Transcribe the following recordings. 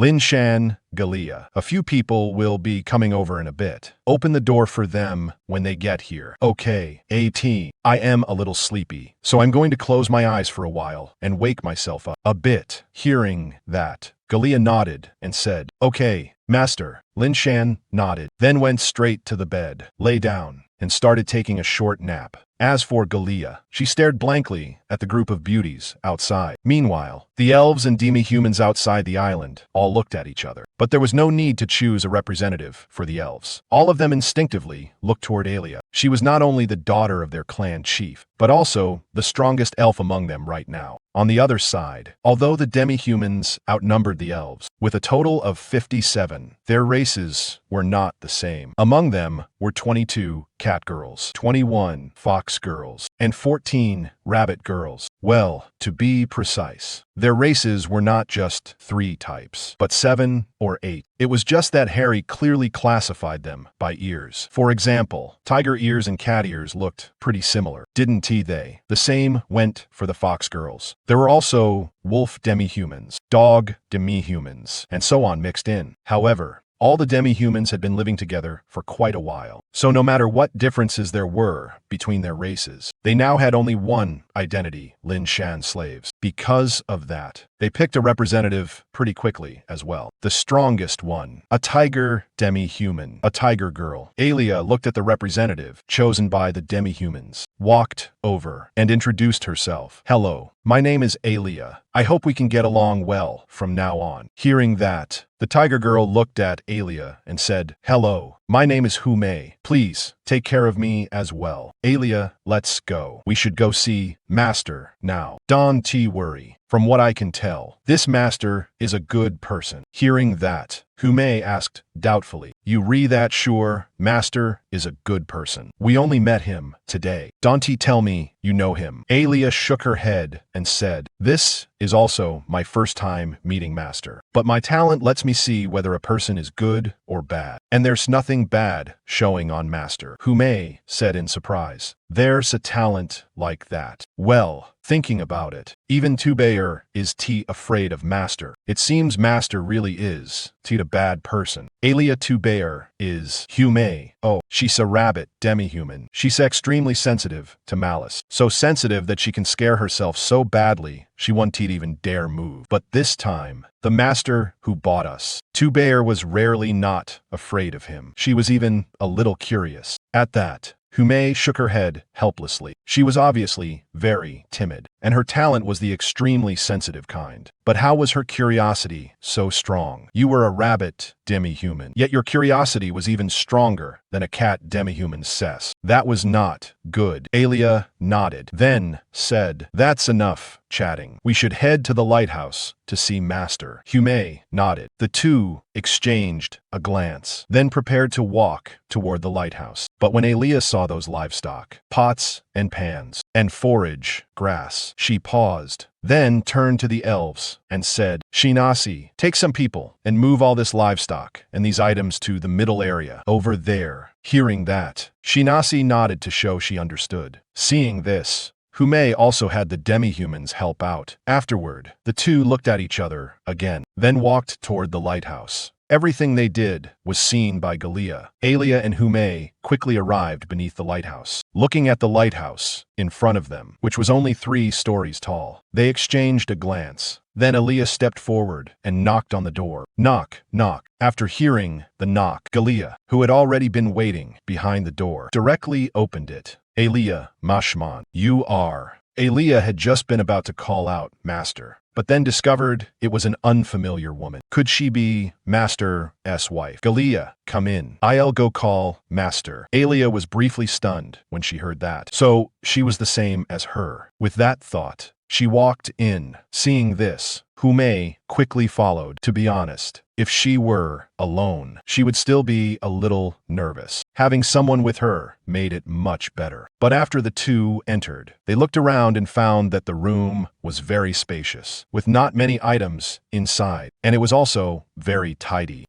Lin Shan, Galia. A few people will be coming over in a bit. Open the door for them when they get here. Okay, I am a little sleepy, so I'm going to close my eyes for a while and wake myself up a bit. Hearing that, Galia nodded and said, okay, master. Lin Shan nodded, then went straight to the bed, lay down, and started taking a short nap. As for Galia, she stared blankly at the group of beauties outside. Meanwhile, the elves and demi-humans outside the island all looked at each other. But there was no need to choose a representative for the elves. All of them instinctively looked toward Alia. She was not only the daughter of their clan chief, but also the strongest elf among them right now. On the other side, although the demi-humans outnumbered the elves, with a total of 57, their races were not the same. Among them were 22 cat girls, 21 fox girls, and 14 rabbit girls. Well, to be precise, their races were not just 3 types, but 7 or 8. It was just that Harry clearly classified them by ears. For example, tiger ears and cat ears looked pretty similar, didn't they? The same went for the fox girls. There were also wolf demi-humans, dog demi-humans, and so on mixed in. However, all the demi-humans had been living together for quite a while, so no matter what differences there were between their races, they now had only one identity, Lin Shan slaves. Because of that, they picked a representative pretty quickly as well. The strongest one, a tiger demi-human, a tiger girl. Alia looked at the representative, chosen by the demi-humans, walked over, and introduced herself. Hello, my name is Alia. I hope we can get along well from now on. Hearing that, the tiger girl looked at Alia and said, hello, my name is Humei. Please, take care of me as well. Alia, let's go. We should go see Master now. Don't worry. From what I can tell, this master is a good person. Hearing that, Humei asked doubtfully, you re that sure, master is a good person. We only met him today. Don't tell me you know him. Alia shook her head and said, this is also my first time meeting master. But my talent lets me see whether a person is good or bad. And there's nothing bad showing on master. Humei said in surprise. There's a talent like that. Well, thinking about it, even Tubeir is afraid of master. It seems master really is a bad person. Alia Tubeir is Humei. Oh, she's a rabbit demi-human. She's extremely sensitive to malice. So sensitive that she can scare herself so badly she won't even dare move. But this time, the master who bought us, Tubeir was rarely not afraid of him. She was even a little curious. At that, Humei shook her head helplessly. She was obviously very timid, and her talent was the extremely sensitive kind. But how was her curiosity so strong? You were a rabbit demi-human, yet your curiosity was even stronger than a cat demi-human's cess. That was not good. Alia nodded, then said, that's enough chatting. We should head to the lighthouse to see master. Humei nodded. The two exchanged a glance, then prepared to walk toward the lighthouse. But when Alia saw those livestock, pots and pans, and forage, grass, she paused, then turned to the elves and said, Shinasi, take some people and move all this livestock and these items to the middle area over there. Hearing that, Shinasi nodded to show she understood. Seeing this, Humei also had the demi-humans help out. Afterward, the two looked at each other again, then walked toward the lighthouse. Everything they did was seen by Galia. Alia and Humei quickly arrived beneath the lighthouse. Looking at the lighthouse in front of them, which was only 3 stories tall, they exchanged a glance. Then Alia stepped forward and knocked on the door. Knock, knock. After hearing the knock, Galia, who had already been waiting behind the door, directly opened it. Alia, Mashman, you are. Alia had just been about to call out Master, but then discovered it was an unfamiliar woman. Could she be Master's wife? Galia, come in. I'll go call Master. Alia was briefly stunned when she heard that. So she was the same as her. With that thought, she walked in. Seeing this, Humei quickly followed. To be honest, if she were alone, she would still be a little nervous. Having someone with her made it much better. But after the two entered, they looked around and found that the room was very spacious, with not many items inside, and it was also very tidy.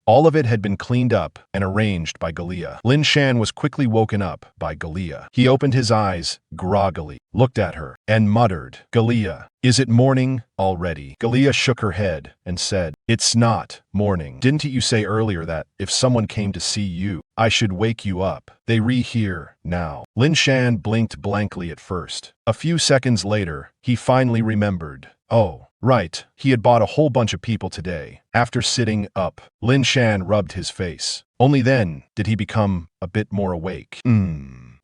All of it had been cleaned up and arranged by Galia. Lin Shan was quickly woken up by Galia. He opened his eyes groggily, looked at her, and muttered, "Galia, is it morning already?" Galia shook her head and said, "It's not morning. Didn't you say earlier that if someone came to see you, I should wake you up? They here now." Lin Shan blinked blankly at first. A few seconds later, he finally remembered. Oh, right, he had bought a whole bunch of people today. After sitting up, Lin Shan rubbed his face. Only then did he become a bit more awake.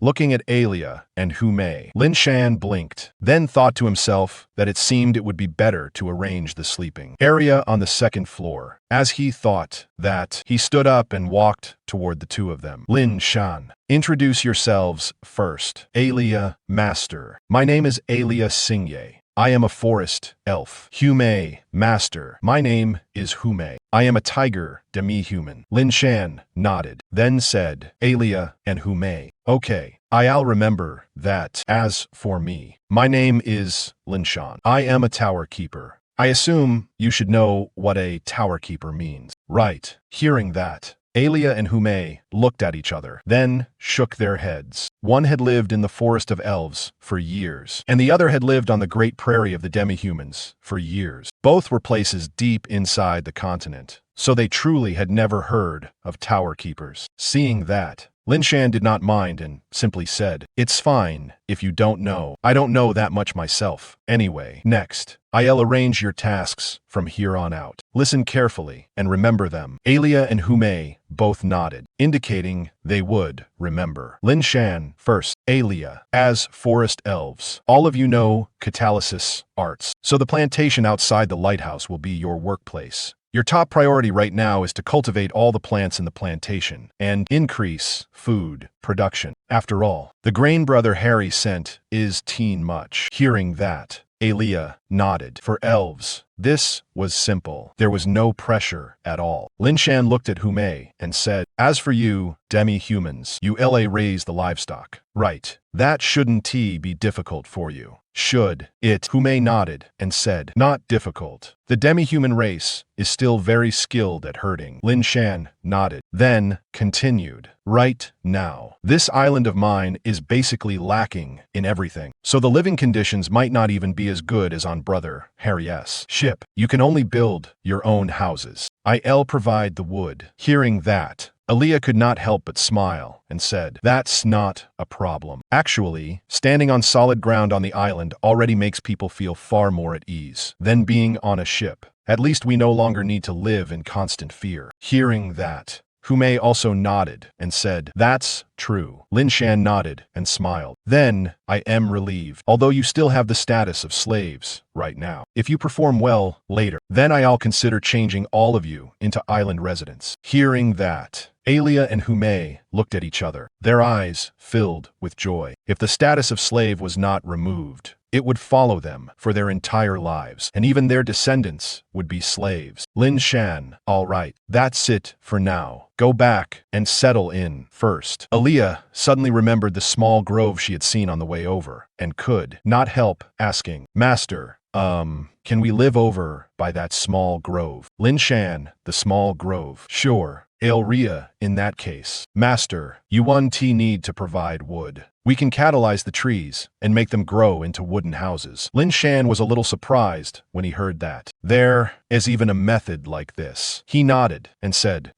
Looking at Alia and Humei, Lin Shan blinked, then thought to himself that it seemed it would be better to arrange the sleeping area on the second floor. As he thought that, he stood up and walked toward the two of them. "Lin Shan, introduce yourselves first." "Alia, Master. My name is Alia Xingye. I am a forest elf." "Humei, Master. My name is Humei. I am a tiger demi-human." Lin Shan nodded, then said, "Alia and Humei. Okay, I'll remember that. As for me, my name is Lin Shan. I am a tower keeper. I assume you should know what a tower keeper means, right?" Hearing that, Alia and Humei looked at each other, then shook their heads. One had lived in the forest of elves for years, and the other had lived on the great prairie of the demi-humans for years. Both were places deep inside the continent, so they truly had never heard of tower keepers. Seeing that, Lin Shan did not mind and simply said, "It's fine if you don't know. I don't know that much myself. Anyway, next, I'll arrange your tasks from here on out. Listen carefully and remember them." Alia and Humei both nodded, indicating they would remember. Lin Shan first. "Alia, as forest elves, all of you know catalysis arts, so the plantation outside the lighthouse will be your workplace. Your top priority right now is to cultivate all the plants in the plantation and increase food production. After all, the grain brother Harry sent is teen much." Hearing that, Alia nodded. For elves, this was simple. There was no pressure at all. Lin Shan looked at Humei and said, "As for you, demi-humans, you'll raise the livestock, right? That shouldn't be difficult for you, should it?" Humei nodded and said, "Not difficult. The demi-human race is still very skilled at herding." Lin Shan nodded, then continued, "Right now, this island of mine is basically lacking in everything, so the living conditions might not even be as good as on brother Harry's ship. You can only build your own houses. I'll provide the wood." Hearing that, Alia could not help but smile and said, "That's not a problem. Actually, standing on solid ground on the island already makes people feel far more at ease than being on a ship. At least we no longer need to live in constant fear." Hearing that, Humei also nodded and said, "That's true." Lin Shan nodded and smiled. "Then, I am relieved. Although you still have the status of slaves right now. If you perform well later, then I'll consider changing all of you into island residents." Hearing that, Alia and Humei looked at each other, their eyes filled with joy. If the status of slave was not removed, it would follow them for their entire lives, and even their descendants would be slaves. Lin Shan, "All right, that's it for now. Go back and settle in first." Alia suddenly remembered the small grove she had seen on the way over, and could not help asking, "Master, can we live over by that small grove?" Lin Shan, "The small grove? Sure. Elria, in that case. Master, you need to provide wood. We can catalyze the trees and make them grow into wooden houses." Lin Shan was a little surprised when he heard that. There is even a method like this. He nodded and said,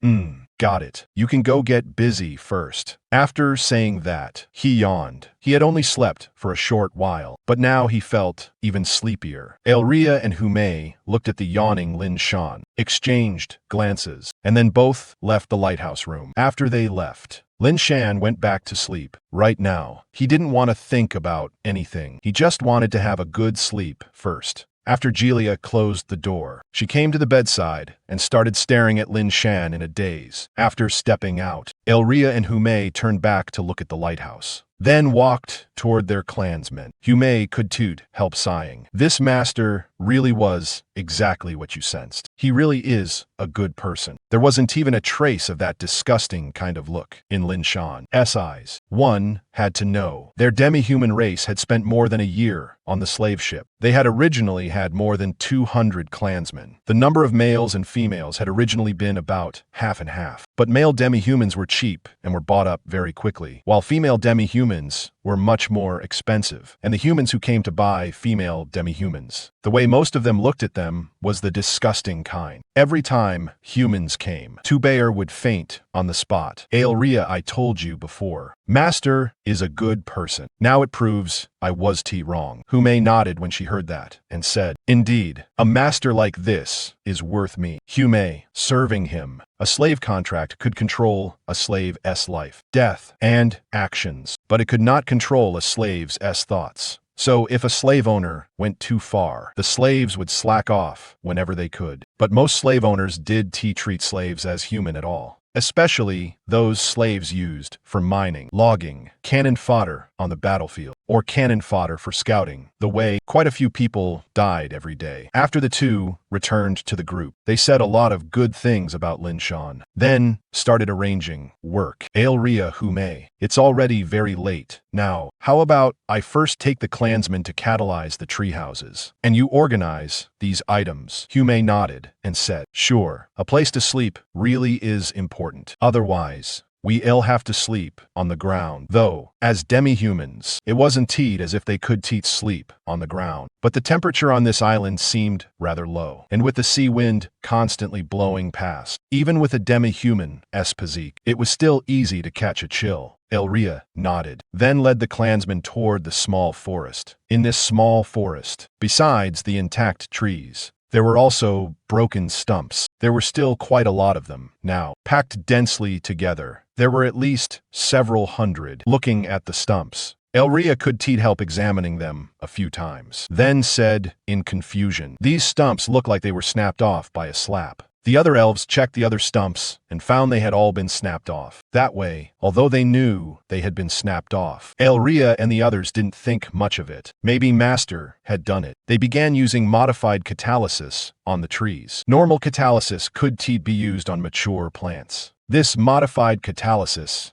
Got it. You can go get busy first." After saying that, he yawned. He had only slept for a short while, but now he felt even sleepier. Elria and Humei looked at the yawning Lin Shan, exchanged glances, and then both left the lighthouse room. After they left, Lin Shan went back to sleep. Right now, he didn't want to think about anything. He just wanted to have a good sleep first. After Gelia closed the door, she came to the bedside and started staring at Lin Shan in a daze. After stepping out, Elria and Humei turned back to look at the lighthouse, then walked toward their clansmen. Humei could help sighing. This master really was exactly what you sensed. He really is a good person. There wasn't even a trace of that disgusting kind of look in Lin Shan's eyes. One had to know. Their demi-human race had spent more than a year on the slave ship. They had originally had more than 200 clansmen. The number of males and females had originally been about half and half. But male demi-humans were cheap and were bought up very quickly, while female demi-humans were much more expensive, and the humans who came to buy female demi-humans, the way most of them looked at them was the disgusting kind. Every time humans came, Tubeir would faint on the spot. Aelria, I told you before. Master is a good person. Now it proves I was wrong. Hume nodded when she heard that, and said, Indeed, a master like this is worth me. Hume, serving him. A slave contract could control a slave's life, death, and actions, but it could not control a slave's thoughts. So if a slave owner went too far, the slaves would slack off whenever they could. But most slave owners did treat slaves as human at all, especially those slaves used for mining, logging, cannon fodder on the battlefield, or cannon fodder for scouting. The way quite a few people died every day. After the two returned to the group, they said a lot of good things about Lin Shan, then started arranging work. Aelria Hume, it's already very late. Now, how about I first take the clansmen to catalyze the tree houses, and you organize these items? Hume nodded and said, Sure, a place to sleep really is important. Otherwise, we'll have to sleep on the ground. Though, as demi-humans, it wasn't as if they could sleep on the ground. But the temperature on this island seemed rather low, and with the sea wind constantly blowing past, even with a demi-human-esque physique, it was still easy to catch a chill. Aelria nodded, then led the clansmen toward the small forest. In this small forest, besides the intact trees, there were also broken stumps. There were still quite a lot of them now, packed densely together. There were at least several hundred. Looking at the stumps, Aelria could help examining them a few times, then said in confusion, These stumps look like they were snapped off by a slap. The other elves checked the other stumps and found they had all been snapped off. That way, although they knew they had been snapped off, Aelria and the others didn't think much of it. Maybe Master had done it. They began using modified catalysis on the trees. Normal catalysis could be used on mature plants. This modified catalysis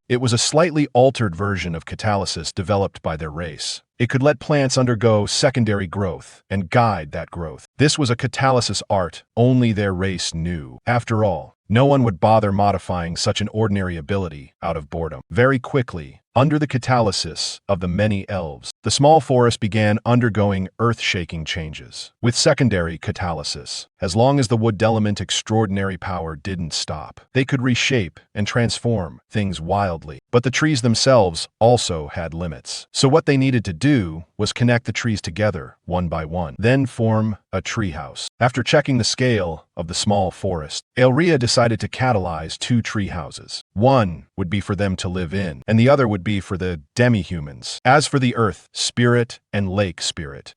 it was a slightly altered version of catalysis developed by their race. It could let plants undergo secondary growth and guide that growth. This was a catalysis art only their race knew. After all, no one would bother modifying such an ordinary ability out of boredom. Very quickly, under the catalysis of the many elves, the small forest began undergoing earth-shaking changes. With secondary catalysis, as long as the wood element extraordinary power didn't stop, they could reshape and transform things wildly. But the trees themselves also had limits. So what they needed to do was connect the trees together, one by one, then form a treehouse. After checking the scale of the small forest, Aelria decided to catalyze 2 tree houses. One would be for them to live in, and the other would be for the demi-humans. As for the earth spirit and lake spirit,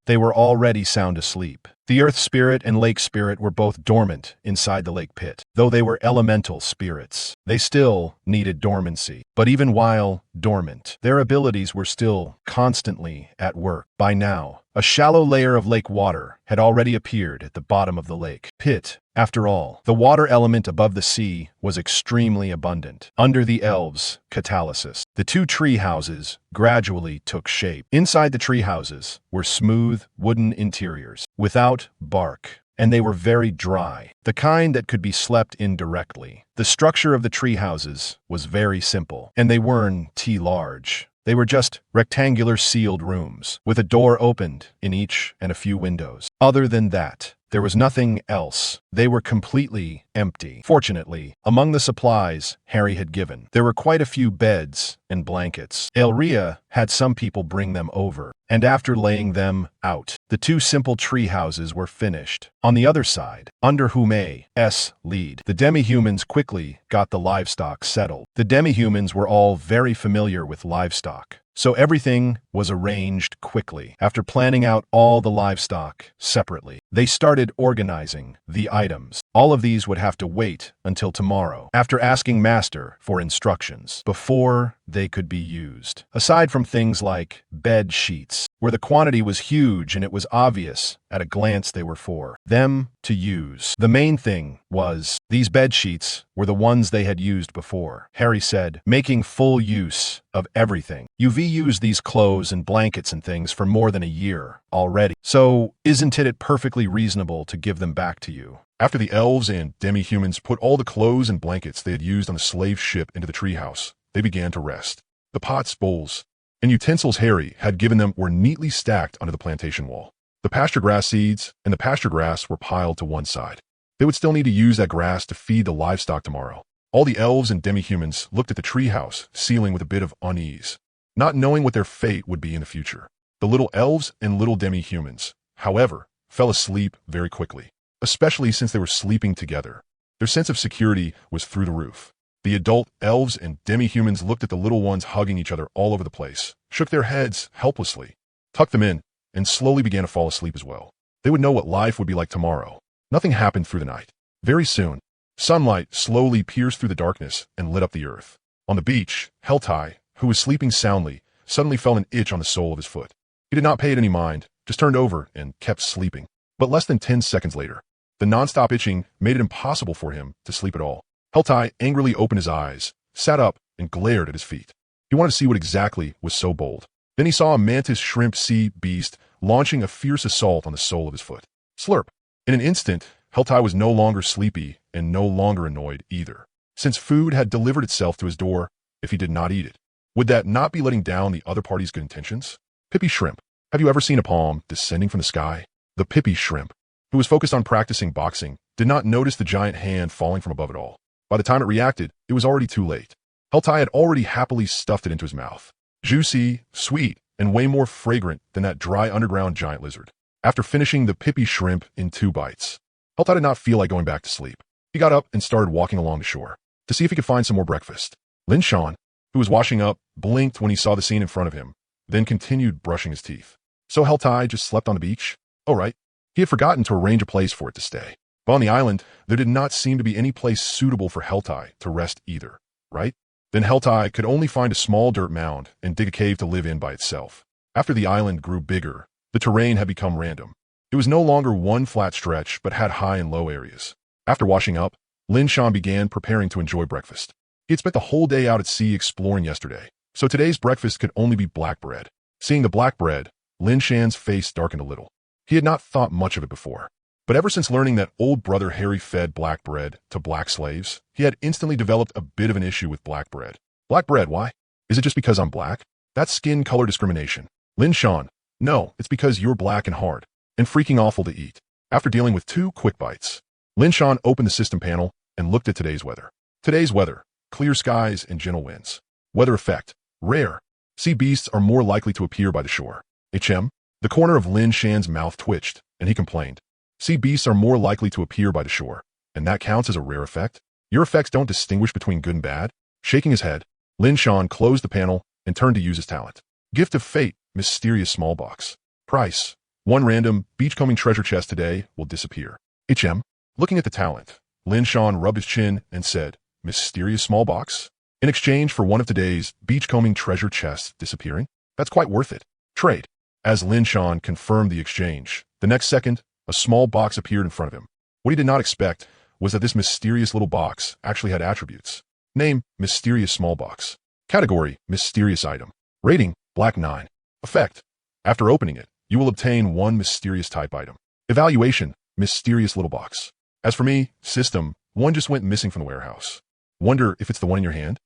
they were already sound asleep. The earth spirit and lake spirit were both dormant inside the lake pit. Though they were elemental spirits, they still needed dormancy. But even while dormant, their abilities were still constantly at work. By now, a shallow layer of lake water had already appeared at the bottom of the lake pit. After all, the water element above the sea was extremely abundant. Under the elves' catalysis, the 2 tree houses gradually took shape. Inside the tree houses were smooth wooden interiors, without bark, and they were very dry, the kind that could be slept in directly. The structure of the tree houses was very simple, and they weren't large. They were just rectangular sealed rooms, with a door opened in each and a few windows. Other than that, there was nothing else. They were completely empty. Fortunately, among the supplies Harry had given, there were quite a few beds and blankets. Aelria had some people bring them over, and after laying them out, the 2 simple tree houses were finished. On the other side, under Hume's lead, the demi-humans quickly got the livestock settled. The demi-humans were all very familiar with livestock, so everything was arranged quickly. After planning out all the livestock separately, they started organizing the items. All of these would have to wait until tomorrow, after asking Master for instructions, before they could be used. Aside from things like bed sheets, where the quantity was huge and it was obvious at a glance they were for them to use. The main thing was, these bed sheets were the ones they had used before. Harry said, making full use of everything. You've used these clothes and blankets and things for more than a year already. So isn't it perfectly reasonable to give them back to you? After the elves and demi-humans put all the clothes and blankets they had used on the slave ship into the treehouse, they began to rest. The pots, bowls, and utensils Harry had given them were neatly stacked under the plantation wall. The pasture grass seeds and the pasture grass were piled to one side. They would still need to use that grass to feed the livestock tomorrow. All the elves and demi-humans looked at the treehouse ceiling with a bit of unease, not knowing what their fate would be in the future. The little elves and little demi-humans, however, fell asleep very quickly, especially since they were sleeping together. Their sense of security was through the roof. The adult elves and demi-humans looked at the little ones hugging each other all over the place, shook their heads helplessly, tucked them in, and slowly began to fall asleep as well. They would know what life would be like tomorrow. Nothing happened through the night. Very soon, sunlight slowly pierced through the darkness and lit up the earth. On the beach, Heltai, who was sleeping soundly, suddenly felt an itch on the sole of his foot. He did not pay it any mind, just turned over and kept sleeping. But less than 10 seconds later, the non-stop itching made it impossible for him to sleep at all. Heltai angrily opened his eyes, sat up, and glared at his feet. He wanted to see what exactly was so bold. Then he saw a mantis shrimp sea beast launching a fierce assault on the sole of his foot. Slurp! In an instant, Heltai was no longer sleepy and no longer annoyed either, since food had delivered itself to his door if he did not eat it. Would that not be letting down the other party's good intentions? Pippy shrimp. Have you ever seen a palm descending from the sky? The pippy shrimp, who was focused on practicing boxing, did not notice the giant hand falling from above it all. By the time it reacted, it was already too late. Heltai had already happily stuffed it into his mouth. Juicy, sweet, and way more fragrant than that dry underground giant lizard. After finishing the pippy shrimp in 2 bites, Heltai did not feel like going back to sleep. He got up and started walking along the shore to see if he could find some more breakfast. Lin Shan, who was washing up, blinked when he saw the scene in front of him, then continued brushing his teeth. So Heltai just slept on the beach? Oh right. He had forgotten to arrange a place for it to stay. But on the island, there did not seem to be any place suitable for Heltai to rest either, right? Then Heltai could only find a small dirt mound and dig a cave to live in by itself. After the island grew bigger, the terrain had become random. It was no longer one flat stretch, but had high and low areas. After washing up, Lin Shan began preparing to enjoy breakfast. He had spent the whole day out at sea exploring yesterday, so today's breakfast could only be black bread. Seeing the black bread, Lin Shan's face darkened a little. He had not thought much of it before. But ever since learning that old brother Harry fed black bread to black slaves, he had instantly developed a bit of an issue with black bread. Black bread, why? Is it just because I'm black? That's skin color discrimination. Lin Shan, no, it's because you're black and hard, and freaking awful to eat. After dealing with 2 quick bites, Lin Shan opened the system panel and looked at today's weather. Today's weather, clear skies and gentle winds. Weather effect, rare. Sea beasts are more likely to appear by the shore. HM, the corner of Lin Shan's mouth twitched, and he complained. Sea beasts are more likely to appear by the shore, and that counts as a rare effect? Your effects don't distinguish between good and bad? Shaking his head, Lin Shan closed the panel and turned to use his talent. Gift of Fate, mysterious small box. Price, 1 random beachcombing treasure chest today will disappear. HM, looking at the talent, Lin Shan rubbed his chin and said, mysterious small box? In exchange for 1 of today's beachcombing treasure chests disappearing? That's quite worth it. Trade. As Lin Shan confirmed the exchange, the next second, a small box appeared in front of him. What he did not expect was that this mysterious little box actually had attributes. Name, mysterious small box. Category, mysterious item. Rating, black 9. Effect, after opening it, you will obtain 1 mysterious type item. Evaluation, mysterious little box. As for me, system, 1 just went missing from the warehouse. Wonder if it's the one in your hand?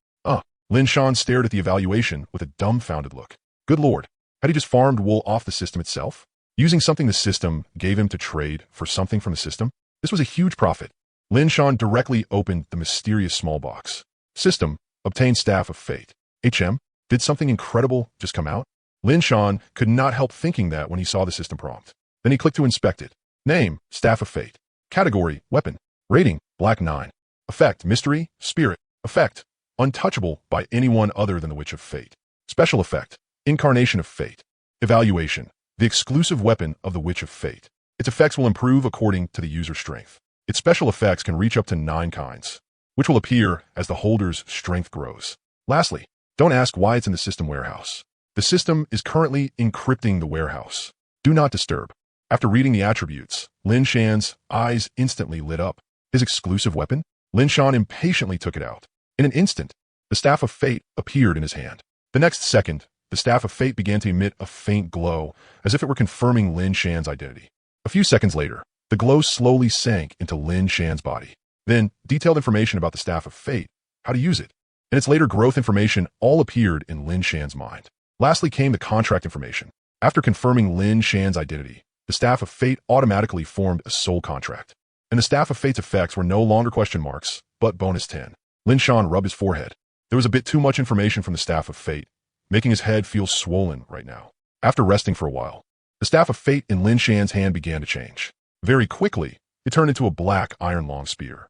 Lin Shan stared at the evaluation with a dumbfounded look. Good lord, had he just farmed wool off the system itself? Using something the system gave him to trade for something from the system? This was a huge profit. Lin Shan directly opened the mysterious small box. System, obtain Staff of Fate. HM, did something incredible just come out? Lin Shan could not help thinking that when he saw the system prompt. Then he clicked to inspect it. Name, Staff of Fate. Category, weapon. Rating, black 9. Effect, mystery, spirit. Effect, untouchable by anyone other than the Witch of Fate. Special effect, incarnation of fate. Evaluation, the exclusive weapon of the Witch of Fate. Its effects will improve according to the user's strength. Its special effects can reach up to 9 kinds, which will appear as the holder's strength grows. Lastly, don't ask why it's in the system warehouse. The system is currently encrypting the warehouse. Do not disturb. After reading the attributes, Lin Shan's eyes instantly lit up. His exclusive weapon? Lin Shan impatiently took it out. In an instant, the Staff of Fate appeared in his hand. The next second, the Staff of Fate began to emit a faint glow, as if it were confirming Lin Shan's identity. A few seconds later, the glow slowly sank into Lin Shan's body. Then, detailed information about the Staff of Fate, how to use it, and its later growth information all appeared in Lin Shan's mind. Lastly came the contract information. After confirming Lin Shan's identity, the Staff of Fate automatically formed a soul contract. And the Staff of Fate's effects were no longer question marks, but bonus 10. Lin Shan rubbed his forehead. There was a bit too much information from the Staff of Fate, making his head feel swollen right now. After resting for a while, the Staff of Fate in Lin Shan's hand began to change. Very quickly, it turned into a black iron-long spear.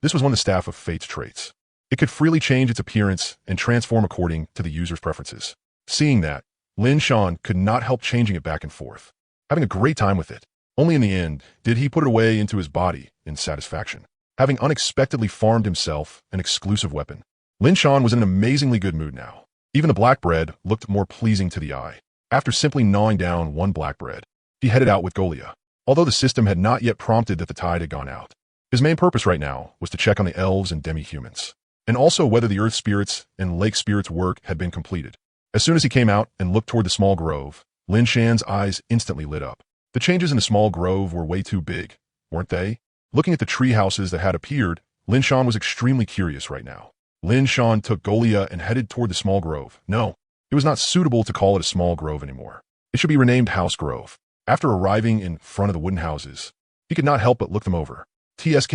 This was one of the Staff of Fate's traits. It could freely change its appearance and transform according to the user's preferences. Seeing that, Lin Shan could not help changing it back and forth, having a great time with it. Only in the end did he put it away into his body in satisfaction, having unexpectedly farmed himself an exclusive weapon. Lin Shan was in an amazingly good mood now. Even the black bread looked more pleasing to the eye. After simply gnawing down one black bread, he headed out with Golia. Although the system had not yet prompted that the tide had gone out, his main purpose right now was to check on the elves and demi-humans, and also whether the earth spirits and lake spirits' work had been completed. As soon as he came out and looked toward the small grove, Lin Shan's eyes instantly lit up. The changes in the small grove were way too big, weren't they? Looking at the tree houses that had appeared, Lin Shan was extremely curious right now. Lin Shan took Golia and headed toward the small grove. No, it was not suitable to call it a small grove anymore. It should be renamed House Grove. After arriving in front of the wooden houses, he could not help but look them over. TSK,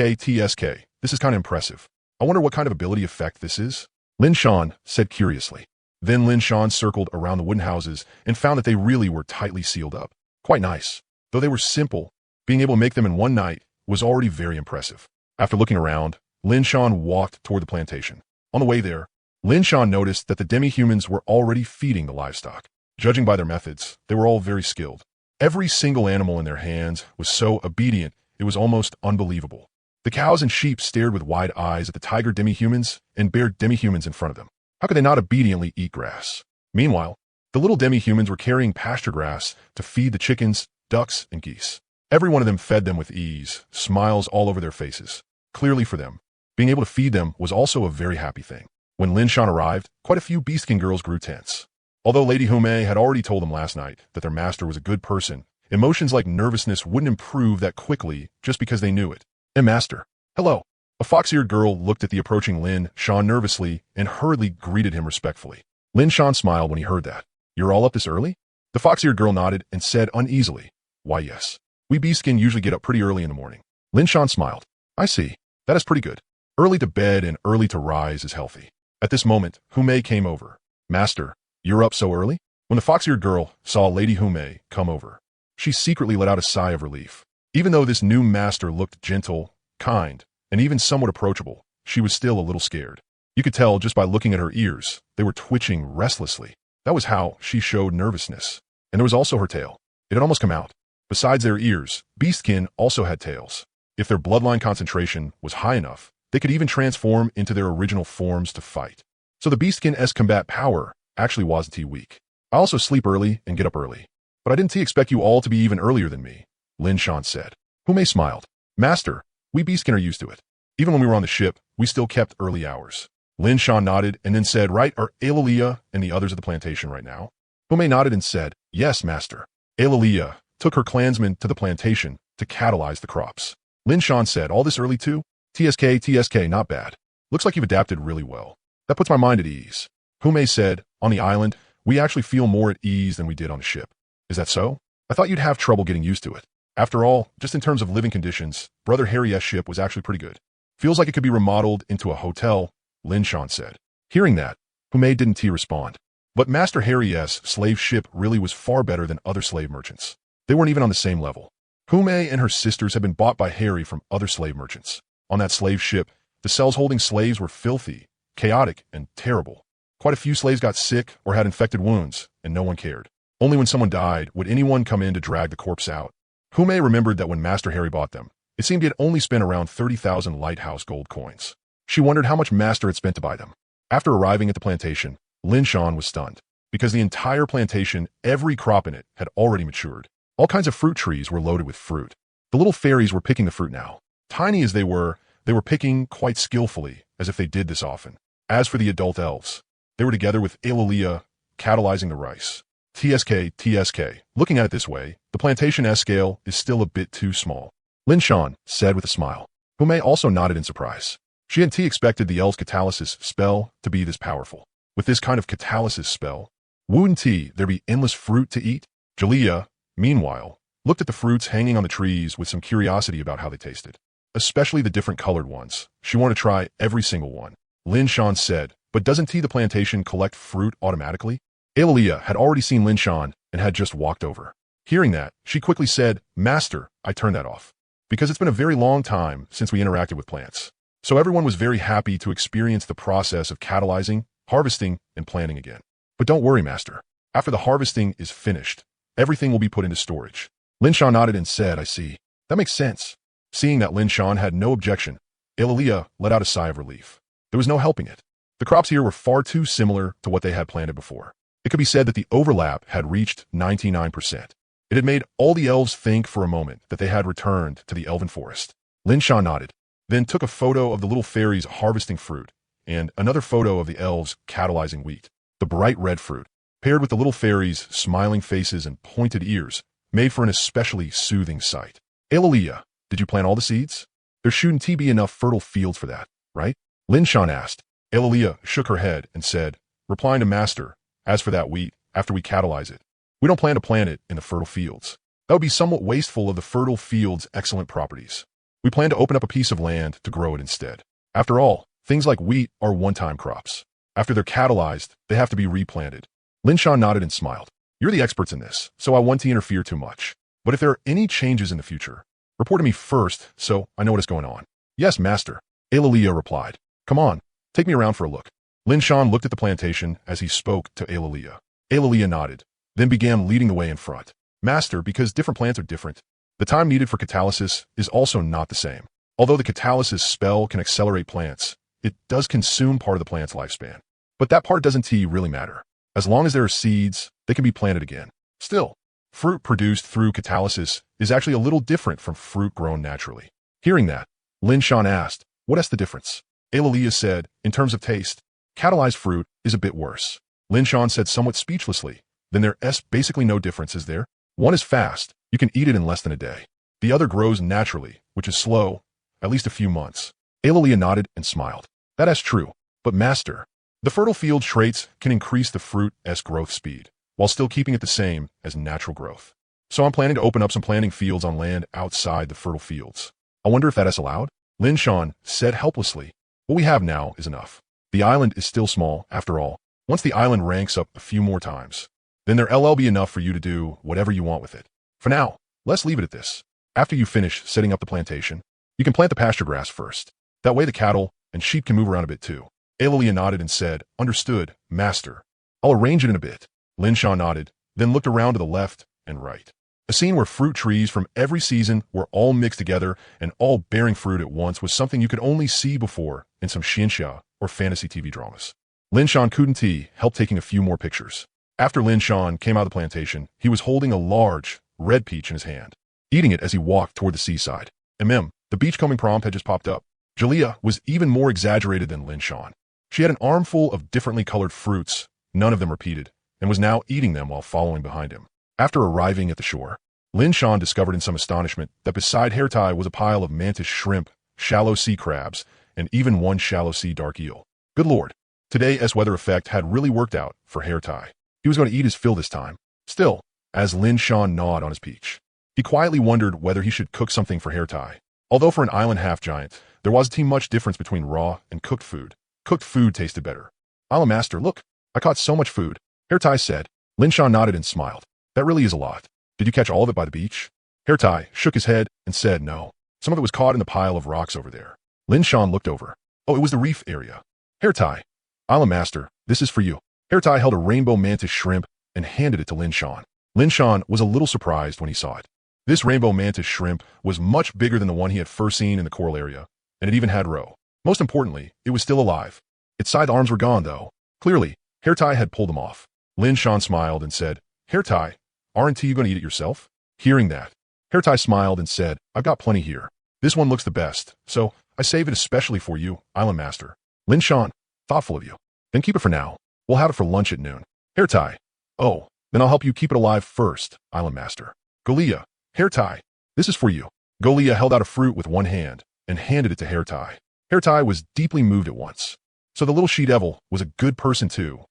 this is kind of impressive. I wonder what kind of ability effect this is? Lin Shan said curiously. Then Lin Shan circled around the wooden houses and found that they really were tightly sealed up. Quite nice. Though they were simple, being able to make them in one night was already very impressive. After looking around, Lin Shan walked toward the plantation. On the way there, Lin Shan noticed that the demi-humans were already feeding the livestock. Judging by their methods, they were all very skilled. Every single animal in their hands was so obedient it was almost unbelievable. The cows and sheep stared with wide eyes at the tiger demi-humans and bear demi-humans in front of them. How could they not obediently eat grass? Meanwhile, the little demi-humans were carrying pasture grass to feed the chickens, ducks, and geese. Every one of them fed them with ease, smiles all over their faces. Clearly for them, being able to feed them was also a very happy thing. When Lin Shan arrived, quite a few beastkin girls grew tense. Although Lady Hume had already told them last night that their master was a good person, emotions like nervousness wouldn't improve that quickly just because they knew it. And master, hello. A fox-eared girl looked at the approaching Lin Shan nervously and hurriedly greeted him respectfully. Lin Shan smiled when he heard that. You're all up this early? The fox-eared girl nodded and said uneasily, Why yes. We beastkin usually get up pretty early in the morning. Lin Shan smiled. I see. That is pretty good. Early to bed and early to rise is healthy. At this moment, Hume came over. Master, you're up so early? When the fox-eared girl saw Lady Hume come over, she secretly let out a sigh of relief. Even though this new master looked gentle, kind, and even somewhat approachable, she was still a little scared. You could tell just by looking at her ears, they were twitching restlessly. That was how she showed nervousness. And there was also her tail. It had almost come out. Besides their ears, beastkin also had tails. If their bloodline concentration was high enough, they could even transform into their original forms to fight. So the beastkin's combat power actually wasn't weak. I also sleep early and get up early. But I didn't expect you all to be even earlier than me, Lin Shan said. Hume smiled. Master, we beastkin are used to it. Even when we were on the ship, we still kept early hours. Lin Shan nodded and then said, Right, are Eulalia and the others at the plantation right now? Hume nodded and said, Yes, master. Eulalia took her clansmen to the plantation to catalyze the crops. Lin Shan said, All this early too? TSK, not bad. Looks like you've adapted really well. That puts my mind at ease. Hume said, On the island, we actually feel more at ease than we did on the ship. Is that so? I thought you'd have trouble getting used to it. After all, just in terms of living conditions, Brother Harry's ship was actually pretty good. Feels like it could be remodeled into a hotel, Lin Shan said. Hearing that, Hume didn't respond. But Master Harry's slave ship really was far better than other slave merchants. They weren't even on the same level. Hume and her sisters had been bought by Harry from other slave merchants. On that slave ship, the cells holding slaves were filthy, chaotic, and terrible. Quite a few slaves got sick or had infected wounds, and no one cared. Only when someone died would anyone come in to drag the corpse out. Hume remembered that when Master Harry bought them, it seemed he had only spent around 30,000 lighthouse gold coins. She wondered how much Master had spent to buy them. After arriving at the plantation, Lin Shan was stunned. because the entire plantation, every crop in it, had already matured. All kinds of fruit trees were loaded with fruit. The little fairies were picking the fruit now. Tiny as they were picking quite skillfully, as if they did this often. As for the adult elves, they were together with Eulalia, catalyzing the rice. TSK. Looking at it this way, the plantation S scale is still a bit too small. Lin Shan said with a smile. Hume also nodded in surprise. She hadn't expected the elves' catalysis spell to be this powerful. With this kind of catalysis spell, wouldn't there be endless fruit to eat? Jalea, meanwhile, looked at the fruits hanging on the trees with some curiosity about how they tasted. Especially the different colored ones. She wanted to try every single one. Lin Shan said, but doesn't the plantation collect fruit automatically? Eulalia had already seen Lin Shan and had just walked over. Hearing that, she quickly said, Master, I turned that off. Because it's been a very long time since we interacted with plants. So everyone was very happy to experience the process of catalyzing, harvesting, and planting again. But don't worry, Master. After the harvesting is finished, everything will be put into storage. Lin Shan nodded and said, I see. That makes sense. Seeing that Lin Shan had no objection, Eulalia let out a sigh of relief. There was no helping it. The crops here were far too similar to what they had planted before. It could be said that the overlap had reached 99%. It had made all the elves think for a moment that they had returned to the elven forest. Lin Shan nodded, then took a photo of the little fairies harvesting fruit, and another photo of the elves catalyzing wheat. The bright red fruit, paired with the little fairies' smiling faces and pointed ears, made for an especially soothing sight. Eulalia, did you plant all the seeds? There shouldn't be enough fertile fields for that, right? Lin Shan asked. Eulalia shook her head and said, replying to Master, as for that wheat, after we catalyze it, we don't plan to plant it in the fertile fields. That would be somewhat wasteful of the fertile field's excellent properties. We plan to open up a piece of land to grow it instead. After all, things like wheat are one-time crops. After they're catalyzed, they have to be replanted. Lin Shan nodded and smiled. You're the experts in this, so I won't interfere too much. But if there are any changes in the future, report to me first so I know what is going on. Yes, Master. Eulalia replied. Come on, take me around for a look. Lin Shan looked at the plantation as he spoke to Eulalia. Eulalia nodded, then began leading the way in front. Master, because different plants are different, the time needed for catalysis is also not the same. Although the catalysis spell can accelerate plants, it does consume part of the plant's lifespan. But that part doesn't really matter. As long as there are seeds, they can be planted again. Still, fruit produced through catalysis is actually a little different from fruit grown naturally. Hearing that, Lin Shan asked, what is the difference? Eulalia said, in terms of taste, catalyzed fruit is a bit worse. Lin Shan said somewhat speechlessly, then there's basically no difference, is there? One is fast, you can eat it in less than a day. The other grows naturally, which is slow, at least a few months. Eulalia nodded and smiled. That is true, but Master, the fertile field traits can increase the fruit's growth speed, while still keeping it the same as natural growth. So I'm planning to open up some planting fields on land outside the fertile fields. I wonder if that is allowed? Lin Shan said helplessly. What we have now is enough. The island is still small, after all. Once the island ranks up a few more times, then there'll be enough for you to do whatever you want with it. For now, let's leave it at this. After you finish setting up the plantation, you can plant the pasture grass first. That way the cattle and sheep can move around a bit too. Eulalia nodded and said, understood, Master. I'll arrange it in a bit. Lin Shan nodded, then looked around to the left and right. A scene where fruit trees from every season were all mixed together and all bearing fruit at once was something you could only see before in some xianxia or fantasy TV dramas. Lin Shan couldn't help taking a few more pictures. After Lin Shan came out of the plantation, he was holding a large, red peach in his hand, eating it as he walked toward the seaside. The beachcombing prompt had just popped up. Jalea was even more exaggerated than Lin Shan. She had an armful of differently colored fruits, none of them repeated, and was now eating them while following behind him. After arriving at the shore, Lin Shan discovered in some astonishment that beside Hairtie was a pile of mantis shrimp, shallow sea crabs, and even one shallow sea dark eel. Good lord, today's weather effect had really worked out for Hairtie. He was going to eat his fill this time. Still, as Lin Shan gnawed on his peach, he quietly wondered whether he should cook something for Hairtie. Although for an island half-giant, there wasn't much difference between raw and cooked food. Cooked food tasted better. "Allah Master, look, I caught so much food," Hairtie said. Lin Shan nodded and smiled. "That really is a lot. Did you catch all of it by the beach?" Hairtie shook his head and said no. Some of it was caught in the pile of rocks over there. Lin Shan looked over. Oh, it was the reef area. Hairtie, Allah Master, this is for you. Hairtie held a rainbow mantis shrimp and handed it to Lin Shan. Lin Shan was a little surprised when he saw it. This rainbow mantis shrimp was much bigger than the one he had first seen in the coral area, and it even had roe. Most importantly, it was still alive. Its side arms were gone, though. Clearly, Hairtie had pulled them off. Lin Shan smiled and said, Hair tie, aren't you going to eat it yourself? Hearing that, Hair tie smiled and said, I've got plenty here. This one looks the best, so I save it especially for you, Island Master. Lin Shan, thoughtful of you. Then keep it for now. We'll have it for lunch at noon. Hair tie. Oh, then I'll help you keep it alive first, Island Master. Golia, Hair tie, this is for you. Golia held out a fruit with one hand and handed it to Hair tie. Hair tie was deeply moved at once. So the little she-devil was a good person too.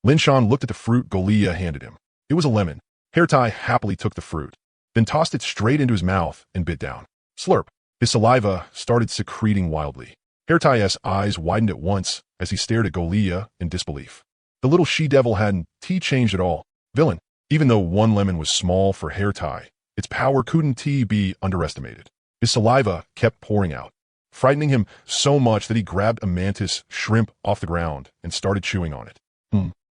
Lin Shan looked at the fruit Golia handed him. It was a lemon. Hair tie happily took the fruit, then tossed it straight into his mouth and bit down. Slurp. His saliva started secreting wildly. Hair tie's eyes widened at once as he stared at Golia in disbelief. The little she-devil hadn't changed at all. Villain. Even though one lemon was small for Hair tie, its power couldn't be underestimated. His saliva kept pouring out, frightening him so much that he grabbed a mantis shrimp off the ground and started chewing on it.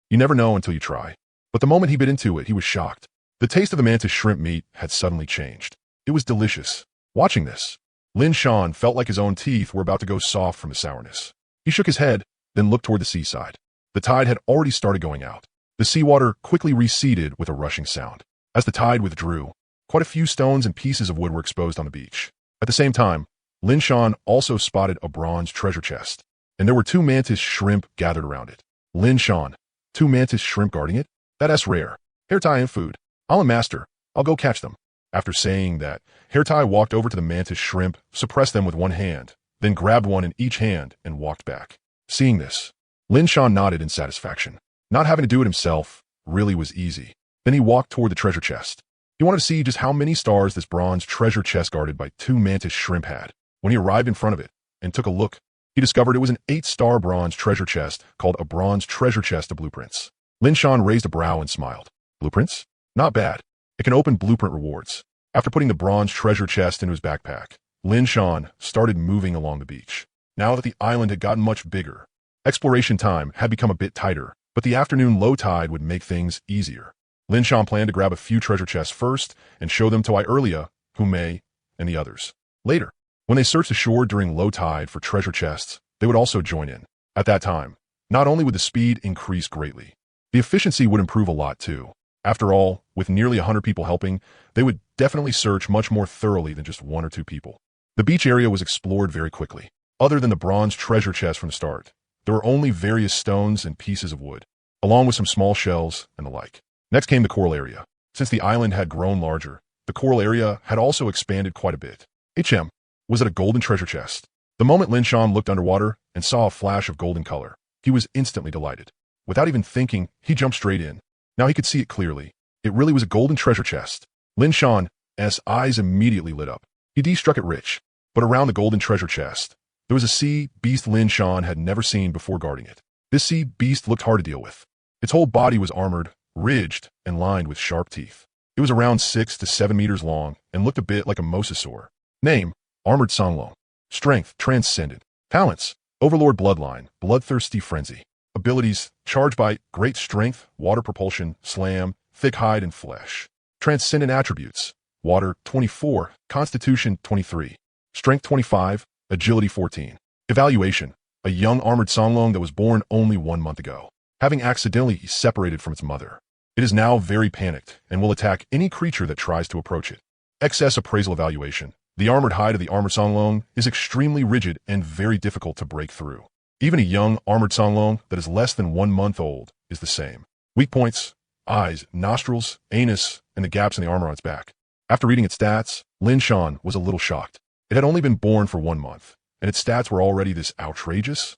You never know until you try. But the moment he bit into it, he was shocked. The taste of the mantis shrimp meat had suddenly changed. It was delicious. Watching this, Lin Shan felt like his own teeth were about to go soft from the sourness. He shook his head, then looked toward the seaside. The tide had already started going out. The seawater quickly receded with a rushing sound. As the tide withdrew, quite a few stones and pieces of wood were exposed on the beach. At the same time, Lin Shan also spotted a bronze treasure chest, and there were 2 mantis shrimp gathered around it. Lin Shan, 2 mantis shrimp guarding it? That's rare. Hair tie and food. Island Master, I'll go catch them. After saying that, Hair tie walked over to the mantis shrimp, suppressed them with one hand, then grabbed one in each hand and walked back. Seeing this, Lin Shan nodded in satisfaction. Not having to do it himself really was easy. Then he walked toward the treasure chest. He wanted to see just how many stars this bronze treasure chest guarded by 2 mantis shrimp had. When he arrived in front of it and took a look, he discovered it was an 8-star bronze treasure chest called a bronze treasure chest of blueprints. Lin Shan raised a brow and smiled. Blueprints? Not bad. It can open blueprint rewards. After putting the bronze treasure chest into his backpack, Lin Shan started moving along the beach. Now that the island had gotten much bigger, exploration time had become a bit tighter, but the afternoon low tide would make things easier. Lin Shan planned to grab a few treasure chests first and show them to Eerie, Hume, and the others. Later, when they searched the shore during low tide for treasure chests, they would also join in. At that time, not only would the speed increase greatly, the efficiency would improve a lot too. After all, with nearly 100 people helping, they would definitely search much more thoroughly than just 1 or 2 people. The beach area was explored very quickly. Other than the bronze treasure chest from the start, there were only various stones and pieces of wood, along with some small shells and the like. Next came the coral area. Since the island had grown larger, the coral area had also expanded quite a bit. Was it a golden treasure chest? The moment Lin Shan looked underwater and saw a flash of golden color, he was instantly delighted. Without even thinking, he jumped straight in. Now he could see it clearly. It really was a golden treasure chest. Lin Shan's eyes immediately lit up. He struck it rich, but around the golden treasure chest, there was a sea beast Lin Shan had never seen before guarding it. This sea beast looked hard to deal with. Its whole body was armored, ridged, and lined with sharp teeth. It was around 6 to 7 meters long and looked a bit like a mosasaur. Name: Armored Songlong. Strength: Transcendent. Talents: Overlord Bloodline, Bloodthirsty Frenzy. Abilities: Charge Bite, Great Strength, Water Propulsion, Slam, Thick Hide and Flesh. Transcendent Attributes: Water 24, Constitution 23, Strength 25, Agility 14. Evaluation: A young armored songlong that was born only 1 month ago, having accidentally separated from its mother. It is now very panicked and will attack any creature that tries to approach it. XS Appraisal Evaluation: The armored hide of the armored songlong is extremely rigid and very difficult to break through. Even a young armored songlong that is less than 1 month old is the same. Weak points: eyes, nostrils, anus, and the gaps in the armor on its back. After reading its stats, Lin Shan was a little shocked. It had only been born for 1 month, and its stats were already this outrageous?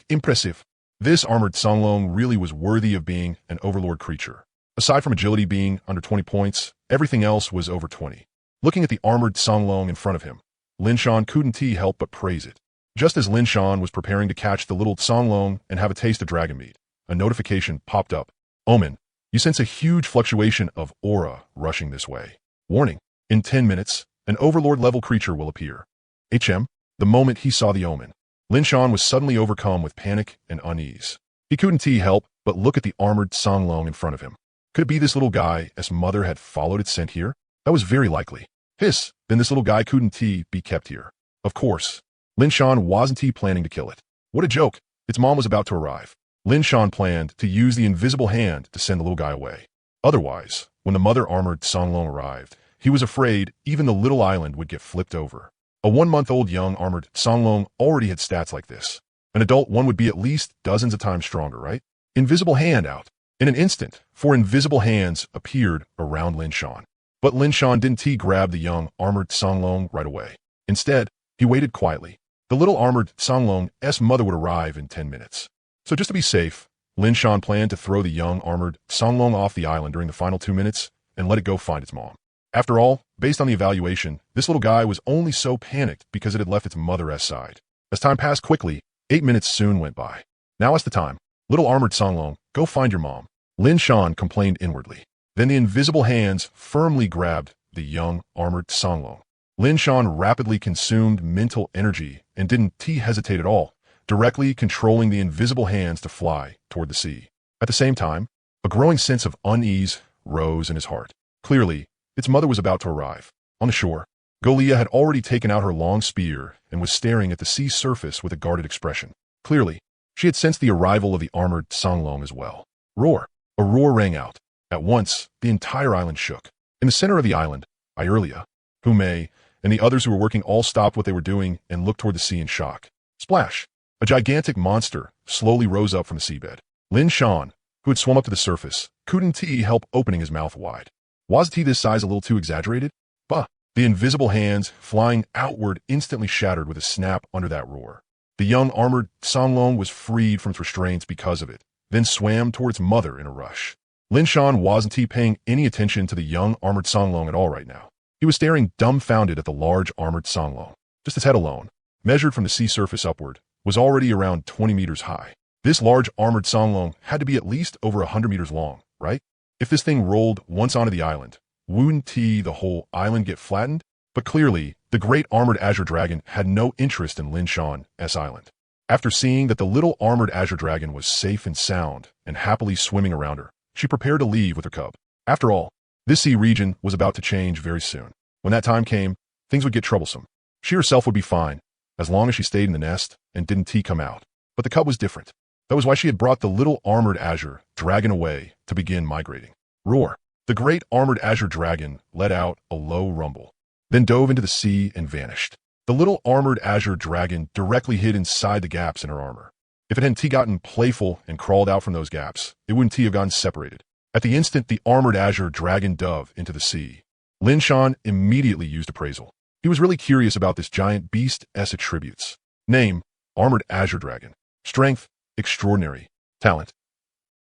Impressive. This armored songlong really was worthy of being an overlord creature. Aside from agility being under 20 points, everything else was over 20. Looking at the armored songlong in front of him, Lin Shan couldn't help but praise it. Just as Lin Shan was preparing to catch the little songlong and have a taste of dragon meat, a notification popped up. Omen, you sense a huge fluctuation of aura rushing this way. Warning, in 10 minutes, an overlord-level creature will appear. The moment he saw the omen, Lin Shan was suddenly overcome with panic and unease. He couldn't help but look at the armored songlong in front of him. Could it be this little guy, as mother had followed its scent here? That was very likely. Then this little guy couldn't be kept here. Of course, Lin Shan wasn't planning to kill it. What a joke. Its mom was about to arrive. Lin Shan planned to use the invisible hand to send the little guy away. Otherwise, when the mother armored Songlong arrived, he was afraid even the little island would get flipped over. A 1-month-old young armored Songlong already had stats like this. An adult one would be at least dozens of times stronger, right? Invisible hand out. In an instant, 4 invisible hands appeared around Lin Shan. But Lin Shan didn't grab the young armored Songlong right away. Instead, he waited quietly. The little armored Songlong's mother would arrive in 10 minutes. So just to be safe, Lin Shan planned to throw the young armored Songlong off the island during the final 2 minutes and let it go find its mom. After all, based on the evaluation, this little guy was only so panicked because it had left its mother's side. As time passed quickly, 8 minutes soon went by. Now is the time. Little armored Songlong, go find your mom. Lin Shan complained inwardly. Then the invisible hands firmly grabbed the young armored Songlong. Lin Shan rapidly consumed mental energy and didn't hesitate at all, directly controlling the invisible hands to fly toward the sea. At the same time, a growing sense of unease rose in his heart. Clearly, its mother was about to arrive. On the shore, Golia had already taken out her long spear and was staring at the sea surface with a guarded expression. Clearly, she had sensed the arrival of the armored Songlong as well. Roar! A roar rang out. At once, the entire island shook. In the center of the island, Irelia, Hume, and the others who were working all stopped what they were doing and looked toward the sea in shock. Splash! A gigantic monster slowly rose up from the seabed. Lin Shan, who had swum up to the surface, couldn't help opening his mouth wide. Wasn't he this size a little too exaggerated? Bah! The invisible hands, flying outward, instantly shattered with a snap under that roar. The young armored Songlong was freed from its restraints because of it, then swam toward its mother in a rush. Lin Shan wasn't paying any attention to the young armored Songlong at all right now. He was staring dumbfounded at the large armored Songlong. Just its head alone, measured from the sea surface upward, was already around 20 meters high. This large armored Songlong had to be at least over 100 meters long, right? If this thing rolled once onto the island, wouldn't the whole island get flattened? But clearly, the great armored azure dragon had no interest in Lin Shan's island. After seeing that the little armored azure dragon was safe and sound and happily swimming around her, she prepared to leave with her cub. After all, this sea region was about to change very soon. When that time came, things would get troublesome. She herself would be fine, as long as she stayed in the nest and didn't come out. But the cub was different. That was why she had brought the little armored azure dragon away to begin migrating. Roar! The great armored azure dragon let out a low rumble, then dove into the sea and vanished. The little armored azure dragon directly hid inside the gaps in her armor. If it hadn't gotten playful and crawled out from those gaps, it wouldn't have gotten separated. At the instant the armored azure dragon dove into the sea, Lin Shan immediately used appraisal. He was really curious about this giant beast's attributes. Name, armored azure dragon. Strength, extraordinary. Talent.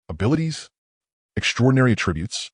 Abilities, extraordinary attributes.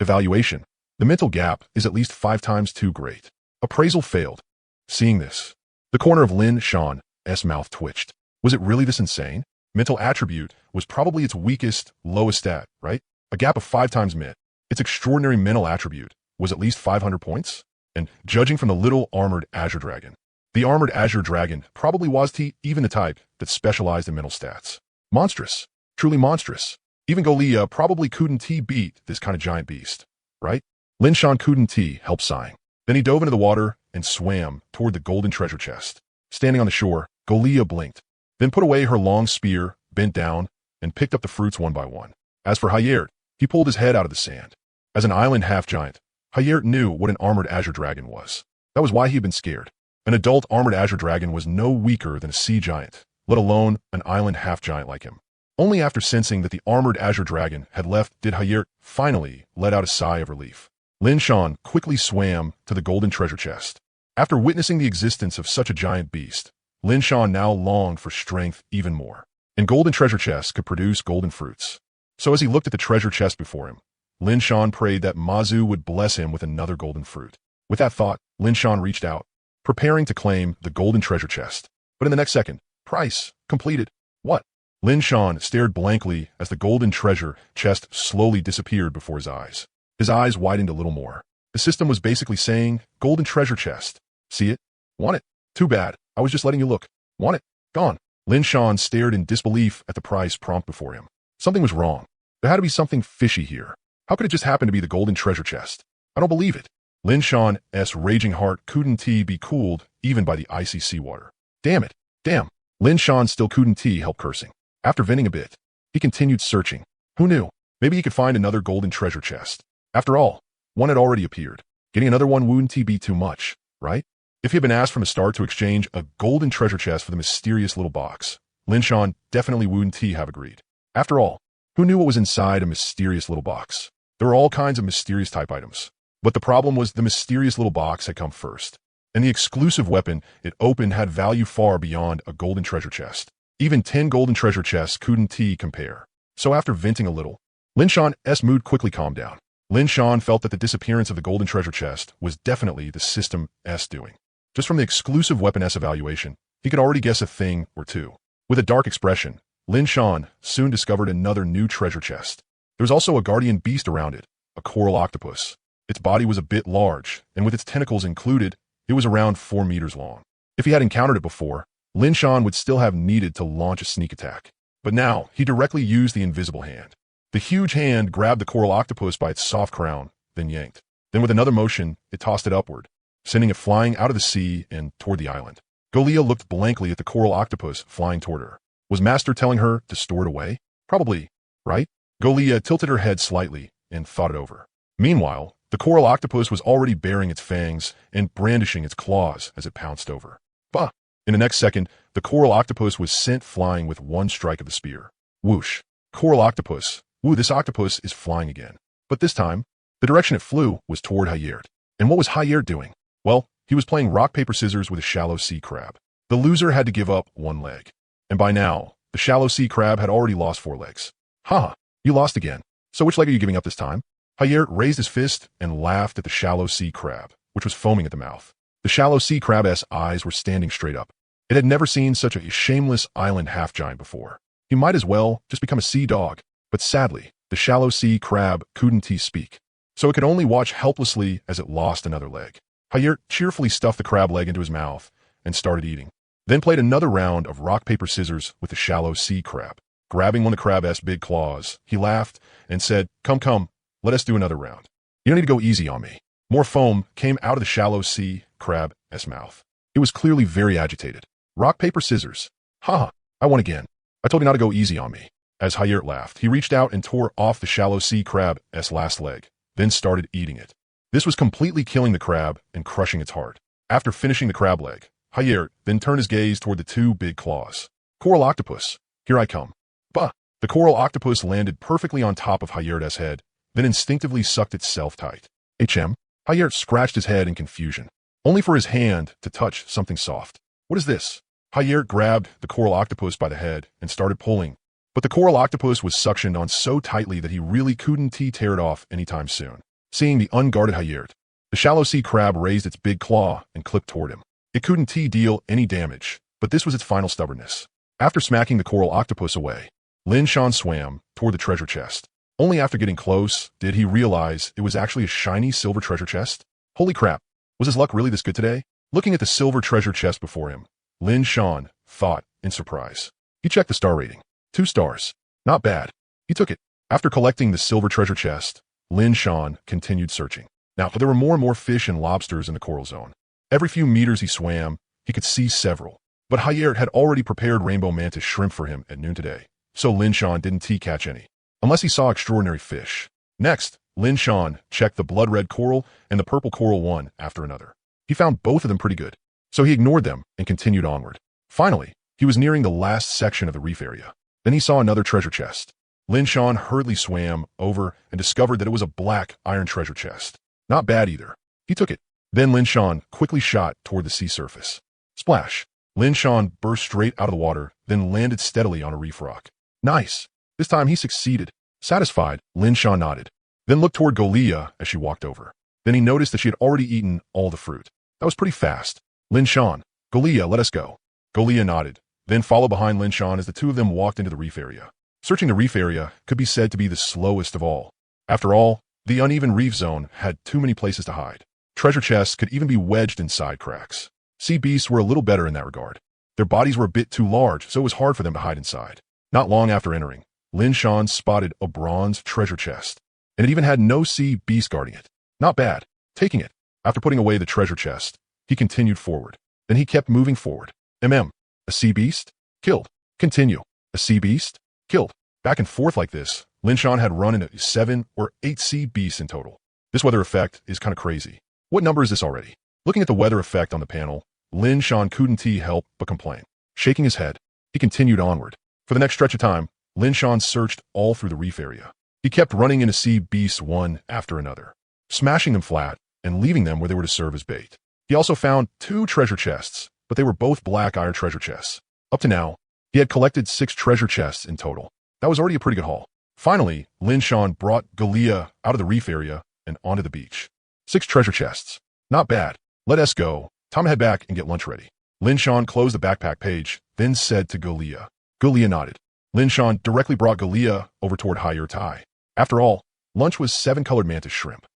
Evaluation. The mental gap is at least 5 times too great. Appraisal failed. Seeing this, the corner of Lin Shan's mouth twitched. Was it really this insane? Mental attribute was probably its weakest, lowest stat, right? A gap of 5 times mit. Its extraordinary mental attribute was at least 500 points? And judging from the little armored azure dragon, the armored azure dragon probably was even the type that specialized in mental stats. Monstrous. Truly monstrous. Even Golia probably couldn't beat this kind of giant beast, right? Lin Shan couldn't help sighing. Then he dove into the water and swam toward the golden treasure chest. Standing on the shore, Golia blinked, then put away her long spear, bent down, and picked up the fruits one by one. As for Hayert, he pulled his head out of the sand. As an island half-giant, Hayert knew what an armored azure dragon was. That was why he had been scared. An adult armored azure dragon was no weaker than a sea giant, let alone an island half-giant like him. Only after sensing that the armored azure dragon had left did Hayert finally let out a sigh of relief. Lin Shan quickly swam to the golden treasure chest. After witnessing the existence of such a giant beast, Lin Shan now longed for strength even more. And golden treasure chests could produce golden fruits. So as he looked at the treasure chest before him, Lin Shan prayed that Mazu would bless him with another golden fruit. With that thought, Lin Shan reached out, preparing to claim the golden treasure chest. But in the next second, price, completed. What? Lin Shan stared blankly as the golden treasure chest slowly disappeared before his eyes. His eyes widened a little more. The system was basically saying, golden treasure chest. See it? Want it? Too bad. I was just letting you look. Want it? Gone. Lin Shan stared in disbelief at the price prompt before him. Something was wrong. There had to be something fishy here. How could it just happen to be the golden treasure chest? I don't believe it. Lin Shan's raging heart couldn't be cooled even by the icy seawater. Damn it. Damn. Lin Shan still couldn't help cursing. After venting a bit, He continued searching. Who knew? Maybe he could find another golden treasure chest. After all, one had already appeared. Getting another one wouldn't be too much, right? If he had been asked from the start to exchange a golden treasure chest for the mysterious little box, Lin Shan definitely wouldn't have agreed. After all, who knew what was inside a mysterious little box? There were all kinds of mysterious type items. But the problem was the mysterious little box had come first. And the exclusive weapon it opened had value far beyond a golden treasure chest. Even 10 golden treasure chests couldn't compare. So after venting a little, Lin Shan's mood quickly calmed down. Lin Shan felt that the disappearance of the golden treasure chest was definitely the system's doing. Just from the exclusive weapon's evaluation, he could already guess a thing or two. With a dark expression, Lin Shan soon discovered another new treasure chest. There was also a guardian beast around it, a coral octopus. Its body was a bit large, and with its tentacles included, it was around 4 meters long. If he had encountered it before, Lin Shan would still have needed to launch a sneak attack. But now, he directly used the invisible hand. The huge hand grabbed the coral octopus by its soft crown, then yanked. Then with another motion, it tossed it upward, sending it flying out of the sea and toward the island. Golia looked blankly at the coral octopus flying toward her. Was Master telling her to store it away? Probably, right? Golia tilted her head slightly and thought it over. Meanwhile, the coral octopus was already baring its fangs and brandishing its claws as it pounced over. Bah! In the next second, the coral octopus was sent flying with one strike of the spear. Whoosh! Coral octopus. Woo, this octopus is flying again. But this time, the direction it flew was toward Hayert. And what was Hayert doing? Well, he was playing rock, paper, scissors with a shallow sea crab. The loser had to give up one leg. And by now, the shallow sea crab had already lost 4 legs. Haha, you lost again. So which leg are you giving up this time? Hayert raised his fist and laughed at the shallow sea crab, which was foaming at the mouth. The shallow sea crab's eyes were standing straight up. It had never seen such a shameless island half-giant before. He might as well just become a sea dog. But sadly, the shallow sea crab couldn't speak. So it could only watch helplessly as it lost another leg. Hayert cheerfully stuffed the crab leg into his mouth and started eating. Then played another round of rock, paper, scissors with the shallow sea crab. Grabbing one of the crab's big claws, he laughed and said, Come, let us do another round. You don't need to go easy on me. More foam came out of the shallow sea crab's mouth. It was clearly very agitated. Rock, paper, scissors. Haha, I won again. I told you not to go easy on me. As Hayert laughed, he reached out and tore off the shallow sea crab's last leg, then started eating it. This was completely killing the crab and crushing its heart. After finishing the crab leg, Hayert then turned his gaze toward the 2 big claws. Coral octopus, here I come. Bah! The coral octopus landed perfectly on top of Hayert's head, then instinctively sucked itself tight. Hayert scratched his head in confusion, only for his hand to touch something soft. What is this? Hayert grabbed the coral octopus by the head and started pulling. But the coral octopus was suctioned on so tightly that he really couldn't tear it off anytime soon. Seeing the unguarded Hayert, the shallow sea crab raised its big claw and clipped toward him. It couldn't deal any damage, but this was its final stubbornness. After smacking the coral octopus away, Lin Shan swam toward the treasure chest. Only after getting close did he realize it was actually a shiny silver treasure chest. Holy crap, was his luck really this good today? Looking at the silver treasure chest before him, Lin Shan thought in surprise. He checked the star rating. 2 stars. Not bad. He took it. After collecting the silver treasure chest, Lin Shan continued searching. Now, there were more and more fish and lobsters in the coral zone. Every few meters he swam, he could see several. But Hayert had already prepared rainbow mantis shrimp for him at noon today, so Lin Shan didn't catch any, unless he saw extraordinary fish. Next, Lin Shan checked the blood-red coral and the purple coral one after another. He found both of them pretty good, so he ignored them and continued onward. Finally, he was nearing the last section of the reef area. Then he saw another treasure chest. Lin Shan hurriedly swam over and discovered that it was a black iron treasure chest. Not bad either. He took it. Then Lin Shan quickly shot toward the sea surface. Splash! Lin Shan burst straight out of the water, then landed steadily on a reef rock. Nice! This time he succeeded. Satisfied, Lin Shan nodded. Then looked toward Golia as she walked over. Then he noticed that she had already eaten all the fruit. That was pretty fast. Lin Shan, Golia, let us go. Golia nodded. Then followed behind Lin Shan as the 2 of them walked into the reef area. Searching the reef area could be said to be the slowest of all. After all, the uneven reef zone had too many places to hide. Treasure chests could even be wedged inside cracks. Sea beasts were a little better in that regard. Their bodies were a bit too large, so it was hard for them to hide inside. Not long after entering, Lin Shan spotted a bronze treasure chest, and it even had no sea beast guarding it. Not bad. Taking it. After putting away the treasure chest, he continued forward. Then he kept moving forward. A sea beast? Killed. Continue. A sea beast? Killed. Back and forth like this, Lin Shan had run into 7 or 8 sea beasts in total. This weather effect is kind of crazy. What number is this already? Looking at the weather effect on the panel, Lin Shan couldn't help but complain. Shaking his head, he continued onward. For the next stretch of time, Lin Shan searched all through the reef area. He kept running into sea beasts one after another, smashing them flat and leaving them where they were to serve as bait. He also found 2 treasure chests, but they were both black iron treasure chests. Up to now, he had collected 6 treasure chests in total. That was already a pretty good haul. Finally, Lin Shan brought Galia out of the reef area and onto the beach. 6 treasure chests. Not bad. Let us go. Time to head back and get lunch ready. Lin Shan closed the backpack page, then said to Galia. Galia nodded. Lin Shan directly brought Galia over toward Higher Tai. After all, lunch was 7 colored mantis shrimp.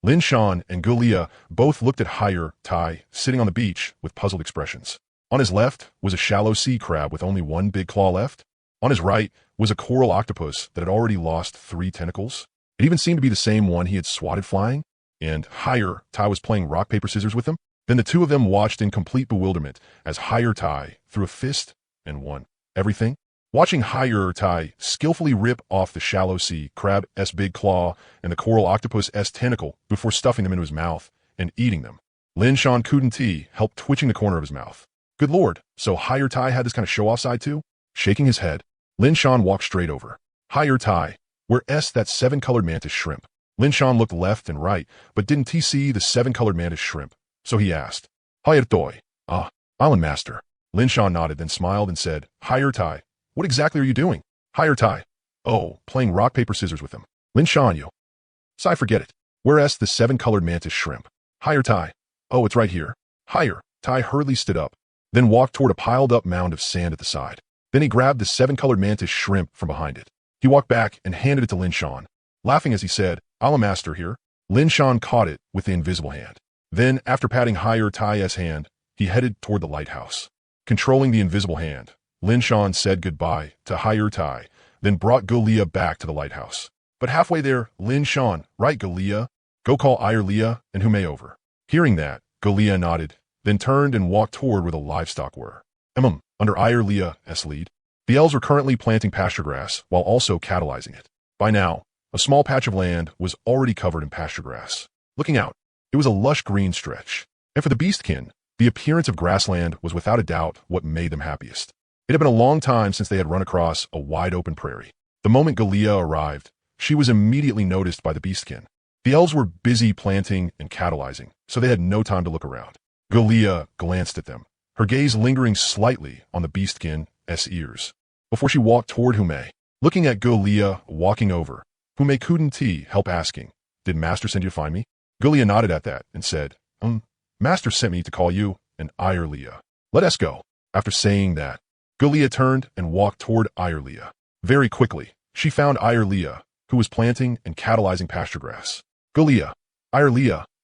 Lin Shan and Galia both looked at Higher Tai sitting on the beach with puzzled expressions. On his left was a shallow sea crab with only 1 big claw left. On his right was a coral octopus that had already lost 3 tentacles. It even seemed to be the same one he had swatted flying, and Higher Tai was playing rock, paper, scissors with him. Then the 2 of them watched in complete bewilderment as Higher Tai threw a fist and won everything. Watching Higher Tai skillfully rip off the shallow sea crab's big claw and the coral octopus's tentacle before stuffing them into his mouth and eating them, Lin Shan couldn't help twitching the corner of his mouth. Good lord, so Higher Tai had this kind of show-off side too? Shaking his head, Lin Shan walked straight over. Higher Tai, where's that 7-colored mantis shrimp? Lin Shan looked left and right, but didn't he see the 7-colored mantis shrimp? So he asked, Higher Tai, Island Master. Lin Shan nodded, then smiled and said, Higher Tai, what exactly are you doing? Higher Tai, oh, playing rock, paper, scissors with him. Lin Shan, you. Sigh, forget it. Where's the 7-colored mantis shrimp? Higher Tai, oh, it's right here. Higher Tai hurriedly stood up, then walked toward a piled-up mound of sand at the side. Then he grabbed the 7-colored mantis shrimp from behind it. He walked back and handed it to Lin Shan, laughing as he said, I'll master here. Lin Shan caught it with the invisible hand. Then, after patting Higher Tai's hand, he headed toward the lighthouse. Controlling the invisible hand, Lin Shan said goodbye to Higher Tai, then brought Galia back to the lighthouse. But halfway there, Lin Shan, right Galia? Go call Galia and Hume over. Hearing that, Galia nodded, then turned and walked toward where the livestock were. Under Galia's lead, the elves were currently planting pasture grass while also catalyzing it. By now, a small patch of land was already covered in pasture grass. Looking out, it was a lush green stretch. And for the beastkin, the appearance of grassland was without a doubt what made them happiest. It had been a long time since they had run across a wide-open prairie. The moment Galia arrived, she was immediately noticed by the beastkin. The elves were busy planting and catalyzing, so they had no time to look around. Galia glanced at them, her gaze lingering slightly on the beastkin's ears, before she walked toward Hume. Looking at Galia walking over, Hume couldn't help asking, Did Master send you to find me? Galia nodded at that and said, Master sent me to call you and Galia. Let us go. After saying that, Galia turned and walked toward Galia. Very quickly, she found Galia, who was planting and catalyzing pasture grass. Galia,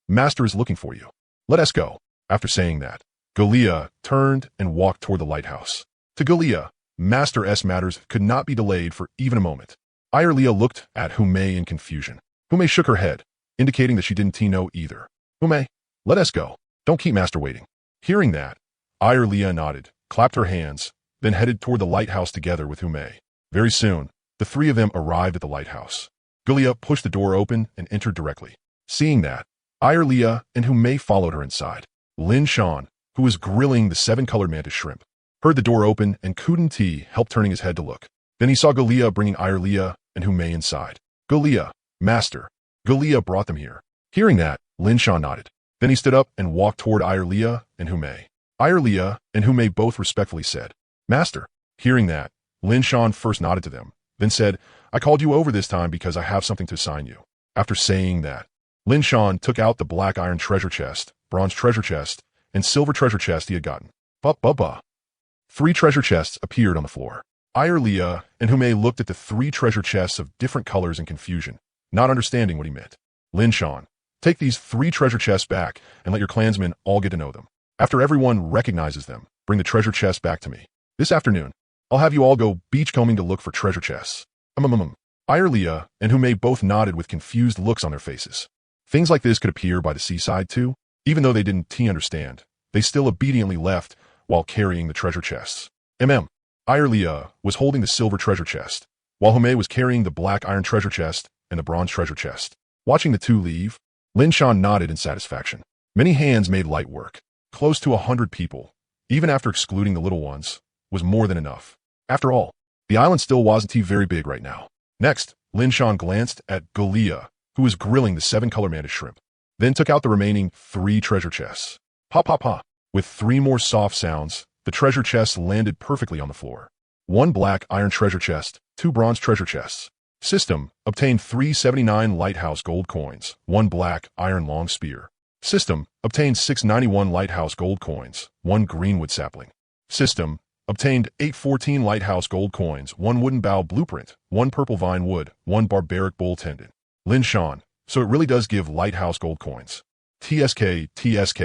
Master is looking for you. Let us go. After saying that, Galia turned and walked toward the lighthouse. To Galia, Master's matters could not be delayed for even a moment. Galia looked at Hume in confusion. Hume shook her head, indicating that she didn't know either. Hume, let us go. Don't keep Master waiting. Hearing that, Galia nodded, clapped her hands, then headed toward the lighthouse together with Hume. Very soon, the 3 of them arrived at the lighthouse. Galia pushed the door open and entered directly. Seeing that, Galia and Hume followed her inside. Lin Shan, who was grilling the 7-colored mantis shrimp, heard the door open and couldn't help turning his head to look. Then he saw Galia bringing Galia and Hume inside. Galia, Master. Galia brought them here. Hearing that, Lin Shan nodded. Then he stood up and walked toward Galia and Hume. Galia and Hume both respectfully said, Master. Hearing that, Lin Shan first nodded to them, then said, I called you over this time because I have something to assign you. After saying that, Lin Shan took out the black iron treasure chest, bronze treasure chest, and silver treasure chest he had gotten. 3 treasure chests appeared on the floor. Galia and Hume looked at the 3 treasure chests of different colors in confusion, not understanding what he meant. Lin Shan, take these 3 treasure chests back and let your clansmen all get to know them. After everyone recognizes them, bring the treasure chests back to me. This afternoon, I'll have you all go beachcombing to look for treasure chests. Galia and Hume both nodded with confused looks on their faces. Things like this could appear by the seaside too. Even though they didn't understand, they still obediently left while carrying the treasure chests. Galia was holding the silver treasure chest, while Hume was carrying the black iron treasure chest and the bronze treasure chest. Watching the two leave, Lin Shan nodded in satisfaction. Many hands made light work. Close to 100 people, even after excluding the little ones, was more than enough. After all, the island still wasn't very big right now. Next, Lin Shan glanced at Galia, who was grilling the 7-color mantis shrimp, then took out the remaining 3 treasure chests. Pa pa pa. With 3 more soft sounds, the treasure chests landed perfectly on the floor. 1 black iron treasure chest, 2 bronze treasure chests. System, obtained 379 lighthouse gold coins, 1 black iron long spear. System, obtained 691 lighthouse gold coins, 1 greenwood sapling. System, obtained 814 lighthouse gold coins, 1 wooden bough blueprint, 1 purple vine wood, 1 barbaric bull tendon. Lin Shan, so it really does give lighthouse gold coins. TSK, TSK.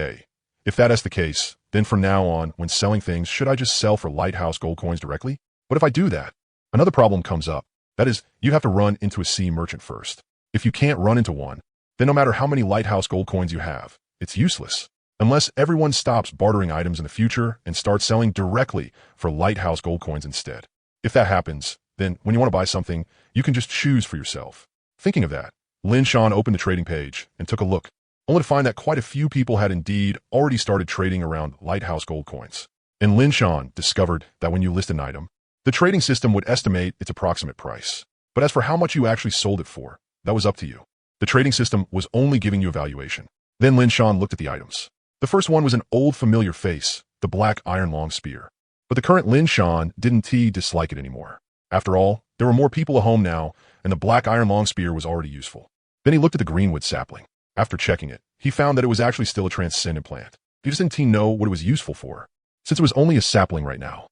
If that is the case, then from now on, when selling things, should I just sell for lighthouse gold coins directly? But if I do that, another problem comes up. That is, you have to run into a sea merchant first. If you can't run into one, then no matter how many lighthouse gold coins you have, it's useless. Unless everyone stops bartering items in the future and starts selling directly for lighthouse gold coins instead. If that happens, then when you want to buy something, you can just choose for yourself. Thinking of that, Lin Shan opened the trading page and took a look, only to find that quite a few people had indeed already started trading around lighthouse gold coins. And Lin Shan discovered that when you list an item, the trading system would estimate its approximate price. But as for how much you actually sold it for, that was up to you. The trading system was only giving you a valuation. Then Lin Shan looked at the items. The first one was an old familiar face, the black iron long spear. But the current Lin Shan didn't dislike it anymore. After all, there were more people at home now, and the black iron long spear was already useful. Then he looked at the greenwood sapling. After checking it, he found that it was actually still a transcendent plant. He just didn't know what it was useful for, since it was only a sapling right now.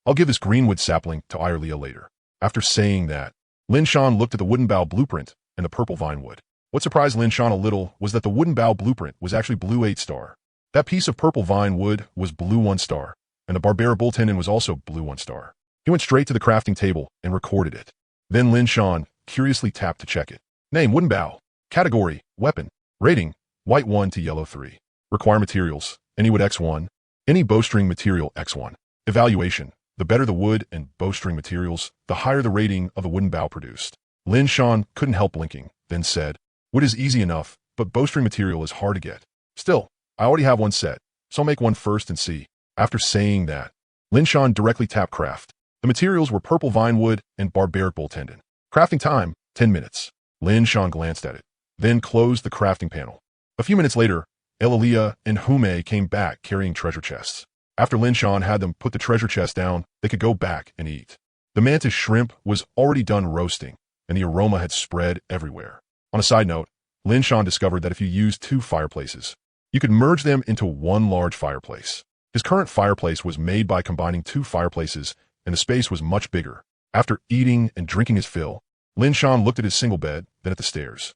I'll give this greenwood sapling to Irelia later. After saying that, Lin Shan looked at the wooden bough blueprint and the purple vine wood. What surprised Lin Shan a little was that the wooden bough blueprint was actually blue 8-star. That piece of purple vine wood was blue 1-star, and the barbaric bull tendon was also blue 1-star. He went straight to the crafting table and recorded it. Then Lin Shan curiously tapped to check it. Name, wooden bough. Category, weapon. Rating, white 1 to yellow 3. Require materials, any wood X1, any bowstring material X1. Evaluation, the better the wood and bowstring materials, the higher the rating of the wooden bough produced. Lin Shan couldn't help blinking, then said, wood is easy enough, but bowstring material is hard to get. Still, I already have one set, so I'll make one first and see. After saying that, Lin Shan directly tapped craft. The materials were purple vine wood and barbaric bull tendon. Crafting time, 10 minutes. Lin Shan glanced at it, then closed the crafting panel. A few minutes later, Eulalia and Hume came back carrying treasure chests. After Lin Shan had them put the treasure chest down, they could go back and eat. The mantis shrimp was already done roasting, and the aroma had spread everywhere. On a side note, Lin Shan discovered that if you used 2 fireplaces, you could merge them into one large fireplace. His current fireplace was made by combining 2 fireplaces, and the space was much bigger. After eating and drinking his fill, Lin Shan looked at his single bed, then at the stairs.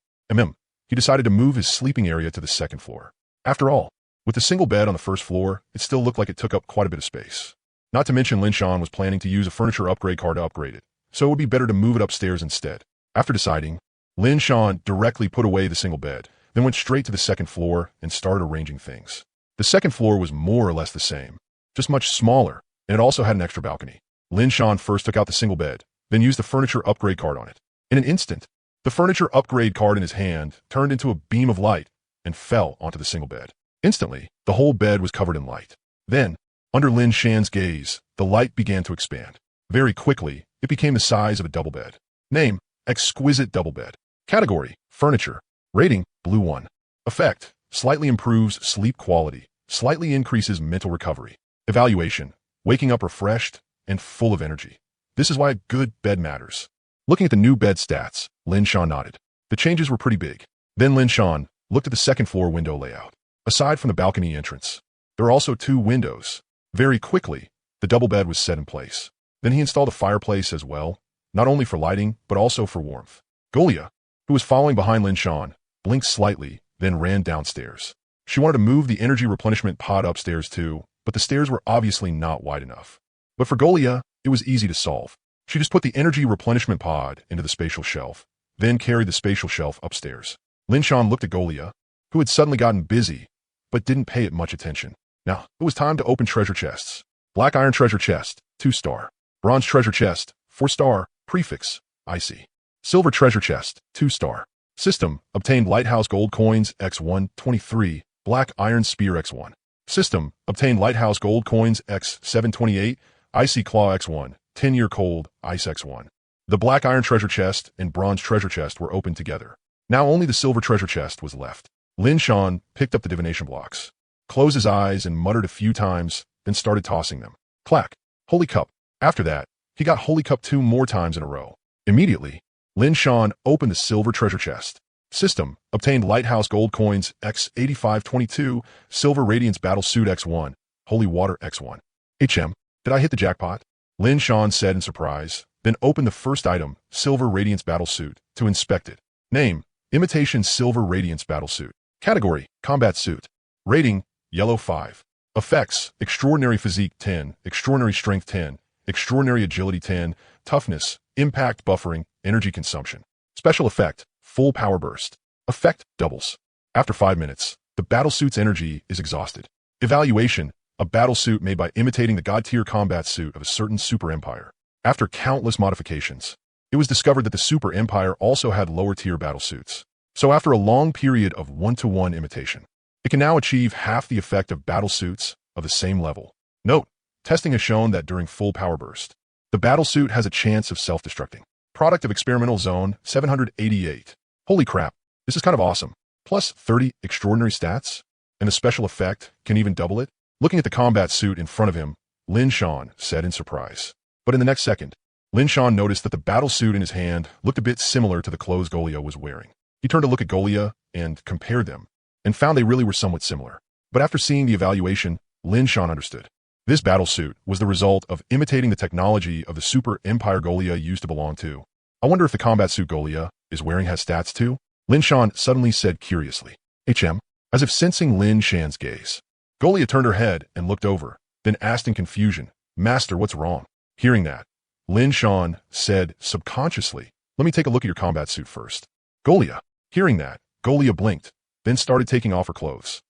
He decided to move his sleeping area to the 2nd floor. After all, with the single bed on the 1st floor, it still looked like it took up quite a bit of space. Not to mention Lin Shan was planning to use a furniture upgrade card to upgrade it, so it would be better to move it upstairs instead. After deciding, Lin Shan directly put away the single bed, then went straight to the 2nd floor and started arranging things. The 2nd floor was more or less the same, just much smaller, and it also had an extra balcony. Lin Shan first took out the single bed, then used the furniture upgrade card on it. In an instant, the furniture upgrade card in his hand turned into a beam of light and fell onto the single bed. Instantly, the whole bed was covered in light. Then, under Lin Shan's gaze, the light began to expand. Very quickly, it became the size of a double bed. Name, exquisite double bed. Category, furniture. Rating, blue 1. Effect, slightly improves sleep quality, slightly increases mental recovery. Evaluation, waking up refreshed and full of energy. This is why a good bed matters. Looking at the new bed stats, Lin Shan nodded. The changes were pretty big. Then Lin Shan looked at the 2nd floor window layout. Aside from the balcony entrance, there are also 2 windows. Very quickly, the double bed was set in place. Then he installed a fireplace as well, not only for lighting, but also for warmth. Golia, who was following behind Lin Shan, blinked slightly, then ran downstairs. She wanted to move the energy replenishment pod upstairs too, but the stairs were obviously not wide enough. But for Golia, it was easy to solve. She just put the energy replenishment pod into the spatial shelf, then carried the spatial shelf upstairs. Lin Shan looked at Golia, who had suddenly gotten busy, but didn't pay it much attention. Now, it was time to open treasure chests. Black iron treasure chest, 2-star. Bronze treasure chest, 4-star. Prefix, icy. Silver treasure chest, 2-star. System, obtained lighthouse gold coins X1, 23, black iron spear X1. System, obtained lighthouse gold coins X7, 28, icy claw X1, 10-year cold, ice X1. The black iron treasure chest and bronze treasure chest were opened together. Now only the silver treasure chest was left. Lin Shan picked up the divination blocks, closed his eyes and muttered a few times, then started tossing them. Clack! Holy cup. After that, he got holy cup 2 more times in a row. Immediately, Lin Shan opened the silver treasure chest. System, obtained lighthouse gold coins X8522, silver radiance battle suit X1, holy water X1. HM, did I hit the jackpot? Lin Shan said in surprise, then opened the first item, silver radiance battle suit, to inspect it. Name, imitation silver radiance battle suit. Category, combat suit. Rating, yellow 5. Effects, extraordinary physique 10, extraordinary strength 10, extraordinary agility 10, toughness, impact buffering, energy consumption. Special effect, full power burst. Effect, doubles. After 5 minutes, the battlesuit's energy is exhausted. Evaluation, a battlesuit made by imitating the god-tier combat suit of a certain super empire. After countless modifications, it was discovered that the super empire also had lower-tier battlesuits. So after a long period of one-to-one imitation, it can now achieve half the effect of battlesuits of the same level. Note, testing has shown that during full power burst, the battlesuit has a chance of self-destructing. Product of experimental zone 788. Holy crap, this is kind of awesome. Plus 30 extraordinary stats, and the special effect can even double it. Looking at the combat suit in front of him, Lin Shan said in surprise. But in the next second, Lin Shan noticed that the battlesuit in his hand looked a bit similar to the clothes Golia was wearing. He turned to look at Golia and compared them, and found they really were somewhat similar. But after seeing the evaluation, Lin Shan understood. This battlesuit was the result of imitating the technology of the super empire Golia used to belong to. I wonder if the combat suit Golia is wearing has stats too? Lin Shan suddenly said curiously. HM, as if sensing Lin Shan's gaze. Golia turned her head and looked over, then asked in confusion, Master, what's wrong? Hearing that, Lin Shan said subconsciously, let me take a look at your combat suit first. Golia. Hearing that, Golia blinked, then started taking off her clothes.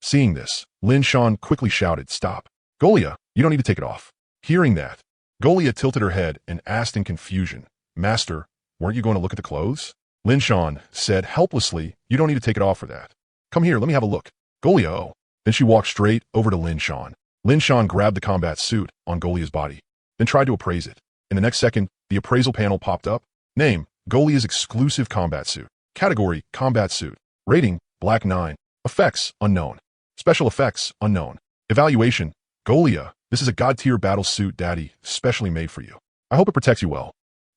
Seeing this, Lin Shan quickly shouted, stop. Golia, you don't need to take it off. Hearing that, Golia tilted her head and asked in confusion, Master, weren't you going to look at the clothes? Lin Shan said helplessly, you don't need to take it off for that. Come here, let me have a look. Golia, oh. Then she walked straight over to Lin Shan. Lin Shan grabbed the combat suit on Golia's body, then tried to appraise it. In the next second, the appraisal panel popped up. Name, Golia's exclusive combat suit. Category, combat suit. Rating, black 9. Effects, unknown. Special effects, unknown. Evaluation, Golia, this is a god-tier battle suit daddy, specially made for you. I hope it protects you well.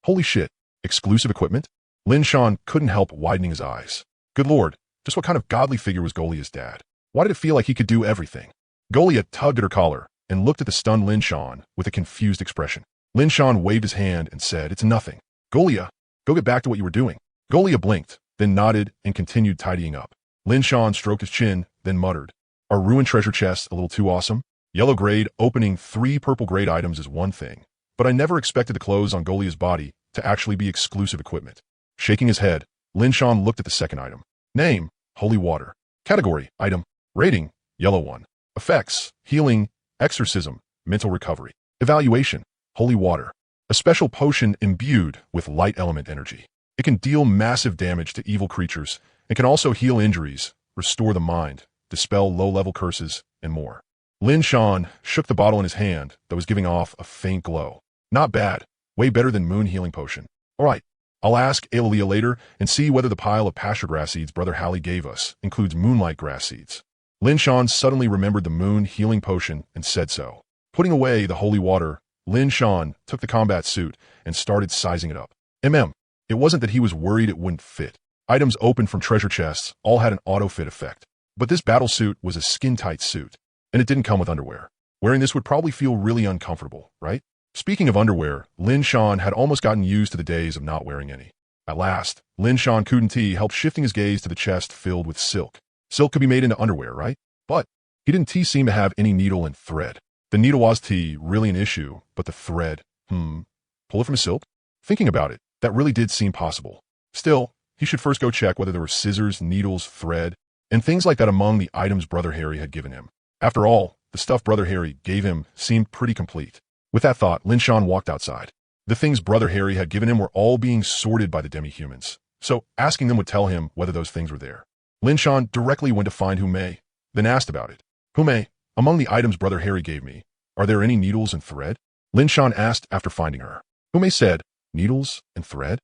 Holy shit, exclusive equipment? Lin Shan couldn't help widening his eyes. Good lord, just what kind of godly figure was Golia's dad? Why did it feel like he could do everything? Golia tugged at her collar and looked at the stunned Lin Shan with a confused expression. Lin Shan waved his hand and said, it's nothing. Golia, go get back to what you were doing. Golia blinked, then nodded and continued tidying up. Lin Shan stroked his chin, then muttered, are ruined treasure chests a little too awesome? Yellow grade opening 3 purple grade items is one thing, but I never expected the clothes on Golia's body to actually be exclusive equipment. Shaking his head, Lin Shan looked at the second item. Name, holy water. Category, item. Rating, yellow 1. Effects, healing, exorcism, mental recovery. Evaluation, holy water. A special potion imbued with light element energy. It can deal massive damage to evil creatures and can also heal injuries, restore the mind, dispel low-level curses, and more. Lin Shan shook the bottle in his hand that was giving off a faint glow. Not bad. Way better than moon healing potion. All right, I'll ask Aelia later and see whether the pile of pasture grass seeds Brother Hallie gave us includes moonlight grass seeds. Lin Shan suddenly remembered the moon healing potion and said so. Putting away the holy water, Lin Shan took the combat suit and started sizing it up. It wasn't that he was worried it wouldn't fit. Items opened from treasure chests all had an auto-fit effect. But this battle suit was a skin-tight suit, and it didn't come with underwear. Wearing this would probably feel really uncomfortable, right? Speaking of underwear, Lin Shan had almost gotten used to the days of not wearing any. At last, Lin Shan Kudenti helped shifting his gaze to the chest filled with silk. Silk could be made into underwear, right? But he didn't seem to have any needle and thread. The needle was really an issue, but the thread, pull it from silk? Thinking about it, that really did seem possible. Still, he should first go check whether there were scissors, needles, thread, and things like that among the items Brother Harry had given him. After all, the stuff Brother Harry gave him seemed pretty complete. With that thought, Lin Shan walked outside. The things Brother Harry had given him were all being sorted by the demi-humans, so asking them would tell him whether those things were there. Lin Shan directly went to find Hu Mei, then asked about it. Hu Mei, among the items Brother Harry gave me, are there any needles and thread? Lin Shan asked after finding her. Hu Mei said, needles and thread?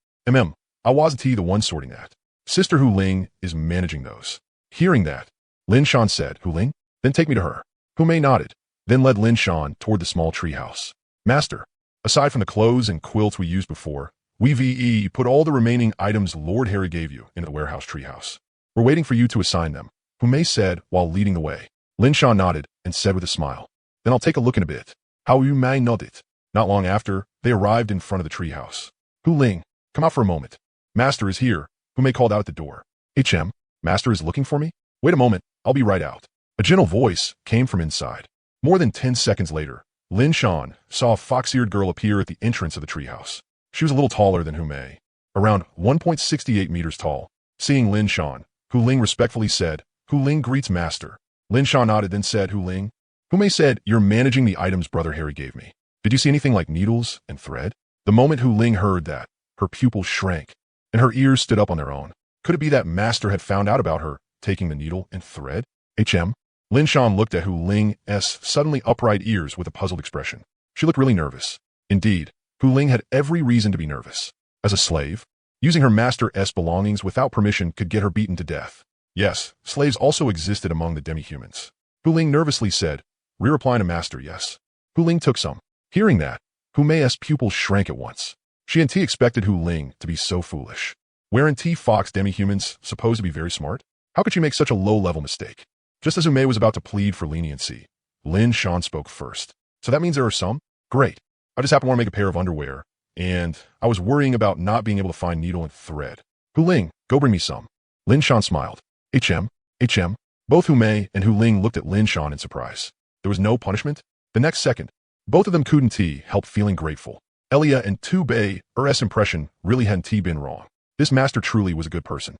I wasn't the one sorting that. Sister Hu Ling is managing those. Hearing that, Lin Shan said, Hu Ling? Then take me to her. Hu Mei nodded, then led Lin Shan toward the small treehouse. Master, aside from the clothes and quilts we used before, we put all the remaining items Lord Harry gave you into the warehouse treehouse. We're waiting for you to assign them, Hu Mei said while leading the way. Lin Shan nodded and said with a smile, then I'll take a look in a bit. How you may know it. Not long after, they arrived in front of the treehouse. Hu Ling, come out for a moment. Master is here, Hu Mei called out at the door. Master is looking for me? Wait a moment, I'll be right out. A gentle voice came from inside. More than 10 seconds later, Lin Shan saw a fox-eared girl appear at the entrance of the treehouse. She was a little taller than Hu Mei, around 1.68 meters tall. Seeing Lin Shan, Hu Ling respectfully said, Hu Ling greets Master. Lin Shan nodded then said, Hu Ling? Hu Mei said, you're managing the items Brother Harry gave me. Did you see anything like needles and thread? The moment Hu Ling heard that, her pupils shrank, and her ears stood up on their own. Could it be that Master had found out about her taking the needle and thread? Lin Shan looked at Hu Ling's suddenly upright ears with a puzzled expression. She looked really nervous. Indeed, Hu Ling had every reason to be nervous. As a slave, using her master's belongings without permission could get her beaten to death. Yes, slaves also existed among the demi-humans. Hu Ling nervously said, replying to Master, yes. Hu Ling took some. Hearing that, Hu Mei's pupils shrank at once. She and T expected Hu Ling to be so foolish. Weren't T Fox demi-humans supposed to be very smart? How could she make such a low-level mistake? Just as Hu Mei was about to plead for leniency, Lin Shan spoke first. So that means there are some? Great. I just happen to want to make a pair of underwear, and I was worrying about not being able to find needle and thread. Hu Ling, go bring me some. Lin Shan smiled. Both Hu Mei and Hu Ling looked at Lin Shan in surprise. There was no punishment. The next second, both of them couldn't help feeling grateful. Elia and Tu Bei's impression really hadn't been wrong. This master truly was a good person.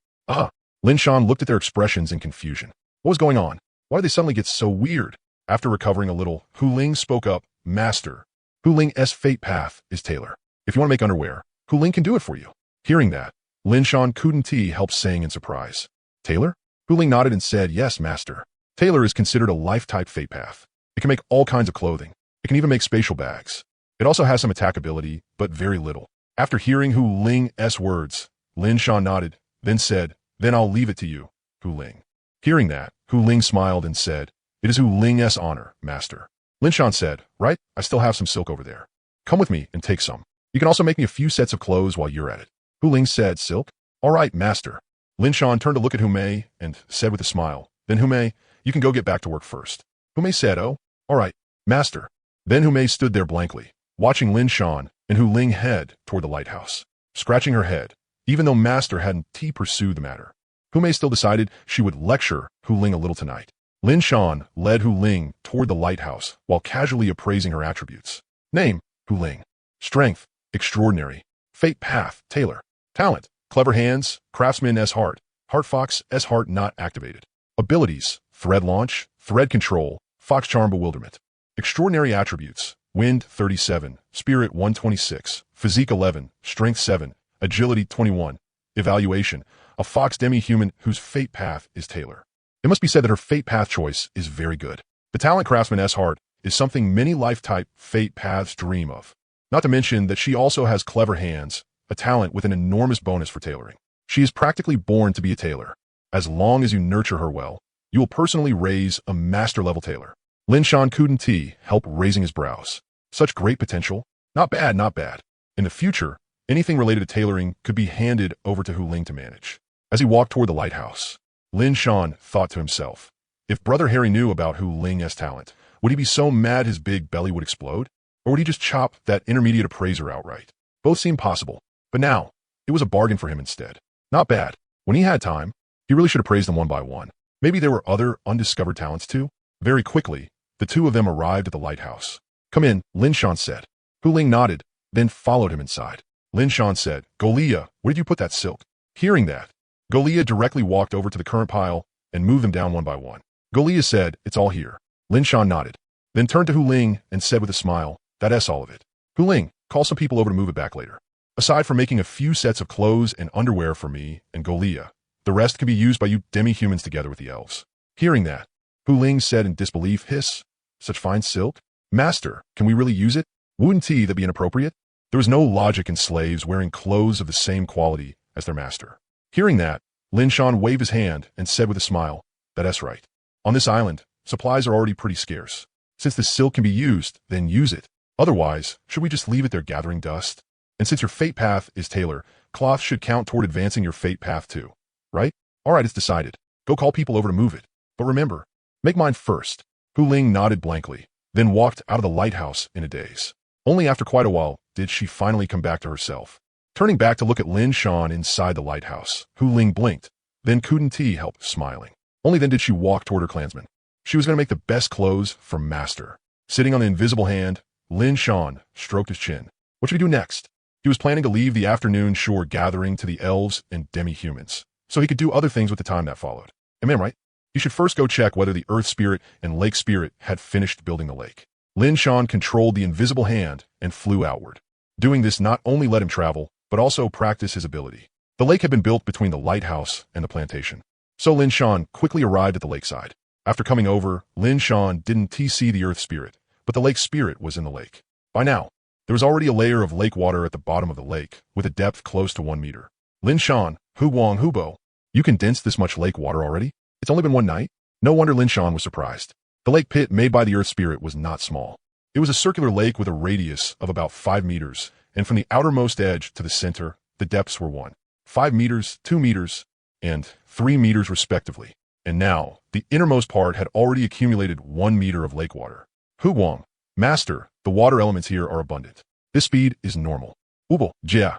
Lin Shan looked at their expressions in confusion. What was going on? Why did they suddenly get so weird? After recovering a little, Hu Ling spoke up, Master. Hu Ling's fate path is tailor. If you want to make underwear, Hu Ling can do it for you. Hearing that, Lin Shan couldn't help saying in surprise. Tailor? Hu Ling nodded and said, yes, Master. Tailor is considered a life-type fate path. It can make all kinds of clothing. It can even make spatial bags. It also has some attack ability, but very little. After hearing Hu Ling's words, Lin Shan nodded, then said, then I'll leave it to you, Hu Ling. Hearing that, Hu Ling smiled and said, it is Hu Ling's honor, Master. Lin Shan said, right, I still have some silk over there. Come with me and take some. You can also make me a few sets of clothes while you're at it. Hu Ling said, silk? All right, Master. Lin Shan turned to look at Hu Mei and said with a smile, then Hu Mei, you can go get back to work first. Hu Mei said, oh, all right, Master. Then Hu Mei stood there blankly, watching Lin Shan and Hu Ling head toward the lighthouse, scratching her head, even though Master hadn't pursued the matter. Hu Mei still decided she would lecture Hu Ling a little tonight. Lin Shan led Hu Ling toward the lighthouse while casually appraising her attributes. Name, Hu Ling. Strength, extraordinary. Fate path, tailor. Talent, clever hands, craftsman's heart. Heart fox's heart not activated. Abilities, thread launch, thread control, fox charm bewilderment. Extraordinary attributes, wind 37, spirit 126, physique 11, strength 7, agility 21. Evaluation, a fox demi-human whose fate path is tailor. It must be said that her fate path choice is very good. The talent craftsman's heart is something many life-type fate paths dream of. Not to mention that she also has clever hands, a talent with an enormous bonus for tailoring. She is practically born to be a tailor. As long as you nurture her well, you will personally raise a master-level tailor. Lin Shan couldn't help raising his brows. Such great potential. Not bad, not bad. In the future, anything related to tailoring could be handed over to Hu Ling to manage. As he walked toward the lighthouse, Lin Shan thought to himself, if Brother Harry knew about Hu Ling's talent, would he be so mad his big belly would explode? Or would he just chop that intermediate appraiser outright? Both seemed possible, but now, it was a bargain for him instead. Not bad. When he had time, he really should have praised them one by one. Maybe there were other undiscovered talents too? Very quickly, the two of them arrived at the lighthouse. Come in, Lin Shan said. Hu Ling nodded, then followed him inside. Lin Shan said, Golia, where did you put that silk? Hearing that, Golia directly walked over to the current pile and moved them down one by one. Golia said, it's all here. Lin Shan nodded, then turned to Hu Ling and said with a smile, that's all of it. Hu Ling, Call some people over to move it back later. Aside from making a few sets of clothes and underwear for me and Golia, the rest can be used by you demi-humans together with the elves. Hearing that, Hu Ling said in disbelief, hiss, such fine silk? Master, can we really use it? Wouldn't that be inappropriate? There was no logic in slaves wearing clothes of the same quality as their master. Hearing that, Lin Shan waved his hand and said with a smile, that's right. On this island, supplies are already pretty scarce. Since the silk can be used, then use it. Otherwise, should we just leave it there gathering dust? And since your fate path is Taylor, cloth should count toward advancing your fate path too. Right? Alright, it's decided. Go call people over to move it. But remember, make mine first. Hu Ling nodded blankly, then walked out of the lighthouse in a daze. Only after quite a while did she finally come back to herself. Turning back to look at Lin Shan inside the lighthouse, Hu Ling blinked. Then couldn't help smiling. Only then did she walk toward her clansmen. She was going to make the best clothes for Master. Sitting on the invisible hand, Lin Shan stroked his chin. What should he do next? He was planning to leave the afternoon shore gathering to the elves and demi-humans, so he could do other things with the time that followed. Am I right? He should first go check whether the Earth Spirit and Lake Spirit had finished building the lake. Lin Shan controlled the invisible hand and flew outward. Doing this not only let him travel, but also practice his ability. The lake had been built between the lighthouse and the plantation. So Lin Shan quickly arrived at the lakeside. After coming over, Lin Shan didn't see the Earth Spirit, but the Lake Spirit was in the lake. By now, there was already a layer of lake water at the bottom of the lake, with a depth close to 1 meter. Lin Shan, Hu Wang Hubo, you condensed this much lake water already? It's only been one night? No wonder Lin Shan was surprised. The lake pit made by the Earth Spirit was not small. It was a circular lake with a radius of about 5 meters, and from the outermost edge to the center, the depths were 5 meters, 2 meters, and 3 meters respectively. And now, the innermost part had already accumulated 1 meter of lake water. Hu Wang, Master, the water elements here are abundant. This speed is normal. Ubo, Jia.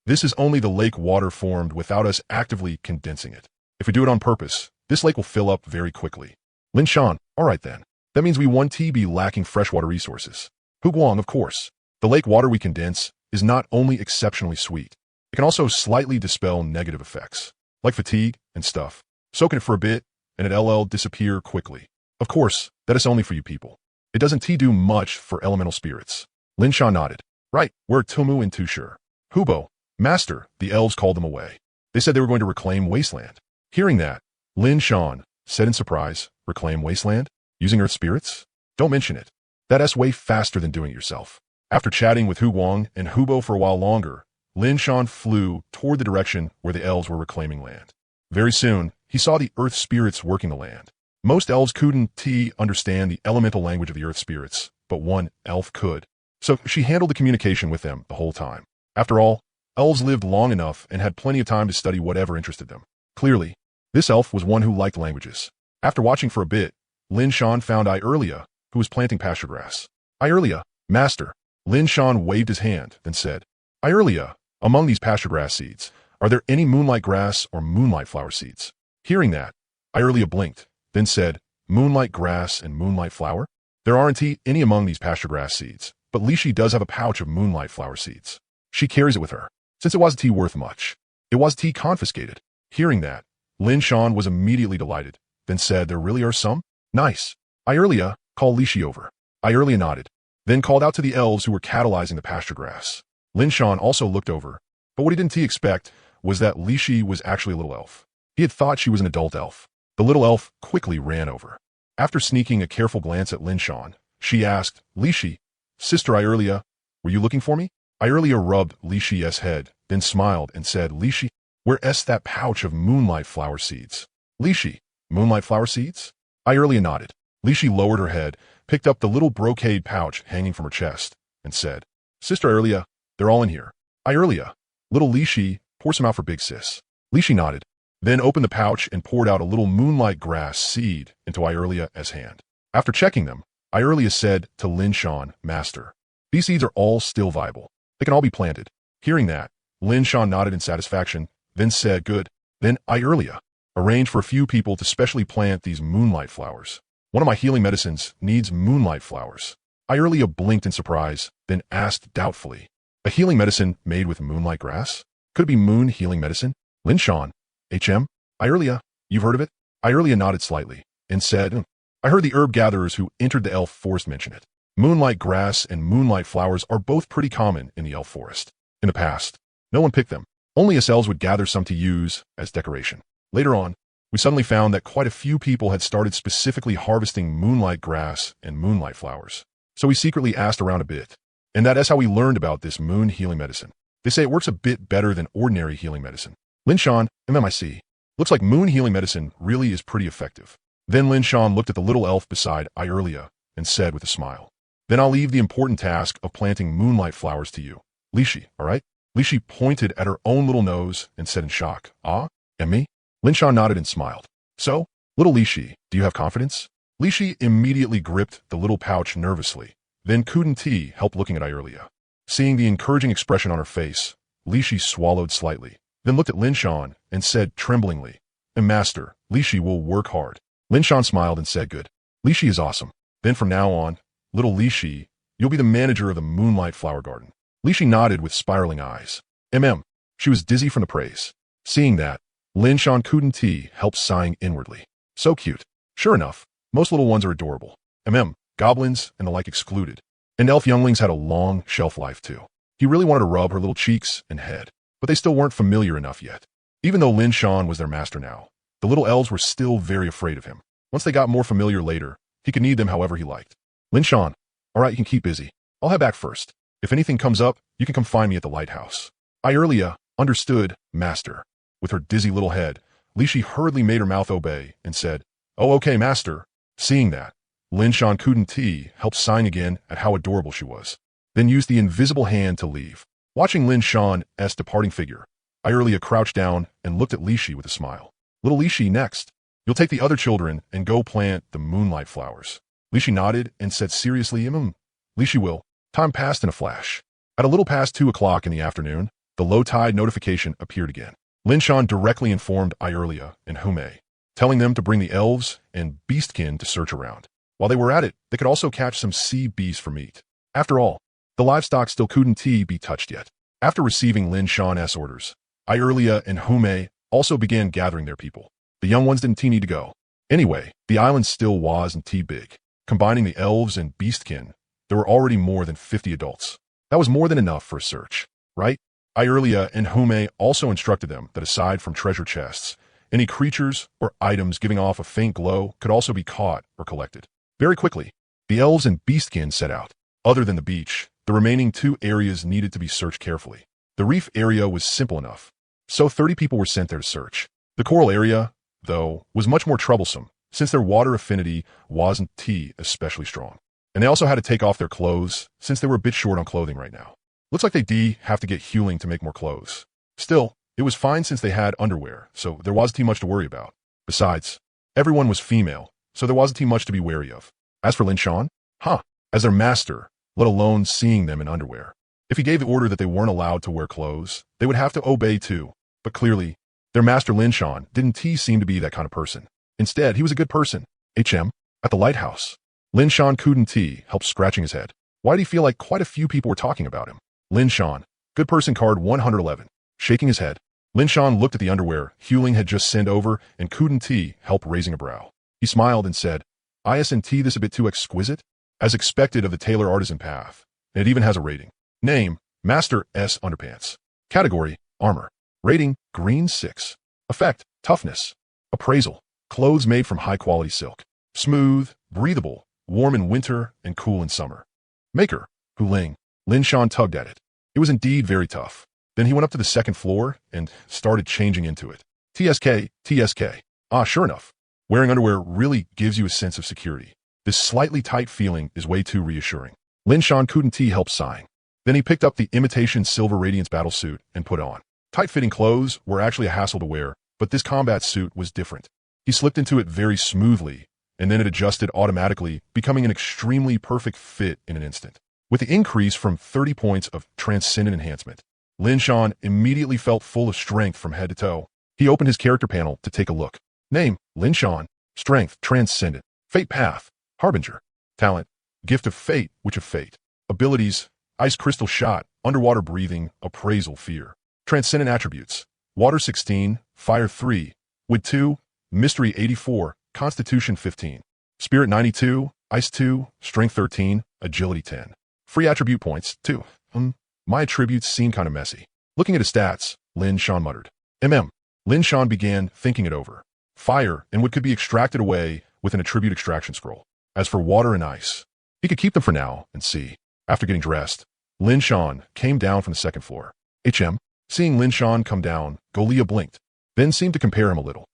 This is only the lake water formed without us actively condensing it. If we do it on purpose, this lake will fill up very quickly. Lin Shan, alright then. That means we won't be lacking freshwater resources. Hu Guang, of course. The lake water we condense is not only exceptionally sweet, it can also slightly dispel negative effects, like fatigue and stuff. Soak in it for a bit, and it'll disappear quickly. Of course, that is only for you people. It doesn't do much for elemental spirits. Lin Shan nodded. Right, we're Tumu and Tushur. Hubo, Master, the elves called them away. They said they were going to reclaim Wasteland. Hearing that, Lin Shan said in surprise, reclaim Wasteland? Using Earth spirits? Don't mention it. That's way faster than doing it yourself. After chatting with Hu Wang and Hubo for a while longer, Lin Shan flew toward the direction where the elves were reclaiming land. Very soon, he saw the Earth spirits working the land. Most elves couldn't understand the elemental language of the Earth spirits, but one elf could. So she handled the communication with them the whole time. After all, elves lived long enough and had plenty of time to study whatever interested them. Clearly, this elf was one who liked languages. After watching for a bit, Lin Shan found Irelia, who was planting pasture grass. Irelia, Master. Lin Shan waved his hand, then said, Irelia, among these pasture grass seeds, are there any moonlight grass or moonlight flower seeds? Hearing that, Irelia blinked, then said, Moonlight grass and moonlight flower? There aren't any among these pasture grass seeds, but Lishi does have a pouch of moonlight flower seeds. She carries it with her. Since it wasn't worth much, it was confiscated. Hearing that, Lin Shan was immediately delighted, then said, There really are some? Nice. Irelia, call Lishi over. Irelia nodded, then called out to the elves who were catalyzing the pasture grass. Lin Shan also looked over, but what he didn't expect was that Lishi was actually a little elf. He had thought she was an adult elf. The little elf quickly ran over. After sneaking a careful glance at Lin Shan, she asked, Lishi, Sister Irelia, were you looking for me? Irelia rubbed Lishi's head, then smiled and said, Lishi, where's that pouch of moonlight flower seeds? Lishi, moonlight flower seeds? Irelia nodded. Lishi lowered her head, picked up the little brocade pouch hanging from her chest, and said, Sister Irelia, they're all in here. Irelia, little Lishi, pour some out for big sis. Lishi nodded, then opened the pouch and poured out a little moonlight grass seed into Irelia's hand. After checking them, Irelia said to Lin Shan, Master, these seeds are all still viable. They can all be planted. Hearing that, Lin Shan nodded in satisfaction, then said, Good. Then Irelia, arrange for a few people to specially plant these moonlight flowers. One of my healing medicines needs moonlight flowers. Irelia blinked in surprise, then asked doubtfully, A healing medicine made with moonlight grass? Could it be moon healing medicine? Lin Shan, HM? Irelia, you've heard of it? Irelia nodded slightly, and said, I heard the herb gatherers who entered the elf forest mention it. Moonlight grass and moonlight flowers are both pretty common in the elf forest. In the past, no one picked them. Only us elves would gather some to use as decoration. Later on, we suddenly found that quite a few people had started specifically harvesting moonlight grass and moonlight flowers. So we secretly asked around a bit. And that is how we learned about this moon healing medicine. They say it works a bit better than ordinary healing medicine. Linshan, MMIC. Looks like moon healing medicine really is pretty effective. Then Linshan looked at the little elf beside Irelia and said with a smile, "Then I'll leave the important task of planting moonlight flowers to you. Lishi, all right?" Lishi pointed at her own little nose and said in shock, "Ah, and me?" Linshan nodded and smiled. "So, little Lishi, do you have confidence?" Lishi immediately gripped the little pouch nervously. Then Kuden helped looking at Irelia. Seeing the encouraging expression on her face, Lishi swallowed slightly, then looked at Linshan and said tremblingly, "And Master, Lishi will work hard." Linshan smiled and said, "Good. Lishi is awesome. Then from now on, little Lishi, you'll be the manager of the Moonlight Flower Garden." Lishi nodded with spiraling eyes. She was dizzy from the praise. Seeing that, Linshan Kuden helped sighing inwardly. So cute. Sure enough, most little ones are adorable. Goblins and the like excluded. And elf younglings had a long shelf life too. He really wanted to rub her little cheeks and head, but they still weren't familiar enough yet. Even though Linshan was their master now, the little elves were still very afraid of him. Once they got more familiar later, he could need them however he liked. "Linshan, all right, you can keep busy. I'll head back first. If anything comes up, you can come find me at the lighthouse." Irelia understood, Master. With her dizzy little head, Lishi hurriedly made her mouth obey and said, "Oh, okay, Master." Seeing that, Linshan Kuden helped sighing again at how adorable she was, then used the invisible hand to leave. Watching Linshan's departing figure, Irelia crouched down and looked at Lishi with a smile. "Little Lishi, next. You'll take the other children and go plant the moonlight flowers." Lishi nodded and said seriously, Lishi will." Time passed in a flash. At a little past 2 o'clock in the afternoon, the low tide notification appeared again. Linshan directly informed Irelia and Hume, telling them to bring the elves and beastkin to search around. While they were at it, they could also catch some sea beasts for meat. After all, the livestock still couldn't be touched yet. After receiving Linshan's orders, Irelia and Hume also began gathering their people. The young ones didn't need to go. Anyway, the island still wasn't big. Combining the elves and beastkin, there were already more than 50 adults. That was more than enough for a search, right? Irelia and Hume also instructed them that aside from treasure chests, any creatures or items giving off a faint glow could also be caught or collected. Very quickly, the elves and beastkin set out. Other than the beach, the remaining 2 areas needed to be searched carefully. The reef area was simple enough, so 30 people were sent there to search. The coral area, though, was much more troublesome, since their water affinity wasn't especially strong. And they also had to take off their clothes, since they were a bit short on clothing right now. Looks like they have to get healing to make more clothes. Still, it was fine since they had underwear, so there wasn't much to worry about. Besides, everyone was female, so there wasn't much to be wary of. As for Linshan, as their master, let alone seeing them in underwear. If he gave the order that they weren't allowed to wear clothes, they would have to obey too. But clearly, their master Linshan didn't seem to be that kind of person. Instead, he was a good person. At the lighthouse. Linshan Kuden helped scratching his head. Why did he feel like quite a few people were talking about him? Linshan, good person card 111. Shaking his head, Linshan looked at the underwear Huling had just sent over and Kuden helped raising a brow. He smiled and said, "Isn't this a bit too exquisite?" As expected of the tailor artisan path, and it even has a rating. Name, Master S Underpants. Category, Armor. Rating, Green 6. Effect, Toughness. Appraisal, clothes made from high-quality silk. Smooth, breathable, warm in winter and cool in summer. Maker, Huling. Linshan tugged at it. It was indeed very tough. Then he went up to the second floor and started changing into it. TSK. Sure enough. Wearing underwear really gives you a sense of security. This slightly tight feeling is way too reassuring. Linshan Kuden helped sighing. Then he picked up the imitation silver radiance battle suit and put on. Tight-fitting clothes were actually a hassle to wear, but this combat suit was different. He slipped into it very smoothly, and then it adjusted automatically, becoming an extremely perfect fit in an instant. With the increase from 30 points of transcendent enhancement, Linshan immediately felt full of strength from head to toe. He opened his character panel to take a look. Name, Linshan. Strength, Transcendent. Fate Path, Harbinger. Talent, Gift of Fate, Witch of Fate. Abilities, Ice Crystal Shot, Underwater Breathing, Appraisal Fear. Transcendent Attributes, Water 16, Fire 3, Wood 2, Mystery 84, Constitution 15. Spirit 92, Ice 2, Strength 13, agility 10. Free attribute points, 2. My attributes seem kind of messy. Looking at his stats, Lin Shan muttered. Lin Shan began thinking it over. Fire and wood could be extracted away with an attribute extraction scroll. As for water and ice, he could keep them for now and see. After getting dressed, Lin Shan came down from the second floor. Seeing Lin Shan come down, Golia blinked, then seemed to compare him a little.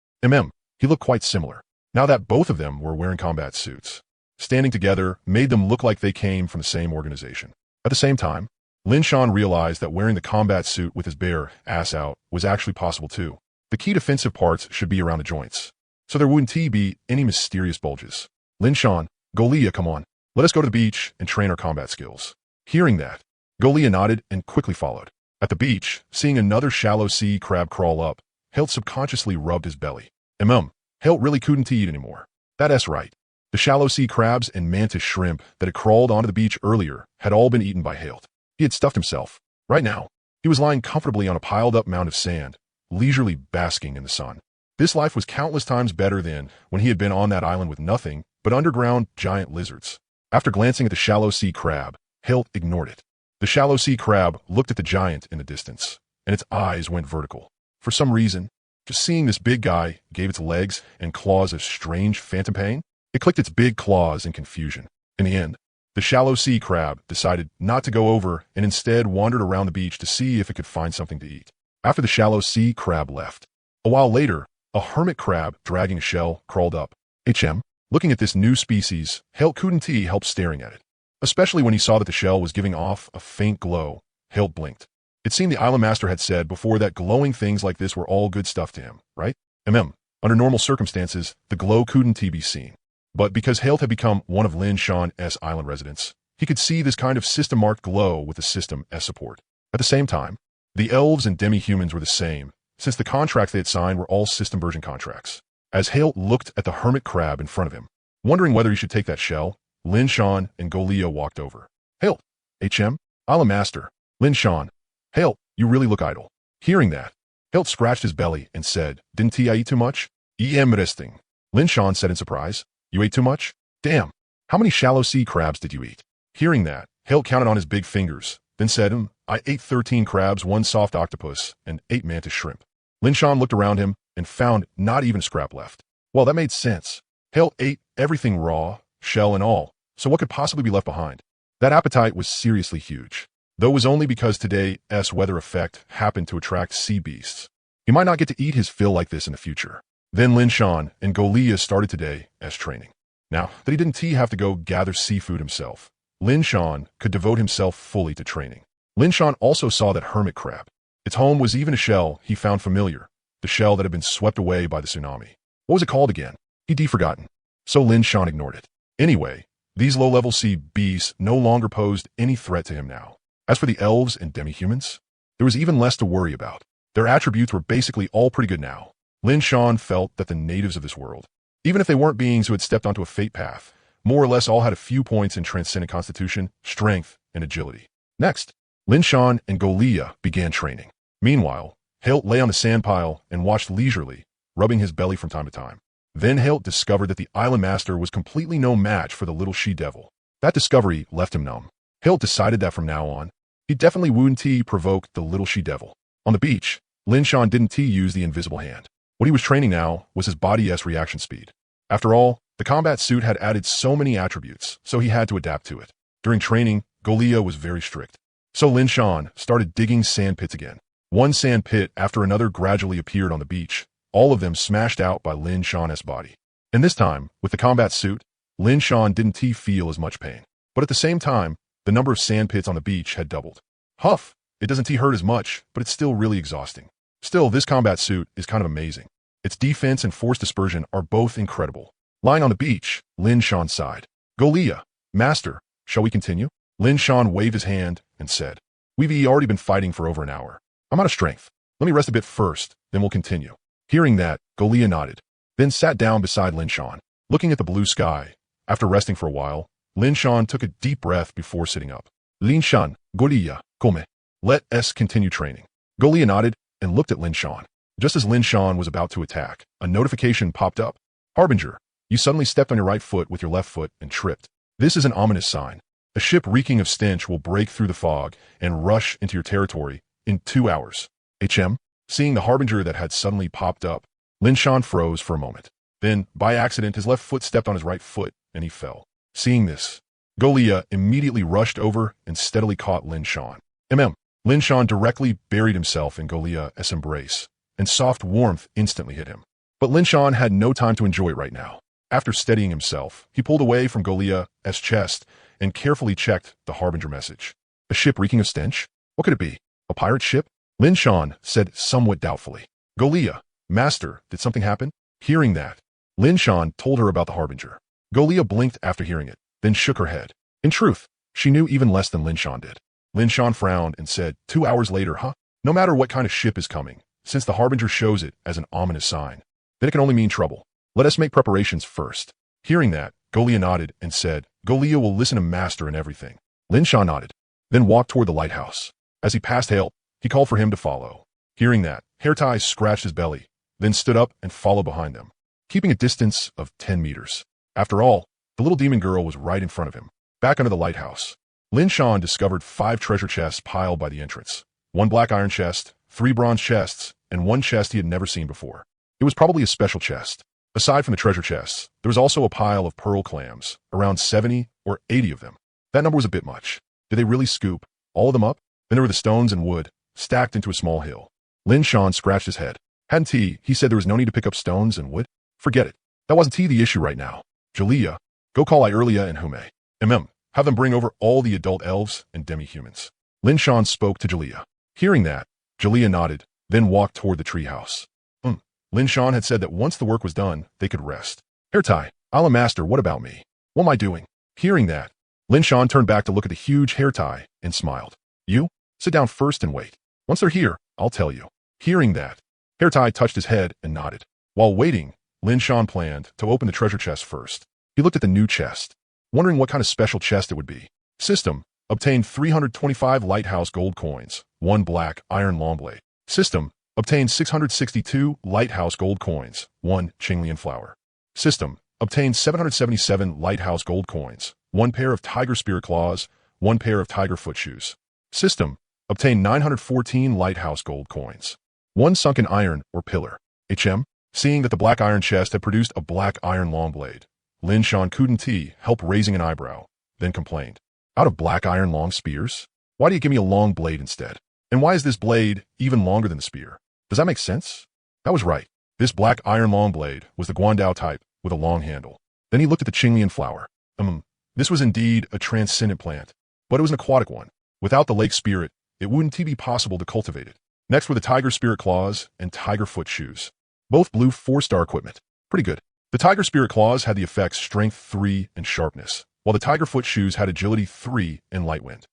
He looked quite similar, now that both of them were wearing combat suits. Standing together made them look like they came from the same organization. At the same time, Lin Shan realized that wearing the combat suit with his bare ass out was actually possible too. The key defensive parts should be around the joints, so there wouldn't be any mysterious bulges. Lin Shan, Golia, come on. Let us go to the beach and train our combat skills. Hearing that, Golia nodded and quickly followed. At the beach, seeing another shallow sea crab crawl up, Helt subconsciously rubbed his belly. Helt really couldn't eat anymore. That's right. The shallow sea crabs and mantis shrimp that had crawled onto the beach earlier had all been eaten by Helt. He had stuffed himself. Right now, he was lying comfortably on a piled-up mound of sand, leisurely basking in the sun. This life was countless times better than when he had been on that island with nothing but underground giant lizards. After glancing at the shallow sea crab, Helt ignored it. The shallow sea crab looked at the giant in the distance, and its eyes went vertical. For some reason, just seeing this big guy gave its legs and claws a strange phantom pain. It clicked its big claws in confusion. In the end, the shallow sea crab decided not to go over and instead wandered around the beach to see if it could find something to eat. After the shallow sea crab left, a while later, a hermit crab dragging a shell crawled up. Looking at this new species, Helt couldn't help staring at it. Especially when he saw that the shell was giving off a faint glow, Helt blinked. It seemed the island master had said before that glowing things like this were all good stuff to him, right? Under normal circumstances, the glow couldn't be seen. But because Helt had become one of Lin Shan's island residents, he could see this kind of system-marked glow with the system S support. At the same time, the elves and demi-humans were the same, since the contracts they had signed were all system version contracts. As Helt looked at the hermit crab in front of him, wondering whether he should take that shell, Lin Shan and Golia walked over. Helt, Island Master, Lin Shan. Helt, you really look idle. Hearing that, Helt scratched his belly and said, Didn't I eat too much? Resting. Lin Shan said in surprise, You ate too much? Damn, how many shallow sea crabs did you eat? Hearing that, Helt counted on his big fingers, then said, I ate 13 crabs, 1 soft octopus, and 8 mantis shrimp. Lin Shan looked around him and found not even a scrap left. Well, that made sense. Helt ate everything raw, shell and all, so what could possibly be left behind? That appetite was seriously huge, though it was only because today's weather effect happened to attract sea beasts. He might not get to eat his fill like this in the future. Then Lin Shan and Golia started today as training. Now that he didn't have to go gather seafood himself, Lin Shan could devote himself fully to training. Lin Shan also saw that hermit crab. Its home was even a shell he found familiar, the shell that had been swept away by the tsunami. What was it called again? He'd forgotten. So Lin Shan ignored it. Anyway, these low-level sea beasts no longer posed any threat to him now. As for the elves and demi-humans, there was even less to worry about. Their attributes were basically all pretty good now. Lin Shan felt that the natives of this world, even if they weren't beings who had stepped onto a fate path, more or less all had a few points in transcendent constitution, strength, and agility. Next, Lin Shan and Golia began training. Meanwhile, Helt lay on the sand pile and watched leisurely, rubbing his belly from time to time. Then Helt discovered that the island master was completely no match for the little she-devil. That discovery left him numb. Helt decided that from now on, he definitely wouldn't provoke the little she-devil. On the beach, Lin Shan didn't use the invisible hand. What he was training now was his body's reaction speed. After all, the combat suit had added so many attributes, so he had to adapt to it. During training, Golia was very strict. So Lin Shan started digging sand pits again. One sand pit after another gradually appeared on the beach, all of them smashed out by Lin Shan's body. And this time, with the combat suit, Lin Shan didn't feel as much pain. But at the same time, the number of sand pits on the beach had doubled. Huff, it doesn't hurt as much, but it's still really exhausting. Still, this combat suit is kind of amazing. Its defense and force dispersion are both incredible. Lying on the beach, Lin Shan sighed. Golia, Master, shall we continue? Lin Shan waved his hand and said, We've already been fighting for over an hour. I'm out of strength. Let me rest a bit first, then we'll continue. Hearing that, Golia nodded, then sat down beside Lin Shan, looking at the blue sky. After resting for a while, Lin Shan took a deep breath before sitting up. Lin Shan, Golia, come. Let us continue training. Golia nodded and looked at Lin Shan. Just as Lin Shan was about to attack, a notification popped up. Harbinger, you suddenly stepped on your right foot with your left foot and tripped. This is an ominous sign. A ship reeking of stench will break through the fog and rush into your territory in 2 hours. Seeing the harbinger that had suddenly popped up, Lin Shan froze for a moment. Then, by accident, his left foot stepped on his right foot, and he fell. Seeing this, Golia immediately rushed over and steadily caught Lin Shan. Lin Shan directly buried himself in Golia's embrace, and soft warmth instantly hit him. But Lin Shan had no time to enjoy it right now. After steadying himself, he pulled away from Golia's chest and carefully checked the harbinger message. A ship reeking of stench? What could it be? A pirate ship? Lin Shan said somewhat doubtfully. Golia, master, did something happen? Hearing that, Lin Shan told her about the harbinger. Golia blinked after hearing it, then shook her head. In truth, she knew even less than Lin Shan did. Lin Shan frowned and said, 2 hours later, huh? No matter what kind of ship is coming, since the harbinger shows it as an ominous sign, then it can only mean trouble. Let us make preparations first. Hearing that, Golia nodded and said, Golia will listen to master in everything. Lin Shan nodded, then walked toward the lighthouse. As he passed Hale, he called for him to follow. Hearing that, Hairtie scratched his belly, then stood up and followed behind them, keeping a distance of 10 meters. After all, the little demon girl was right in front of him. Back under the lighthouse, Lin Shan discovered 5 treasure chests piled by the entrance. 1 black iron chest, 3 bronze chests, and 1 chest he had never seen before. It was probably a special chest. Aside from the treasure chests, there was also a pile of pearl clams, around 70 or 80 of them. That number was a bit much. Did they really scoop all of them up? Then there were the stones and wood, stacked into a small hill. Lin Shan scratched his head. Hadn't he said there was no need to pick up stones and wood? Forget it. That wasn't the issue right now. Jalea, go call Irelia and Hume. Have them bring over all the adult elves and demi-humans. Lin Shan spoke to Jalea. Hearing that, Jalea nodded, then walked toward the treehouse. Lin Shan had said that once the work was done, they could rest. Hairtie, I'm a master, what about me? What am I doing? Hearing that, Lin Shan turned back to look at the huge Hairtie and smiled. You? Sit down first and wait. Once they're here, I'll tell you. Hearing that, Hairtie touched his head and nodded. While waiting, Lin Shan planned to open the treasure chest first. He looked at the new chest, wondering what kind of special chest it would be. System, obtained 325 lighthouse gold coins, 1 black iron long blade. System, obtained 662 lighthouse gold coins, 1 Qinglian flower. System, obtained 777 lighthouse gold coins, 1 pair of tiger spirit claws, 1 pair of tiger foot shoes. System, obtained 914 lighthouse gold coins, 1 sunken iron or pillar. Seeing that the black iron chest had produced a black iron long blade, Lin Shan couldn't help raising an eyebrow, then complained. Out of black iron long spears? Why do you give me a long blade instead? And why is this blade even longer than the spear? Does that make sense? That was right. This black iron long blade was the Guandao type with a long handle. Then he looked at the Qinglian flower. This was indeed a transcendent plant, but it was an aquatic one. Without the lake spirit, it wouldn't be possible to cultivate it. Next were the tiger spirit claws and tiger foot shoes. Both blue 4-star equipment. Pretty good. The tiger spirit claws had the effects strength 3 and sharpness, while the tiger foot shoes had agility 3 and light wind.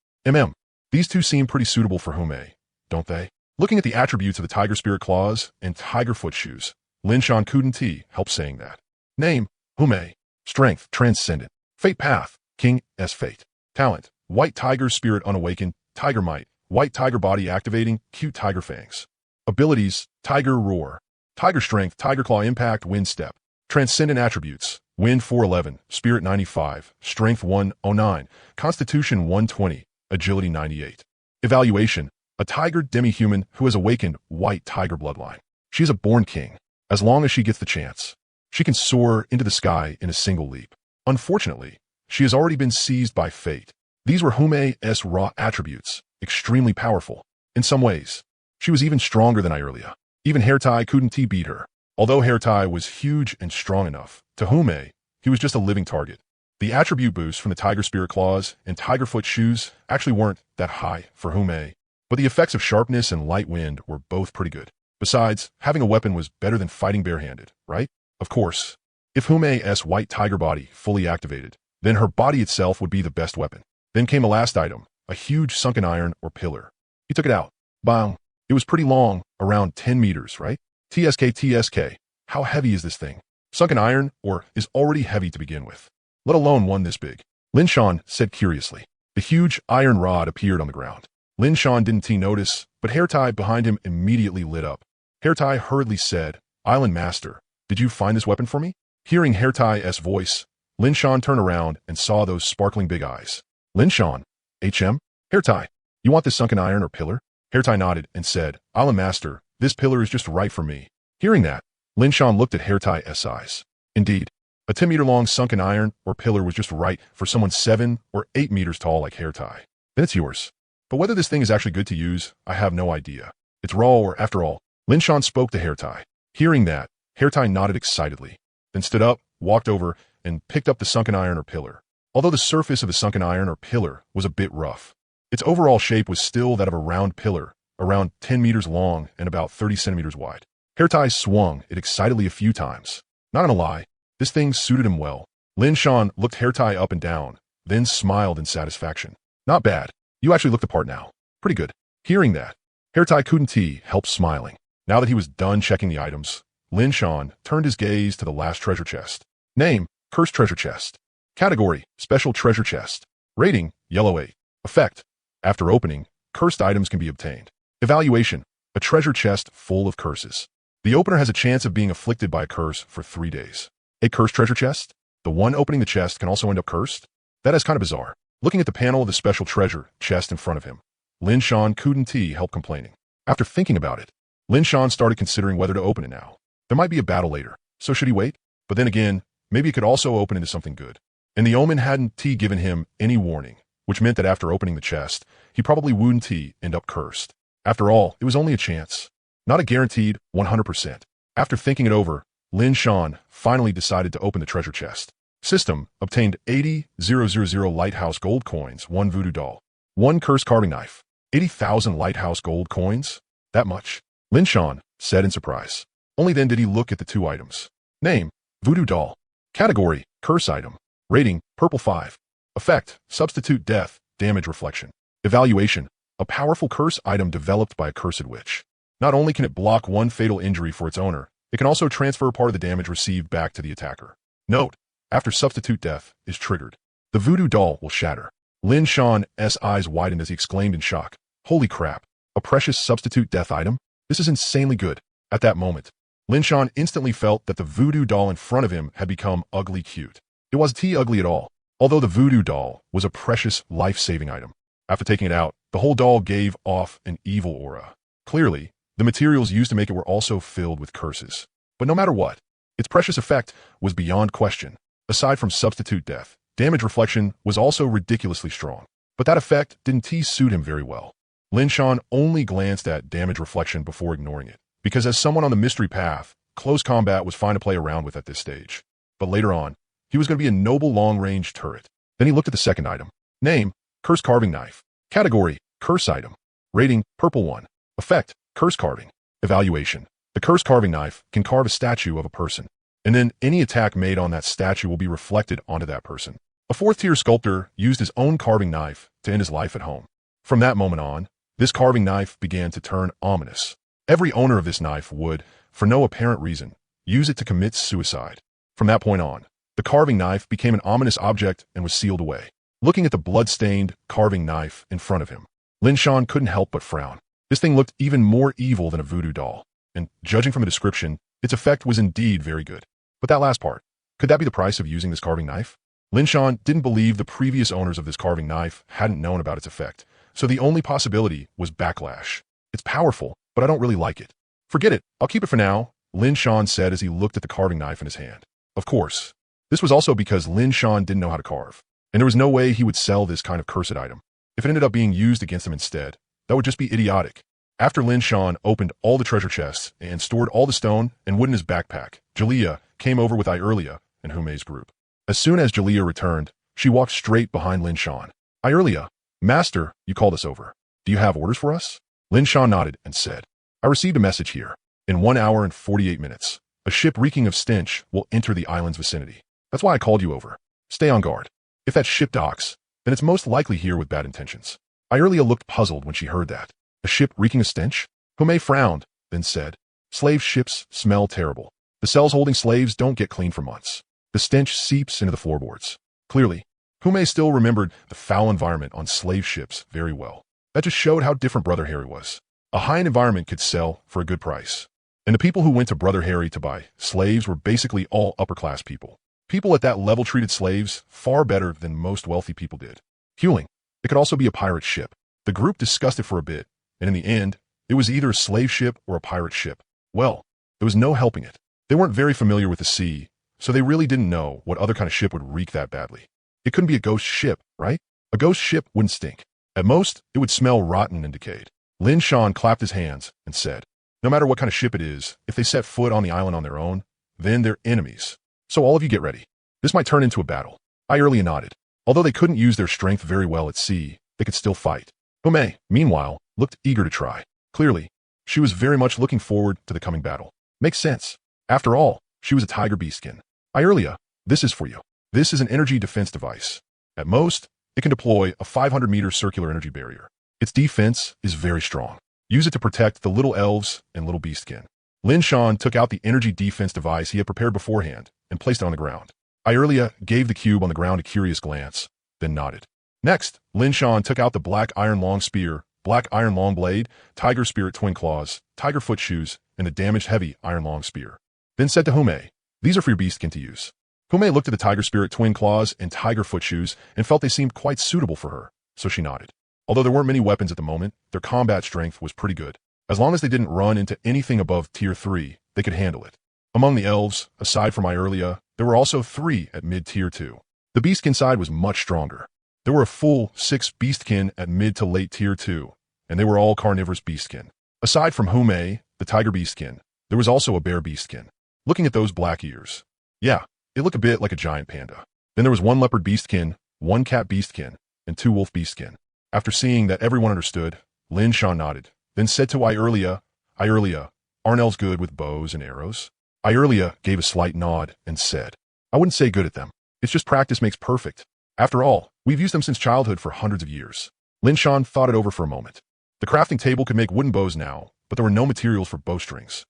These two seem pretty suitable for Hume, don't they? Looking at the attributes of the tiger spirit claws and tiger foot shoes, Lin Shan couldn't help saying that. Name, Hume. Strength, transcendent. Fate path, King S fate. Talent, white tiger spirit unawakened, tiger might, white tiger body activating, cute tiger fangs. Abilities, tiger roar. Tiger strength, tiger claw impact, wind step. Transcendent attributes, wind 411, spirit 95, strength 109, constitution 120, agility 98. Evaluation, a tiger demi-human who has awakened white tiger bloodline. She is a born king. As long as she gets the chance, she can soar into the sky in a single leap. Unfortunately, she has already been seized by fate. These were Hume's raw attributes, extremely powerful. In some ways, she was even stronger than Irelia. Even Hairtie couldn't beat her. Although Hairtie was huge and strong enough, to Hume, he was just a living target. The attribute boosts from the tiger spirit claws and tiger foot shoes actually weren't that high for Hume, but the effects of sharpness and light wind were both pretty good. Besides, having a weapon was better than fighting barehanded, right? Of course. If Hume's white tiger body fully activated, then her body itself would be the best weapon. Then came a last item, a huge sunken iron or pillar. He took it out. Bang. It was pretty long, around 10 meters, right? TSK. How heavy is this thing? Sunken iron, or is already heavy to begin with, let alone one this big. Lin Shan said curiously. The huge iron rod appeared on the ground. Lin Shan didn't notice, but Hairtie behind him immediately lit up. Hairtie hurriedly said, Island Master, did you find this weapon for me? Hearing Hairtie's voice, Lin Shan turned around and saw those sparkling big eyes. Lin Shan, HM? Hair tie. You want this sunken iron or pillar? Hair tie nodded and said, I'll master, this pillar is just right for me. Hearing that, Lin Shan looked at Hair tie's eyes. Indeed, a 10-meter-long sunken iron or pillar was just right for someone 7 or 8 meters tall like Hair tie. Then it's yours. But whether this thing is actually good to use, I have no idea. It's raw or after all. Lin Shan spoke to Hair tie. Hearing that, Hair tie nodded excitedly, then stood up, walked over, and picked up the sunken iron or pillar. Although the surface of the sunken iron or pillar was a bit rough, its overall shape was still that of a round pillar, around 10 meters long and about 30 centimeters wide. Hair tie swung it excitedly a few times. Not gonna lie, this thing suited him well. Lin Shan looked Hair tie up and down, then smiled in satisfaction. Not bad. You actually look the part now. Pretty good. Hearing that, Hair tie couldn't help smiling. Now that he was done checking the items, Lin Shan turned his gaze to the last treasure chest. Name, Cursed Treasure Chest. Category, Special Treasure Chest. Rating, Yellow 8. Effect, after opening, cursed items can be obtained. Evaluation, a treasure chest full of curses. The opener has a chance of being afflicted by a curse for 3 days. A cursed treasure chest? The one opening the chest can also end up cursed? That is kind of bizarre. Looking at the panel of the special treasure chest in front of him, Lin Shan couldn't help complaining. After thinking about it, Lin Shan started considering whether to open it now. There might be a battle later, so should he wait? But then again, maybe it could also open into something good. And the omen hadn't given him any warning, which meant that after opening the chest, he probably wouldn't end up cursed. After all, it was only a chance. Not a guaranteed 100%. After thinking it over, Lin Shan finally decided to open the treasure chest. System obtained 80,000 lighthouse gold coins, 1 voodoo doll, 1 cursed carving knife. 80,000 lighthouse gold coins? That much? Lin Shan said in surprise. Only then did he look at the 2 items. Name, voodoo doll. Category, curse item. Rating, purple 5. Effect, substitute death, damage reflection. Evaluation, a powerful curse item developed by a cursed witch. Not only can it block 1 fatal injury for its owner, it can also transfer part of the damage received back to the attacker. Note, after substitute death is triggered, the voodoo doll will shatter. Lin Shan's eyes widened as he exclaimed in shock. Holy crap, a precious substitute death item? This is insanely good. At that moment, Lin Shan instantly felt that the voodoo doll in front of him had become ugly cute. It wasn't ugly at all, although the voodoo doll was a precious life-saving item. After taking it out, the whole doll gave off an evil aura. Clearly, the materials used to make it were also filled with curses. But no matter what, its precious effect was beyond question. Aside from substitute death, damage reflection was also ridiculously strong. But that effect didn't suit him very well. Lin Shan only glanced at damage reflection before ignoring it, because as someone on the mystery path, close combat was fine to play around with at this stage. But later on, he was going to be a noble long-range turret. Then he looked at the second item. Name, Cursed Carving Knife. Category, Curse Item. Rating, purple 1. Effect, Curse Carving. Evaluation, the Cursed Carving Knife can carve a statue of a person, and then any attack made on that statue will be reflected onto that person. A 4th-tier sculptor used his own carving knife to end his life at home. From that moment on, this carving knife began to turn ominous. Every owner of this knife would, for no apparent reason, use it to commit suicide. From that point on, the carving knife became an ominous object and was sealed away. Looking at the blood-stained carving knife in front of him, Lin Shan couldn't help but frown. This thing looked even more evil than a voodoo doll, and judging from the description, its effect was indeed very good. But that last part, could that be the price of using this carving knife? Lin Shan didn't believe the previous owners of this carving knife hadn't known about its effect, so the only possibility was backlash. It's powerful, but I don't really like it. Forget it, I'll keep it for now, Lin Shan said as he looked at the carving knife in his hand. Of course, this was also because Lin Shan didn't know how to carve, and there was no way he would sell this kind of cursed item. If it ended up being used against him instead, that would just be idiotic. After Lin Shan opened all the treasure chests and stored all the stone and wood in his backpack, Jalea came over with Irelia and Humei's group. As soon as Jalea returned, she walked straight behind Lin Shan. Irelia, Master, you called us over. Do you have orders for us? Lin Shan nodded and said, I received a message here. In 1 hour and 48 minutes, a ship reeking of stench will enter the island's vicinity. That's why I called you over. Stay on guard. If that ship docks, then it's most likely here with bad intentions. Irelia looked puzzled when she heard that. A ship reeking of stench? Humei frowned, then said, Slave ships smell terrible. The cells holding slaves don't get clean for months. The stench seeps into the floorboards. Clearly, Humei still remembered the foul environment on slave ships very well. That just showed how different Brother Harry was. A high-end environment could sell for a good price. And the people who went to Brother Harry to buy slaves were basically all upper-class people. People at that level treated slaves far better than most wealthy people did. Huling. It could also be a pirate ship. The group discussed it for a bit, and in the end, it was either a slave ship or a pirate ship. Well, there was no helping it. They weren't very familiar with the sea, so they really didn't know what other kind of ship would reek that badly. It couldn't be a ghost ship, right? A ghost ship wouldn't stink. At most, it would smell rotten and decayed. Lin Shan clapped his hands and said, no matter what kind of ship it is, if they set foot on the island on their own, then they're enemies. So all of you get ready. This might turn into a battle. I early nodded. Although they couldn't use their strength very well at sea, they could still fight. Hume, meanwhile, looked eager to try. Clearly, she was very much looking forward to the coming battle. Makes sense. After all, she was a tiger beastkin. Iearlia, this is for you. This is an energy defense device. At most, it can deploy a 500-meter circular energy barrier. Its defense is very strong. Use it to protect the little elves and little beastkin. Lin Shan took out the energy defense device he had prepared beforehand and placed it on the ground. Iearlia gave the cube on the ground a curious glance, then nodded. Next, Lin Shan took out the black iron long spear, black iron long blade, tiger spirit twin claws, tiger foot shoes, and the damaged heavy iron long spear. Then said to Hume, these are for your beastkin to use. Hume looked at the tiger spirit twin claws and tiger foot shoes and felt they seemed quite suitable for her, so she nodded. Although there weren't many weapons at the moment, their combat strength was pretty good. As long as they didn't run into anything above tier 3, they could handle it. Among the elves, aside from Iearlia, there were also 3 at mid-tier 2. The beastkin side was much stronger. There were a full 6 beastkin at mid to late tier 2, and they were all carnivorous beastkin. Aside from Hume, the tiger beastkin, there was also a bear beastkin. Looking at those black ears, yeah, it looked a bit like a giant panda. Then there was 1 leopard beastkin, 1 cat beastkin, and 2 wolf beastkin. After seeing that everyone understood, Lin Shan nodded, then said to Iearlia, aren't elves good with bows and arrows? Iearlia gave a slight nod and said, I wouldn't say good at them. It's just practice makes perfect. After all, we've used them since childhood for hundreds of years. Lin Shan thought it over for a moment. The crafting table could make wooden bows now, but there were no materials for bowstrings.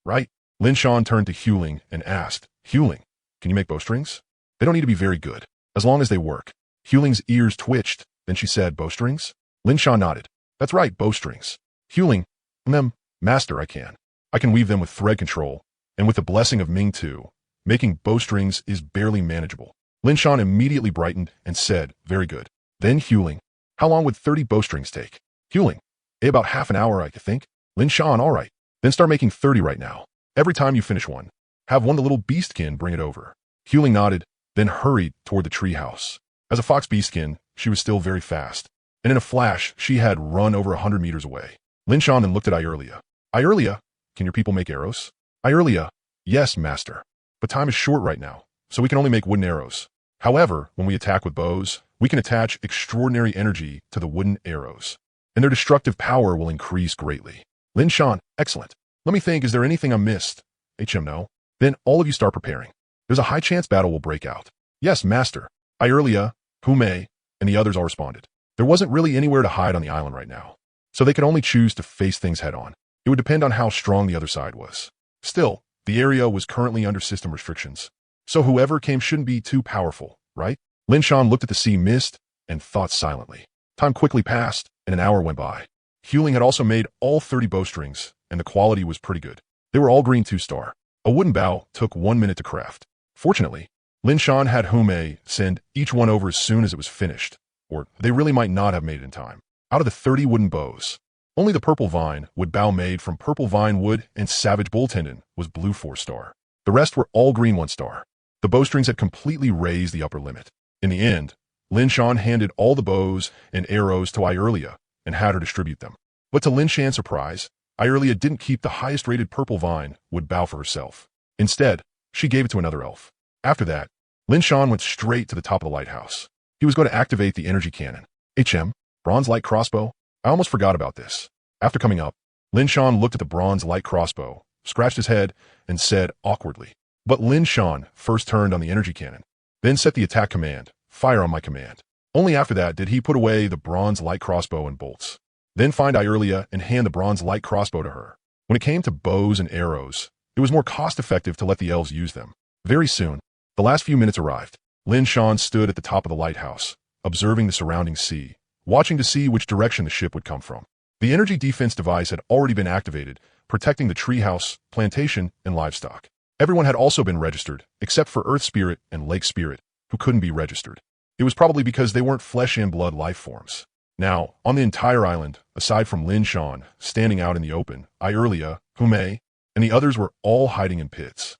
Right? Lin Shan turned to Huling and asked, Huling, can you make bowstrings? They don't need to be very good, as long as they work. Huling's ears twitched. Then she said, bowstrings? Lin Shan nodded. That's right, bowstrings. Huling, master, I can weave them with thread control, and with the blessing of Ming too. Making bowstrings is barely manageable. Lin Shan immediately brightened and said, very good. Then Huling, how long would 30 bowstrings take? Huling, about half an hour, I think. Lin Shan, all right. Then start making 30 right now. Every time you finish one, have one of the little beastkin bring it over. Huling nodded, then hurried toward the treehouse. As a fox beastkin, she was still very fast, and in a flash, she had run over 100 meters away. Lin Shan then looked at Iearlia. Iearlia, can your people make arrows? Iearlia, yes, master. But time is short right now, so we can only make wooden arrows. However, when we attack with bows, we can attach extraordinary energy to the wooden arrows, and their destructive power will increase greatly. Lin Shan, excellent. Let me think, is there anything I missed? No. Then all of you start preparing. There's a high chance battle will break out. Yes, master. Iearlia, Hume, and the others all responded. There wasn't really anywhere to hide on the island right now, so they could only choose to face things head on. It would depend on how strong the other side was. Still, the area was currently under system restrictions, so whoever came shouldn't be too powerful, right? Lin Shan looked at the sea mist and thought silently. Time quickly passed, and an hour went by. Huling had also made all 30 bowstrings, and the quality was pretty good. They were all green 2-star. A wooden bow took 1 minute to craft. Fortunately, Lin Shan had Hume send each one over as soon as it was finished, or they really might not have made it in time. Out of the 30 wooden bows, only the purple vine wood bow made from purple vine wood and savage bull tendon was blue 4-star. The rest were all green 1-star. The bowstrings had completely raised the upper limit. In the end, Lin Shan handed all the bows and arrows to Iearlia and had her distribute them. But to Lin Shan's surprise, Iearlia didn't keep the highest-rated purple vine wood bow for herself. Instead, she gave it to another elf. After that, Lin Shan went straight to the top of the lighthouse. He was going to activate the energy cannon. Bronze light crossbow? I almost forgot about this. After coming up, Lin Shan looked at the bronze light crossbow, scratched his head, and said awkwardly. But Lin Shan first turned on the energy cannon, then set the attack command, fire on my command. Only after that did he put away the bronze light crossbow and bolts. Then find Iearlia and hand the bronze light crossbow to her. When it came to bows and arrows, it was more cost-effective to let the elves use them. Very soon, the last few minutes arrived. Lin Shan stood at the top of the lighthouse, observing the surrounding sea, watching to see which direction the ship would come from. The energy defense device had already been activated, protecting the treehouse, plantation, and livestock. Everyone had also been registered, except for Earth Spirit and Lake Spirit, who couldn't be registered. It was probably because they weren't flesh and blood life forms. Now, on the entire island, aside from Lin Shan standing out in the open, Eerie, Hume, and the others were all hiding in pits.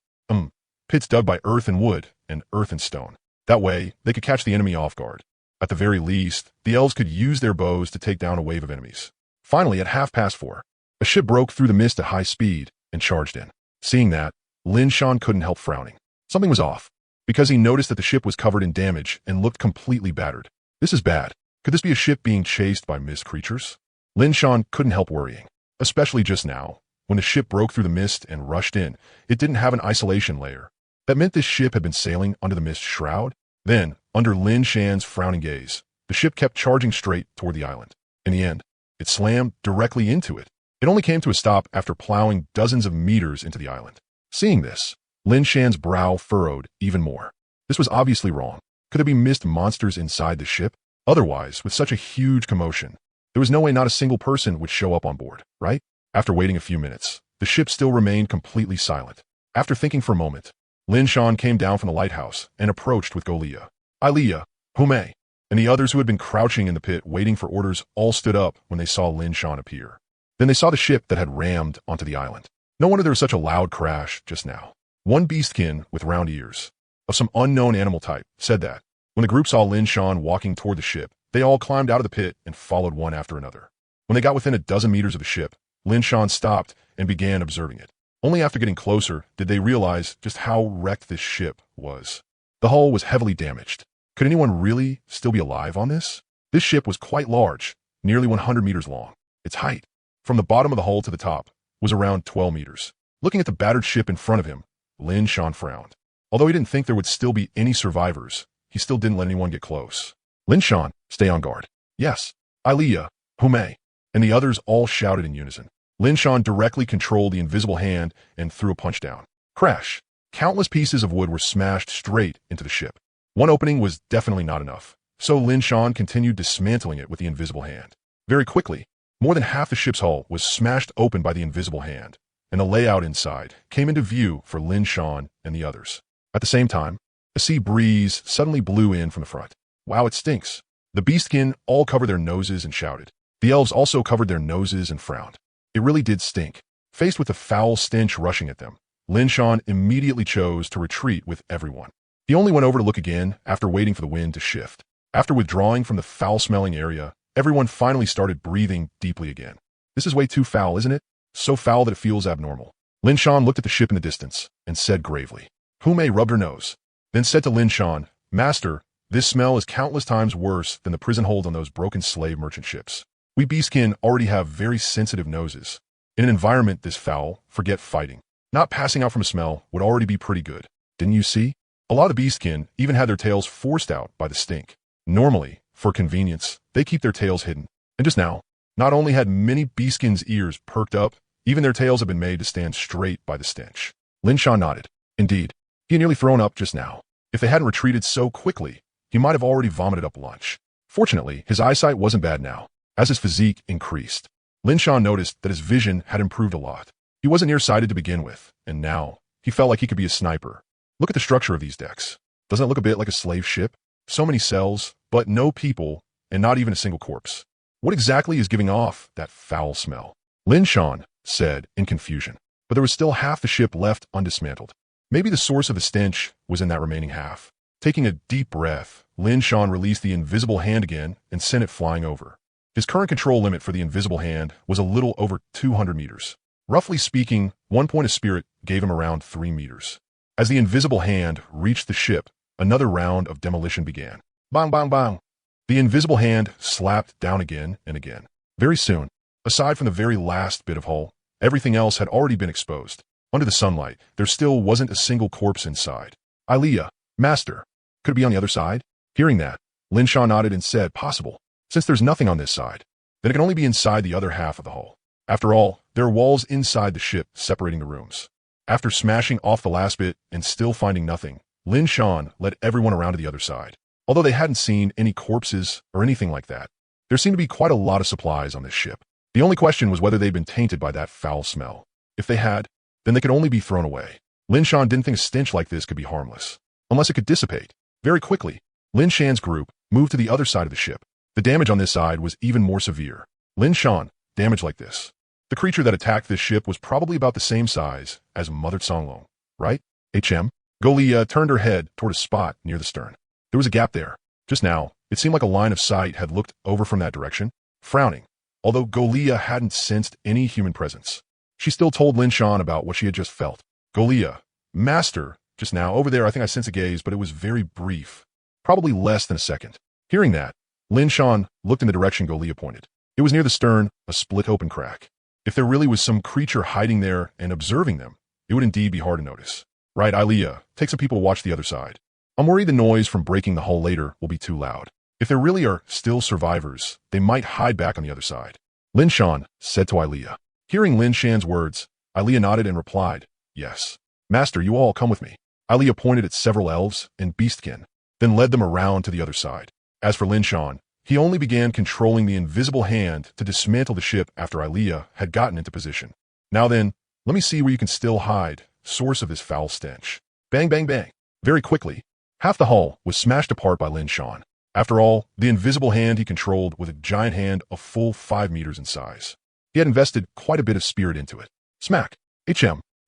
Pits dug by earth and wood, and earth and stone. That way, they could catch the enemy off guard. At the very least, the elves could use their bows to take down a wave of enemies. Finally, at 4:30, a ship broke through the mist at high speed and charged in. Seeing that, Lin Shan couldn't help frowning. Something was off, because he noticed that the ship was covered in damage and looked completely battered. This is bad. Could this be a ship being chased by mist creatures? Lin Shan couldn't help worrying, especially just now. When the ship broke through the mist and rushed in, it didn't have an isolation layer. That meant this ship had been sailing under the mist shroud. Then, under Lin Shan's frowning gaze, the ship kept charging straight toward the island. In the end, it slammed directly into it. It only came to a stop after plowing dozens of meters into the island. Seeing this, Lin Shan's brow furrowed even more. This was obviously wrong. Could there be mist monsters inside the ship? Otherwise, with such a huge commotion, there was no way not a single person would show up on board, right? After waiting a few minutes, the ship still remained completely silent. After thinking for a moment, Lin Shan came down from the lighthouse and approached with Golia. Ilea, Hume, and the others who had been crouching in the pit waiting for orders all stood up when they saw Lin Shan appear. Then they saw the ship that had rammed onto the island. No wonder there was such a loud crash just now. One beastkin with round ears, of some unknown animal type, said that. When the group saw Lin Shan walking toward the ship, they all climbed out of the pit and followed one after another. When they got within a dozen meters of the ship, Lin Shan stopped and began observing it. Only after getting closer did they realize just how wrecked this ship was. The hull was heavily damaged. Could anyone really still be alive on this? This ship was quite large, nearly 100 meters long. Its height, from the bottom of the hull to the top, was around 12 meters. Looking at the battered ship in front of him, Lin Shan frowned. Although he didn't think there would still be any survivors, he still didn't let anyone get close. Lin Shan, stay on guard. Yes, Ilea, Hume, and the others all shouted in unison. Lin Shan directly controlled the invisible hand and threw a punch down. Crash! Countless pieces of wood were smashed straight into the ship. One opening was definitely not enough, so Lin Shan continued dismantling it with the invisible hand. Very quickly, more than half the ship's hull was smashed open by the invisible hand, and the layout inside came into view for Lin Shan and the others. At the same time, a sea breeze suddenly blew in from the front. Wow, it stinks. The beastkin all covered their noses and shouted. The elves also covered their noses and frowned. It really did stink. Faced with the foul stench rushing at them, Lin Shan immediately chose to retreat with everyone. He only went over to look again after waiting for the wind to shift. After withdrawing from the foul-smelling area, everyone finally started breathing deeply again. This is way too foul, isn't it? So foul that it feels abnormal. Lin Shan looked at the ship in the distance and said gravely. Hume rubbed her nose, then said to Lin Shan, Master, this smell is countless times worse than the prison hold on those broken slave merchant ships. We beastkin already have very sensitive noses. In an environment this foul, forget fighting. Not passing out from a smell would already be pretty good. Didn't you see? A lot of beastkin even had their tails forced out by the stink. Normally, for convenience, they keep their tails hidden. And just now, not only had many beastkin's ears perked up, even their tails had been made to stand straight by the stench. Lin Shan nodded. Indeed, he had nearly thrown up just now. If they hadn't retreated so quickly, he might have already vomited up lunch. Fortunately, his eyesight wasn't bad now. As his physique increased, Lin Shan noticed that his vision had improved a lot. He wasn't nearsighted to begin with, and now he felt like he could be a sniper. Look at the structure of these decks. Doesn't it look a bit like a slave ship? So many cells, but no people, and not even a single corpse. What exactly is giving off that foul smell? Lin Shan said in confusion, but there was still half the ship left undismantled. Maybe the source of the stench was in that remaining half. Taking a deep breath, Lin Shan released the invisible hand again and sent it flying over. His current control limit for the invisible hand was a little over 200 meters. Roughly speaking, 1 point of spirit gave him around 3 meters. As the invisible hand reached the ship, another round of demolition began. Bang, bang, bang. The invisible hand slapped down again and again. Very soon, aside from the very last bit of hull, everything else had already been exposed. Under the sunlight, there still wasn't a single corpse inside. Ilea, Master, could it be on the other side? Hearing that, Lin Shan nodded and said, possible. Since there's nothing on this side, then it can only be inside the other half of the hull. After all, there are walls inside the ship separating the rooms. After smashing off the last bit and still finding nothing, Lin Shan led everyone around to the other side. Although they hadn't seen any corpses or anything like that, there seemed to be quite a lot of supplies on this ship. The only question was whether they'd been tainted by that foul smell. If they had, then they could only be thrown away. Lin Shan didn't think a stench like this could be harmless, unless it could dissipate. Very quickly, Lin Shan's group moved to the other side of the ship. The damage on this side was even more severe. Lin Shan, damage like this. The creature that attacked this ship was probably about the same size as Mother Songlong, right? Golia turned her head toward a spot near the stern. There was a gap there. Just now, it seemed like a line of sight had looked over from that direction, frowning. Although Golia hadn't sensed any human presence, she still told Lin Shan about what she had just felt. Golia, Master, just now, over there I think I sense a gaze, but it was very brief. Probably less than a second. Hearing that, Lin Shan looked in the direction Golia pointed. It was near the stern, a split open crack. If there really was some creature hiding there and observing them, it would indeed be hard to notice. Right, Ilea, take some people to watch the other side. I'm worried the noise from breaking the hull later will be too loud. If there really are still survivors, they might hide back on the other side. Lin Shan said to Ilea. Hearing Lin Shan's words, Ilea nodded and replied, yes. Master, you all come with me. Ilea pointed at several elves and beastkin, then led them around to the other side. As for Lin Shan, he only began controlling the invisible hand to dismantle the ship after Ilea had gotten into position. Now then, let me see where you can still hide, source of this foul stench. Bang, bang, bang. Very quickly, half the hull was smashed apart by Lin Shan. After all, the invisible hand he controlled was a giant hand a full 5 meters in size. He had invested quite a bit of spirit into it. Smack.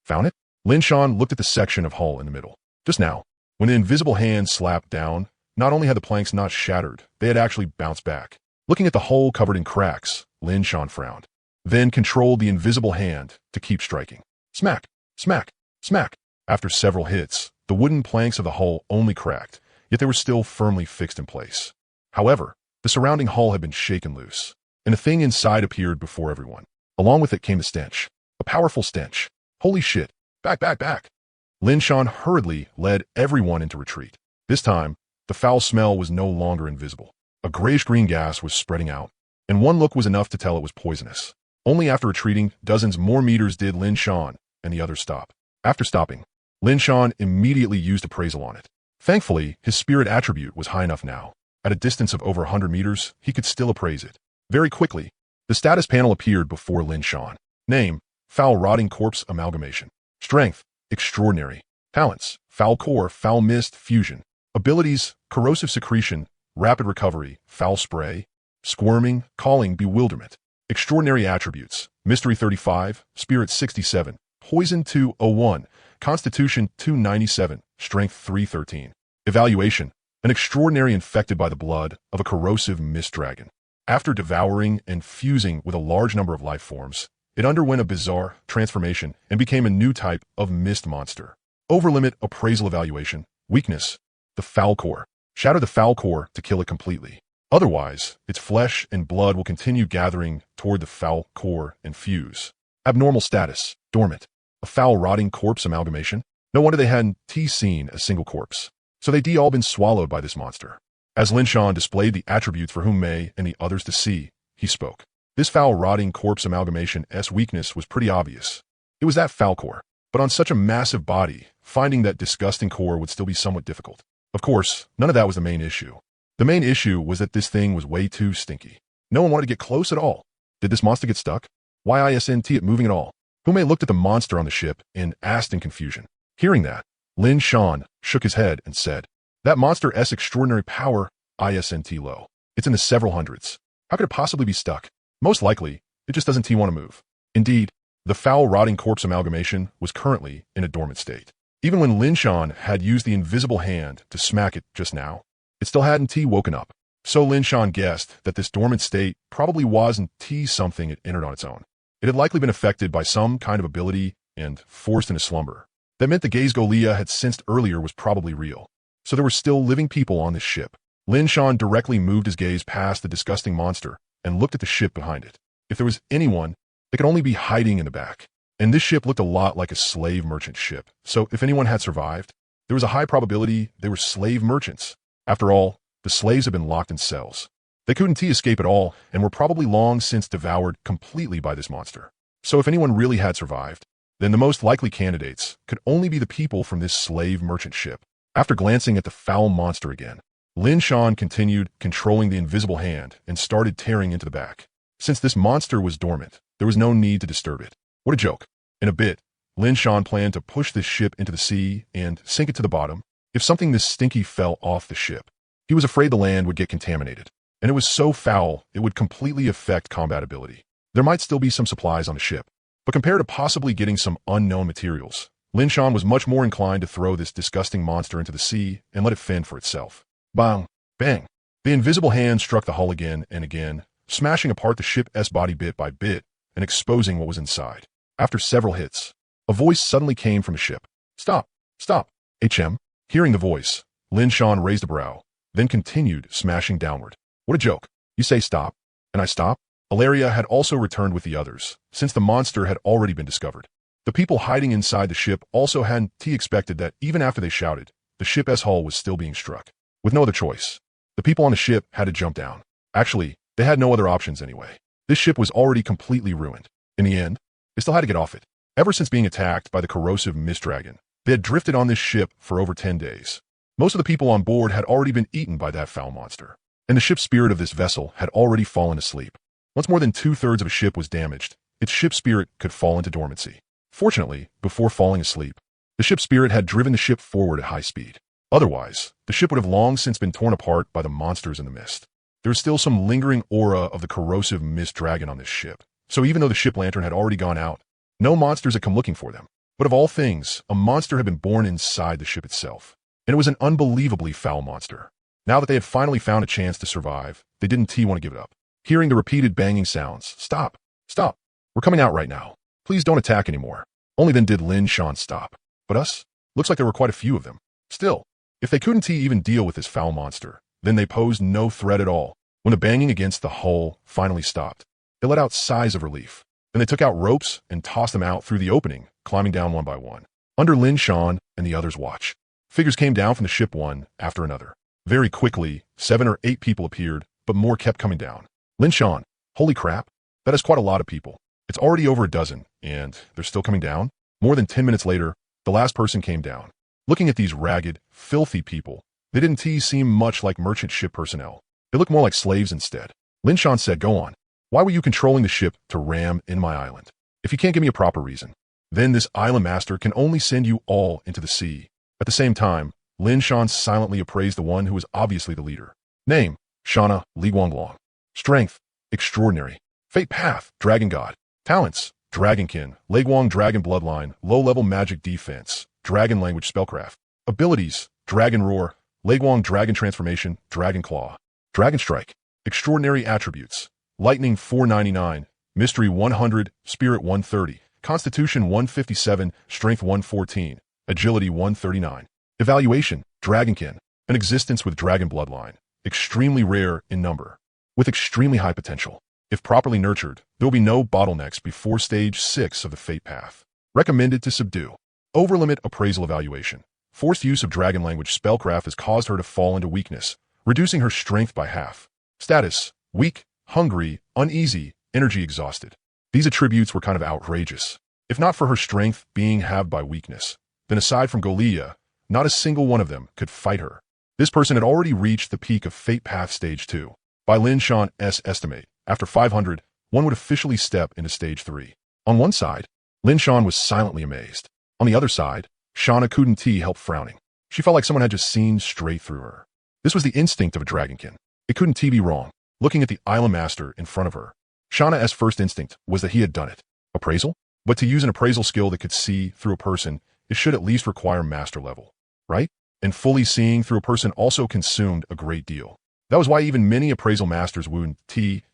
Found it? Lin Shan looked at the section of hull in the middle. Just now, when the invisible hand slapped down, not only had the planks not shattered, they had actually bounced back. Looking at the hull covered in cracks, Lin Shan frowned, then controlled the invisible hand to keep striking. Smack, smack, smack. After several hits, the wooden planks of the hull only cracked, yet they were still firmly fixed in place. However, the surrounding hull had been shaken loose, and a thing inside appeared before everyone. Along with it came the stench. A powerful stench. Holy shit. Back, back, back. Lin Shan hurriedly led everyone into retreat. This time, the foul smell was no longer invisible. A grayish-green gas was spreading out, and one look was enough to tell it was poisonous. Only after retreating dozens more meters did Lin Shan and the others stop. After stopping, Lin Shan immediately used appraisal on it. Thankfully, his spirit attribute was high enough now. At a distance of over 100 meters, he could still appraise it. Very quickly, the status panel appeared before Lin Shan. Name, foul rotting corpse amalgamation. Strength, extraordinary. Talents, foul core, foul mist, fusion. Abilities, corrosive secretion, rapid recovery, foul spray, squirming, calling, bewilderment. Extraordinary attributes, mystery 35, spirit 67, poison 201, constitution 297, strength 313. Evaluation, an extraordinary infected by the blood of a corrosive mist dragon. After devouring and fusing with a large number of life forms, it underwent a bizarre transformation and became a new type of mist monster. Overlimit appraisal evaluation. Weakness, the foul core. Shatter the foul core to kill it completely. Otherwise, its flesh and blood will continue gathering toward the foul core and fuse. Abnormal status, dormant. A foul rotting corpse amalgamation. No wonder they hadn't seen a single corpse. So they'd all been swallowed by this monster. As Lin Shan displayed the attributes for whom Mei and the others to see, he spoke. This foul rotting corpse amalgamation's weakness was pretty obvious. It was that foul core. But on such a massive body, finding that disgusting core would still be somewhat difficult. Of course, none of that was the main issue. The main issue was that this thing was way too stinky. No one wanted to get close at all. Did this monster get stuck? Why isn't it moving at all? Hume looked at the monster on the ship and asked in confusion. Hearing that, Lin Shan shook his head and said, that monster's extraordinary power isn't low. It's in the several hundreds. How could it possibly be stuck? Most likely, it just doesn't want to move. Indeed, the foul rotting corpse amalgamation was currently in a dormant state. Even when Lin Shan had used the invisible hand to smack it just now, it still hadn't woken up. So Lin Shan guessed that this dormant state probably wasn't something it entered on its own. It had likely been affected by some kind of ability and forced into slumber. That meant the gaze Golia had sensed earlier was probably real. So there were still living people on this ship. Lin Shan directly moved his gaze past the disgusting monster and looked at the ship behind it. If there was anyone, it could only be hiding in the back. And this ship looked a lot like a slave merchant ship. So if anyone had survived, there was a high probability they were slave merchants. After all, the slaves had been locked in cells. They couldn't escape at all and were probably long since devoured completely by this monster. So if anyone really had survived, then the most likely candidates could only be the people from this slave merchant ship. After glancing at the foul monster again, Lin Shan continued controlling the invisible hand and started tearing into the back. Since this monster was dormant, there was no need to disturb it. What a joke. In a bit, Lin Shan planned to push this ship into the sea and sink it to the bottom. If something this stinky fell off the ship, He was afraid the land would get contaminated, and it was so foul it would completely affect combat ability. There might still be some supplies on the ship, but compared to possibly getting some unknown materials, Lin Shan was much more inclined to throw this disgusting monster into the sea and let it fend for itself. Bang! Bang! The invisible hand struck the hull again and again, smashing apart the ship's body bit by bit and exposing what was inside. After several hits, a voice suddenly came from the ship. Stop! Stop! HM. Hearing the voice, Lin Shan raised a brow, then continued smashing downward. What a joke. You say stop, and I stop? Alaria had also returned with the others, since the monster had already been discovered. The people hiding inside the ship also hadn't expected that even after they shouted, the ship's hull was still being struck. With no other choice, the people on the ship had to jump down. Actually, they had no other options anyway. This ship was already completely ruined. In the end, they still had to get off it. Ever since being attacked by the corrosive mist dragon, they had drifted on this ship for over 10 days. Most of the people on board had already been eaten by that foul monster, and the ship spirit of this vessel had already fallen asleep. Once more than 2/3 of a ship was damaged, its ship spirit could fall into dormancy. Fortunately, before falling asleep, the ship spirit had driven the ship forward at high speed. Otherwise, the ship would have long since been torn apart by the monsters in the mist. There was still some lingering aura of the corrosive mist dragon on this ship, so even though the ship lantern had already gone out, no monsters had come looking for them. But of all things, a monster had been born inside the ship itself, and it was an unbelievably foul monster. Now that they had finally found a chance to survive, they didn't want to give it up. Hearing the repeated banging sounds, stop, stop, we're coming out right now. Please don't attack anymore. Only then did Lin Shan stop. But us? Looks like there were quite a few of them. Still, if they couldn't even deal with this foul monster, then they posed no threat at all. When the banging against the hull finally stopped, they let out sighs of relief. Then they took out ropes and tossed them out through the opening, climbing down one by one. Under Lin Shan and the others' watch, figures came down from the ship one after another. Very quickly, 7 or 8 people appeared, but more kept coming down. Lin Shan, holy crap, that is quite a lot of people. It's already over a dozen, and they're still coming down? More than 10 minutes later, the last person came down. Looking at these ragged, filthy people, they didn't seem much like merchant ship personnel. They looked more like slaves instead. Lin Shan said, go on. Why were you controlling the ship to ram in my island? If you can't give me a proper reason, then this island master can only send you all into the sea. At the same time, Lin Shan silently appraised the one who was obviously the leader. Name, Shana Li Guanglong. Strength, extraordinary. Fate path, dragon god. Talents, dragonkin, Leguang dragon bloodline, low-level magic defense, dragon language spellcraft. Abilities, dragon roar, Leguang dragon transformation, dragon claw. Dragon strike, extraordinary attributes. Lightning 499, mystery 100, spirit 130, constitution 157, strength 114, agility 139. Evaluation, dragonkin, an existence with dragon bloodline, extremely rare in number, with extremely high potential. If properly nurtured, there will be no bottlenecks before stage 6 of the fate path. Recommended to subdue. Overlimit appraisal evaluation. Forced use of dragon language spellcraft has caused her to fall into weakness, reducing her strength by half. Status, weak, hungry, uneasy, energy exhausted. These attributes were kind of outrageous. If not for her strength being halved by weakness, then aside from Golia, not a single one of them could fight her. This person had already reached the peak of Fate Path Stage 2. By Lin Shan's estimate, after 500, one would officially step into Stage 3. On one side, Lin Shan was silently amazed. On the other side, Shana couldn't help frowning. She felt like someone had just seen straight through her. This was the instinct of a dragonkin. It couldn't be wrong. Looking at the island master in front of her, Shana's first instinct was that he had done it. Appraisal? But to use an appraisal skill that could see through a person, it should at least require master level, right? And fully seeing through a person also consumed a great deal. That was why even many appraisal masters would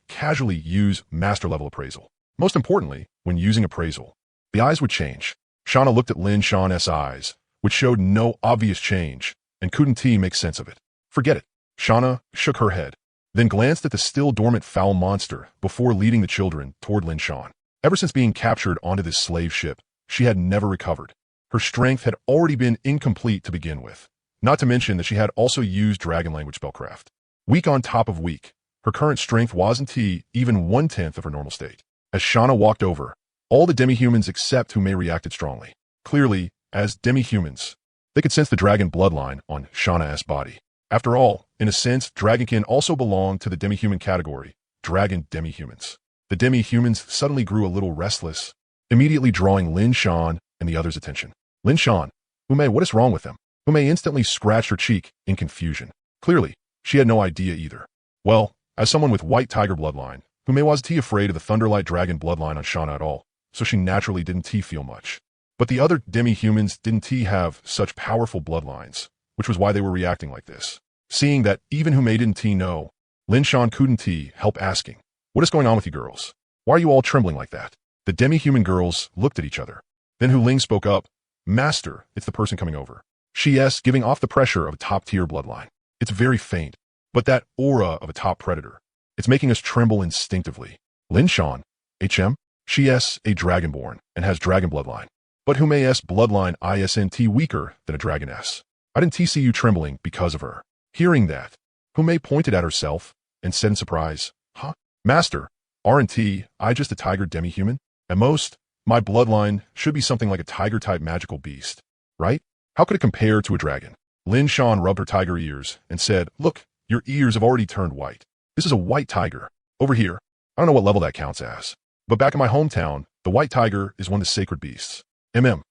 casually use master level appraisal. Most importantly, when using appraisal, the eyes would change. Shana looked at Lin Shan's eyes, which showed no obvious change, and couldn't make sense of it. Forget it. Shana shook her head, then glanced at the still dormant foul monster before leading the children toward Lin Shan. Ever since being captured onto this slave ship, she had never recovered. Her strength had already been incomplete to begin with, not to mention that she had also used dragon language spellcraft. Weak on top of weak, her current strength wasn't even 1/10 of her normal state. As Shana walked over, all the demi-humans except who may reacted strongly. Clearly, as demi-humans, they could sense the dragon bloodline on Shana's body. After all, in a sense, dragonkin also belonged to the demi-human category, dragon demi-humans. The demi-humans suddenly grew a little restless, immediately drawing Lin Shan and the others' attention. Lin Shan, what is wrong with them? Ume instantly scratched her cheek in confusion. Clearly, She had no idea either. Well, as someone with white tiger bloodline, Hume wasn't afraid of the Thunderlight Dragon bloodline on Shauna at all, so she naturally didn't feel much. But the other demi-humans didn't have such powerful bloodlines, which was why they were reacting like this. Seeing that even Hume didn't know, Lin Shan couldn't help asking, "What is going on with you girls? Why are you all trembling like that?" The demi-human girls looked at each other. Then Hu Ling spoke up, "Master, it's the person coming over. She's giving off the pressure of a top-tier bloodline. It's very faint, but that aura of a top predator. It's making us tremble instinctively." Lin Shan, HM, she's a dragonborn and has dragon bloodline. But Hume's bloodline isn't weaker than a dragoness. I didn't see you trembling because of her. Hearing that, Hume pointed at herself and said in surprise, "Huh? Master, aren't I just a tiger demi-human? At most, my bloodline should be something like a tiger-type magical beast, right? How could it compare to a dragon?" Lin Shan rubbed her tiger ears and said, "Look, your ears have already turned white. This is a white tiger. Over here, I don't know what level that counts as. But back in my hometown, the white tiger is one of the sacred beasts. MM.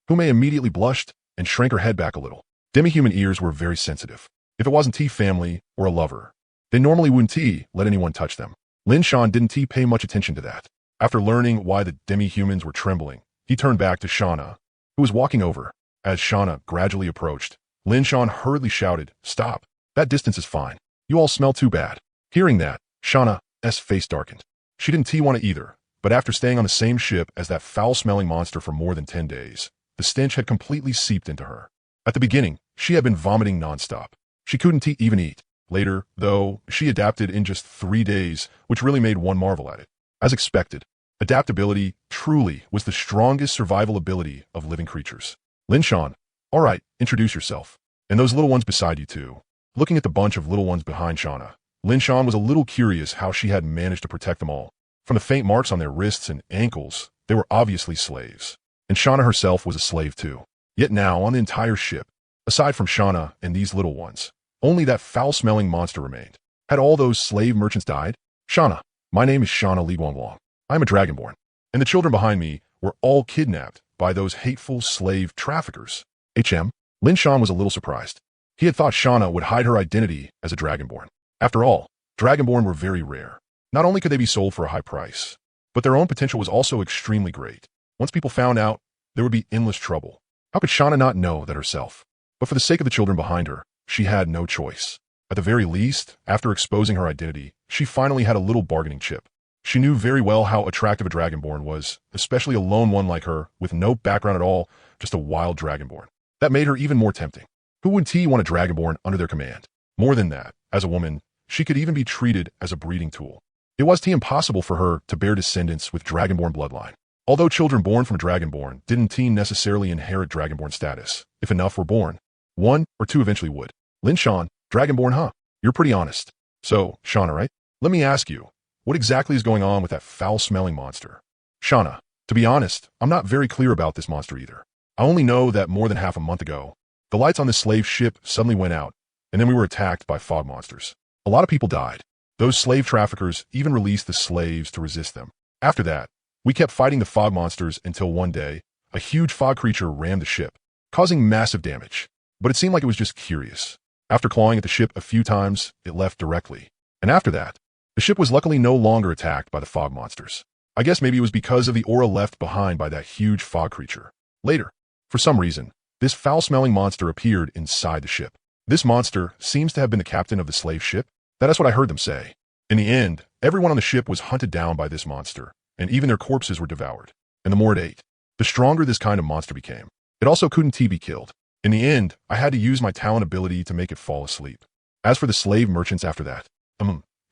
Hume immediately blushed and shrank her head back a little. Demi-human ears were very sensitive. If it wasn't family or a lover, they normally wouldn't let anyone touch them. Lin Shan didn't pay much attention to that. After learning why the demi-humans were trembling, he turned back to Shauna, who was walking over. As Shauna gradually approached, Lin Shan hurriedly shouted, "Stop. That distance is fine. You all smell too bad." Hearing that, Shauna's face darkened. She didn't want to either, but after staying on the same ship as that foul-smelling monster for more than 10 days, the stench had completely seeped into her. At the beginning, she had been vomiting nonstop. She couldn't even eat. Later, though, she adapted in just 3 days, which really made one marvel at it. As expected, adaptability truly was the strongest survival ability of living creatures. Lin Shan, all right, introduce yourself. And those little ones beside you too. Looking at the bunch of little ones behind Shauna, Lin Shan was a little curious how she had managed to protect them all. From the faint marks on their wrists and ankles, they were obviously slaves. And Shauna herself was a slave too. Yet now, on the entire ship, aside from Shauna and these little ones, only that foul-smelling monster remained. Had all those slave merchants died? Shauna, my name is Shauna Li Guanglong. I'm a dragonborn. And the children behind me were all kidnapped by those hateful slave traffickers. HM, Lin Shan was a little surprised. He had thought Shauna would hide her identity as a dragonborn. After all, dragonborn were very rare. Not only could they be sold for a high price, but their own potential was also extremely great. Once people found out, there would be endless trouble. How could Shauna not know that herself? But for the sake of the children behind her, she had no choice. At the very least, after exposing her identity, she finally had a little bargaining chip. She knew very well how attractive a dragonborn was, especially a lone one like her, with no background at all, just a wild dragonborn. That made her even more tempting. Who wouldn't want a dragonborn under their command? More than that, as a woman, she could even be treated as a breeding tool. It was impossible for her to bear descendants with dragonborn bloodline. Although children born from a dragonborn didn't necessarily inherit dragonborn status, if enough were born, 1 or 2 eventually would. Lin Shan, dragonborn, huh? You're pretty honest. So, Shauna, right? Let me ask you, what exactly is going on with that foul-smelling monster? Shauna, to be honest, I'm not very clear about this monster either. I only know that more than half a month ago, the lights on this slave ship suddenly went out, and then we were attacked by fog monsters. A lot of people died. Those slave traffickers even released the slaves to resist them. After that, we kept fighting the fog monsters until one day, a huge fog creature rammed the ship, causing massive damage. But it seemed like it was just curious. After clawing at the ship a few times, it left directly. And after that, the ship was luckily no longer attacked by the fog monsters. I guess maybe it was because of the aura left behind by that huge fog creature. Later, for some reason, this foul-smelling monster appeared inside the ship. This monster seems to have been the captain of the slave ship. That's what I heard them say. In the end, everyone on the ship was hunted down by this monster, and even their corpses were devoured. And the more it ate, the stronger this kind of monster became. It also couldn't be killed. In the end, I had to use my talent ability to make it fall asleep. As for the slave merchants after that,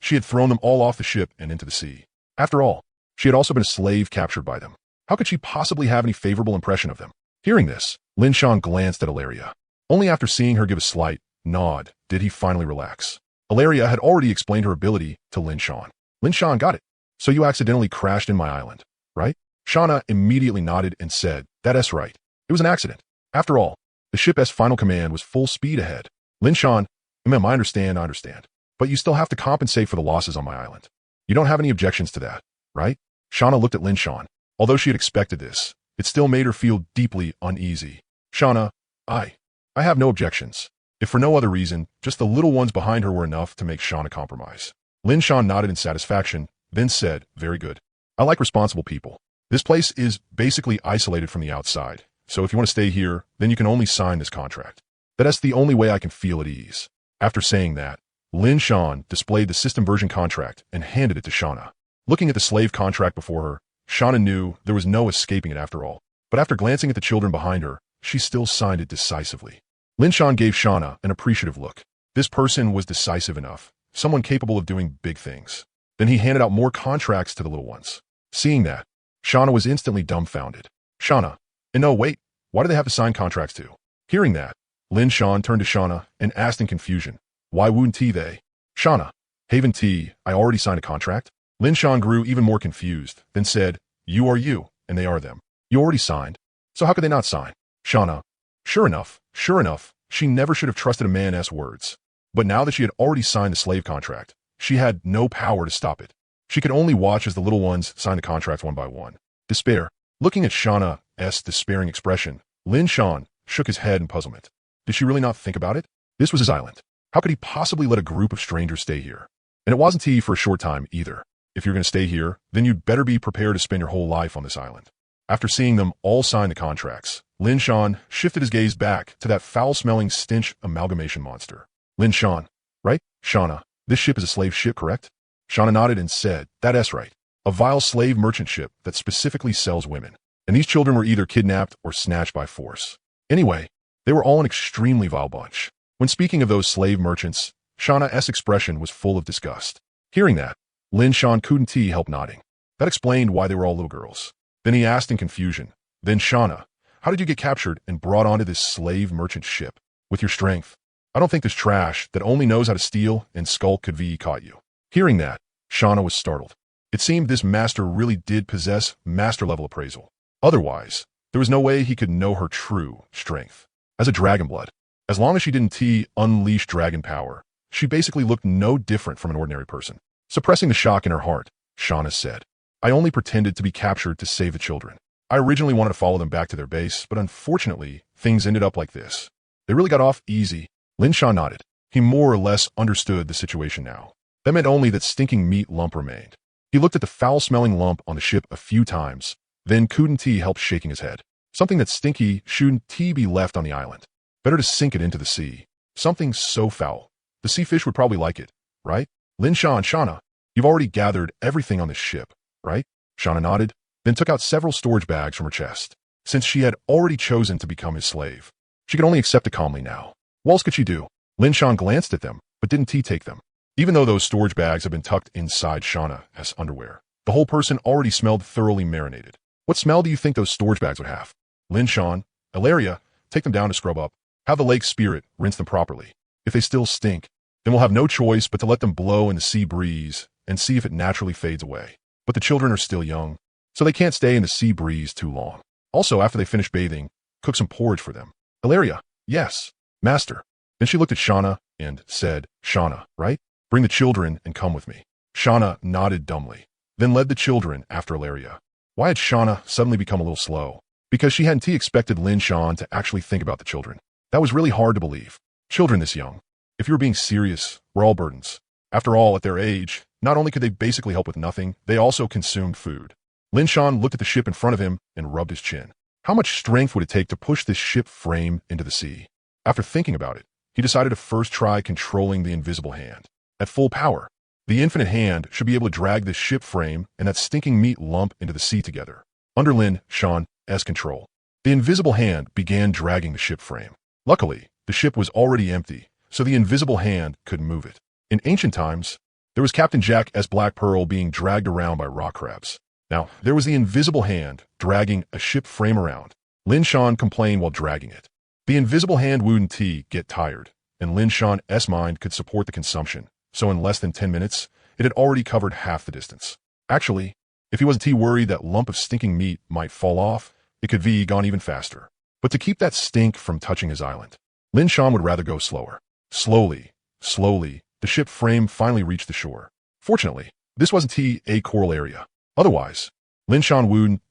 she had thrown them all off the ship and into the sea. After all, she had also been a slave captured by them. How could she possibly have any favorable impression of them? Hearing this, Lin Shan glanced at Ilaria. Only after seeing her give a slight nod did he finally relax. Ilaria had already explained her ability to Lin Shan. Lin Shan got it. So you accidentally crashed in my island, right? Shauna immediately nodded and said, "That's right. It was an accident. After all, the ship's final command was full speed ahead." Lin Shan, I understand. But you still have to compensate for the losses on my island. You don't have any objections to that, right? Shauna looked at Lin Shan. Although she had expected this, it still made her feel deeply uneasy. Shauna, I have no objections. If for no other reason, just the little ones behind her were enough to make Shauna compromise. Lin Shan nodded in satisfaction, then said, "Very good. I like responsible people. This place is basically isolated from the outside, so if you want to stay here, then you can only sign this contract. That's the only way I can feel at ease." After saying that, Lin Shan displayed the system version contract and handed it to Shauna. Looking at the slave contract before her, Shauna knew there was no escaping it after all. But after glancing at the children behind her, she still signed it decisively. Lin Shan gave Shauna an appreciative look. This person was decisive enough, someone capable of doing big things. Then he handed out more contracts to the little ones. Seeing that, Shauna was instantly dumbfounded. Shauna, and no, wait, why do they have to sign contracts too? Hearing that, Lin Shan turned to Shauna and asked in confusion, "Why wouldn't they?" "Shauna, Haven T, I already signed a contract." Lin Shan grew even more confused, then said, "You are you, and they are them. You already signed, so how could they not sign?" Shauna, sure enough, she never should have trusted a man's words. But now that she had already signed the slave contract, she had no power to stop it. She could only watch as the little ones signed the contracts one by one. Despair. Looking at Shauna's despairing expression, Lin Shan shook his head in puzzlement. Did she really not think about it? This was his island. How could he possibly let a group of strangers stay here? And it wasn't he for a short time either. If you're going to stay here, then you'd better be prepared to spend your whole life on this island. After seeing them all sign the contracts, Lin Shan shifted his gaze back to that foul-smelling stench amalgamation monster. Lin Shan, right? Shauna, this ship is a slave ship, correct? Shauna nodded and said, "That's right. A vile slave merchant ship that specifically sells women. And these children were either kidnapped or snatched by force. Anyway, they were all an extremely vile bunch." When speaking of those slave merchants, Shauna's expression was full of disgust. Hearing that, Lin Shan couldn't help nodding. That explained why they were all little girls. Then he asked in confusion, "Then Shauna, how did you get captured and brought onto this slave merchant ship? With your strength? I don't think this trash that only knows how to steal and skulk could be caught you." Hearing that, Shauna was startled. It seemed this master really did possess master-level appraisal. Otherwise, there was no way he could know her true strength. As a dragon blood, as long as she didn't unleash dragon power, she basically looked no different from an ordinary person. Suppressing the shock in her heart, Shauna said, "I only pretended to be captured to save the children. I originally wanted to follow them back to their base, but unfortunately, things ended up like this. They really got off easy." Lin Shan nodded. He more or less understood the situation now. That meant only that stinking meat lump remained. He looked at the foul-smelling lump on the ship a few times, then couldn't help shaking his head. Something that stinky shouldn't be left on the island. Better to sink it into the sea. Something so foul. The sea fish would probably like it, right? Lin Shan, Shauna, you've already gathered everything on this ship, right? Shauna nodded, then took out several storage bags from her chest. Since she had already chosen to become his slave, she could only accept it calmly now. What else could she do? Lin Shan glanced at them, but didn't take them. Even though those storage bags had been tucked inside Shauna's underwear, the whole person already smelled thoroughly marinated. What smell do you think those storage bags would have? Lin Shan, Ilaria, take them down to scrub up. Have the lake spirit rinse them properly. If they still stink, then we'll have no choice but to let them blow in the sea breeze and see if it naturally fades away. But the children are still young, so they can't stay in the sea breeze too long. Also, after they finish bathing, cook some porridge for them. Ilaria, yes, master. Then she looked at Shauna and said, "Shauna, right? Bring the children and come with me." Shauna nodded dumbly, then led the children after Ilaria. Why had Shauna suddenly become a little slow? Because she hadn't expected Lin Shan to actually think about the children. That was really hard to believe. Children this young. If you were being serious, we're all burdens. After all, at their age, not only could they basically help with nothing, they also consumed food. Lin Shan looked at the ship in front of him and rubbed his chin. How much strength would it take to push this ship frame into the sea? After thinking about it, he decided to first try controlling the invisible hand. At full power, the infinite hand should be able to drag this ship frame and that stinking meat lump into the sea together. Under Lin Shan's control, the invisible hand began dragging the ship frame. Luckily, the ship was already empty, so the invisible hand could move it. In ancient times, there was Captain Jack's Black Pearl being dragged around by rock crabs. Now, there was the invisible hand dragging a ship frame around. Lin Shan complained while dragging it. The invisible hand wouldn't get tired, and Lin Shan's mind could support the consumption, so in less than 10 minutes, it had already covered half the distance. Actually, if he wasn't worried that lump of stinking meat might fall off, it could be gone even faster. But to keep that stink from touching his island, Lin Shan would rather go slower. Slowly, the ship frame finally reached the shore. Fortunately, this wasn't a coral area. Otherwise, Lin Shan wouldn't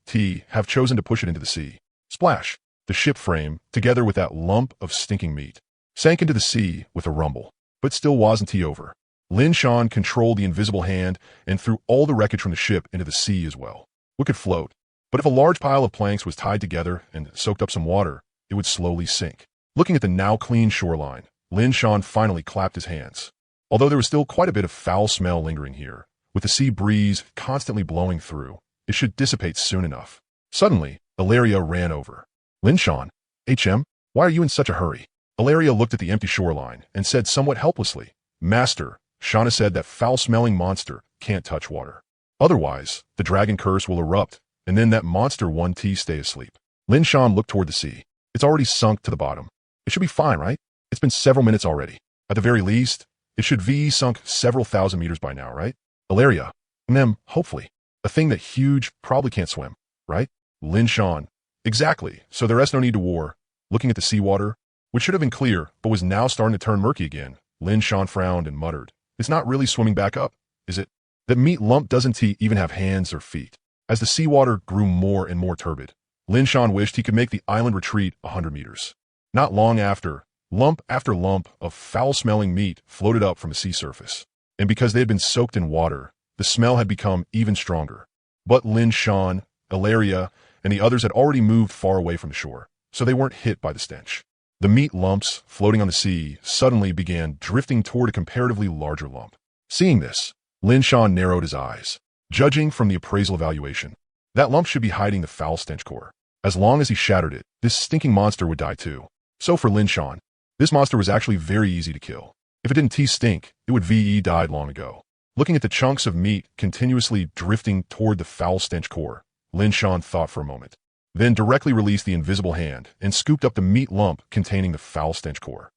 have chosen to push it into the sea. Splash! The ship frame, together with that lump of stinking meat, sank into the sea with a rumble. But still wasn't tea over. Lin Shan controlled the invisible hand and threw all the wreckage from the ship into the sea as well. What could float? But if a large pile of planks was tied together and soaked up some water, it would slowly sink. Looking at the now clean shoreline, Lin Shan finally clapped his hands. Although there was still quite a bit of foul smell lingering here, with the sea breeze constantly blowing through, it should dissipate soon enough. Suddenly, Ilaria ran over. Lin Shan, HM, why are you in such a hurry? Ilaria looked at the empty shoreline and said somewhat helplessly, Master, Shauna said that foul-smelling monster can't touch water. Otherwise, the dragon curse will erupt, and then that monster won't stay asleep. Lin Shan looked toward the sea. It's already sunk to the bottom. It should be fine, right? It's been several minutes already. At the very least, it should be sunk several thousand meters by now, right? Ilaria, hopefully. A thing that huge probably can't swim, right? Lin Shan, exactly, so there is no need to war. Looking at the seawater, which should have been clear, but was now starting to turn murky again, Lin Shan frowned and muttered, It's not really swimming back up, is it? That meat lump doesn't even have hands or feet. As the seawater grew more and more turbid, Lin Shan wished he could make the island retreat 100 meters. Not long after, lump after lump of foul-smelling meat floated up from the sea surface. And because they had been soaked in water, the smell had become even stronger. But Lin Shan, Ilaria, and the others had already moved far away from the shore, so they weren't hit by the stench. The meat lumps, floating on the sea, suddenly began drifting toward a comparatively larger lump. Seeing this, Lin Shan narrowed his eyes. Judging from the appraisal evaluation, that lump should be hiding the foul stench core. As long as he shattered it, this stinking monster would die too. So for Lin Shan, this monster was actually very easy to kill. If it didn't stink, it would died long ago. Looking at the chunks of meat continuously drifting toward the foul stench core, Lin Shan thought for a moment. Then directly released the invisible hand and scooped up the meat lump containing the foul stench core.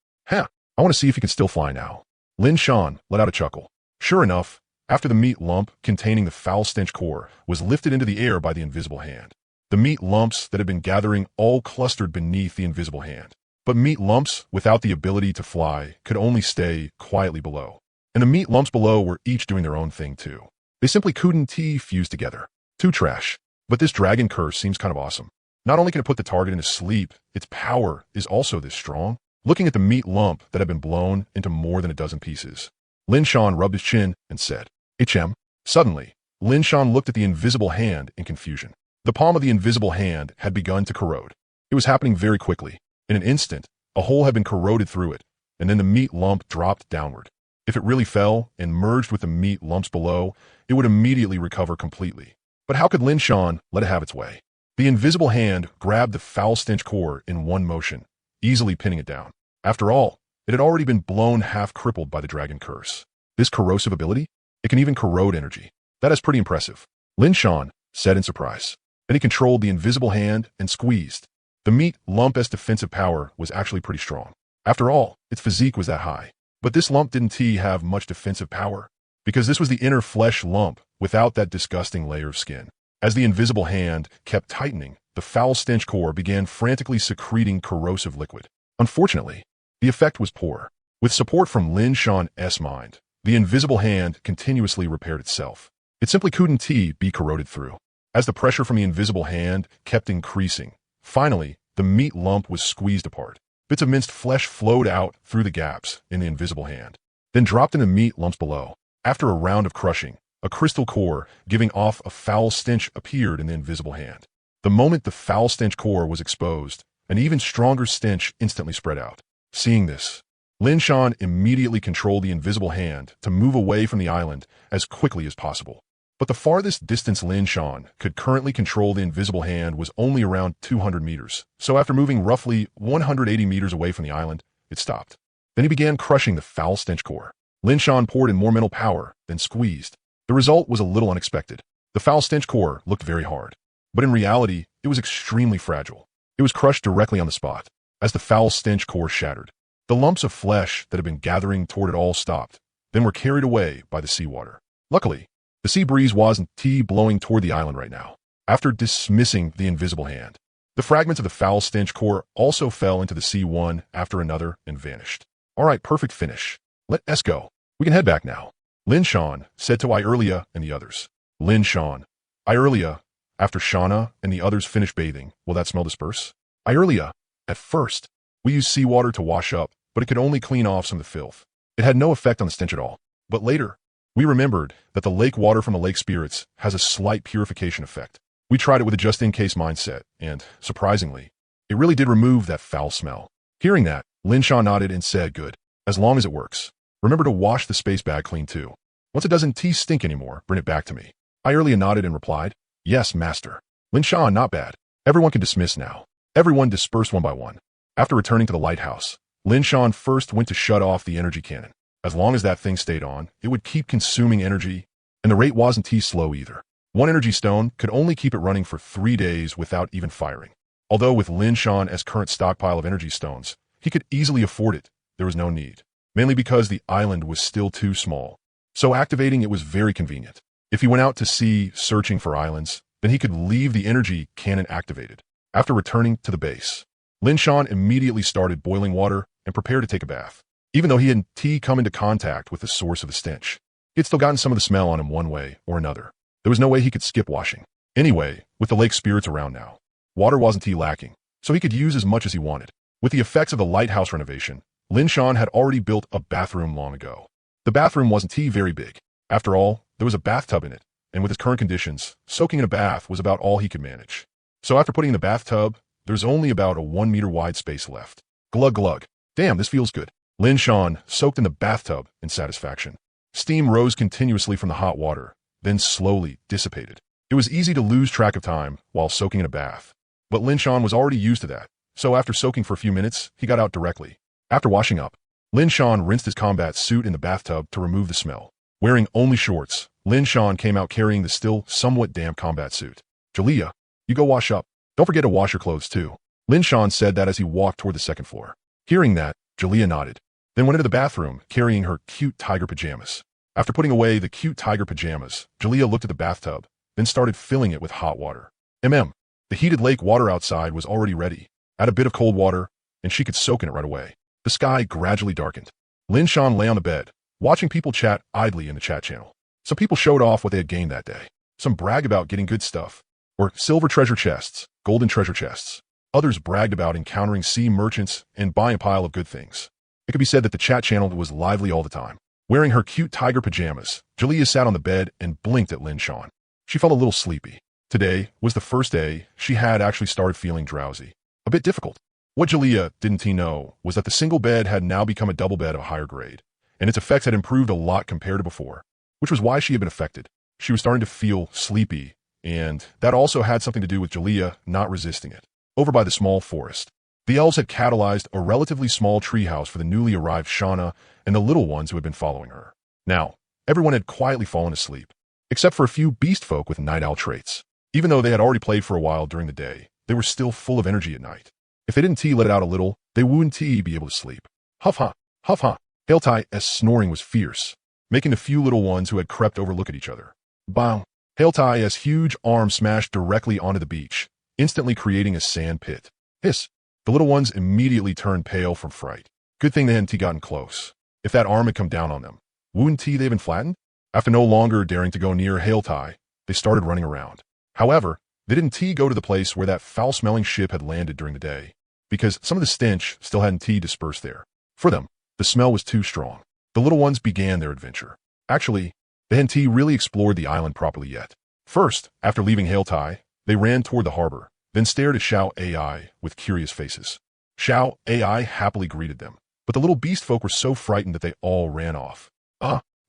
I want to see if he can still fly now. Lin Shan let out a chuckle. Sure enough, after the meat lump containing the foul stench core was lifted into the air by the invisible hand, the meat lumps that had been gathering all clustered beneath the invisible hand. But meat lumps without the ability to fly could only stay quietly below. And the meat lumps below were each doing their own thing too. They simply couldn't fuse together. Too trash. But this dragon curse seems kind of awesome. Not only can it put the target into sleep, its power is also this strong. Looking at the meat lump that had been blown into more than a dozen pieces, Lin Shan rubbed his chin and said, HM. Suddenly, Lin Shan looked at the invisible hand in confusion. The palm of the invisible hand had begun to corrode. It was happening very quickly. In an instant, a hole had been corroded through it, and then the meat lump dropped downward. If it really fell and merged with the meat lumps below, it would immediately recover completely. But how could Lin Shan let it have its way? The invisible hand grabbed the foul stench core in one motion, easily pinning it down. After all, it had already been blown half-crippled by the dragon curse. This corrosive ability? It can even corrode energy. That is pretty impressive, Lin Shan said in surprise. Then he controlled the invisible hand and squeezed. The meat lump's defensive power was actually pretty strong. After all, its physique was that high. But this lump didn't have much defensive power, because this was the inner flesh lump without that disgusting layer of skin. As the invisible hand kept tightening, the foul stench core began frantically secreting corrosive liquid. Unfortunately, the effect was poor. With support from Lin Shan's mind, the invisible hand continuously repaired itself. It simply couldn't be corroded through. As the pressure from the invisible hand kept increasing, finally, the meat lump was squeezed apart. Bits of minced flesh flowed out through the gaps in the invisible hand, then dropped into meat lumps below. After a round of crushing, a crystal core giving off a foul stench appeared in the invisible hand. The moment the foul stench core was exposed, an even stronger stench instantly spread out. Seeing this, Lin Shan immediately controlled the invisible hand to move away from the island as quickly as possible. But the farthest distance Lin Shan could currently control the invisible hand was only around 200 meters, so after moving roughly 180 meters away from the island, it stopped. Then he began crushing the foul stench core. Lin Shan poured in more mental power, then squeezed. The result was a little unexpected. The foul stench core looked very hard, but in reality, it was extremely fragile. It was crushed directly on the spot. As the foul stench core shattered, the lumps of flesh that had been gathering toward it all stopped, then were carried away by the seawater. Luckily, the sea breeze wasn't blowing toward the island right now. After dismissing the invisible hand, the fragments of the foul stench core also fell into the sea one after another and vanished. All right, perfect finish. Let's go. We can head back now, Lin Shan said to Irelia and the others. Lin Shan. Irelia, after Shauna and the others finish bathing, will that smell disperse? Irelia, at first, we use seawater to wash up, but it could only clean off some of the filth. It had no effect on the stench at all. But later, we remembered that the lake water from the lake spirits has a slight purification effect. We tried it with a just-in-case mindset, and, surprisingly, it really did remove that foul smell. Hearing that, Lin Shan nodded and said, "Good, as long as it works. Remember to wash the space bag clean too. Once it doesn't stink anymore, bring it back to me." I earlier nodded and replied, "Yes, master." Lin Shan, not bad. Everyone can dismiss now. Everyone dispersed one by one. After returning to the lighthouse, Lin Shan first went to shut off the energy cannon. As long as that thing stayed on, it would keep consuming energy, and the rate wasn't slow either. One energy stone could only keep it running for 3 days without even firing. Although with Lin Shan as current stockpile of energy stones, he could easily afford it, there was no need. Mainly because the island was still too small. So activating it was very convenient. If he went out to sea searching for islands, then he could leave the energy cannon activated. After returning to the base, Lin Shan immediately started boiling water and prepared to take a bath. Even though he hadn't come into contact with the source of the stench, he had still gotten some of the smell on him one way or another. There was no way he could skip washing. Anyway, with the lake spirits around now, water wasn't lacking, so he could use as much as he wanted. With the effects of the lighthouse renovation, Lin Shan had already built a bathroom long ago. The bathroom wasn't very big. After all, there was a bathtub in it, and with his current conditions, soaking in a bath was about all he could manage. So after putting in the bathtub, there's only about a 1 meter wide space left. Glug glug. Damn, this feels good. Lin Shan soaked in the bathtub in satisfaction. Steam rose continuously from the hot water, then slowly dissipated. It was easy to lose track of time while soaking in a bath. But Lin Shan was already used to that, so after soaking for a few minutes, he got out directly. After washing up, Lin Shan rinsed his combat suit in the bathtub to remove the smell. Wearing only shorts, Lin Shan came out carrying the still somewhat damp combat suit. "Jalea, you go wash up. Don't forget to wash your clothes too." Lin Shan said that as he walked toward the second floor. Hearing that, Jalea nodded, then went into the bathroom carrying her cute tiger pajamas. After putting away the cute tiger pajamas, Jalea looked at the bathtub, then started filling it with hot water. The heated lake water outside was already ready. Add a bit of cold water, and she could soak in it right away. The sky gradually darkened. Lin Shan lay on the bed, watching people chat idly in the chat channel. Some people showed off what they had gained that day. Some bragged about getting good stuff, or silver treasure chests, golden treasure chests. Others bragged about encountering sea merchants and buying a pile of good things. It could be said that the chat channel was lively all the time. Wearing her cute tiger pajamas, Jalea sat on the bed and blinked at Lin Shan. She felt a little sleepy. Today was the first day she had actually started feeling drowsy. A bit difficult. What Jalea didn't know was that the single bed had now become a double bed of a higher grade, and its effects had improved a lot compared to before, which was why she had been affected. She was starting to feel sleepy, and that also had something to do with Jalea not resisting it. Over by the small forest, the elves had catalyzed a relatively small treehouse for the newly arrived Shauna and the little ones who had been following her. Now, everyone had quietly fallen asleep, except for a few beast folk with night owl traits. Even though they had already played for a while during the day, they were still full of energy at night. If they didn't let it out a little, they wouldn't be able to sleep. Huff ha, huff ha. Hailtai's snoring was fierce, making the few little ones who had crept over look at each other. Bang! Hailtai's huge arm smashed directly onto the beach, instantly creating a sand pit. Hiss! The little ones immediately turned pale from fright. Good thing they hadn't gotten close. If that arm had come down on them, wouldn't they have been flattened? After no longer daring to go near Hailtai, they started running around. However, they didn't go to the place where that foul-smelling ship had landed during the day, because some of the stench still hadn't dispersed there. For them, the smell was too strong. The little ones began their adventure. Actually, they hadn't really explored the island properly yet. First, after leaving Hailtai, they ran toward the harbor, then stared at Xiao AI with curious faces. Xiao AI happily greeted them, but the little beast folk were so frightened that they all ran off.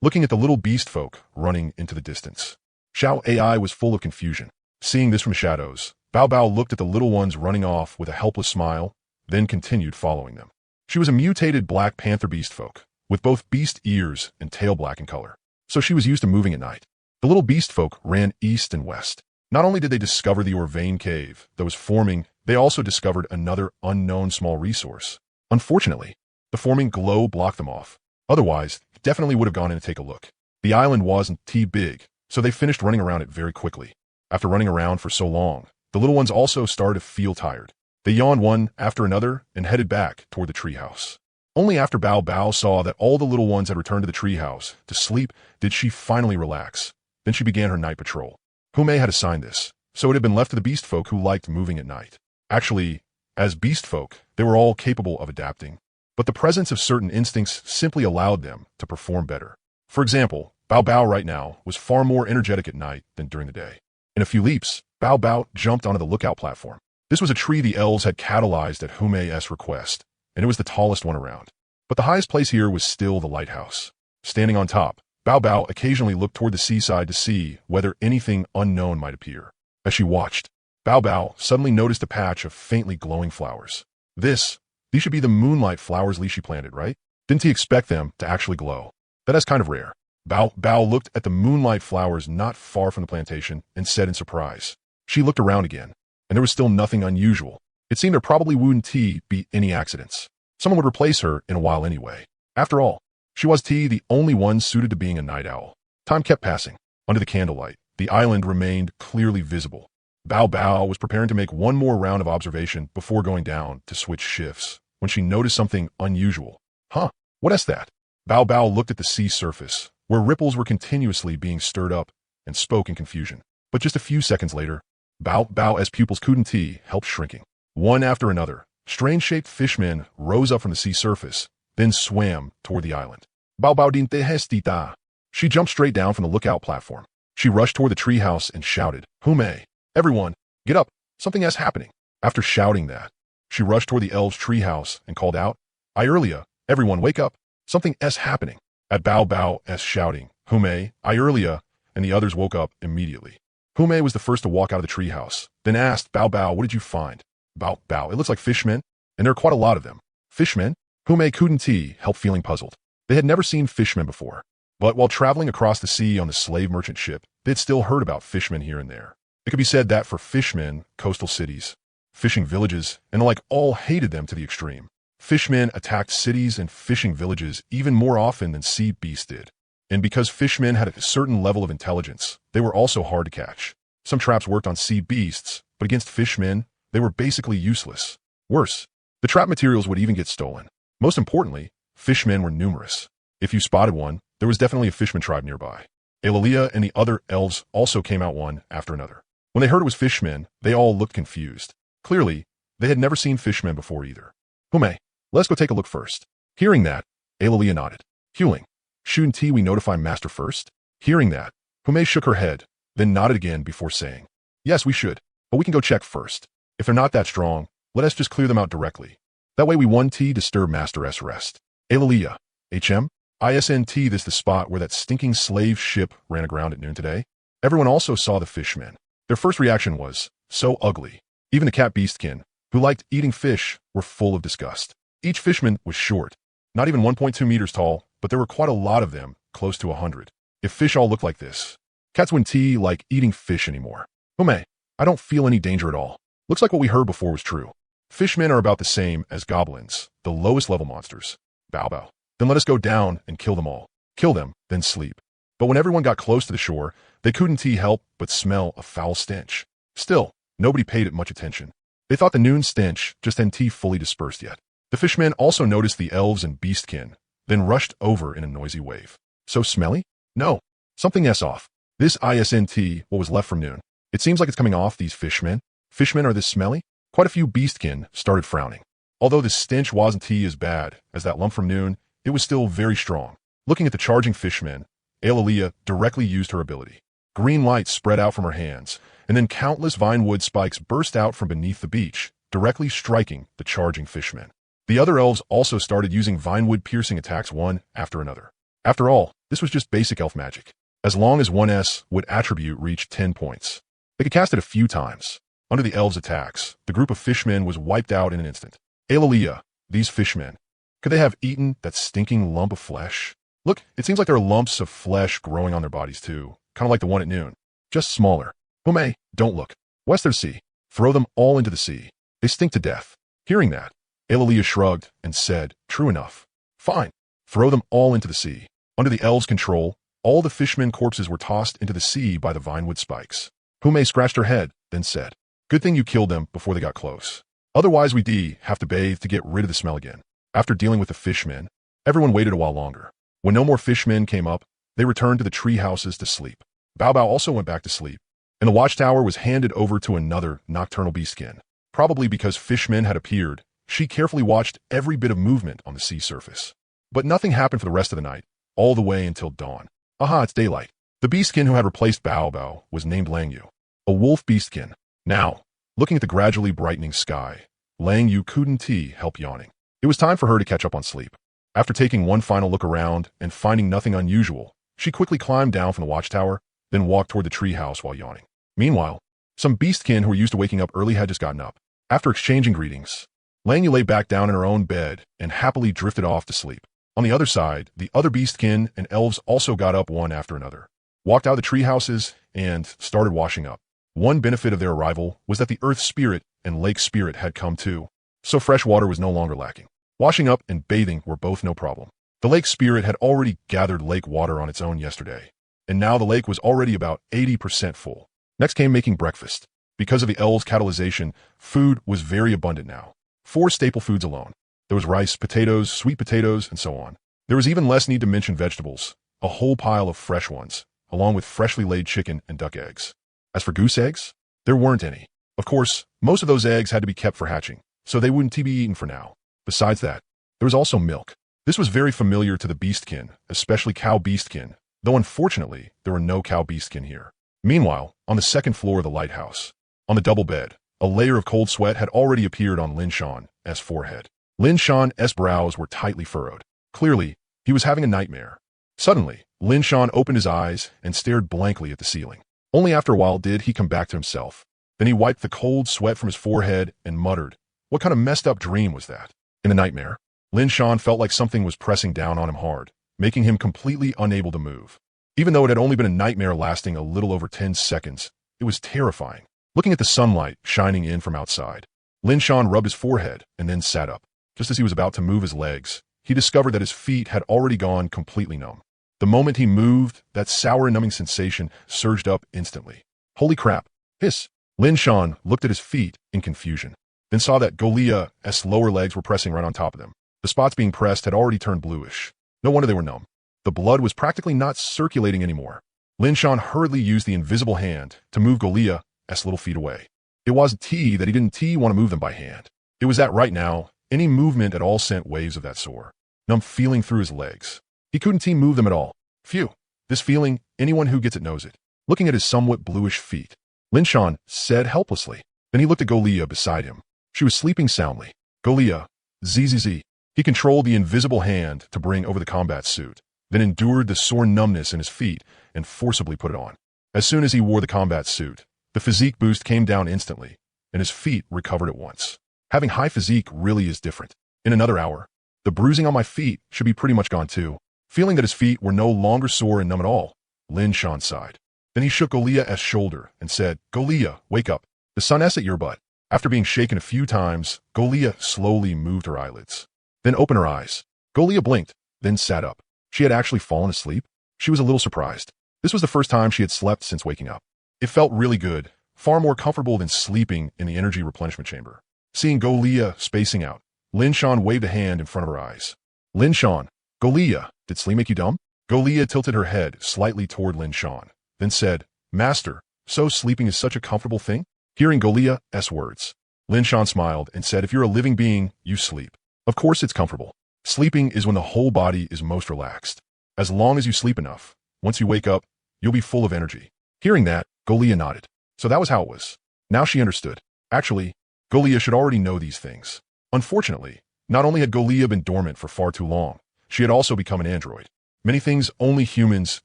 Looking at the little beast folk running into the distance. Xiao AI was full of confusion. Seeing this from shadows, Bao Bao looked at the little ones running off with a helpless smile, then continued following them. She was a mutated black panther beast folk, with both beast ears and tail black in color, so she was used to moving at night. The little beast folk ran east and west. Not only did they discover the Orvain cave that was forming, they also discovered another unknown small resource. Unfortunately, the forming glow blocked them off. Otherwise, they definitely would have gone in to take a look. The island wasn't big, so they finished running around it very quickly. After running around for so long, the little ones also started to feel tired. They yawned one after another and headed back toward the treehouse. Only after Bao Bao saw that all the little ones had returned to the treehouse to sleep did she finally relax. Then she began her night patrol. Hume had assigned this, so it had been left to the beast folk who liked moving at night. Actually, as beast folk, they were all capable of adapting. but the presence of certain instincts simply allowed them to perform better. For example, Bao Bao right now was far more energetic at night than during the day. In a few leaps, Bao Bao jumped onto the lookout platform. This was a tree the elves had catalyzed at Humei's request, and it was the tallest one around. But the highest place here was still the lighthouse. Standing on top, Bao Bao occasionally looked toward the seaside to see whether anything unknown might appear. As she watched, Bao Bao suddenly noticed a patch of faintly glowing flowers. These should be the moonlight flowers Li Shi planted, right? Didn't he expect them to actually glow? That's kind of rare. Bao Bao looked at the moonlight flowers not far from the plantation and said in surprise. She looked around again, and there was still nothing unusual. It seemed there probably wouldn't be any accidents. Someone would replace her in a while anyway. After all, she was the only one suited to being a night owl. Time kept passing. Under the candlelight, the island remained clearly visible. Bao Bao was preparing to make one more round of observation before going down to switch shifts, when she noticed something unusual. Huh, what is that? Bao Bao looked at the sea surface, where ripples were continuously being stirred up, and spoke in confusion. But just a few seconds later, Bao Bao's pupils couldn't help shrinking. One after another, strange-shaped fishmen rose up from the sea surface, then swam toward the island. Bao Bao dinte hestita. She jumped straight down from the lookout platform. She rushed toward the treehouse and shouted, Humei, everyone, get up, something is happening. After shouting that, she rushed toward the elves' treehouse and called out, Iearlia, everyone wake up, something is happening. At Bao Bao's shouting, Humei, Iearlia, and the others woke up immediately. Humei was the first to walk out of the treehouse, then asked Bao Bao, what did you find? Bao Bao, it looks like fishmen, and there are quite a lot of them. Fishmen? Humei couldn't help feeling puzzled. They had never seen fishmen before. But while traveling across the sea on the slave merchant ship, they had still heard about fishmen here and there. It could be said that for fishmen, coastal cities, fishing villages, and the like all hated them to the extreme. Fishmen attacked cities and fishing villages even more often than sea beasts did. And because fishmen had a certain level of intelligence, they were also hard to catch. Some traps worked on sea beasts, but against fishmen, they were basically useless. Worse, the trap materials would even get stolen. Most importantly, fishmen were numerous. If you spotted one, there was definitely a fishman tribe nearby. Eulalia and the other elves also came out one after another. When they heard it was fishmen, they all looked confused. Clearly, they had never seen fishmen before either. Humei, let's go take a look first. Hearing that, Eulalia nodded. Huling, shouldn't we notify Master first? Hearing that, Humei shook her head, then nodded again before saying, Yes, we should, but we can go check first. If they're not that strong, let us just clear them out directly. That way we won't disturb Master's rest. Eulalia, isn't this the spot where that stinking slave ship ran aground at noon today? Everyone also saw the fishmen. Their first reaction was, so ugly. Even the cat beastkin, who liked eating fish, were full of disgust. Each fishman was short, not even 1.2 meters tall, but there were quite a lot of them, close to 100. If fish all looked like this, cats wouldn't like eating fish anymore. Humei, I don't feel any danger at all. Looks like what we heard before was true. Fishmen are about the same as goblins, the lowest level monsters. Bao Bao. Then let us go down and kill them all. Kill them, then sleep. But when everyone got close to the shore, they couldn't help but smell a foul stench. Still, nobody paid it much attention. They thought the noon stench just hadn't fully dispersed yet. The fishmen also noticed the elves and beastkin, then rushed over in a noisy wave. So smelly? No. Something is off. This isn't what was left from noon. It seems like it's coming off these fishmen. Fishmen are this smelly? Quite a few beastkin started frowning. Although the stench wasn't as bad as that lump from noon, it was still very strong. Looking at the charging fishmen, Eulalia directly used her ability. Green light spread out from her hands, and then countless vinewood spikes burst out from beneath the beach, directly striking the charging fishmen. The other elves also started using vinewood piercing attacks one after another. After all, this was just basic elf magic. As long as 1s would attribute reached 10 points. They could cast it a few times. Under the elves' attacks, the group of fishmen was wiped out in an instant. Eulalia, these fishmen, could they have eaten that stinking lump of flesh? Look, it seems like there are lumps of flesh growing on their bodies too, kind of like the one at noon. Just smaller. Humei, don't look. Western Sea. Throw them all into the sea. They stink to death. Hearing that, Eulalia shrugged and said, True enough. Fine. Throw them all into the sea. Under the elves' control, all the fishmen corpses were tossed into the sea by the vinewood spikes. Humei scratched her head, then said, Good thing you killed them before they got close. Otherwise we'd have to bathe to get rid of the smell again. After dealing with the fishmen, everyone waited a while longer. When no more fishmen came up, they returned to the tree houses to sleep. Bao Bao also went back to sleep, and the watchtower was handed over to another nocturnal beastkin. Probably because fishmen had appeared, She carefully watched every bit of movement on the sea surface. But nothing happened for the rest of the night, all the way until dawn. Aha, it's daylight. The beastkin who had replaced Bao Bao was named Lang Yu, a wolf beastkin. Now, looking at the gradually brightening sky, Lang Yu couldn't help yawning. It was time for her to catch up on sleep. After taking one final look around and finding nothing unusual, she quickly climbed down from the watchtower, then walked toward the treehouse while yawning. Meanwhile, some beastkin who were used to waking up early had just gotten up. After exchanging greetings, Lang Yu lay back down in her own bed and happily drifted off to sleep. On the other side, the other beastkin and elves also got up one after another, walked out of the tree houses, and started washing up. One benefit of their arrival was that the earth spirit and lake spirit had come too, so fresh water was no longer lacking. Washing up and bathing were both no problem. The lake spirit had already gathered lake water on its own yesterday, and now the lake was already about 80% full. Next came making breakfast. Because of the elves' catalyzation, food was very abundant now. 4 staple foods alone. There was rice, potatoes, sweet potatoes, and so on. There was even less need to mention vegetables, a whole pile of fresh ones, along with freshly laid chicken and duck eggs. As for goose eggs, there weren't any. Of course, most of those eggs had to be kept for hatching, so they wouldn't be eaten for now. Besides that, there was also milk. This was very familiar to the beastkin, especially cow beastkin, though unfortunately, there were no cow beastkin here. Meanwhile, on the second floor of the lighthouse, on the double bed, a layer of cold sweat had already appeared on Lin Shan's forehead. Lin Shan's brows were tightly furrowed. Clearly, he was having a nightmare. Suddenly, Lin Shan opened his eyes and stared blankly at the ceiling. Only after a while did he come back to himself. Then he wiped the cold sweat from his forehead and muttered, "What kind of messed up dream was that?" In the nightmare, Lin Shan felt like something was pressing down on him hard, making him completely unable to move. Even though it had only been a nightmare lasting a little over 10 seconds, it was terrifying. Looking at the sunlight shining in from outside, Lin Shan rubbed his forehead and then sat up. Just as he was about to move his legs, he discovered that his feet had already gone completely numb. The moment he moved, that sour and numbing sensation surged up instantly. Holy crap! Hiss! Lin Shan looked at his feet in confusion, then saw that Golia's lower legs were pressing right on top of them. The spots being pressed had already turned bluish. No wonder they were numb. The blood was practically not circulating anymore. Lin Shan hurriedly used the invisible hand to move Golia's little feet away. It wasn't that he didn't want to move them by hand. It was that right now, any movement at all sent waves of that sore, numb feeling through his legs. He couldn't move them at all. Phew. This feeling, anyone who gets it knows it. Looking at his somewhat bluish feet, Lin Shan said helplessly. Then he looked at Golia beside him. She was sleeping soundly. Golia, zzz. He controlled the invisible hand to bring over the combat suit, then endured the sore numbness in his feet and forcibly put it on. As soon as he wore the combat suit, the physique boost came down instantly, and his feet recovered at once. Having high physique really is different. In another hour, the bruising on my feet should be pretty much gone too. Feeling that his feet were no longer sore and numb at all, Lin Shan sighed. Then he shook Golia's shoulder and said, "Golia, wake up. The sun's at your butt." After being shaken a few times, Golia slowly moved her eyelids, then opened her eyes. Golia blinked, then sat up. She had actually fallen asleep. She was a little surprised. This was the first time she had slept since waking up. It felt really good, far more comfortable than sleeping in the energy replenishment chamber. Seeing Golia spacing out, Lin Shan waved a hand in front of her eyes. Lin Shan, Golia, did sleep make you dumb? Golia tilted her head slightly toward Lin Shan, then said, "Master, so sleeping is such a comfortable thing?" Hearing Golia's words, Lin Shan smiled and said, "If you're a living being, you sleep. Of course it's comfortable. Sleeping is when the whole body is most relaxed. As long as you sleep enough, once you wake up, you'll be full of energy." Hearing that, Golia nodded. So that was how it was. Now she understood. Actually, Golia should already know these things. Unfortunately, not only had Golia been dormant for far too long, she had also become an android. Many things only humans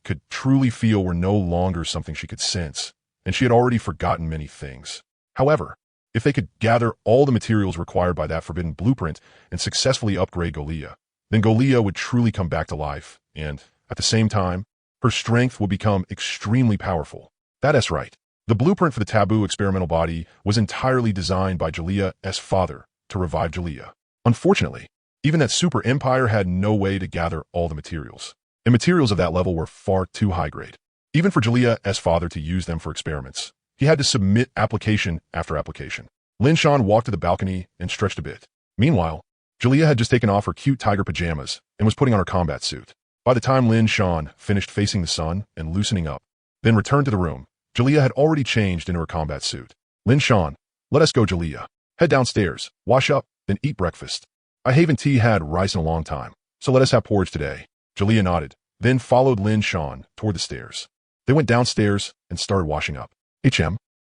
could truly feel were no longer something she could sense, and she had already forgotten many things. However, if they could gather all the materials required by that forbidden blueprint and successfully upgrade Golia, then Golia would truly come back to life, and, at the same time, her strength would become extremely powerful. That's right. The blueprint for the taboo experimental body was entirely designed by Jalia's father to revive Jalia. Unfortunately, even that super empire had no way to gather all the materials, and materials of that level were far too high grade. Even for Jalia's father to use them for experiments, he had to submit application after application. Lin Shan walked to the balcony and stretched a bit. Meanwhile, Jalia had just taken off her cute tiger pajamas and was putting on her combat suit. By the time Lin Shan finished facing the sun and loosening up, then returned to the room, Jalia had already changed into her combat suit. "Lin Shan, let us go, Jalia. Head downstairs, wash up, then eat breakfast. I haven't had rice in a long time, so let us have porridge today. Jalea nodded, then followed Lin Shan toward the stairs. They went downstairs and started washing up.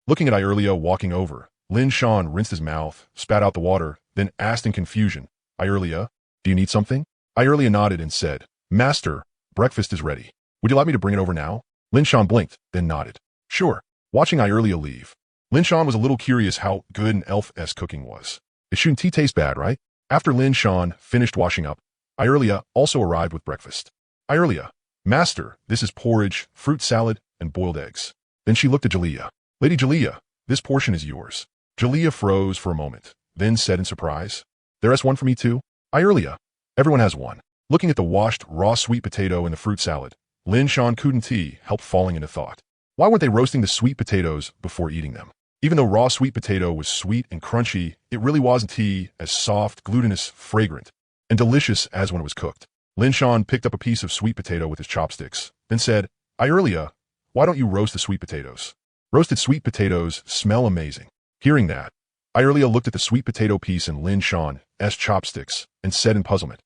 Looking at Irelia walking over, Lin Shan rinsed his mouth, spat out the water, then asked in confusion, Irelia, do you need something? Irelia nodded and said, Master, breakfast is ready. Would you like me to bring it over now? Lin Shan blinked, then nodded. Sure. Watching Irelia leave, Lin Shan was a little curious how good an elf-esque cooking was. It shouldn't taste bad, right? After Lin Shan finished washing up, Irelia also arrived with breakfast. Irelia, Master, this is porridge, fruit salad, and boiled eggs. Then she looked at Jalea. Lady Jalea, this portion is yours. Jalea froze for a moment, then said in surprise, There's one for me too? Irelia, everyone has one. Looking at the washed raw sweet potato and the fruit salad, Lin Shan couldn't help falling into thought. Why weren't they roasting the sweet potatoes before eating them? Even though raw sweet potato was sweet and crunchy, it really wasn't as soft, glutinous, fragrant, and delicious as when it was cooked. Lin Shan picked up a piece of sweet potato with his chopsticks, then said, Irelia, why don't you roast the sweet potatoes? Roasted sweet potatoes smell amazing. Hearing that, Irelia looked at the sweet potato piece in Lin Shan's chopsticks and said in puzzlement,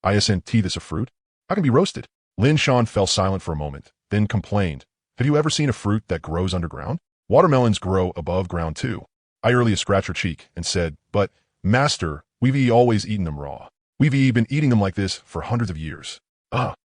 Isn't this a fruit? How can it be roasted? Lin Shan fell silent for a moment, then complained, Have you ever seen a fruit that grows underground? Watermelons grow above ground too. Irelia scratched her cheek and said, But, Master, we've always eaten them raw. We've been eating them like this for hundreds of years.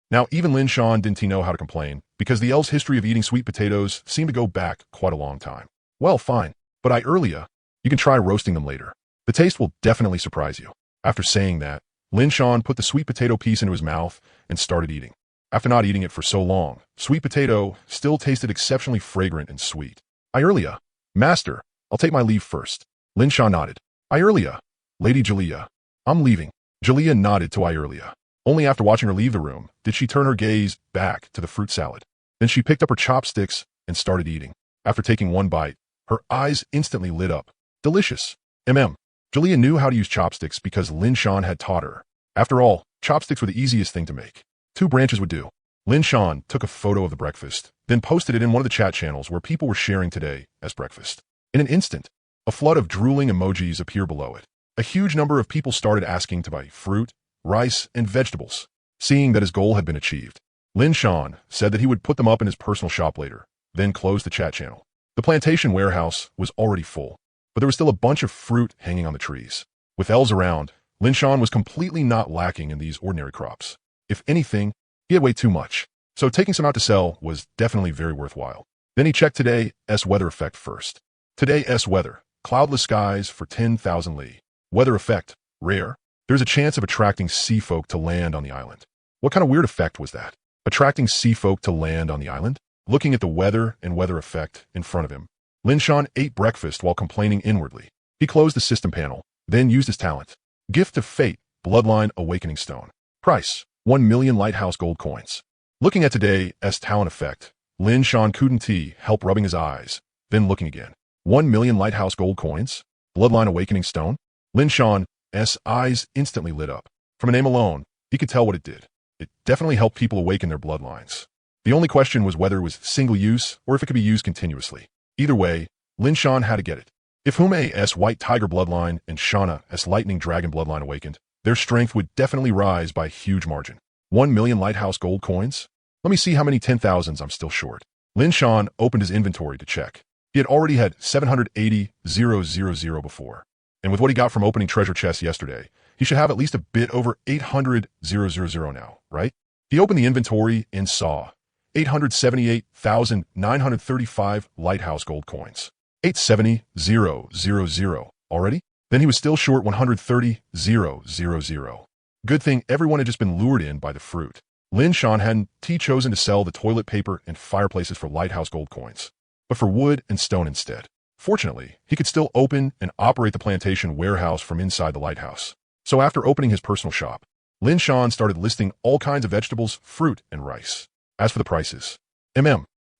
Now even Lin Shan didn't know how to complain, because the elves' history of eating sweet potatoes seemed to go back quite a long time. Well, fine, but Irelia, you can try roasting them later. The taste will definitely surprise you. After saying that, Lin Shan put the sweet potato piece into his mouth and started eating. After not eating it for so long, sweet potato still tasted exceptionally fragrant and sweet. Irelia, Master, I'll take my leave first. Lin Shan nodded. Irelia, Lady Jalea, I'm leaving. Jalea nodded to Irelia. Only after watching her leave the room did she turn her gaze back to the fruit salad. Then she picked up her chopsticks and started eating. After taking one bite, her eyes instantly lit up. Delicious. Jalea knew how to use chopsticks because Lin Shan had taught her. After all, chopsticks were the easiest thing to make. 2 branches would do. Lin Shan took a photo of the breakfast, then posted it in one of the chat channels where people were sharing today as breakfast. In an instant, a flood of drooling emojis appeared below it. A huge number of people started asking to buy fruit, rice, and vegetables. Seeing that his goal had been achieved, Lin Shan said that he would put them up in his personal shop later, then closed the chat channel. The plantation warehouse was already full, but there was still a bunch of fruit hanging on the trees. With elves around, Lin Shan was completely not lacking in these ordinary crops. If anything, he had way too much, so taking some out to sell was definitely very worthwhile. Then he checked today's weather effect first. Today's weather, cloudless skies for 10,000 li. Weather effect, rare. There's a chance of attracting sea folk to land on the island. What kind of weird effect was that? Attracting sea folk to land on the island? Looking at the weather and weather effect in front of him, Lin Shan ate breakfast while complaining inwardly. He closed the system panel, then used his talent. Gift of Fate, Bloodline Awakening Stone. Price, 1 million lighthouse gold coins. Looking at today's talent effect, Lin Shan couldn't help rubbing his eyes, then looking again. 1 million lighthouse gold coins? Bloodline Awakening Stone? Lin Shan's eyes instantly lit up. From a name alone, he could tell what it did. It definitely helped people awaken their bloodlines. The only question was whether it was single use or if it could be used continuously. Either way, Lin Shan had to get it. If Hume's White Tiger bloodline and Shana's Lightning Dragon bloodline awakened, their strength would definitely rise by a huge margin. 1 million lighthouse gold coins? Let me see how many 10,000s I'm still short. Lin Shan opened his inventory to check. He had already had 780,000 before. And with what he got from opening treasure chests yesterday, he should have at least a bit over 800,000 now, right? He opened the inventory and saw 878,935 lighthouse gold coins. 870,000 already? Then he was still short 130,000. Good thing everyone had just been lured in by the fruit. Lin Shan hadn't chosen to sell the toilet paper and fireplaces for lighthouse gold coins, but for wood and stone instead. Fortunately, he could still open and operate the plantation warehouse from inside the lighthouse. So after opening his personal shop, Lin Shan started listing all kinds of vegetables, fruit, and rice. As for the prices,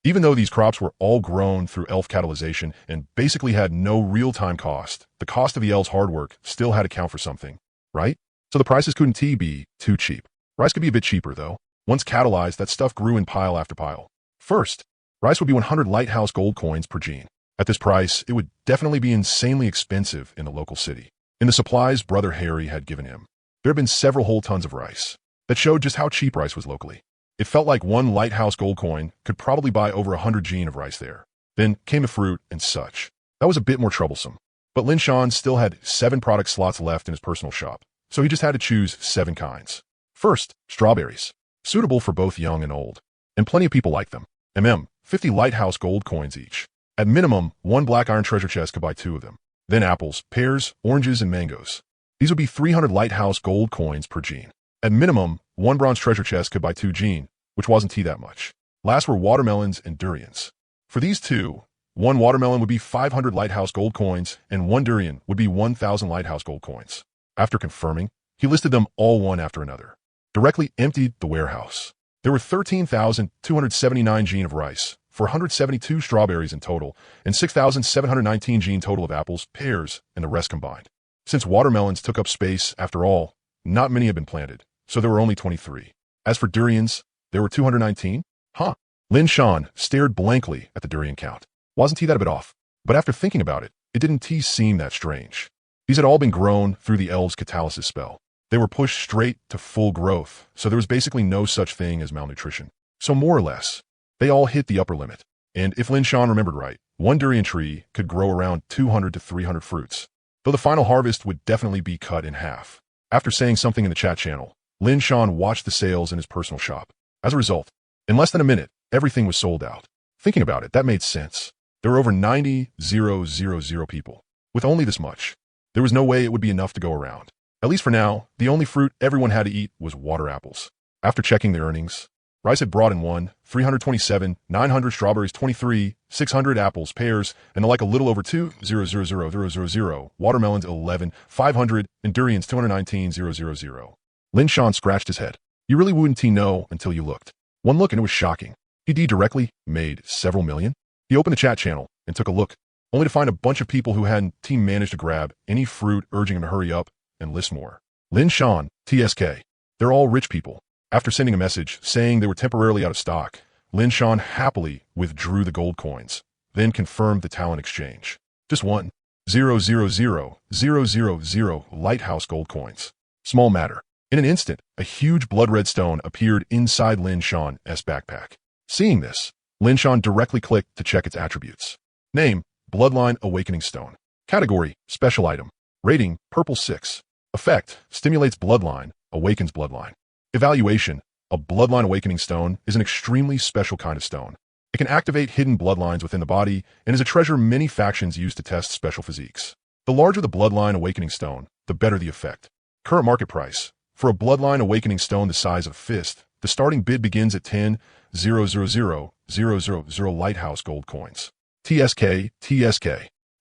even though these crops were all grown through elf catalyzation and basically had no real-time cost, the cost of the elves' hard work still had to count for something, right? So the prices couldn't be too cheap. Rice could be a bit cheaper, though. Once catalyzed, that stuff grew in pile after pile. First, rice would be 100 lighthouse gold coins per gene. At this price, it would definitely be insanely expensive in the local city. In the supplies Brother Harry had given him, there had been several whole tons of rice that showed just how cheap rice was locally. It felt like one lighthouse gold coin could probably buy over 100 gene of rice there. Then came the fruit and such. That was a bit more troublesome. But Lin Shan still had 7 product slots left in his personal shop, so he just had to choose 7 kinds. First, strawberries, suitable for both young and old, and plenty of people like them. 50 lighthouse gold coins each. At minimum, 1 black iron treasure chest could buy 2 of them. Then apples, pears, oranges, and mangoes. These would be 300 lighthouse gold coins per gene. At minimum, 1 bronze treasure chest could buy 2 gene, which wasn't that much. Last were watermelons and durians. For these 2, 1 watermelon would be 500 lighthouse gold coins, and 1 durian would be 1,000 lighthouse gold coins. After confirming, he listed them all one after another. Directly emptied the warehouse. There were 13,279 gene of rice, 472 strawberries in total, and 6,719 gene total of apples, pears, and the rest combined. Since watermelons took up space, after all, not many had been planted, so there were only 23. As for durians, there were 219? Huh. Lin Shan stared blankly at the durian count. Wasn't he that a bit off? But after thinking about it, it didn't seem that strange. These had all been grown through the elves' catalysis spell. They were pushed straight to full growth, so there was basically no such thing as malnutrition. So more or less, they all hit the upper limit. And if Lin Shan remembered right, 1 durian tree could grow around 200 to 300 fruits, though the final harvest would definitely be cut in half. After saying something in the chat channel, Lin Shan watched the sales in his personal shop. As a result, in less than a minute, everything was sold out. Thinking about it, that made sense. There were over 90,000 people. With only this much, there was no way it would be enough to go around. At least for now, the only fruit everyone had to eat was water apples. After checking the earnings, rice had brought in 327, 900 strawberries 23, 600 apples, pears, and the like a little over 2,000,000, watermelons 11, 500, and durians 219,000. Lin Shan scratched his head. You really wouldn't know until you looked. One look and it was shocking. He directly made several million. He opened the chat channel and took a look, only to find a bunch of people who hadn't managed to grab any fruit, urging him to hurry up and list more. Lin Shan, TSK. They're all rich people. After sending a message saying they were temporarily out of stock, Lin Shan happily withdrew the gold coins, then confirmed the talent exchange. Just 1,000,000 lighthouse gold coins. Small matter. In an instant, a huge blood-red stone appeared inside Lin Shan's backpack. Seeing this, Lin Shan directly clicked to check its attributes. Name, Bloodline Awakening Stone. Category, Special Item. Rating, Purple 6. Effect, stimulates bloodline, awakens bloodline. Evaluation, a Bloodline Awakening Stone is an extremely special kind of stone. It can activate hidden bloodlines within the body and is a treasure many factions use to test special physiques. The larger the Bloodline Awakening Stone, the better the effect. Current market price. For a Bloodline Awakening Stone the size of a fist, the starting bid begins at 10,000,000 lighthouse gold coins. TSK.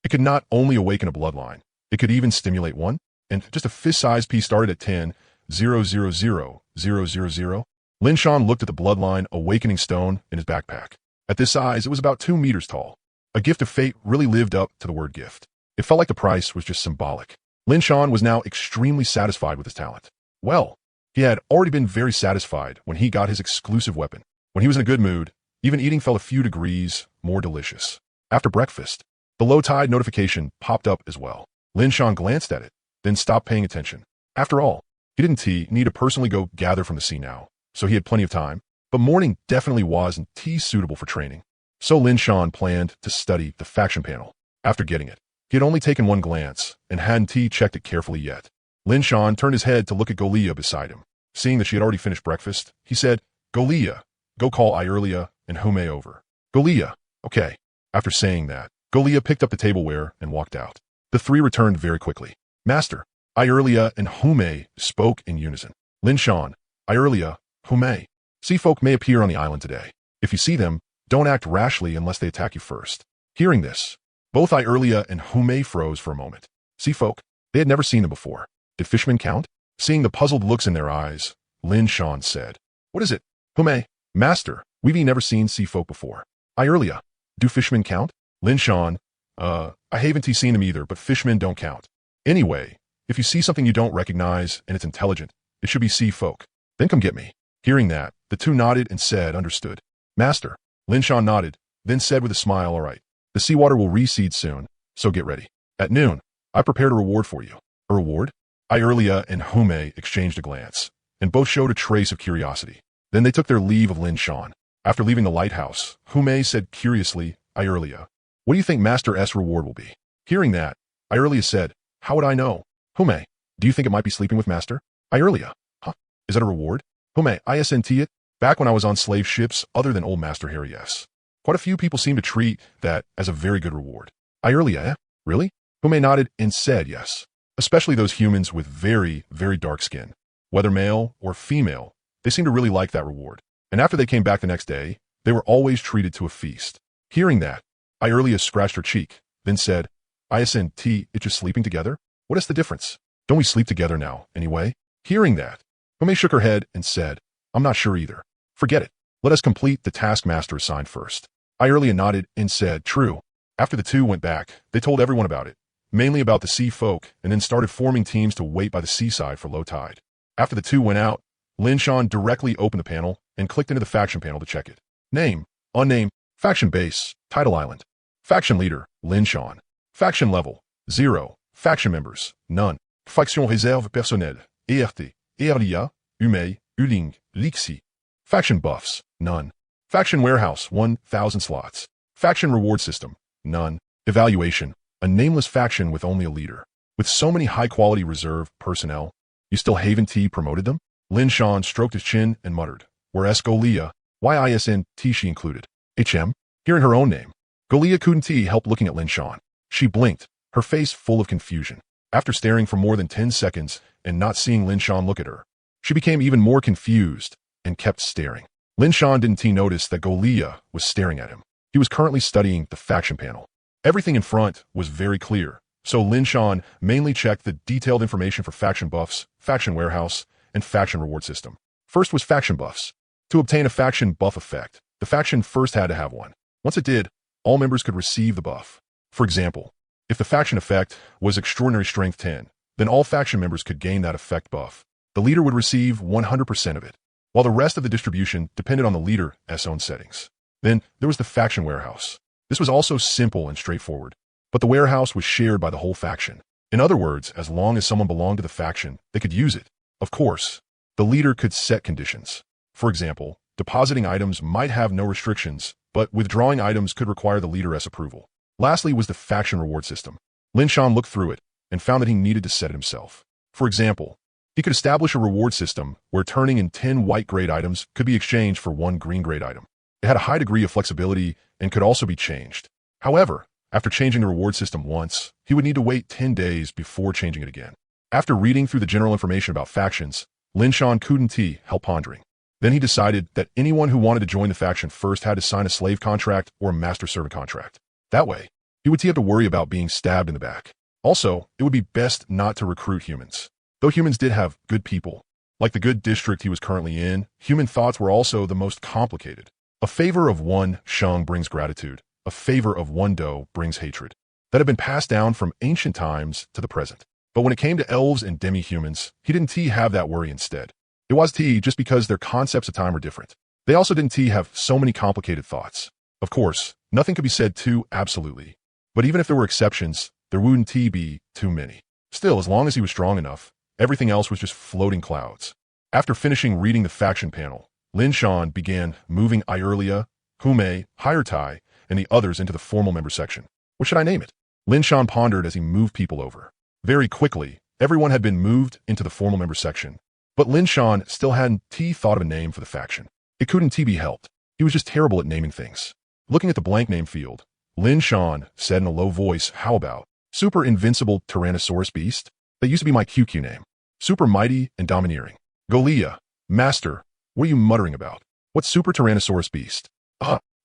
It could not only awaken a bloodline, it could even stimulate one, and just a fist-sized piece started at 10,000,000. Lin Shan looked at the Bloodline Awakening Stone in his backpack. At this size, it was about 2 meters tall. A gift of fate really lived up to the word gift. It felt like the price was just symbolic. Lin Shan was now extremely satisfied with his talent. Well, he had already been very satisfied when he got his exclusive weapon. When he was in a good mood, even eating felt a few degrees more delicious. After breakfast, the low tide notification popped up as well. Lin Shan glanced at it, then stopped paying attention. After all, he didn't need to personally go gather from the sea now, so he had plenty of time. But morning definitely wasn't suitable for training. So Lin Shan planned to study the faction panel. After getting it, he had only taken one glance and hadn't checked it carefully yet. Lin Shan turned his head to look at Golia beside him. Seeing that she had already finished breakfast, he said, Golia, go call Ierlia and Hume over. Golia, okay. After saying that, Golia picked up the tableware and walked out. The 3 returned very quickly. Master, Ierlia and Hume spoke in unison. Lin Shan, Ierlia, Hume. Sea folk may appear on the island today. If you see them, don't act rashly unless they attack you first. Hearing this, both Ierlia and Hume froze for a moment. Sea folk, they had never seen them before. Did fishermen count? Seeing the puzzled looks in their eyes, Lin Shan said, What is it? Hume, Master, we've never seen sea folk before. Ierlia, do fishermen count? Lin Shan, I haven't seen them either, but fishermen don't count. Anyway, if you see something you don't recognize and it's intelligent, it should be sea folk. Then come get me. Hearing that, the 2 nodded and said, Understood. Master, Lin Shan nodded, then said with a smile, All right. The seawater will reseed soon, so get ready. At noon, I prepared a reward for you. A reward? Irelia and Hume exchanged a glance, and both showed a trace of curiosity. Then they took their leave of Lin Shan. After leaving the lighthouse, Hume said curiously, Irelia, what do you think Master S' reward will be? Hearing that, Irelia said, how would I know? Hume, do you think it might be sleeping with Master? Irelia, huh? Is that a reward? Hume, isn't it? Back when I was on slave ships other than old Master Harry, yes. Quite a few people seem to treat that as a very good reward. Irelia, eh? Really? Hume nodded and said yes. Especially those humans with very, very dark skin. Whether male or female, they seem to really like that reward. And after they came back the next day, they were always treated to a feast. Hearing that, Irelia scratched her cheek, then said, isn't it just sleeping together? What is the difference? Don't we sleep together now, anyway? Hearing that, Hume shook her head and said, I'm not sure either. Forget it. Let us complete the taskmaster assigned first. Irelia nodded and said, true. After the two went back, they told everyone about it, mainly about the sea folk, and then started forming teams to wait by the seaside for low tide. After the two went out, Lin Shan directly opened the panel and clicked into the faction panel to check it. Name, unnamed, faction base, title island. Faction leader, Lin Shan. Faction level, 0. Faction members, none. Faction réserve personnelle, ERT, Eria, Ume, Uling, Lixi. Faction buffs, none. Faction warehouse, 1,000 slots. Faction reward system, none. Evaluation, a nameless faction with only a leader. With so many high-quality reserve personnel, you still haven't promoted them? Lin Shan stroked his chin and muttered, whereas Golia, YISNT she included. HM? Hearing her own name. Golia couldn't help looking at Lin Shan. She blinked, her face full of confusion. After staring for more than 10 seconds and not seeing Lin Shan look at her, she became even more confused and kept staring. Lin Shan didn't notice that Golia was staring at him. He was currently studying the faction panel. Everything in front was very clear, so Lin Shan mainly checked the detailed information for faction buffs, faction warehouse, and faction reward system. First was faction buffs. To obtain a faction buff effect, the faction first had to have one. Once it did, all members could receive the buff. For example, if the faction effect was Extraordinary Strength 10, then all faction members could gain that effect buff. The leader would receive 100% of it, while the rest of the distribution depended on the leader's own settings. Then there was the faction warehouse. This was also simple and straightforward, but the warehouse was shared by the whole faction. In other words, as long as someone belonged to the faction, they could use it. Of course, the leader could set conditions. For example, depositing items might have no restrictions, but withdrawing items could require the leader's approval. Lastly was the faction reward system. Lin Shan looked through it and found that he needed to set it himself. For example, he could establish a reward system where turning in 10 white grade items could be exchanged for 1 green grade item. It had a high degree of flexibility and could also be changed. However, after changing the reward system once, he would need to wait 10 days before changing it again. After reading through the general information about factions, Lin Shan couldn't help pondering. Then he decided that anyone who wanted to join the faction first had to sign a slave contract or a master-servant contract. That way, he would have to worry about being stabbed in the back. Also, it would be best not to recruit humans. Though humans did have good people, like the good district he was currently in, human thoughts were also the most complicated. A favor of one sheng brings gratitude. A favor of one do brings hatred. That had been passed down from ancient times to the present. But when it came to elves and demi-humans, he didn't have that worry instead. It was just because their concepts of time were different. They also didn't have so many complicated thoughts. Of course, nothing could be said too absolutely. But even if there were exceptions, there wouldn't be too many. Still, as long as he was strong enough, everything else was just floating clouds. After finishing reading the faction panel, Lin Shan began moving Irelia, Hume, Hirtai, and the others into the formal member section. What should I name it? Lin Shan pondered as he moved people over. Very quickly, everyone had been moved into the formal member section. But Lin Shan still hadn't thought of a name for the faction. It couldn't be helped. He was just terrible at naming things. Looking at the blank name field, Lin Shan said in a low voice, how about Super Invincible Tyrannosaurus Beast? That used to be my QQ name. Super Mighty and Domineering. Golia, Master, what are you muttering about? What's Super Tyrannosaurus Beast?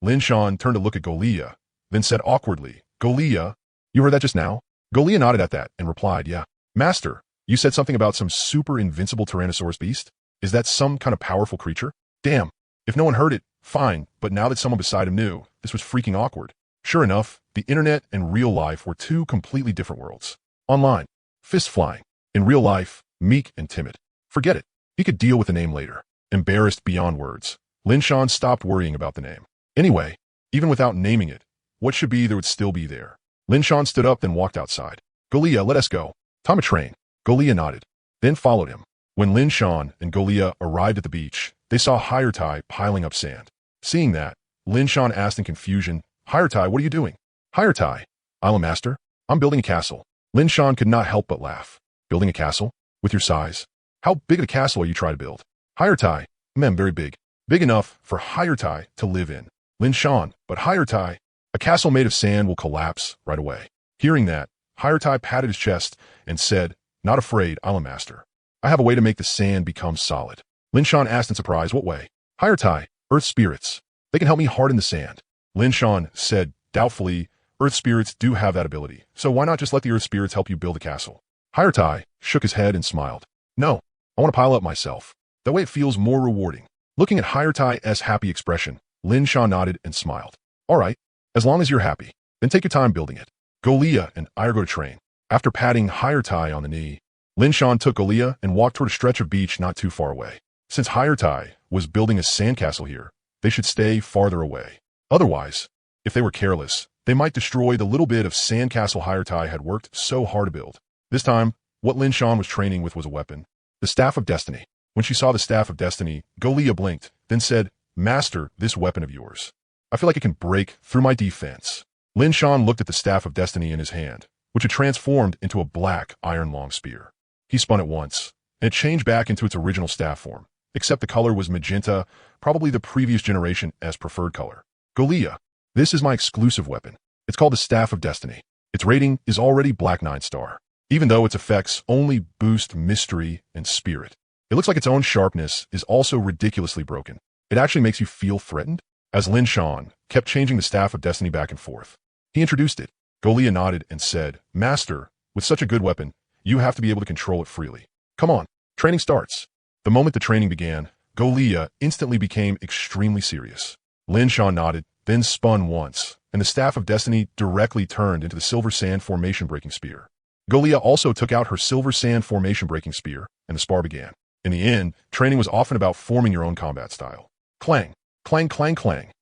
Lin Shan turned to look at Golia, then said awkwardly, Golia, you heard that just now? Golia nodded at that and replied, yeah. Master, you said something about some super invincible Tyrannosaurus beast? Is that some kind of powerful creature? Damn, if no one heard it, fine, but now that someone beside him knew, this was freaking awkward. Sure enough, the internet and real life were two completely different worlds. Online, fist flying. In real life, meek and timid. Forget it. He could deal with the name later. Embarrassed beyond words, Lin Shan stopped worrying about the name. Anyway, even without naming it, what should be there would still be there. Lin Shan stood up then walked outside. Golia, let us go. Time to train. Golia nodded, then followed him. When Lin Shan and Golia arrived at the beach, they saw Hiratai piling up sand. Seeing that, Lin Shan asked in confusion, Hiratai, what are you doing? Hiratai, Island Master, I'm building a castle. Lin Shan could not help but laugh. Building a castle? With your size? How big of a castle are you trying to build? Hiratai, very big. Big enough for Hiratai to live in. Lin Shan, but Hiratai, a castle made of sand will collapse right away. Hearing that, Hiratai patted his chest and said, not afraid, Island Master. I have a way to make the sand become solid. Lin Shan asked in surprise, what way? Hiratai, earth spirits. They can help me harden the sand. Lin Shan said, doubtfully, earth spirits do have that ability, so why not just let the earth spirits help you build a castle? Hiratai shook his head and smiled. No, I want to pile up myself. That way it feels more rewarding. Looking at Hiratai's happy expression, Lin Shan nodded and smiled. All right, as long as you're happy, then take your time building it. Golia and I are going to train. After patting Hiratai on the knee, Lin Shan took Golia and walked toward a stretch of beach not too far away. Since Hiratai was building a sandcastle here, they should stay farther away. Otherwise, if they were careless, they might destroy the little bit of sandcastle Hiratai had worked so hard to build. This time, what Lin Shan was training with was a weapon. The Staff of Destiny. When she saw the Staff of Destiny, Golia blinked, then said, Master, this weapon of yours. I feel like it can break through my defense. Lin Shan looked at the Staff of Destiny in his hand, which had transformed into a black iron-long spear. He spun it once, and it changed back into its original staff form, except the color was magenta, probably the previous generation as preferred color. Golia, this is my exclusive weapon. It's called the Staff of Destiny. Its rating is already Black 9-star, even though its effects only boost mystery and spirit. It looks like its own sharpness is also ridiculously broken. It actually makes you feel threatened. As Lin Shan kept changing the Staff of Destiny back and forth, he introduced it. Golia nodded and said, Master, with such a good weapon, you have to be able to control it freely. Come on, training starts. The moment the training began, Golia instantly became extremely serious. Lin Shan nodded, then spun once, and the Staff of Destiny directly turned into the Silver Sand Formation Breaking Spear. Golia also took out her Silver Sand Formation Breaking Spear, and the spar began. In the end, training was often about forming your own combat style. Clang, clang, clang, clang.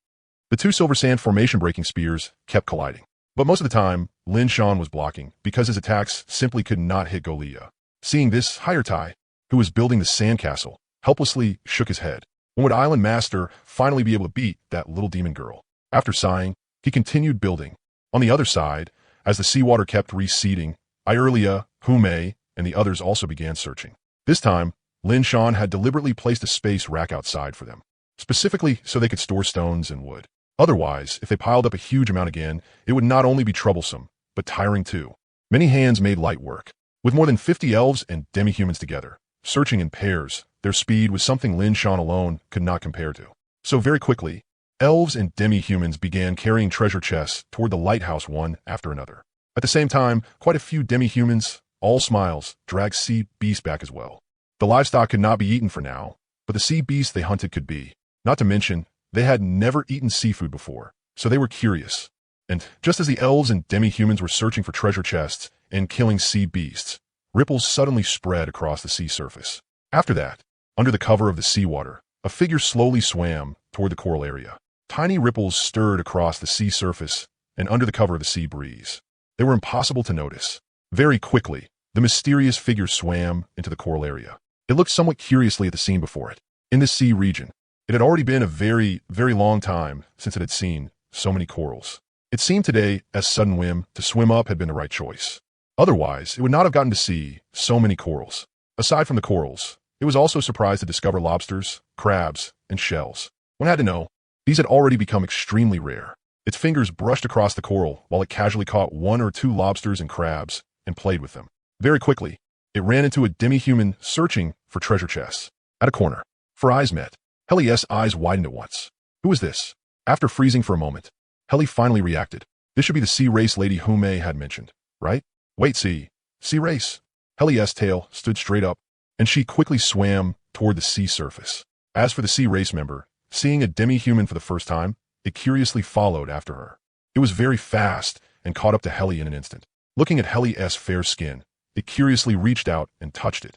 The two Silver Sand Formation Breaking Spears kept colliding. But most of the time, Lin Shan was blocking because his attacks simply could not hit Golia. Seeing this, Hiratai, who was building the sandcastle, helplessly shook his head. When would Island Master finally be able to beat that little demon girl? After sighing, he continued building. On the other side, as the seawater kept receding, Irelia, Hume, and the others also began searching. This time, Lin Shan had deliberately placed a space rack outside for them, specifically so they could store stones and wood. Otherwise, if they piled up a huge amount again, it would not only be troublesome, but tiring too. Many hands made light work. With more than 50 elves and demi-humans together, searching in pairs, their speed was something Lin Shan alone could not compare to. So very quickly, elves and demi-humans began carrying treasure chests toward the lighthouse one after another. At the same time, quite a few demi-humans, all smiles, dragged sea beasts back as well. The livestock could not be eaten for now, but the sea beasts they hunted could be. Not to mention, they had never eaten seafood before, so they were curious. And just as the elves and demi-humans were searching for treasure chests and killing sea beasts, ripples suddenly spread across the sea surface. After that, under the cover of the seawater, a figure slowly swam toward the coral area. Tiny ripples stirred across the sea surface and under the cover of the sea breeze. They were impossible to notice. Very quickly, the mysterious figure swam into the coral area. It looked somewhat curiously at the scene before it. In this sea region, it had already been a very, very long time since it had seen so many corals. It seemed today, as sudden whim, to swim up had been the right choice. Otherwise, it would not have gotten to see so many corals. Aside from the corals, it was also surprised to discover lobsters, crabs, and shells. One had to know, these had already become extremely rare. Its fingers brushed across the coral while it casually caught 1 or 2 lobsters and crabs and played with them. Very quickly, it ran into a demi-human searching for treasure chests. At a corner, for eyes met, Heli's eyes widened at once. Who was this? After freezing for a moment, Heli finally reacted. This should be the sea race lady Hume had mentioned, right? Wait, sea race. Heli's tail stood straight up, and she quickly swam toward the sea surface. As for the sea race member, seeing a demi-human for the first time, it curiously followed after her. It was very fast and caught up to Heli in an instant. Looking at Heli's fair skin, it curiously reached out and touched it.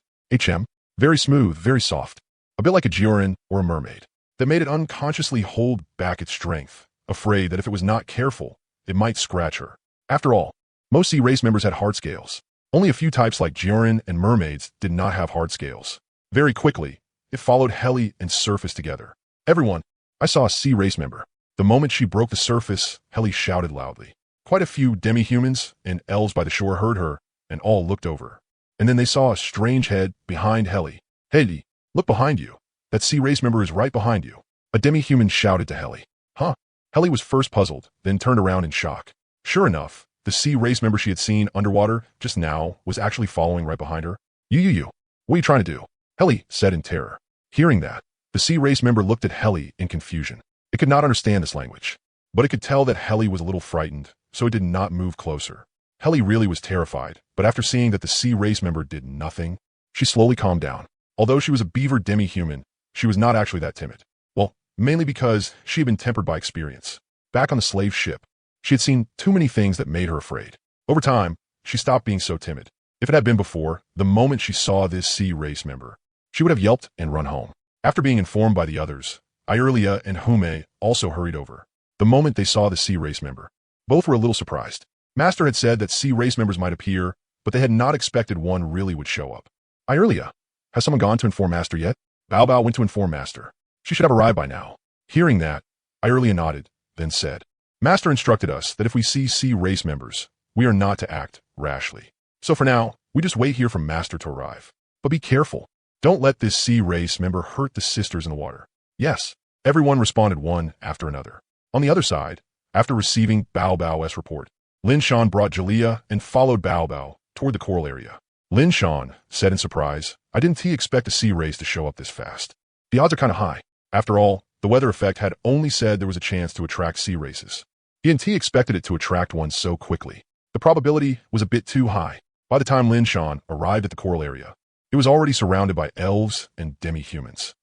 Very smooth, very soft. A bit like a Gioran or a mermaid. That made it unconsciously hold back its strength, afraid that if it was not careful, it might scratch her. After all, most sea race members had hard scales. Only a few types like Gioran and mermaids did not have hard scales. Very quickly, it followed Heli and surfaced together. Everyone, I saw a sea race member. The moment she broke the surface, Heli shouted loudly. Quite a few demi-humans and elves by the shore heard her, and all looked over. And then they saw a strange head behind Heli. Heli, look behind you. That sea race member is right behind you. A demi-human shouted to Heli. Huh? Heli was first puzzled, then turned around in shock. Sure enough, the sea race member she had seen underwater just now was actually following right behind her. You. What are you trying to do? Heli said in terror. Hearing that, the sea race member looked at Heli in confusion. It could not understand this language, but it could tell that Heli was a little frightened, so it did not move closer. Heli really was terrified, but after seeing that the sea race member did nothing, she slowly calmed down. Although she was a beaver demi-human, she was not actually that timid. Well, mainly because she had been tempered by experience. Back on the slave ship, she had seen too many things that made her afraid. Over time, she stopped being so timid. If it had been before, the moment she saw this sea race member, she would have yelped and run home. After being informed by the others, Irelia and Hume also hurried over. The moment they saw the sea race member, both were a little surprised. Master had said that sea race members might appear, but they had not expected one really would show up. Irelia, has someone gone to inform Master yet? Bao Bao went to inform Master. She should have arrived by now. Hearing that, Irelia nodded, then said, Master instructed us that if we see sea race members, we are not to act rashly. So for now, we just wait here for Master to arrive. But be careful. Don't let this sea race member hurt the sisters in the water. Yes, everyone responded one after another. On the other side, after receiving Bao Bao's report, Lin Shan brought Jalea and followed Bao Bao toward the coral area. Lin Shan said in surprise, I didn't expect a sea race to show up this fast. The odds are kind of high. After all, the weather effect had only said there was a chance to attract sea races. He expected it to attract one so quickly. The probability was a bit too high. By the time Lin Shan arrived at the coral area, it was already surrounded by elves and demi-humans.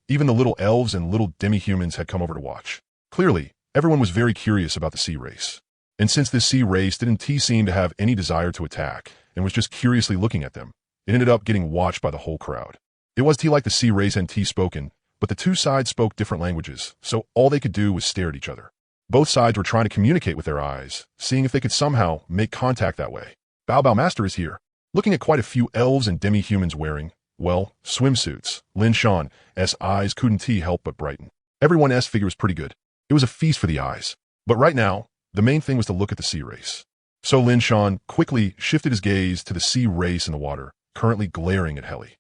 Even the little elves and little demi-humans had come over to watch. Clearly, everyone was very curious about the sea race. And since this sea race didn't seem to have any desire to attack and was just curiously looking at them, it ended up getting watched by the whole crowd. It was like the sea race and spoken, but the two sides spoke different languages, so all they could do was stare at each other. Both sides were trying to communicate with their eyes, seeing if they could somehow make contact that way. Bao Bao Master is here. Looking at quite a few elves and demi-humans wearing, well, swimsuits, Lin Shan's eyes couldn't help but brighten. Everyone's figure was pretty good. It was a feast for the eyes. But right now, the main thing was to look at the sea race. So Lin Shan quickly shifted his gaze to the sea race in the water, currently glaring at Heli.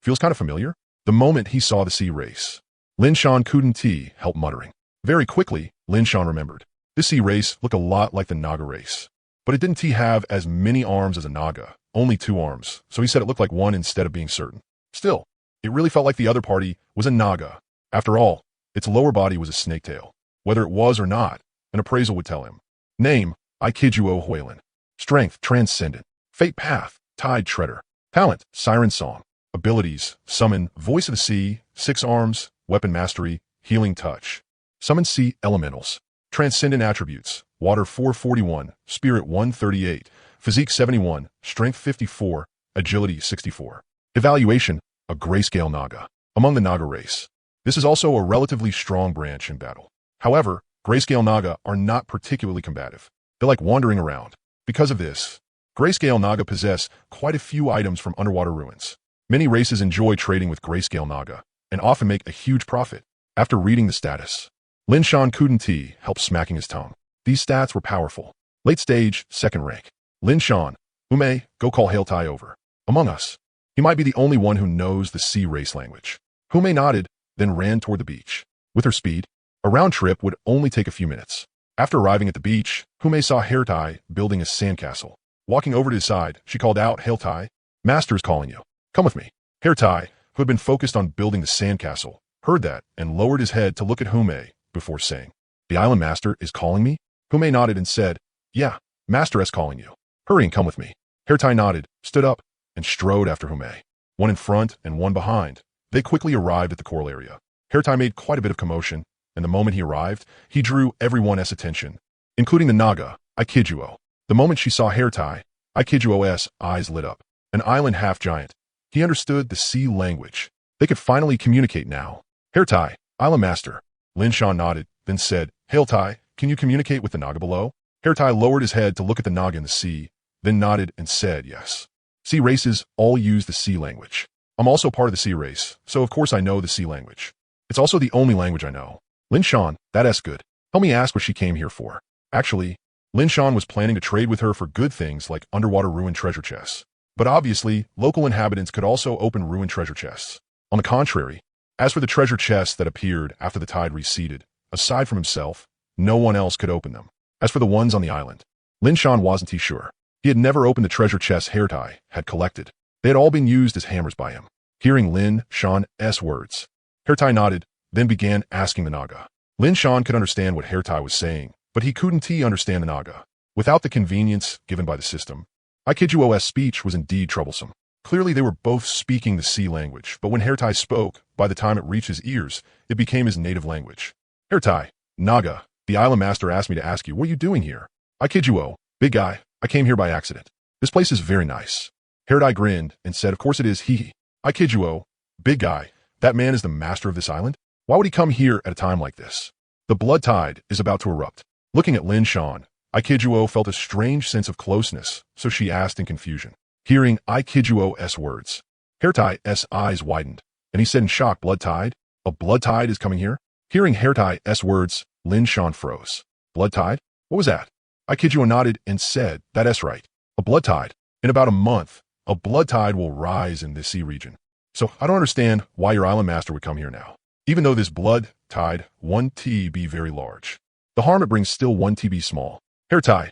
Feels kind of familiar? The moment he saw the sea race, Lin Shan couldn't help muttering. Very quickly, Lin Shan remembered. This sea race looked a lot like the Naga race. But it didn't have as many arms as a Naga, only 2 arms, so he said it looked like one instead of being certain. Still, it really felt like the other party was a Naga. After all, its lower body was a snake tail. Whether it was or not, an appraisal would tell him. Name, Ikijuo Huilin. Strength, Transcendent. Fate Path, Tide Treader. Talent, Siren Song. Abilities, Summon, Voice of the Sea, 6 arms, Weapon Mastery, Healing Touch. Summon Sea Elementals. Transcendent Attributes, Water 441, Spirit 138, Physique 71, Strength 54, Agility 64. Evaluation, a Grayscale Naga. Among the Naga race, this is also a relatively strong branch in battle. However, Grayscale Naga are not particularly combative. They like wandering around. Because of this, Grayscale Naga possess quite a few items from underwater ruins. Many races enjoy trading with Grayscale Naga, and often make a huge profit. After reading the status, Lin Shan couldn't help smacking his tongue. These stats were powerful. Late stage, 2nd rank. Lin Shan, Ume, go call Hail Tai over. Among us, he might be the only one who knows the sea race language. Hume nodded, then ran toward the beach. With her speed, a round trip would only take a few minutes. After arriving at the beach, Hume saw Hail Tai building a sandcastle. Walking over to his side, she called out, Hail Tai, Master is calling you. Come with me. Hail Tai, who had been focused on building the sandcastle, heard that and lowered his head to look at Hume before saying, The Island Master is calling me? Hume nodded and said, Yeah, Master is calling you. Hurry and come with me. Hail Tai nodded, stood up, and strode after Hume. One in front and one behind. They quickly arrived at the coral area. Hail Tai made quite a bit of commotion, and the moment he arrived, he drew everyone's attention, including the Naga, Ikijuo. The moment she saw Hail Tai, Ikijuo's eyes lit up. An island half-giant. He understood the sea language. They could finally communicate now. Hail Tai, Island Master. Lin Shan nodded, then said, Hail Tai, can you communicate with the Naga below? Hail Tai lowered his head to look at the Naga in the sea, then nodded and said yes. Sea races all use the sea language. I'm also part of the sea race, so of course I know the sea language. It's also the only language I know. Lin Shan, that's good. Help me ask what she came here for. Actually, Lin Shan was planning to trade with her for good things like underwater ruined treasure chests. But obviously, local inhabitants could also open ruined treasure chests. On the contrary, as for the treasure chests that appeared after the tide receded, aside from himself, no one else could open them. As for the ones on the island, Lin Shan wasn't too sure. He had never opened the treasure chests Hairtie had collected. They had all been used as hammers by him. Hearing Lin Shan's words, Hairtie nodded, then began asking the Naga. Lin Shan could understand what Hairtie was saying, but he couldn't understand the Naga. Without the convenience given by the system, Ikijuo's speech was indeed troublesome. Clearly they were both speaking the sea language, but when Hairtie spoke, by the time it reached his ears, it became his native language. Hairtie, Naga, the island master asked me to ask you, what are you doing here? Ikijuo, big guy, I came here by accident. This place is very nice. Hairtie grinned and said, of course it is, hee. Ikijuo, big guy, that man is the master of this island? Why would he come here at a time like this? The blood tide is about to erupt. Looking at Lin Shan, Ikijuo felt a strange sense of closeness, so she asked in confusion. Hearing Ikijuo's words, Hairtie's eyes widened, and he said in shock, blood tide? A blood tide is coming here? Hearing Hairtie's words, Lin Shan froze. Blood tide? What was that? Ikijuo nodded and said, that's right. A blood tide. In about a month, a blood tide will rise in this sea region. So I don't understand why your island master would come here now. Even though this blood tide, 1T be very large. The harm it brings still 1T be small. Hairtie,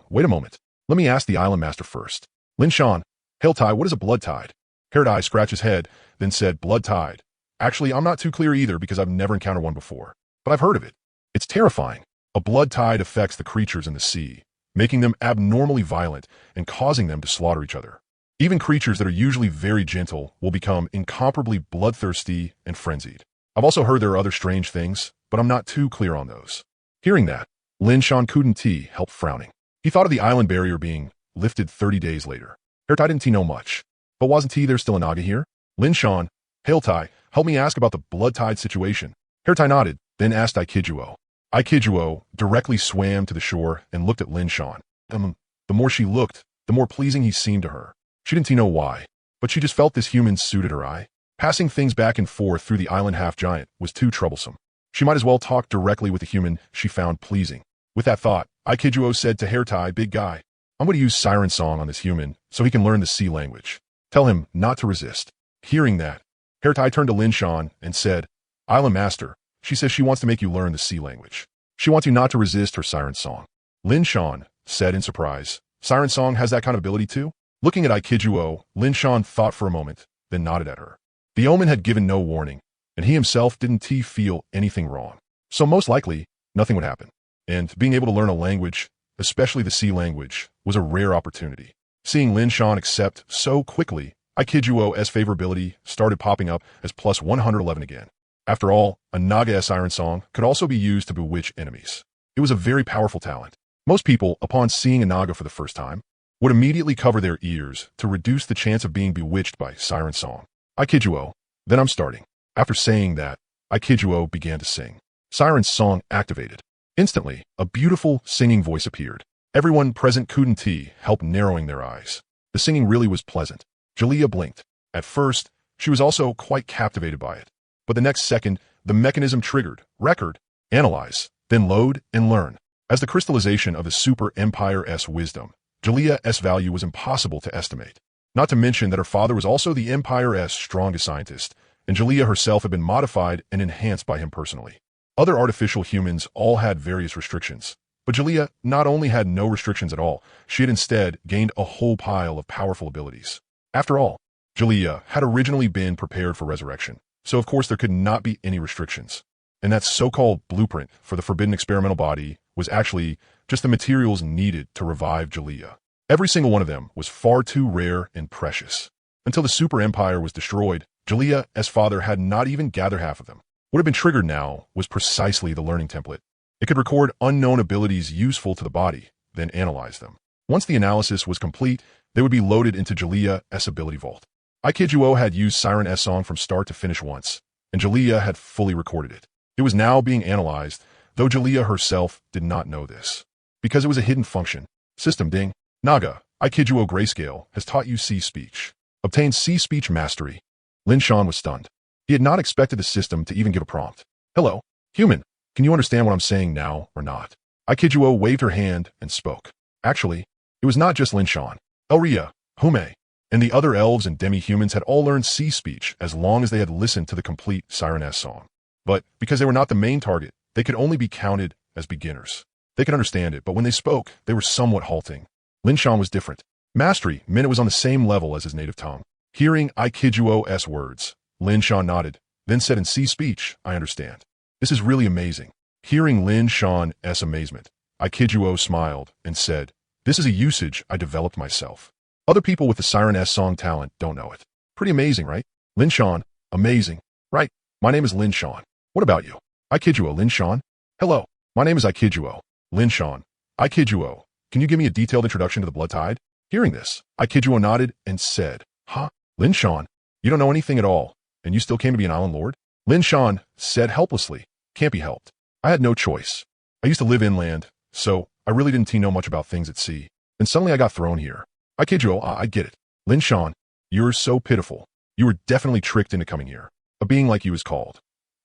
wait a moment. Let me ask the island master first. Lin Shan, Hairtie, what is a blood tide? Hairtie scratched his head, then said, blood tide. Actually, I'm not too clear either because I've never encountered one before. But I've heard of it. It's terrifying. A blood tide affects the creatures in the sea, making them abnormally violent and causing them to slaughter each other. Even creatures that are usually very gentle will become incomparably bloodthirsty and frenzied. I've also heard there are other strange things, but I'm not too clear on those. Hearing that, Lin Shan couldn't help frowning. He thought of the island barrier being lifted 30 days later. Hairtie didn't know much, but wasn't there still a Naga here? Lin Shan, Hairtie, help me ask about the blood tide situation. Hairtie nodded, then asked Ikijuo. Ikijuo directly swam to the shore and looked at Lin Shan. The more she looked, the more pleasing he seemed to her. She didn't know why, but she just felt this human suited her eye. Passing things back and forth through the island half-giant was too troublesome. She might as well talk directly with the human she found pleasing. With that thought, Ikijuo said to Hairtie, big guy, I'm going to use siren song on this human so he can learn the sea language. Tell him not to resist. Hearing that, Hairtie turned to Lin Shan and said, Island master, she says she wants to make you learn the sea language. She wants you not to resist her siren song. Lin Shan said in surprise, siren song has that kind of ability too? Looking at Ikijuo, Lin Shan thought for a moment, then nodded at her. The omen had given no warning, and he himself didn't feel anything wrong. So most likely, nothing would happen. And being able to learn a language, especially the sea language, was a rare opportunity. Seeing Lin Shan accept so quickly, Ikijuo's favorability started popping up as plus 111 again. After all, a Naga siren song could also be used to bewitch enemies. It was a very powerful talent. Most people, upon seeing a Naga for the first time, would immediately cover their ears to reduce the chance of being bewitched by siren song. Ikijuo, then I'm starting. After saying that, Ikijuo began to sing. Siren song activated. Instantly, a beautiful singing voice appeared. Everyone present couldn't help narrowing their eyes. The singing really was pleasant. Jalea blinked. At first, she was also quite captivated by it. But the next second, the mechanism triggered, record, analyze, then load and learn. As the crystallization of the Super Empire's wisdom, Jalea's value was impossible to estimate. Not to mention that her father was also the Empire's strongest scientist, and Jalea herself had been modified and enhanced by him personally. Other artificial humans all had various restrictions, but Jalea not only had no restrictions at all, she had instead gained a whole pile of powerful abilities. After all, Jalea had originally been prepared for resurrection, so of course there could not be any restrictions. And that so-called blueprint for the forbidden experimental body was actually just the materials needed to revive Jalea. Every single one of them was far too rare and precious. Until the Super Empire was destroyed, Jalea's father had not even gathered half of them. What had been triggered now was precisely the learning template. It could record unknown abilities useful to the body, then analyze them. Once the analysis was complete, they would be loaded into Jalea's ability vault. Ikijuo had used Siren Song from start to finish once, and Jalea had fully recorded it. It was now being analyzed, though Jalea herself did not know this. Because it was a hidden function. System ding. Naga, Aikijuo Grayscale has taught you sea speech. Obtain sea speech mastery. Lin Shan was stunned. He had not expected the system to even give a prompt. Hello, human. Can you understand what I'm saying now or not? Aikijuo waved her hand and spoke. Actually, it was not just Lin Shan. Elria, Hume, and the other elves and demi-humans had all learned sea speech as long as they had listened to the complete Siren-S song. But because they were not the main target, they could only be counted as beginners. They could understand it, but when they spoke, they were somewhat halting. Lin Shan was different. Mastery meant it was on the same level as his native tongue. Hearing Aikijuo's words, Lin Shan nodded, then said in sea speech, I understand. This is really amazing. Hearing Lin Shan's amazement, Aikijuo smiled and said, this is a usage I developed myself. Other people with the Siren-S song talent don't know it. Pretty amazing, right? Lin Shan, amazing. Right, my name is Lin Shan. What about you? Aikijuo, Lin Shan? Hello, my name is Aikijuo. Lin Shan. Aikijuo, can you give me a detailed introduction to the blood tide? Hearing this, Aikijuo nodded and said, huh? Lin Shan, you don't know anything at all, and you still came to be an island lord? Lin Shan said helplessly, can't be helped. I had no choice. I used to live inland, so I really didn't know much about things at sea. Then suddenly I got thrown here. Aikijuo, I get it. Lin Shan, you're so pitiful. You were definitely tricked into coming here. A being like you is called.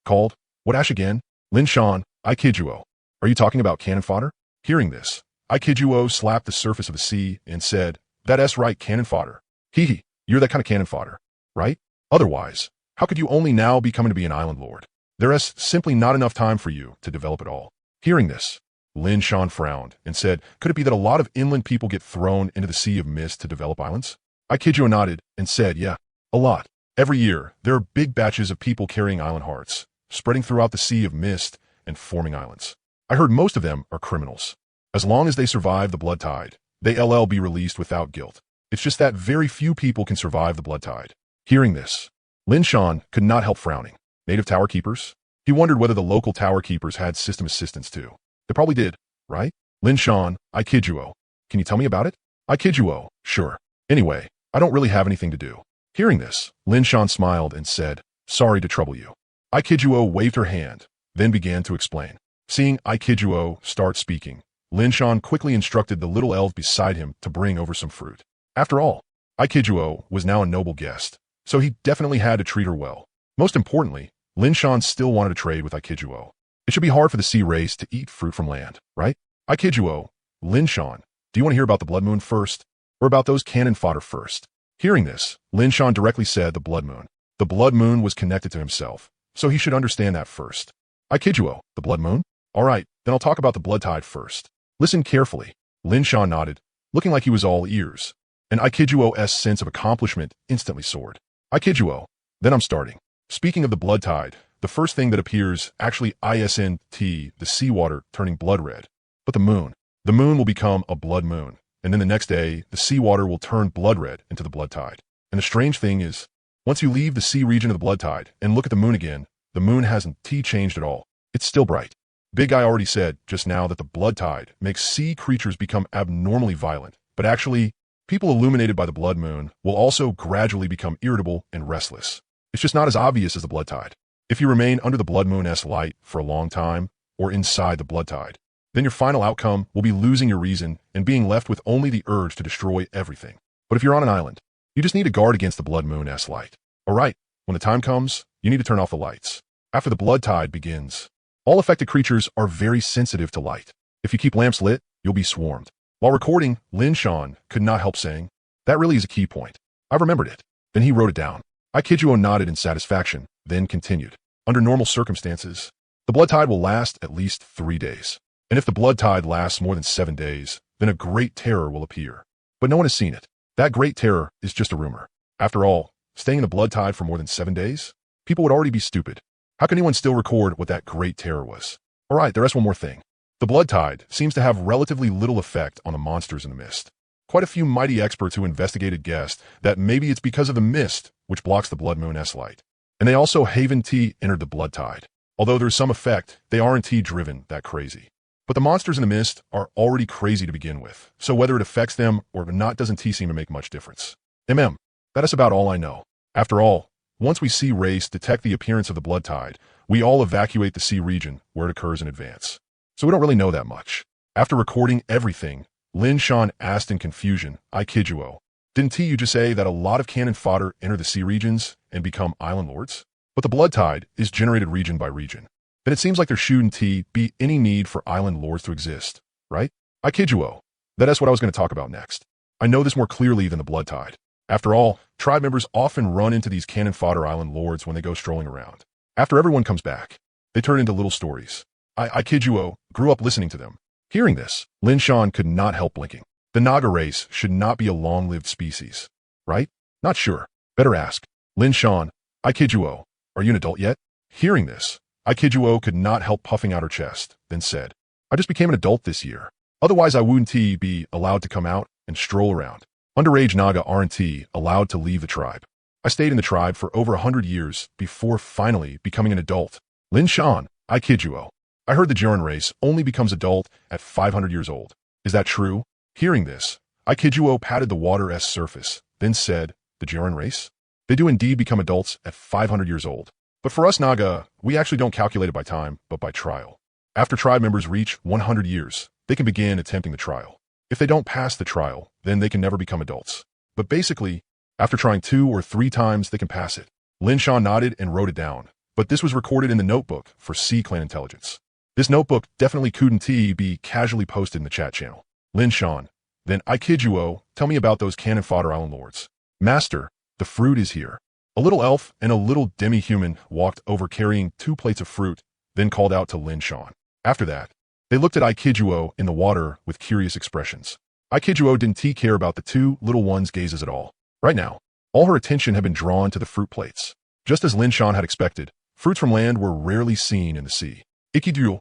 Called? What ash again? Lin Shan, Aikijuo. Are you talking about cannon fodder? Hearing this, Aikijuo slapped the surface of the sea and said, that's right, cannon fodder. Hee, you're that kind of cannon fodder, right? Otherwise, how could you only now be coming to be an island lord? There's simply not enough time for you to develop it all. Hearing this, Lin Shan frowned and said, could it be that a lot of inland people get thrown into the Sea of Mist to develop islands? Aikijuo nodded and said, yeah, a lot. Every year, there are big batches of people carrying island hearts, spreading throughout the Sea of Mist and forming islands. I heard most of them are criminals. As long as they survive the blood tide, they'll be released without guilt. It's just that very few people can survive the blood tide. Hearing this, Lin Shan could not help frowning. Native tower keepers? He wondered whether the local tower keepers had system assistants too. They probably did, right? Lin Shan, Aikijuo. Can you tell me about it? Aikijuo, sure. Anyway, I don't really have anything to do. Hearing this, Lin Shan smiled and said, sorry to trouble you. Aikijuo waved her hand, then began to explain. Seeing Aikijuo start speaking, Lin Shan quickly instructed the little elf beside him to bring over some fruit. After all, Aikijuo was now a noble guest, so he definitely had to treat her well. Most importantly, Lin Shan still wanted to trade with Aikijuo. It should be hard for the sea race to eat fruit from land, right? Aikijuo, Lin Shan, do you want to hear about the blood moon first, or about those cannon fodder first? Hearing this, Lin Shan directly said the blood moon. The blood moon was connected to himself, so he should understand that first. Aikijuo, the blood moon? All right, then I'll talk about the blood tide first. Listen carefully. Lin Shan nodded, looking like he was all ears, and Aikijuo's sense of accomplishment instantly soared. Aikijuo, then I'm starting. Speaking of the blood tide, the first thing that appears actually isn't the seawater turning blood red, but the moon. The moon will become a blood moon, and then the next day, the seawater will turn blood red into the blood tide. And the strange thing is, once you leave the sea region of the blood tide and look at the moon again, the moon hasn't changed at all. It's still bright. Big Guy already said just now that the blood tide makes sea creatures become abnormally violent, but actually, people illuminated by the blood moon will also gradually become irritable and restless. It's just not as obvious as the blood tide. If you remain under the blood moon's light for a long time, or inside the blood tide, then your final outcome will be losing your reason and being left with only the urge to destroy everything. But if you're on an island, you just need to guard against the blood moon's light. Alright, when the time comes, you need to turn off the lights. After the blood tide begins, all affected creatures are very sensitive to light. If you keep lamps lit, you'll be swarmed. While recording, Lin Shan could not help saying, that really is a key point. I've remembered it. Then he wrote it down. Aikijuo nodded in satisfaction, then continued. Under normal circumstances, the blood tide will last at least 3 days. And if the blood tide lasts more than 7 days, then a great terror will appear. But no one has seen it. That great terror is just a rumor. After all, staying in the blood tide for more than 7 days? People would already be stupid. How can anyone still record what that great terror was? Alright, there's one more thing. The blood tide seems to have relatively little effect on the monsters in the mist. Quite a few mighty experts who investigated guessed that maybe it's because of the mist which blocks the blood moon's light. And they also haven't entered the blood tide. Although there's some effect, they aren't driven that crazy. But the monsters in the mist are already crazy to begin with, so whether it affects them or not doesn't seem to make much difference. That is about all I know. After all, once we sea race detect the appearance of the blood tide, we all evacuate the sea region where it occurs in advance. So we don't really know that much. After recording everything, Lin Shan asked in confusion. I kid you. Didn't you just say that a lot of cannon fodder enter the sea regions and become island lords? But the blood tide is generated region by region. Then it seems like there shouldn't be any need for island lords to exist, right? I kid you. That's what I was going to talk about next. I know this more clearly than the blood tide. After all, tribe members often run into these cannon fodder island lords when they go strolling around. After everyone comes back, they turn into little stories. I kid you, grew up listening to them. Hearing this, Lin Shan could not help blinking. The Naga race should not be a long-lived species, right? Not sure. Better ask. Lin Shan, I kid you, are you an adult yet? Hearing this, I kid you could not help puffing out her chest, then said, I just became an adult this year. Otherwise I wouldn't be allowed to come out and stroll around. Underage Naga aren't allowed to leave the tribe. I stayed in the tribe for over 100 years before finally becoming an adult. Lin Shan, I kid you. I heard the Jiren race only becomes adult at 500 years old. Is that true? Hearing this, I kid you patted the water's surface, then said, the Jiren race? They do indeed become adults at 500 years old. But for us Naga, we actually don't calculate it by time, but by trial. After tribe members reach 100 years, they can begin attempting the trial. If they don't pass the trial, then they can never become adults. But basically, after trying 2 or 3 times, they can pass it. Lin Shan nodded and wrote it down, but this was recorded in the notebook for Sea Clan Intelligence. This notebook definitely couldn't be casually posted in the chat channel. Lin Shan, then I kid you, tell me about those cannon fodder island lords. Master, the fruit is here. A little elf and a little demi-human walked over carrying 2 plates of fruit, then called out to Lin Shan. After that, they looked at I kid you in the water with curious expressions. I kid you didn't care about the 2 little ones' gazes at all. Right now, all her attention had been drawn to the fruit plates. Just as Lin Shan had expected, fruits from land were rarely seen in the sea. Ikidu,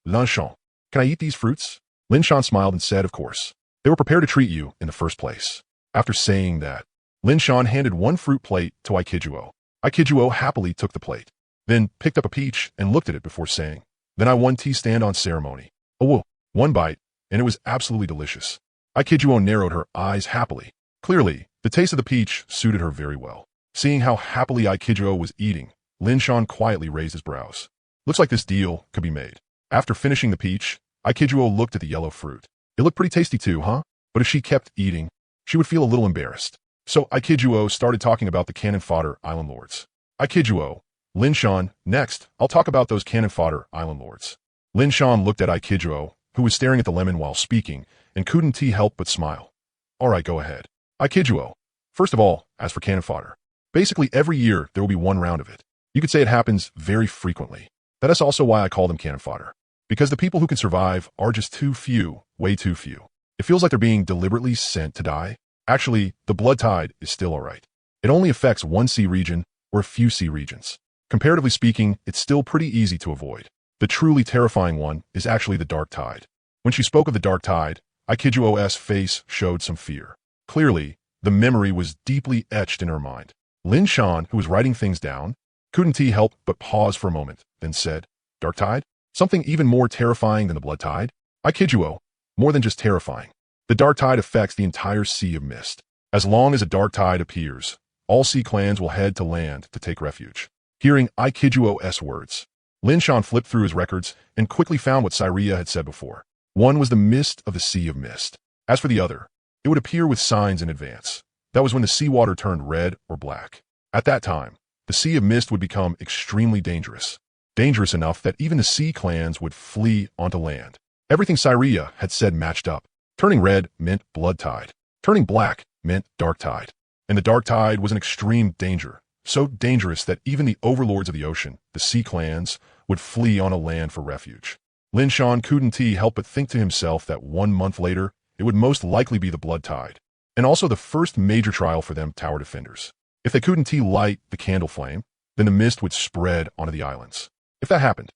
Lin Shan, can I eat these fruits? Lin Shan smiled and said, of course. They were prepared to treat you in the first place. After saying that, Lin Shan handed 1 fruit plate to I kid you. I kid you happily took the plate, then picked up a peach and looked at it before saying, then I 1 tea stand on ceremony. Oh, whoa, 1 bite, and it was absolutely delicious. I kid you narrowed her eyes happily. Clearly, the taste of the peach suited her very well. Seeing how happily I kid you was eating, Lin Shan quietly raised his brows. Looks like this deal could be made. After finishing the peach, I kid you looked at the yellow fruit. It looked pretty tasty too, huh? But if she kept eating, she would feel a little embarrassed. So I kid you started talking about the cannon fodder island lords. I kid you, Lin Shan, next, I'll talk about those cannon fodder island lords. Lin Shan looked at I kid you, who was staring at the lemon while speaking, and couldn't help but smile. Alright, go ahead. I kid you. First of all, as for cannon fodder, basically every year there will be 1 round of it. You could say it happens very frequently. That is also why I call them cannon fodder. Because the people who can survive are just too few, way too few. It feels like they're being deliberately sent to die. Actually, the blood tide is still alright. It only affects 1 sea region or a few sea regions. Comparatively speaking, it's still pretty easy to avoid. The truly terrifying one is actually the dark tide. When she spoke of the dark tide, I kid you's face showed some fear. Clearly, the memory was deeply etched in her mind. Lin Shan, who was writing things down, couldn't help but pause for a moment, then said, dark tide? Something even more terrifying than the blood tide? I kid you, more than just terrifying. The dark tide affects the entire sea of mist. As long as a dark tide appears, all sea clans will head to land to take refuge. Hearing I kid you's words, Lin Shan flipped through his records and quickly found what Syria had said before. One was the mist of the sea of mist. As for the other, it would appear with signs in advance. That was when the seawater turned red or black. At that time, the sea of mist would become extremely dangerous. Dangerous enough that even the sea clans would flee onto land. Everything Syria had said matched up. Turning red meant blood tide. Turning black meant dark tide. And the dark tide was an extreme danger. So dangerous that even the overlords of the ocean, the sea clans, would flee on a land for refuge. Lin Shan couldn't help but think to himself that 1 month later, it would most likely be the blood tide. And also the first major trial for them tower defenders. If they couldn't light the candle flame, then the mist would spread onto the islands. If that happened,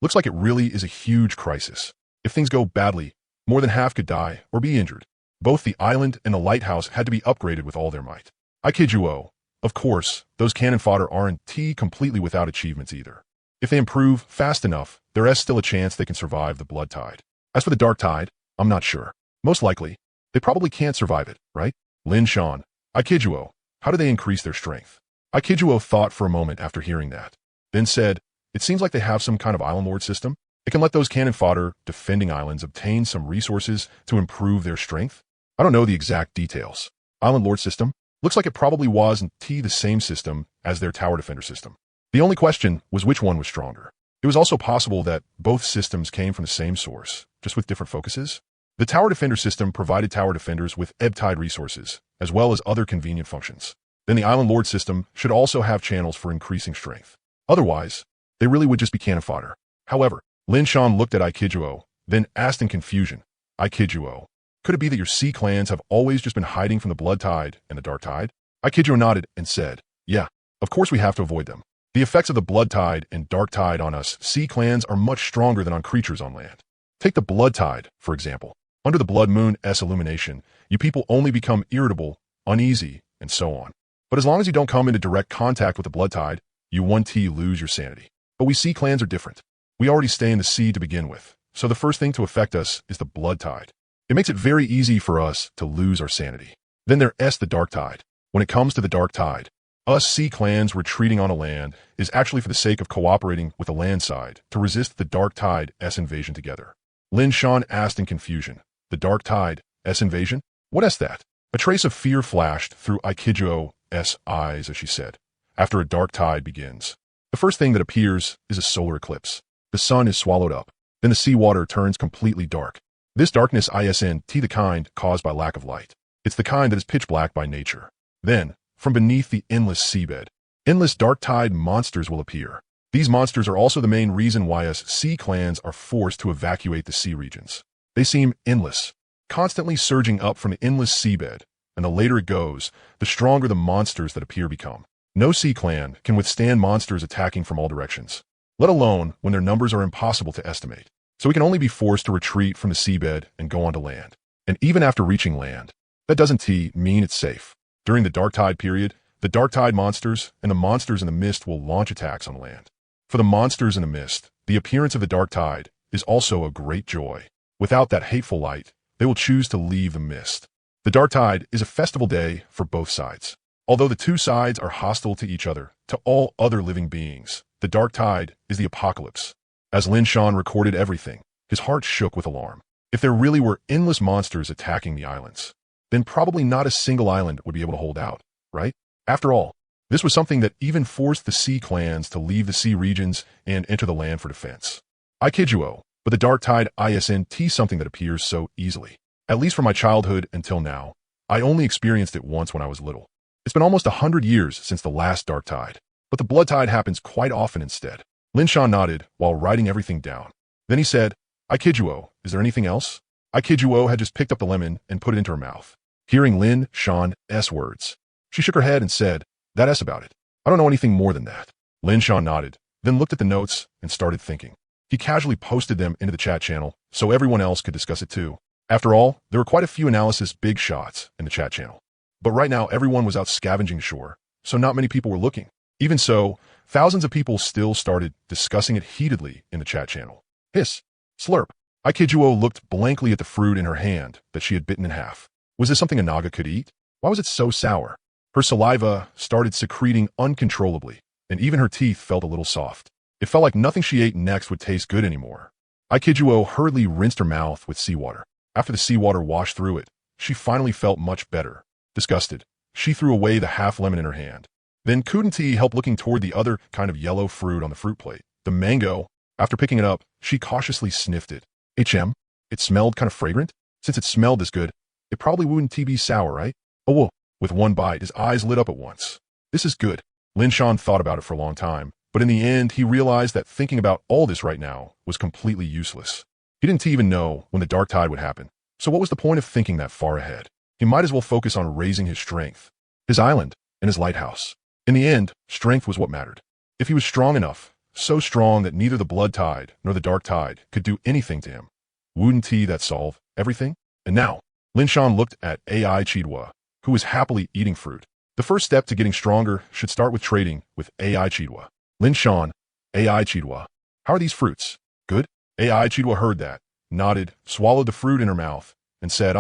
looks like it really is a huge crisis. If things go badly, more than half could die or be injured. Both the island and the lighthouse had to be upgraded with all their might. I kid you, of course, those cannon fodder aren't completely without achievements either. If they improve fast enough, there is still a chance they can survive the blood tide. As for the dark tide, I'm not sure. Most likely, they probably can't survive it, right? Lin Shan, I kid you, how do they increase their strength? I kid you thought for a moment after hearing that, then said, it seems like they have some kind of island lord system. It can let those cannon fodder defending islands obtain some resources to improve their strength. I don't know the exact details. Island Lord system? Looks like it probably wasn't the same system as their tower defender system. The only question was which one was stronger. It was also possible that both systems came from the same source, just with different focuses. The tower defender system provided tower defenders with ebb tide resources, as well as other convenient functions. Then the Island Lord system should also have channels for increasing strength. Otherwise, they really would just be cannon fodder. However, Lin Shan looked at Aikijuo, then asked in confusion, Aikijuo, could it be that your sea clans have always just been hiding from the blood tide and the dark tide? Aikijuo nodded and said, yeah, of course we have to avoid them. The effects of the blood tide and dark tide on us sea clans are much stronger than on creatures on land. Take the blood tide, for example. Under the blood moon's illumination, you people only become irritable, uneasy, and so on. But as long as you don't come into direct contact with the blood tide, you lose your sanity. But we sea clans are different. We already stay in the sea to begin with, so the first thing to affect us is the blood tide. It makes it very easy for us to lose our sanity. Then there's the dark tide. When it comes to the dark tide, us sea clans retreating on a land is actually for the sake of cooperating with the land side to resist the dark tide's invasion together. Lin Shan asked in confusion, the dark tide's invasion? What is that? A trace of fear flashed through Aikijuo's eyes as she said, after a dark tide begins. The first thing that appears is a solar eclipse. The sun is swallowed up. Then the seawater turns completely dark. This darkness isn't the kind caused by lack of light. It's the kind that is pitch black by nature. Then, from beneath the endless seabed, endless dark tide monsters will appear. These monsters are also the main reason why us sea clans are forced to evacuate the sea regions. They seem endless, constantly surging up from the endless seabed, and the later it goes, the stronger the monsters that appear become. No sea clan can withstand monsters attacking from all directions, let alone when their numbers are impossible to estimate. So we can only be forced to retreat from the seabed and go onto land. And even after reaching land, that doesn't mean it's safe. During the dark tide period, the dark tide monsters and the monsters in the mist will launch attacks on land. For the monsters in the mist, the appearance of the dark tide is also a great joy. Without that hateful light, they will choose to leave the mist. The dark tide is a festival day for both sides. Although the two sides are hostile to each other, to all other living beings, the dark tide is the apocalypse. As Lin Shan recorded everything, his heart shook with alarm. If there really were endless monsters attacking the islands, then probably not a single island would be able to hold out, right? After all, this was something that even forced the sea clans to leave the sea regions and enter the land for defense. Aikijuo, but the dark tide isn't something that appears so easily. At least from my childhood until now, I only experienced it once when I was little. It's been almost 100 years since the last dark tide, but the blood tide happens quite often instead. Lin Shan nodded while writing everything down. Then he said, Aikijuo, is there anything else? Aikijuo had just picked up the lemon and put it into her mouth. Hearing Lin Shan's words, she shook her head and said, that's about it. I don't know anything more than that. Lin Shan nodded, then looked at the notes and started thinking. He casually posted them into the chat channel so everyone else could discuss it too. After all, there were quite a few analysis big shots in the chat channel. But right now everyone was out scavenging shore, so not many people were looking. Even so, thousands of people still started discussing it heatedly in the chat channel. Hiss. Slurp. Aikijuo looked blankly at the fruit in her hand that she had bitten in half. Was this something a naga could eat? Why was it so sour? Her saliva started secreting uncontrollably, and even her teeth felt a little soft. It felt like nothing she ate next would taste good anymore. Aikijuo hurriedly rinsed her mouth with seawater. After the seawater washed through it, she finally felt much better. Disgusted, she threw away the half lemon in her hand. Then Kudenti helped looking toward the other kind of yellow fruit on the fruit plate. The mango. After picking it up, she cautiously sniffed it. It smelled kind of fragrant. Since it smelled this good, it probably wouldn't be sour, right? Oh, whoa. With one bite, his eyes lit up at once. This is good. Lin Shan thought about it for a long time, but in the end, he realized that thinking about all this right now was completely useless. He didn't even know when the dark tide would happen. So what was the point of thinking that far ahead? He might as well focus on raising his strength, his island, and his lighthouse. In the end, strength was what mattered. If he was strong enough, so strong that neither the blood tide nor the dark tide could do anything to him, wouldn't that solve everything? And now, Lin Shan looked at Aikijuo, who was happily eating fruit. The first step to getting stronger should start with trading with Aikijuo. Lin Shan, Aikijuo, how are these fruits? Good? Aikijuo heard that, nodded, swallowed the fruit in her mouth, and said,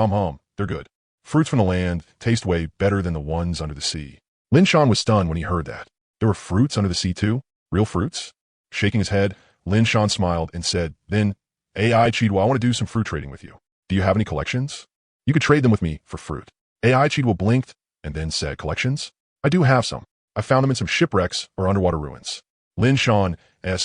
they're good. Fruits from the land taste way better than the ones under the sea. Lin Shan was stunned when he heard that. There were fruits under the sea too? Real fruits? Shaking his head, Lin Shan smiled and said, then, AI Chidwa, I want to do some fruit trading with you. Do you have any collections? You could trade them with me for fruit. AI Chidwa blinked and then said, collections? I do have some. I found them in some shipwrecks or underwater ruins. Lin Shan's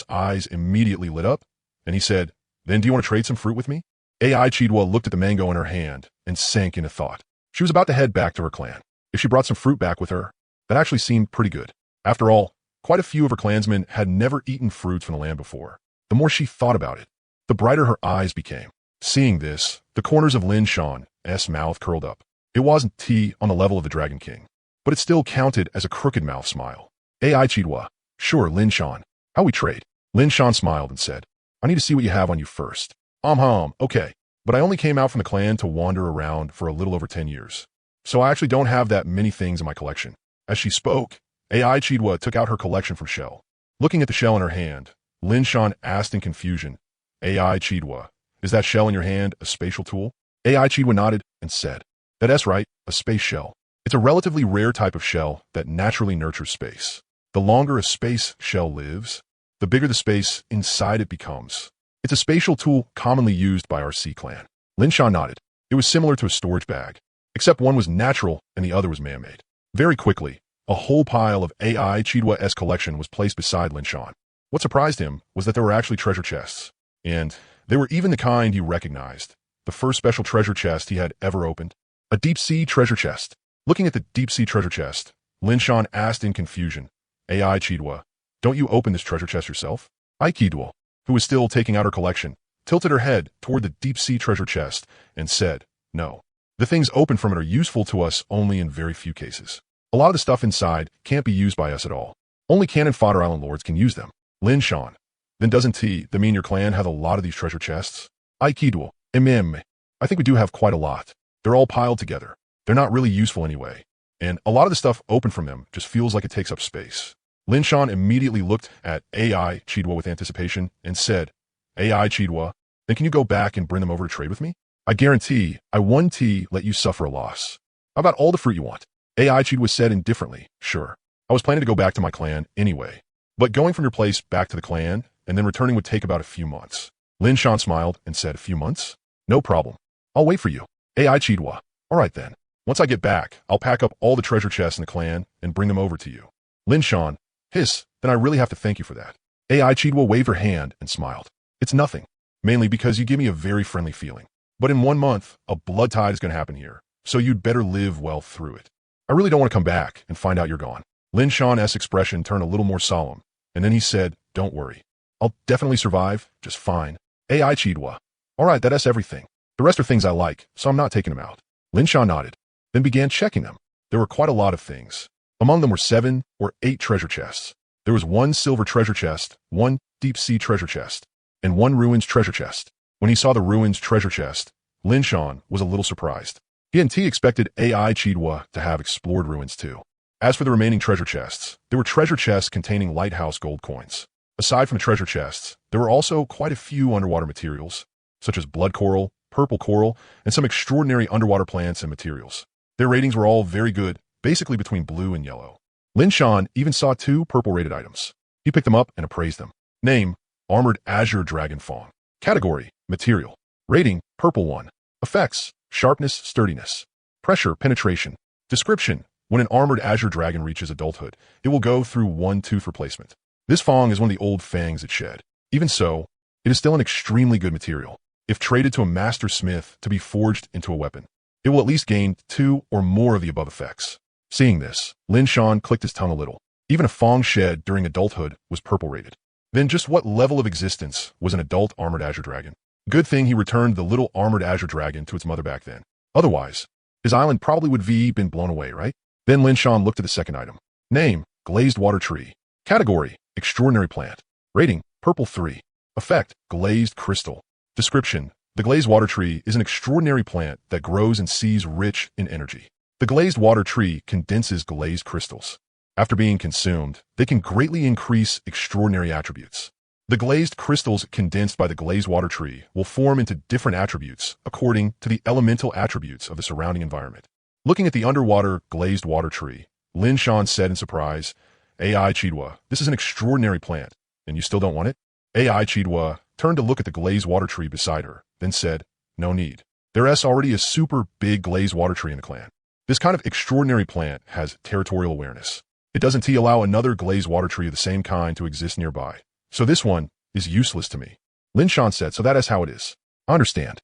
eyes immediately lit up, and he said, then do you want to trade some fruit with me? AI Chidwa looked at the mango in her hand and sank into thought. She was about to head back to her clan. If she brought some fruit back with her, that actually seemed pretty good. After all, quite a few of her clansmen had never eaten fruits from the land before. The more she thought about it, the brighter her eyes became. Seeing this, the corners of Lin Shan's mouth curled up. It wasn't tea on the level of the Dragon King, but it still counted as a crooked mouth smile. AI Chidwa, sure, Lin Shan, how we trade? Lin Shan smiled and said, I need to see what you have on you first. Okay, but I only came out from the clan to wander around for a little over 10 years. So I actually don't have that many things in my collection. As she spoke, AI Chidwa took out her collection from shell. Looking at the shell in her hand, Lin Shan asked in confusion, AI Chidwa, is that shell in your hand a spatial tool? AI Chidwa nodded and said, that's right, a space shell. It's a relatively rare type of shell that naturally nurtures space. The longer a space shell lives, the bigger the space inside it becomes. It's a spatial tool commonly used by our Sea clan. Lin Shan nodded. It was similar to a storage bag, except one was natural and the other was man-made. Very quickly, a whole pile of AI Chidwa's collection was placed beside Lin Shan. What surprised him was that there were actually treasure chests, and they were even the kind he recognized. The first special treasure chest he had ever opened. A deep-sea treasure chest. Looking at the deep-sea treasure chest, Lin Shan asked in confusion, AI Chidwa, don't you open this treasure chest yourself? Aikidwa, who was still taking out her collection, tilted her head toward the deep-sea treasure chest and said, no. The things open from it are useful to us only in very few cases. A lot of the stuff inside can't be used by us at all. Only Cannon Fodder Island lords can use them. Lin Shan, then doesn't that mean your clan has a lot of these treasure chests? Aikidwa, I think we do have quite a lot. They're all piled together. They're not really useful anyway. And a lot of the stuff open from them just feels like it takes up space. Lin Shan immediately looked at AI Chidwa with anticipation and said, AI Chidwa, then can you go back and bring them over to trade with me? I guarantee I won't let you suffer a loss. How about all the fruit you want? AI Chidwa said indifferently, sure. I was planning to go back to my clan anyway. But going from your place back to the clan and then returning would take about a few months. Lin Shan smiled and said, a few months? No problem. I'll wait for you. AI Chidwa. All right then. Once I get back, I'll pack up all the treasure chests in the clan and bring them over to you. Lin Shan, hiss, then I really have to thank you for that. AI Chidwa waved her hand and smiled. It's nothing. Mainly because you give me a very friendly feeling. But in 1 month, a blood tide is going to happen here, so you'd better live well through it. I really don't want to come back and find out you're gone. Lin Shan's expression turned a little more solemn, and then he said, don't worry. I'll definitely survive, just fine. AI Chidwa. All right, that's everything. The rest are things I like, so I'm not taking them out. Lin Shan nodded, then began checking them. There were quite a lot of things. Among them were 7 or 8 treasure chests. There was 1 silver treasure chest, 1 deep-sea treasure chest, and 1 ruins treasure chest. When he saw the ruins treasure chest, Lin Shan was a little surprised. He expected AI Chidwa to have explored ruins too. As for the remaining treasure chests, there were treasure chests containing lighthouse gold coins. Aside from the treasure chests, there were also quite a few underwater materials, such as blood coral, purple coral, and some extraordinary underwater plants and materials. Their ratings were all very good, basically between blue and yellow. Lin Shan even saw 2 purple-rated items. He picked them up and appraised them. Name, Armored Azure Dragon Fawn. Category, Material. Rating, Purple 1. Effects, Sharpness, Sturdiness. Pressure, Penetration. Description, when an Armored Azure Dragon reaches adulthood, it will go through 1 tooth replacement. This fang is one of the old fangs it shed. Even so, it is still an extremely good material. If traded to a master smith to be forged into a weapon, it will at least gain 2 or more of the above effects. Seeing this, Lin Shan clicked his tongue a little. Even a fang shed during adulthood was purple rated. Then just what level of existence was an adult Armored Azure Dragon? Good thing he returned the little Armored Azure Dragon to its mother back then. Otherwise, his island probably would have been blown away, right? Then Lin Shan looked at the second item. Name, Glazed Water Tree. Category, Extraordinary Plant. Rating, Purple 3. Effect, Glazed Crystal. Description, the glazed water tree is an extraordinary plant that grows in seas rich in energy. The glazed water tree condenses glazed crystals. After being consumed, they can greatly increase extraordinary attributes. The glazed crystals condensed by the glazed water tree will form into different attributes according to the elemental attributes of the surrounding environment. Looking at the underwater glazed water tree, Lin Shan said in surprise, AI Chidwa, this is an extraordinary plant, and you still don't want it? AI Chidwa turned to look at the glazed water tree beside her, then said, "No need. There's already a super big glazed water tree in the clan. This kind of extraordinary plant has territorial awareness. It doesn't allow another glazed water tree of the same kind to exist nearby. So this one is useless to me." Lin Shan said, "So that is how it is. I understand.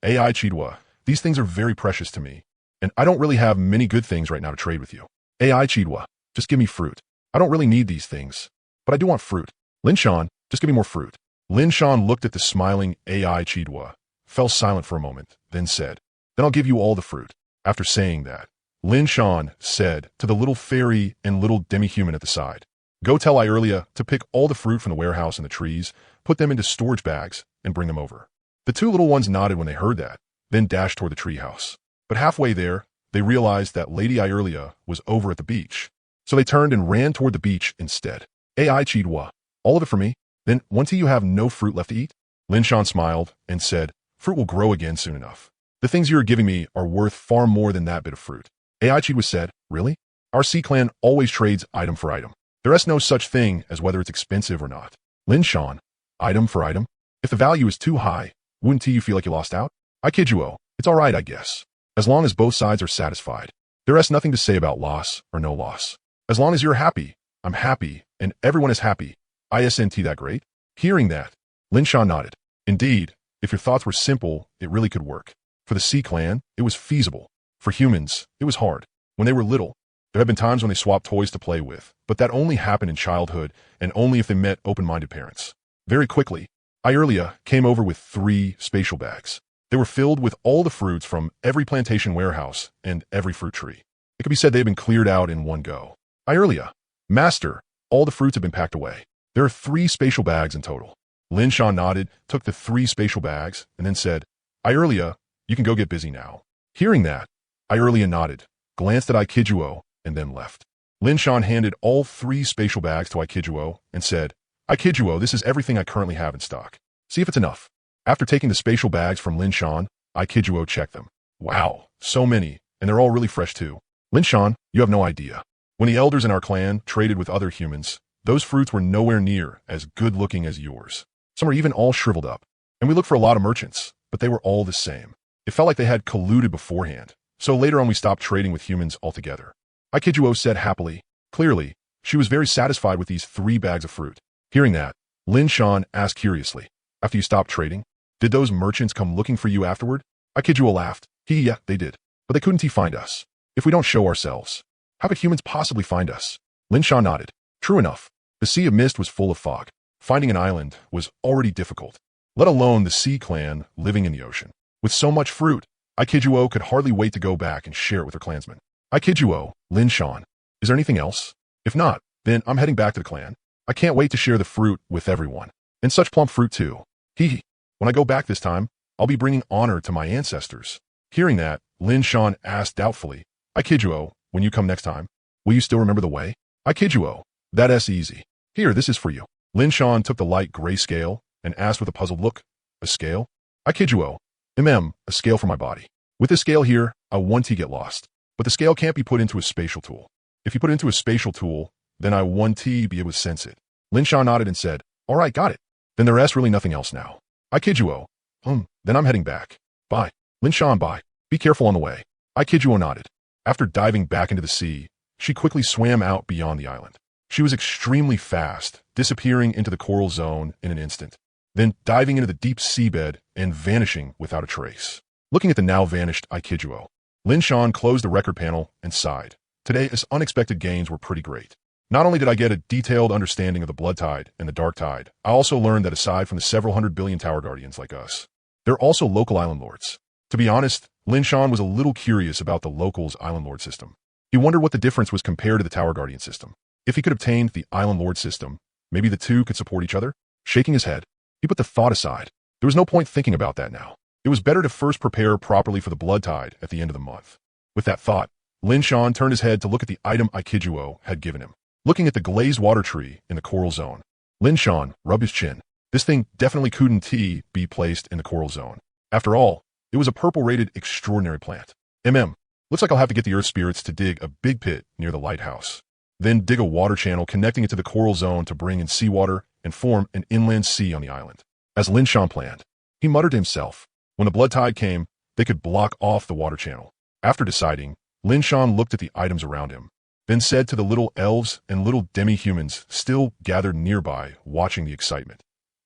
AI Chidwa, these things are very precious to me, and I don't really have many good things right now to trade with you. AI Chidwa, just give me fruit. I don't really need these things, but I do want fruit. Lin Shan, just give me more fruit." Lin Shan looked at the smiling AI Chidwa, fell silent for a moment, then said, "Then I'll give you all the fruit." After saying that, Lin Shan said to the little fairy and little demi-human at the side, "Go tell Irelia to pick all the fruit from the warehouse and the trees, put them into storage bags, and bring them over." The two little ones nodded when they heard that, then dashed toward the treehouse. But halfway there, they realized that Lady Irelia was over at the beach. So they turned and ran toward the beach instead. AI Chidwa, all of it for me? Then, once you have no fruit left to eat? Lin Shan smiled and said, "Fruit will grow again soon enough. The things you are giving me are worth far more than that bit of fruit." AI Chidwa said, "Really? Our Sea Clan always trades item for item. There is no such thing as whether it's expensive or not." Lin Shan, item for item? If the value is too high, wouldn't you feel like you lost out? I kid you, it's all right, I guess. As long as both sides are satisfied. There is nothing to say about loss or no loss. As long as you're happy, I'm happy, and everyone is happy. Isn't that great? Hearing that, Lin Shan nodded. Indeed, if your thoughts were simple, it really could work. For the Sea Clan, it was feasible. For humans, it was hard. When they were little, there have been times when they swapped toys to play with, but that only happened in childhood and only if they met open-minded parents. Very quickly, Irelia came over with 3 spatial bags. They were filled with all the fruits from every plantation warehouse and every fruit tree. It could be said they had been cleared out in one go. Irelia, Master, all the fruits have been packed away. There are 3 spatial bags in total. Lin Shan nodded, took the 3 spatial bags, and then said, "Irelia, you can go get busy now." Hearing that, Irelia nodded, glanced at Aikijuo, and then left. Lin Shan handed all 3 spatial bags to Aikijuo and said, "Aikijuo, this is everything I currently have in stock. See if it's enough." After taking the spatial bags from Lin Shan, Aikijuo checked them. Wow, so many, and they're all really fresh too. Lin Shan, you have no idea. When the elders in our clan traded with other humans, those fruits were nowhere near as good-looking as yours. Some are even all shriveled up. And we looked for a lot of merchants, but they were all the same. It felt like they had colluded beforehand, so later on we stopped trading with humans altogether. Aikijuo said happily. Clearly, she was very satisfied with these 3 bags of fruit. Hearing that, Lin Shan asked curiously, "After you stopped trading, did those merchants come looking for you afterward?" Aikijuo laughed. Yeah, they did. But they couldn't find us. If we don't show ourselves, how could humans possibly find us? Lin Shan nodded. True enough. The Sea of Mist was full of fog. Finding an island was already difficult, let alone the Sea Clan living in the ocean. With so much fruit, Aikijuo could hardly wait to go back and share it with her clansmen. Aikijuo, Lin Shan, is there anything else? If not, then I'm heading back to the clan. I can't wait to share the fruit with everyone. And such plump fruit too. Hee. When I go back this time, I'll be bringing honor to my ancestors. Hearing that, Lin Shan asked doubtfully, Aikijuo, when you come next time, will you still remember the way? Aikijuo, that's easy. Here, this is for you. Lin Shan took the light gray scale and asked with a puzzled look, "A scale?" Aikijuo, a scale for my body. With this scale here, I want to get lost. But the scale can't be put into a spatial tool. If you put it into a spatial tool, then I want to be able to sense it. Lin Shan nodded and said, "All right, got it. Then there is really nothing else now." Aikijuo, then I'm heading back. Bye. Lin Shan, bye. Be careful on the way. Aikijuo nodded. After diving back into the sea, she quickly swam out beyond the island. She was extremely fast, disappearing into the coral zone in an instant, then diving into the deep seabed and vanishing without a trace. Looking at the now vanished Aikijuo, Lin Shan closed the record panel and sighed. Today's unexpected gains were pretty great. Not only did I get a detailed understanding of the Blood Tide and the Dark Tide, I also learned that aside from the several hundred billion Tower Guardians like us, there are also local island lords. To be honest, Lin Shan was a little curious about the locals' island lord system. He wondered what the difference was compared to the Tower Guardian system. If he could obtain the island lord system, maybe the two could support each other? Shaking his head, he put the thought aside. There was no point thinking about that now. It was better to first prepare properly for the Blood Tide at the end of the month. With that thought, Lin Shan turned his head to look at the item Aikijuo had given him. Looking at the glazed water tree in the coral zone, Lin Shan rubbed his chin. This thing definitely couldn't be placed in the coral zone. After all, it was a purple-rated extraordinary plant. Looks like I'll have to get the earth spirits to dig a big pit near the lighthouse. Then dig a water channel connecting it to the coral zone to bring in seawater and form an inland sea on the island. As Lin Shan planned, he muttered to himself. When the blood tide came, they could block off the water channel. After deciding, Lin Shan looked at the items around him, then said to the little elves and little demi-humans still gathered nearby watching the excitement.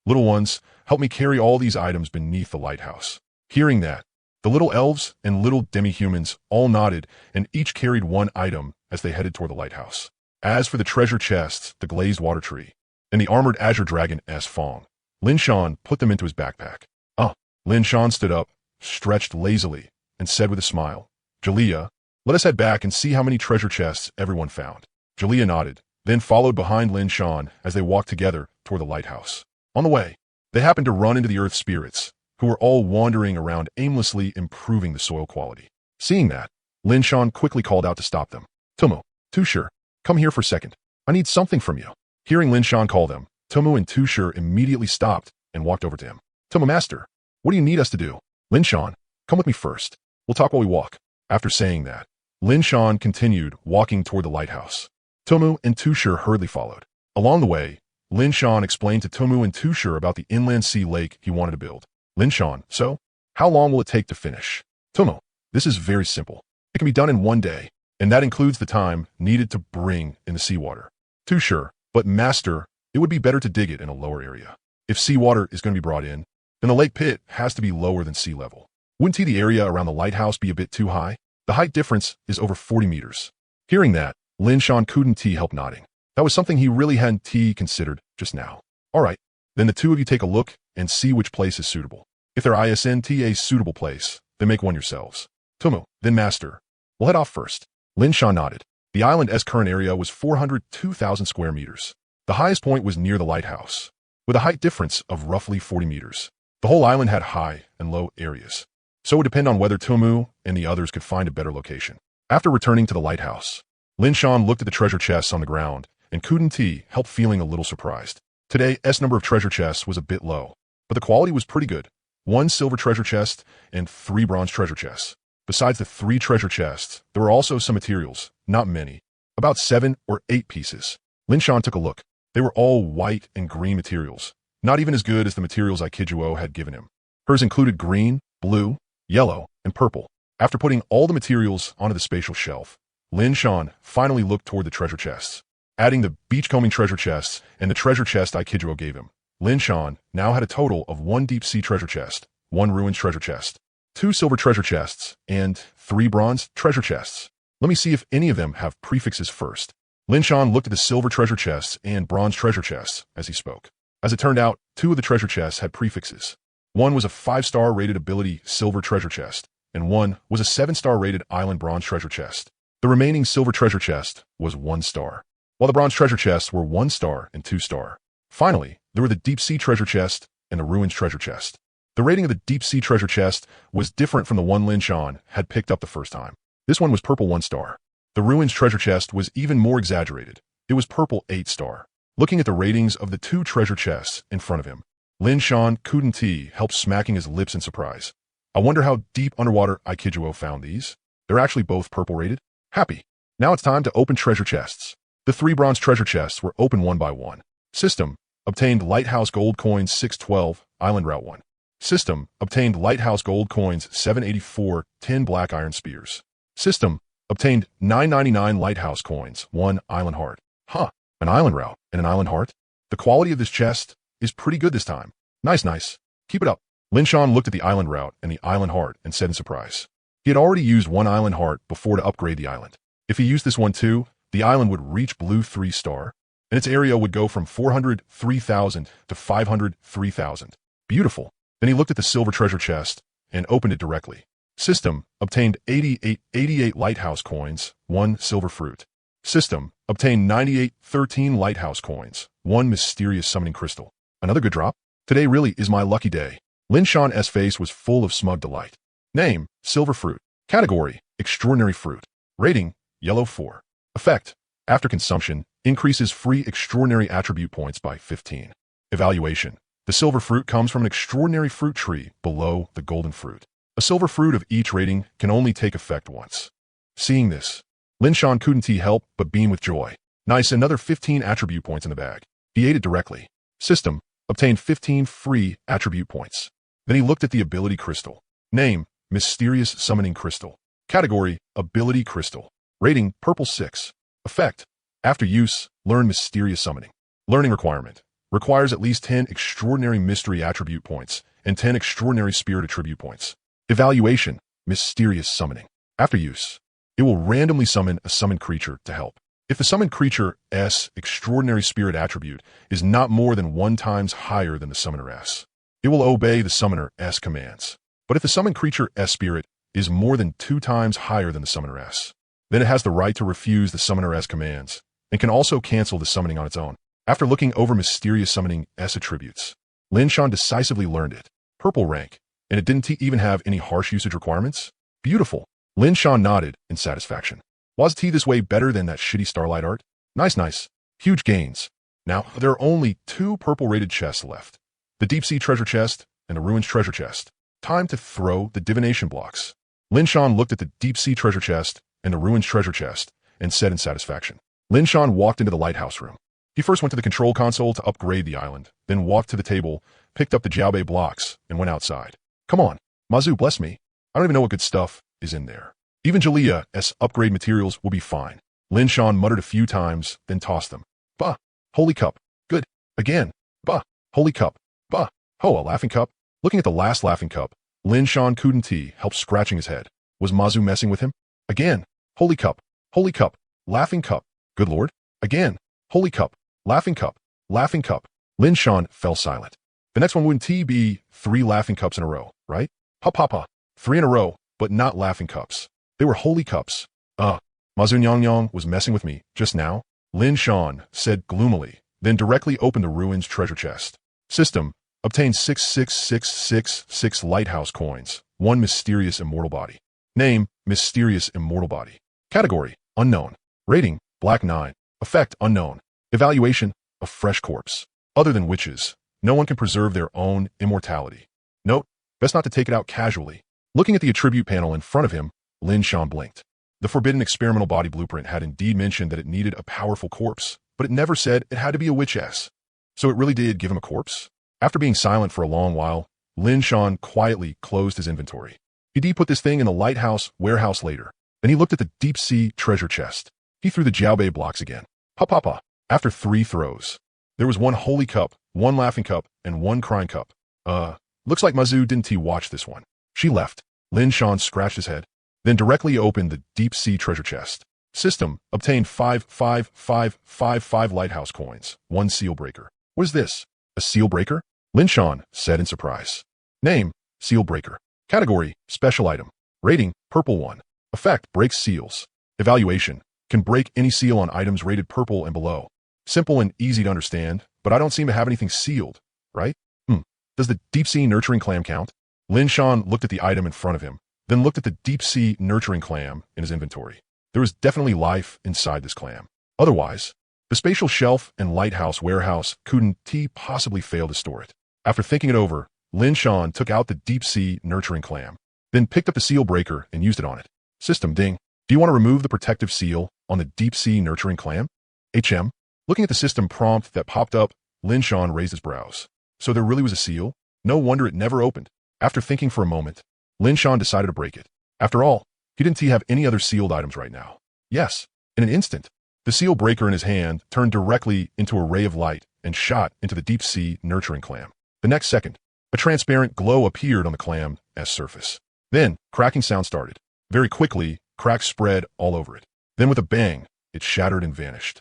Little ones, help me carry all these items beneath the lighthouse. Hearing that, the little elves and little demi-humans all nodded and each carried one item as they headed toward the lighthouse. As for the treasure chests, the glazed water tree, and the armored azure dragon S. Fong, Lin Shan put them into his backpack. Lin Shan stood up, stretched lazily, and said with a smile, Jalea, let us head back and see how many treasure chests everyone found. Jalea nodded, then followed behind Lin Shan as they walked together toward the lighthouse. On the way, they happened to run into the earth spirits, who were all wandering around aimlessly improving the soil quality. Seeing that, Lin Shan quickly called out to stop them. Tumu, Tushur, come here for a second. I need something from you. Hearing Lin Shan call them, Tumu and Tushur immediately stopped and walked over to him. Tumu, master, what do you need us to do? Lin Shan, come with me first. We'll talk while we walk. After saying that, Lin Shan continued walking toward the lighthouse. Tumu and Tushur hurriedly followed. Along the way, Lin Shan explained to Tumu and Tushur about the inland sea lake he wanted to build. Lin Shan, so, how long will it take to finish? Tumu, this is very simple. It can be done in one day, and that includes the time needed to bring in the seawater. Tushur, but master, it would be better to dig it in a lower area. If seawater is going to be brought in, then the lake pit has to be lower than sea level. Wouldn't the area around the lighthouse be a bit too high? The height difference is over 40 meters. Hearing that, Lin Shan couldn't help nodding. That was something he really hadn't considered just now. All right, then the two of you take a look and see which place is suitable. If there isn't a suitable place, then make one yourselves. Tumu, then master. We'll head off first. Lin Shan nodded. The island's current area was 402,000 square meters. The highest point was near the lighthouse, with a height difference of roughly 40 meters. The whole island had high and low areas, so it would depend on whether Tumu and the others could find a better location. After returning to the lighthouse, Lin Shan looked at the treasure chests on the ground and couldn't help feeling a little surprised. Today's number of treasure chests was a bit low, but the quality was pretty good. 1 silver treasure chest and 3 bronze treasure chests. Besides the 3 treasure chests, there were also some materials, not many, about 7 or 8 pieces. Lin Shan took a look. They were all white and green materials, not even as good as the materials Aikijuo had given him. Hers included green, blue, yellow, and purple. After putting all the materials onto the spatial shelf, Lin Shan finally looked toward the treasure chests. Adding the beachcombing treasure chests and the treasure chest Aikijuo gave him, Lin Shan now had a total of 1 deep sea treasure chest, 1 ruins treasure chest, 2 silver treasure chests, and 3 bronze treasure chests. Let me see if any of them have prefixes first. Lin Shan looked at the silver treasure chests and bronze treasure chests as he spoke. As it turned out, 2 of the treasure chests had prefixes. One was a 5-star rated ability silver treasure chest, and one was a 7-star rated island bronze treasure chest. The remaining silver treasure chest was 1 star, while the bronze treasure chests were 1 star and 2 star. Finally, there were the deep sea treasure chest and the ruins treasure chest. The rating of the deep sea treasure chest was different from the one Lin Shan had picked up the first time. This one was purple 1 star. The ruins treasure chest was even more exaggerated. It was purple 8 star. Looking at the ratings of the 2 treasure chests in front of him, Lin Shan couldn't help smacking his lips in surprise. I wonder how deep underwater Aikijuo found these. They're actually both purple rated. Happy. Now it's time to open treasure chests. The 3 bronze treasure chests were opened one by one. System, obtained lighthouse gold coins 612, island route 1. System, obtained lighthouse gold coins 784, 10 black iron spears. System, obtained 999 lighthouse coins, 1 island heart. Huh, an island route and an island heart? The quality of this chest is pretty good this time. Nice. Keep it up. Lin Shan looked at the island route and the island heart and said in surprise. He had already used 1 island heart before to upgrade the island. If he used this one too, the island would reach blue 3 star, and its area would go from 403,000 to 503,000. Beautiful. Then he looked at the silver treasure chest and opened it directly. System, obtained 88 lighthouse coins, 1 silver fruit. System, obtained 9813 lighthouse coins, 1 mysterious summoning crystal. Another good drop? Today really is my lucky day. Lin Shan's face was full of smug delight. Name, silver fruit. Category, extraordinary fruit. Rating, yellow 4. Effect, after consumption, increases free extraordinary attribute points by 15. Evaluation, the silver fruit comes from an extraordinary fruit tree below the golden fruit. A silver fruit of each rating can only take effect once. Seeing this, Lin Shan couldn't help but beam with joy. Nice, another 15 attribute points in the bag. He ate it directly. System: obtain 15 free attribute points. Then he looked at the ability crystal. Name: Mysterious Summoning Crystal. Category: Ability Crystal. Rating: Purple 6. Effect: after use, learn Mysterious Summoning. Learning requirement: requires at least 10 Extraordinary Mystery Attribute points and 10 Extraordinary Spirit Attribute points. Evaluation: Mysterious Summoning. After use, it will randomly summon a summoned creature to help. If the summoned creature's Extraordinary Spirit Attribute is not more than 1 times higher than the summoner's, it will obey the summoner's commands. But if the summoned creature's spirit is more than 2 times higher than the summoner's, then it has the right to refuse the summoner's commands and can also cancel the summoning on its own. After looking over Mysterious Summoning's attributes, Lin Shan decisively learned it. Purple rank, and it didn't even have any harsh usage requirements? Beautiful. Lin Shan nodded in satisfaction. Was it this way better than that shitty Starlight art? Nice. Huge gains. Now, there are only 2 purple-rated chests left. The Deep-Sea Treasure Chest and the Ruins Treasure Chest. Time to throw the divination blocks. Lin Shan looked at the Deep-Sea Treasure Chest and the Ruins Treasure Chest and said in satisfaction. Lin Shan walked into the lighthouse room. He first went to the control console to upgrade the island, then walked to the table, picked up the Jiaobei blocks, and went outside. Come on, Mazu, bless me. I don't even know what good stuff is in there. Even Jalia's upgrade materials will be fine. Lin Shan muttered a few times, then tossed them. Bah! Holy cup. Good. Again. Bah! Holy cup. Bah! Ho, a laughing cup. Looking at the last laughing cup, Lin Shan couldn't help scratching his head. Was Mazu messing with him? Again. Holy cup. Holy cup. Laughing cup. Good lord. Again. Holy cup. Laughing cup. Laughing cup. Lin Shan fell silent. The next one wouldn't be 3 laughing cups in a row, right? Ha. 3 in a row, but not laughing cups. They were holy cups. Mazu Nyang was messing with me just now, Lin Shan said gloomily, then directly opened the Ruins Treasure Chest. System: obtain 66666 lighthouse coins, 1 Mysterious Immortal Body. Name: Mysterious Immortal Body. Category: Unknown. Rating: Black 9. Effect: Unknown. Evaluation: a fresh corpse. Other than witches, no one can preserve their own immortality. Note: best not to take it out casually. Looking at the attribute panel in front of him, Lin Shan blinked. The Forbidden Experimental Body Blueprint had indeed mentioned that it needed a powerful corpse, but it never said it had to be a witchess. So it really did give him a corpse? After being silent for a long while, Lin Shan quietly closed his inventory. He'd put this thing in the lighthouse warehouse later. Then he looked at the deep-sea treasure chest. He threw the Jiaobei blocks again. Pa. After 3 throws, there was 1 holy cup, 1 laughing cup, and 1 crying cup. Looks like Mazu didn't watch this one. She left. Lin Shan scratched his head, then directly opened the deep-sea treasure chest. System: obtain 5 lighthouse coins, 1 seal breaker. What is this? A seal breaker? Lin Shan said in surprise. Name: Seal Breaker. Category: Special Item. Rating: Purple 1. Effect: breaks seals. Evaluation: can break any seal on items rated purple and below. Simple and easy to understand, but I don't seem to have anything sealed, right? Does the deep-sea nurturing clam count? Lin Shan looked at the item in front of him, then looked at the deep-sea nurturing clam in his inventory. There was definitely life inside this clam. Otherwise, the spatial shelf and lighthouse warehouse couldn't possibly fail to store it. After thinking it over, Lin Shan took out the deep-sea nurturing clam, then picked up the seal breaker and used it on it. System: ding. Do you want to remove the protective seal on the deep-sea nurturing clam? Looking at the system prompt that popped up, Lin Shan raised his brows. So there really was a seal? No wonder it never opened. After thinking for a moment, Lin Shan decided to break it. After all, he didn't have any other sealed items right now. Yes, in an instant, the seal breaker in his hand turned directly into a ray of light and shot into the deep-sea nurturing clam. The next second, a transparent glow appeared on the clam's surface. Then, cracking sound started. Very quickly, cracks spread all over it. Then with a bang, it shattered and vanished.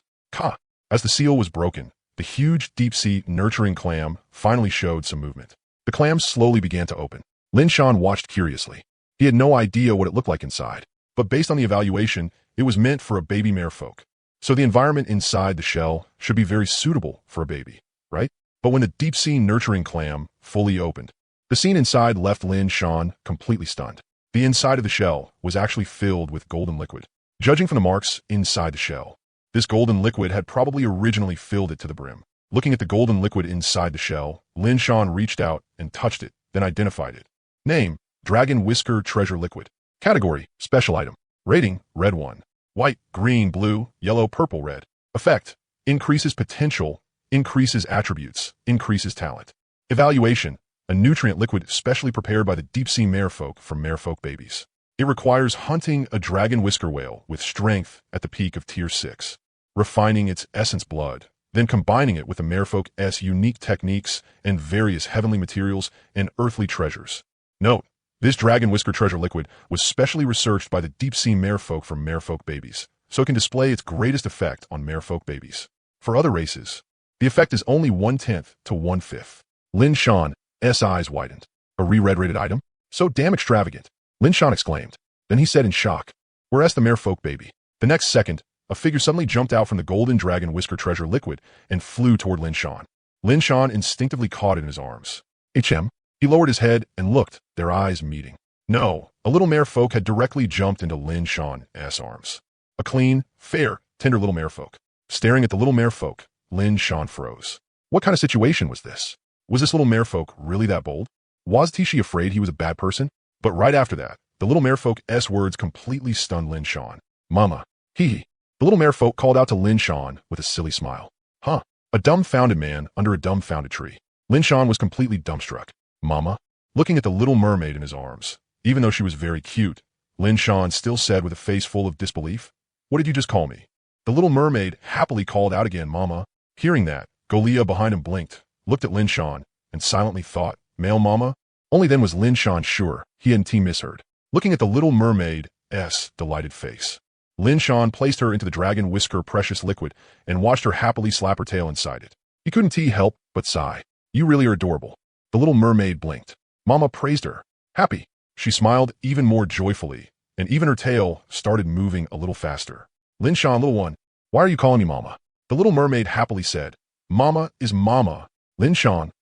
As the seal was broken, the huge deep-sea nurturing clam finally showed some movement. The clam slowly began to open. Lin Shan watched curiously. He had no idea what it looked like inside, but based on the evaluation, it was meant for a baby merfolk. So the environment inside the shell should be very suitable for a baby, right? But when the deep-sea nurturing clam fully opened, the scene inside left Lin Shan completely stunned. The inside of the shell was actually filled with golden liquid. Judging from the marks inside the shell, this golden liquid had probably originally filled it to the brim. Looking at the golden liquid inside the shell, Lin Shan reached out and touched it, then identified it. Name: Dragon Whisker Treasure Liquid. Category: Special Item. Rating: Red 1. White, green, blue, yellow, purple, red. Effect: increases potential increases attributes, increases talent. Evaluation, a nutrient liquid specially prepared by the deep-sea merfolk for merfolk babies. It requires hunting a dragon whisker whale with strength at the peak of tier 6, refining its essence blood, then combining it with the merfolk's unique techniques and various heavenly materials and earthly treasures. Note, this dragon whisker treasure liquid was specially researched by the deep-sea merfolk for merfolk babies, so it can display its greatest effect on merfolk babies. For other races, the effect is only 1/10 to 1/5. Lin Shan's eyes widened. A re-red-rated item? So damn extravagant. Lin Shan exclaimed. Then he said in shock, "Where's the merfolk baby?" The next second, a figure suddenly jumped out from the golden dragon whisker treasure liquid and flew toward Lin Shan. Lin Shan instinctively caught it in his arms. HM. He lowered his head and looked, their eyes meeting. No, a little merfolk had directly jumped into Lin Shan's arms. A clean, fair, tender little merfolk. Staring at the little merfolk, Lin Shan froze. What kind of situation was this? Was this little merfolk really that bold? Was she afraid he was a bad person? But right after that, the little merfolk's words completely stunned Lin Shan. Mama. Hee. The little merfolk called out to Lin Shan with a silly smile. Huh. A dumbfounded man under a dumbfounded tree. Lin Shan was completely dumbstruck. Mama. Looking at the little mermaid in his arms. Even though she was very cute, Lin Shan still said with a face full of disbelief, "What did you just call me?" The little mermaid happily called out again, Mama. Hearing that, Golia behind him blinked, looked at Lin Shan, and silently thought, "Male Mama?" Only then was Lin Shan sure he hadn't misheard. Looking at the little mermaid's delighted face, Lin Shan placed her into the dragon whisker precious liquid and watched her happily slap her tail inside it. He couldn't help but sigh. "You really are adorable." The little mermaid blinked. Mama praised her. Happy. She smiled even more joyfully, and even her tail started moving a little faster. Lin Shan, little one, why are you calling me Mama? The little mermaid happily said. Mama is Mama. Lin Shan.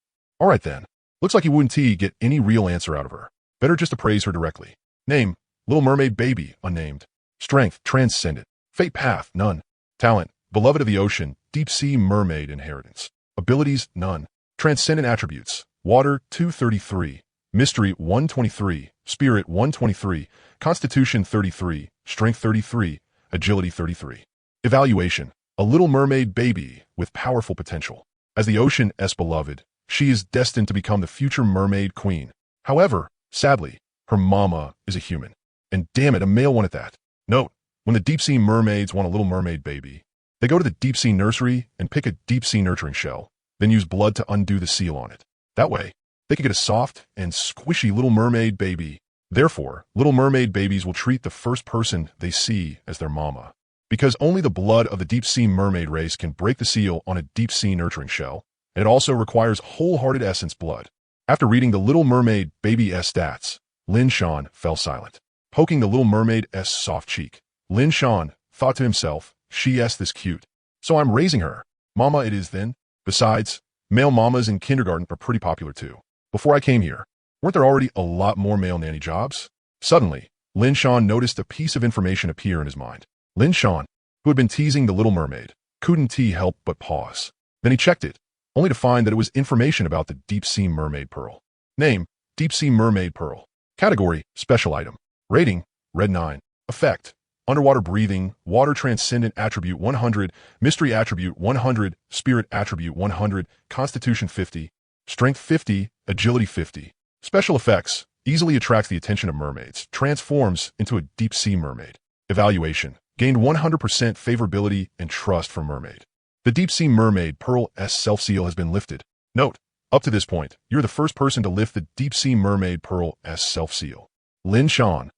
All right then. Looks like you wouldn't get any real answer out of her. Better just appraise her directly. Name, Little Mermaid Baby, unnamed. Strength, transcendent. Fate path, none. Talent, beloved of the ocean, deep sea mermaid inheritance. Abilities, none. Transcendent attributes, water, 233. Mystery, 123. Spirit, 123. Constitution, 33. Strength, 33. Agility, 33. Evaluation, a Little Mermaid Baby with powerful potential. As the ocean's beloved, she is destined to become the future mermaid queen. However, sadly, her mama is a human. And damn it, a male one at that. Note, when the deep-sea mermaids want a little mermaid baby, they go to the deep-sea nursery and pick a deep-sea nurturing shell, then use blood to undo the seal on it. That way, they can get a soft and squishy little mermaid baby. Therefore, little mermaid babies will treat the first person they see as their mama. Because only the blood of the deep-sea mermaid race can break the seal on a deep-sea nurturing shell, and it also requires wholehearted essence blood. After reading the Little Mermaid Baby's stats, Lin Shan fell silent. Poking the Little Mermaid's soft cheek, Lin Shan thought to himself, she's this cute. So I'm raising her. Mama it is then. Besides, male mamas in kindergarten are pretty popular too. Before I came here, weren't there already a lot more male nanny jobs? Suddenly, Lin Shan noticed a piece of information appear in his mind. Lin Shan, who had been teasing the Little Mermaid, couldn't help but pause. Then he checked it, only to find that it was information about the Deep-Sea Mermaid Pearl. Name, Deep-Sea Mermaid Pearl. Category, Special Item. Rating, Red 9. Effect, Underwater Breathing, Water Transcendent Attribute 100, Mystery Attribute 100, Spirit Attribute 100, Constitution 50, Strength 50, Agility 50. Special Effects, easily attracts the attention of mermaids, transforms into a deep-sea mermaid. Evaluation, gained 100% favorability and trust from mermaid. The Deep-Sea Mermaid Pearl's self-seal has been lifted. Note, up to this point, you're the first person to lift the Deep-Sea Mermaid Pearl's self-seal. Lin Shan.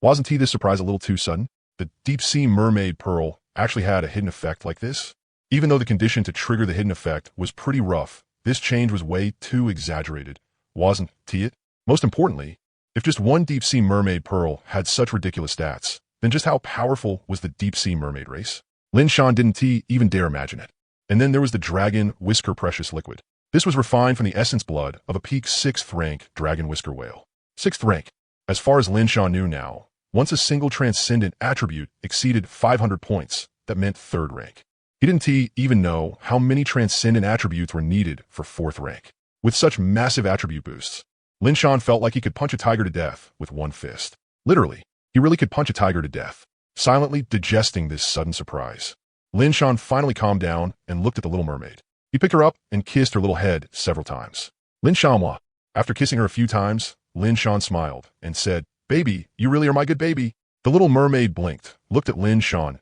Wasn't this surprise a little too sudden? The Deep-Sea Mermaid Pearl actually had a hidden effect like this? Even though the condition to trigger the hidden effect was pretty rough, this change was way too exaggerated. Wasn't it? Most importantly, if just one Deep-Sea Mermaid Pearl had such ridiculous stats, then just how powerful was the Deep-Sea Mermaid race? Lin Shan didn't even dare imagine it. And then there was the Dragon Whisker Precious Liquid. This was refined from the essence blood of a peak 6th rank Dragon Whisker whale. 6th rank. As far as Lin Shan knew now, once a single transcendent attribute exceeded 500 points, that meant 3rd rank. He didn't even know how many transcendent attributes were needed for 4th rank. With such massive attribute boosts, Lin Shan felt like he could punch a tiger to death with one fist. Literally, he really could punch a tiger to death. Silently digesting this sudden surprise, Lin Shan finally calmed down and looked at the Little Mermaid. He picked her up and kissed her little head several times. Lin Shanhua. After kissing her a few times, Lin Shan smiled and said, "Baby, you really are my good baby." The little mermaid blinked, looked at Lin Shan's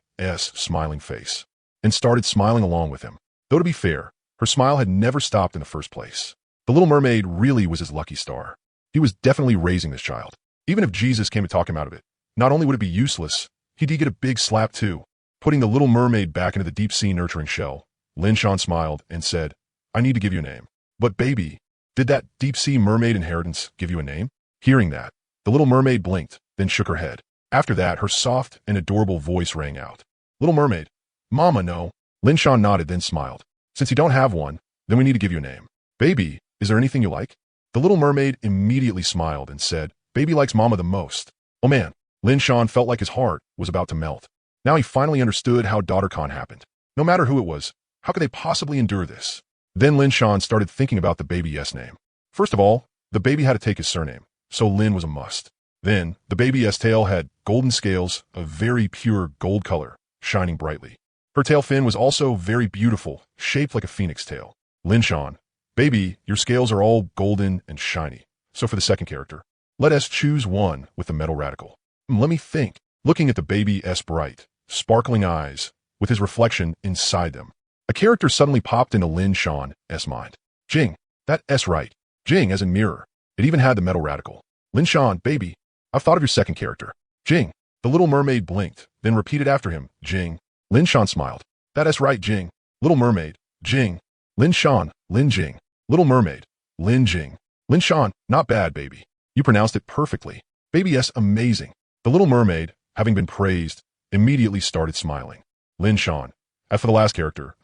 smiling face, and started smiling along with him. Though to be fair, her smile had never stopped in the first place. The little mermaid really was his lucky star. He was definitely raising this child. Even if Jesus came to talk him out of it, not only would it be useless, he'd get a big slap too. Putting the little mermaid back into the deep-sea nurturing shell, Lin Shan smiled and said, "I need to give you a name." "But baby, did that deep-sea mermaid inheritance give you a name?" Hearing that, the little mermaid blinked, then shook her head. After that, her soft and adorable voice rang out. "Little mermaid, Mama, no." Lin Shan nodded, then smiled. "Since you don't have one, then we need to give you a name. Baby, is there anything you like?" The little mermaid immediately smiled and said, "Baby likes Mama the most." Oh man, Lin Shan felt like his heart was about to melt. Now he finally understood how DaughterCon happened. No matter who it was, how could they possibly endure this? Then Lin Shan started thinking about the baby's name. First of all, the baby had to take his surname, so Lin was a must. Then, the baby's tail had golden scales of very pure gold color, shining brightly. Her tail fin was also very beautiful, shaped like a phoenix tail. Lin Shan, "Baby, your scales are all golden and shiny." So for the second character, let us choose one with the metal radical. Let me think. Looking at the baby's bright, sparkling eyes, with his reflection inside them, a character suddenly popped into Lin Shan's mind. Jing, that S right. Jing as in mirror. It even had the metal radical. Lin Shan, "Baby, I've thought of your second character." Jing. The little mermaid blinked, then repeated after him, "Jing." Lin Shan smiled. "That is right, Jing. Little mermaid, Jing." Lin Shan, Lin Jing. Little mermaid, Lin Jing. Lin Shan, "Not bad, baby. You pronounced it perfectly. Baby, yes, amazing." The little mermaid, having been praised, immediately started smiling. Lin Shan, as for the last character,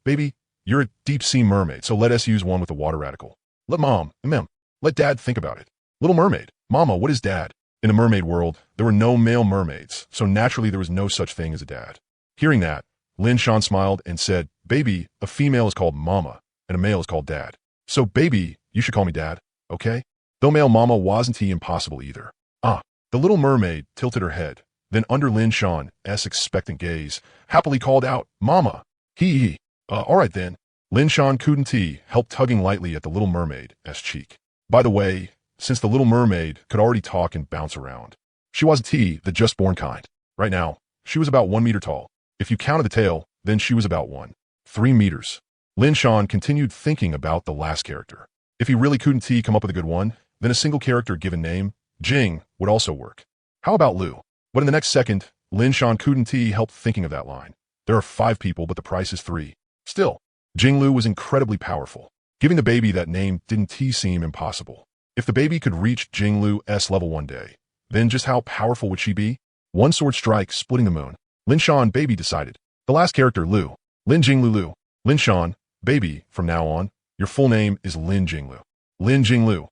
"Baby, you're a deep-sea mermaid, so let us use one with the water radical. Let Mom, let Dad think about it." Little mermaid, "Mama, what is Dad?" In the mermaid world, there were no male mermaids, so naturally there was no such thing as a dad. Hearing that, Lin Shan smiled and said, "Baby, a female is called Mama, and a male is called Dad. So baby, you should call me Dad, okay?" Though male Mama wasn't impossible either. The little mermaid tilted her head, then under Lin Shan's expectant gaze, happily called out, "Mama." All right then. Lin Shan couldn't help tugging lightly at the little mermaid's cheek. By the way, since the little mermaid could already talk and bounce around, she wasn't the just-born kind. Right now, she was about 1 meter tall. If you counted the tail, then she was about 3 meters. Lin Shan continued thinking about the last character. If he really couldn't come up with a good one, then a single character given name, Jing, would also work. How about Lu? But in the next second, Lin Shan couldn't help thinking of that line. There are 5 people, but the price is 3. Still, Jing Lu was incredibly powerful. Giving the baby that name didn't seem impossible. If the baby could reach Jing Lu's level one day, then just how powerful would she be? One sword strike splitting the moon. Lin Shan, baby, decided. The last character, Lu. Lin Jing Lu. Lin Shan, baby, from now on, your full name is Lin Jing Lu. Lin Jing Lu.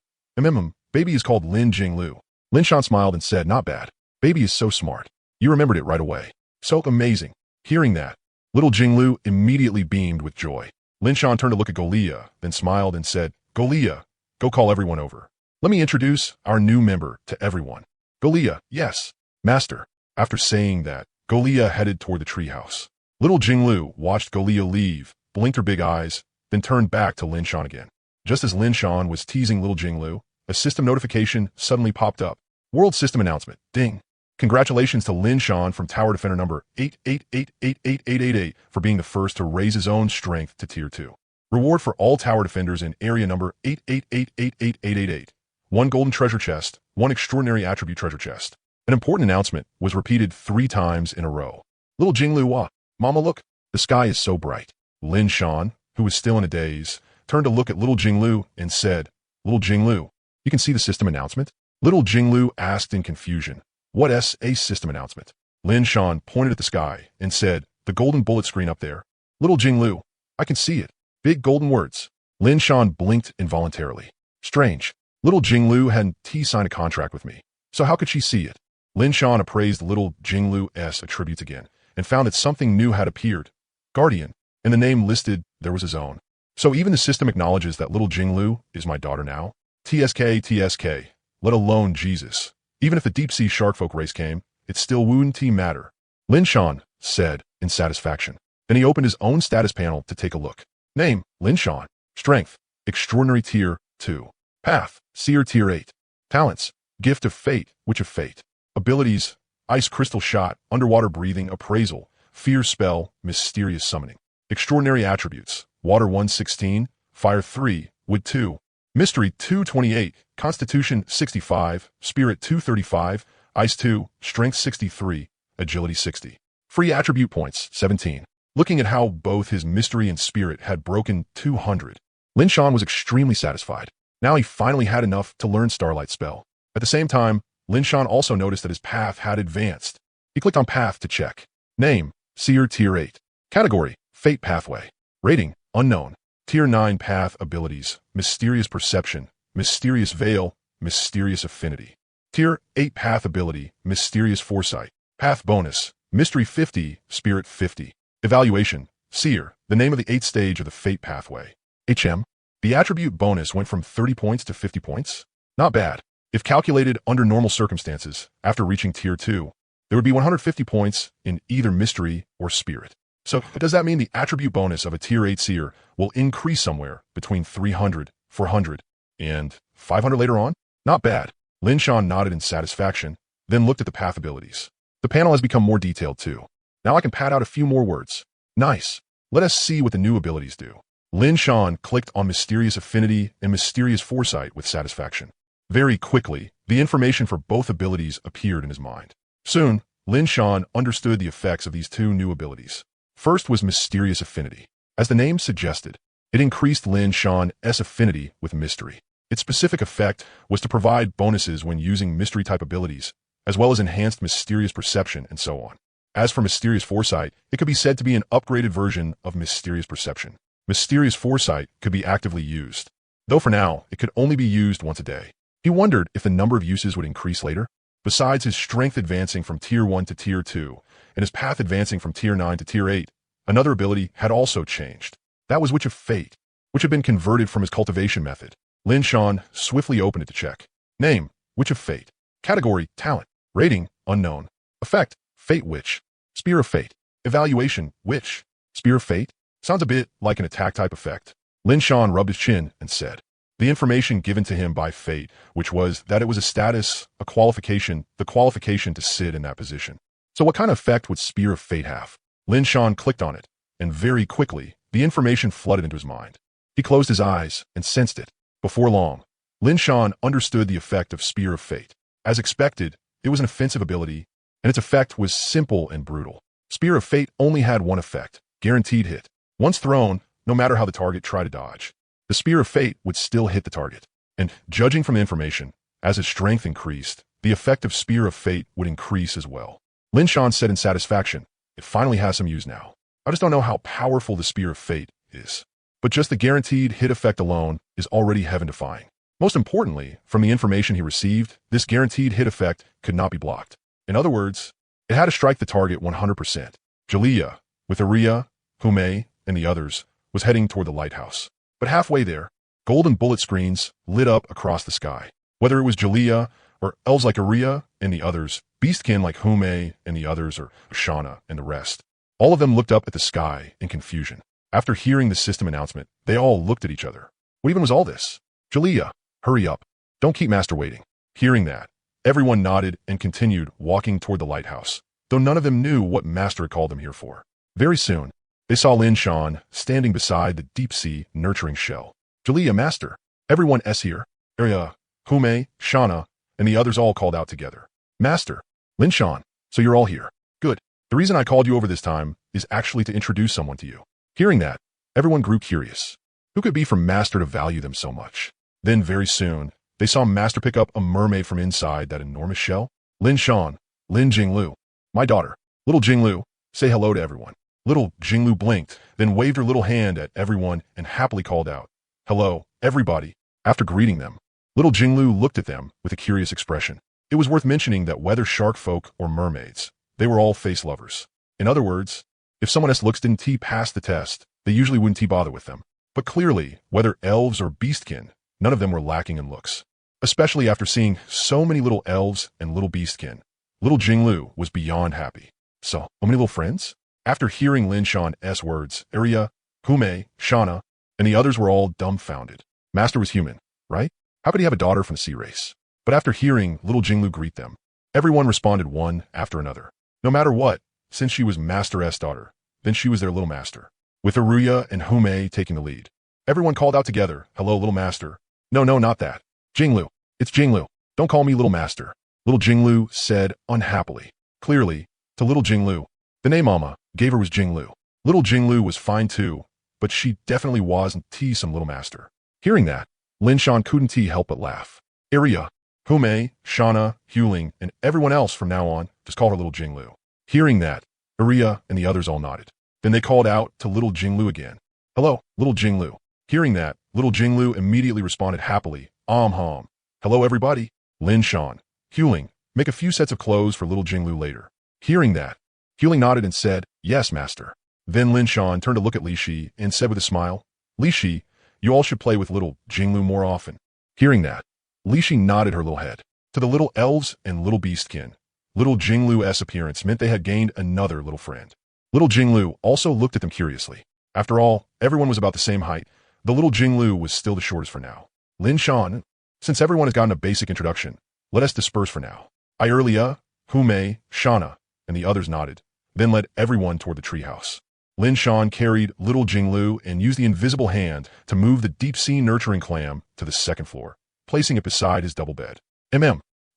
Baby is called Lin Jing Lu. Lin Shan smiled and said, "Not bad. Baby is so smart. You remembered it right away. So amazing." Hearing that, little Jing Lu immediately beamed with joy. Lin Shan turned to look at Golia, then smiled and said, "Golia, go call everyone over. Let me introduce our new member to everyone." Golia, "Yes, master." After saying that, Golia headed toward the treehouse. Little Jing Lu watched Golia leave, blinked her big eyes, then turned back to Lin Shan again. Just as Lin Shan was teasing little Jing Lu, a system notification suddenly popped up. World system announcement. Ding. Congratulations to Lin Shan from Tower Defender number 88888888 for being the first to raise his own strength to Tier 2. Reward for all Tower Defenders in area number 88888888. 1 golden treasure chest, 1 extraordinary attribute treasure chest. An important announcement was repeated 3 times in a row. Little Jing Lu, "Mama, look, the sky is so bright." Lin Shan, who was still in a daze, turned to look at little Jing Lu and said, "Little Jing Lu, you can see the system announcement?" Little Jing Lu asked in confusion, "What's a system announcement?" Lin Shan pointed at the sky and said, "The golden bullet screen up there." Little Jing Lu, "I can see it. Big golden words." Lin Shan blinked involuntarily. Strange. Little Jing Lu hadn't signed a contract with me, so how could she see it? Lin Shan appraised little Jing Lu's attributes again and found that something new had appeared. Guardian. And the name listed there was his own. So even the system acknowledges that little Jing Lu is my daughter now? TSK, let alone Jesus. Even if the deep-sea sharkfolk race came, it still wouldn't matter. Lin Shan said in satisfaction. Then he opened his own status panel to take a look. Name, Lin Shan. Strength, Extraordinary Tier 2. Path, Seer Tier 8. Talents, Gift of Fate, Witch of Fate. Abilities, Ice Crystal Shot, Underwater Breathing, Appraisal, Fear Spell, Mysterious Summoning. Extraordinary Attributes, Water 116, Fire 3, Wood 2. Mystery 228, Constitution 65, Spirit 235, Ice 2, Strength 63, Agility 60. Free Attribute Points 17. Looking at how both his mystery and spirit had broken 200, Lin Shan was extremely satisfied. Now he finally had enough to learn Starlight Spell. At the same time, Lin Shan also noticed that his path had advanced. He clicked on Path to check. Name, Seer Tier 8. Category, Fate Pathway. Rating, Unknown. Tier 9 Path Abilities, Mysterious Perception, Mysterious Veil, Mysterious Affinity. Tier 8 Path Ability, Mysterious Foresight. Path Bonus, Mystery 50, Spirit 50. Evaluation, Seer, the name of the 8th stage of the Fate Pathway. HM, the attribute bonus went from 30 points to 50 points. Not bad. If calculated under normal circumstances, after reaching Tier 2, there would be 150 points in either Mystery or Spirit. So, does that mean the attribute bonus of a Tier 8 Seer will increase somewhere between 300, 400, and 500 later on? Not bad. Lin Shan nodded in satisfaction, then looked at the path abilities. The panel has become more detailed too. Now I can pad out a few more words. Nice. Let us see what the new abilities do. Lin Shan clicked on Mysterious Affinity and Mysterious Foresight with satisfaction. Very quickly, the information for both abilities appeared in his mind. Soon, Lin Shan understood the effects of these two new abilities. First was Mysterious Affinity. As the name suggested, it increased Lin Shan's affinity with mystery. Its specific effect was to provide bonuses when using mystery-type abilities, as well as enhanced mysterious perception and so on. As for Mysterious Foresight, it could be said to be an upgraded version of Mysterious Perception. Mysterious Foresight could be actively used, though for now, it could only be used once a day. He wondered if the number of uses would increase later. Besides his strength advancing from Tier 1 to Tier 2, and his path advancing from Tier 9 to Tier 8, another ability had also changed. That was Witch of Fate, which had been converted from his cultivation method. Lin Shan swiftly opened it to check. Name, Witch of Fate. Category, Talent. Rating, Unknown. Effect, Fate Witch. Spear of Fate. Evaluation, Witch. Spear of Fate? Sounds a bit like an attack-type effect. Lin Shan rubbed his chin and said, the information given to him by Fate, which was that it was a status, a qualification, the qualification to sit in that position. So what kind of effect would Spear of Fate have? Lin Shan clicked on it, and very quickly, the information flooded into his mind. He closed his eyes and sensed it. Before long, Lin Shan understood the effect of Spear of Fate. As expected, it was an offensive ability, and its effect was simple and brutal. Spear of Fate only had one effect, guaranteed hit. Once thrown, no matter how the target tried to dodge, the Spear of Fate would still hit the target. And judging from the information, as its strength increased, the effect of Spear of Fate would increase as well. Lin Shan said in satisfaction, it finally has some use now. I just don't know how powerful the Spear of Fate is. But just the guaranteed hit effect alone is already heaven-defying. Most importantly, from the information he received, this guaranteed hit effect could not be blocked. In other words, it had to strike the target 100%. Jaliyah, with Eerie, Hume, and the others, was heading toward the lighthouse. But halfway there, golden bullet screens lit up across the sky. Whether it was Jaliyah, or elves like Eerie and the others, beastkin like Hume and the others, or Shana and the rest, all of them looked up at the sky in confusion. After hearing the system announcement, they all looked at each other. What even was all this? Jaliyah, hurry up. Don't keep Master waiting. Hearing that, everyone nodded and continued walking toward the lighthouse, though none of them knew what Master had called them here for. Very soon, they saw Lin Shan standing beside the deep-sea nurturing shell. Jaliyah, Master. Everyone here. Eerie, Hume, Shana, and the others all called out together. Master, Lin Shan, so you're all here. Good. The reason I called you over this time is actually to introduce someone to you. Hearing that, everyone grew curious. Who could be for Master to value them so much? Then very soon, they saw Master pick up a mermaid from inside that enormous shell. Lin Shan, Lin Jinglu. My daughter, little Jinglu, say hello to everyone. Little Jinglu blinked, then waved her little hand at everyone and happily called out, hello, everybody. After greeting them, little Jinglu looked at them with a curious expression. It was worth mentioning that whether shark folk or mermaids, they were all face lovers. In other words, if someone else's looks didn't pass the test, they usually wouldn't bother with them. But clearly, whether elves or beastkin, none of them were lacking in looks. Especially after seeing so many little elves and little beastkin, little Jinglu was beyond happy. So many little friends? After hearing Lin Shan's words, Eerie, Hume, Shauna, and the others were all dumbfounded. Master was human, right? How could he have a daughter from the sea race? But after hearing little Jinglu greet them, everyone responded one after another. No matter what, since she was Master S' daughter, then she was their little master. With Aruya and Hume taking the lead, everyone called out together, "Hello, little master." No, not that. Jinglu. It's Jinglu. Don't call me little master. Little Jinglu said unhappily. Clearly, to little Jinglu, the name Mama gave her was Jinglu. Little Jinglu was fine too, but she definitely wasn't some little master. Hearing that, Lin Shan couldn't help but laugh. Eerie, Hume, Shauna, Huling, and everyone else from now on just call her little Jinglu. Hearing that, Eerie and the others all nodded. Then they called out to little Jinglu again. "Hello, little Jinglu." Hearing that, little Jinglu immediately responded happily, "Hom. Hello, everybody." Lin Shan, Huling, make a few sets of clothes for little Jinglu later. Hearing that, Huling nodded and said, "Yes, master." Then Lin Shan turned to look at Li Shi and said with a smile, "Li Shi, you all should play with little Jinglu more often." Hearing that, Li Shi nodded her little head. To the little elves and little beastkin, little Jinglu's appearance meant they had gained another little friend. Little Jinglu also looked at them curiously. After all, everyone was about the same height. The little Jinglu was still the shortest for now. Lin Shan, since everyone has gotten a basic introduction, let us disperse for now. Eerie, Hume, Shauna, and the others nodded, then led everyone toward the treehouse. Lin Shan carried little Jinglu and used the invisible hand to move the deep-sea nurturing clam to the second floor, placing it beside his double bed.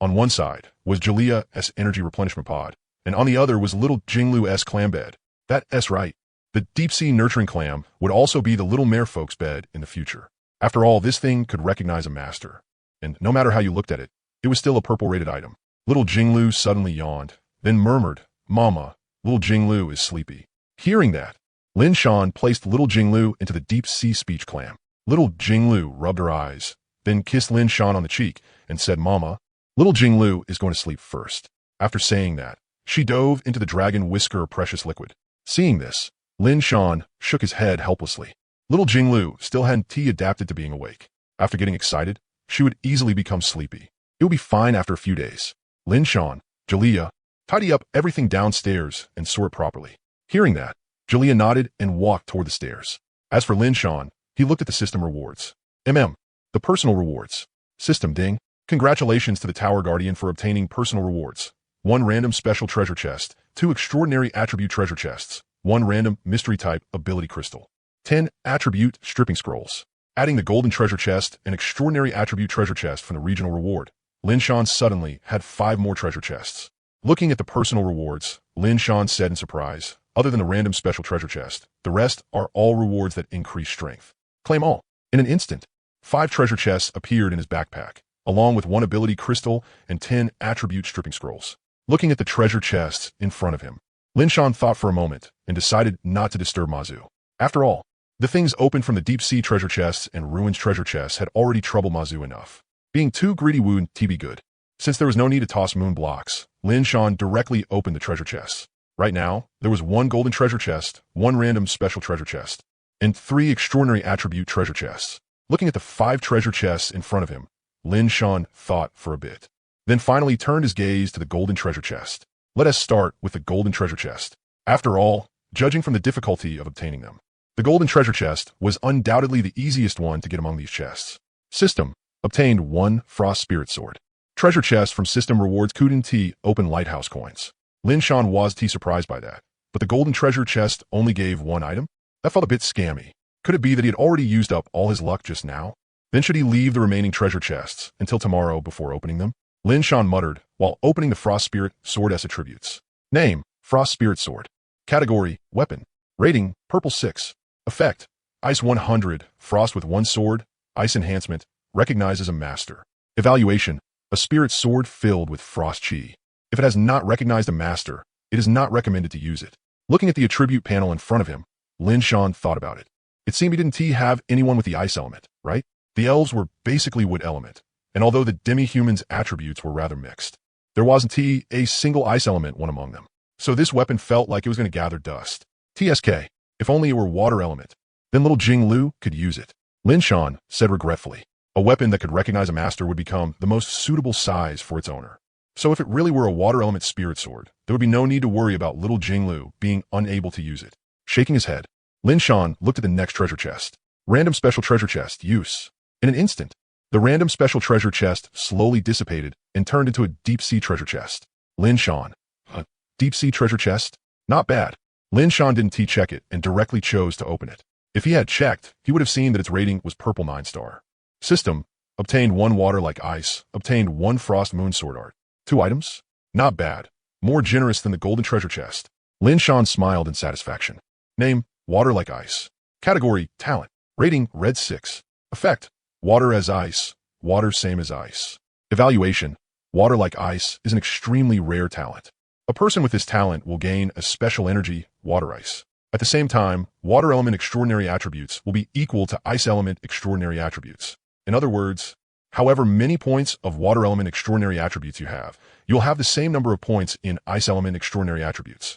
On one side was Jalia's energy replenishment pod, and on the other was little Jinglu's clam bed. That's right. The deep-sea nurturing clam would also be the little merfolk's bed in the future. After all, this thing could recognize a master. And no matter how you looked at it, it was still a purple-rated item. Little Jinglu suddenly yawned, then murmured, "Mama, little Jinglu is sleepy." Hearing that, Lin Shan placed little Jinglu into the deep-sea speech clam. Little Jinglu rubbed her eyes, then kissed Lin Shan on the cheek and said, "Mama, little Jinglu is going to sleep first." After saying that, she dove into the dragon whisker precious liquid. Seeing this, Lin Shan shook his head helplessly. Little Jinglu still hadn't adapted to being awake. After getting excited, she would easily become sleepy. It would be fine after a few days. Lin Shan, Jalia, tidy up everything downstairs and sort properly. Hearing that, Jalia nodded and walked toward the stairs. As for Lin Shan, he looked at the system rewards. The personal rewards. System ding. Congratulations to the Tower Guardian for obtaining personal rewards. 1 random special treasure chest, 2 extraordinary attribute treasure chests, 1 random mystery type ability crystal, 10 attribute stripping scrolls. Adding the golden treasure chest and extraordinary attribute treasure chest from the regional reward, Lin Shan suddenly had 5 more treasure chests. Looking at the personal rewards, Lin Shan said in surprise, "Other than the random special treasure chest, the rest are all rewards that increase strength. Claim all." In an instant, 5 treasure chests appeared in his backpack, along with 1 ability crystal and 10 attribute stripping scrolls. Looking at the treasure chests in front of him, Lin Shan thought for a moment and decided not to disturb Mazu. After all, the things opened from the deep-sea treasure chests and ruins treasure chests had already troubled Mazu enough. Being too greedy would be good. Since there was no need to toss moon blocks, Lin Shan directly opened the treasure chests. Right now, there was 1 golden treasure chest, 1 random special treasure chest, and 3 extraordinary attribute treasure chests. Looking at the 5 treasure chests in front of him, Lin Shan thought for a bit, then finally turned his gaze to the golden treasure chest. Let us start with the golden treasure chest. After all, judging from the difficulty of obtaining them, the golden treasure chest was undoubtedly the easiest one to get among these chests. System obtained 1 frost spirit sword. Treasure chest from system rewards couldn't open lighthouse coins. Lin Shan was surprised by that, but the golden treasure chest only gave 1 item? That felt a bit scammy. Could it be that he had already used up all his luck just now? Then should he leave the remaining treasure chests until tomorrow before opening them? Lin Shan muttered while opening the Frost Spirit Sword S attributes. Name, Frost Spirit Sword. Category, Weapon. Rating, Purple 6. Effect, Ice 100, Frost with 1 sword, Ice Enhancement, recognizes a master. Evaluation, a spirit sword filled with frost chi. If it has not recognized a master, it is not recommended to use it. Looking at the attribute panel in front of him, Lin Shan thought about it. It seemed he didn't have anyone with the ice element, right? The elves were basically wood element, and although the demi-humans' attributes were rather mixed, there wasn't a single ice element one among them. So this weapon felt like it was going to gather dust. TSK, if only it were water element, then little Jing Lu could use it. Lin Shan said regretfully, a weapon that could recognize a master would become the most suitable size for its owner. So if it really were a water element spirit sword, there would be no need to worry about little Jing Lu being unable to use it. Shaking his head, Lin Shan looked at the next treasure chest. Random special treasure chest, use. In an instant, the random special treasure chest slowly dissipated and turned into a deep-sea treasure chest. Lin Shan. A deep-sea treasure chest? Not bad. Lin Shan didn't check it and directly chose to open it. If he had checked, he would have seen that its rating was purple 9-star. System. Obtained 1 water like ice. Obtained 1 frost moon sword art. 2 items? Not bad. More generous than the golden treasure chest. Lin Shan smiled in satisfaction. Name, water like ice. Category, talent. Rating, red 6. Effect, water as ice. Water same as ice. Evaluation, water like ice is an extremely rare talent. A person with this talent will gain a special energy, water ice. At the same time, water element extraordinary attributes will be equal to ice element extraordinary attributes. In other words, however many points of water element extraordinary attributes you have, you'll have the same number of points in ice element extraordinary attributes.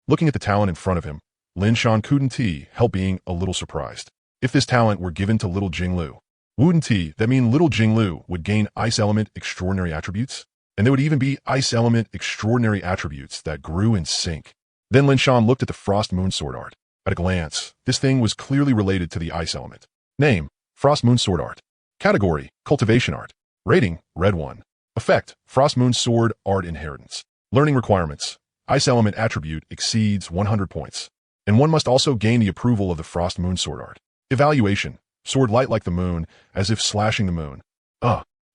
Looking at the talent in front of him, Lin Shan couldn't help being a little surprised. If this talent were given to little Jinglu, wouldn't that mean little Jinglu would gain ice element extraordinary attributes? And there would even be ice element extraordinary attributes that grew in sync. Then Lin Shan looked at the frost moon sword art. At a glance, this thing was clearly related to the ice element. Name, frost moon sword art. Category, cultivation art. Rating, red 1. Effect, frost moon sword art inheritance. Learning requirements. Ice element attribute exceeds 100 points. And one must also gain the approval of the frost moon sword art. Evaluation. Sword light like the moon, as if slashing the moon.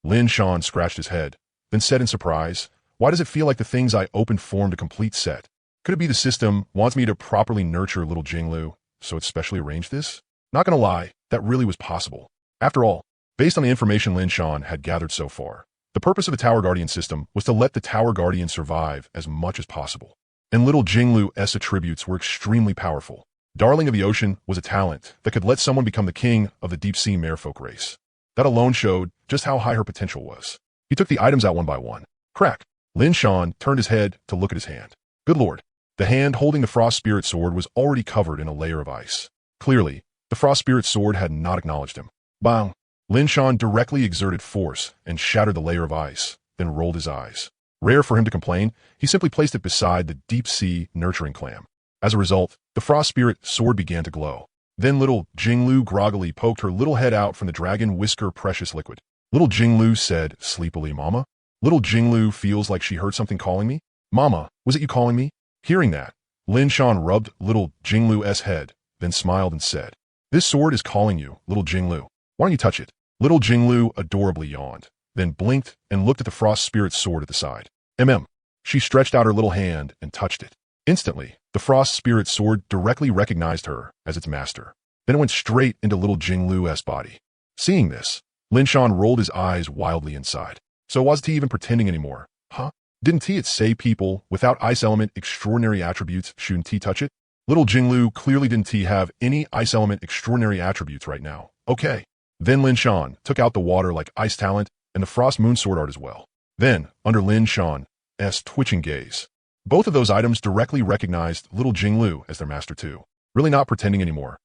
Lin Shan scratched his head, then said in surprise, why does it feel like the things I opened formed a complete set? Could it be the system wants me to properly nurture little Jinglu, so it's specially arranged this? Not gonna lie, that really was possible. After all, based on the information Lin Shan had gathered so far, the purpose of the Tower Guardian system was to let the Tower Guardian survive as much as possible. And little Jinglu's attributes were extremely powerful. Darling of the Ocean was a talent that could let someone become the king of the deep-sea merfolk race. That alone showed just how high her potential was. He took the items out one by one. Crack! Lin Shan turned his head to look at his hand. Good lord. The hand holding the Frost Spirit Sword was already covered in a layer of ice. Clearly, the Frost Spirit Sword had not acknowledged him. Bang! Lin Shan directly exerted force and shattered the layer of ice, then rolled his eyes. Rare for him to complain, he simply placed it beside the deep-sea nurturing clam. As a result, the Frost Spirit Sword began to glow. Then little Jinglu groggily poked her little head out from the dragon whisker precious liquid. Little Jinglu said sleepily, Mama. Little Jinglu feels like she heard something calling me. Mama, was it you calling me? Hearing that, Lin Shan rubbed little Jinglu's head, then smiled and said, This sword is calling you, little Jinglu. Why don't you touch it? Little Jinglu adorably yawned, then blinked and looked at the Frost Spirit Sword at the side. She stretched out her little hand and touched it. Instantly, the Frost Spirit Sword directly recognized her as its master. Then it went straight into little Jinglu's body. Seeing this, Lin Shan rolled his eyes wildly inside. So wasn't he even pretending anymore? Didn't he say people without ice element extraordinary attributes shouldn't he touch it? Little Jinglu clearly didn't he have any ice element extraordinary attributes right now. Okay. Then Lin Shan took out the water like ice talent and the frost moon sword art as well. Then, under Lin Shan's twitching gaze, both of those items directly recognized little Jinglu as their master too. Really not pretending anymore.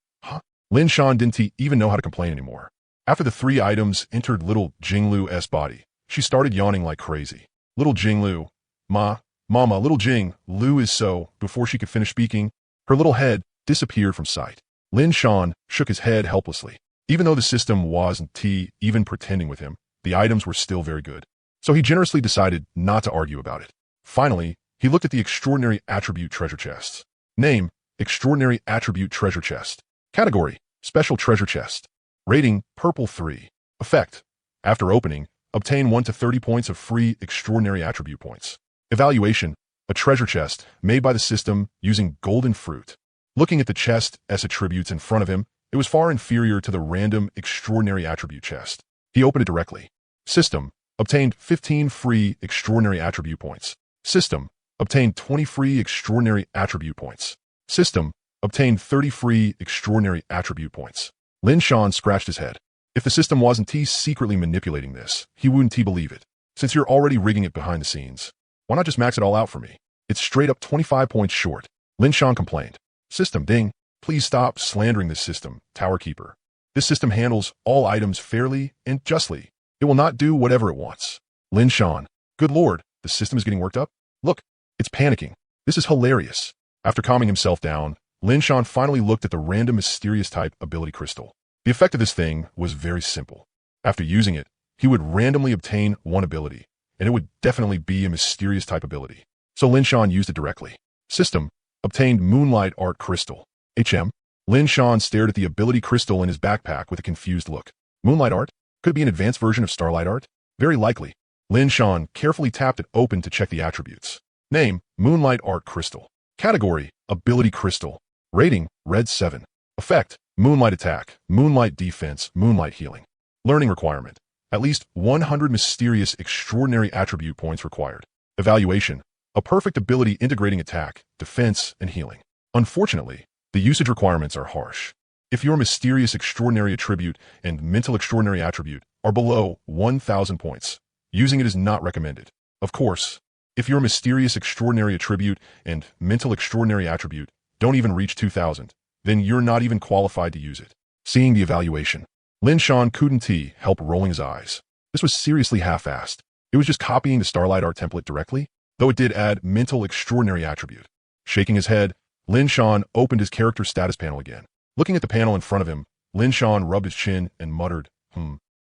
Lin Shan didn't even know how to complain anymore. After the 3 items entered little Jinglu's body, she started yawning like crazy. Little Jinglu, Mama, little Jing-Lu is so, before she could finish speaking, her little head disappeared from sight. Lin Shan shook his head helplessly. Even though the system wasn't even pretending with him, the items were still very good. So he generously decided not to argue about it. Finally, he looked at the extraordinary attribute treasure chests. Name, extraordinary attribute treasure chest. Category, special treasure chest. Rating, purple 3. Effect, after opening, obtain 1 to 30 points of free extraordinary attribute points. Evaluation, a treasure chest made by the system using golden fruit. Looking at the chest's attributes in front of him, it was far inferior to the random extraordinary attribute chest. He opened it directly. System, obtained 15 free extraordinary attribute points. System, obtained 20 free extraordinary attribute points. System, obtained 30 free extraordinary attribute points. Lin Shan scratched his head. If the system wasn't secretly manipulating this, he wouldn't believe it. Since you're already rigging it behind the scenes, why not just max it all out for me? It's straight up 25 points short. Lin Shan complained. System, ding. Please stop slandering this system, Tower Keeper. This system handles all items fairly and justly. It will not do whatever it wants. Lin Shan. Good lord, the system is getting worked up? Look, it's panicking. This is hilarious. After calming himself down, Lin Shan finally looked at the random mysterious type ability crystal. The effect of this thing was very simple. After using it, he would randomly obtain one ability, and it would definitely be a mysterious type ability. So Lin Shan used it directly. System: obtained Moonlight Art Crystal. HM. Lin Shan stared at the ability crystal in his backpack with a confused look. Moonlight Art? Could it be an advanced version of Starlight Art? Very likely. Lin Shan carefully tapped it open to check the attributes. Name: Moonlight Art Crystal. Category: Ability Crystal. Rating: Red 7. Effect: Moonlight Attack, Moonlight Defense, Moonlight Healing. Learning requirement: at least 100 mysterious extraordinary attribute points required. Evaluation: a perfect ability integrating attack, defense, and healing. Unfortunately, the usage requirements are harsh. If your mysterious extraordinary attribute and mental extraordinary attribute are below 1,000 points, using it is not recommended. Of course, if your mysterious extraordinary attribute and mental extraordinary attribute don't even reach 2,000, then you're not even qualified to use it. Seeing the evaluation, Lin Shan couldn't help rolling his eyes. This was seriously half-assed. It was just copying the Starlight Art template directly, though it did add mental extraordinary attribute. Shaking his head, Lin Shan opened his character status panel again. Looking at the panel in front of him, Lin Shan rubbed his chin and muttered,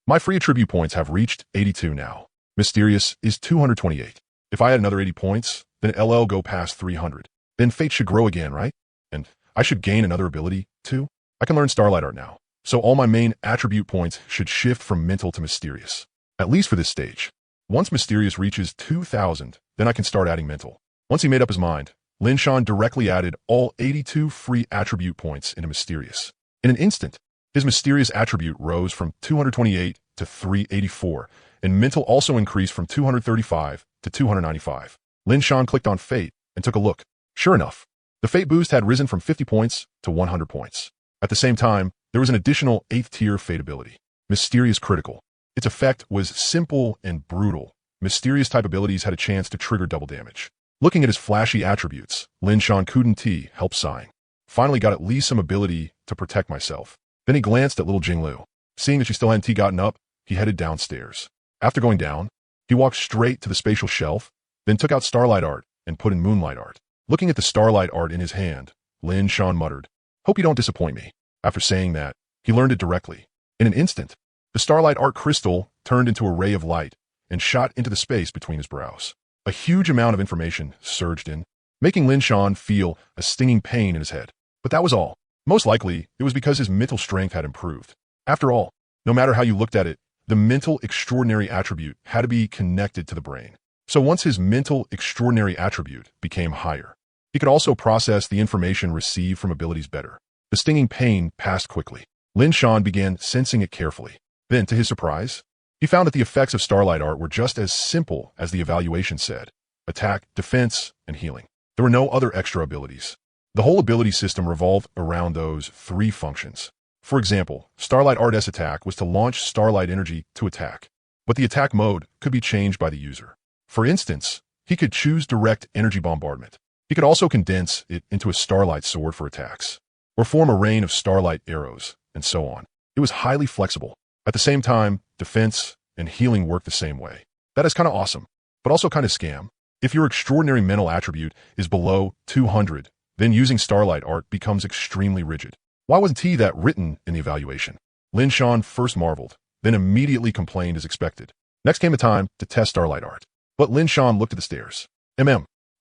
My free attribute points have reached 82 now. Mysterious is 228. If I had another 80 points, then LL go past 300. Then fate should grow again, right? And I should gain another ability, too? I can learn Starlight Art now. So all my main attribute points should shift from mental to mysterious. At least for this stage. Once mysterious reaches 2,000, then I can start adding mental. Once he made up his mind, Lin Shan directly added all 82 free attribute points into mysterious. In an instant, his mysterious attribute rose from 228 to 384, and mental also increased from 235 to 295. Lin Shan clicked on Fate and took a look. Sure enough, the Fate boost had risen from 50 points to 100 points. At the same time, there was an additional 8th tier Fate ability, Mysterious Critical. Its effect was simple and brutal. Mysterious type abilities had a chance to trigger double damage. Looking at his flashy attributes, Lin Shan couldn't help sighing. Finally got at least some ability to protect myself. Then he glanced at little Jinglu. Seeing that she still hadn't gotten up, he headed downstairs. After going down, he walked straight to the spatial shelf, then took out Starlight Art and put in Moonlight Art. Looking at the Starlight Art in his hand, Lin Shan muttered, Hope you don't disappoint me. After saying that, he learned it directly. In an instant, the Starlight Art crystal turned into a ray of light and shot into the space between his brows. A huge amount of information surged in, making Lin Shan feel a stinging pain in his head. But that was all. Most likely, it was because his mental strength had improved. After all, no matter how you looked at it, the mental extraordinary attribute had to be connected to the brain. So once his mental extraordinary attribute became higher, he could also process the information received from abilities better. The stinging pain passed quickly. Lin Shan began sensing it carefully. Then, to his surprise, he found that the effects of Starlight Art were just as simple as the evaluation said: attack, defense, and healing. There were no other extra abilities. The whole ability system revolved around those 3 functions. For example, Starlight Art's attack was to launch Starlight Energy to attack, but the attack mode could be changed by the user. For instance, he could choose Direct Energy Bombardment. He could also condense it into a Starlight Sword for attacks, or form a rain of Starlight Arrows, and so on. It was highly flexible. At the same time, defense and healing worked the same way. That is kind of awesome, but also kind of scam. If your extraordinary mental attribute is below 200, then using Starlight Art becomes extremely rigid. Why wasn't that written in the evaluation? Lin Shan first marveled, then immediately complained as expected. Next came the time to test Starlight Art. But Lin Shan looked at the stairs.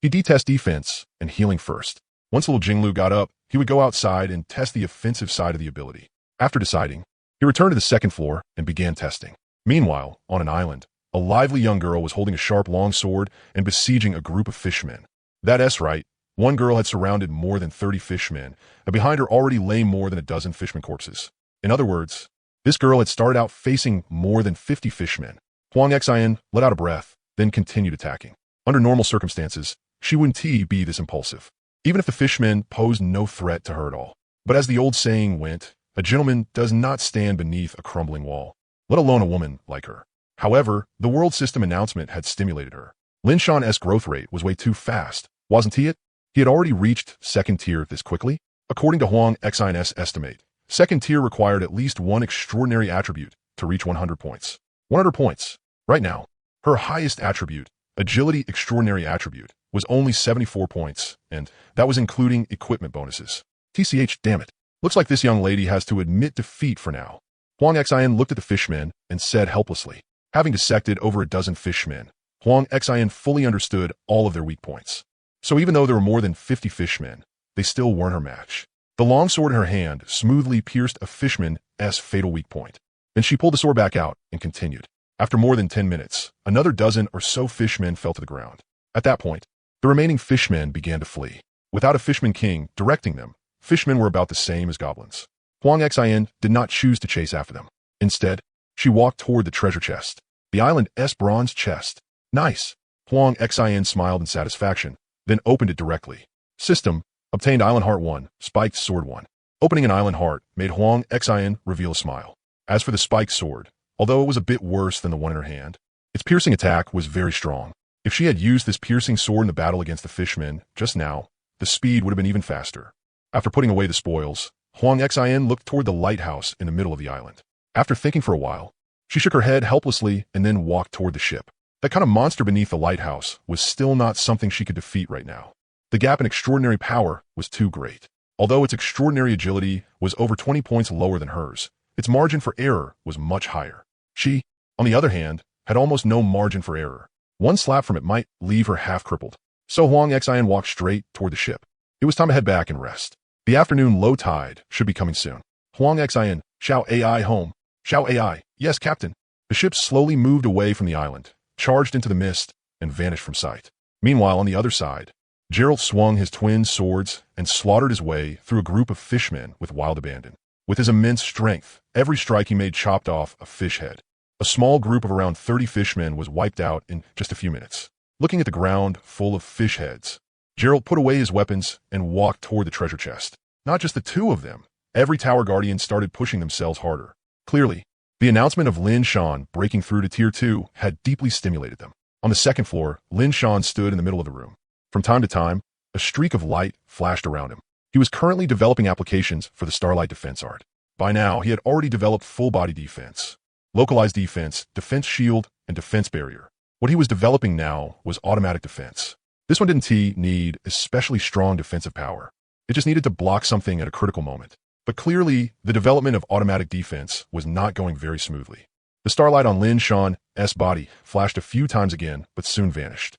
He detest defense and healing first. Once little Jinglu got up, he would go outside and test the offensive side of the ability. After deciding, he returned to the 2nd floor and began testing. Meanwhile, on an island, a lively young girl was holding a sharp long sword and besieging a group of fishmen. That's right. One girl had surrounded more than 30 fishmen, and behind her already lay more than a dozen fishmen corpses. In other words, this girl had started out facing more than 50 fishmen. Huang Xin let out a breath, then continued attacking. Under normal circumstances, she wouldn't be this impulsive, even if the fishmen posed no threat to her at all. But as the old saying went, a gentleman does not stand beneath a crumbling wall, let alone a woman like her. However, the world system announcement had stimulated her. Lin Shan's growth rate was way too fast, wasn't it? He had already reached 2nd tier this quickly. According to Huang Xin's estimate, 2nd tier required at least 1 extraordinary attribute to reach 100 points. 100 points. Right now, her highest attribute, Agility Extraordinary Attribute, was only 74 points, and that was including equipment bonuses. TCH, damn it. Looks like this young lady has to admit defeat for now. Huang Xian looked at the fishmen and said helplessly. Having dissected over a dozen fishmen, Huang Xian fully understood all of their weak points. So even though there were more than 50 fishmen, they still weren't her match. The long sword in her hand smoothly pierced a fishman's fatal weak point. Then she pulled the sword back out and continued. After more than 10 minutes, another dozen or so fishmen fell to the ground. At that point, the remaining fishmen began to flee. Without a fishman king directing them, fishmen were about the same as goblins. Huang Xian did not choose to chase after them. Instead, she walked toward the treasure chest. The island's bronze chest. Nice. Huang Xian smiled in satisfaction, then opened it directly. System, obtained Island Heart 1, spiked sword 1. Opening an Island Heart made Huang Xian reveal a smile. As for the spiked sword, although it was a bit worse than the one in her hand, its piercing attack was very strong. If she had used this piercing sword in the battle against the fishmen just now, the speed would have been even faster. After putting away the spoils, Huang Xian looked toward the lighthouse in the middle of the island. After thinking for a while, she shook her head helplessly and then walked toward the ship. That kind of monster beneath the lighthouse was still not something she could defeat right now. The gap in extraordinary power was too great. Although its extraordinary agility was over 20 points lower than hers, its margin for error was much higher. She, on the other hand, had almost no margin for error. One slap from it might leave her half crippled. So Huang Xian walked straight toward the ship. It was time to head back and rest. The afternoon low tide should be coming soon. Huang Xian, Xiao AI home. Xiao AI, yes, Captain. The ship slowly moved away from the island, charged into the mist, and vanished from sight. Meanwhile, on the other side, Gerald swung his twin swords and slaughtered his way through a group of fishmen with wild abandon. With his immense strength, every strike he made chopped off a fish head. A small group of around 30 fishmen was wiped out in just a few minutes. Looking at the ground full of fish heads, Gerald put away his weapons and walked toward the treasure chest. Not just the two of them. Every tower guardian started pushing themselves harder. Clearly, the announcement of Lin Shan breaking through to Tier 2 had deeply stimulated them. On the second floor, Lin Shan stood in the middle of the room. From time to time, a streak of light flashed around him. He was currently developing applications for the Starlight Defense Art. By now, he had already developed full-body defense, localized defense, defense shield, and defense barrier. What he was developing now was automatic defense. This one didn't need especially strong defensive power. It just needed to block something at a critical moment. But clearly, the development of automatic defense was not going very smoothly. The starlight on Lin Shan's body flashed a few times again, but soon vanished.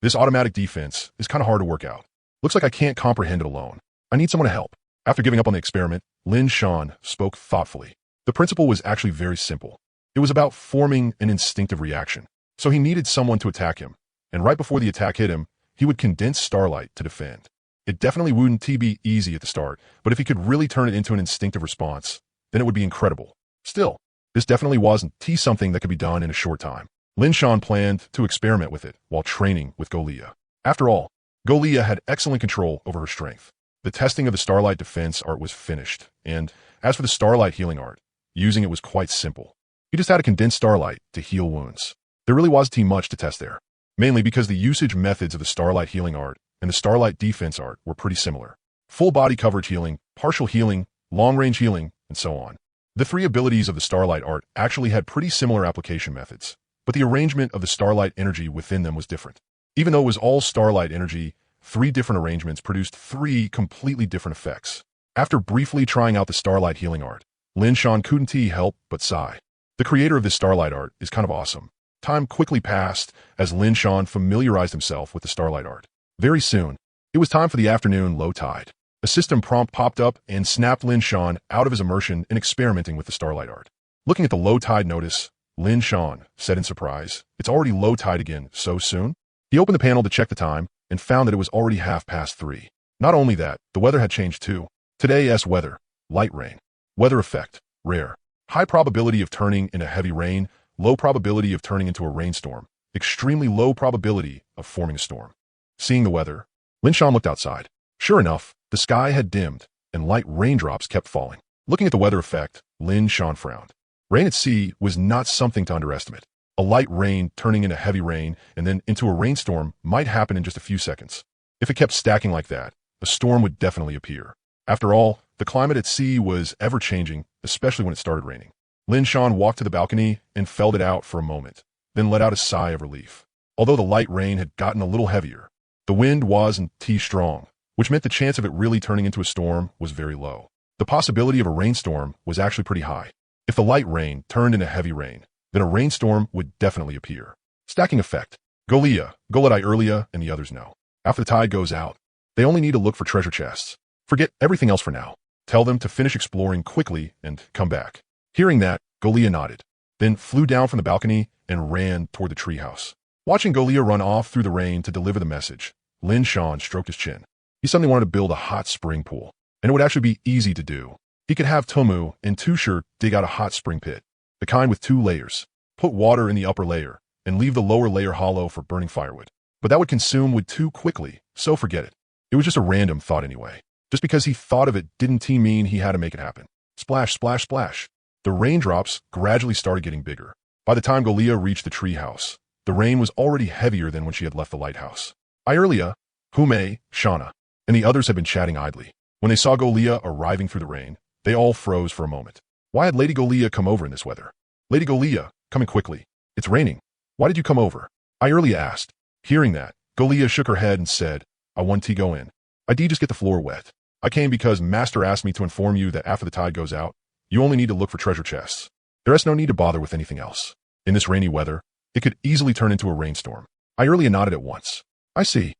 This automatic defense is kind of hard to work out. Looks like I can't comprehend it alone. I need someone to help. After giving up on the experiment, Lin Shan spoke thoughtfully. The principle was actually very simple. It was about forming an instinctive reaction. So he needed someone to attack him. And right before the attack hit him, he would condense starlight to defend. It definitely wouldn't be easy at the start, but if he could really turn it into an instinctive response, then it would be incredible. Still, this definitely wasn't something that could be done in a short time. Lin Shan planned to experiment with it while training with Golia. After all, Golia had excellent control over her strength. The testing of the Starlight Defense Art was finished, and as for the Starlight Healing Art, using it was quite simple. He just had to condense starlight to heal wounds. There really wasn't much to test there, mainly because the usage methods of the Starlight Healing Art and the Starlight Defense Art were pretty similar. Full body coverage healing, partial healing, long-range healing, and so on. The three abilities of the Starlight Art actually had pretty similar application methods, but the arrangement of the starlight energy within them was different. Even though it was all starlight energy, 3 different arrangements produced 3 completely different effects. After briefly trying out the Starlight Healing Art, Lin Shan couldn't help but sigh. The creator of this Starlight Art is kind of awesome. Time quickly passed as Lin Shan familiarized himself with the Starlight Art. Very soon, it was time for the afternoon low tide. A system prompt popped up and snapped Lin Shan out of his immersion in experimenting with the Starlight Art. Looking at the low tide notice, Lin Shan said in surprise, "It's already low tide again, so soon?" He opened the panel to check the time and found that it was already 3:30. Not only that, the weather had changed too. Today's weather, light rain. Weather effect, rare. High probability of turning into heavy rain, low probability of turning into a rainstorm, extremely low probability of forming a storm. Seeing the weather, Lin Shan looked outside. Sure enough, the sky had dimmed and light raindrops kept falling. Looking at the weather effect, Lin Shan frowned. Rain at sea was not something to underestimate. A light rain turning into heavy rain and then into a rainstorm might happen in just a few seconds. If it kept stacking like that, a storm would definitely appear. After all, the climate at sea was ever-changing, especially when it started raining. Lin Shan walked to the balcony and felt it out for a moment, then let out a sigh of relief. Although the light rain had gotten a little heavier, the wind wasn't strong, which meant the chance of it really turning into a storm was very low. The possibility of a rainstorm was actually pretty high. If the light rain turned into heavy rain, then a rainstorm would definitely appear. Stacking effect. Golia, go let Irelia and the others know. After the tide goes out, they only need to look for treasure chests. Forget everything else for now. Tell them to finish exploring quickly and come back. Hearing that, Golia nodded, then flew down from the balcony and ran toward the treehouse. Watching Golia run off through the rain to deliver the message, Lin Shan stroked his chin. He suddenly wanted to build a hot spring pool, and it would actually be easy to do. He could have Tomu and Tushir dig out a hot spring pit, the kind with 2 layers, put water in the upper layer, and leave the lower layer hollow for burning firewood. But that would consume wood too quickly, so forget it. It was just a random thought anyway. Just because he thought of it didn't mean he had to make it happen. Splash, splash, splash. The raindrops gradually started getting bigger. By the time Golia reached the treehouse, the rain was already heavier than when she had left the lighthouse. Irelia, Hume, Shauna, and the others had been chatting idly. When they saw Golia arriving through the rain, they all froze for a moment. Why had Lady Golia come over in this weather? Lady Golia, coming quickly. It's raining. Why did you come over? Irelia asked. Hearing that, Golia shook her head and said, I want to go in. I did just get the floor wet. I came because Master asked me to inform you that after the tide goes out, you only need to look for treasure chests. There is no need to bother with anything else. In this rainy weather, it could easily turn into a rainstorm. Irelia nodded at once. I see.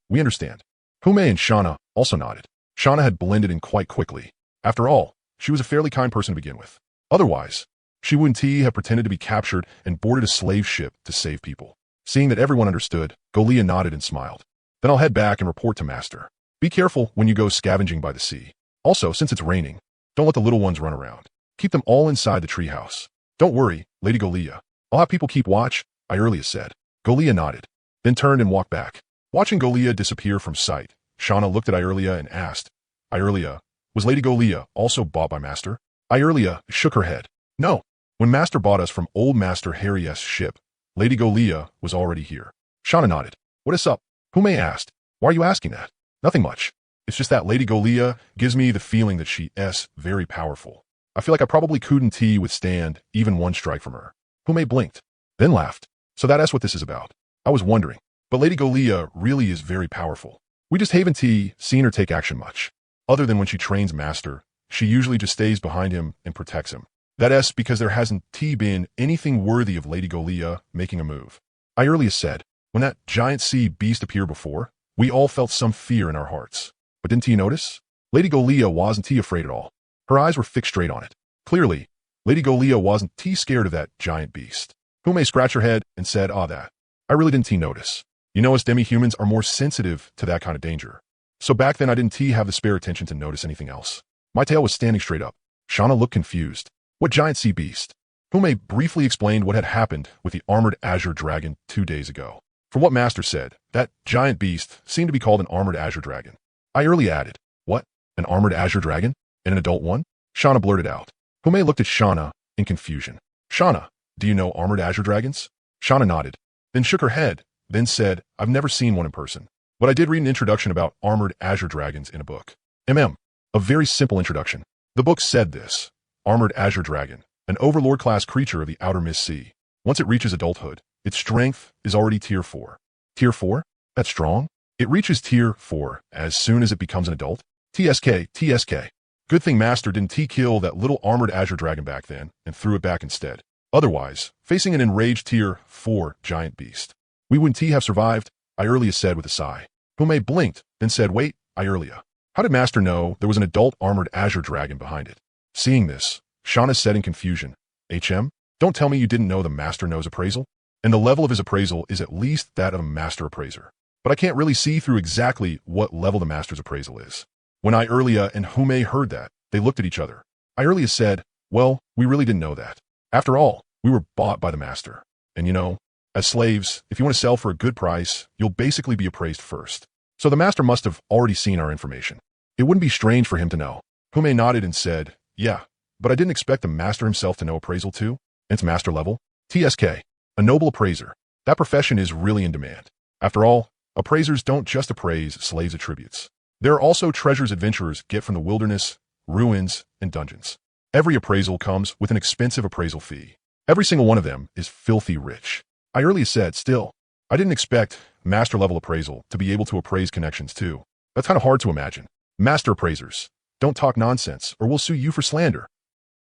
We understand. Hume and Shauna also nodded. Shauna had blended in quite quickly. After all, she was a fairly kind person to begin with. Otherwise, she wouldn't have pretended to be captured and boarded a slave ship to save people. Seeing that everyone understood, Golia nodded and smiled. Then I'll head back and report to Master. Be careful when you go scavenging by the sea. Also, since it's raining, don't let the little ones run around. Keep them all inside the treehouse. Don't worry, Lady Golia. I'll have people keep watch, Irelia said. Golia nodded, then turned and walked back. Watching Golia disappear from sight, Shauna looked at Irelia and asked, Irelia, was Lady Golia also bought by Master? Irelia shook her head. No. When Master bought us from old Master Harry's ship, Lady Golia was already here. Shauna nodded. What is up? Hume asked. Why are you asking that? Nothing much. It's just that Lady Golia gives me the feeling that she is very powerful. I feel like I probably couldn't withstand even one strike from her. Hume blinked, then laughed. So that's what this is about. I was wondering. But Lady Golia really is very powerful. We just haven't seen her take action much. Other than when she trains Master, she usually just stays behind him and protects him. That is because there hasn't been anything worthy of Lady Golia making a move. Irelia said, when that giant sea beast appeared before, we all felt some fear in our hearts. But didn't you notice? Lady Golia wasn't afraid at all. Her eyes were fixed straight on it. Clearly, Lady Golia wasn't scared of that giant beast. Hume scratched her head and said, that. I really didn't notice. You know, us demi-humans are more sensitive to that kind of danger. So back then I didn't have the spare attention to notice anything else. My tail was standing straight up. Shauna looked confused. What giant sea beast? Hume briefly explained what had happened with the armored azure dragon 2 days ago. From what Master said, that giant beast seemed to be called an armored azure dragon. Irelia added, what? An armored azure dragon? And an adult one? Shauna blurted out. Hume looked at Shauna in confusion. Shauna, do you know armored azure dragons? Shauna nodded, then shook her head, then said, I've never seen one in person, but I did read an introduction about armored azure dragons in a book. A very simple introduction. The book said this. Armored azure dragon, an overlord-class creature of the outer mist sea. Once it reaches adulthood, its strength is already tier 4. Tier 4? That's strong? It reaches tier 4 as soon as it becomes an adult? TSK. Good thing Master didn't kill that little armored azure dragon back then and threw it back instead. Otherwise, facing an enraged tier 4 giant beast, we wouldn't have survived, Irelia said with a sigh. Hume blinked, then said, wait, Irelia. How did Master know there was an adult armored azure dragon behind it? Seeing this, Shauna said in confusion, don't tell me you didn't know the Master knows appraisal? And the level of his appraisal is at least that of a Master appraiser. But I can't really see through exactly what level the Master's appraisal is. When Irelia and Hume heard that, they looked at each other. Irelia said, well, we really didn't know that. After all, we were bought by the Master. And you know, as slaves, if you want to sell for a good price, you'll basically be appraised first. So the Master must have already seen our information. It wouldn't be strange for him to know. Hume nodded and said, yeah, but I didn't expect the Master himself to know appraisal too. It's Master level. TSK, a noble appraiser. That profession is really in demand. After all, appraisers don't just appraise slaves' attributes. There are also treasures adventurers get from the wilderness, ruins, and dungeons. Every appraisal comes with an expensive appraisal fee. Every single one of them is filthy rich. I earlier said, still, I didn't expect Master level appraisal to be able to appraise connections too. That's kind of hard to imagine. Master appraisers, don't talk nonsense, or we'll sue you for slander.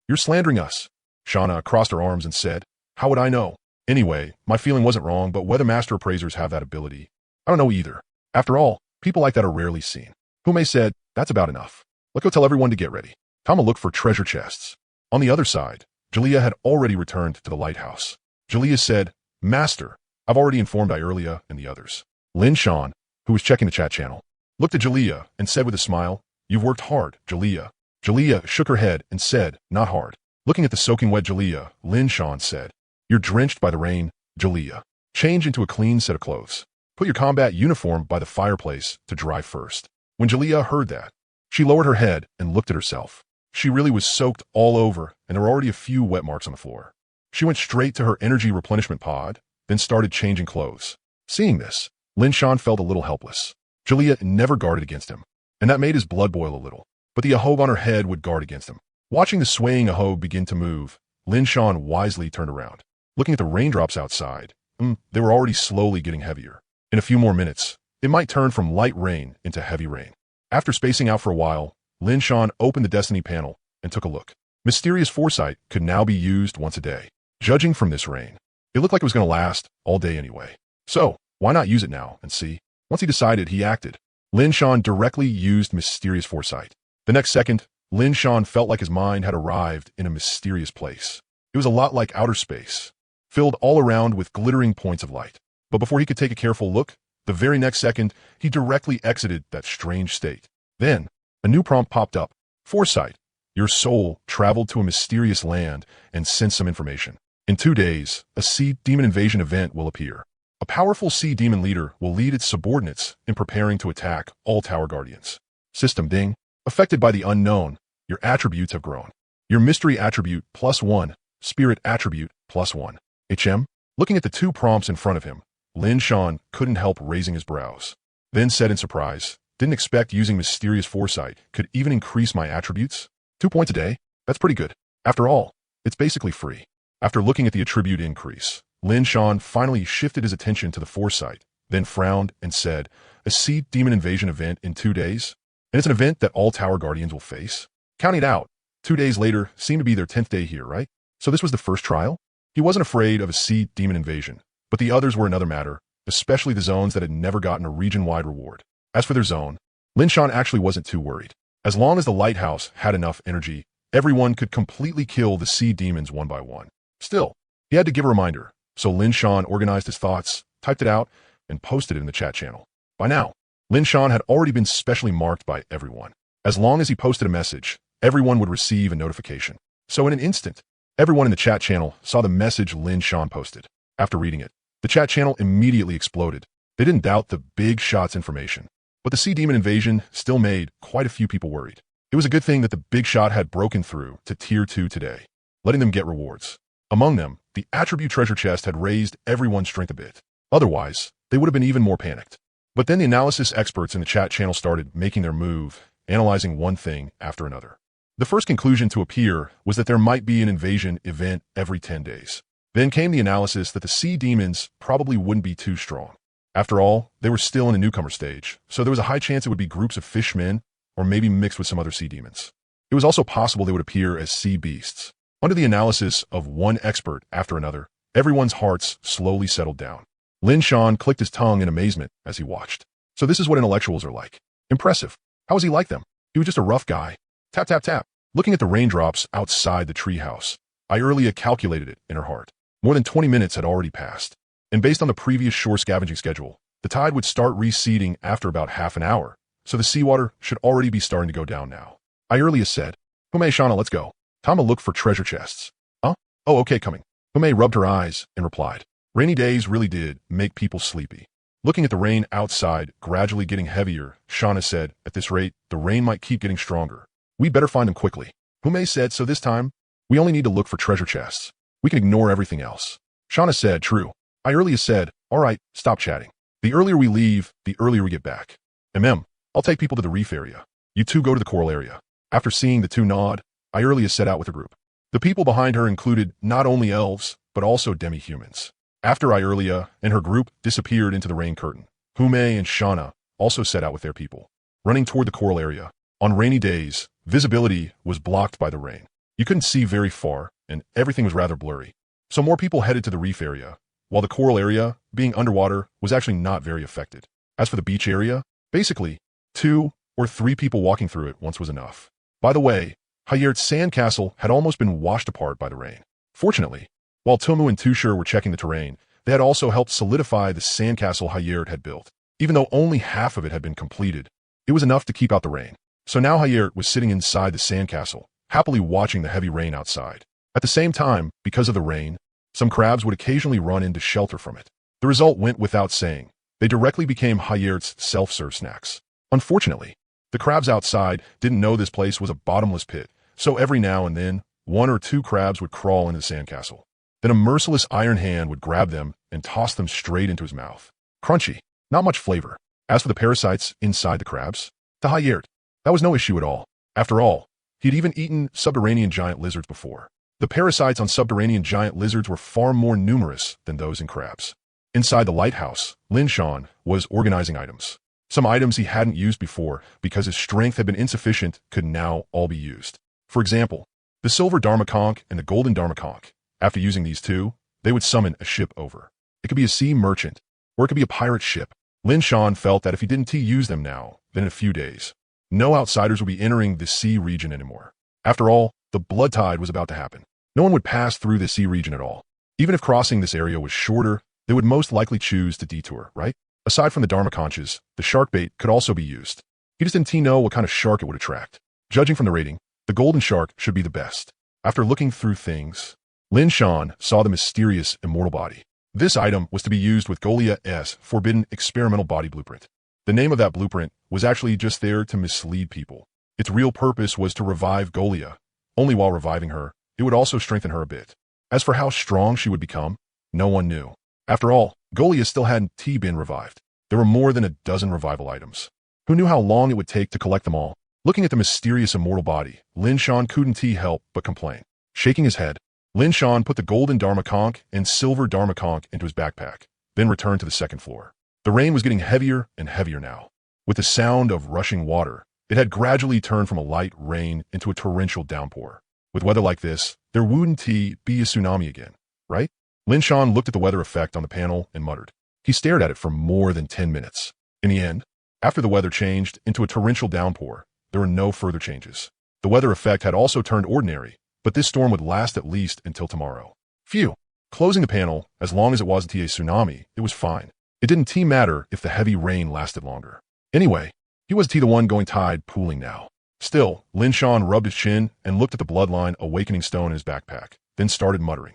You're slandering us. Shauna crossed her arms and said, how would I know? Anyway, my feeling wasn't wrong, but whether master appraisers have that ability, I don't know either. After all, people like that are rarely seen. Hume said, that's about enough. Let's go tell everyone to get ready. Tama looked for treasure chests. On the other side, Jalea had already returned to the lighthouse. Jalea said, Master, I've already informed Irelia and the others. Lin Shan, who was checking the chat channel, looked at Jalea and said with a smile, you've worked hard, Jalea. Jalea shook her head and said, not hard. Looking at the soaking wet Jalea, Lin Shan said, you're drenched by the rain, Jalea. Change into a clean set of clothes. Put your combat uniform by the fireplace to dry first. When Jalea heard that, she lowered her head and looked at herself. She really was soaked all over, and there were already a few wet marks on the floor. She went straight to her energy replenishment pod, then started changing clothes. Seeing this, Lin Shan felt a little helpless. Jalea never guarded against him, and that made his blood boil a little. But the ahob on her head would guard against him. Watching the swaying ahob begin to move, Lin Shan wisely turned around. Looking at the raindrops outside, they were already slowly getting heavier. In a few more minutes, it might turn from light rain into heavy rain. After spacing out for a while, Lin Shan opened the Destiny panel and took a look. Mysterious foresight could now be used once a day. Judging from this rain, it looked like it was going to last all day anyway. So, why not use it now and see? Once he decided, he acted. Lin Shan directly used mysterious foresight. The next second, Lin Shan felt like his mind had arrived in a mysterious place. It was a lot like outer space, filled all around with glittering points of light. But before he could take a careful look, the very next second, he directly exited that strange state. Then, a new prompt popped up. Foresight, your soul traveled to a mysterious land and sent some information. In 2 days, a sea demon invasion event will appear. A powerful sea demon leader will lead its subordinates in preparing to attack all tower guardians. System ding. Affected by the unknown, your attributes have grown. Your mystery attribute +1, spirit attribute +1. HM? Looking at the 2 prompts in front of him, Lin Shan couldn't help raising his brows. Then said in surprise, didn't expect using mysterious foresight could even increase my attributes? 2 points a day? That's pretty good. After all, it's basically free. After looking at the attribute increase, Lin Shan finally shifted his attention to the foresight, then frowned and said, a sea demon invasion event in 2 days? And it's an event that all tower guardians will face? Counting it out, 2 days later seemed to be their 10th day here, right? So this was the first trial? He wasn't afraid of a sea demon invasion, but the others were another matter, especially the zones that had never gotten a region-wide reward. As for their zone, Lin Shan actually wasn't too worried. As long as the lighthouse had enough energy, everyone could completely kill the sea demons one by one. Still, he had to give a reminder, so Lin Shan organized his thoughts, typed it out, and posted it in the chat channel. By now, Lin Shan had already been specially marked by everyone. As long as he posted a message, everyone would receive a notification. So in an instant, everyone in the chat channel saw the message Lin Shan posted. After reading it, the chat channel immediately exploded. They didn't doubt the big shot's information. But the sea demon invasion still made quite a few people worried. It was a good thing that the big shot had broken through to Tier 2 today, letting them get rewards. Among them, the attribute treasure chest had raised everyone's strength a bit. Otherwise, they would have been even more panicked. But then the analysis experts in the chat channel started making their move, analyzing one thing after another. The first conclusion to appear was that there might be an invasion event every 10 days. Then came the analysis that the sea demons probably wouldn't be too strong. After all, they were still in a newcomer stage, so there was a high chance it would be groups of fishmen or maybe mixed with some other sea demons. It was also possible they would appear as sea beasts. Under the analysis of one expert after another, everyone's hearts slowly settled down. Lin Shan clicked his tongue in amazement as he watched. So this is what intellectuals are like. Impressive. How was he like them? He was just a rough guy. Tap, tap, tap. Looking at the raindrops outside the treehouse, Irelia calculated it in her heart. More than 20 minutes had already passed. And based on the previous shore scavenging schedule, the tide would start receding after about half an hour, so the seawater should already be starting to go down now. Irelia said, Hume Shauna, let's go. Tama looked for treasure chests. Huh? Oh, okay, coming. Hume rubbed her eyes and replied, rainy days really did make people sleepy. Looking at the rain outside gradually getting heavier, Shauna said, at this rate, the rain might keep getting stronger. We'd better find them quickly. Hume said, so this time, we only need to look for treasure chests. We can ignore everything else. Shauna said, true. Irelia said, all right, stop chatting. The earlier we leave, the earlier we get back. I'll take people to the reef area. You two go to the coral area. After seeing the two nod, Irelia set out with her group. The people behind her included not only elves, but also demi-humans. After Irelia and her group disappeared into the rain curtain, Hume and Shauna also set out with their people. running toward the coral area. On rainy days, visibility was blocked by the rain. You couldn't see very far, and everything was rather blurry. So more people headed to the reef area, while the coral area, being underwater, was actually not very affected. As for the beach area, basically, 2 or 3 people walking through it once was enough. By the way, Hayert's sandcastle had almost been washed apart by the rain. Fortunately, while Tomu and Tushar were checking the terrain, they had also helped solidify the sandcastle Hayert had built. Even though only half of it had been completed, it was enough to keep out the rain. So now Hayert was sitting inside the sandcastle, happily watching the heavy rain outside. At the same time, because of the rain, some crabs would occasionally run in to shelter from it. The result went without saying. They directly became Hayert's self-serve snacks. Unfortunately, the crabs outside didn't know this place was a bottomless pit, so every now and then, 1 or 2 crabs would crawl into the sandcastle. Then a merciless iron hand would grab them and toss them straight into his mouth. Crunchy, not much flavor. As for the parasites inside the crabs, to Hayert, that was no issue at all. After all, he'd even eaten subterranean giant lizards before. The parasites on subterranean giant lizards were far more numerous than those in crabs. Inside the lighthouse, Lin Shan was organizing items. Some items he hadn't used before because his strength had been insufficient could now all be used. For example, the silver Dharma conch and the golden Dharma conch. After using these 2, they would summon a ship over. It could be a sea merchant, or it could be a pirate ship. Lin Shan felt that if he didn't use them now, then in a few days, no outsiders would be entering the sea region anymore. After all, the blood tide was about to happen. No one would pass through the sea region at all. Even if crossing this area was shorter, they would most likely choose to detour, right? Aside from the Dharma conches, the shark bait could also be used. He just didn't know what kind of shark it would attract. Judging from the rating, the golden shark should be the best. After looking through things, Lin Shan saw the mysterious immortal body. This item was to be used with Golia's forbidden experimental body blueprint. The name of that blueprint was actually just there to mislead people. Its real purpose was to revive Golia. Only while reviving her, it would also strengthen her a bit. As for how strong she would become, no one knew. After all, Golia still hadn't been revived. There were more than a dozen revival items. Who knew how long it would take to collect them all? Looking at the mysterious immortal body, Lin Shan couldn't help but complain. Shaking his head, Lin Shan put the golden Dharma conch and silver Dharma conch into his backpack, then returned to the second floor. The rain was getting heavier and heavier now. With the sound of rushing water, it had gradually turned from a light rain into a torrential downpour. With weather like this, there wouldn't be a tsunami again, right? Lin Shan looked at the weather effect on the panel and muttered. He stared at it for more than 10 minutes. In the end, after the weather changed into a torrential downpour, there were no further changes. The weather effect had also turned ordinary, but this storm would last at least until tomorrow. Phew. Closing the panel, as long as it wasn't a tsunami, it was fine. It didn't matter if the heavy rain lasted longer. Anyway, he was the one going tide pooling now. Still, Lin Shan rubbed his chin and looked at the bloodline awakening stone in his backpack, then started muttering.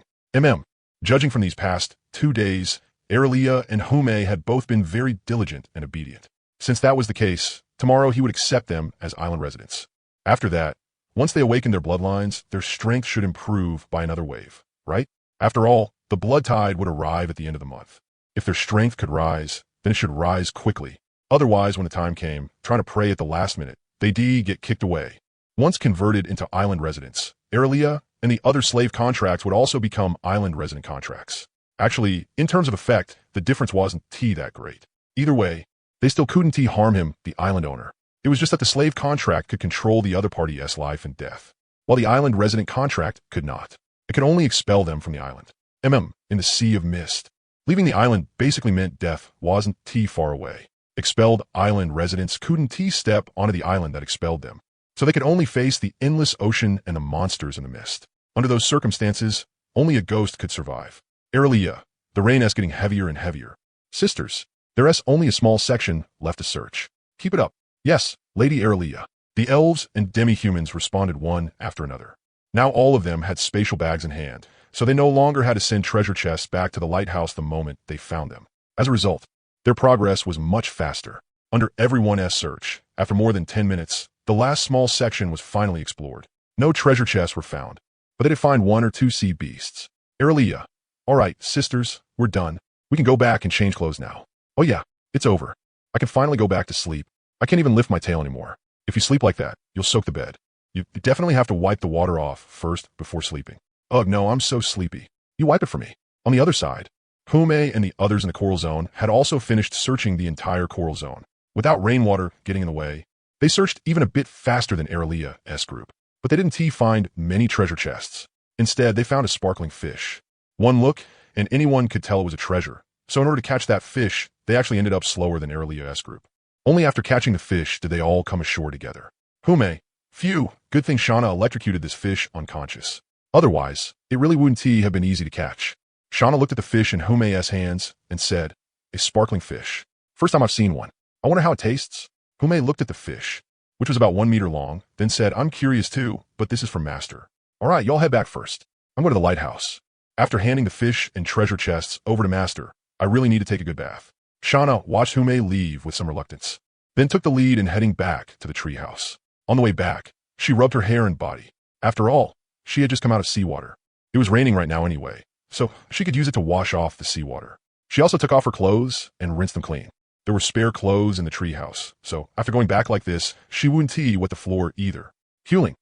Judging from these past 2 days, Erlia and Hume had both been very diligent and obedient. Since that was the case, tomorrow he would accept them as island residents. After that, once they awakened their bloodlines, their strength should improve by another wave, right? After all, the blood tide would arrive at the end of the month. If their strength could rise, then it should rise quickly. Otherwise, when the time came, trying to pray at the last minute, they'd get kicked away. Once converted into island residents, Erlia and the other slave contracts would also become island resident contracts. Actually, in terms of effect, the difference wasn't that great. Either way, they still couldn't harm him, the island owner. It was just that the slave contract could control the other party's life and death, while the island resident contract could not. It could only expel them from the island. In the sea of mist. Leaving the island basically meant death wasn't far away. Expelled island residents couldn't step onto the island that expelled them, so they could only face the endless ocean and the monsters in the mist. Under those circumstances, only a ghost could survive. Erlia, the rain is getting heavier and heavier. Sisters, there's only a small section left to search. Keep it up. Yes, Lady Erlia. The elves and demi-humans responded one after another. Now all of them had spatial bags in hand, so they no longer had to send treasure chests back to the lighthouse the moment they found them. As a result, their progress was much faster. Under everyone's search, after more than 10 minutes, the last small section was finally explored. No treasure chests were found, but they did find 1 or 2 sea beasts. Erlia. All right, sisters, we're done. We can go back and change clothes now. Oh yeah, it's over. I can finally go back to sleep. I can't even lift my tail anymore. If you sleep like that, you'll soak the bed. You definitely have to wipe the water off first before sleeping. Ugh, no, I'm so sleepy. You wipe it for me. On the other side, Hume and the others in the coral zone had also finished searching the entire coral zone. Without rainwater getting in the way, They searched even a bit faster than Aurelia's group, but they didn't find many treasure chests. Instead, they found a sparkling fish. One look, and anyone could tell it was a treasure. So in order to catch that fish, they actually ended up slower than Aurelia's group. Only after catching the fish did they all come ashore together. Hume, phew, good thing Shauna electrocuted this fish unconscious. Otherwise, it really wouldn't have been easy to catch. Shauna looked at the fish in Hume's hands and said, a sparkling fish. First time I've seen one. I wonder how it tastes. Hume looked at the fish, which was about 1 meter long, then said, I'm curious too, but this is from Master. All right, y'all head back first. I'm going to the lighthouse. After handing the fish and treasure chests over to Master, I really need to take a good bath. Shauna watched Hume leave with some reluctance, then took the lead in heading back to the treehouse. On the way back, she rubbed her hair and body. After all, she had just come out of seawater. It was raining right now anyway, so she could use it to wash off the seawater. She also took off her clothes and rinsed them clean. There were spare clothes in the treehouse, so after going back like this, she wouldn't wet the floor either. Huling.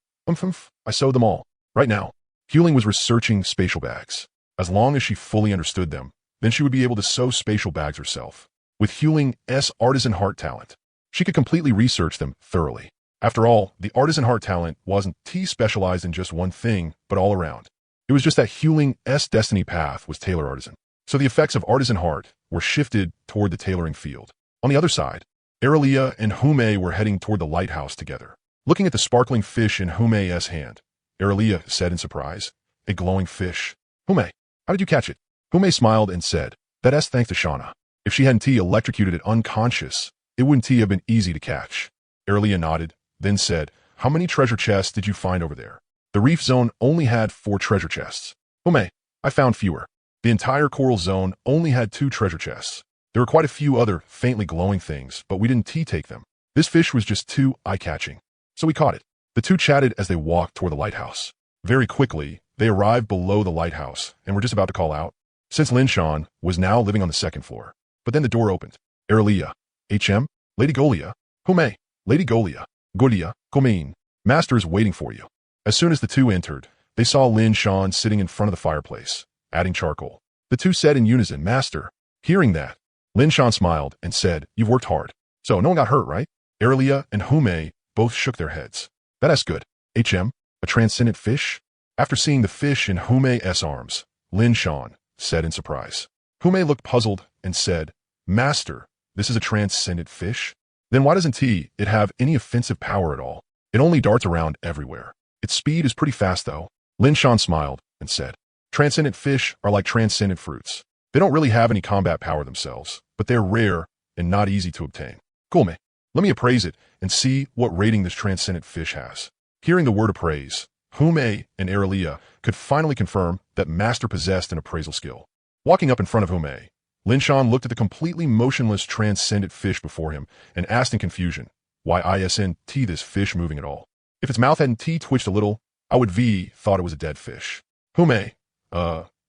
I sewed them all. Right now, Huling was researching spatial bags. As long as she fully understood them, then she would be able to sew spatial bags herself. With Huling's artisan heart talent, she could completely research them thoroughly. After all, the artisan heart talent wasn't specialized in just one thing, but all around. It was just that Huling's destiny path was tailor artisan. So the effects of artisan heart were shifted toward the tailoring field. On the other side, Aurelia and Hume were heading toward the lighthouse together. Looking at the sparkling fish in Hume's hand, Aurelia said in surprise, a glowing fish. Hume, how did you catch it? Hume smiled and said, that's thanks to Shauna. If she hadn't electrocuted it unconscious, it wouldn't have been easy to catch. Aurelia nodded, then said, how many treasure chests did you find over there? The reef zone only had 4 treasure chests. Hume, I found fewer. The entire coral zone only had 2 treasure chests. There were quite a few other faintly glowing things, but we didn't take them. This fish was just too eye-catching. So we caught it. The two chatted as they walked toward the lighthouse. Very quickly, they arrived below the lighthouse and were just about to call out, since Lin Shan was now living on the 2nd floor. But then the door opened. Aurelia, HM, Lady Golia, Hume, Lady Golia, Golia, Komein, Master is waiting for you. As soon as the two entered, they saw Lin Shan sitting in front of the fireplace, adding charcoal. The two said in unison, Master. Hearing that, Lin Shan smiled and said, you've worked hard. So no one got hurt, right? Aurelia and Hume both shook their heads. That's good. HM, a transcendent fish? After seeing the fish in Hume's arms, Lin Shan said in surprise. Hume looked puzzled and said, Master, this is a transcendent fish? Then why doesn't it have any offensive power at all? It only darts around everywhere. Its speed is pretty fast though. Lin Shan smiled and said, transcendent fish are like transcendent fruits. They don't really have any combat power themselves, but they're rare and not easy to obtain. Cool, me. Let me appraise it and see what rating this transcendent fish has. Hearing the word appraise, Hume and Aurelia could finally confirm that Master possessed an appraisal skill. Walking up in front of Hume, Lin Shan looked at the completely motionless transcendent fish before him and asked in confusion, why isn't this fish moving at all? If its mouth hadn't twitched a little, I would thought it was a dead fish. Hume,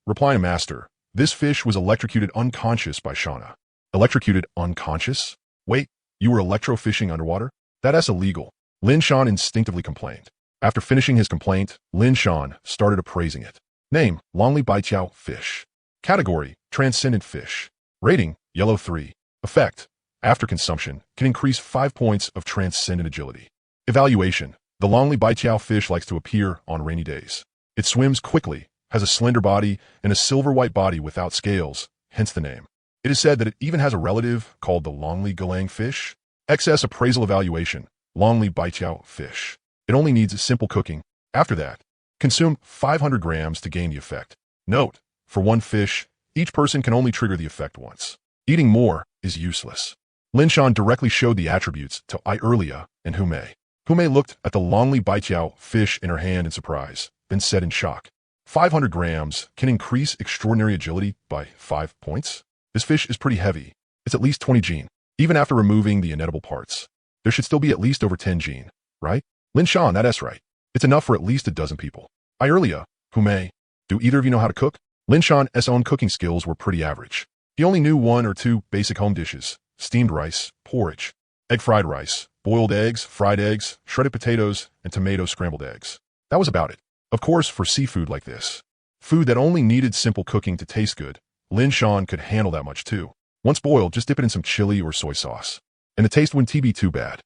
replying to Master, this fish was electrocuted unconscious by Shauna. Electrocuted unconscious? Wait, you were electrofishing underwater? That's illegal. Lin Shan instinctively complained. After finishing his complaint, Lin Shan started appraising it. Name, Longli Baijiao fish. Category, transcendent fish. Rating, yellow 3. Effect, after consumption, can increase 5 points of transcendent agility. Evaluation, the Longli Baijiao fish likes to appear on rainy days. It swims quickly, has a slender body, and a silver-white body without scales, hence the name. It is said that it even has a relative called the Longli Galang fish. Excess appraisal evaluation, Longli Baijiao fish. It only needs simple cooking. After that, consume 500 grams to gain the effect. Note, for one fish, each person can only trigger the effect once. Eating more is useless. Lin Shan directly showed the attributes to Aurelia and Hume. Hume looked at the Longli Baijiao fish in her hand in surprise, then said in shock, 500 grams can increase extraordinary agility by 5 points? This fish is pretty heavy. It's at least 20 gene. Even after removing the inedible parts, there should still be at least over 10 gene, right? Lin Shan, that's right. It's enough for at least a dozen people. Aurelia, Hume, do either of you know how to cook? Lin Shan's own cooking skills were pretty average. He only knew 1 or 2 basic home dishes: steamed rice, porridge, egg fried rice, boiled eggs, fried eggs, shredded potatoes, and tomato scrambled eggs. That was about it. Of course, for seafood like this, food that only needed simple cooking to taste good, Lin Shan could handle that much too. Once boiled, just dip it in some chili or soy sauce, and the taste wouldn't be too bad.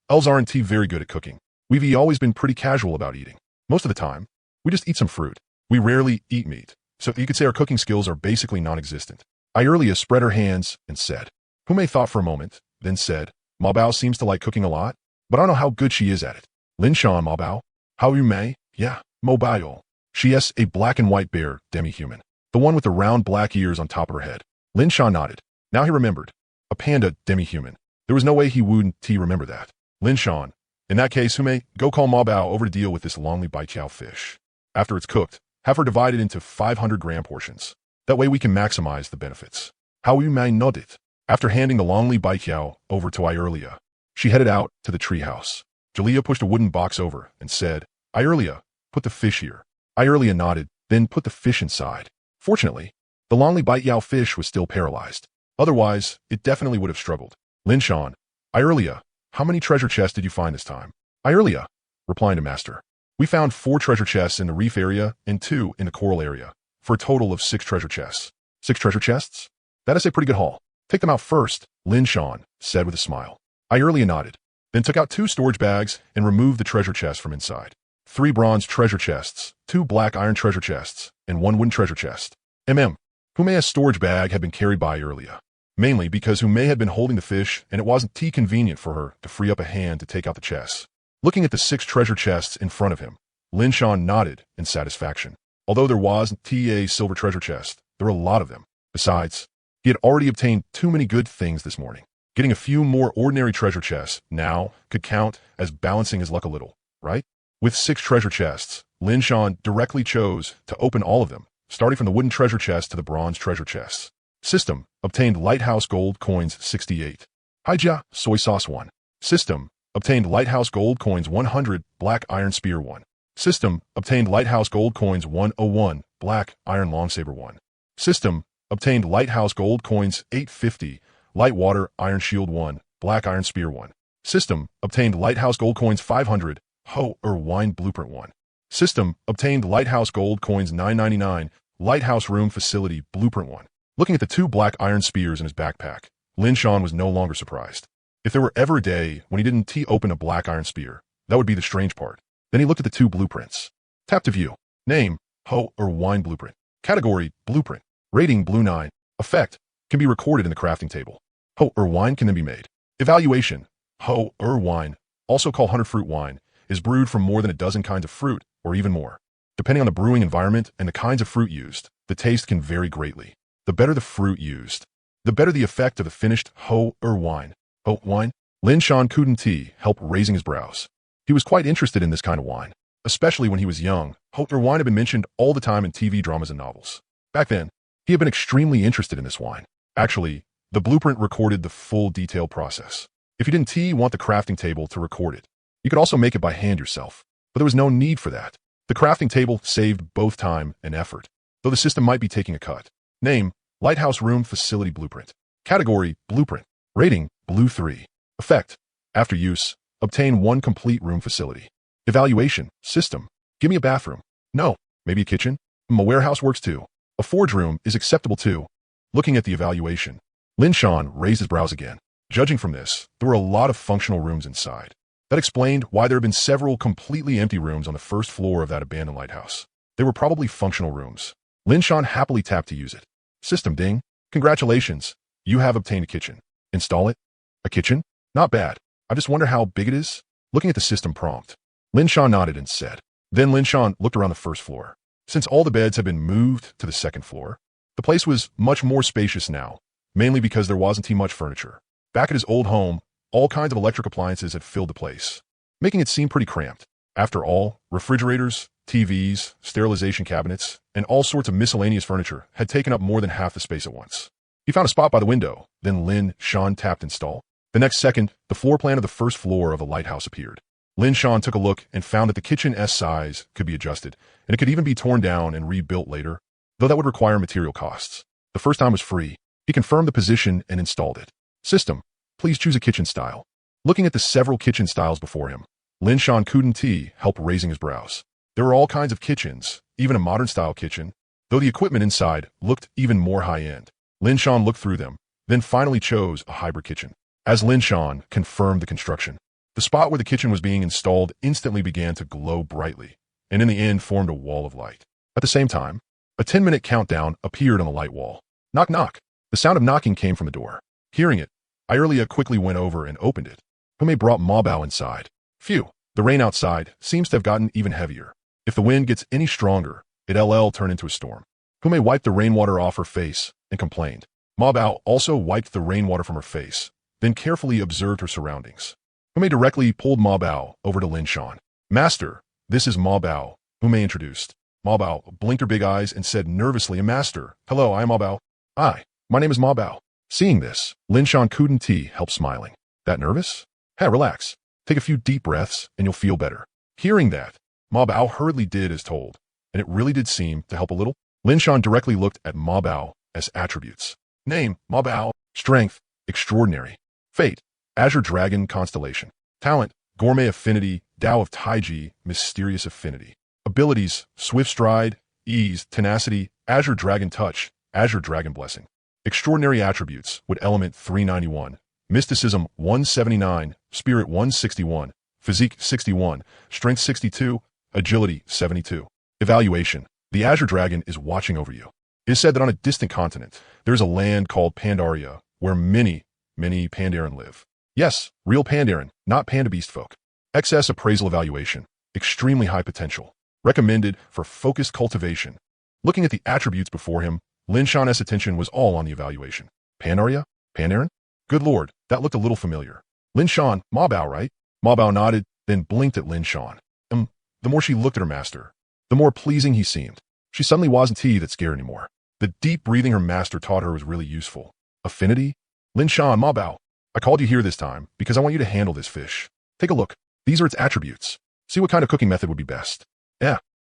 Elves aren't very good at cooking. We've always been pretty casual about eating. Most of the time, we just eat some fruit. We rarely eat meat. So you could say our cooking skills are basically non-existent. Irelia spread her hands and said. Hume thought for a moment, then said, Ma Bao seems to like cooking a lot, but I don't know how good she is at it. Lin Shan Ma Bao? How you may? Yeah, Mo Bao. She is a black and white bear, demi-human. The one with the round black ears on top of her head. Lin Shan nodded. Now he remembered. A panda, demi-human. There was no way he wouldn't remember that. Lin Shan. In that case, Hume, go call Ma Bao over to deal with this longly baijiao fish. After it's cooked, have her divided into 500-gram portions. That way we can maximize the benefits. How you may nodded. After handing the longly baijiao over to Irelia, she headed out to the treehouse. Jalea pushed a wooden box over and said, Irelia, put the fish here. Irelia nodded, then put the fish inside. Fortunately, the longly baijiao fish was still paralyzed. Otherwise, it definitely would have struggled. Lin Shan, Irelia, how many treasure chests did you find this time? Irelia, replied a master. We found 4 treasure chests in the reef area and 2 in the coral area, for a total of 6 treasure chests. 6 treasure chests? That is a pretty good haul. Take them out first, Lin Shan said with a smile. Irelia nodded, then took out 2 storage bags and removed the treasure chests from inside. 3 bronze treasure chests, 2 black iron treasure chests, and 1 wooden treasure chest. Humea's storage bag had been carried by Irelia, mainly because Hume had been holding the fish and it wasn't convenient for her to free up a hand to take out the chests. Looking at the 6 treasure chests in front of him, Lin Shan nodded in satisfaction. Although there wasn't a silver treasure chest, there were a lot of them. Besides, he had already obtained too many good things this morning. Getting a few more ordinary treasure chests now could count as balancing his luck a little, right? With 6 treasure chests, Lin Shan directly chose to open all of them, starting from the wooden treasure chest to the bronze treasure chests. System, obtained lighthouse gold coins 68. Haijia, soy sauce 1. System, obtained lighthouse gold coins 100, black iron spear 1. System, obtained lighthouse gold coins 101, black iron longsaber 1. System, obtained lighthouse gold coins 850, light water iron shield 1, black iron spear 1. System, obtained lighthouse gold coins 500, hoe or wine blueprint 1. System, obtained lighthouse gold coins 999, lighthouse room facility blueprint 1. Looking at the 2 black iron spears in his backpack, Lin Shan was no longer surprised. If there were ever a day when he didn't open a black iron spear, that would be the strange part. Then he looked at the 2 blueprints. Tap to view. Name, hoe or wine blueprint. Category, blueprint. Rating, blue 9. Effect, can be recorded in the crafting table. Hoe or wine can then be made. Evaluation, hoe or wine, also called 100 fruit wine, is brewed from more than a dozen kinds of fruit, or even more. Depending on the brewing environment and the kinds of fruit used, the taste can vary greatly. The better the fruit used, the better the effect of the finished hoe or wine. Hoe wine? Lin Shan couldn't help raising his brows. He was quite interested in this kind of wine, especially when he was young. Hoe or wine had been mentioned all the time in TV dramas and novels. Back then, he had been extremely interested in this wine. Actually, the blueprint recorded the full detailed process. If you didn't want the crafting table to record it, you could also make it by hand yourself, but there was no need for that. The crafting table saved both time and effort, though the system might be taking a cut. Name, Lighthouse Room Facility Blueprint. Category, Blueprint. Rating, Blue 3. Effect, after use, obtain 1 complete room facility. Evaluation, System, give me a bathroom. No, maybe a kitchen? A warehouse works too. A forge room is acceptable too. Looking at the evaluation, Lin Shan raised his brows again. Judging from this, there were a lot of functional rooms inside. That explained why there had been several completely empty rooms on the first floor of that abandoned lighthouse. They were probably functional rooms. Lin Shan happily tapped to use it. System ding. Congratulations. You have obtained a kitchen. Install it. A kitchen? Not bad. I just wonder how big it is. Looking at the system prompt, Lin Shan nodded and said. Then Lin Shan looked around the first floor. Since all the beds had been moved to the second floor, the place was much more spacious now, mainly because there wasn't much furniture. Back at his old home, all kinds of electric appliances had filled the place, making it seem pretty cramped. After all, refrigerators, TVs, sterilization cabinets, and all sorts of miscellaneous furniture had taken up more than half the space at once. He found a spot by the window, then Lin Shan tapped install. The next second, the floor plan of the first floor of the lighthouse appeared. Lin Shan took a look and found that the kitchen's size could be adjusted, and it could even be torn down and rebuilt later, though that would require material costs. The first time was free. He confirmed the position and installed it. System, please choose a kitchen style. Looking at the several kitchen styles before him, Lin Shan couldn't help raising his brows. There were all kinds of kitchens, even a modern-style kitchen, though the equipment inside looked even more high-end. Lin Shan looked through them, then finally chose a hybrid kitchen. As Lin Shan confirmed the construction, The spot where the kitchen was being installed instantly began to glow brightly, and in the end formed a wall of light. At the same time, a 10-minute countdown appeared on the light wall. Knock, knock. The sound of knocking came from the door. Hearing it, Irelia quickly went over and opened it. Hume brought Ma Bao inside. Phew, the rain outside seems to have gotten even heavier. If the wind gets any stronger, it'll turn into a storm. Hume wiped the rainwater off her face and complained. Ma Bao also wiped the rainwater from her face, then carefully observed her surroundings. Hume directly pulled Ma Bao over to Lin Shan. Master, this is Ma Bao, Hume introduced. Ma Bao blinked her big eyes and said nervously, Master, hello, I am Ma Bao. Hi, my name is Ma Bao. Seeing this, Lin Shan couldn't help smiling. That nervous? Hey, relax. Take a few deep breaths and you'll feel better. Hearing that, Ma Bao hurriedly did as told, and it really did seem to help a little. Lin Shan directly looked at Ma Bao as attributes. Name, Ma Bao. Strength, extraordinary. Fate, Azure Dragon Constellation. Talent, Gourmet Affinity, Tao of Taiji, Mysterious Affinity. Abilities, Swift Stride, Ease, Tenacity, Azure Dragon Touch, Azure Dragon Blessing. Extraordinary attributes with element 391, mysticism 179, spirit 161, physique 61, strength 62, agility 72. Evaluation. The Azure Dragon is watching over you. It is said that on a distant continent, there is a land called Pandaria where many Pandaren live. Yes, real Pandaren, not Panda Beast folk. XS appraisal evaluation. Extremely high potential. Recommended for focused cultivation. Looking at the attributes before him, Lin Shan's attention was all on the evaluation. Pandaria? Pandaren? Good lord, that looked a little familiar. Lin Shan, Ma Bao, right? Ma Bao nodded, then blinked at Lin Shan. The more she looked at her master, the more pleasing he seemed. She suddenly wasn't that scared anymore. The deep breathing her master taught her was really useful. Affinity? Lin Shan, Ma Bao, I called you here this time because I want you to handle this fish. Take a look. These are its attributes. See what kind of cooking method would be best.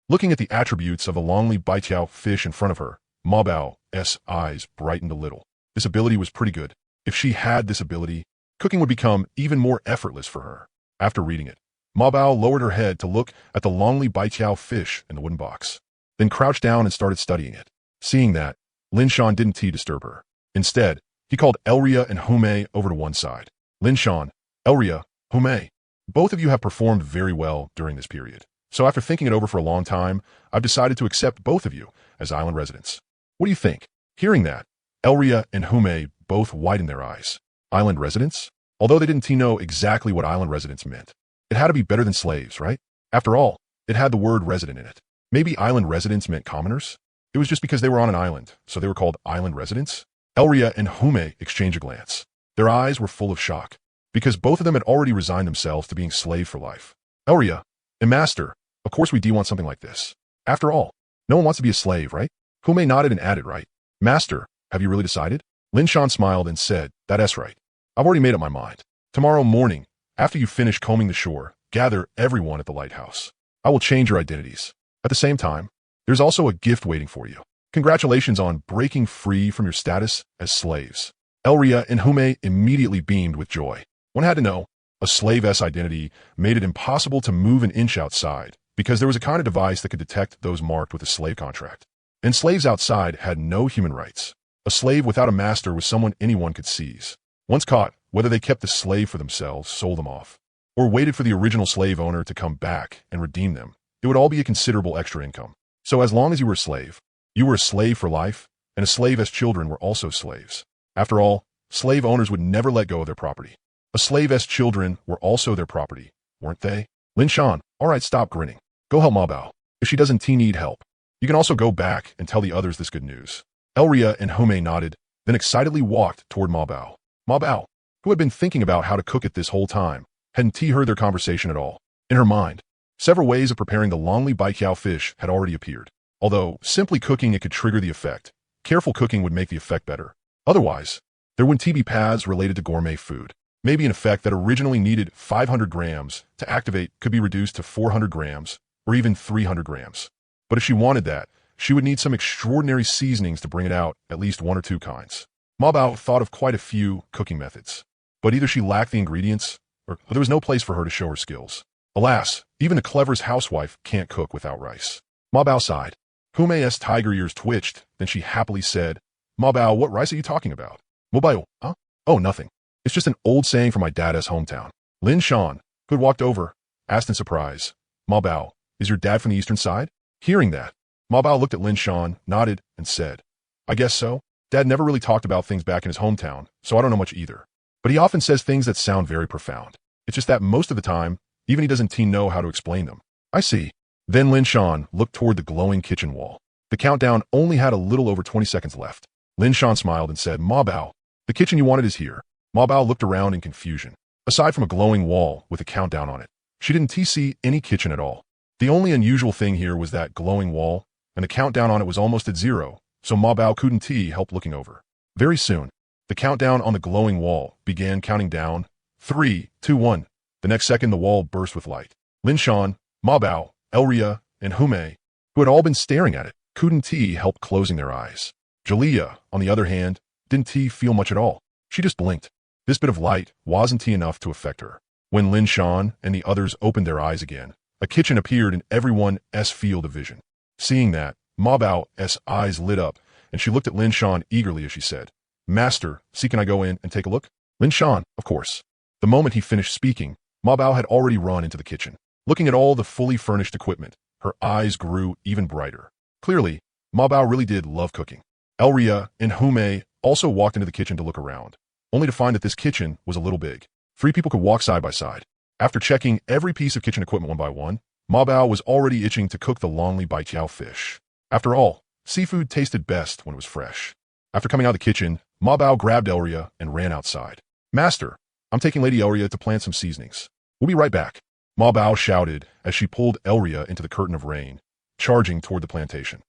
Looking at the attributes of the Longli Baijiao fish in front of her, Ma Bao's eyes brightened a little. This ability was pretty good. If she had this ability, cooking would become even more effortless for her. After reading it, Ma Bao lowered her head to look at the Longli Baijiao fish in the wooden box, then crouched down and started studying it. Seeing that, Lin Shan didn't disturb her. Instead, he called Elria and Hume over to one side. Lin Shan, Elria, Hume, both of you have performed very well during this period. So after thinking it over for a long time, I've decided to accept both of you as island residents. What do you think? Hearing that, Elria and Hume both widened their eyes. Island residents? Although they didn't know exactly what island residents meant. It had to be better than slaves, right? After all, it had the word resident in it. Maybe island residents meant commoners? It was just because they were on an island, so they were called island residents? Elria and Hume exchanged a glance. Their eyes were full of shock, because both of them had already resigned themselves to being slave for life. Elria, and Master, of course we do want something like this. After all, no one wants to be a slave, right? Hume nodded and added, right? Master, have you really decided? Lin Shan smiled and said, that's right. I've already made up my mind. Tomorrow morning, after you finish combing the shore, gather everyone at the lighthouse. I will change your identities. At the same time, there's also a gift waiting for you. Congratulations on breaking free from your status as slaves. Elria and Hume immediately beamed with joy. One had to know, a slave's identity made it impossible to move an inch outside, because there was a kind of device that could detect those marked with a slave contract. And slaves outside had no human rights. A slave without a master was someone anyone could seize. Once caught, whether they kept the slave for themselves, sold them off, or waited for the original slave owner to come back and redeem them, it would all be a considerable extra income. So as long as you were a slave for life, and a slave as children were also slaves. After all, slave owners would never let go of their property. A slave as children were also their property, weren't they? Lin Shan, all right, stop grinning. Go help Ma Bao. If she doesn't need help, you can also go back and tell the others this good news. Elria and Hume nodded, then excitedly walked toward Ma Bao. Ma Bao, who had been thinking about how to cook it this whole time, hadn't heard their conversation at all. In her mind, several ways of preparing the Longli Baijiao fish had already appeared. Although simply cooking it could trigger the effect, careful cooking would make the effect better. Otherwise, there wouldn't be paths related to gourmet food. Maybe an effect that originally needed 500 grams to activate could be reduced to 400 grams or even 300 grams. But if she wanted that, she would need some extraordinary seasonings to bring it out, at least one or two kinds. Ma Bao thought of quite a few cooking methods, but either she lacked the ingredients or there was no place for her to show her skills. Alas, even the cleverest housewife can't cook without rice. Ma Bao sighed. Hume's tiger ears twitched, then she happily said, Ma Bao, what rice are you talking about? Mobile, huh? Oh, nothing. It's just an old saying from my dad's hometown. Lin Shan, who had walked over, asked in surprise, Ma Bao, is your dad from the eastern side? Hearing that, Ma Bao looked at Lin Shan, nodded, and said, I guess so. Dad never really talked about things back in his hometown, so I don't know much either. But he often says things that sound very profound. It's just that most of the time, even he doesn't know how to explain them. I see. Then Lin Shan looked toward the glowing kitchen wall. The countdown only had a little over 20 seconds left. Lin Shan smiled and said, Ma Bao, the kitchen you wanted is here. Ma Bao looked around in confusion. Aside from a glowing wall with a countdown on it, she didn't see any kitchen at all. The only unusual thing here was that glowing wall, and the countdown on it was almost at 0, so Ma Bao couldn't help looking over. Very soon, the countdown on the glowing wall began counting down. 3, 2, 1. The next second, the wall burst with light. Lin Shan, Ma Bao, Elria, and Hume, who had all been staring at it, couldn't help closing their eyes. Jaliyah, on the other hand, didn't feel much at all. She just blinked. This bit of light wasn't enough to affect her. When Lin Shan and the others opened their eyes again, a kitchen appeared in everyone's field of vision. Seeing that, Ma Bao's eyes lit up, and she looked at Lin Shan eagerly as she said, Master, can I go in and take a look? Lin Shan, of course. The moment he finished speaking, Ma Bao had already run into the kitchen. Looking at all the fully furnished equipment, her eyes grew even brighter. Clearly, Ma Bao really did love cooking. Elria and Hume also walked into the kitchen to look around, only to find that this kitchen was a little big. 3 people could walk side by side. After checking every piece of kitchen equipment one by one, Ma Bao was already itching to cook the longly baijiao fish. After all, seafood tasted best when it was fresh. After coming out of the kitchen, Ma Bao grabbed Elria and ran outside. Master, I'm taking Lady Elria to plant some seasonings. We'll be right back. Ma Bao shouted as she pulled Elria into the curtain of rain, charging toward the plantation.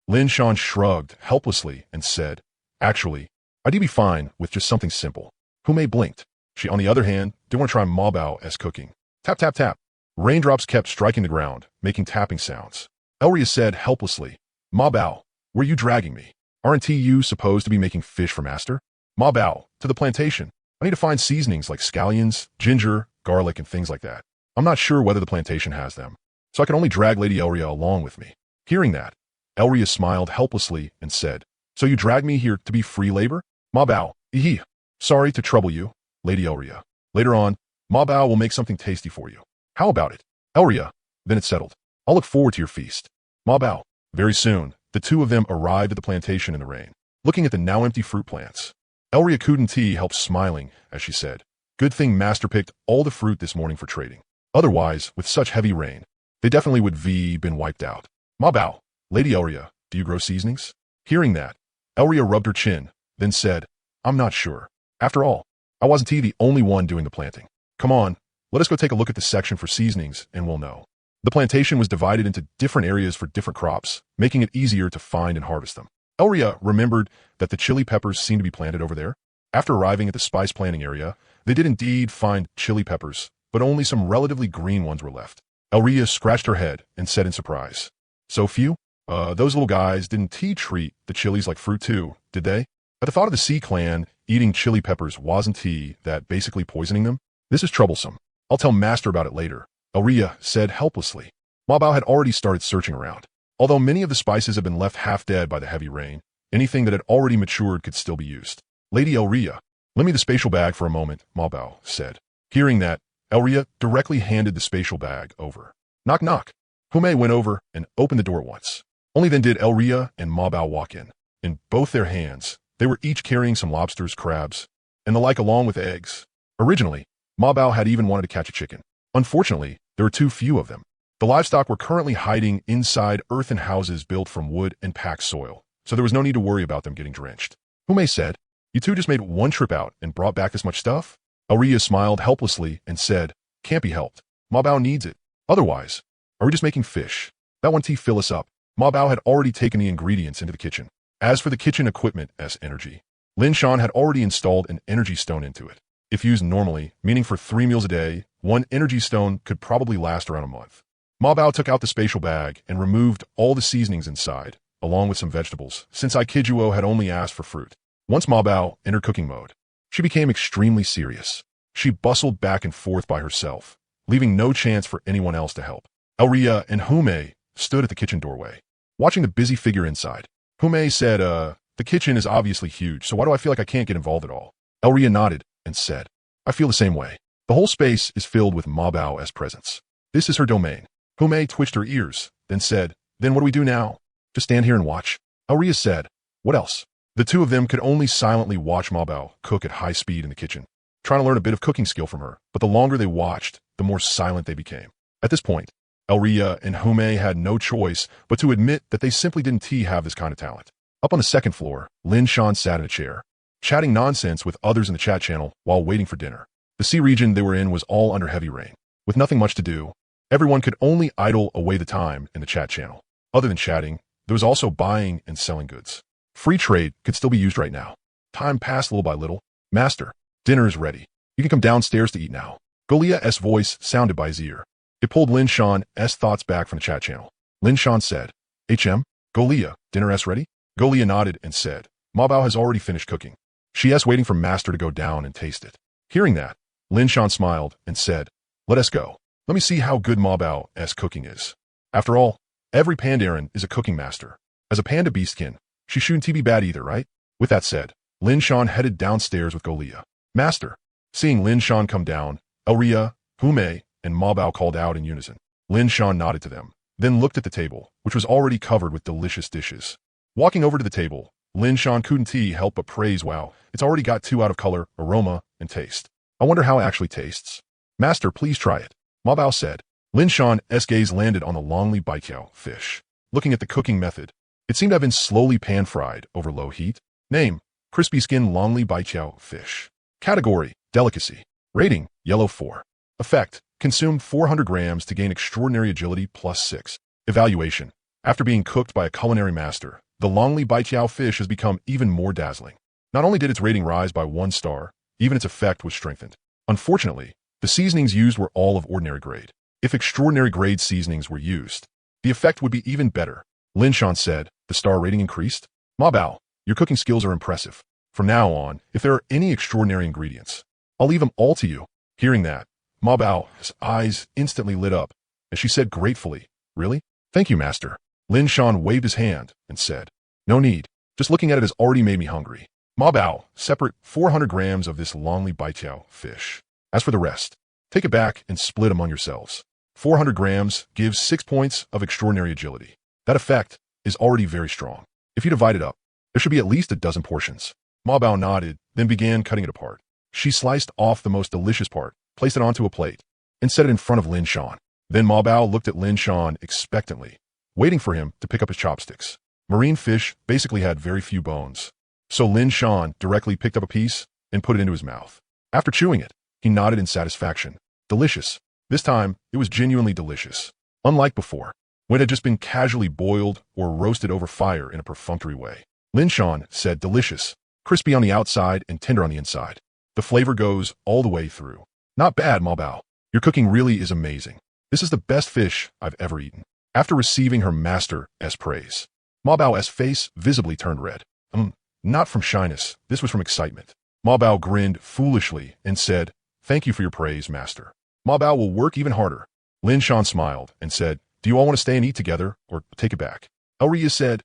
Lin Shan shrugged helplessly and said, Actually, I'd be fine with just something simple. Hume blinked. She, on the other hand, didn't want to try Ma Bao's cooking. Tap, tap, tap. Raindrops kept striking the ground, making tapping sounds. Elria said helplessly, Ma Bao, where are you dragging me? Aren't you supposed to be making fish for Master? Ma Bao, to the plantation. I need to find seasonings like scallions, ginger, garlic, and things like that. I'm not sure whether the plantation has them, so I can only drag Lady Elria along with me. Hearing that, Elria smiled helplessly and said, So you drag me here to be free labor? Ma Bao, sorry to trouble you, Lady Elria. Later on, Ma Bao will make something tasty for you. How about it? Elria, then it's settled. I'll look forward to your feast. Ma Bao. Very soon, the two of them arrived at the plantation in the rain, looking at the now empty fruit plants. Elria couldn't help smiling as she said, Good thing Master picked all the fruit this morning for trading. Otherwise, with such heavy rain, they definitely would been wiped out. Ma Bao, Lady Elria, do you grow seasonings? Hearing that, Elria rubbed her chin, then said, I'm not sure. After all, I wasn't the only one doing the planting. Come on, let us go take a look at the section for seasonings and we'll know. The plantation was divided into different areas for different crops, making it easier to find and harvest them. Elria remembered that the chili peppers seemed to be planted over there. After arriving at the spice planting area, they did indeed find chili peppers, but only some relatively green ones were left. Elria scratched her head and said in surprise, So few? Those little guys didn't treat the chilies like fruit too, did they? At the thought of the Sea clan eating chili peppers wasn't that basically poisoning them? This is troublesome. I'll tell Master about it later, Elria said helplessly. Ma Bao had already started searching around. Although many of the spices had been left half dead by the heavy rain, anything that had already matured could still be used. Lady Elria, lend me the spatial bag for a moment, Ma Bao said. Hearing that, Elria directly handed the spatial bag over. Knock, knock. Hume went over and opened the door once. Only then did Elria and Ma Bao walk in. In both their hands, they were each carrying some lobsters, crabs, and the like along with eggs. Originally, Ma Bao had even wanted to catch a chicken. Unfortunately, there were too few of them. The livestock were currently hiding inside earthen houses built from wood and packed soil, so there was no need to worry about them getting drenched. Hume said, You two just made one trip out and brought back this much stuff? Elria smiled helplessly and said, Can't be helped. Ma Bao needs it. Otherwise, are we just making fish? That won't fill us up. Ma Bao had already taken the ingredients into the kitchen. As for the kitchen equipment as energy, Lin Shan had already installed an energy stone into it. If used normally, meaning for 3 meals a day, one energy stone could probably last around a month. Ma Bao took out the spatial bag and removed all the seasonings inside, along with some vegetables, since Aikijuo had only asked for fruit. Once Ma Bao entered cooking mode, she became extremely serious. She bustled back and forth by herself, leaving no chance for anyone else to help. Elria and Hume stood at the kitchen doorway, watching the busy figure inside. Hume said, the kitchen is obviously huge, so why do I feel like I can't get involved at all? Elria nodded and said, I feel the same way. The whole space is filled with Ma Bao's presence. This is her domain. Hume twitched her ears, then said, "Then what do we do now? Just stand here and watch?" Aria said, "What else?" The two of them could only silently watch Ma Bao cook at high speed in the kitchen, trying to learn a bit of cooking skill from her, but the longer they watched, the more silent they became. At this point, Elria and Hume had no choice but to admit that they simply didn't have this kind of talent. Up on the second floor, Lin Shan sat in a chair, chatting nonsense with others in the chat channel while waiting for dinner. The sea region they were in was all under heavy rain. With nothing much to do, everyone could only idle away the time in the chat channel. Other than chatting, there was also buying and selling goods. Free trade could still be used right now. Time passed little by little. "Master, dinner is ready. You can come downstairs to eat now." Golia's voice sounded by his ear. It pulled Lin Shan's thoughts back from the chat channel. Lin Shan said, "HM, Golia, dinner s ready?" Golia nodded and said, "Ma Bao has already finished cooking. She is waiting for Master to go down and taste it." Hearing that, Lin Shan smiled and said, "Let us go. Let me see how good Ma Bao's cooking is. After all, every Pandaran is a cooking master. As a panda beastkin, she shouldn't be bad either, right?" With that said, Lin Shan headed downstairs with Golia. "Master." Seeing Lin Shan come down, Elria, Hume, and Ma Bao called out in unison. Lin Shan nodded to them, then looked at the table, which was already covered with delicious dishes. Walking over to the table, Lin Shan couldn't help but praise, "Wow, it's already got 2 out of color, aroma, and taste. I wonder how it actually tastes." "Master, please try it," Ma Bao said. Lin Shan's gaze landed on the longly baijiao fish. Looking at the cooking method, it seemed to have been slowly pan-fried over low heat. Name, crispy skin longly baijiao fish. Category, delicacy. Rating, yellow 4. Effect, consumed 400 grams to gain extraordinary agility +6. Evaluation, after being cooked by a culinary master, the longly baijiao fish has become even more dazzling. Not only did its rating rise by 1 star, even its effect was strengthened. Unfortunately, the seasonings used were all of ordinary grade. If extraordinary grade seasonings were used, the effect would be even better. Lin Shan said, the star rating increased. "Ma Bao, your cooking skills are impressive. From now on, if there are any extraordinary ingredients, I'll leave them all to you." Hearing that, Ma Bao's eyes instantly lit up, as she said gratefully, "Really? Thank you, Master." Lin Shan waved his hand and said, "No need. Just looking at it has already made me hungry." Ma Bao, separate 400 grams of this longly baijiao fish. As for the rest, take it back and split among yourselves. 400 grams gives 6 points of extraordinary agility. That effect is already very strong. If you divide it up, there should be at least a dozen portions. Ma Bao nodded, then began cutting it apart. She sliced off the most delicious part, placed it onto a plate, and set it in front of Lin Shan. Then Ma Bao looked at Lin Shan expectantly, waiting for him to pick up his chopsticks. Marine fish basically had very few bones, so Lin Shan directly picked up a piece and put it into his mouth. After chewing it, he nodded in satisfaction. Delicious. This time, it was genuinely delicious. Unlike before, when it had just been casually boiled or roasted over fire in a perfunctory way. Lin Shan said delicious, crispy on the outside and tender on the inside. The flavor goes all the way through. "Not bad, Ma Bao. Your cooking really is amazing. This is the best fish I've ever eaten." After receiving her master's praise, Ma Bao's face visibly turned red. Not from shyness, this was from excitement. Ma Bao grinned foolishly and said, "Thank you for your praise, Master. Ma Bao will work even harder." Lin Shan smiled and said, "Do you all want to stay and eat together, or take it back?" Elria said,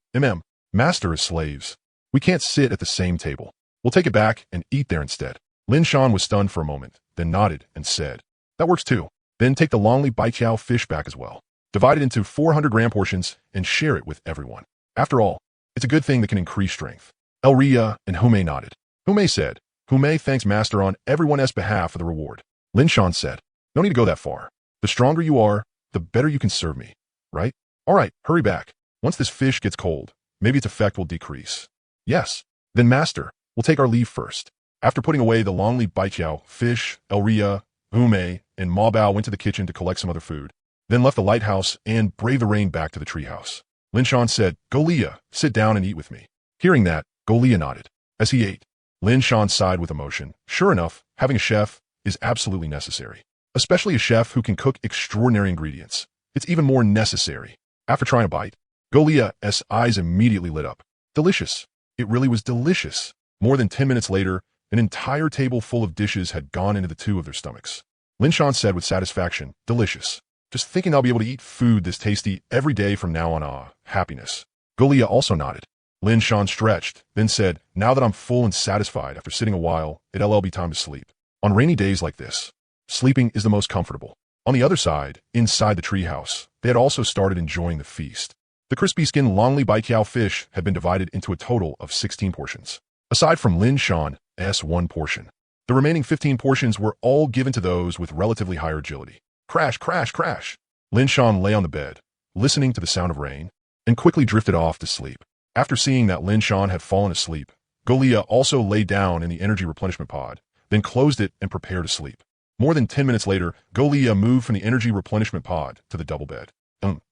Master is slaves. We can't sit at the same table. We'll take it back and eat there instead." Lin Shan was stunned for a moment, then nodded and said, "That works too. Then take the longly baijiao fish back as well. Divide it into 400-gram portions and share it with everyone. After all, it's a good thing that can increase strength." Elria and Hume nodded. Hume said, "Hume thanks Master on everyone's behalf for the reward." Lin Shan said, "No need to go that far. The stronger you are, the better you can serve me, right? All right, hurry back. Once this fish gets cold, maybe its effect will decrease." "Yes. Then Master, we'll take our leave first." After putting away the longly baijiao fish, Elria, Hume, and Ma Bao went to the kitchen to collect some other food, then left the lighthouse and braved the rain back to the treehouse. Lin Shan said, "Golia, sit down and eat with me." Hearing that, Golia nodded. As he ate, Lin Shan sighed with emotion. Sure enough, having a chef is absolutely necessary. Especially a chef who can cook extraordinary ingredients. It's even more necessary. After trying a bite, Golia's eyes immediately lit up. Delicious. It really was delicious. More than 10 minutes later, an entire table full of dishes had gone into the 2 of their stomachs. Lin Shan said with satisfaction, "Delicious. Just thinking I'll be able to eat food this tasty every day from now on, happiness." Golia also nodded. Lin Shan stretched, then said, "Now that I'm full and satisfied after sitting a while, it'll be time to sleep. On rainy days like this, Sleeping is the most comfortable. On the other side, inside the treehouse, they had also started enjoying the feast. The crispy-skinned Longli Baikiao fish had been divided into a total of 16 portions. Aside from Lin Shan's one portion, the remaining 15 portions were all given to those with relatively higher agility. Crash, crash, crash. Lin Shan lay on the bed, listening to the sound of rain, and quickly drifted off to sleep. After seeing that Lin Shan had fallen asleep, Golia also lay down in the energy replenishment pod, then closed it and prepared to sleep. More than 10 minutes later, Golia moved from the energy replenishment pod to the double bed.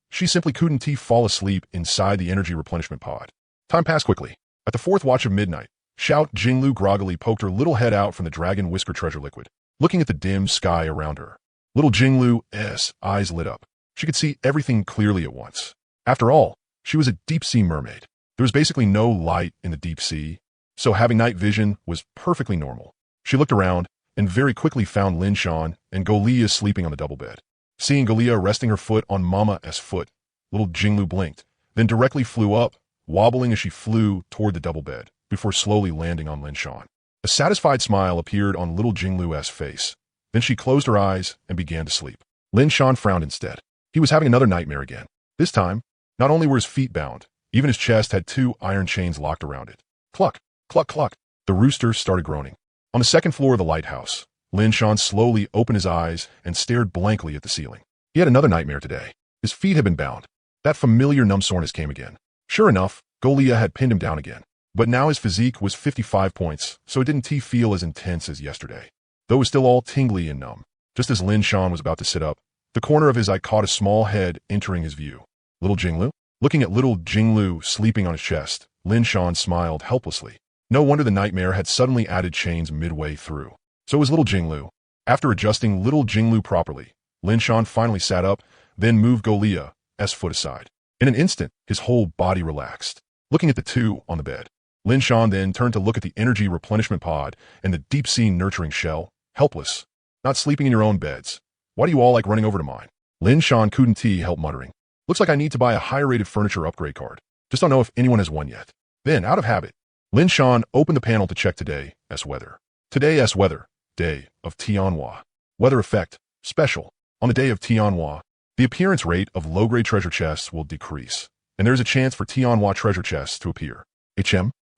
She simply couldn't fall asleep inside the energy replenishment pod. Time passed quickly. At the fourth watch of midnight, Shout Jinglu groggily poked her little head out from the dragon whisker treasure liquid, looking at the dim sky around her. Little Jinglu's eyes lit up. She could see everything clearly at once. After all, she was a deep-sea mermaid. There was basically no light in the deep sea, so having night vision was perfectly normal. She looked around and very quickly found Lin Shan and Golia sleeping on the double bed. Seeing Golia resting her foot on Mama's foot, little Jinglu blinked, then directly flew up, wobbling as she flew toward the double bed, before slowly landing on Lin Shan. A satisfied smile appeared on little Jinglu's face. Then she closed her eyes and began to sleep. Lin Shan frowned instead. He was having another nightmare again. This time, not only were his feet bound, even his chest had 2 iron chains locked around it. Cluck, cluck, cluck. The rooster started groaning. On the second floor of the lighthouse, Lin Shan slowly opened his eyes and stared blankly at the ceiling. He had another nightmare today. His feet had been bound. That familiar numb soreness came again. Sure enough, Golia had pinned him down again. But now his physique was 55 points, so it didn't feel as intense as yesterday. Though it was still all tingly and numb. Just as Lin Shan was about to sit up, the corner of his eye caught a small head entering his view. Little Jinglu? Looking at little Jinglu sleeping on his chest, Lin Shan smiled helplessly. No wonder the nightmare had suddenly added chains midway through. So was little Jinglu. After adjusting little Jinglu properly, Lin Shan finally sat up, then moved Golia's foot aside. In an instant, his whole body relaxed. Looking at the two on the bed, Lin Shan then turned to look at the energy replenishment pod and the deep-sea nurturing shell. Helpless. Not sleeping in your own beds. Why do you all like running over to mine? Lin Shan couldn't help muttering. Looks like I need to buy a higher-rated furniture upgrade card. Just don't know if anyone has one yet. Then, out of habit, Lin Shan opened the panel to check today's weather. Today's weather. Day of Tianhua. Weather effect. Special. On the day of Tianhua, the appearance rate of low-grade treasure chests will decrease, and there is a chance for Tianhua treasure chests to appear.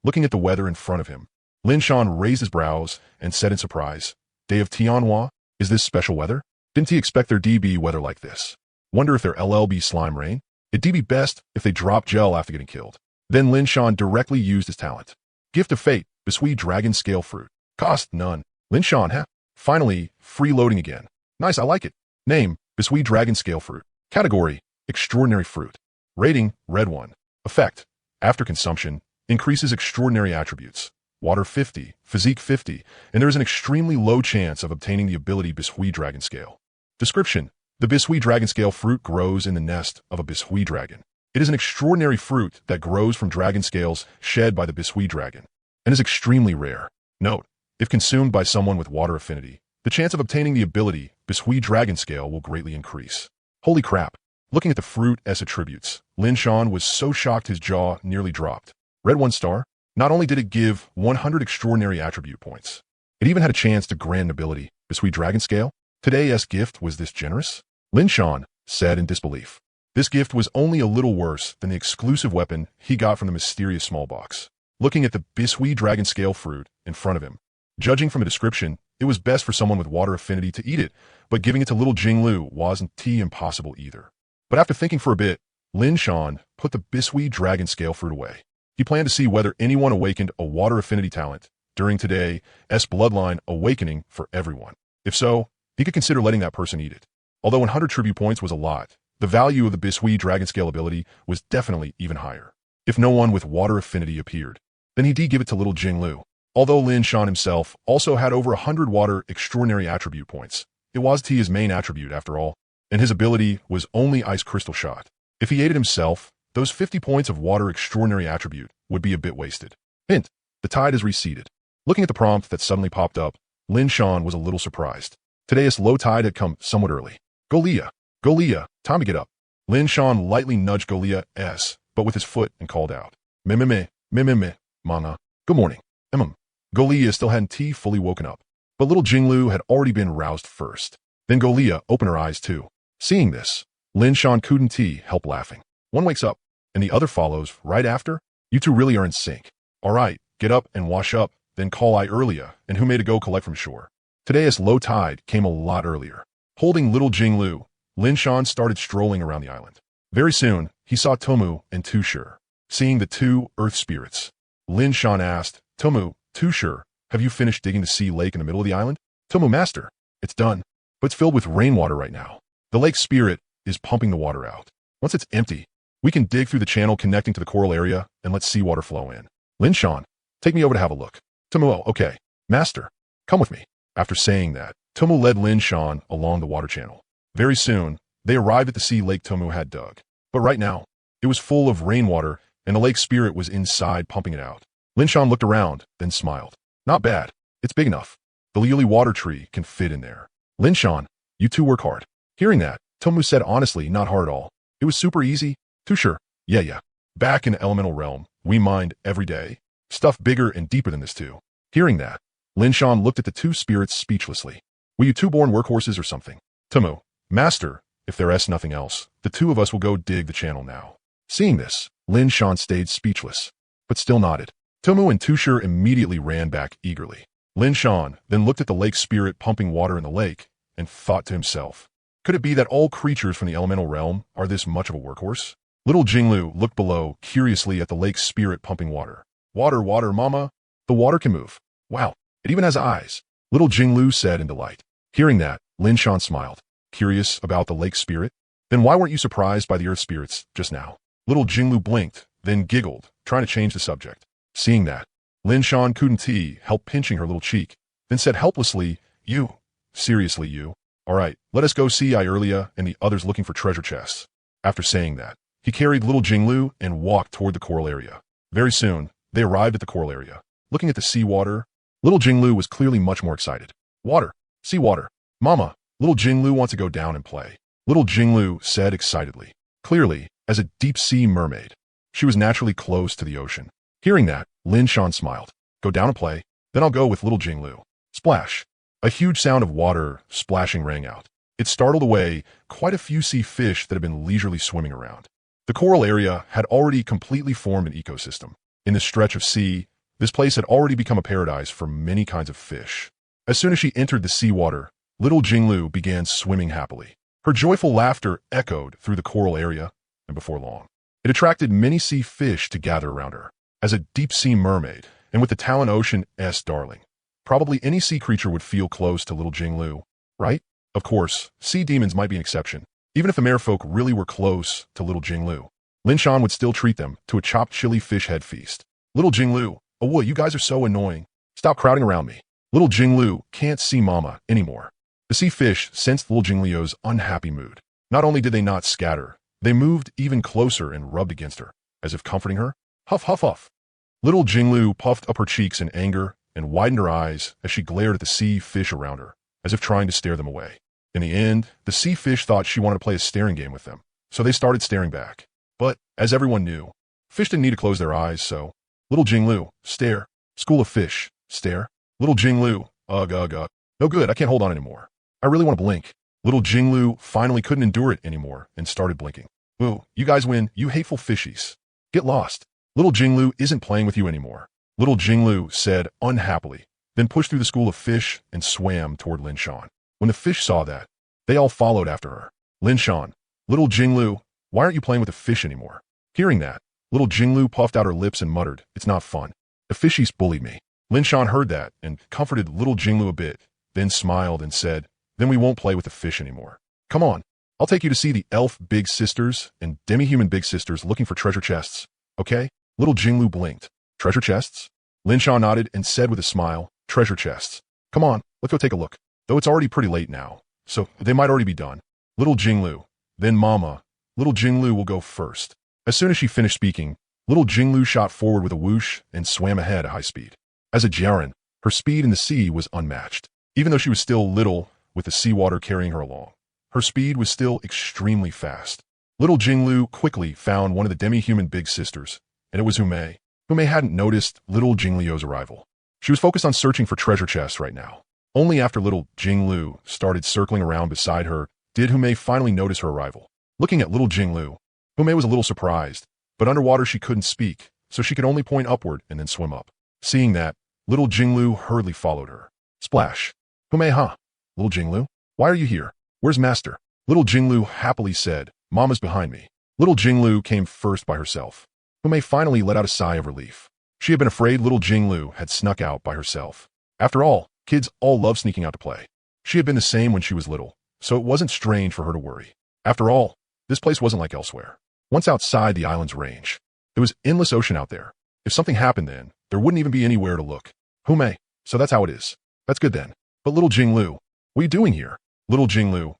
Looking at the weather in front of him, Lin Shan raised his brows and said in surprise, Day of Tianhua? Is this special weather? Didn't he expect their DB weather like this? Wonder if their LLB slime rain? It'd be best if they drop gel after getting killed. Then Lin Shan directly used his talent. Gift of Fate, Bisui Dragon Scale Fruit. Cost none. Lin Shan, Finally, freeloading again. Nice, I like it. Name, Bisui Dragon Scale Fruit. Category, Extraordinary Fruit. Rating, Red 1. Effect, after consumption, increases extraordinary attributes. Water 50, Physique 50, and there is an extremely low chance of obtaining the ability Bisui Dragon Scale. Description, the Bisui Dragon Scale fruit grows in the nest of a Bisui dragon. It is an extraordinary fruit that grows from dragon scales shed by the Bisui dragon, and is extremely rare. Note, if consumed by someone with water affinity, the chance of obtaining the ability Bisui Dragon Scale will greatly increase. Holy crap! Looking at the fruit's attributes, Lin Shan was so shocked his jaw nearly dropped. Red 1 star? Not only did it give 100 extraordinary attribute points, it even had a chance to grant an ability, Bisui Dragon Scale? Today's gift was this generous? Lin Shan said in disbelief. This gift was only a little worse than the exclusive weapon he got from the mysterious small box. Looking at the Bisui Dragon Scale fruit in front of him, judging from the description, it was best for someone with water affinity to eat it, but giving it to little Jinglu wasn't impossible either. But after thinking for a bit, Lin Shan put the Bisui Dragon Scale fruit away. He planned to see whether anyone awakened a water affinity talent during today's bloodline awakening for everyone. If so, he could consider letting that person eat it. Although 100 tribute points was a lot, the value of the Bisui Dragon Scale ability was definitely even higher. If no one with water affinity appeared, then he'd give it to little Jinglu. Although Lin Shan himself also had over 100 water extraordinary attribute points, it was his main attribute after all, and his ability was only Ice Crystal Shot. If he ate it himself, those 50 points of water extraordinary attribute would be a bit wasted. Hint, the tide is receded. Looking at the prompt that suddenly popped up, Lin Shan was a little surprised. Today's low tide had come somewhat early. Golia, time to get up. Lin Shan lightly nudged Golia's, but with his foot and called out. Meh, Manga. Good morning. Golia still hadn't fully woken up. But little Jinglu had already been roused first. Then Golia opened her eyes too. Seeing this, Lin Shan couldn't help laughing. One wakes up, and the other follows right after? You two really are in sync. All right, get up and wash up, then call I earlier, and who made a go collect from shore. Today as low tide came a lot earlier. Holding little Jinglu, Lin Shan started strolling around the island. Very soon, he saw Tomu and Tushur. Seeing the two earth spirits, Lin Shan asked, Tomu, Tushur, have you finished digging the sea lake in the middle of the island? Tomu, master, it's done, but it's filled with rainwater right now. The lake spirit is pumping the water out. Once it's empty, we can dig through the channel connecting to the coral area and let seawater flow in. Lin Shan, take me over to have a look. Tomu, oh, okay. Master, come with me. After saying that, Tomu led Lin Shan along the water channel. Very soon, they arrived at the sea lake Tomu had dug. But right now, it was full of rainwater and the lake spirit was inside pumping it out. Lin Shan looked around, then smiled. Not bad. It's big enough. The lily water tree can fit in there. Lin Shan, you two work hard. Hearing that, Tomu said honestly, not hard at all. It was super easy. Too sure. Yeah. Back in the elemental realm, we mined every day. Stuff bigger and deeper than this too. Hearing that, Lin Shan looked at the two spirits speechlessly. Were you two born workhorses or something? Tomu, master, if there's nothing else, the two of us will go dig the channel now. Seeing this, Lin Shan stayed speechless, but still nodded. Tomu and Tushur immediately ran back eagerly. Lin Shan then looked at the lake spirit pumping water in the lake and thought to himself, could it be that all creatures from the elemental realm are this much of a workhorse? Little Jinglu looked below curiously at the lake spirit pumping water. Water, mama. The water can move. Wow, it even has eyes. Little Jinglu said in delight. Hearing that, Lin Shan smiled. Curious about the lake spirit? Then why weren't you surprised by the earth spirits just now? Little Jinglu blinked, then giggled, trying to change the subject. Seeing that, Lin Shan couldn't help pinching her little cheek, then said helplessly, you. Seriously, you. All right, let us go see Irelia and the others looking for treasure chests. After saying that, he carried little Jinglu and walked toward the coral area. Very soon, they arrived at the coral area. Looking at the seawater, little Jinglu was clearly much more excited. Water, seawater. Mama, little Jinglu wants to go down and play. Little Jinglu said excitedly. Clearly, as a deep-sea mermaid, she was naturally close to the ocean. Hearing that, Lin Shan smiled. Go down and play, then I'll go with little Jinglu. Splash. A huge sound of water splashing rang out. It startled away quite a few sea fish that had been leisurely swimming around. The coral area had already completely formed an ecosystem. In this stretch of sea, this place had already become a paradise for many kinds of fish. As soon as she entered the seawater, little Jinglu began swimming happily. Her joyful laughter echoed through the coral area, and before long, it attracted many sea fish to gather around her. As a deep-sea mermaid, and with the Talon Ocean's darling, probably any sea creature would feel close to little Jinglu, right? Of course, sea demons might be an exception. Even if the merfolk really were close to little Jinglu, Lin Shan would still treat them to a chopped chili fish head feast. Little Jinglu, oh boy, you guys are so annoying. Stop crowding around me. Little Jinglu can't see Mama anymore. The sea fish sensed little Jinglu's unhappy mood. Not only did they not scatter, they moved even closer and rubbed against her, as if comforting her. Huff, huff, huff. Little Jinglu puffed up her cheeks in anger and widened her eyes as she glared at the sea fish around her, as if trying to scare them away. In the end, the sea fish thought she wanted to play a staring game with them, so they started staring back. But, as everyone knew, fish didn't need to close their eyes, so, little Jinglu, stare. School of fish, stare. Little Jinglu, ugh. No good, I can't hold on anymore. I really want to blink. Little Jinglu finally couldn't endure it anymore and started blinking. Ooh, you guys win, you hateful fishies. Get lost. Little Jinglu isn't playing with you anymore. Little Jinglu said unhappily, then pushed through the school of fish and swam toward Lin Shan. When the fish saw that, they all followed after her. Lin Shan, little Jinglu, why aren't you playing with the fish anymore? Hearing that, little Jinglu puffed out her lips and muttered, it's not fun. The fishies bullied me. Lin Shan heard that and comforted little Jinglu a bit, then smiled and said, then we won't play with the fish anymore. Come on, I'll take you to see the elf big sisters and demi-human big sisters looking for treasure chests, okay? Little Jinglu blinked. Treasure chests? Lin Shan nodded and said with a smile, treasure chests. Come on, let's go take a look. Though it's already pretty late now, so they might already be done. Little Jinglu, then Mama. Little Jinglu will go first. As soon as she finished speaking, little Jinglu shot forward with a whoosh and swam ahead at high speed. As a Jaren, her speed in the sea was unmatched. Even though she was still little, with the seawater carrying her along, her speed was still extremely fast. Little Jinglu quickly found one of the demi-human big sisters, and it was Hume. Hume hadn't noticed little Jinglu's arrival. She was focused on searching for treasure chests right now. Only after little Jinglu started circling around beside her did Humei finally notice her arrival. Looking at little Jinglu, Humei was a little surprised, but underwater she couldn't speak, so she could only point upward and then swim up. Seeing that, little Jinglu hurriedly followed her. Splash. Humei, huh? Little Jinglu, why are you here? Where's Master? Little Jinglu happily said, Mama's behind me. Little Jinglu came first by herself. Humei finally let out a sigh of relief. She had been afraid little Jinglu had snuck out by herself. After all, kids all love sneaking out to play. She had been the same when she was little, so it wasn't strange for her to worry. After all, this place wasn't like elsewhere. Once outside the island's range, there was endless ocean out there. If something happened then, there wouldn't even be anywhere to look. Humei, so that's how it is. That's good then. But little Jinglu, what are you doing here? Little Jinglu,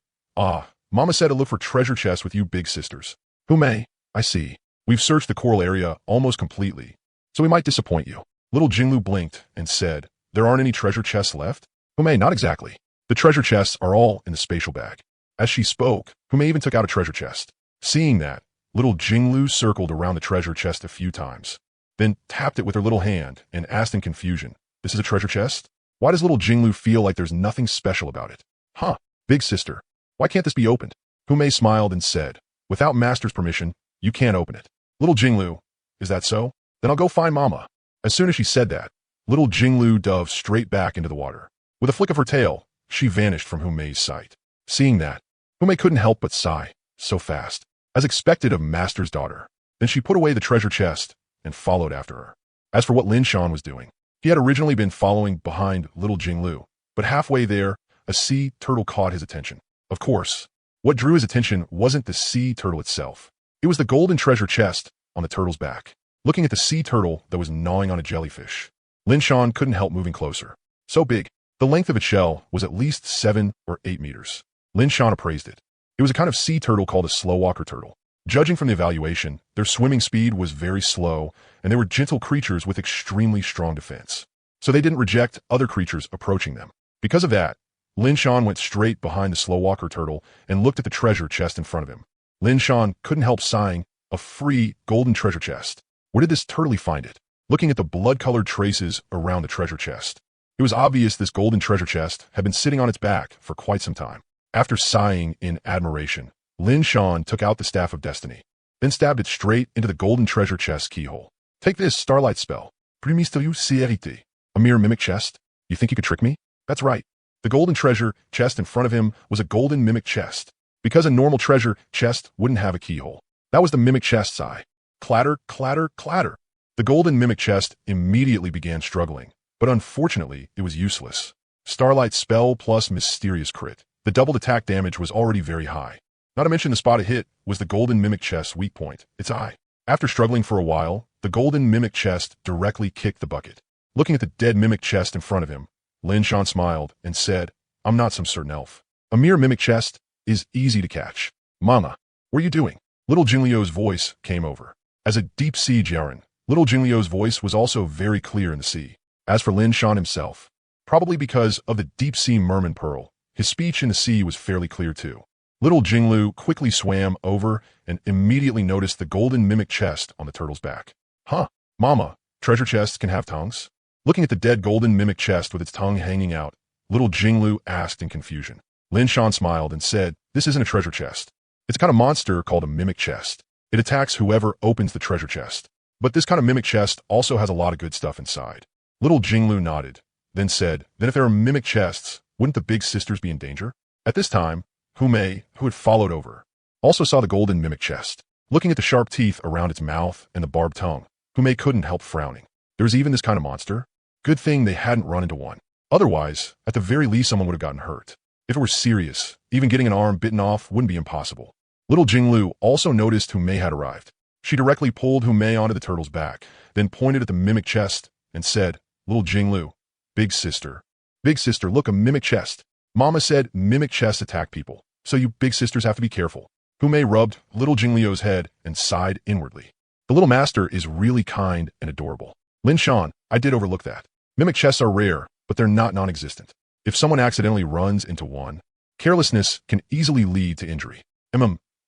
Mama said to look for treasure chests with you big sisters. Humei, I see. We've searched the coral area almost completely, so we might disappoint you. Little Jinglu blinked and said, there aren't any treasure chests left? Humei, not exactly. The treasure chests are all in the spatial bag. As she spoke, Humei even took out a treasure chest. Seeing that, little Jinglu circled around the treasure chest a few times, then tapped it with her little hand and asked in confusion, this is a treasure chest? Why does little Jinglu feel like there's nothing special about it? Huh, big sister, why can't this be opened? Humei smiled and said, without Master's permission, you can't open it. Little Jinglu, is that so? Then I'll go find Mama. As soon as she said that, little Jinglu dove straight back into the water. With a flick of her tail, she vanished from Humei's sight. Seeing that, Humei couldn't help but sigh, so fast, as expected of Master's daughter. Then she put away the treasure chest and followed after her. As for what Lin Shan was doing, he had originally been following behind little Jinglu, but halfway there, a sea turtle caught his attention. Of course, what drew his attention wasn't the sea turtle itself. It was the golden treasure chest on the turtle's back. Looking at the sea turtle that was gnawing on a jellyfish, Lin Shan couldn't help moving closer. So big, the length of its shell was at least 7 or 8 meters. Lin Shan appraised it. It was a kind of sea turtle called a slow walker turtle. Judging from the evaluation, their swimming speed was very slow, and they were gentle creatures with extremely strong defense. So they didn't reject other creatures approaching them. Because of that, Lin Shan went straight behind the slow walker turtle and looked at the treasure chest in front of him. Lin Shan couldn't help sighing, a free golden treasure chest. Where did this turtle find it? Looking at the blood-colored traces around the treasure chest, it was obvious this golden treasure chest had been sitting on its back for quite some time. After sighing in admiration, Lin Shan took out the Staff of Destiny, then stabbed it straight into the golden treasure chest keyhole. Take this starlight spell. Primistérieux Sirens. A mere mimic chest? You think you could trick me? That's right. The golden treasure chest in front of him was a golden mimic chest, because a normal treasure chest wouldn't have a keyhole. That was the mimic chest's eye. Clatter, clatter, clatter. The golden mimic chest immediately began struggling, but unfortunately, it was useless. Starlight spell plus mysterious crit. The doubled attack damage was already very high. Not to mention the spot it hit was the golden mimic chest's weak point, its eye. After struggling for a while, the golden mimic chest directly kicked the bucket. Looking at the dead mimic chest in front of him, Lin Shan smiled and said, I'm not some certain elf. A mere mimic chest is easy to catch. Mama, what are you doing? Little Jingliu's voice came over. As a deep-sea Jaren, little Jingliu's voice was also very clear in the sea. As for Lin Shan himself, probably because of the deep-sea merman pearl, his speech in the sea was fairly clear too. Little Jingliu quickly swam over and immediately noticed the golden mimic chest on the turtle's back. Huh, Mama, treasure chests can have tongues? Looking at the dead golden mimic chest with its tongue hanging out, little Jingliu asked in confusion. Lin Shan smiled and said, this isn't a treasure chest. It's a kind of monster called a mimic chest. It attacks whoever opens the treasure chest. But this kind of mimic chest also has a lot of good stuff inside. Little Jingliu nodded, then said, then if there are mimic chests, wouldn't the big sisters be in danger? At this time, Humei, who had followed over, also saw the golden mimic chest. Looking at the sharp teeth around its mouth and the barbed tongue, Humei couldn't help frowning. There was even this kind of monster? Good thing they hadn't run into one. Otherwise, at the very least someone would have gotten hurt. If it were serious, even getting an arm bitten off wouldn't be impossible. Little Jingliu also noticed Humei had arrived. She directly pulled Humei onto the turtle's back, then pointed at the mimic chest and said, Little Jingliu, big sister, look, a mimic chest. Mama said mimic chests attack people, so you big sisters have to be careful. Humei rubbed little Jingliu's head and sighed inwardly. The little master is really kind and adorable. Lin Shan, I did overlook that. Mimic chests are rare, but they're not non-existent. If someone accidentally runs into one, carelessness can easily lead to injury.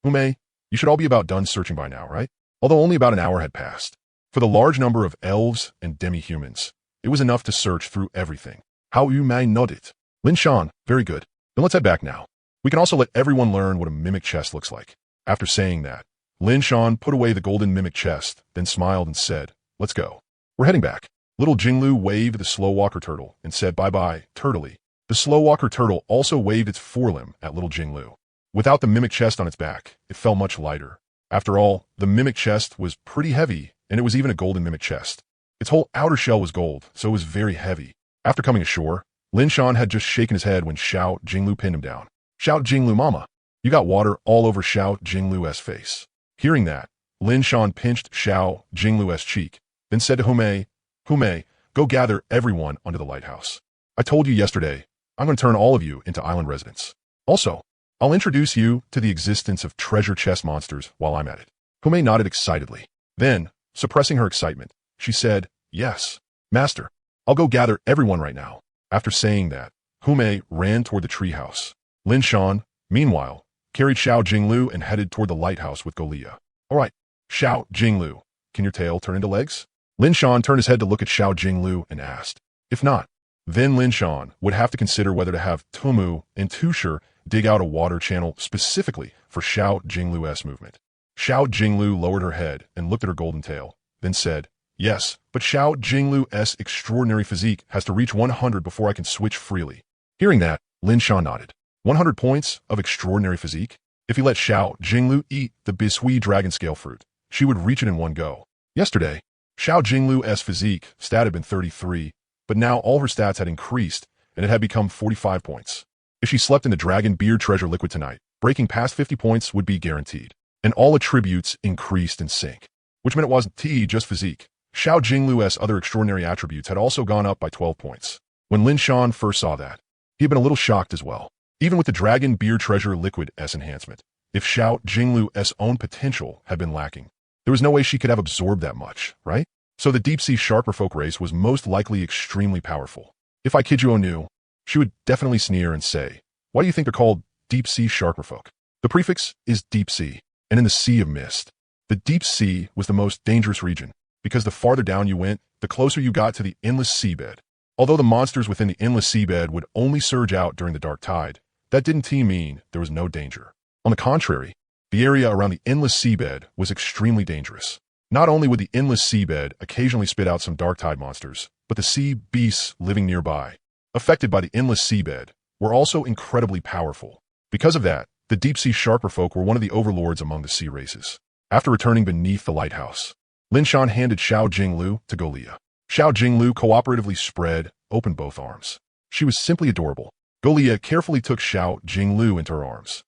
Humei, you should all be about done searching by now, right? Although only about an hour had passed. For the large number of elves and demi-humans, it was enough to search through everything. How Humei nodded. Lin Shan, very good. Then let's head back now. We can also let everyone learn what a mimic chest looks like. After saying that, Lin Shan put away the golden mimic chest, then smiled and said, let's go. We're heading back. Little Jinglu waved at the slow walker turtle and said bye-bye, turtley. The slow walker turtle also waved its forelimb at little Jinglu. Without the mimic chest on its back, it felt much lighter. After all, the mimic chest was pretty heavy, and it was even a golden mimic chest. Its whole outer shell was gold, so it was very heavy. After coming ashore, Lin Shan had just shaken his head when Xiao Jinglu pinned him down. Xiao Jinglu mama, you got water all over Xiao Jinglu's face. Hearing that, Lin Shan pinched Xiao Jinglu's cheek, then said to Hume, go gather everyone under the lighthouse. I told you yesterday, I'm going to turn all of you into island residents. Also, I'll introduce you to the existence of treasure chest monsters while I'm at it. Hume nodded excitedly. Then, suppressing her excitement, she said, yes, master, I'll go gather everyone right now. After saying that, Hume ran toward the treehouse. Lin Shan, meanwhile, carried Xiao Jinglu and headed toward the lighthouse with Golia. All right, Xiao Jinglu, can your tail turn into legs? Lin Shan turned his head to look at Xiao Jinglu and asked. If not, then Lin Shan would have to consider whether to have Tumu and Tusher dig out a water channel specifically for Xiao Jinglu's movement. Xiao Jinglu lowered her head and looked at her golden tail, then said, yes, but Xiao Jinglu's extraordinary physique has to reach 100 before I can switch freely. Hearing that, Lin Shan nodded. 100 points of extraordinary physique? If he let Xiao Jinglu eat the bisui dragon scale fruit, she would reach it in one go. Yesterday, Xiao Jinglu's physique stat had been 33, but now all her stats had increased and it had become 45 points. If she slept in the dragon beard treasure liquid tonight, breaking past 50 points would be guaranteed. And all attributes increased in sync, which meant it wasn't just physique. Xiao Jinglu's other extraordinary attributes had also gone up by 12 points. When Lin Shan first saw that, he had been a little shocked as well. Even with the dragon beard treasure liquid S enhancement, if Xiao Jinglu's own potential had been lacking, there was no way she could have absorbed that much, right? So the deep-sea shark merfolk race was most likely extremely powerful. If I Kijuo knew, she would definitely sneer and say, why do you think they're called deep-sea shark merfolk? The prefix is deep sea, and in the sea of mist. The deep sea was the most dangerous region, because the farther down you went, the closer you got to the endless seabed. Although the monsters within the endless seabed would only surge out during the dark tide, that didn't mean there was no danger. On the contrary, the area around the endless seabed was extremely dangerous. Not only would the endless seabed occasionally spit out some dark tide monsters, but the sea beasts living nearby, affected by the endless seabed, were also incredibly powerful. Because of that, the deep-sea shark merfolk were one of the overlords among the sea races. After returning beneath the lighthouse, Lin Shan handed Xiao Jinglu to Golia. Xiao Jinglu cooperatively spread open both arms. She was simply adorable. Golia carefully took Xiao Jinglu into her arms.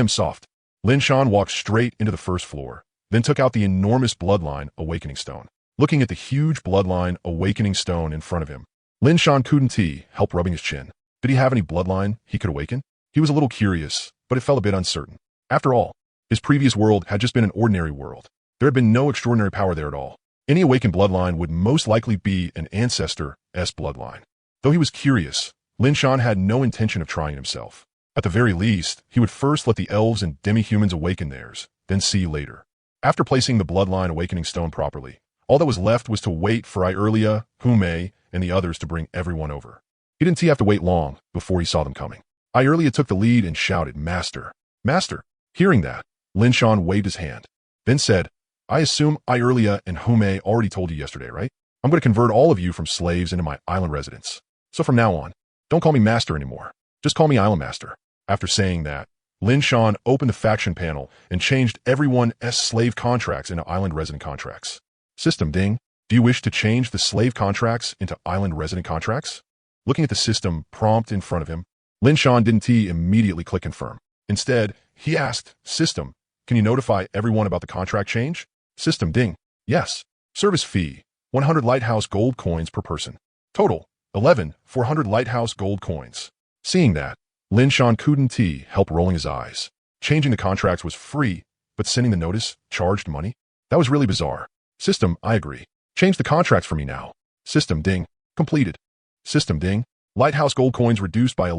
Soft. Lin Shan walked straight into the first floor, then took out the enormous bloodline awakening stone. Looking at the huge bloodline awakening stone in front of him, Lin Shan couldn't help rubbing his chin. Did he have any bloodline he could awaken? He was a little curious, but it felt a bit uncertain. After all, his previous world had just been an ordinary world. There had been no extraordinary power there at all. Any awakened bloodline would most likely be an ancestor's bloodline. Though he was curious, Lin Shan had no intention of trying himself. At the very least, he would first let the elves and demi-humans awaken theirs, then see later. After placing the bloodline awakening stone properly, all that was left was to wait for Irelia, Hume, and the others to bring everyone over. He didn't have to wait long before he saw them coming. Irelia took the lead and shouted, Master! Master! Hearing that, Lin Shan waved his hand, then said, I assume Irelia and Hume already told you yesterday, right? I'm going to convert all of you from slaves into my island residents. So from now on, don't call me Master anymore. Just call me Island Master. After saying that, Lin Shan opened the faction panel and changed everyone's slave contracts into island resident contracts. System ding. Do you wish to change the slave contracts into island resident contracts? Looking at the system prompt in front of him, Lin Shan didn't immediately click confirm. Instead, he asked, System, can you notify everyone about the contract change? System ding. Yes. Service fee, 100 lighthouse gold coins per person. Total, 400 lighthouse gold coins. Seeing that, Lin Shan couldn't help rolling his eyes. Changing the contracts was free, but sending the notice charged money? That was really bizarre. System, I agree. Change the contracts for me now. System ding. Completed. System ding. Lighthouse gold coins reduced by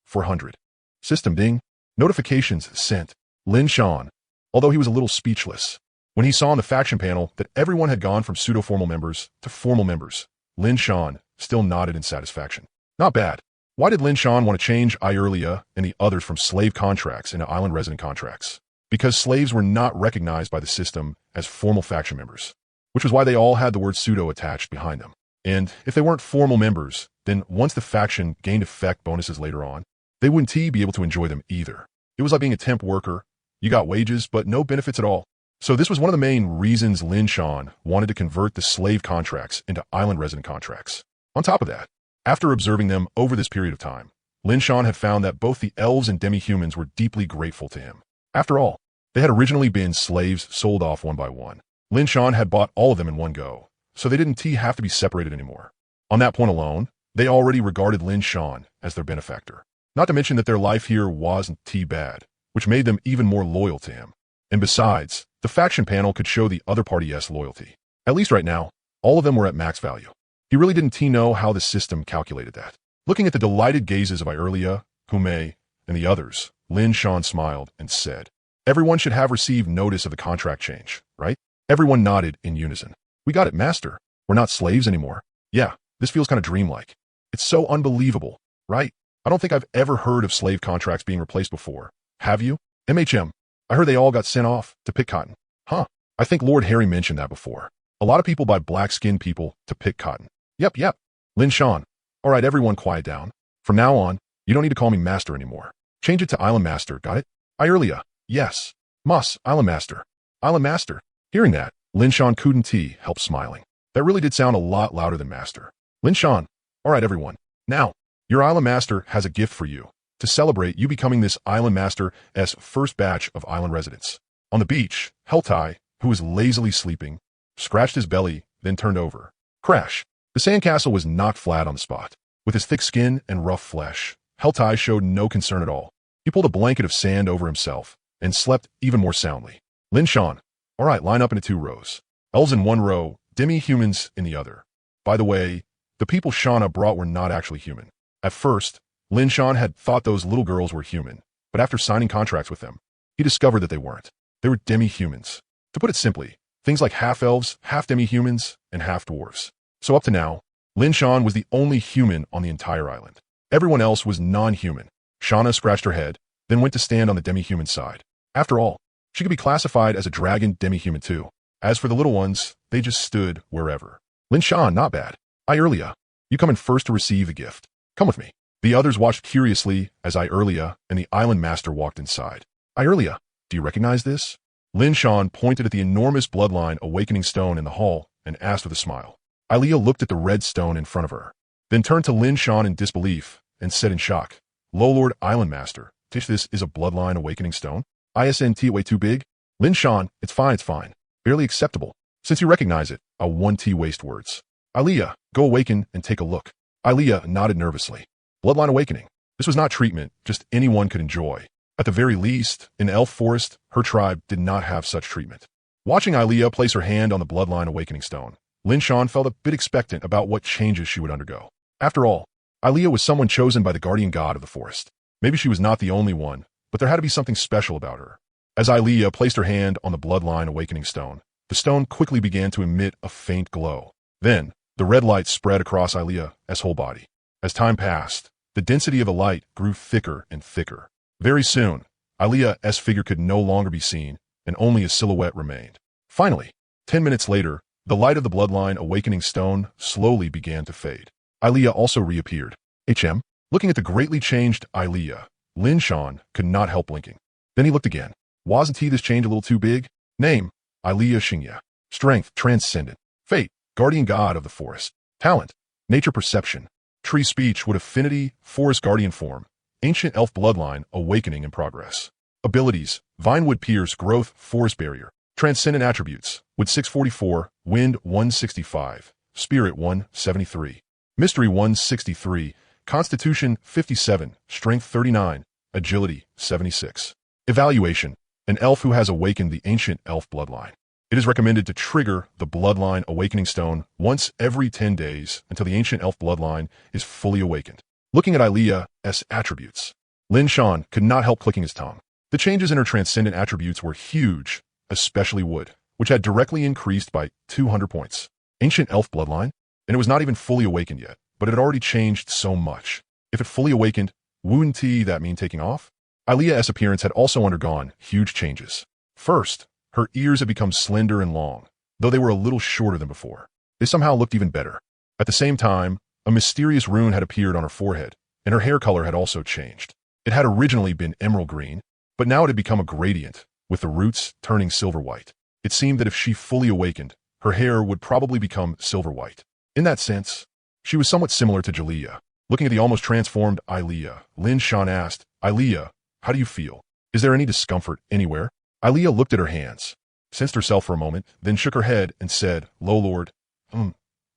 400. System ding. Notifications sent. Lin Shan, although he was a little speechless, when he saw on the faction panel that everyone had gone from pseudo-formal members to formal members, Lin Shan still nodded in satisfaction. Not bad. Why did Lin Shan want to change Irelia and the others from slave contracts into island resident contracts? Because slaves were not recognized by the system as formal faction members, which was why they all had the word pseudo attached behind them. And if they weren't formal members, then once the faction gained effect bonuses later on, they wouldn't be able to enjoy them either. It was like being a temp worker. You got wages, but no benefits at all. So this was one of the main reasons Lin Shan wanted to convert the slave contracts into island resident contracts. On top of that, after observing them over this period of time, Lin Shan had found that both the elves and demi-humans were deeply grateful to him. After all, they had originally been slaves sold off one by one. Lin Shan had bought all of them in one go, so they didn't have to be separated anymore. On that point alone, they already regarded Lin Shan as their benefactor. Not to mention that their life here wasn't bad, which made them even more loyal to him. And besides, the faction panel could show the other party's loyalty. At least right now, all of them were at max value. He really didn't know how the system calculated that. Looking at the delighted gazes of Irelia, Hume, and the others, Lin Shan smiled and said, "Everyone should have received notice of the contract change, right?" Everyone nodded in unison. "We got it, Master. We're not slaves anymore." "Yeah, this feels kind of dreamlike. It's so unbelievable, right? I don't think I've ever heard of slave contracts being replaced before. Have you?" "MHM. I heard they all got sent off to pick cotton." "Huh. I think Lord Harry mentioned that before. A lot of people buy black-skinned people to pick cotton." Yep. Lin Shan. "All right, everyone quiet down. From now on, you don't need to call me Master anymore. Change it to Island Master, got it?" "Irelia." "Yes. Mus, Island Master." "Island Master." Hearing that, Lin Shan couldn't help smiling. That really did sound a lot louder than Master. Lin Shan. "All right, everyone. Now, your Island Master has a gift for you to celebrate you becoming this Island Master's first batch of island residents." On the beach, Heltai, who was lazily sleeping, scratched his belly, then turned over. Crash! The sandcastle was knocked flat on the spot. With his thick skin and rough flesh, Heltai showed no concern at all. He pulled a blanket of sand over himself and slept even more soundly. Lin Shan. "All right, line up into 2 rows. Elves in 1 row, demi-humans in the other." By the way, the people Shauna brought were not actually human. At first, Lin Shan had thought those little girls were human, but after signing contracts with them, he discovered that they weren't. They were demi-humans. To put it simply, things like half-elves, half-demi-humans, and half-dwarves. So up to now, Lin Shan was the only human on the entire island. Everyone else was non-human. Shauna scratched her head, then went to stand on the demi-human side. After all, she could be classified as a dragon demi-human too. As for the little ones, they just stood wherever. Lin Shan, not bad. Irelia, you come in first to receive the gift. Come with me. The others watched curiously as Irelia and the Island Master walked inside. Irelia, do you recognize this? Lin Shan pointed at the enormous bloodline awakening stone in the hall and asked with a smile. Irelia looked at the red stone in front of her, then turned to Lin Shan in disbelief and said in shock, "Lo Lord Island Master, this is a bloodline awakening stone? Isn't way too big?" Lin Shan, it's fine. Barely acceptable. Since you recognize it, I'll 1T waste words. Irelia, go awaken and take a look. Irelia nodded nervously. Bloodline awakening. This was not treatment just anyone could enjoy. At the very least, in Elf Forest, her tribe did not have such treatment. Watching Irelia place her hand on the bloodline awakening stone, Lin Shan felt a bit expectant about what changes she would undergo. After all, Irelia was someone chosen by the guardian god of the forest. Maybe she was not the only one, but there had to be something special about her. As Irelia placed her hand on the bloodline awakening stone, the stone quickly began to emit a faint glow. Then, the red light spread across Irealia's whole body. As time passed, the density of the light grew thicker and thicker. Very soon, Irealia's figure could no longer be seen, and only a silhouette remained. Finally, 10 minutes later, the light of the bloodline awakening stone slowly began to fade. Irelia also reappeared. Looking at the greatly changed Irelia, Lin Shan could not help blinking. Then he looked again. Wasn't this change a little too big? Name, Irelia Xingya. Strength, transcendent. Fate, guardian god of the forest. Talent, nature perception. Tree speech with affinity, forest guardian form. Ancient elf bloodline, awakening in progress. Abilities, Vinewood Pierce, growth, forest barrier. Transcendent attributes, with 644, wind 165, spirit 173, mystery 163, constitution 57, strength 39, agility 76. Evaluation, an elf who has awakened the ancient elf bloodline. It is recommended to trigger the bloodline awakening stone once every 10 days until the ancient elf bloodline is fully awakened. Looking at Irealia's attributes, Lin Shan could not help clicking his tongue. The changes in her transcendent attributes were huge, especially wood, which had directly increased by 200 points. Ancient elf bloodline? And it was not even fully awakened yet, but it had already changed so much. If it fully awakened, wouldn't that mean taking off? Aaliyah's appearance had also undergone huge changes. First, her ears had become slender and long, though they were a little shorter than before. They somehow looked even better. At the same time, a mysterious rune had appeared on her forehead, and her hair color had also changed. It had originally been emerald green, but now it had become a gradient, with the roots turning silver white. It seemed that if she fully awakened, her hair would probably become silver white. In that sense, she was somewhat similar to Jaliyah. Looking at the almost transformed Aaliyah, Lin Shan asked, "Aaliyah, how do you feel? Is there any discomfort anywhere?" Aaliyah looked at her hands, sensed herself for a moment, then shook her head and said, "Lo Lord,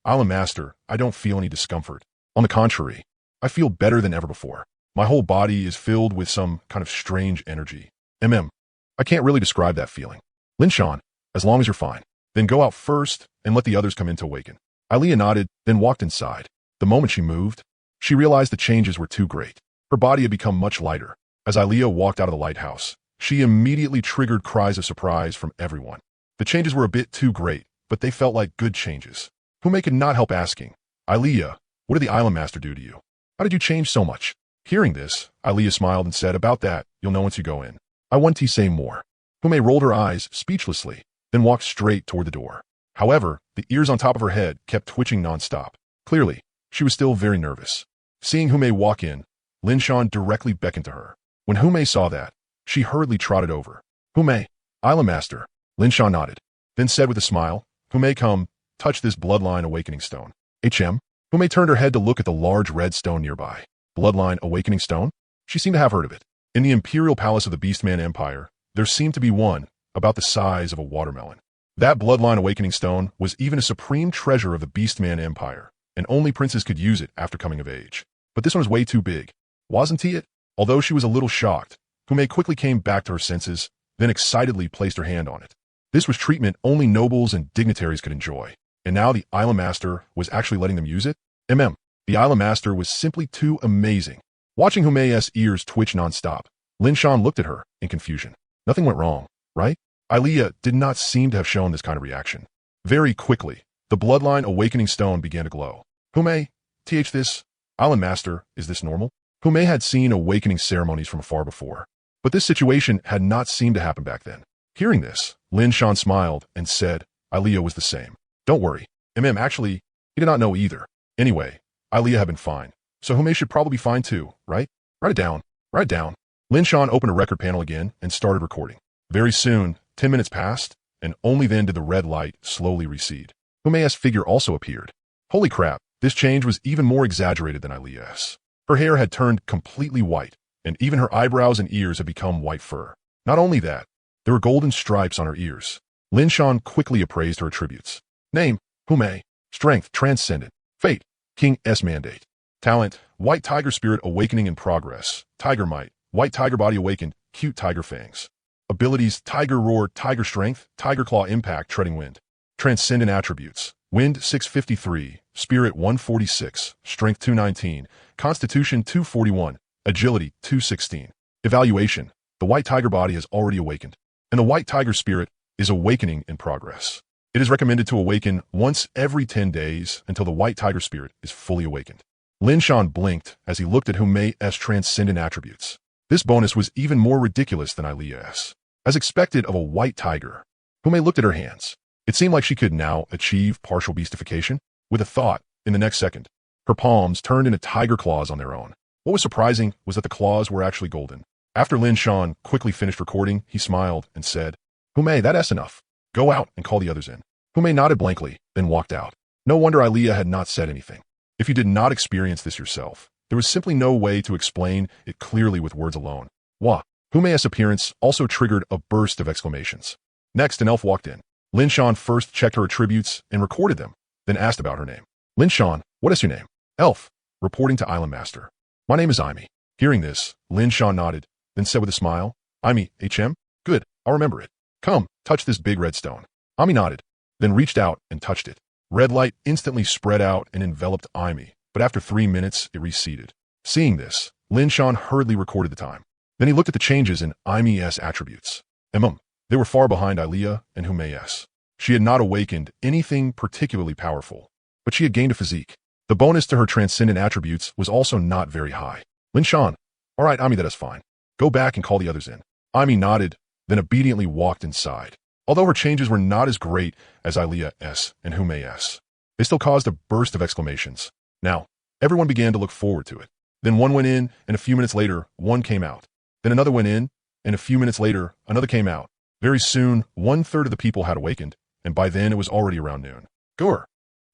I'll master, I don't feel any discomfort. On the contrary, I feel better than ever before. My whole body is filled with some kind of strange energy. I can't really describe that feeling. Lin Shan, as long as you're fine, then go out first and let the others come in to awaken." Aaliyah nodded, then walked inside. The moment she moved, she realized the changes were too great. Her body had become much lighter. As Aaliyah walked out of the lighthouse, she immediately triggered cries of surprise from everyone. The changes were a bit too great, but they felt like good changes. Hume could not help asking, "Aaliyah, what did the Island Master do to you? How did you change so much?" Hearing this, Aaliyah smiled and said, "About that, you'll know once you go in. I want to say more." Hume rolled her eyes speechlessly, then walked straight toward the door. However, the ears on top of her head kept twitching nonstop. Clearly, she was still very nervous. Seeing Hume walk in, Lin Shan directly beckoned to her. When Hume saw that, she hurriedly trotted over. "Hume, Island Master." Lin Shan nodded, then said with a smile, "Hume, come, touch this bloodline awakening stone." "HM?" Hume turned her head to look at the large red stone nearby. Bloodline awakening stone? She seemed to have heard of it. In the imperial palace of the Beastman Empire, there seemed to be one about the size of a watermelon. That bloodline awakening stone was even a supreme treasure of the Beastman Empire, and only princes could use it after coming of age. But this one was way too big. Wasn't it? Although she was a little shocked, Hume quickly came back to her senses, then excitedly placed her hand on it. This was treatment only nobles and dignitaries could enjoy, and now the Island Master was actually letting them use it? The Island Master was simply too amazing. Watching Hume's ears twitch nonstop, Lin Shan looked at her in confusion. Nothing went wrong, right? Aaliyah did not seem to have shown this kind of reaction. Very quickly, the bloodline awakening stone began to glow. Hume, this, Island Master, is this normal? Hume had seen awakening ceremonies from afar before, but this situation had not seemed to happen back then. Hearing this, Lin Shan smiled and said, "Aaliyah was the same. Don't worry. Actually, he did not know either. Anyway, Aaliyah had been fine, so Hume should probably be fine too, right? Write it down. Write it down." Lin Shan opened a record panel again and started recording. Very soon, 10 minutes passed, and only then did the red light slowly recede. Hume's figure also appeared. Holy crap, this change was even more exaggerated than Aaliyah's. Her hair had turned completely white, and even her eyebrows and ears had become white fur. Not only that, there were golden stripes on her ears. Lin Shan quickly appraised her attributes. Name, Hume. Strength, transcendent. Fate, King's mandate. Talent, white tiger spirit awakening in progress. Tiger might, white tiger body awakened, cute tiger fangs. Abilities, tiger roar, tiger strength, tiger claw impact, treading wind. Transcendent attributes, wind 653, spirit 146, strength 219, constitution 241, agility 216. Evaluation, the white tiger body has already awakened, and the white tiger spirit is awakening in progress. It is recommended to awaken once every 10 days until the white tiger spirit is fully awakened. Lin Shan blinked as he looked at Hume's transcendent attributes. This bonus was even more ridiculous than Aaliyah's. As expected of a white tiger, Hume looked at her hands. It seemed like she could now achieve partial beastification. With a thought, in the next second, her palms turned into tiger claws on their own. What was surprising was that the claws were actually golden. After Lin Shan quickly finished recording, he smiled and said, "Hume, that's enough. Go out and call the others in." Hume nodded blankly, then walked out. No wonder Aaliyah had not said anything. If you did not experience this yourself, there was simply no way to explain it clearly with words alone. Wah! Hume's appearance also triggered a burst of exclamations. Next, an elf walked in. Lin Shan first checked her attributes and recorded them, then asked about her name. "Lin Shan, what is your name?" "Elf," reporting to Island Master. "My name is Imi." Hearing this, Lin Shan nodded, then said with a smile, "Imi, HM? Good, I'll remember it. Come, touch this big red stone." Imi nodded, then reached out and touched it. Red light instantly spread out and enveloped Imi, but after 3 minutes, it receded. Seeing this, Lin Shan hurriedly recorded the time. Then he looked at the changes in Imi's attributes. They were far behind Aaliyah and Hume's. She had not awakened anything particularly powerful, but she had gained a physique. The bonus to her transcendent attributes was also not very high. Lin Shan, all right, Ami, that is fine. Go back and call the others in. Ami nodded, then obediently walked inside. Although her changes were not as great as Ilia's and Humay's, they still caused a burst of exclamations. Now, everyone began to look forward to it. Then one went in, and a few minutes later, one came out. Then another went in, and a few minutes later, another came out. Very soon, 1/3 of the people had awakened, and by then it was already around noon. Gur!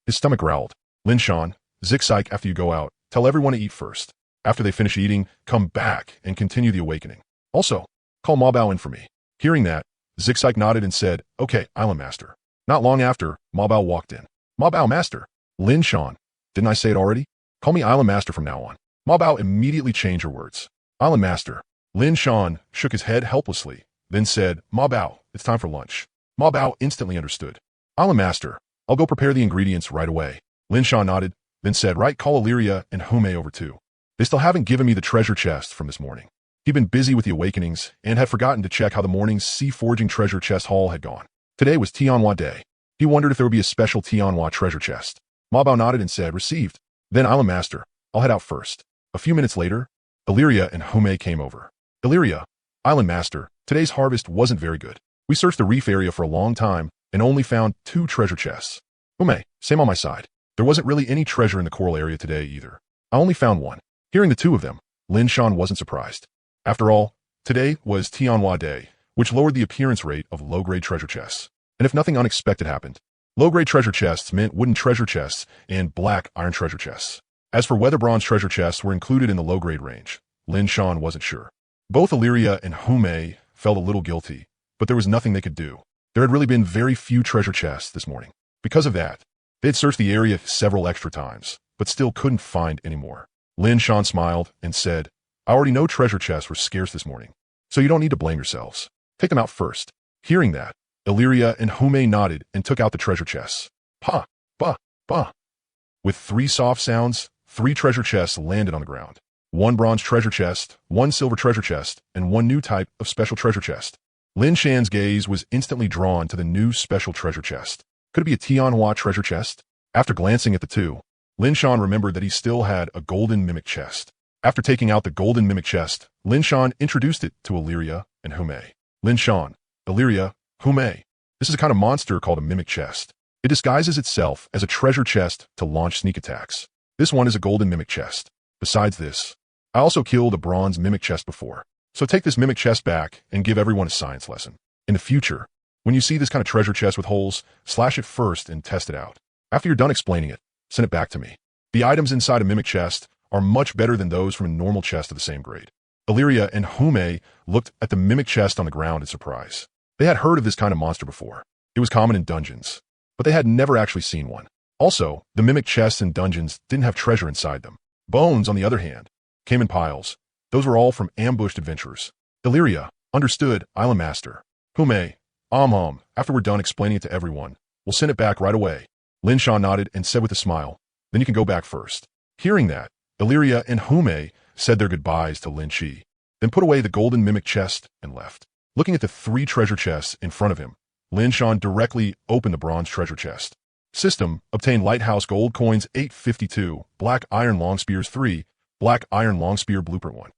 His stomach growled. Lin Shan, zigzag after you go out, tell everyone to eat first. After they finish eating, come back and continue the awakening. Also, call Ma Bao in for me. Hearing that, Zigzag nodded and said, okay, Island Master. Not long after, Ma Bao walked in. Ma Bao Master. Lin Shan. Didn't I say it already? Call me Island Master from now on. Ma Bao immediately changed her words. Island Master. Lin Shan shook his head helplessly, then said, Ma Bao, it's time for lunch. Ma Bao instantly understood. Island Master. I'll go prepare the ingredients right away. Lin Shan nodded, then said, right, call Illyria and Hume over too. They still haven't given me the treasure chest from this morning. He'd been busy with the awakenings and had forgotten to check how the morning's sea-forging treasure chest haul had gone. Today was Tianhua Day. He wondered if there would be a special Tianhua treasure chest. Ma Bao nodded and said, received. Then Island Master, I'll head out first. A few minutes later, Illyria and Hume came over. Illyria, Island Master, today's harvest wasn't very good. We searched the reef area for a long time and only found 2 treasure chests. Hume, same on my side. There wasn't really any treasure in the coral area today either. I only found 1. Hearing the 2 of them, Lin Shan wasn't surprised. After all, today was Tianhua Day, which lowered the appearance rate of low-grade treasure chests. And if nothing unexpected happened, low-grade treasure chests meant wooden treasure chests and black iron treasure chests. As for whether bronze treasure chests were included in the low-grade range, Lin Shan wasn't sure. Both Illyria and Hume felt a little guilty, but there was nothing they could do. There had really been very few treasure chests this morning. Because of that, they had searched the area several extra times, but still couldn't find any more. Lin Shan smiled and said, I already know treasure chests were scarce this morning, so you don't need to blame yourselves. Take them out first. Hearing that, Illyria and Hume nodded and took out the treasure chests. Pa, ba, ba. With 3 soft sounds, 3 treasure chests landed on the ground. 1 bronze treasure chest, 1 silver treasure chest, and 1 new type of special treasure chest. Lin Shan's gaze was instantly drawn to the new special treasure chest. Could it be a Tianhua treasure chest? After glancing at the 2, Lin Shan remembered that he still had a golden mimic chest. After taking out the golden mimic chest, Lin Shan introduced it to Illyria and Hume. Lin Shan, Illyria, Hume. This is a kind of monster called a mimic chest. It disguises itself as a treasure chest to launch sneak attacks. This one is a golden mimic chest. Besides this, I also killed a bronze mimic chest before. So take this mimic chest back and give everyone a science lesson. In the future, when you see this kind of treasure chest with holes, slash it first and test it out. After you're done explaining it, send it back to me. The items inside a mimic chest are much better than those from a normal chest of the same grade. Illyria and Hume looked at the mimic chest on the ground in surprise. They had heard of this kind of monster before. It was common in dungeons, but they had never actually seen one. Also, the mimic chests in dungeons didn't have treasure inside them. Bones, on the other hand, came in piles. Those were all from ambushed adventurers. Illyria, understood, Island Master. Hume, after we're done explaining it to everyone, we'll send it back right away. Lin Shan nodded and said with a smile, then you can go back first. Hearing that, Illyria and Hume said their goodbyes to Lin Chi, then put away the golden mimic chest and left. Looking at the 3 treasure chests in front of him, Lin Shan directly opened the bronze treasure chest. System, obtain lighthouse gold coins 852, black iron long spears 3, black iron long spear blueprint 1.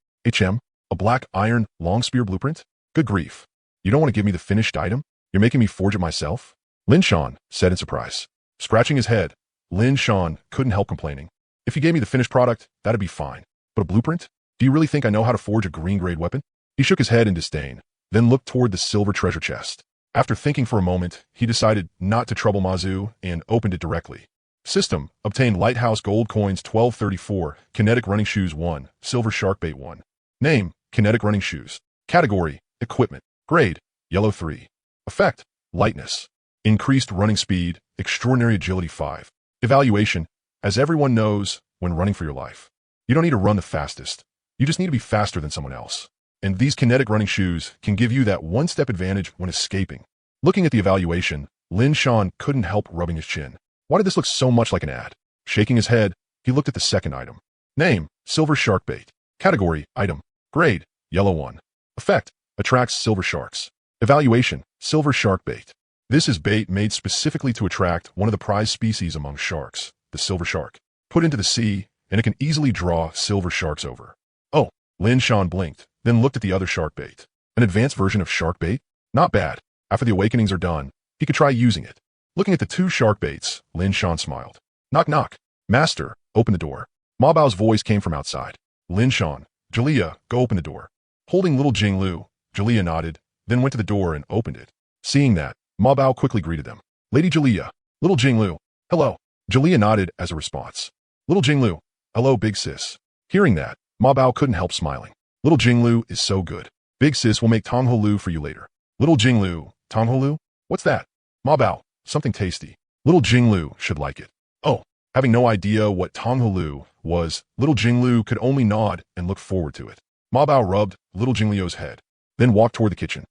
A black iron long spear blueprint? Good grief. You don't want to give me the finished item? You're making me forge it myself? Lin Shan said in surprise. Scratching his head, Lin Shan couldn't help complaining. If you gave me the finished product, that'd be fine. But a blueprint? Do you really think I know how to forge a green-grade weapon? He shook his head in disdain, then looked toward the silver treasure chest. After thinking for a moment, he decided not to trouble Mazu and opened it directly. System, obtain lighthouse gold coins 1234, kinetic running shoes 1, silver shark bait 1. Name, kinetic running shoes. Category, equipment. Grade, yellow 3. Effect, lightness. Increased running speed, extraordinary agility 5. Evaluation, as everyone knows, when running for your life, you don't need to run the fastest. You just need to be faster than someone else. And these kinetic running shoes can give you that one-step advantage when escaping. Looking at the evaluation, Lin Shan couldn't help rubbing his chin. Why did this look so much like an ad? Shaking his head, he looked at the second item. Name, silver shark bait. Category, item. Grade, yellow 1. Effect, attracts silver sharks. Evaluation, silver shark bait. This is bait made specifically to attract one of the prized species among sharks, the silver shark. put into the sea, and it can easily draw silver sharks over. Oh, Lin Shan blinked, then looked at the other shark bait. An advanced version of shark bait? Not bad. After the awakenings are done, he could try using it. Looking at the two shark baits, Lin Shan smiled. Knock knock. Master, open the door. Ma Bao's voice came from outside. Lin Shan, Jalea, go open the door. Holding little Jinglu, Jalea nodded, then went to the door and opened it. Seeing that, Ma Bao quickly greeted them. Lady Jalea, little Jinglu, hello. Jalea nodded as a response. Little Jinglu, hello big sis. Hearing that, Ma Bao couldn't help smiling. Little Jinglu is so good. Big sis will make Tongholu for you later. Little Jinglu, Tongholu? What's that? Ma Bao, something tasty. Little Jinglu should like it. Oh, having no idea what Tongholu was, little Jinglu could only nod and look forward to it. Ma Bao rubbed little Jingliu's head, then walked toward the kitchen.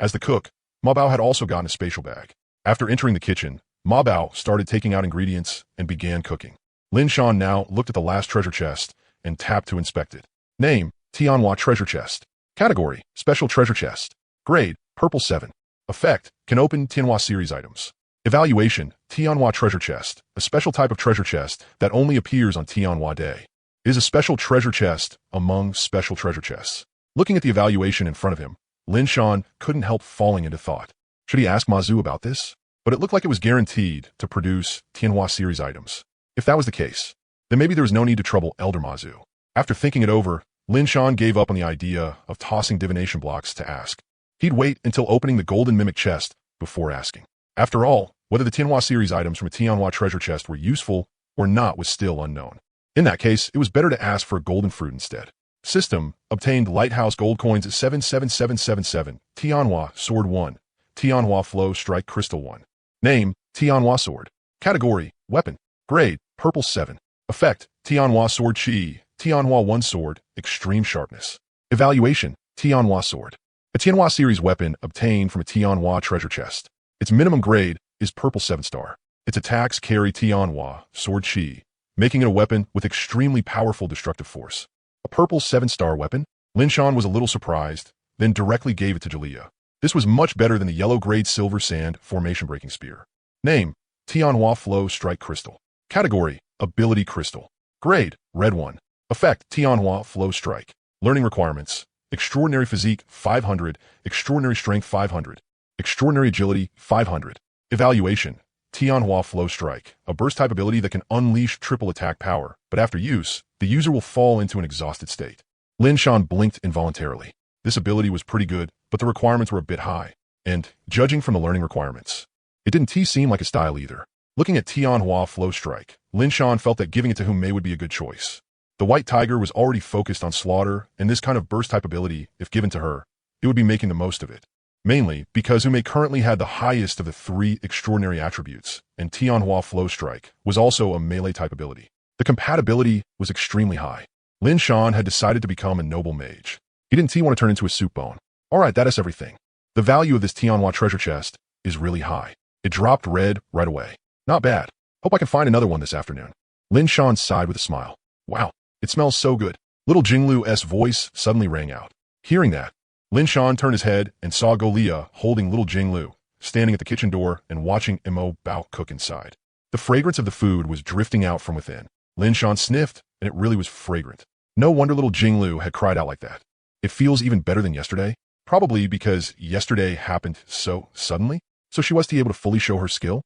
As the cook, Ma Bao had also gotten a spatial bag. After entering the kitchen, Ma Bao started taking out ingredients and began cooking. Lin Shan now looked at the last treasure chest and tapped to inspect it. Name, Tianhua treasure chest. Category, special treasure chest. Grade, purple 7. Effect, can open Tianhua series items. Evaluation, Tianhua treasure chest, a special type of treasure chest that only appears on Tianhua Day. It is a special treasure chest among special treasure chests. Looking at the evaluation in front of him, Lin Shan couldn't help falling into thought. Should he ask Ma Zhu about this? But it looked like it was guaranteed to produce Tianhua series items. If that was the case, then maybe there was no need to trouble Elder Ma Zhu. After thinking it over, Lin Shan gave up on the idea of tossing divination blocks to ask. He'd wait until opening the golden mimic chest before asking. After all, whether the Tianhua series items from a Tianhua treasure chest were useful or not was still unknown. In that case, it was better to ask for a golden fruit instead. System, obtained lighthouse gold coins at 77777, Tianhua sword 1, Tianhua flow strike crystal 1. Name, Tianhua sword. Category, weapon. Grade, purple 7. Effect, Tianhua sword chi, Tianhua 1 sword, extreme sharpness. Evaluation, Tianhua sword. A Tianhua series weapon obtained from a Tianhua treasure chest. Its minimum grade is purple 7 star. Its attacks carry Tianhua sword chi, making it a weapon with extremely powerful destructive force. A purple 7-star weapon? Lin Shan was a little surprised, then directly gave it to Jalea. This was much better than the yellow-grade silver sand formation-breaking spear. Name, Tianhua flow strike crystal. Category, ability crystal. Grade, red 1. Effect, Tianhua flow strike. Learning requirements, extraordinary physique 500, extraordinary strength 500, extraordinary agility 500. Evaluation, Tianhua flow strike, a burst-type ability that can unleash triple attack power, but after use, the user will fall into an exhausted state. Lin Shan blinked involuntarily. This ability was pretty good, but the requirements were a bit high, and, judging from the learning requirements, it didn't seem like a style either. Looking at Tianhua flow strike, Lin Shan felt that giving it to Hu Mei would be a good choice. The White Tiger was already focused on slaughter, and this kind of burst-type ability, if given to her, it would be making the most of it. Mainly because Hu Mei currently had the highest of the 3 extraordinary attributes, and Tianhua flow strike was also a melee-type ability. The compatibility was extremely high. Lin Shan had decided to become a noble mage. He didn't want to turn into a soup bone. Alright, that is everything. The value of this Tianhua treasure chest is really high. It dropped red right away. Not bad. Hope I can find another one this afternoon. Lin Shan sighed with a smile. Wow, it smells so good. Little Jinglu's voice suddenly rang out. Hearing that, Lin Shan turned his head and saw Golia holding little Jinglu, standing at the kitchen door and watching Mo Bao cook inside. The fragrance of the food was drifting out from within. Lin Shan sniffed, and it really was fragrant. No wonder little Jinglu had cried out like that. It feels even better than yesterday, probably because yesterday happened so suddenly, so she was able to fully show her skill.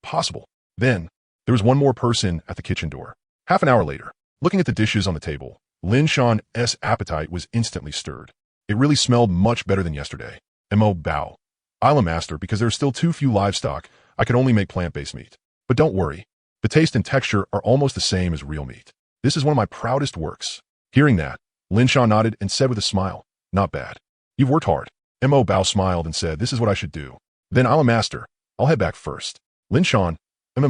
Possible. Then, there was one more person at the kitchen door. Half an hour later, looking at the dishes on the table, Lin Shan's appetite was instantly stirred. It really smelled much better than yesterday. Mo Bao. I'll master because there are still too few livestock. I could only make plant-based meat. But don't worry. The taste and texture are almost the same as real meat. This is one of my proudest works. Hearing that, Lin Shan nodded and said with a smile, not bad. You've worked hard. Mo Bao smiled and said, this is what I should do. Then I'll master. I'll head back first. Lin Shan,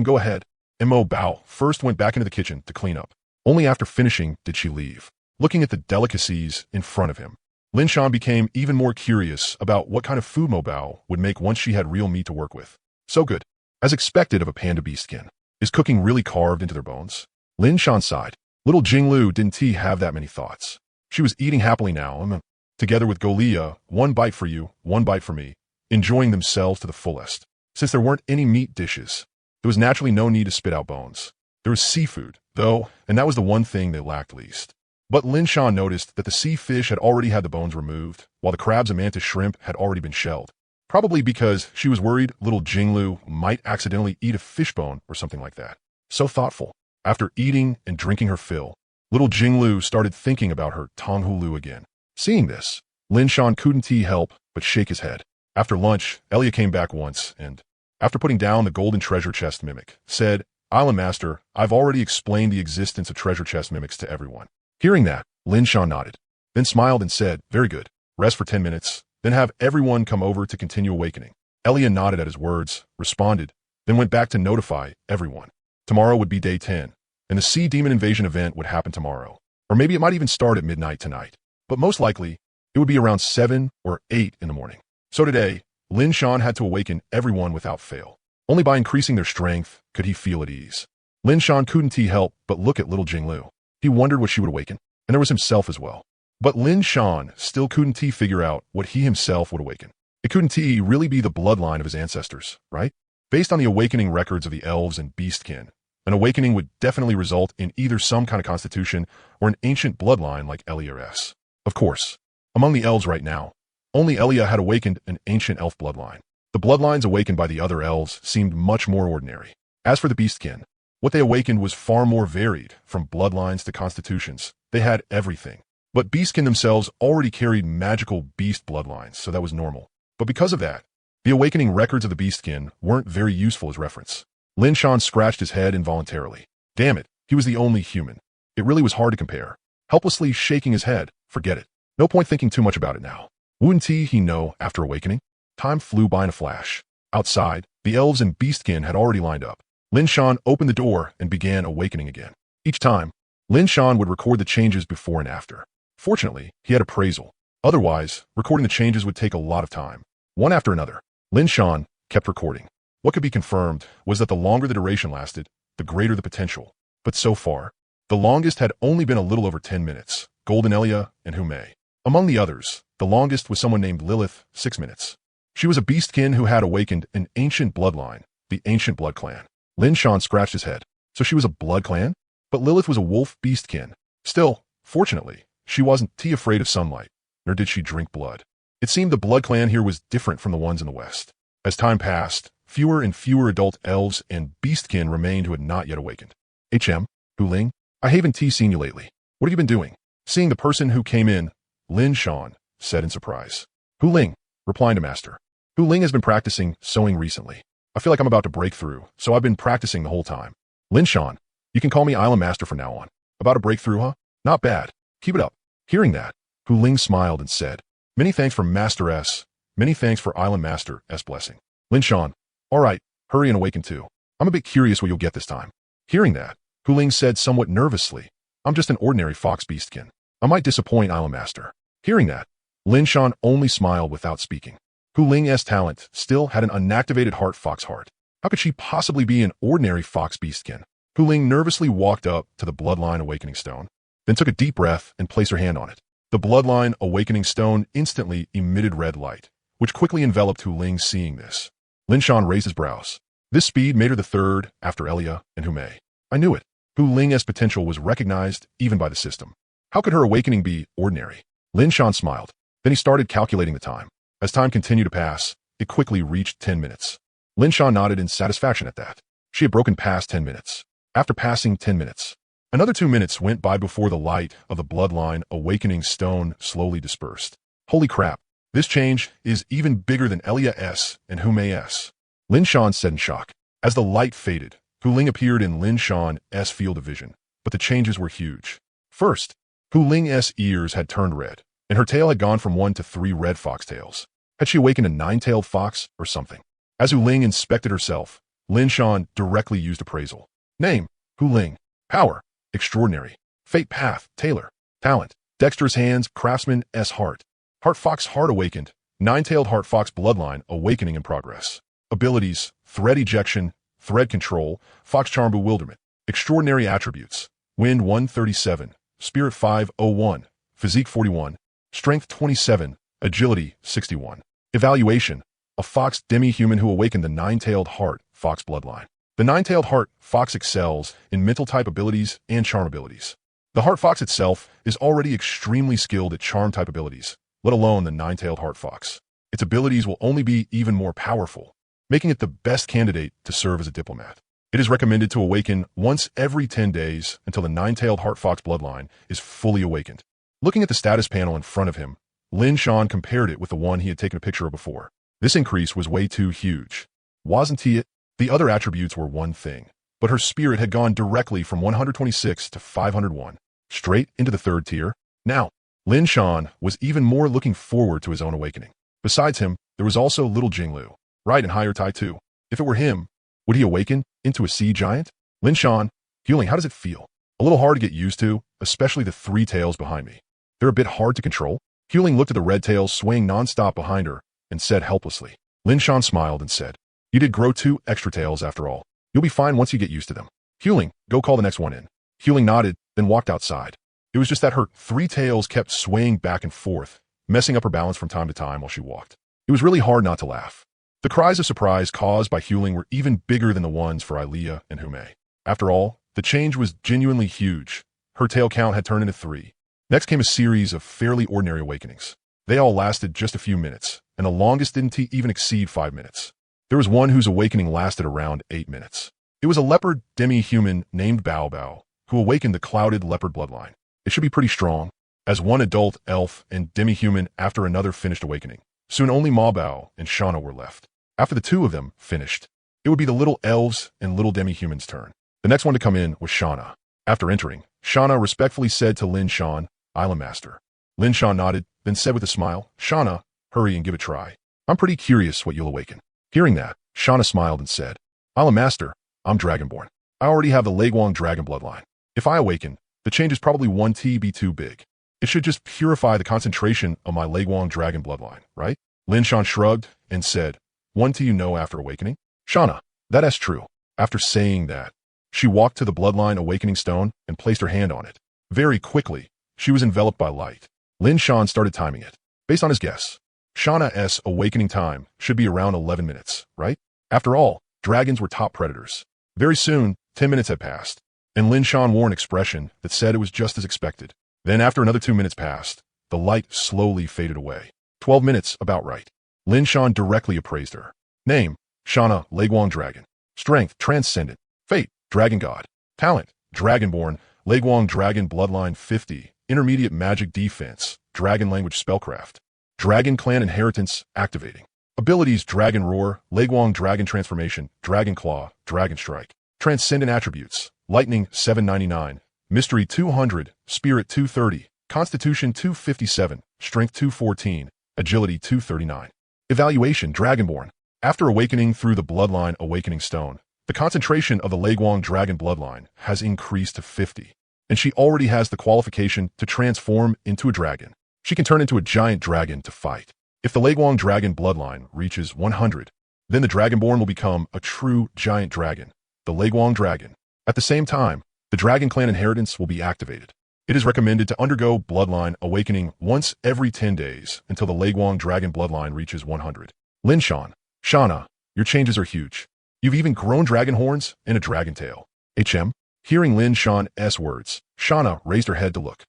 go ahead. Mo Bao first went back into the kitchen to clean up. Only after finishing did she leave. Looking at the delicacies in front of him, Lin Shan became even more curious about what kind of food Mo Bao would make once she had real meat to work with. So good. As expected of a panda beast skin. Is cooking really carved into their bones? Lin Shan sighed. Little Jinglu didn't have that many thoughts. She was eating happily now, together with Golia, one bite for you, one bite for me, enjoying themselves to the fullest. Since there weren't any meat dishes, there was naturally no need to spit out bones. There was seafood, though, and that was the one thing they lacked least. But Lin Shan noticed that the sea fish had already had the bones removed, while the crabs and mantis shrimp had already been shelled. Probably because she was worried little Jinglu might accidentally eat a fish bone or something like that. So thoughtful. After eating and drinking her fill, little Jinglu started thinking about her Tonghulu again. Seeing this, Lin Shan couldn't help but shake his head. After lunch, Elia came back once and, after putting down the golden treasure chest mimic, said, "Island Master, I've already explained the existence of treasure chest mimics to everyone." Hearing that, Lin Shan nodded, then smiled and said, "Very good. Rest for 10 minutes, then have everyone come over to continue awakening." Elia nodded at his words, responded, then went back to notify everyone. Tomorrow would be day 10, and the sea demon invasion event would happen tomorrow. Or maybe it might even start at midnight tonight. But most likely, it would be around 7 or 8 in the morning. So today, Lin Shan had to awaken everyone without fail. Only by increasing their strength could he feel at ease. Lin Shan couldn't help but look at little Jinglu. He wondered what she would awaken, and there was himself as well. But Lin Shan still couldn't figure out what he himself would awaken. It couldn't really be the bloodline of his ancestors, right? Based on the awakening records of the elves and beastkin, an awakening would definitely result in either some kind of constitution or an ancient bloodline like Elia's. Of course, among the elves right now, only Elia had awakened an ancient elf bloodline. The bloodlines awakened by the other elves seemed much more ordinary. As for the beastkin, what they awakened was far more varied, from bloodlines to constitutions. They had everything. But beastkin themselves already carried magical beast bloodlines, so that was normal. But because of that, the awakening records of the beastkin weren't very useful as reference. Lin Shan scratched his head involuntarily. Damn it, he was the only human. It really was hard to compare. Helplessly shaking his head, forget it. No point thinking too much about it now. Wouldn't he know after awakening? Time flew by in a flash. Outside, the elves and beastkin had already lined up. Lin Shan opened the door and began awakening again. Each time, Lin Shan would record the changes before and after. Fortunately, he had appraisal. Otherwise, recording the changes would take a lot of time. One after another, Lin Shan kept recording. What could be confirmed was that the longer the duration lasted, the greater the potential. But so far, the longest had only been a little over 10 minutes. Golden Elia and Hume. Among the others, the longest was someone named Lilith, 6 minutes. She was a beastkin who had awakened an ancient bloodline, the Ancient Blood Clan. Lin Shan scratched his head. So she was a blood clan? But Lilith was a wolf beastkin. Still, fortunately, she wasn't afraid of sunlight, nor did she drink blood. It seemed the blood clan here was different from the ones in the west. As time passed, fewer and fewer adult elves and beastkin remained who had not yet awakened. Hu Ling, I haven't seen you lately. What have you been doing? Seeing the person who came in, Lin Shan said in surprise. Hu Ling, replying to Master. Hu Ling has been practicing sewing recently. I feel like I'm about to break through, so I've been practicing the whole time. Lin Shan, you can call me Island Master from now on. About a breakthrough, huh? Not bad. Keep it up. Hearing that, Hu Ling smiled and said, Many thanks for Master S. Many thanks for Island Master S blessing. Lin Shan, all right, hurry and awaken too. I'm a bit curious what you'll get this time. Hearing that, Hu Ling said somewhat nervously, I'm just an ordinary fox beastkin. I might disappoint Island Master. Hearing that, Lin Shan only smiled without speaking. Hu Ling's talent still had an unactivated heart fox heart. How could she possibly be an ordinary fox beastkin? Hu Ling nervously walked up to the bloodline awakening stone, then took a deep breath and placed her hand on it. The bloodline awakening stone instantly emitted red light, which quickly enveloped Hu Ling. Seeing this, Lin Shan raised his brows. This speed made her the third after Elia and Hume. I knew it. Hu Ling's potential was recognized even by the system. How could her awakening be ordinary? Lin Shan smiled. Then he started calculating the time. As time continued to pass, it quickly reached 10 minutes. Lin Shan nodded in satisfaction at that. She had broken past 10 minutes. After passing 10 minutes, another 2 minutes went by before the light of the bloodline awakening stone slowly dispersed. Holy crap, this change is even bigger than Elia S. and Hume S. Lin Shan said in shock. As the light faded, Hu Ling appeared in Lin Shan's field of vision, but the changes were huge. First, Hu Ling's ears had turned red, and her tail had gone from 1 to 3 red foxtails. Had she awakened a 9-tailed fox or something? As Hu Ling inspected herself, Lin Shan directly used appraisal. Name, Hu Ling. Power, extraordinary. Fate path, Taylor. Talent, dexterous hands, craftsman S heart. Heart fox heart awakened. 9-tailed heart fox bloodline awakening in progress. Abilities, thread ejection, thread control, fox charm bewilderment. Extraordinary attributes. Wind 137, spirit 501, physique 41, strength 27, agility 61. Evaluation, a fox demi-human who awakened the 9-tailed heart fox bloodline. The nine-tailed heart fox excels in mental-type abilities and charm abilities. The heart fox itself is already extremely skilled at charm-type abilities, let alone the nine-tailed heart fox. Its abilities will only be even more powerful, making it the best candidate to serve as a diplomat. It is recommended to awaken once every 10 days until the nine-tailed heart fox bloodline is fully awakened. Looking at the status panel in front of him, Lin Shan compared it with the one he had taken a picture of before. This increase was way too huge. Wasn't it? The other attributes were one thing, but her spirit had gone directly from 126 to 501, straight into the third tier. Now, Lin Shan was even more looking forward to his own awakening. Besides him, there was also little Jinglu, right in higher tie too. If it were him, would he awaken into a sea giant? Lin Shan, healing, how does it feel? A little hard to get used to, especially the three tails behind me. They're a bit hard to control. Huling looked at the red tails swaying non-stop behind her and said helplessly. Lin Shan smiled and said, "You did grow 2 extra tails after all. You'll be fine once you get used to them. Huling, go call the next one in." Huling nodded, then walked outside. It was just that her 3 tails kept swaying back and forth, messing up her balance from time to time while she walked. It was really hard not to laugh. The cries of surprise caused by Huling were even bigger than the ones for Ilea and Hume. After all, the change was genuinely huge. Her tail count had turned into 3. Next came a series of fairly ordinary awakenings. They all lasted just a few minutes, and the longest didn't even exceed 5 minutes. There was one whose awakening lasted around 8 minutes. It was a leopard demi-human named Bao Bao, who awakened the clouded leopard bloodline. It should be pretty strong, as one adult elf and demi-human after another finished awakening. Soon only Ma Bao and Shauna were left. After the 2 of them finished, it would be the little elves and little demi-humans' turn. The next one to come in was Shauna. After entering, Shauna respectfully said to Lin Shan, "Island Master." Lin Shan nodded, then said with a smile, "Shauna, hurry and give it a try. I'm pretty curious what you'll awaken." Hearing that, Shauna smiled and said, "Island Master, I'm Dragonborn. I already have the Leguang dragon bloodline. If I awaken, the change is probably 1T be too big. It should just purify the concentration of my Leguang dragon bloodline, right?" Lin Shan shrugged and said, "1T you know after awakening?" "Shauna, that is true." After saying that, she walked to the bloodline awakening stone and placed her hand on it. Very quickly, she was enveloped by light. Lin Shan started timing it. Based on his guess, Shauna's awakening time should be around 11 minutes, right? After all, dragons were top predators. Very soon, 10 minutes had passed, and Lin Shan wore an expression that said it was just as expected. Then after another 2 minutes passed, the light slowly faded away. 12 minutes, about right. Lin Shan directly appraised her. Name, Shauna Leguang Dragon. Strength, Transcendent. Fate, Dragon God. Talent, Dragonborn, Leguang Dragon Bloodline 50. Intermediate Magic Defense, Dragon Language Spellcraft. Dragon Clan Inheritance, activating. Abilities, Dragon Roar, Leguang Dragon Transformation, Dragon Claw, Dragon Strike. Transcendent Attributes, Lightning 799, Mystery 200, Spirit 230, Constitution 257, Strength 214, Agility 239. Evaluation, Dragonborn. After awakening through the Bloodline Awakening Stone, the concentration of the Leguang Dragon Bloodline has increased to 50, and she already has the qualification to transform into a dragon. She can turn into a giant dragon to fight. If the Leguang Dragon Bloodline reaches 100, then the Dragonborn will become a true giant dragon, the Leguang Dragon. At the same time, the Dragon Clan Inheritance will be activated. It is recommended to undergo Bloodline Awakening once every 10 days until the Leguang Dragon Bloodline reaches 100. Lin Shan, Shauna, your changes are huge. You've even grown dragon horns and a dragon tail. HM? Hearing Lin Shan's words, Shauna raised her head to look.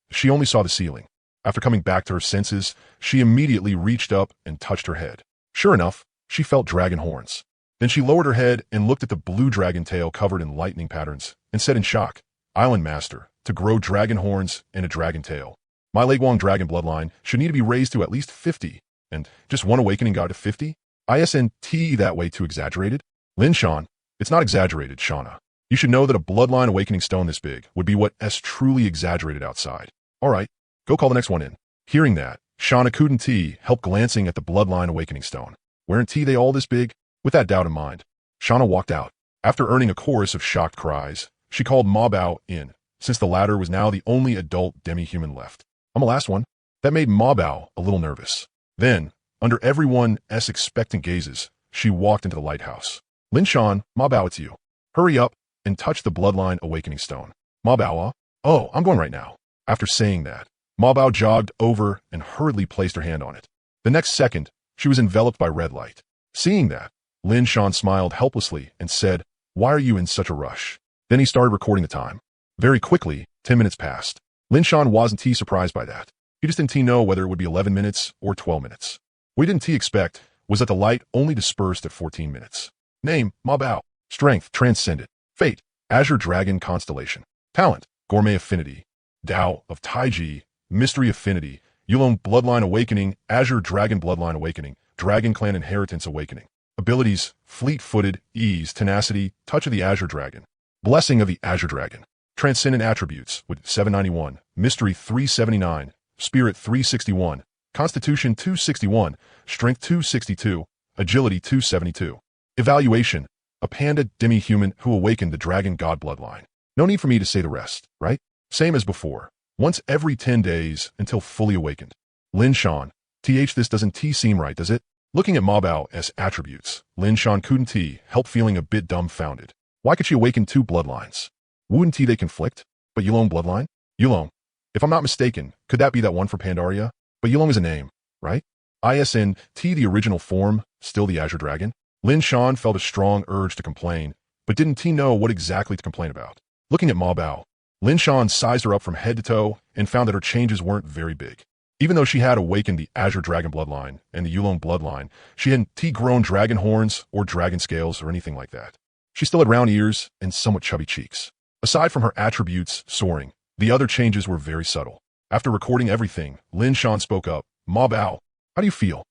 She only saw the ceiling. After coming back to her senses, she immediately reached up and touched her head. Sure enough, she felt dragon horns. Then she lowered her head and looked at the blue dragon tail covered in lightning patterns and said in shock, "Island Master, to grow dragon horns and a dragon tail. My Leguang dragon bloodline should need to be raised to at least 50, and just one awakening got to 50? Isn't that way too exaggerated?" Lin Shan, it's not exaggerated, Shauna. You should know that a bloodline awakening stone this big would be what's truly exaggerated outside. All right, go call the next one in. Hearing that, Shauna couldn't help glancing at the bloodline awakening stone. Weren't they all this big? With that doubt in mind, Shauna walked out. After earning a chorus of shocked cries, she called Ma Bao in, since the latter was now the only adult demi-human left. I'm the last one. That made Ma Bao a little nervous. Then, under everyone's expectant gazes, she walked into the lighthouse. Lin Shan, Ma Bao, it's you. Hurry up and touch the bloodline awakening stone. Ma Bao, oh, I'm going right now. After saying that, Ma Bao jogged over and hurriedly placed her hand on it. The next second, she was enveloped by red light. Seeing that, Lin Shan smiled helplessly and said, "Why are you in such a rush?" Then he started recording the time. Very quickly, 10 minutes passed. Lin Shan wasn't too surprised by that. He just didn't know whether it would be 11 minutes or 12 minutes. What he didn't expect was that the light only dispersed at 14 minutes. Name, Ma Bao. Strength, Transcendent. Fate, Azure Dragon Constellation. Talent, Gourmet Affinity. Tao of Taiji, Mystery Affinity. Yulong Bloodline Awakening, Azure Dragon Bloodline Awakening, Dragon Clan Inheritance Awakening. Abilities, Fleet-Footed, Ease, Tenacity, Touch of the Azure Dragon. Blessing of the Azure Dragon. Transcendent Attributes with 791, Mystery 379, Spirit 361, Constitution 261, Strength 262, Agility 272. Evaluation, a panda demi-human who awakened the Dragon God bloodline. No need for me to say the rest, right? Same as before. Once every 10 days until fully awakened. Lin Shan. This doesn't seem right, does it? Looking at Ma Bao's attributes, Lin Shan couldn't help feeling a bit dumbfounded. Why could she awaken two bloodlines? Wouldn't they conflict? But Yulong bloodline? Yulong. If I'm not mistaken, could that be that one for Pandaria? But Yulong is a name, right? ISNT, the original form, still the Azure Dragon? Lin Shan felt a strong urge to complain, but didn't know what exactly to complain about. Looking at Ma Bao, Lin Shan sized her up from head to toe and found that her changes weren't very big. Even though she had awakened the Azure Dragon bloodline and the Yulong bloodline, she hadn't grown dragon horns or dragon scales or anything like that. She still had round ears and somewhat chubby cheeks. Aside from her attributes soaring, the other changes were very subtle. After recording everything, Lin Shan spoke up. Ma Bao, how do you feel?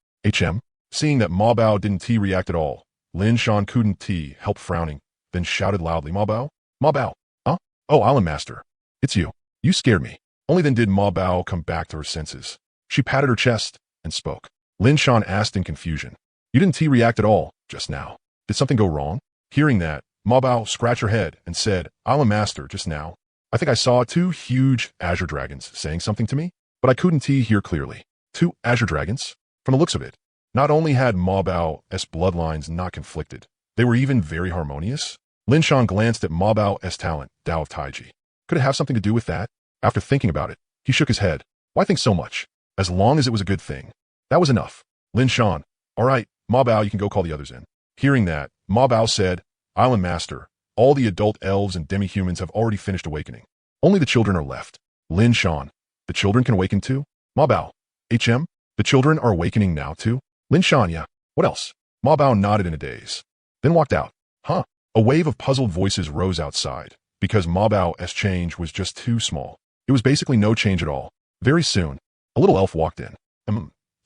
Seeing that Ma Bao didn't react at all, Lin Shan couldn't help frowning, then shouted loudly, Ma Bao? Ma Bao? Huh? Oh, Island Master. It's you. You scared me. Only then did Ma Bao come back to her senses. She patted her chest and spoke. Lin Shan asked in confusion. You didn't react at all, just now. Did something go wrong? Hearing that, Ma Bao scratched her head and said, Island Master, just now. I think I saw two huge Azure Dragons saying something to me, but I couldn't hear clearly. Two Azure Dragons? From the looks of it, not only had Ma Bao's bloodlines not conflicted, they were even very harmonious. Lin Shan glanced at Ma Bao's talent, Tao of Taiji. Could it have something to do with that? After thinking about it, he shook his head. Why think so much? As long as it was a good thing. That was enough. Lin Shan, all right, Ma Bao, you can go call the others in. Hearing that, Ma Bao said, Island Master, all the adult elves and demi-humans have already finished awakening. Only the children are left. Lin Shan, the children can awaken too? Ma Bao, the children are awakening now too? Lin Shan, yeah. What else? Ma Bao nodded in a daze. Then walked out. Huh? A wave of puzzled voices rose outside, because Ma Bao's change was just too small. It was basically no change at all. Very soon, a little elf walked in.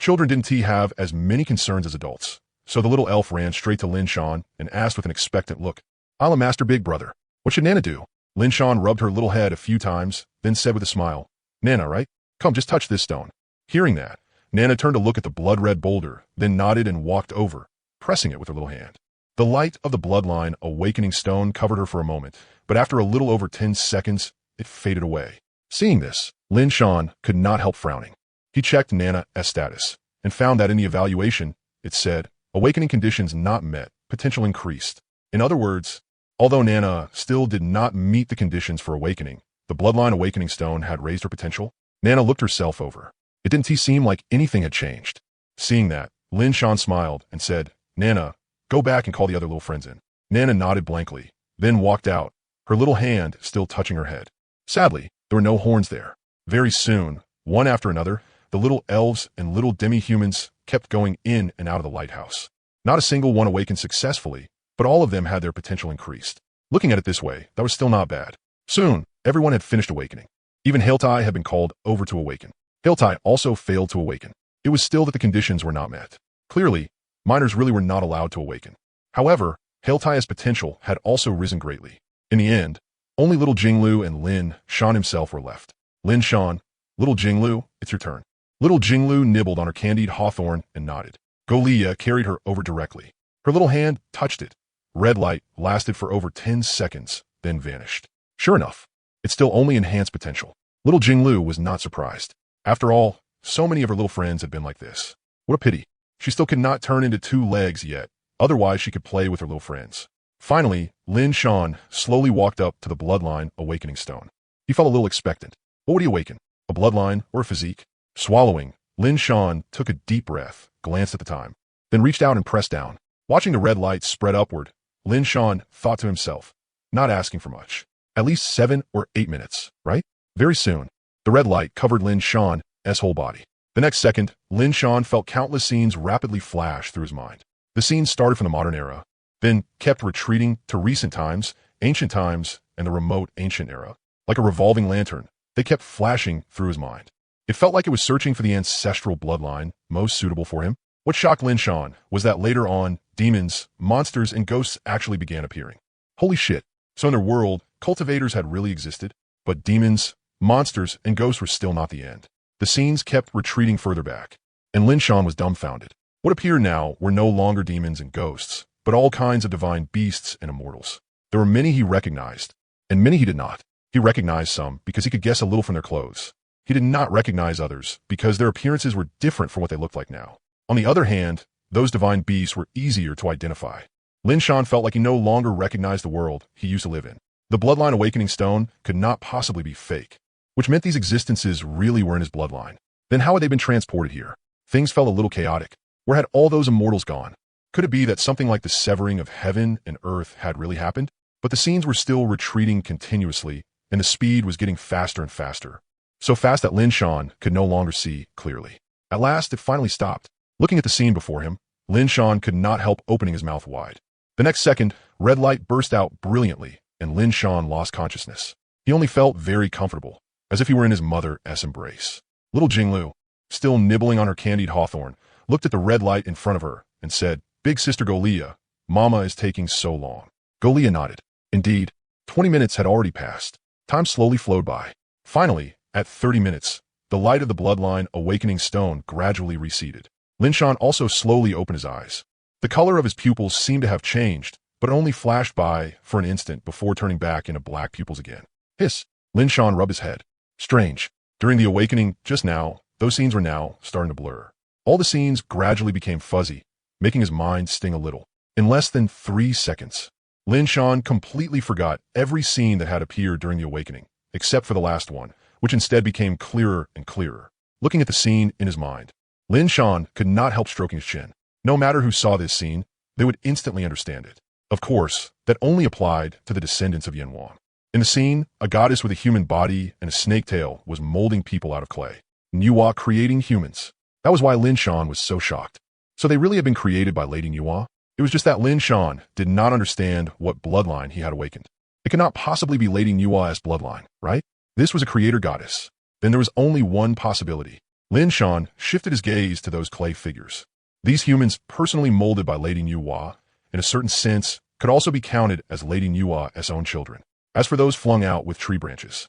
Children didn't have as many concerns as adults, so the little elf ran straight to Lin Shan and asked with an expectant look, Island Master Big Brother, what should Nana do? Lin Shan rubbed her little head a few times, then said with a smile, Nana, right? Come, just touch this stone. Hearing that, Nana turned to look at the blood-red boulder, then nodded and walked over, pressing it with her little hand. The light of the bloodline awakening stone covered her for a moment, but after a little over 10 seconds, it faded away. Seeing this, Lin Shan could not help frowning. He checked Nana's status, and found that in the evaluation, it said, awakening conditions not met, potential increased. In other words, although Nana still did not meet the conditions for awakening, the bloodline awakening stone had raised her potential. Nana looked herself over. It didn't seem like anything had changed. Seeing that, Lin Shan smiled and said, Nana, go back and call the other little friends in. Nana nodded blankly, then walked out, her little hand still touching her head. Sadly, there were no horns there. Very soon, one after another, the little elves and little demi-humans kept going in and out of the lighthouse. Not a single one awakened successfully, but all of them had their potential increased. Looking at it this way, that was still not bad. Soon, everyone had finished awakening. Even Hailtai had been called over to awaken. Hailtai also failed to awaken. It was still that the conditions were not met. Clearly, minors really were not allowed to awaken. However, Hailtai's potential had also risen greatly. In the end, only little Jinglu and Lin Shan himself were left. Lin Shan, little Jinglu, it's your turn. Little Jinglu nibbled on her candied hawthorn and nodded. Golia carried her over directly. Her little hand touched it. Red light lasted for over 10 seconds, then vanished. Sure enough, it still only enhanced potential. Little Jinglu was not surprised. After all, so many of her little friends had been like this. What a pity. She still could not turn into 2 legs yet, otherwise she could play with her little friends. Finally, Lin Shan slowly walked up to the bloodline awakening stone. He felt a little expectant. What would he awaken? A bloodline or a physique? Swallowing, Lin Shan took a deep breath, glanced at the time, then reached out and pressed down. Watching the red light spread upward, Lin Shan thought to himself, not asking for much. At least 7 or 8 minutes, right? Very soon, the red light covered Lin Shan's whole body. The next second, Lin Shan felt countless scenes rapidly flash through his mind. The scenes started from the modern era, then kept retreating to recent times, ancient times, and the remote ancient era. Like a revolving lantern, they kept flashing through his mind. It felt like it was searching for the ancestral bloodline most suitable for him. What shocked Lin Shan was that later on, demons, monsters, and ghosts actually began appearing. Holy shit. So in their world, cultivators had really existed, but demons, monsters, and ghosts were still not the end. The scenes kept retreating further back, and Lin Shan was dumbfounded. What appeared now were no longer demons and ghosts, but all kinds of divine beasts and immortals. There were many he recognized, and many he did not. He recognized some because he could guess a little from their clothes. He did not recognize others because their appearances were different from what they looked like now. On the other hand, those divine beasts were easier to identify. Lin Shan felt like he no longer recognized the world he used to live in. The bloodline awakening stone could not possibly be fake, which meant these existences really were in his bloodline. Then how had they been transported here? Things felt a little chaotic. Where had all those immortals gone? Could it be that something like the severing of heaven and earth had really happened? But the scenes were still retreating continuously, and the speed was getting faster and faster. So fast that Lin Shan could no longer see clearly. At last, it finally stopped. Looking at the scene before him, Lin Shan could not help opening his mouth wide. The next second, red light burst out brilliantly, and Lin Shan lost consciousness. He only felt very comfortable, as if he were in his mother's embrace. Little Jinglu, still nibbling on her candied hawthorn, looked at the red light in front of her and said, "Big sister Golia, Mama is taking so long." Golia nodded. Indeed, 20 minutes had already passed. Time slowly flowed by. Finally, at 30 minutes, the light of the bloodline awakening stone gradually receded. Lin Shan also slowly opened his eyes. The color of his pupils seemed to have changed, but only flashed by for an instant before turning back into black pupils again. Hiss! Lin Shan rubbed his head. Strange. During the awakening just now, those scenes were now starting to blur. All the scenes gradually became fuzzy, making his mind sting a little. In less than 3 seconds, Lin Shan completely forgot every scene that had appeared during the awakening, except for the last one, which instead became clearer and clearer. Looking at the scene in his mind, Lin Shan could not help stroking his chin. No matter who saw this scene, they would instantly understand it. Of course, that only applied to the descendants of Yanwang. In the scene, a goddess with a human body and a snake tail was molding people out of clay. Nuwa creating humans. That was why Lin Shan was so shocked. So they really had been created by Lady Nuwa? It was just that Lin Shan did not understand what bloodline he had awakened. It could not possibly be Lady Nuwa's bloodline, right? This was a creator goddess. Then there was only one possibility. Lin Shan shifted his gaze to those clay figures. These humans, personally molded by Lady Nuwa, in a certain sense, could also be counted as Lady Nuwa's own children. As for those flung out with tree branches,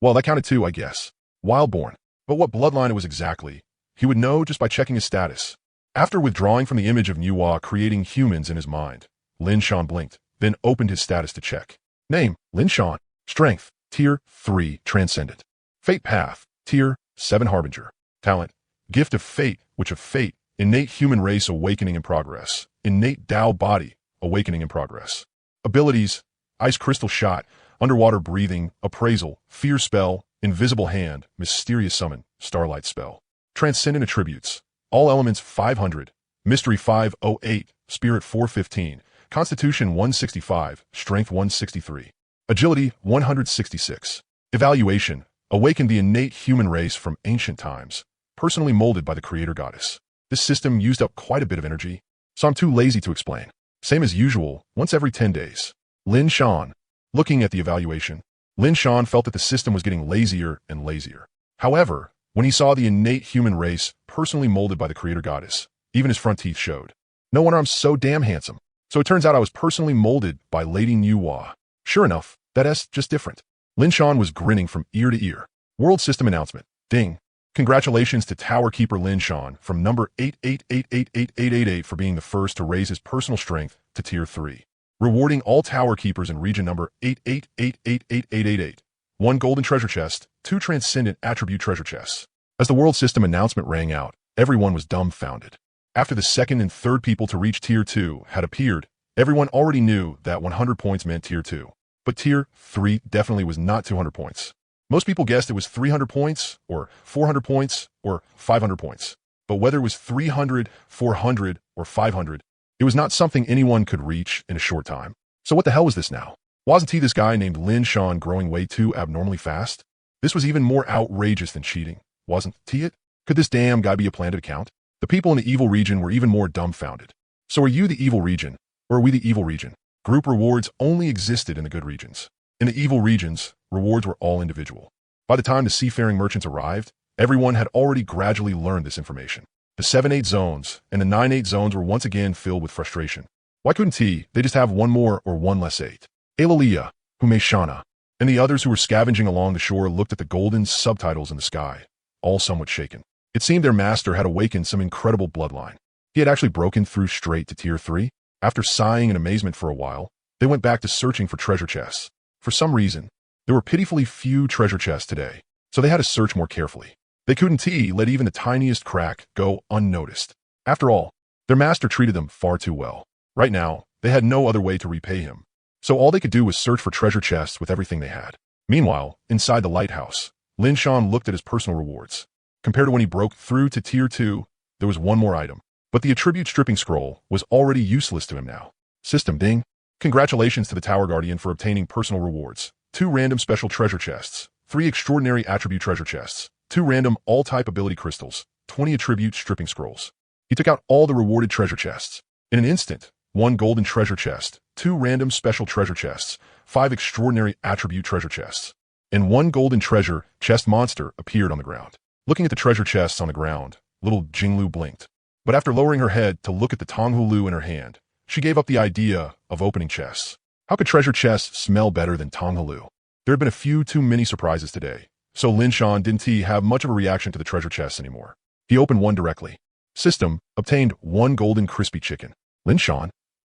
well, that counted too, I guess. Wildborn. But what bloodline it was exactly, he would know just by checking his status. After withdrawing from the image of Nuwa creating humans in his mind, Lin Shan blinked, then opened his status to check. Name, Lin Shan. Strength, Tier 3, Transcendent. Fate Path, Tier 7, Harbinger. Talent, Gift of Fate, Witch of Fate, Innate Human Race Awakening in Progress. Innate Tao Body, Awakening in Progress. Abilities, Ice Crystal Shot, Underwater Breathing, Appraisal, Fear Spell, Invisible Hand, Mysterious Summon, Starlight Spell. Transcendent Attributes, All Elements 500, Mystery 508, Spirit 415, Constitution 165, Strength 163. Agility 166. Evaluation, Awaken the innate human race from ancient times, personally molded by the creator goddess. This system used up quite a bit of energy, so I'm too lazy to explain. Same as usual, once every 10 days. Lin Shan. Looking at the evaluation, Lin Shan felt that the system was getting lazier and lazier. However, when he saw the innate human race personally molded by the creator goddess, even his front teeth showed. No wonder I'm so damn handsome. So it turns out I was personally molded by Lady Nuwa. Sure enough, that's just different. Lin Shan was grinning from ear to ear. World System Announcement. Ding. Congratulations to Tower Keeper Lin Shan from number 88888888 for being the first to raise his personal strength to Tier 3. Rewarding all Tower Keepers in region number 88888888. 1 golden treasure chest, 2 transcendent attribute treasure chests. As the World System Announcement rang out, everyone was dumbfounded. After the second and third people to reach Tier 2 had appeared, everyone already knew that 100 points meant Tier 2. But Tier 3 definitely was not 200 points. Most people guessed it was 300 points, or 400 points, or 500 points. But whether it was 300, 400, or 500, It was not something anyone could reach in a short time. So what the hell was this now? Wasn't he this guy named Lin Shan growing way too abnormally fast? This was even more outrageous than cheating, wasn't it? Could this damn guy be a planted account? The people in the evil region were even more dumbfounded. So are you the evil region, or are we the evil region? Group rewards only existed in the good regions. In the evil regions, rewards were all individual. By the time the seafaring merchants arrived, everyone had already gradually learned this information. The 7-8 zones and the 9-8 zones were once again filled with frustration. Why couldn't they just have one more or one less 8? Alalia, Humeshana, and the others who were scavenging along the shore looked at the golden subtitles in the sky, all somewhat shaken. It seemed their master had awakened some incredible bloodline. He had actually broken through straight to Tier 3. After sighing in amazement for a while, they went back to searching for treasure chests. For some reason, there were pitifully few treasure chests today, so they had to search more carefully. They couldn't let even the tiniest crack go unnoticed. After all, their master treated them far too well. Right now, they had no other way to repay him. So all they could do was search for treasure chests with everything they had. Meanwhile, inside the lighthouse, Lin Shan looked at his personal rewards. Compared to when he broke through to Tier 2, there was one more item. But the attribute stripping scroll was already useless to him now. System ding. Congratulations to the Tower Guardian for obtaining personal rewards. 2 random special treasure chests, 3 extraordinary attribute treasure chests, 2 random all-type ability crystals, 20 attribute stripping scrolls. He took out all the rewarded treasure chests. In an instant, 1 golden treasure chest, 2 random special treasure chests, 5 extraordinary attribute treasure chests, and 1 golden treasure chest monster appeared on the ground. Looking at the treasure chests on the ground, little Jinglu blinked. But after lowering her head to look at the Tonghulu in her hand, she gave up the idea of opening chests. How could treasure chests smell better than Tonghulu? There had been a few too many surprises today, so Lin Shan didn't have much of a reaction to the treasure chests anymore. He opened one directly. System obtained 1 golden crispy chicken. Lin Shan?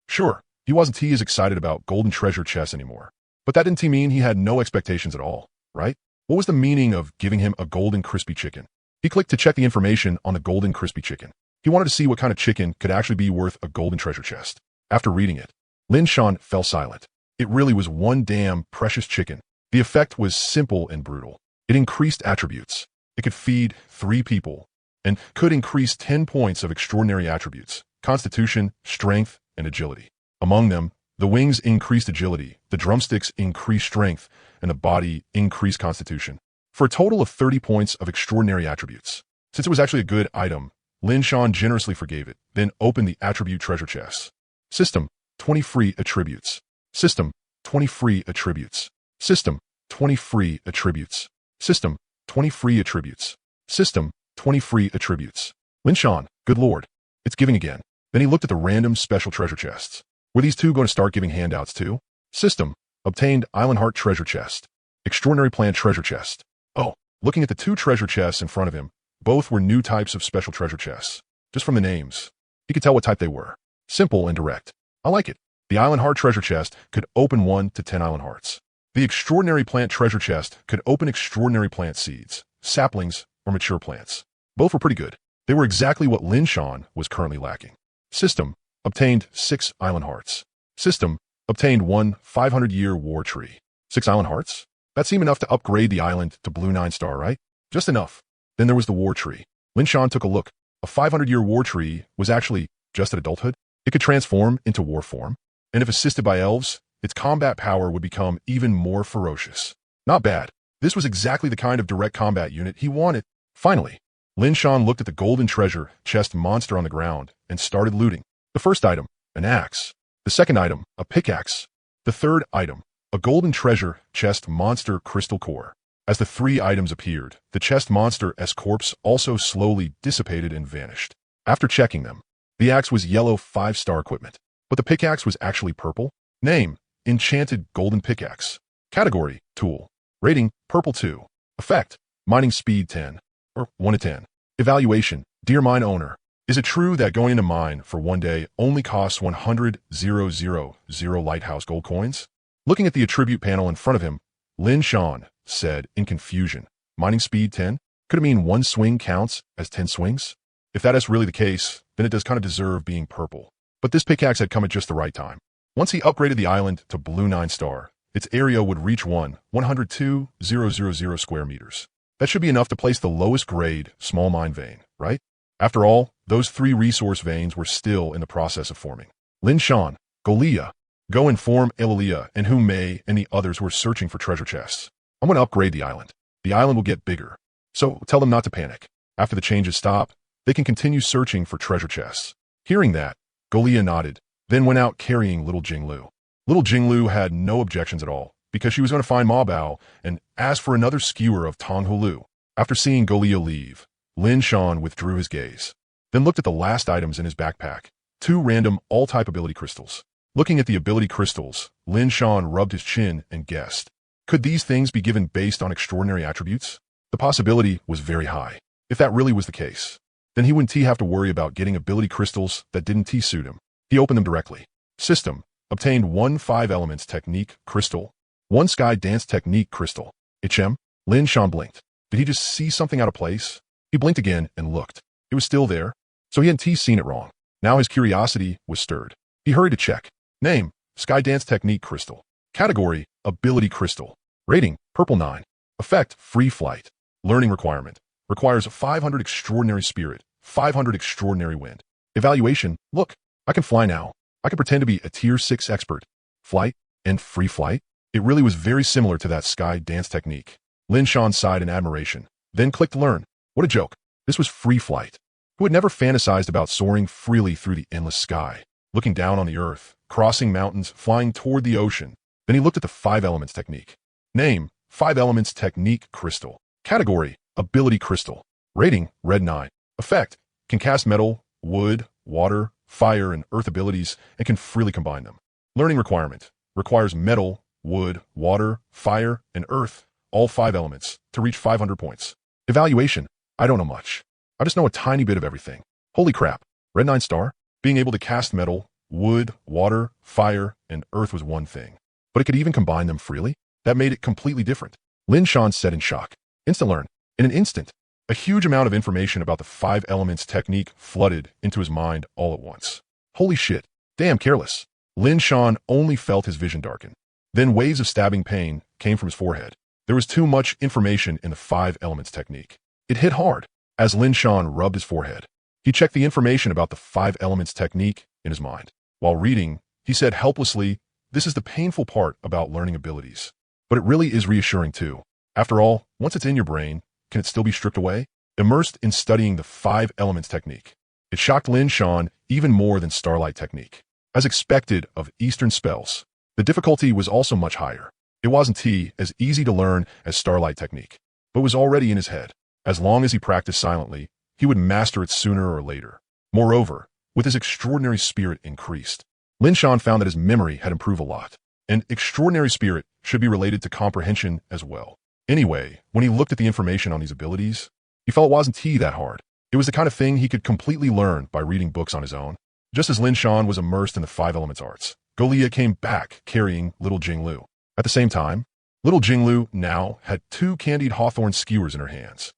Sure, he wasn't as excited about golden treasure chests anymore. But that didn't mean he had no expectations at all, right? What was the meaning of giving him a golden crispy chicken? He clicked to check the information on the golden crispy chicken. He wanted to see what kind of chicken could actually be worth a golden treasure chest. After reading it, Lin Shan fell silent. It really was one damn precious chicken. The effect was simple and brutal. It increased attributes. It could feed 3 people and could increase 10 points of extraordinary attributes: constitution, strength, and agility. Among them, the wings increased agility, the drumsticks increased strength, and the body increased constitution, for a total of 30 points of extraordinary attributes. Since it was actually a good item, Lin Shan generously forgave it, then opened the attribute treasure chests. System, 20 free attributes. System, 20 free attributes. System, 20 free attributes. System, 20 free attributes. System, 20 free attributes. Lin Shan, good lord, it's giving again. Then he looked at the random special treasure chests. Were these 2 going to start giving handouts too? System, obtained Island Heart treasure chest. Extraordinary plant treasure chest. Oh, looking at the 2 treasure chests in front of him, both were new types of special treasure chests. Just from the names, he could tell what type they were. Simple and direct. I like it. The Island Heart treasure chest could open 1 to 10 Island Hearts. The Extraordinary Plant treasure chest could open extraordinary plant seeds, saplings, or mature plants. Both were pretty good. They were exactly what Lin Shan was currently lacking. System, obtained 6 Island Hearts. System, obtained 1 500-year war tree. 6 Island Hearts? That seemed enough to upgrade the island to Blue 9-star, right? Just enough. Then there was the war tree. Lin Shan took a look. A 500-year war tree was actually just at adulthood. It could transform into war form, and if assisted by elves, its combat power would become even more ferocious. Not bad. This was exactly the kind of direct combat unit he wanted. Finally, Lin Shan looked at the golden treasure chest monster on the ground and started looting. The first item, an axe. The second item, a pickaxe. The third item, a golden treasure chest monster crystal core. As the 3 items appeared, the chest monster's corpse also slowly dissipated and vanished. After checking them, the axe was yellow 5-star equipment, but the pickaxe was actually purple. Name, enchanted golden pickaxe. Category, tool. Rating, purple 2. Effect, mining speed 10, or 1 to 10. Evaluation, dear mine owner, is it true that going into mine for 1 day only costs 100,000 lighthouse gold coins? Looking at the attribute panel in front of him, Lin Shan said in confusion, mining speed 10? Could it mean 1 swing counts as 10 swings? If that is really the case, then it does kind of deserve being purple. But this pickaxe had come at just the right time. Once he upgraded the island to Blue 9-star, its area would reach 102,000 square meters. That should be enough to place the lowest grade small mine vein, right? After all, those 3 resource veins were still in the process of forming. Lin Shan, Golia, go inform Elia and Hu Mei and the others who are searching for treasure chests. I'm going to upgrade the island. The island will get bigger. So tell them not to panic. After the changes stop, they can continue searching for treasure chests. Hearing that, Golia nodded, then went out carrying little Jinglu. Little Jinglu had no objections at all, because she was going to find Ma Bao and ask for another skewer of Tong Hulu. After seeing Golia leave, Lin Shan withdrew his gaze, then looked at the last items in his backpack, 2 random all-type ability crystals. Looking at the ability crystals, Lin Shan rubbed his chin and guessed. Could these things be given based on extraordinary attributes? The possibility was very high. If that really was the case, then he wouldn't have to worry about getting ability crystals that didn't suit him. He opened them directly. System. Obtained 1 5 elements technique crystal, 1 sky dance technique crystal. HM. Lin Shan blinked. Did he just see something out of place? He blinked again and looked. It was still there. So he hadn't seen it wrong. Now his curiosity was stirred. He hurried to check. Name, Sky Dance Technique Crystal. Category, Ability Crystal. Rating, Purple 9. Effect, Free Flight. Learning requirement. Requires 500 Extraordinary Spirit, 500 Extraordinary Wind. Evaluation, look, I can fly now. I can pretend to be a Tier 6 expert. Flight and Free Flight. It really was very similar to that Sky Dance Technique. Lin Shan sighed in admiration, then clicked Learn. What a joke. This was Free Flight. Who had never fantasized about soaring freely through the endless sky, looking down on the earth, crossing mountains, flying toward the ocean. Then he looked at the 5 elements technique. Name, 5 elements technique crystal. Category, Ability Crystal. Rating, Red 9. Effect, can cast metal, wood, water, fire, and earth abilities and can freely combine them. Learning requirement, requires metal, wood, water, fire, and earth, all 5 elements, to reach 500 points. Evaluation, I don't know much. I just know a tiny bit of everything. Holy crap. Red 9 star? Being able to cast metal, wood, water, fire, and earth was one thing. But it could even combine them freely? That made it completely different. Lin Shan said in shock. Instant learn. In an instant, a huge amount of information about the 5 elements technique flooded into his mind all at once. Holy shit. Damn careless. Lin Shan only felt his vision darken. Then waves of stabbing pain came from his forehead. There was too much information in the 5 elements technique. It hit hard. As Lin Shan rubbed his forehead, he checked the information about the 5 elements technique in his mind. While reading, he said helplessly, this is the painful part about learning abilities. But it really is reassuring too. After all, once it's in your brain, can it still be stripped away? Immersed in studying the 5 elements technique, it shocked Lin Shan even more than starlight technique. As expected of Eastern spells, the difficulty was also much higher. It wasn't as easy to learn as starlight technique, but was already in his head. As long as he practiced silently, he would master it sooner or later. Moreover, with his extraordinary spirit increased, Lin Shan found that his memory had improved a lot, and extraordinary spirit should be related to comprehension as well. Anyway, when he looked at the information on these abilities, he felt it wasn't that hard. It was the kind of thing he could completely learn by reading books on his own. Just as Lin Shan was immersed in the 5 elements arts, Golia came back carrying little Jinglu. At the same time, little Jinglu now had 2 candied hawthorn skewers in her hands.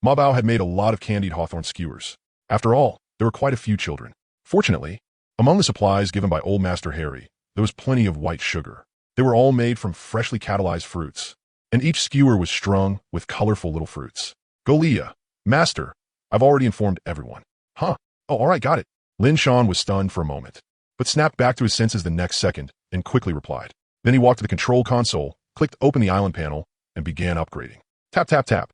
Ma Bao had made a lot of candied hawthorn skewers. After all, there were quite a few children. Fortunately, among the supplies given by Old Master Harry, there was plenty of white sugar. They were all made from freshly catalyzed fruits, and each skewer was strung with colorful little fruits. Golia, Master, I've already informed everyone. Huh? Oh, all right, got it. Lin Shan was stunned for a moment, but snapped back to his senses the next second and quickly replied. Then he walked to the control console, clicked open the island panel, and began upgrading. Tap, tap, tap.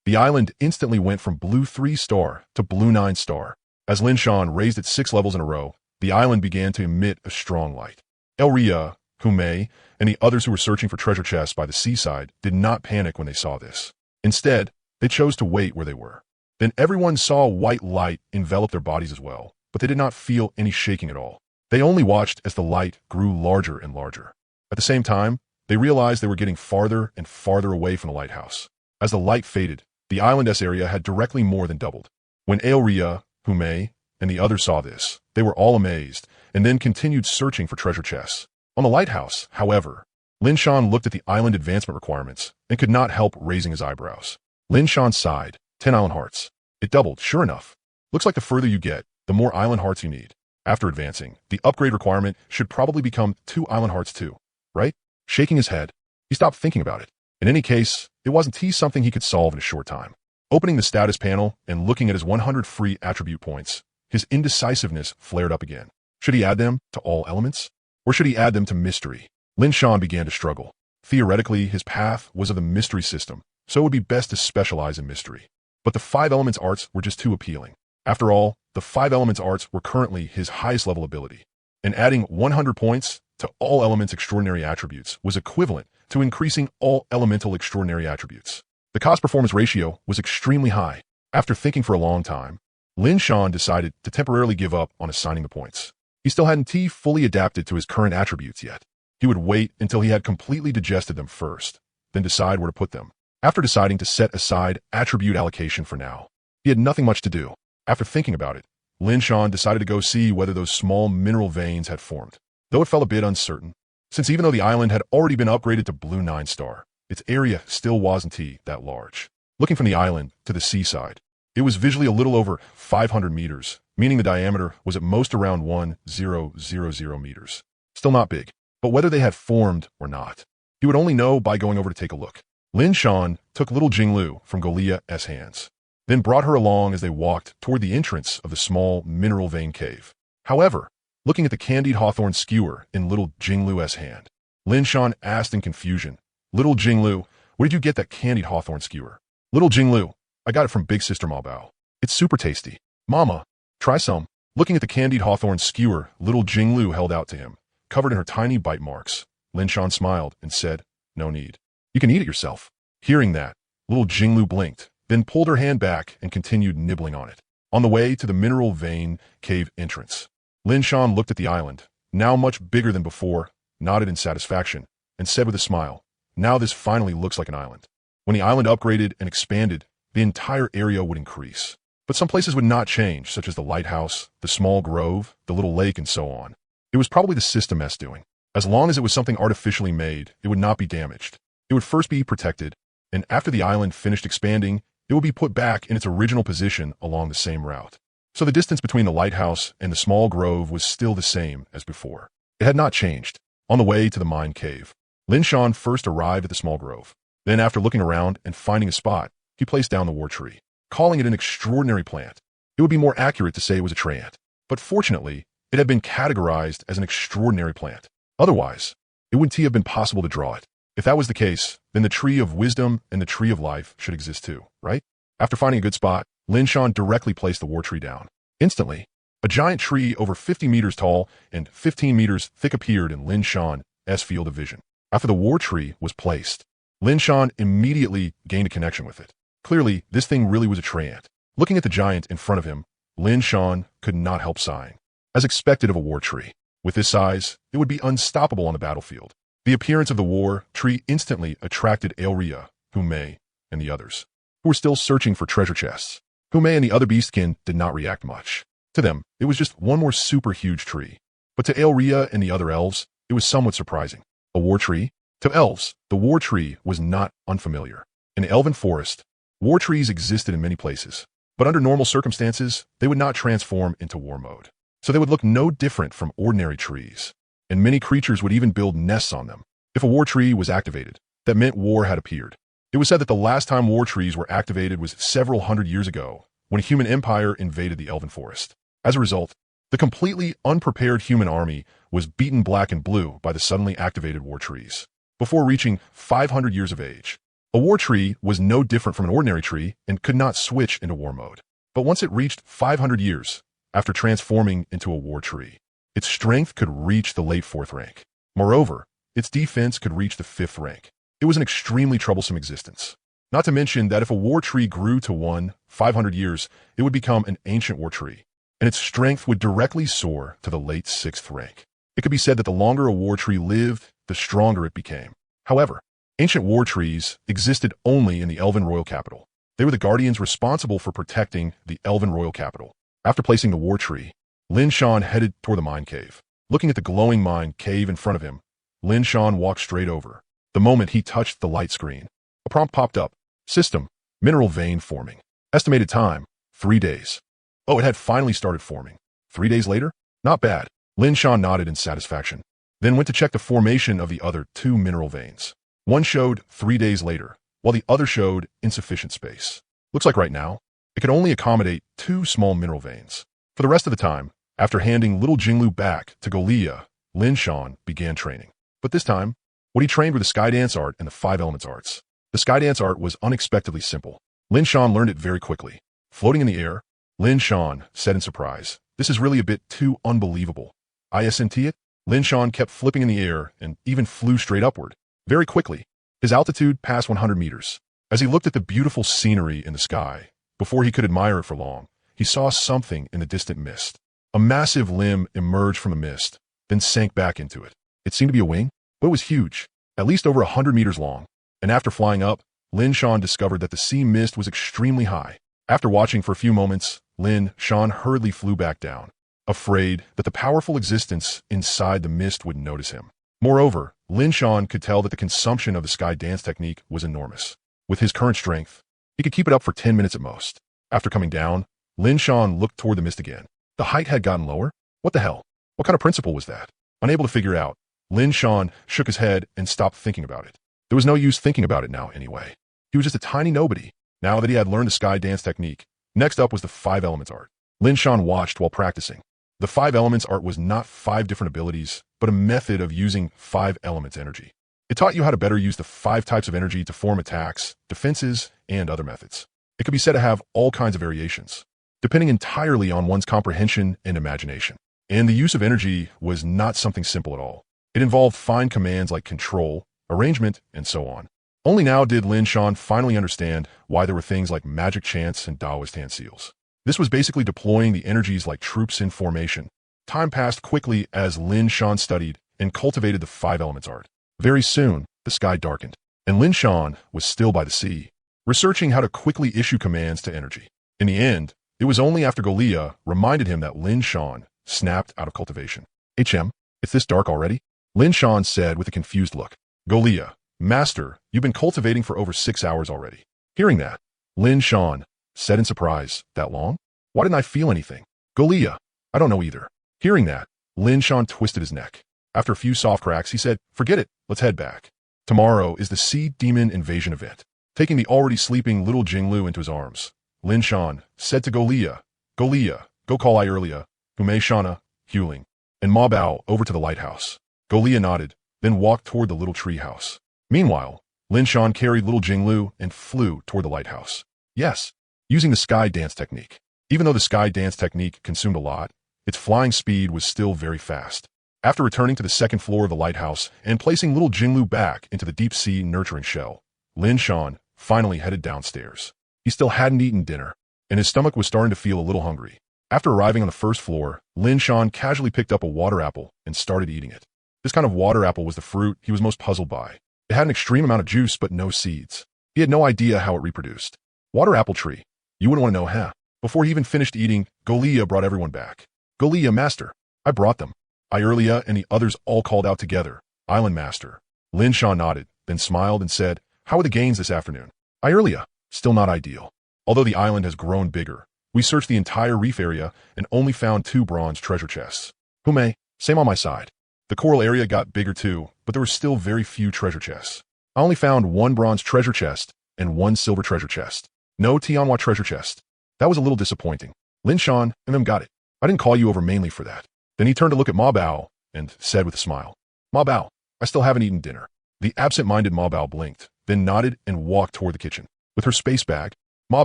The island instantly went from blue 3 star to blue 9 star. As Lin Shan raised it 6 levels in a row, the island began to emit a strong light. Elia, Hu Mei, and the others who were searching for treasure chests by the seaside did not panic when they saw this. Instead, they chose to wait where they were. Then everyone saw white light envelop their bodies as well, but they did not feel any shaking at all. They only watched as the light grew larger and larger. At the same time, they realized they were getting farther and farther away from the lighthouse. As the light faded, the island's area had directly more than doubled. When Elia, Hu Mei, and the others saw this, they were all amazed, and then continued searching for treasure chests. On the lighthouse, however, Lin Shan looked at the island advancement requirements and could not help raising his eyebrows. Lin Shan sighed. 10 island hearts. It doubled, sure enough. Looks like the further you get, the more island hearts you need. After advancing, the upgrade requirement should probably become 2 island hearts too, right? Shaking his head, he stopped thinking about it. In any case, it wasn't something he could solve in a short time. Opening the status panel and looking at his 100 free attribute points, his indecisiveness flared up again. Should he add them to all elements? Or should he add them to mystery? Lin Shan began to struggle. Theoretically, his path was of the mystery system, so it would be best to specialize in mystery. But the 5 elements arts were just too appealing. After all, the 5 elements arts were currently his highest level ability, and adding 100 points to all elements extraordinary attributes was equivalent to increasing all elemental extraordinary attributes. The cost-performance ratio was extremely high. After thinking for a long time, Lin Shan decided to temporarily give up on assigning the points. He still hadn't fully adapted to his current attributes yet. He would wait until he had completely digested them first, then decide where to put them. After deciding to set aside attribute allocation for now, he had nothing much to do. After thinking about it, Lin Shan decided to go see whether those small mineral veins had formed. Though it felt a bit uncertain, since even though the island had already been upgraded to Blue 9-star, its area still wasn't that large. Looking from the island to the seaside, it was visually a little over 500 meters, meaning the diameter was at most around 1000 meters. Still not big, but whether they had formed or not, he would only know by going over to take a look. Lin Shan took little Jinglu from Golia's hands, then brought her along as they walked toward the entrance of the small mineral vein cave. However, looking at the candied hawthorn skewer in little Jinglu's hand, Lin Shan asked in confusion, "Little Jinglu, where did you get that candied hawthorn skewer?" "Little Jinglu, I got it from Big Sister Maobao. It's super tasty. Mama, try some." Looking at the candied hawthorn skewer little Jinglu held out to him, covered in her tiny bite marks, Lin Shan smiled and said, "No need. You can eat it yourself." Hearing that, little Jinglu blinked, then pulled her hand back and continued nibbling on it. On the way to the mineral vein cave entrance, Lin Shan looked at the island, now much bigger than before, nodded in satisfaction, and said with a smile, "Now this finally looks like an island." When the island upgraded and expanded, the entire area would increase. But some places would not change, such as the lighthouse, the small grove, the little lake, and so on. It was probably the system S doing. As long as it was something artificially made, it would not be damaged. It would first be protected, and after the island finished expanding, it would be put back in its original position along the same route. So the distance between the lighthouse and the small grove was still the same as before. It had not changed. On the way to the mine cave, Lin Shan first arrived at the small grove. Then, after looking around and finding a spot, he placed down the war tree, calling it an extraordinary plant. It would be more accurate to say it was a tree ant, but fortunately, it had been categorized as an extraordinary plant. Otherwise, it wouldn't have been possible to draw it. If that was the case, then the tree of wisdom and the tree of life should exist too, right? After finding a good spot, Lin Shan directly placed the war tree down. Instantly, a giant tree over 50 meters tall and 15 meters thick appeared in Lin Shan's field of vision. After the war tree was placed, Lin Shan immediately gained a connection with it. Clearly, this thing really was a tree ant. Looking at the giant in front of him, Lin Shan could not help sighing. As expected of a war tree, with this size, it would be unstoppable on the battlefield. The appearance of the war tree instantly attracted eerie, Hume, and the others, who were still searching for treasure chests. Hume and the other beastkin did not react much. To them, it was just one more super huge tree. But to eerie and the other elves, it was somewhat surprising. A war tree? To elves, the war tree was not unfamiliar. In the elven forest, war trees existed in many places, but under normal circumstances, they would not transform into war mode. So they would look no different from ordinary trees, and many creatures would even build nests on them. If a war tree was activated, that meant war had appeared. It was said that the last time war trees were activated was several hundred years ago, when a human empire invaded the elven forest. As a result, the completely unprepared human army was beaten black and blue by the suddenly activated war trees. Before reaching 500 years of age, a war tree was no different from an ordinary tree and could not switch into war mode. But once it reached 500 years, after transforming into a war tree, its strength could reach the late 4th rank. Moreover, its defense could reach the 5th rank. It was an extremely troublesome existence. Not to mention that if a war tree grew to 500 years, it would become an ancient war tree, and its strength would directly soar to the late 6th rank. It could be said that the longer a war tree lived, the stronger it became. However, ancient war trees existed only in the Elven Royal Capital. They were the guardians responsible for protecting the Elven Royal Capital. After placing the war tree, Lin Shan headed toward the mine cave. Looking at the glowing mine cave in front of him, Lin Shan walked straight over. The moment he touched the light screen, a prompt popped up. System, mineral vein forming. Estimated time, 3 days. Oh, it had finally started forming. 3 days later? Not bad. Lin Shan nodded in satisfaction, then went to check the formation of the other 2 mineral veins. One showed 3 days later, while the other showed insufficient space. Looks like right now, it could only accommodate 2 small mineral veins. For the rest of the time, After handing little Jinglu back to Golia, Lin Shan began training. But this time, what he trained were the sky dance art and the 5 elements arts. The sky dance art was unexpectedly simple. Lin Shan learned it very quickly. Floating in the air, Lin Shan said in surprise, "This is really a bit too unbelievable." "Isn't it?" Lin Shan kept flipping in the air and even flew straight upward. Very quickly, his altitude passed 100 meters. As he looked at the beautiful scenery in the sky, before he could admire it for long, he saw something in the distant mist. A massive limb emerged from the mist, then sank back into it. It seemed to be a wing, but it was huge, at least over 100 meters long. And after flying up, Lin Shan discovered that the sea mist was extremely high. After watching for a few moments, Lin Shan hurriedly flew back down, afraid that the powerful existence inside the mist would notice him. Moreover, Lin Shan could tell that the consumption of the sky dance technique was enormous. With his current strength, he could keep it up for 10 minutes at most. After coming down, Lin Shan looked toward the mist again. The height had gotten lower? What the hell? What kind of principle was that? Unable to figure out, Lin Shan shook his head and stopped thinking about it. There was no use thinking about it now anyway. He was just a tiny nobody, now that he had learned the sky dance technique. Next up was the 5 elements art. Lin Shan watched while practicing. The 5 elements art was not 5 different abilities, but a method of using 5 elements energy. It taught you how to better use the 5 types of energy to form attacks, defenses, and other methods. It could be said to have all kinds of variations, depending entirely on one's comprehension and imagination. And the use of energy was not something simple at all. It involved fine commands like control, arrangement, and so on. Only now did Lin Shan finally understand why there were things like magic chants and Taoist hand seals. This was basically deploying the energies like troops in formation. Time passed quickly as Lin Shan studied and cultivated the 5 elements art. Very soon, the sky darkened, and Lin Shan was still by the sea, researching how to quickly issue commands to energy. In the end, it was only after Golia reminded him that Lin Shan snapped out of cultivation. It's this dark already?" Lin Shan said with a confused look. "Golia, Master, you've been cultivating for over 6 hours already." Hearing that, Lin Shan said in surprise, "That long? Why didn't I feel anything?" "Golia, I don't know either." Hearing that, Lin Shan twisted his neck. After a few soft cracks, he said, "Forget it, let's head back. Tomorrow is the Sea Demon Invasion event." Taking the already sleeping little Jinglu into his arms, Lin Shan said to Golia, "Golia, go call Eerie, Hume Shana, Huling, and Ma Bao over to the lighthouse." Golia nodded, then walked toward the little tree house. Meanwhile, Lin Shan carried little Jinglu and flew toward the lighthouse. Yes, using the sky dance technique. Even though the sky dance technique consumed a lot, its flying speed was still very fast. After returning to the second floor of the lighthouse and placing little Jinglu back into the deep-sea nurturing shell, Lin Shan finally headed downstairs. He still hadn't eaten dinner, and his stomach was starting to feel a little hungry. After arriving on the first floor, Lin Shan casually picked up a water apple and started eating it. This kind of water apple was the fruit he was most puzzled by. It had an extreme amount of juice but no seeds. He had no idea how it reproduced. Water apple tree. You wouldn't want to know, huh? Before he even finished eating, Golia brought everyone back. "Golia, Master, I brought them." Eerie and the others all called out together, "Island Master." Lin Shan nodded, then smiled and said, "How are the gains this afternoon?" "Eerie, still not ideal. Although the island has grown bigger, we searched the entire reef area and only found 2 bronze treasure chests. Hume, same on my side. The coral area got bigger too, but there were still very few treasure chests. I only found 1 bronze treasure chest and 1 silver treasure chest. No Tianhua treasure chest. That was a little disappointing. Lin Shan and them got it. I didn't call you over mainly for that." Then he turned to look at Ma Bao and said with a smile, "Ma Bao, I still haven't eaten dinner." The absent-minded Ma Bao blinked, then nodded and walked toward the kitchen. With her space bag, Ma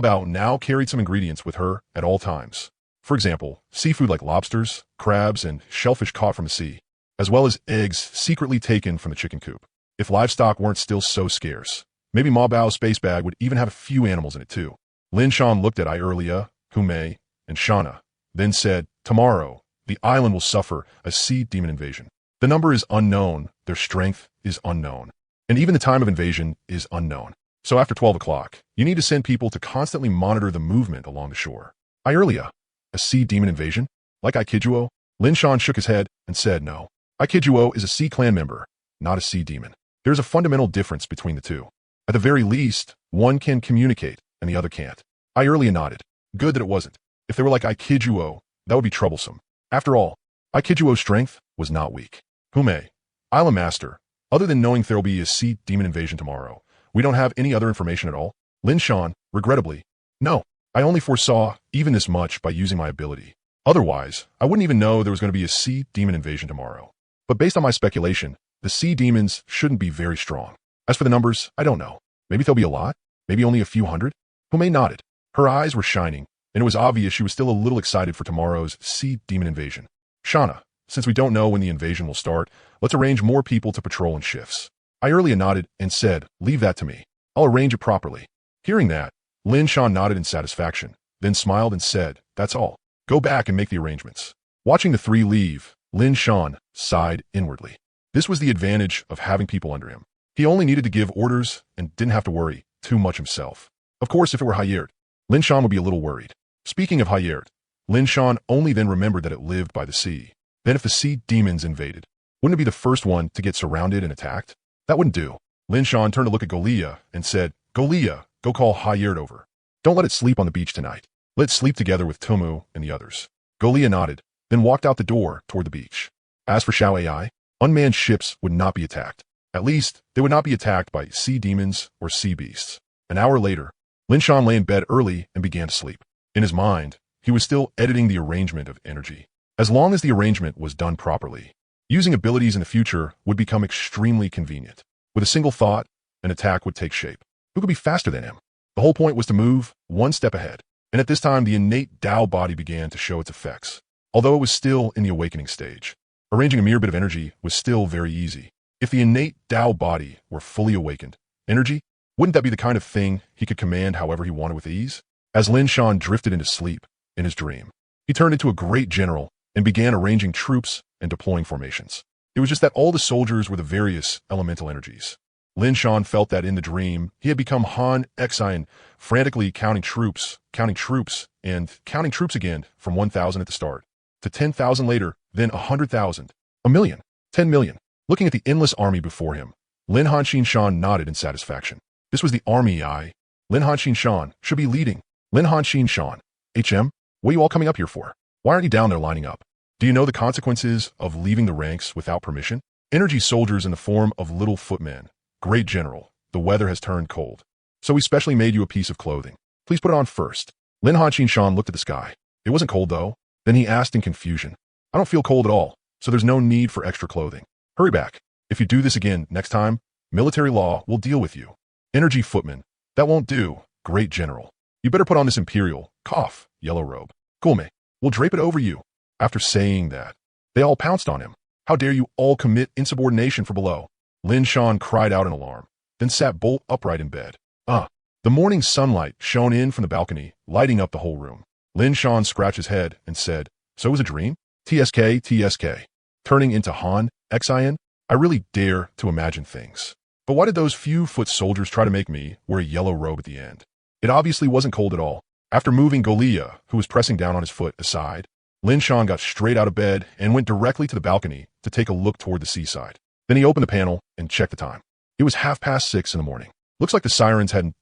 Bao now carried some ingredients with her at all times. For example, seafood like lobsters, crabs, and shellfish caught from the sea, as well as eggs secretly taken from the chicken coop. If livestock weren't still so scarce, maybe Ma Bao's space bag would even have a few animals in it too. Lin Shan looked at Eerie, Hume, and Shana, then said, "Tomorrow, the island will suffer a sea demon invasion. The number is unknown, their strength is unknown, and even the time of invasion is unknown. So after 12 o'clock, you need to send people to constantly monitor the movement along the shore." "Eerie, a sea demon invasion? Like Aikijuo?" Lin Shan shook his head and said no. Aikijuo is a sea clan member, not a sea demon. There's a fundamental difference between the two. At the very least, one can communicate and the other can't. Eerie nodded. Good that it wasn't. If they were like Aikijuo, that would be troublesome. After all, Aikijuo's strength was not weak. "Hume, Island Master, other than knowing there'll be a sea demon invasion tomorrow, we don't have any other information at all?" Lin Shan, regrettably, "No, I only foresaw even this much by using my ability. Otherwise, I wouldn't even know there was going to be a sea demon invasion tomorrow. But based on my speculation, the sea demons shouldn't be very strong. As for the numbers, I don't know. Maybe there'll be a lot, maybe only a few hundred. Hume nodded. Her eyes were shining, and it was obvious she was still a little excited for tomorrow's sea demon invasion. Shauna, since we don't know when the invasion will start, let's arrange more people to patrol in shifts. Eerie nodded and said, leave that to me. I'll arrange it properly. Hearing that, Lin Shan nodded in satisfaction, then smiled and said, that's all. Go back and make the arrangements. Watching the three leave, Lin Shan sighed inwardly. This was the advantage of having people under him. He only needed to give orders and didn't have to worry too much himself. Of course, if it were Hayert, Lin Shan would be a little worried. Speaking of Hayert, Lin Shan only then remembered that it lived by the sea. Then if the sea demons invaded, wouldn't it be the first one to get surrounded and attacked? That wouldn't do. Lin Shan turned to look at Golia and said, Golia, go call Hayert over. Don't let it sleep on the beach tonight. Let it sleep together with Tumu and the others. Golia nodded, then walked out the door toward the beach. As for Xiao Ai, unmanned ships would not be attacked. At least, they would not be attacked by sea demons or sea beasts. An hour later, Lin Shan lay in bed early and began to sleep. In his mind, he was still editing the arrangement of energy. As long as the arrangement was done properly, using abilities in the future would become extremely convenient. With a single thought, an attack would take shape. Who could be faster than him? The whole point was to move one step ahead. And at this time, the innate Tao body began to show its effects. Although it was still in the awakening stage, arranging a mere bit of energy was still very easy. If the innate Tao body were fully awakened, energy, wouldn't that be the kind of thing he could command however he wanted with ease? As Lin Shan drifted into sleep in his dream, he turned into a great general and began arranging troops and deploying formations. It was just that all the soldiers were the various elemental energies. Lin Shan felt that in the dream, he had become Han Xian, frantically counting troops, and counting troops again from 1,000 at the start, to 10,000 later, then 100,000, a million, 10 million. Looking at the endless army before him, Lin Hanshin Shan nodded in satisfaction. This was the army Lin Hanshin Shan should be leading. Lin Hanshin Shan, HM, what are you all coming up here for? Why aren't you down there lining up? Do you know the consequences of leaving the ranks without permission? Energy soldiers in the form of little footmen. Great general, the weather has turned cold. So we specially made you a piece of clothing. Please put it on first. Lin Hanshin Shan looked at the sky. It wasn't cold though. Then he asked in confusion. I don't feel cold at all, so there's no need for extra clothing. Hurry back. If you do this again next time, military law will deal with you. Energy footman. That won't do. Great general. You better put on this imperial, yellow robe. Gome, we'll drape it over you. After saying that, they all pounced on him. How dare you all commit insubordination for below? Lin Shan cried out in alarm, then sat bolt upright in bed. The morning sunlight shone in from the balcony, lighting up the whole room. Lin Shan scratched his head and said, so it was a dream? TSK. Turning into Han Xian, I really dare to imagine things. But why did those few foot soldiers try to make me wear a yellow robe at the end? It obviously wasn't cold at all. After moving Golia, who was pressing down on his foot, aside, Lin Shan got straight out of bed and went directly to the balcony to take a look toward the seaside. Then he opened the panel and checked the time. It was 6:30 in the morning. Looks like the sirens hadn't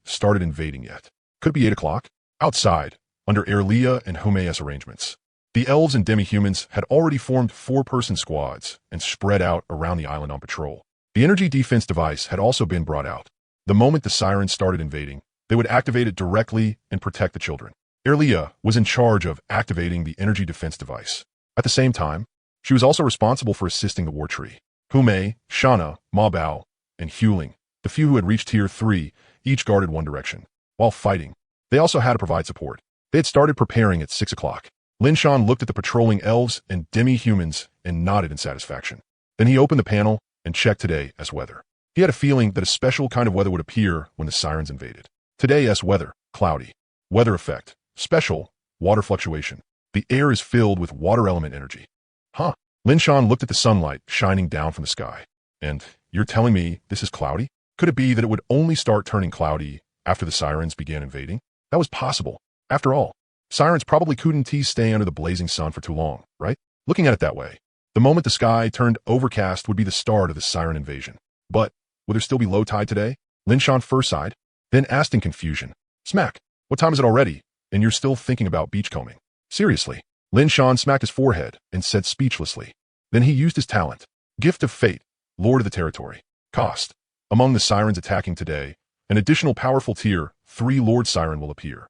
started invading yet. Could it be 8 o'clock? Outside, under Erlia and Hume's arrangements, the elves and demi-humans had already formed 4-person squads and spread out around the island on patrol. The energy defense device had also been brought out. The moment the sirens started invading, they would activate it directly and protect the children. Erlia was in charge of activating the energy defense device. At the same time, she was also responsible for assisting the war tree. Hume, Shauna, Ma Bao, and Huling, the few who had reached Tier 3, each guarded one direction. While fighting, they also had to provide support. They had started preparing at 6 o'clock. Lin Shan looked at the patrolling elves and demi-humans and nodded in satisfaction. Then he opened the panel and checked today's weather. He had a feeling that a special kind of weather would appear when the sirens invaded. Today's weather, cloudy. Weather effect, special, water fluctuation. The air is filled with water element energy. Lin Shan looked at the sunlight shining down from the sky. And you're telling me this is cloudy? Could it be that it would only start turning cloudy after the sirens began invading? That was possible. After all, sirens probably couldn't stay under the blazing sun for too long, right? Looking at it that way, the moment the sky turned overcast would be the start of the siren invasion. But would there still be low tide today? Lin Shan first sighed, then asked in confusion. Smack, what time is it already? And you're still thinking about beachcombing? Seriously. Lin Shan smacked his forehead and said speechlessly. Then he used his talent. Gift of Fate, Lord of the Territory. Cost. Among the sirens attacking today, an additional powerful Tier 3 Lord Siren will appear.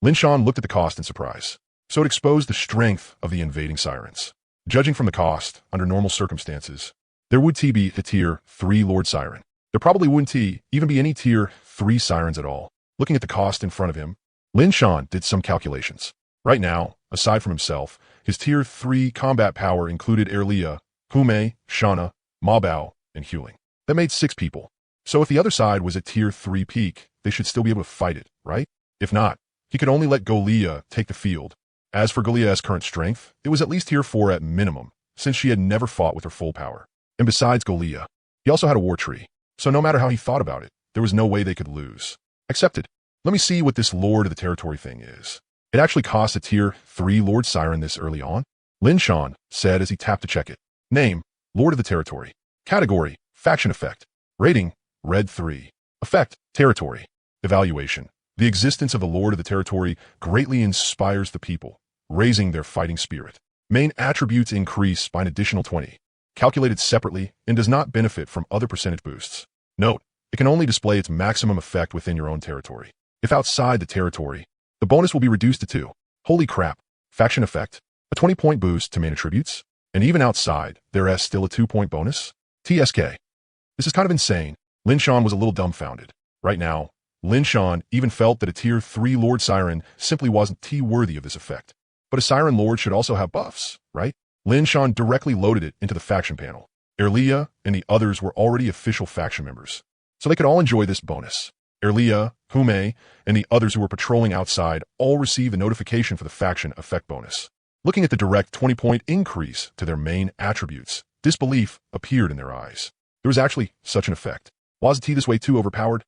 Lin Shan looked at the cost in surprise. so it exposed the strength of the invading sirens. Judging from the cost, under normal circumstances, there would be a Tier 3 Lord Siren. There probably wouldn't even be any Tier 3 sirens at all. Looking at the cost in front of him, Lin Shan did some calculations. Right now, aside from himself, his Tier 3 combat power included Erlia, Hume, Shana, Ma Bao, and Huling. That made 6 people. So if the other side was at Tier 3 peak, they should still be able to fight it, right? If not, he could only let Golia take the field. As for Golia's current strength, it was at least Tier 4 at minimum, since she had never fought with her full power. And besides Golia, he also had a war tree, so no matter how he thought about it, there was no way they could lose. Accepted. Let me see what this Lord of the Territory thing is. It actually cost a Tier 3 Lord Siren this early on, Lin Shan said as he tapped to check it. Name, Lord of the Territory. Category, Faction Effect. Rating, Red 3. Effect, Territory. Evaluation. The existence of the Lord of the Territory greatly inspires the people, raising their fighting spirit. Main attributes increase by an additional 20. Calculated separately and does not benefit from other percentage boosts. Note, it can only display its maximum effect within your own territory. If outside the territory, the bonus will be reduced to 2. Holy crap. Faction Effect. A 20-point boost to main attributes. And even outside, there is still a 2-point bonus. TSK. This is kind of insane. Lin Shan was a little dumbfounded. Right now, Lin Shan even felt that a Tier 3 Lord Siren simply wasn't T-worthy of this effect. But a Siren Lord should also have buffs, right? Lin Shan directly loaded it into the faction panel. Erlia and the others were already official faction members, so they could all enjoy this bonus. Erlia, Hume, and the others who were patrolling outside all received a notification for the faction effect bonus. Looking at the direct 20-point increase to their main attributes, disbelief appeared in their eyes. There was actually such an effect. Wasn't he this way too overpowered?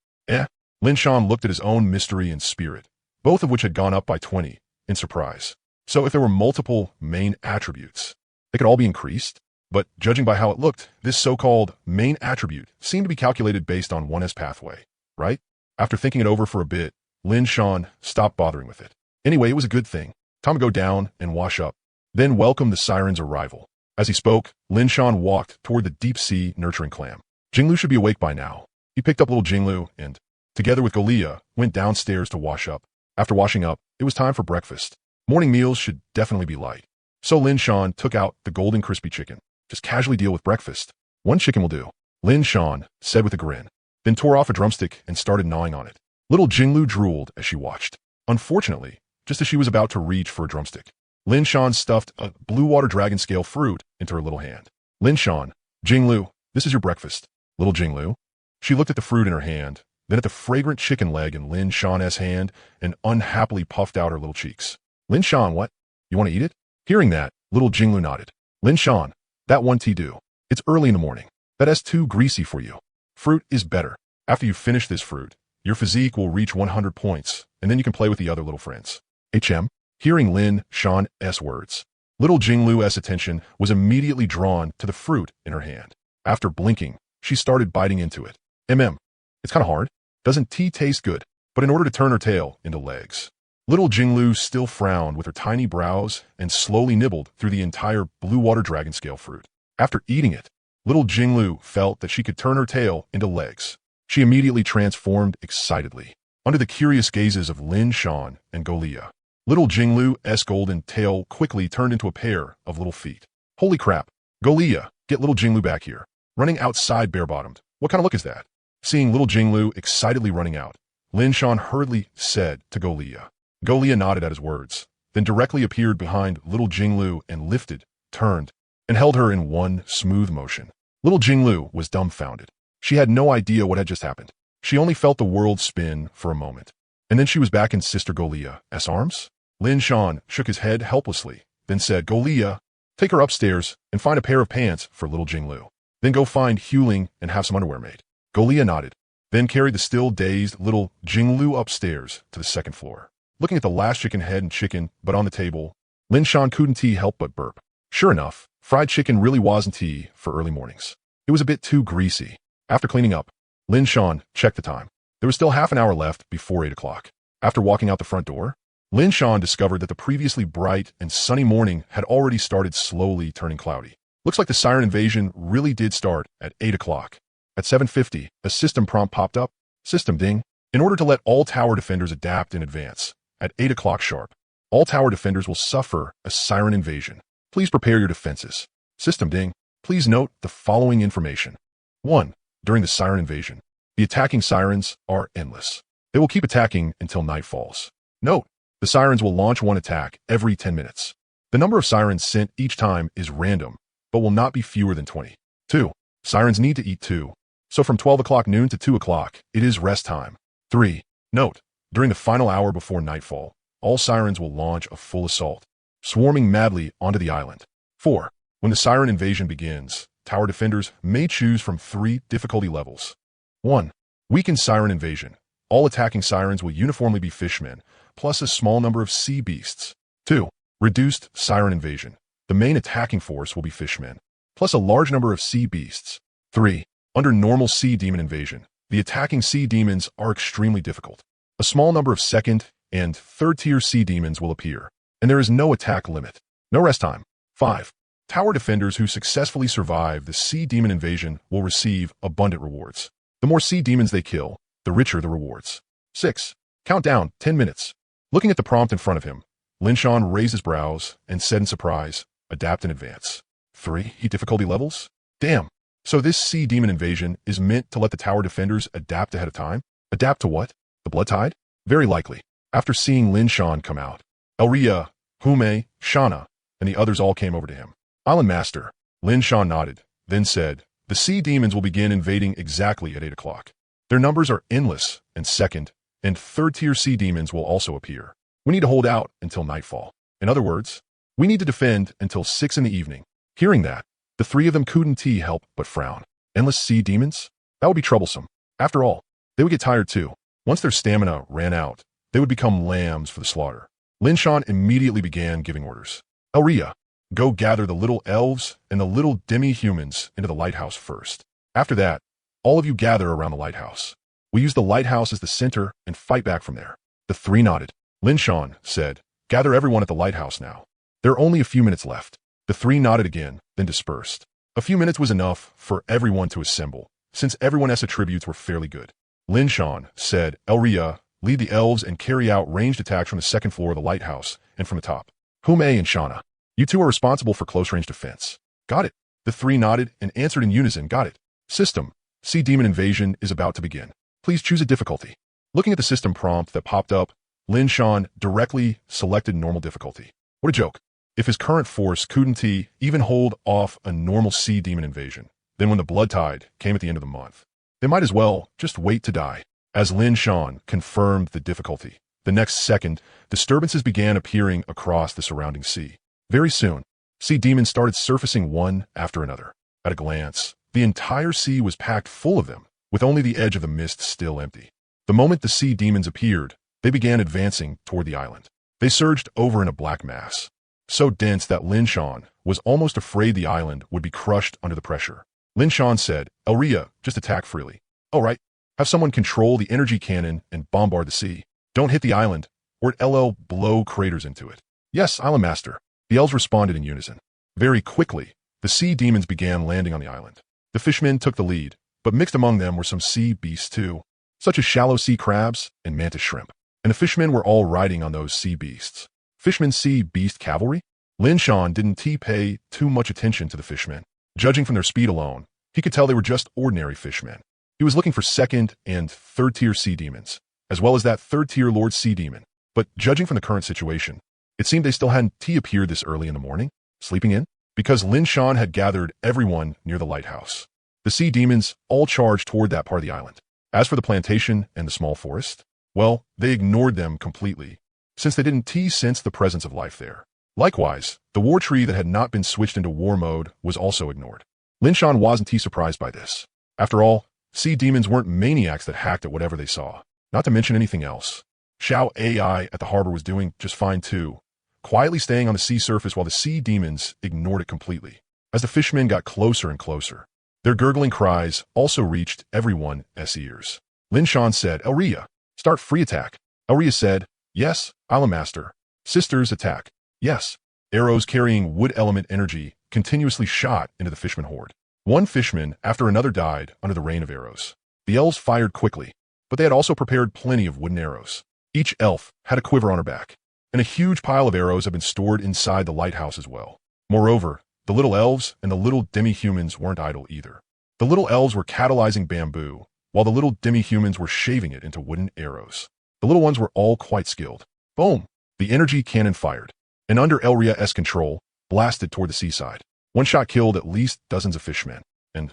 Lin Shan looked at his own mystery and spirit, both of which had gone up by 20, in surprise. So if there were multiple main attributes, they could all be increased, but judging by how it looked, this so-called main attribute seemed to be calculated based on 1S pathway, right? After thinking it over for a bit, Lin Shan stopped bothering with it. Anyway, it was a good thing. Time to go down and wash up, then welcome the siren's arrival. As he spoke, Lin Shan walked toward the deep-sea nurturing clam. Jinglu should be awake by now. He picked up little Jinglu and, together with Golia, went downstairs to wash up. After washing up, it was time for breakfast. Morning meals should definitely be light. So Lin Shan took out the golden crispy chicken. Just casually deal with breakfast. 1 chicken will do, Lin Shan said with a grin, then tore off a drumstick and started gnawing on it. Little Jinglu drooled as she watched. Unfortunately, just as she was about to reach for a drumstick, Lin Shan stuffed a blue water dragon scale fruit into her little hand. Lin Shan, Jinglu, this is your breakfast. Little Jinglu. She looked at the fruit in her hand, then at the fragrant chicken leg in Lin Shan's hand, and unhappily puffed out her little cheeks. Lin Shan, what? You want to eat it? Hearing that, little Jinglu nodded. Lin Shan, that one tea do. It's early in the morning. That is too greasy for you. Fruit is better. After you finish this fruit, your physique will reach 100 points, and then you can play with the other little friends. HM, hearing Lin Shan's words, little Jinglu's attention was immediately drawn to the fruit in her hand. After blinking, she started biting into it. It's kind of hard. Doesn't tea taste good? But in order to turn her tail into legs, little Jinglu still frowned with her tiny brows and slowly nibbled through the entire blue water dragon scale fruit. After eating it, little Jinglu felt that she could turn her tail into legs. She immediately transformed excitedly, under the curious gazes of Lin Shan and Golia. Little Jinglu's golden tail quickly turned into a pair of little feet. Holy crap. Golia, get little Jinglu back here. Running outside bare-bottomed. What kind of look is that? Seeing little Jinglu excitedly running out, Lin Shan hurriedly said to Golia. Golia nodded at his words, then directly appeared behind little Jinglu and lifted, turned, and held her in one smooth motion. Little Jinglu was dumbfounded. She had no idea what had just happened. She only felt the world spin for a moment. And then she was back in Sister Golia's arms. Lin Shan shook his head helplessly, then said, Golia, take her upstairs and find a pair of pants for little Jinglu. Then go find Huling and have some underwear made. Golia nodded, then carried the still dazed little Jinglu upstairs to the second floor. Looking at the last chicken head and chicken butt on the table, Lin Shan couldn't help but burp. Sure enough, fried chicken really wasn't tea for early mornings. It was a bit too greasy. After cleaning up, Lin Shan checked the time. There was still half an hour left before 8 o'clock. After walking out the front door, Lin Shan discovered that the previously bright and sunny morning had already started slowly turning cloudy. Looks like the siren invasion really did start at 8 o'clock. At 7:50, a system prompt popped up. System ding. In order to let all tower defenders adapt in advance, at 8 o'clock sharp, All tower defenders will suffer a siren invasion. Please prepare your defenses. System ding. Please note the following information. 1. During the siren invasion, the attacking sirens are endless. They will keep attacking until night falls. Note, the sirens will launch one attack every 10 minutes. The number of sirens sent each time is random, but will not be fewer than 20. 2. Sirens need to eat too. So from 12 o'clock noon to 2 o'clock, it is rest time. 3. Note, during the final hour before nightfall, all sirens will launch a full assault, swarming madly onto the island. 4. When the siren invasion begins, tower defenders may choose from 3 difficulty levels. 1. Weakened siren invasion. All attacking sirens will uniformly be fishmen, plus a small number of sea beasts. 2. Reduced siren invasion. The main attacking force will be fishmen, plus a large number of sea beasts. 3. Under normal sea demon invasion, the attacking sea demons are extremely difficult. A small number of second and third tier sea demons will appear, and there is no attack limit. No rest time. 5. Tower defenders who successfully survive the sea demon invasion will receive abundant rewards. The more sea demons they kill, the richer the rewards. 6. Countdown 10 minutes. Looking at the prompt in front of him, Linshan raised his brows and said in surprise, adapt in advance. 3 difficulty levels? Damn. So this sea demon invasion is meant to let the tower defenders adapt ahead of time? Adapt to what? The blood tide? Very likely. After seeing Linshan come out, Elria, Hume, Shana, and the others all came over to him. Island Master, Linshan nodded, then said, the sea demons will begin invading exactly at 8 o'clock. Their numbers are endless, and second and third tier sea demons will also appear. We need to hold out until nightfall. In other words, we need to defend until 6 in the evening. Hearing that, the 3 of them couldn't help but frown. Endless sea demons? That would be troublesome. After all, they would get tired too. Once their stamina ran out, they would become lambs for the slaughter. Linshan immediately began giving orders. Elria, go gather the little elves and the little demi-humans into the lighthouse first. After that, all of you gather around the lighthouse. We use the lighthouse as the center and fight back from there. The 3 nodded. Linshan said, gather everyone at the lighthouse now. There are only a few minutes left. The 3 nodded again, then dispersed. A few minutes was enough for everyone to assemble, since everyone's attributes were fairly good. Linshan said, Elria, lead the elves and carry out ranged attacks from the second floor of the lighthouse and from the top. Hume and Shana, you 2 are responsible for close-range defense. Got it. The 3 nodded and answered in unison, got it. System, sea demon invasion is about to begin. Please choose a difficulty. Looking at the system prompt that popped up, Linshan directly selected normal difficulty. What a joke. If his current force couldn't even hold off a normal sea demon invasion, then when the blood tide came at the end of the month, they might as well just wait to die. As Linshan confirmed the difficulty, the next second, disturbances began appearing across the surrounding sea. Very soon, sea demons started surfacing one after another. At a glance, the entire sea was packed full of them, with only the edge of the mist still empty. The moment the sea demons appeared, they began advancing toward the island. They surged over in a black mass, so dense that Linshan was almost afraid the island would be crushed under the pressure. Linshan said, Elria, just attack freely. All right, have someone control the energy cannon and bombard the sea. Don't hit the island, or it'll blow craters into it. Yes, Island Master. The elves responded in unison. Very quickly, the sea demons began landing on the island. The fishmen took the lead, but mixed among them were some sea beasts too, such as shallow sea crabs and mantis shrimp. And the fishmen were all riding on those sea beasts. Fishmen sea beast cavalry? Linshan didn't pay too much attention to the fishmen. Judging from their speed alone, he could tell they were just ordinary fishmen. He was looking for second and third tier sea demons, as well as that third tier Lord Sea Demon. But judging from the current situation, it seemed they still hadn't appeared this early in the morning, sleeping in, because Linshan had gathered everyone near the lighthouse. The sea demons all charged toward that part of the island. As for the plantation and the small forest, well, they ignored them completely, since they didn't sense the presence of life there. Likewise, the war tree that had not been switched into war mode was also ignored. Linshan wasn't surprised by this. After all, sea demons weren't maniacs that hacked at whatever they saw, not to mention anything else. Xiao AI at the harbor was doing just fine too, quietly staying on the sea surface while the sea demons ignored it completely. As the fishmen got closer and closer, their gurgling cries also reached everyone's ears. Linshan said, Elria, start free attack. Elria said, yes, Island Master. Sisters attack. Yes. Arrows carrying wood element energy continuously shot into the fishman horde. One fishman after another died under the rain of arrows. The elves fired quickly, but they had also prepared plenty of wooden arrows. Each elf had a quiver on her back. and a huge pile of arrows have been stored inside the lighthouse as well. Moreover, the little elves and the little demi-humans weren't idle either. The little elves were catalyzing bamboo, while the little demi-humans were shaving it into wooden arrows. The little ones were all quite skilled. Boom! The energy cannon fired, and under Elria's control, blasted toward the seaside. One shot killed at least dozens of fishmen, and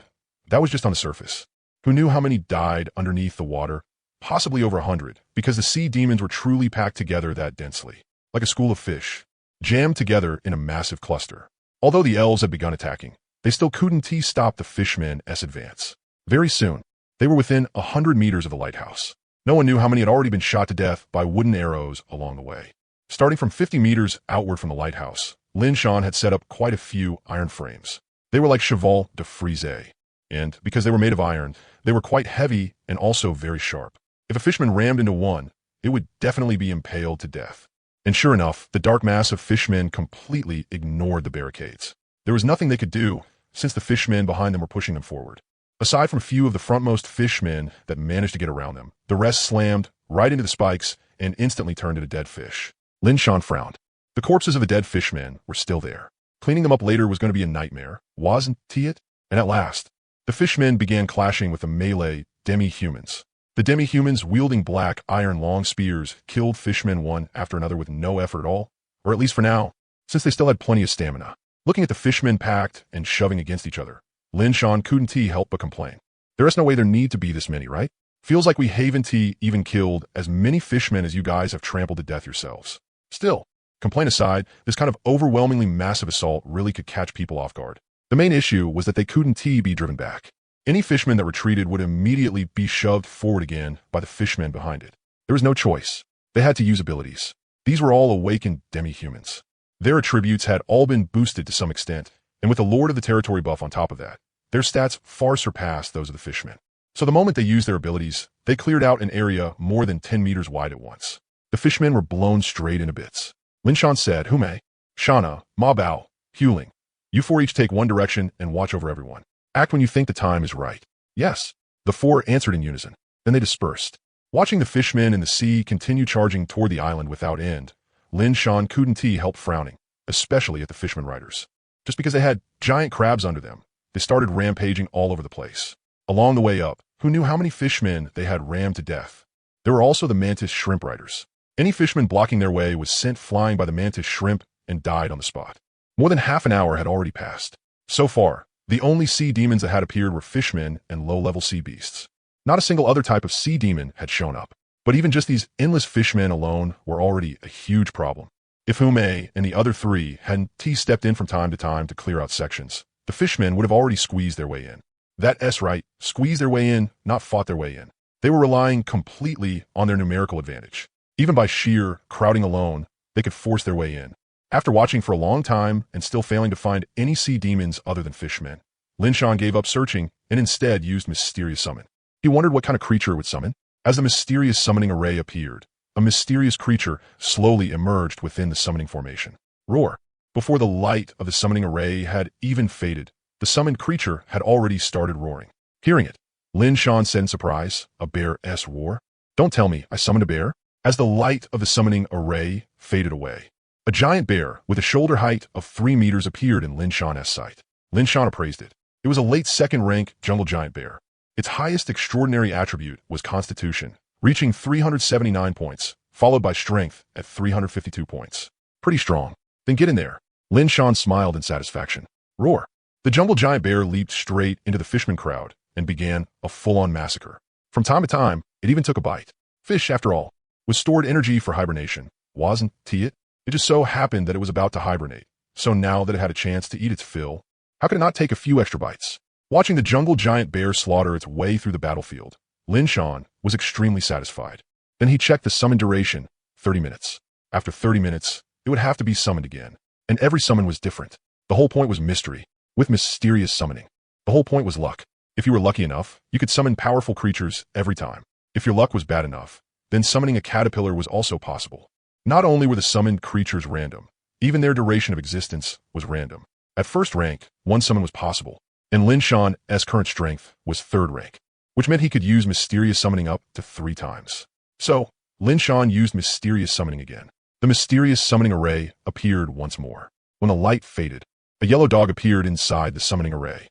that was just on the surface. Who knew how many died underneath the water? Possibly over 100, because the sea demons were truly packed together that densely, like a school of fish, jammed together in a massive cluster. Although the elves had begun attacking, they still couldn't stop the fishmen's advance. Very soon, they were within 100 meters of the lighthouse. No one knew how many had already been shot to death by wooden arrows along the way. Starting from 50 meters outward from the lighthouse, Lin Shan had set up quite a few iron frames. They were like cheval de frise, and because they were made of iron, they were quite heavy and also very sharp. If a fishman rammed into one, it would definitely be impaled to death. And sure enough, the dark mass of fishmen completely ignored the barricades. There was nothing they could do, since the fishmen behind them were pushing them forward. Aside from a few of the frontmost fishmen that managed to get around them, the rest slammed right into the spikes and instantly turned into dead fish. Lin Shan frowned. The corpses of the dead fishmen were still there. Cleaning them up later was going to be a nightmare, wasn't it? And at last, the fishmen began clashing with the melee demi-humans. The demi-humans, wielding black iron long spears, killed fishmen one after another with no effort at all, or at least for now, since they still had plenty of stamina. Looking at the fishmen packed and shoving against each other, Lin Shan couldn't help but complain. There is no way there need to be this many, right? Feels like we haven't even killed as many fishmen as you guys have trampled to death yourselves. Still, complaint aside, this kind of overwhelmingly massive assault really could catch people off guard. The main issue was that they couldn't be driven back. Any fishman that retreated would immediately be shoved forward again by the fishmen behind it. There was no choice. They had to use abilities. These were all awakened demi-humans. Their attributes had all been boosted to some extent, and with the Lord of the Territory buff on top of that, their stats far surpassed those of the fishmen. So the moment they used their abilities, they cleared out an area more than 10 meters wide at once. The fishmen were blown straight into bits. Lin Shan said, Hume, Shana, Ma Bao, Huling, you four each take one direction and watch over everyone. Act when you think the time is right. Yes. The four answered in unison. Then they dispersed. Watching the fishmen in the sea continue charging toward the island without end, Lin Shan couldn't help frowning, especially at the fishermen riders. Just because they had giant crabs under them, they started rampaging all over the place. Along the way up, who knew how many fishmen they had rammed to death? There were also the mantis shrimp riders. Any fishman blocking their way was sent flying by the mantis shrimp and died on the spot. More than half an hour had already passed. So far, the only sea demons that had appeared were fishmen and low-level sea beasts. Not a single other type of sea demon had shown up. But even just these endless fishmen alone were already a huge problem. If Hume and the other three hadn't stepped in from time to clear out sections, the fishmen would have already squeezed their way in. That's right, squeezed their way in, not fought their way in. They were relying completely on their numerical advantage. Even by sheer crowding alone, they could force their way in. After watching for a long time and still failing to find any sea demons other than fishmen, Lin Shan gave up searching and instead used Mysterious Summon. He wondered what kind of creature it would summon. As the mysterious summoning array appeared, a mysterious creature slowly emerged within the summoning formation. Roar! Before the light of the summoning array had even faded, the summoned creature had already started roaring. Hearing it, Lin Shan said in surprise, "A bear's roar? Don't tell me I summoned a bear?" As the light of the summoning array faded away, a giant bear with a shoulder height of 3 meters appeared in Lin Shan's sight. Lin Shan appraised it. It was a late second-rank jungle giant bear. Its highest extraordinary attribute was Constitution, reaching 379 points, followed by Strength at 352 points. Pretty strong. Then get in there. Lin Shan smiled in satisfaction. Roar! The jungle giant bear leaped straight into the fishman crowd and began a full-on massacre. From time to time, it even took a bite. Fish, after all, was stored energy for hibernation, wasn't it? It just so happened that it was about to hibernate, so now that it had a chance to eat its fill, how could it not take a few extra bites? Watching the jungle giant bear slaughter its way through the battlefield, Lin Shan was extremely satisfied. Then he checked the summon duration, 30 minutes. After 30 minutes, it would have to be summoned again, and every summon was different. The whole point was mystery, with mysterious summoning. The whole point was luck. If you were lucky enough, you could summon powerful creatures every time. If your luck was bad enough, then summoning a caterpillar was also possible. Not only were the summoned creatures random, even their duration of existence was random. At first rank, one summon was possible, and Lin Shan's current strength was 3rd rank, which meant he could use mysterious summoning up to 3 times. So, Lin Shan used mysterious summoning again. The mysterious summoning array appeared once more. When the light faded, a yellow dog appeared inside the summoning array.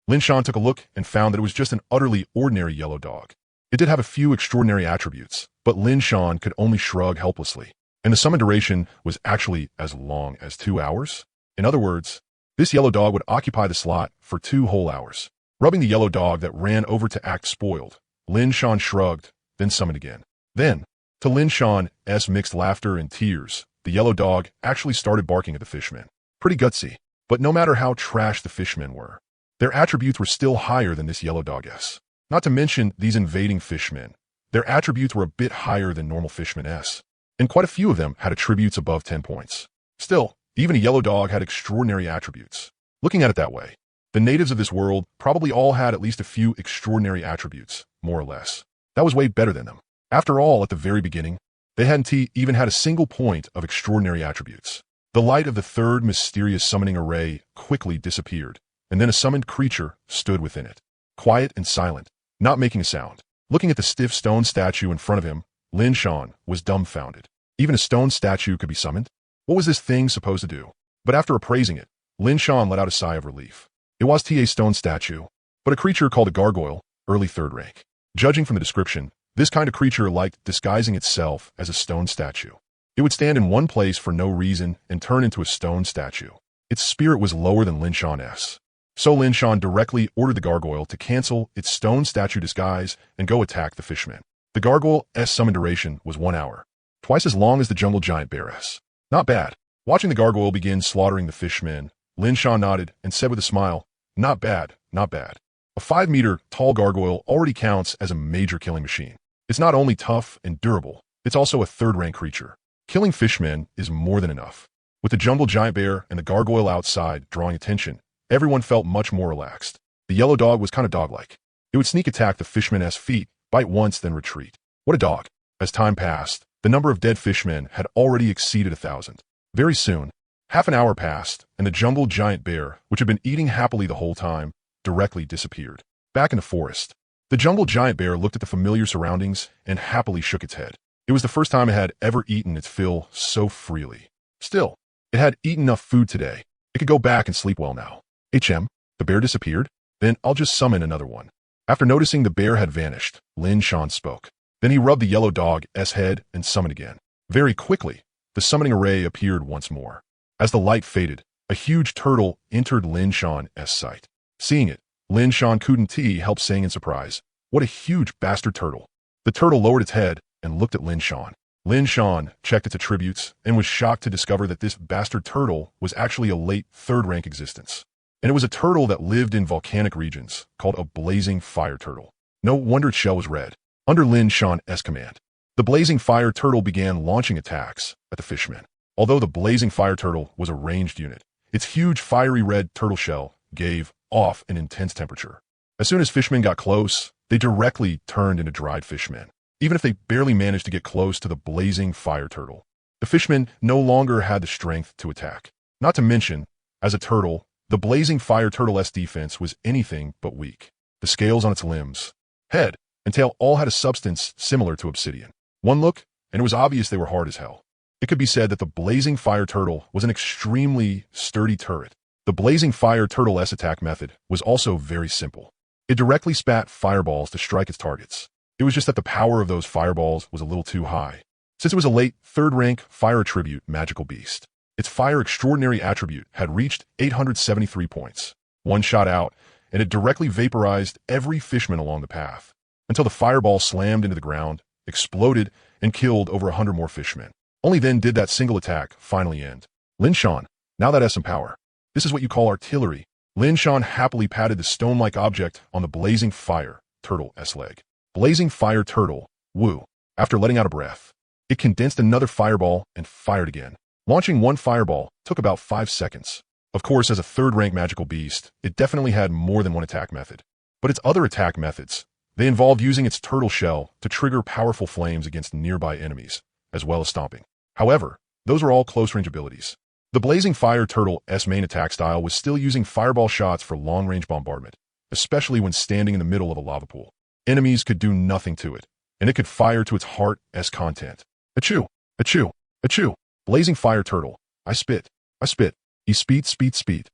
Lin Shan took a look and found that it was just an utterly ordinary yellow dog. It did have a few extraordinary attributes, but Lin Shan could only shrug helplessly. And the summon duration was actually as long as 2 hours? In other words, this yellow dog would occupy the slot for 2 whole hours. Rubbing the yellow dog that ran over to act spoiled, Lin Shan shrugged, then summoned again. Then, to Lin Shan's mixed laughter and tears, the yellow dog actually started barking at the fishmen. Pretty gutsy, but no matter how trash the fishmen were, their attributes were still higher than this yellow dog's. Not to mention these invading fishmen. Their attributes were a bit higher than normal fishmen's, and quite a few of them had attributes above 10 points. Still, even a yellow dog had extraordinary attributes. Looking at it that way, the natives of this world probably all had at least a few extraordinary attributes, more or less. That was way better than them. After all, at the very beginning, they hadn't even had a single point of extraordinary attributes. The light of the third mysterious summoning array quickly disappeared, and then a summoned creature stood within it. Quiet and silent, not making a sound. Looking at the stiff stone statue in front of him, Lin Shan was dumbfounded. Even a stone statue could be summoned? What was this thing supposed to do? But after appraising it, Lin Shan let out a sigh of relief. It was a stone statue, but a creature called a gargoyle, early 3rd rank. Judging from the description, this kind of creature liked disguising itself as a stone statue. It would stand in one place for no reason and turn into a stone statue. Its spirit was lower than Lin Shan's. So Lin Shan directly ordered the gargoyle to cancel its stone statue disguise and go attack the fishmen. The gargoyle's summon duration was 1 hour, twice as long as the jungle giant bear's. Not bad. Watching the gargoyle begin slaughtering the fishmen, Lin Shan nodded and said with a smile, "Not bad, not bad." A 5-meter tall gargoyle already counts as a major killing machine. It's not only tough and durable, it's also a 3rd-rank creature. Killing fishmen is more than enough. With the jungle giant bear and the gargoyle outside drawing attention, everyone felt much more relaxed. The yellow dog was kind of dog-like. It would sneak attack the fishmen's feet, bite once, then retreat. What a dog. As time passed, the number of dead fishmen had already exceeded 1,000. Very soon, half an hour passed, and the jungle giant bear, which had been eating happily the whole time, directly disappeared. Back in the forest, the jungle giant bear looked at the familiar surroundings and happily shook its head. It was the first time it had ever eaten its fill so freely. Still, it had eaten enough food today. It could go back and sleep well now. The bear disappeared? Then I'll just summon another one. After noticing the bear had vanished, Lin Shan spoke. Then he rubbed the yellow dog's head and summoned again. Very quickly, the summoning array appeared once more. As the light faded, a huge turtle entered Lin Shan's sight. Seeing it, Lin Shan couldn't help saying in surprise, "What a huge bastard turtle." The turtle lowered its head and looked at Lin Shan. Lin Shan checked its attributes and was shocked to discover that this bastard turtle was actually a late 3rd-rank existence. And it was a turtle that lived in volcanic regions, called a blazing fire turtle. No wonder its shell was red. Under Lin Shan's command, the blazing fire turtle began launching attacks at the fishmen. Although the blazing fire turtle was a ranged unit, its huge fiery red turtle shell gave off an intense temperature. As soon as fishmen got close, they directly turned into dried fishmen, even if they barely managed to get close to the blazing fire turtle. The fishmen no longer had the strength to attack. Not to mention, as a turtle, the blazing fire turtle's defense was anything but weak. The scales on its limbs, head, and tail all had a substance similar to obsidian. One look, and it was obvious they were hard as hell. It could be said that the blazing fire turtle was an extremely sturdy turret. The blazing fire turtle's attack method was also very simple. It directly spat fireballs to strike its targets. It was just that the power of those fireballs was a little too high. Since it was a late 3rd-rank fire attribute magical beast, its fire extraordinary attribute had reached 873 points. One shot out, and it directly vaporized every fishman along the path, until the fireball slammed into the ground, exploded, and killed over 100 more fishmen. Only then did that single attack finally end. Lin Shan, now that has some power. This is what you call artillery. Lin Shan happily patted the stone-like object on the blazing fire turtle's leg. Blazing fire turtle, woo. After letting out a breath, it condensed another fireball and fired again. Launching one fireball took about 5 seconds. Of course, as a 3rd-rank magical beast, it definitely had more than one attack method. But its other attack methods, they involved using its turtle shell to trigger powerful flames against nearby enemies, as well as stomping. However, those were all close-range abilities. The blazing fire turtle's main attack style was still using fireball shots for long-range bombardment, especially when standing in the middle of a lava pool. Enemies could do nothing to it, and it could fire to its heart's content. Achoo! Achoo! Achoo! Blazing fire turtle. I spit. I spit. He speed.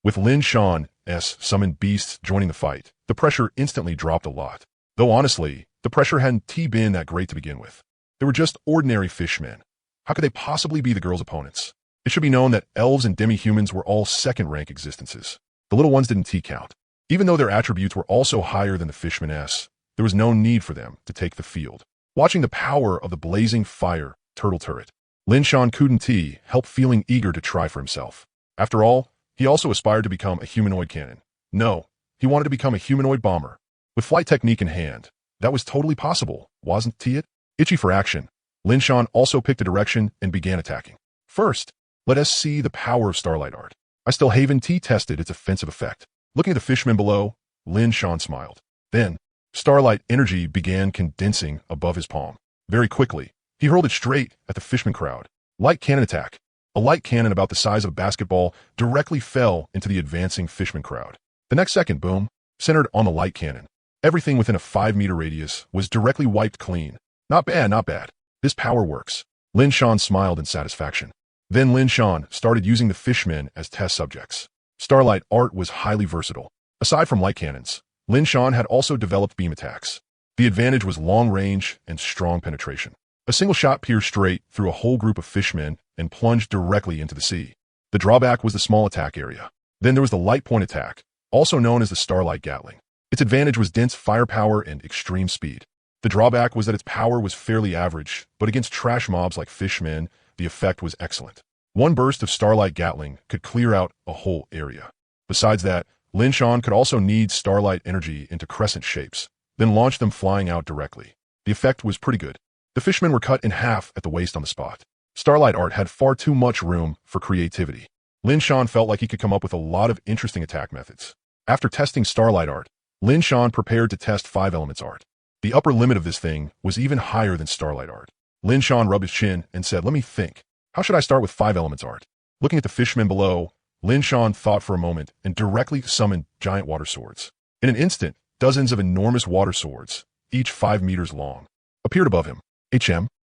With Lin Shan's summoned beasts joining the fight, the pressure instantly dropped a lot. Though honestly, the pressure hadn't been that great to begin with. They were just ordinary fishmen. How could they possibly be the girls' opponents? It should be known that elves and demi-humans were all second-rank existences. The little ones didn't count. Even though their attributes were also higher than the fishmen's, there was no need for them to take the field. Watching the power of the blazing fire turtle turret, Lin Shan couldn't help feeling eager to try for himself. After all, he also aspired to become a humanoid cannon. No, he wanted to become a humanoid bomber. With flight technique in hand, that was totally possible, wasn't it? Itchy for action, Lin Shan also picked a direction and began attacking. First, let us see the power of starlight art. I still haven't tested its offensive effect. Looking at the fishmen below, Lin Shan smiled. Then, starlight energy began condensing above his palm. Very quickly, he hurled it straight at the fishman crowd. Light cannon attack. A light cannon about the size of a basketball directly fell into the advancing fishman crowd. The next second, boom, centered on the light cannon. Everything within a 5-meter radius was directly wiped clean. Not bad, not bad. This power works. Lin Shan smiled in satisfaction. Then Lin Shan started using the fishmen as test subjects. Starlight art was highly versatile. Aside from light cannons, Lin Shan had also developed beam attacks. The advantage was long range and strong penetration. A single shot pierced straight through a whole group of fishmen and plunged directly into the sea. The drawback was the small attack area. Then there was the light point attack, also known as the starlight gatling. Its advantage was dense firepower and extreme speed. The drawback was that its power was fairly average, but against trash mobs like fishmen, the effect was excellent. One burst of starlight gatling could clear out a whole area. Besides that, Lin Shan could also knead starlight energy into crescent shapes, then launch them flying out directly. The effect was pretty good. The fishmen were cut in half at the waist on the spot. Starlight art had far too much room for creativity. Lin Shan felt like he could come up with a lot of interesting attack methods. After testing starlight art, Lin Shan prepared to test 5 elements art. The upper limit of this thing was even higher than starlight art. Lin Shan rubbed his chin and said, "Let me think. How should I start with 5 elements art?" Looking at the fishmen below, Lin Shan thought for a moment and directly summoned giant water swords. In an instant, dozens of enormous water swords, each 5 meters long, appeared above him.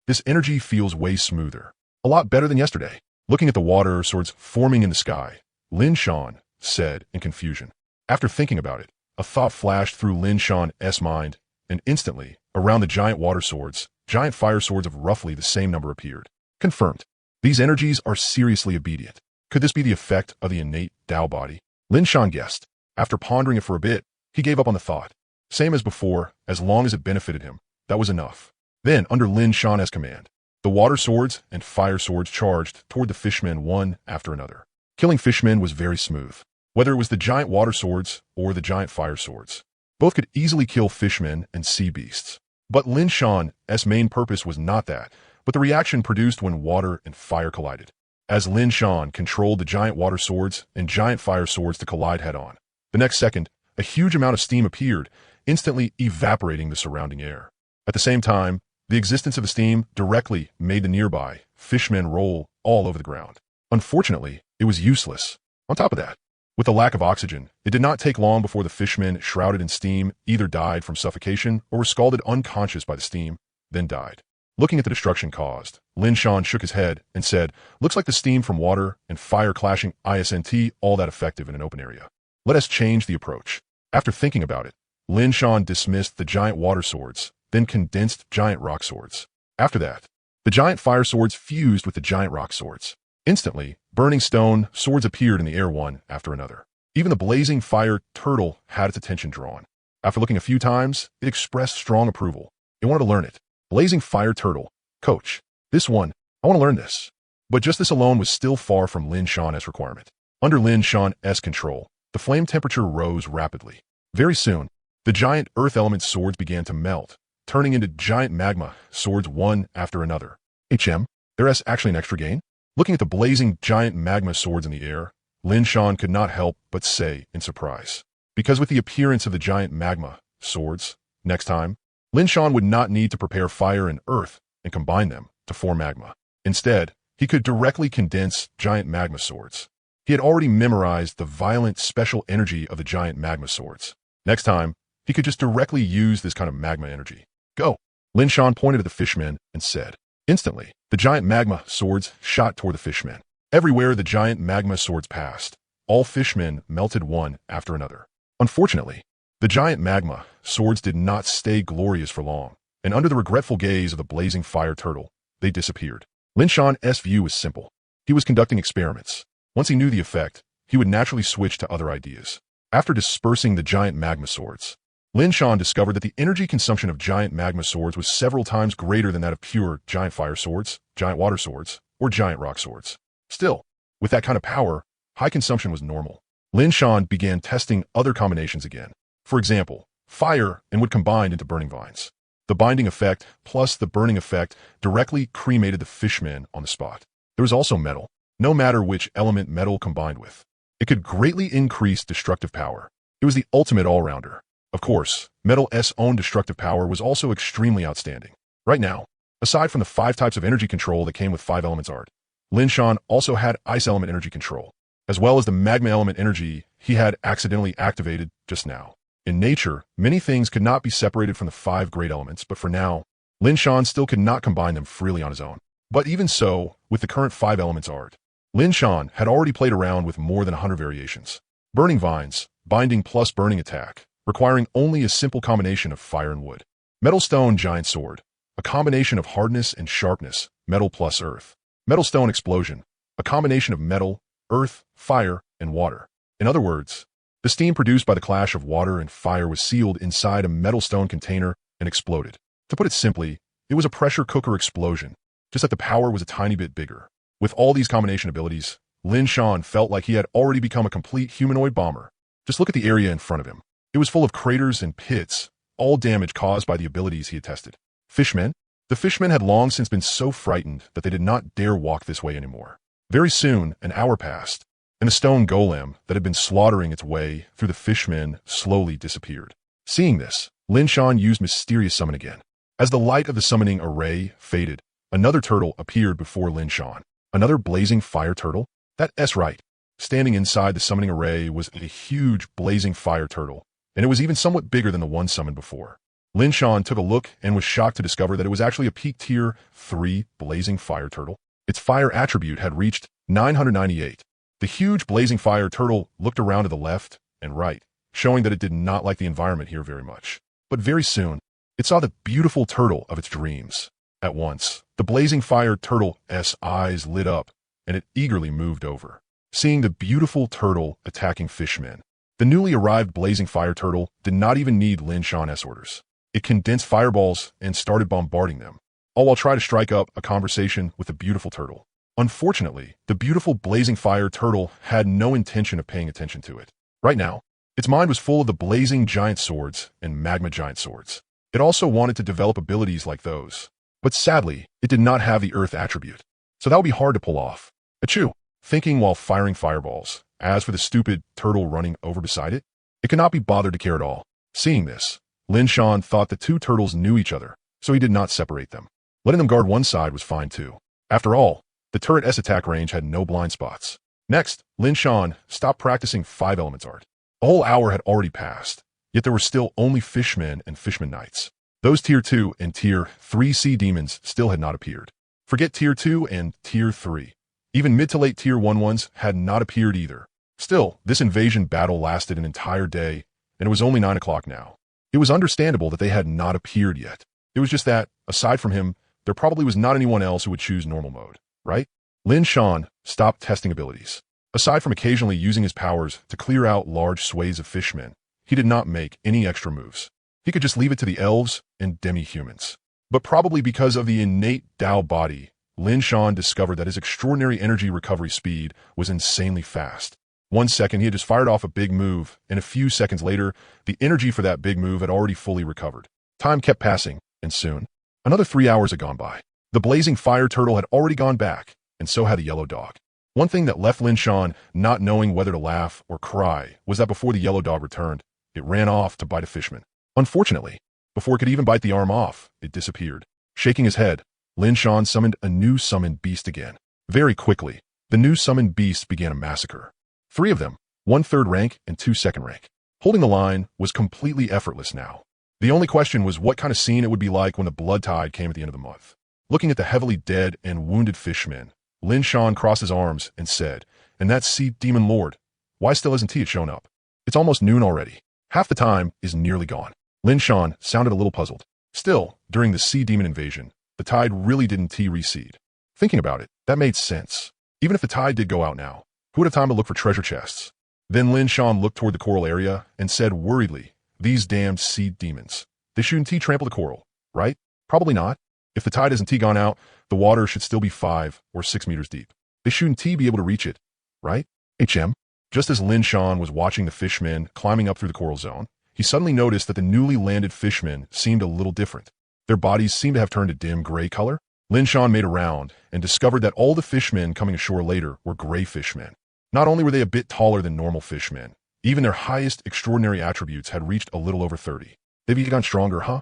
This energy feels way smoother. A lot better than yesterday. Looking at the water swords forming in the sky, Lin Shan said in confusion. After thinking about it, a thought flashed through Lin Shan's mind, and instantly, around the giant water swords, giant fire swords of roughly the same number appeared. Confirmed. These energies are seriously obedient. Could this be the effect of the innate Tao body? Lin Shan guessed. After pondering it for a bit, he gave up on the thought. Same as before, as long as it benefited him, that was enough. Then, under Lin Shan's command, the water swords and fire swords charged toward the fishmen one after another. Killing fishmen was very smooth. Whether it was the giant water swords or the giant fire swords, both could easily kill fishmen and sea beasts. But Lin Shan's main purpose was not that, but the reaction produced when water and fire collided. As Lin Shan controlled the giant water swords and giant fire swords to collide head-on, the next second, a huge amount of steam appeared, instantly evaporating the surrounding air. At the same time, the existence of the steam directly made the nearby fishmen roll all over the ground. Unfortunately, it was useless. On top of that, with the lack of oxygen, it did not take long before the fishmen shrouded in steam either died from suffocation or were scalded unconscious by the steam, then died. Looking at the destruction caused, Lin Shan shook his head and said, "Looks like the steam from water and fire clashing isn't all that effective in an open area. Let us change the approach." After thinking about it, Lin Shan dismissed the giant water swords, then condensed giant rock swords. After that, the giant fire swords fused with the giant rock swords. Instantly, burning stone swords appeared in the air one after another. Even the blazing fire turtle had its attention drawn. After looking a few times, it expressed strong approval. It wanted to learn it. Blazing fire turtle. Coach, this one, I want to learn this. But just this alone was still far from Lin Shan's requirement. Under Lin Shan's control, the flame temperature rose rapidly. Very soon, the giant earth element swords began to melt, turning into giant magma swords one after another. There's actually an extra gain? Looking at the blazing giant magma swords in the air, Lin Shan could not help but say in surprise. Because with the appearance of the giant magma swords, next time, Lin Shan would not need to prepare fire and earth and combine them to form magma. Instead, he could directly condense giant magma swords. He had already memorized the violent special energy of the giant magma swords. Next time, he could just directly use this kind of magma energy. Go! Lin Shan pointed at the fishmen and said. Instantly, the giant magma swords shot toward the fishmen. Everywhere the giant magma swords passed, all fishmen melted one after another. Unfortunately, the giant magma swords did not stay glorious for long, and under the regretful gaze of the blazing fire turtle, they disappeared. Lin Shan's view was simple. He was conducting experiments. Once he knew the effect, he would naturally switch to other ideas. After dispersing the giant magma swords, Lin Shan discovered that the energy consumption of giant magma swords was several times greater than that of pure giant fire swords, giant water swords, or giant rock swords. Still, with that kind of power, high consumption was normal. Lin Shan began testing other combinations again. For example, fire and wood combined into burning vines. The binding effect plus the burning effect directly cremated the fishmen on the spot. There was also metal. No matter which element metal combined with, it could greatly increase destructive power. It was the ultimate all-rounder. Of course, metal's own destructive power was also extremely outstanding. Right now, aside from the 5 types of energy control that came with 5 elements art, Lin Shan also had ice element energy control, as well as the magma element energy he had accidentally activated just now. In nature, many things could not be separated from the 5 great elements, but for now, Lin Shan still could not combine them freely on his own. But even so, with the current 5 elements art, Lin Shan had already played around with more than 100 variations. Burning vines, binding plus burning attack, requiring only a simple combination of fire and wood. Metal stone giant sword, a combination of hardness and sharpness, metal plus earth. Metal stone explosion, a combination of metal, earth, fire, and water. In other words, the steam produced by the clash of water and fire was sealed inside a metal stone container and exploded. To put it simply, it was a pressure cooker explosion, just that the power was a tiny bit bigger. With all these combination abilities, Lin Shan felt like he had already become a complete humanoid bomber. Just look at the area in front of him. It was full of craters and pits, all damage caused by the abilities he had tested. Fishmen? The fishmen had long since been so frightened that they did not dare walk this way anymore. Very soon, an hour passed, and the stone golem that had been slaughtering its way through the fishmen slowly disappeared. Seeing this, Lin Shan used mysterious summon again. As the light of the summoning array faded, another turtle appeared before Lin Shan. Another blazing fire turtle? That's right. Standing inside the summoning array was a huge blazing fire turtle, and it was even somewhat bigger than the one summoned before. Lin Shan took a look and was shocked to discover that it was actually a peak tier 3 blazing fire turtle. Its fire attribute had reached 998. The huge blazing fire turtle looked around to the left and right, showing that it did not like the environment here very much. But very soon, it saw the beautiful turtle of its dreams. At once, the blazing fire turtle's eyes lit up, and it eagerly moved over. Seeing the beautiful turtle attacking fishmen, the newly arrived blazing fire turtle did not even need Lin Shan's orders. It condensed fireballs and started bombarding them, all while trying to strike up a conversation with the beautiful turtle. Unfortunately, the beautiful blazing fire turtle had no intention of paying attention to it. Right now, its mind was full of the blazing giant swords and magma giant swords. It also wanted to develop abilities like those. But sadly, it did not have the earth attribute, so that would be hard to pull off. Achoo! Thinking while firing fireballs. As for the stupid turtle running over beside it, it could not be bothered to care at all. Seeing this, Lin Shan thought the 2 turtles knew each other, so he did not separate them. Letting them guard one side was fine too. After all, the turret's attack range had no blind spots. Next, Lin Shan stopped practicing 5 elements art. A whole hour had already passed, yet there were still only fishmen and fishman knights. Those tier 2 and tier 3 sea demons still had not appeared. Forget tier 2 and tier 3. Even mid to late tier 1 ones had not appeared either. Still, this invasion battle lasted an entire day, and it was only 9 o'clock now. It was understandable that they had not appeared yet. It was just that, aside from him, there probably was not anyone else who would choose normal mode, right? Lin Shan stopped testing abilities. Aside from occasionally using his powers to clear out large swathes of fishmen, he did not make any extra moves. He could just leave it to the elves and demi-humans. But probably because of the innate Tao body, Lin Shan discovered that his extraordinary energy recovery speed was insanely fast. 1 second, he had just fired off a big move, and a few seconds later, the energy for that big move had already fully recovered. Time kept passing, and soon, another 3 hours had gone by. The blazing fire turtle had already gone back, and so had the yellow dog. One thing that left Lin Shan not knowing whether to laugh or cry was that before the yellow dog returned, it ran off to bite a fishman. Unfortunately, before it could even bite the arm off, it disappeared. Shaking his head, Lin Shan summoned a new summoned beast again. Very quickly, the new summoned beasts began a massacre. 3 of them, 1 third rank and 2 second rank. Holding the line was completely effortless now. The only question was what kind of scene it would be like when the blood tide came at the end of the month. Looking at the heavily dead and wounded fishmen, Lin Shan crossed his arms and said, "And that sea demon lord, why still hasn't he shown up? It's almost noon already. Half the time is nearly gone." Lin Shan sounded a little puzzled. Still, during the sea demon invasion, the tide really didn't recede. Thinking about it, that made sense. Even if the tide did go out now, who would have time to look for treasure chests? Then Lin Shan looked toward the coral area and said worriedly, "These damned sea demons. They shouldn't trample the coral, right? Probably not. If the tide hasn't gone out, the water should still be 5 or 6 meters deep. They shouldn't be able to reach it, right? HM." Just as Lin Shan was watching the fishmen climbing up through the coral zone, he suddenly noticed that the newly landed fishmen seemed a little different. Their bodies seemed to have turned a dim gray color. Lin Shan made a round and discovered that all the fishmen coming ashore later were gray fishmen. Not only were they a bit taller than normal fishmen, even their highest extraordinary attributes had reached a little over 30. They've gotten stronger, huh?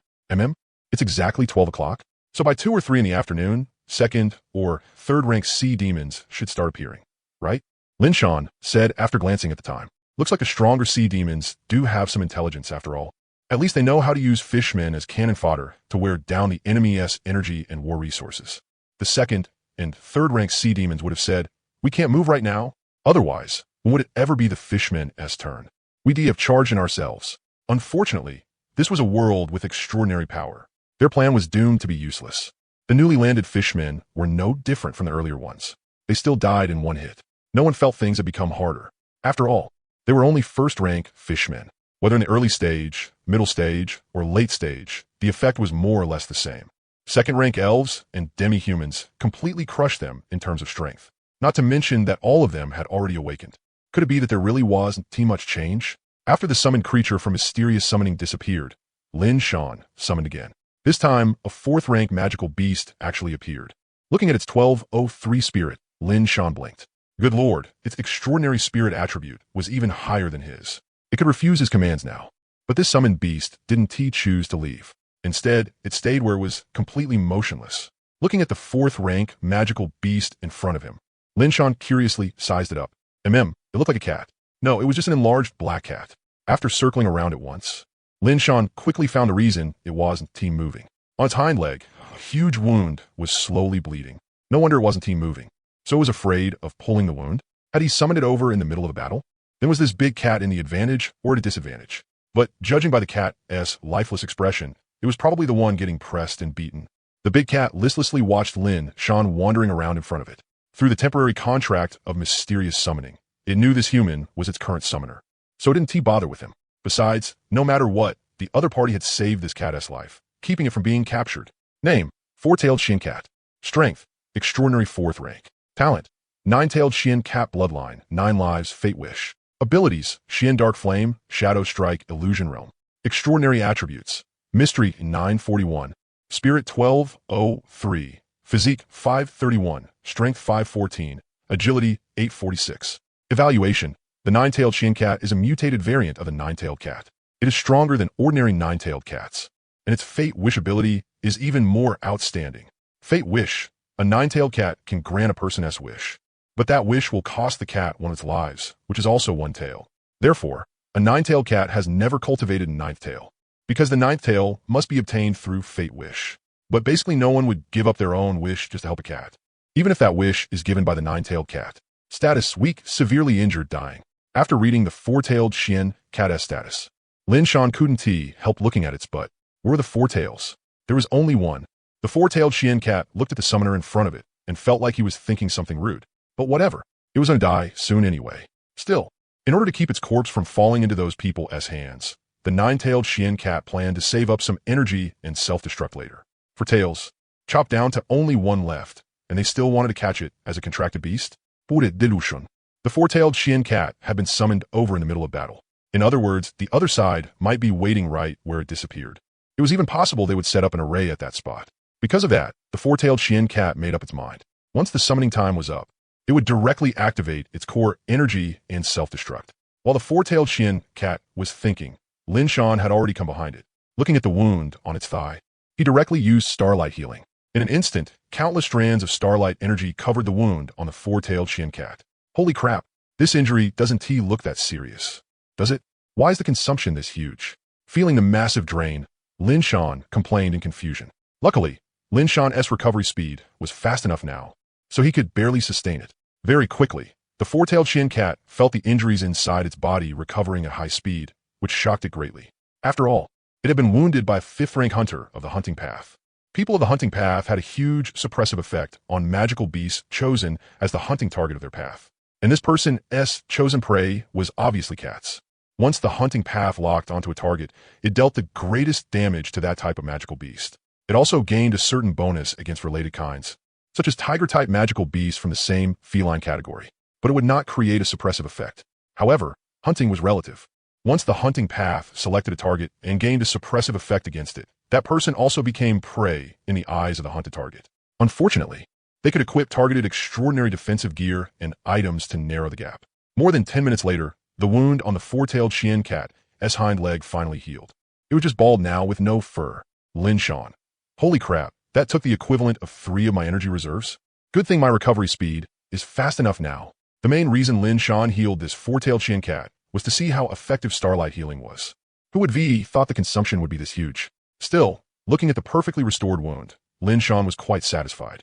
It's exactly 12 o'clock. So by 2 or 3 in the afternoon, second or third rank sea demons should start appearing, right? Lin Shan said after glancing at the time. Looks like the stronger sea demons do have some intelligence after all. At least they know how to use fishmen as cannon fodder to wear down the enemy's energy and war resources. The second and third rank sea demons would have said, "We can't move right now. Otherwise, when would it ever be the fishmen's turn? We have charged in ourselves." Unfortunately, this was a world with extraordinary power. Their plan was doomed to be useless. The newly landed fishmen were no different from the earlier ones. They still died in one hit. No one felt things had become harder. After all, they were only first-rank fishmen. Whether in the early stage, middle stage, or late stage, the effect was more or less the same. Second-rank elves and demi-humans completely crushed them in terms of strength. Not to mention that all of them had already awakened. Could it be that there really wasn't too much change? After the summoned creature from mysterious summoning disappeared, Lin Shan summoned again. This time, a 4th-rank magical beast actually appeared. Looking at its 1203 spirit, Lin Shan blinked. Good lord, its extraordinary spirit attribute was even higher than his. It could refuse his commands now. But this summoned beast didn't choose to leave. Instead, it stayed where it was completely motionless. Looking at the 4th-rank magical beast in front of him, Lin Shan curiously sized it up. It looked like a cat. No, it was just an enlarged black cat. After circling around it once, Lin Shan quickly found the reason it wasn't moving. On its hind leg, a huge wound was slowly bleeding. No wonder it wasn't moving. So it was afraid of pulling the wound. Had he summoned it over in the middle of a battle? Then was this big cat in the advantage or at a disadvantage? But judging by the cat's lifeless expression, it was probably the one getting pressed and beaten. The big cat listlessly watched Lin Shan wandering around in front of it. Through the temporary contract of mysterious summoning, it knew this human was its current summoner. So it didn't bother with him. Besides, no matter what, the other party had saved this cat's life, keeping it from being captured. Name, 4-tailed Shin cat. Strength, extraordinary 4th rank. Talent, 9-tailed Shin cat bloodline, 9 lives, fate wish. Abilities, Shin dark flame, shadow strike, illusion realm. Extraordinary attributes, mystery 941, spirit 1203, physique 531, strength 514, agility 846. Evaluation, the 9-tailed Shin cat is a mutated variant of the 9-tailed cat. It is stronger than ordinary 9-tailed cats, and its fate wish ability is even more outstanding. Fate wish, a 9-tailed cat can grant a person's wish, but that wish will cost the cat one of its lives, which is also 1 tail. Therefore, a 9-tailed cat has never cultivated a 9th tail, because the 9th tail must be obtained through fate wish. But basically no one would give up their own wish just to help a cat, even if that wish is given by the 9-tailed cat. Status, weak, severely injured, dying. After reading the 4-tailed Shin cat's status, Lin Shan couldn't help looking at its butt. Where were the 4 tails? There was only one. The 4-tailed Shin cat looked at the summoner in front of it and felt like he was thinking something rude. But whatever. It was going to die soon anyway. Still, in order to keep its corpse from falling into those people's hands, the 9-tailed Shin cat planned to save up some energy and self-destruct later. For tails, chopped down to only 1 left, and they still wanted to catch it as a contracted beast? Pure delusion. The 4-tailed Shin cat had been summoned over in the middle of battle. In other words, the other side might be waiting right where it disappeared. It was even possible they would set up an array at that spot. Because of that, the 4-tailed Shin cat made up its mind. Once the summoning time was up, it would directly activate its core energy and self-destruct. While the 4-tailed Shin cat was thinking, Lin Shan had already come behind it. Looking at the wound on its thigh, he directly used starlight healing. In an instant, countless strands of starlight energy covered the wound on the 4-tailed Shin cat. Holy crap, this injury doesn't look that serious, does it? Why is the consumption this huge? Feeling the massive drain, Lin Shan complained in confusion. Luckily, Lin Shan's recovery speed was fast enough now, so he could barely sustain it. Very quickly, the four-tailed Shin cat felt the injuries inside its body recovering at high speed, which shocked it greatly. After all, it had been wounded by a 5th-rank hunter of the hunting path. People of the hunting path had a huge suppressive effect on magical beasts chosen as the hunting target of their path. And this person's chosen prey was obviously cats. Once the hunting path locked onto a target, it dealt the greatest damage to that type of magical beast. It also gained a certain bonus against related kinds, such as tiger-type magical beasts from the same feline category, but it would not create a suppressive effect. However, hunting was relative. Once the hunting path selected a target and gained a suppressive effect against it, that person also became prey in the eyes of the hunted target. Unfortunately, they could equip targeted extraordinary defensive gear and items to narrow the gap. More than 10 minutes later, the wound on the four-tailed Chien cat's hind leg finally healed. It was just bald now with no fur. Lin Shan. Holy crap, that took the equivalent of 3 of my energy reserves? Good thing my recovery speed is fast enough now. The main reason Lin Shan healed this four-tailed Chien cat was to see how effective starlight healing was. Who would have thought the consumption would be this huge? Still, looking at the perfectly restored wound, Lin Shan was quite satisfied.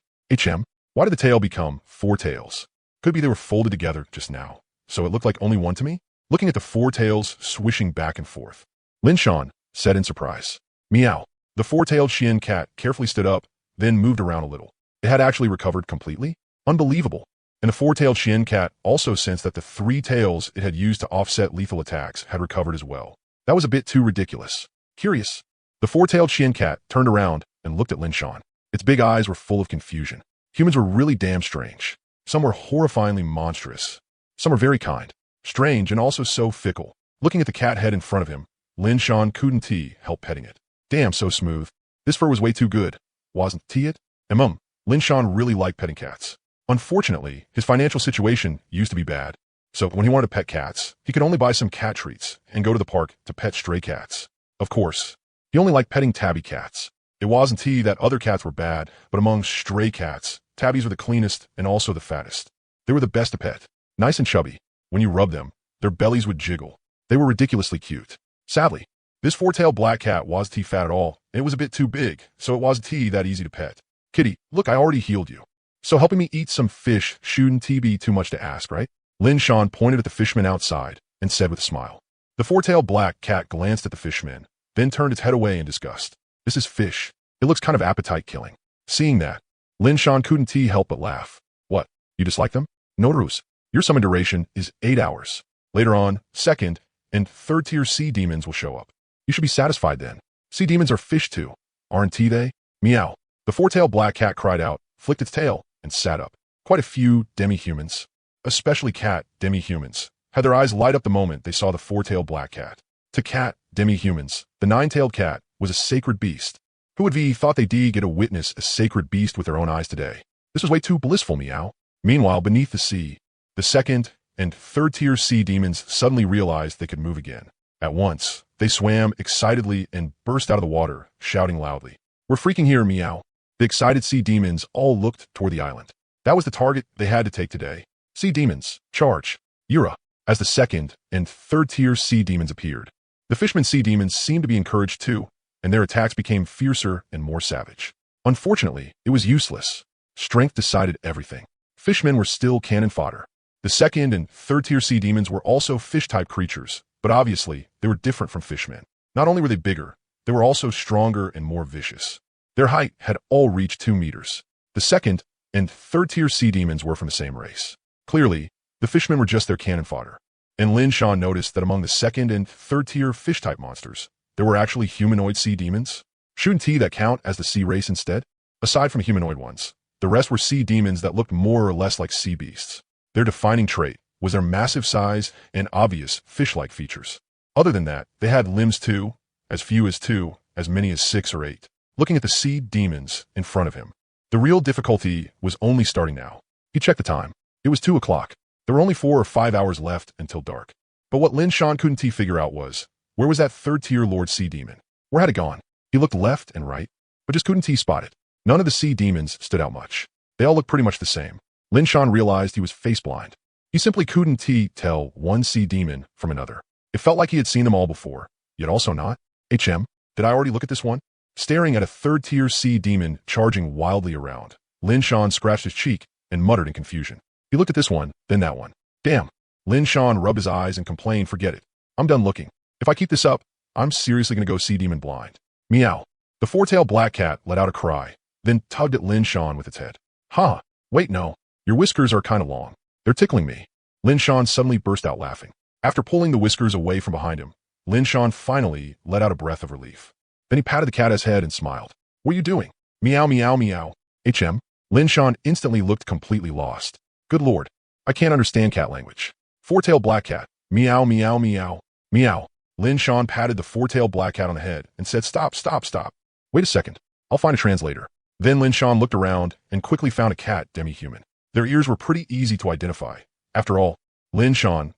Why did the tail become 4 tails? Could be they were folded together just now, so it looked like only one to me? Looking at the 4 tails swishing back and forth, Lin Shan said in surprise. Meow. The 4-tailed Chien cat carefully stood up, then moved around a little. It had actually recovered completely? Unbelievable. And the 4-tailed Chien cat also sensed that the 3 tails it had used to offset lethal attacks had recovered as well. That was a bit too ridiculous. Curious. The 4-tailed Chien cat turned around and looked at Lin Shan. Its big eyes were full of confusion. Humans were really damn strange. Some were horrifyingly monstrous. Some were very kind, strange, and also so fickle. Looking at the cat head in front of him, Lin Shan couldn't help petting it. Damn, so smooth. This fur was way too good. Wasn't it? Lin Shan really liked petting cats. Unfortunately, his financial situation used to be bad. So when he wanted to pet cats, he could only buy some cat treats and go to the park to pet stray cats. Of course, he only liked petting tabby cats. It wasn't that other cats were bad, but among stray cats, tabbies were the cleanest and also the fattest. They were the best to pet. Nice and chubby. When you rubbed them, their bellies would jiggle. They were ridiculously cute. Sadly, this 4-tailed black cat wasn't fat at all, and it was a bit too big, so it wasn't that easy to pet. Kitty, look, I already healed you. So helping me eat some fish shouldn't be too much to ask, right? Lin Shan pointed at the fisherman outside and said with a smile. The 4-tailed black cat glanced at the fisherman, then turned its head away in disgust. This is fish. It looks kind of appetite-killing. Seeing that, Lin Shan couldn't help but laugh. What, you dislike them? No ruse. Your summon duration is 8 hours. Later on, 2nd and 3rd-tier sea demons will show up. You should be satisfied then. Sea demons are fish too, aren't they? Meow. The 4-tailed black cat cried out, flicked its tail, and sat up. Quite a few demi-humans, especially cat demi-humans, had their eyes light up the moment they saw the 4-tailed black cat. To cat demi-humans, the 9-tailed cat was a sacred beast. Who would have thought they'd get to witness a sacred beast with their own eyes today? This was way too blissful, meow. Meanwhile, beneath the sea, the 2nd and 3rd-tier sea demons suddenly realized they could move again. At once, they swam excitedly and burst out of the water, shouting loudly. We're freaking here, meow. The excited sea demons all looked toward the island. That was the target they had to take today. Sea demons, charge. Yura. As the 2nd and 3rd-tier sea demons appeared, the fisherman sea demons seemed to be encouraged too, and their attacks became fiercer and more savage. Unfortunately, it was useless. Strength decided everything. Fishmen were still cannon fodder. The 2nd and 3rd-tier sea demons were also fish-type creatures, but obviously, they were different from fishmen. Not only were they bigger, they were also stronger and more vicious. Their height had all reached 2 meters. The 2nd and 3rd-tier sea demons were from the same race. Clearly, the fishmen were just their cannon fodder. And Lin Shan noticed that among the 2nd and 3rd-tier fish-type monsters, there were actually humanoid sea demons. Shouldn't that count as the sea race instead? Aside from humanoid ones, the rest were sea demons that looked more or less like sea beasts. Their defining trait was their massive size and obvious fish-like features. Other than that, they had limbs too, as few as 2, as many as 6 or 8. Looking at the sea demons in front of him, the real difficulty was only starting now. He checked the time. It was 2 o'clock. There were only 4 or 5 hours left until dark. But what Lin Shan couldn't figure out was, where was that 3rd-tier Lord Sea Demon? Where had it gone? He looked left and right, but just couldn't spot it. None of the sea demons stood out much. They all looked pretty much the same. Lin Shan realized he was face-blind. He simply couldn't tell one sea demon from another. It felt like he had seen them all before, yet also not. Did I already look at this one? staring at a third-tier sea demon charging wildly around. Lin Shan scratched his cheek and muttered in confusion. He looked at this one, then that one. Damn. Lin Shan rubbed his eyes and complained, forget it. I'm done looking. If I keep this up, I'm seriously going to go sea demon blind. Meow. The four-tailed black cat let out a cry, then tugged at Lin Shan with its head. Ha! Wait, no. Your whiskers are kind of long. They're tickling me. Lin Shan suddenly burst out laughing. After pulling the whiskers away from behind him, Lin Shan finally let out a breath of relief. Then he patted the cat's head and smiled. What are you doing? Meow, meow, meow. HM. Lin Shan instantly looked completely lost. Good lord. I can't understand cat language. Four-tailed black cat. Meow, meow, meow. Meow. Lin Shan patted the four-tailed black cat on the head and said, stop, stop, stop. Wait a second. I'll find a translator. Then Lin Shan looked around and quickly found a cat demi-human. Their ears were pretty easy to identify. After all, Lin Shan,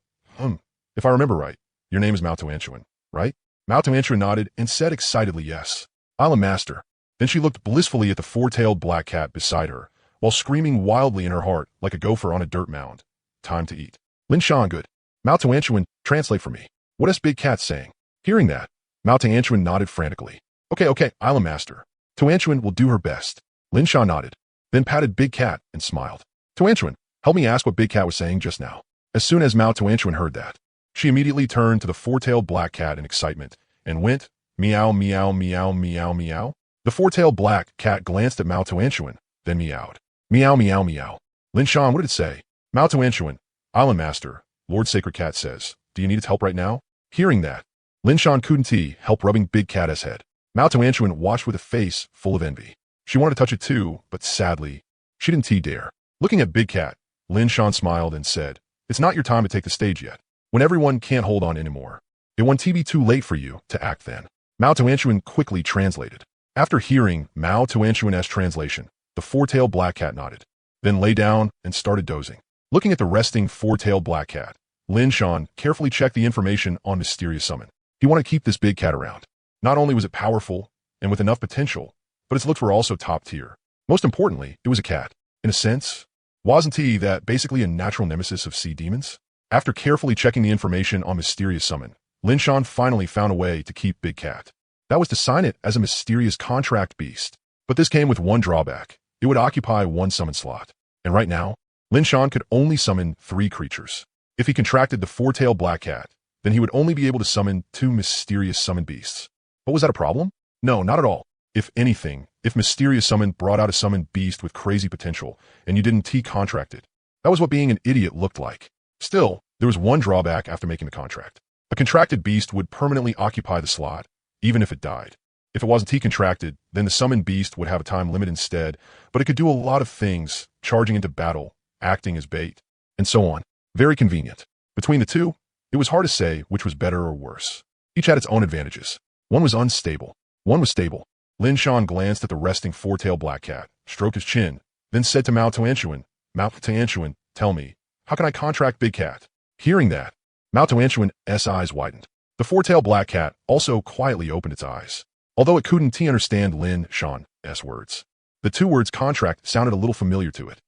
if I remember right, your name is Mao Tuanchuan, right? Mao Tuanchuan nodded and said excitedly yes. I'm a master. Then she looked blissfully at the four-tailed black cat beside her, while screaming wildly in her heart like a gopher on a dirt mound. Time to eat. Lin Shan, good. Mao Tuanchuan, translate for me. What is big cat saying? Hearing that, Mao Tuanchuan nodded frantically. Okay, I'll a master. Tuanchuan will do her best. Lin Shan nodded, then patted Big Cat and smiled. Tuanchuan, help me ask what Big Cat was saying just now. As soon as Mao Tuanchuan heard that, she immediately turned to the four-tailed black cat in excitement and went, meow, meow, meow, meow, meow. The four-tailed black cat glanced at Mao Tuanchuan, then meowed. Meow, meow, meow. Lin Shan, what did it say? Mao Tuanchuan, Island Master, Lord Sacred Cat says, do you need its help right now? Hearing that, Lin Shan couldn't help rubbing Big Cat's head. Mao Tuanchuan watched with a face full of envy. She wanted to touch it too, but sadly, she didn't dare. Looking at Big Cat, Lin Shan smiled and said, it's not your time to take the stage yet. When everyone can't hold on anymore, it won't be too late for you to act then. Mao Tuanchuan quickly translated. After hearing Mao Tuanchuan's translation, the four-tailed black cat nodded, then lay down and started dozing. Looking at the resting four-tailed black cat, Lin Shan carefully checked the information on Mysterious Summon. He wanted to keep this big cat around. Not only was it powerful and with enough potential, but its looks were also top tier. Most importantly, it was a cat. In a sense, wasn't he that basically a natural nemesis of sea demons? After carefully checking the information on Mysterious Summon, Lin Shan finally found a way to keep Big Cat. That was to sign it as a mysterious contract beast. But this came with one drawback. It would occupy one summon slot. And right now, Lin Shan could only summon 3 creatures. If he contracted the four-tailed black cat, then he would only be able to summon 2 mysterious summon beasts. But was that a problem? No, not at all. If anything, if Mysterious Summon brought out a summon beast with crazy potential, and you didn't contract it, that was what being an idiot looked like. Still, there was one drawback after making the contract. A contracted beast would permanently occupy the slot, even if it died. If it wasn't contracted, then the summoned beast would have a time limit instead, but it could do a lot of things, charging into battle, acting as bait, and so on. Very convenient. Between the two, it was hard to say which was better or worse. Each had its own advantages. One was unstable. One was stable. Lin Shan glanced at the resting four-tailed black cat, stroked his chin, then said to Mao Tuanchuan, Mao Tuanchuan, tell me, how can I contract Big Cat? Hearing that, Mao Tuanchuan's eyes widened. The four-tailed black cat also quietly opened its eyes. Although it couldn't understand Lin Shan's words, the 2 words contract sounded a little familiar to it.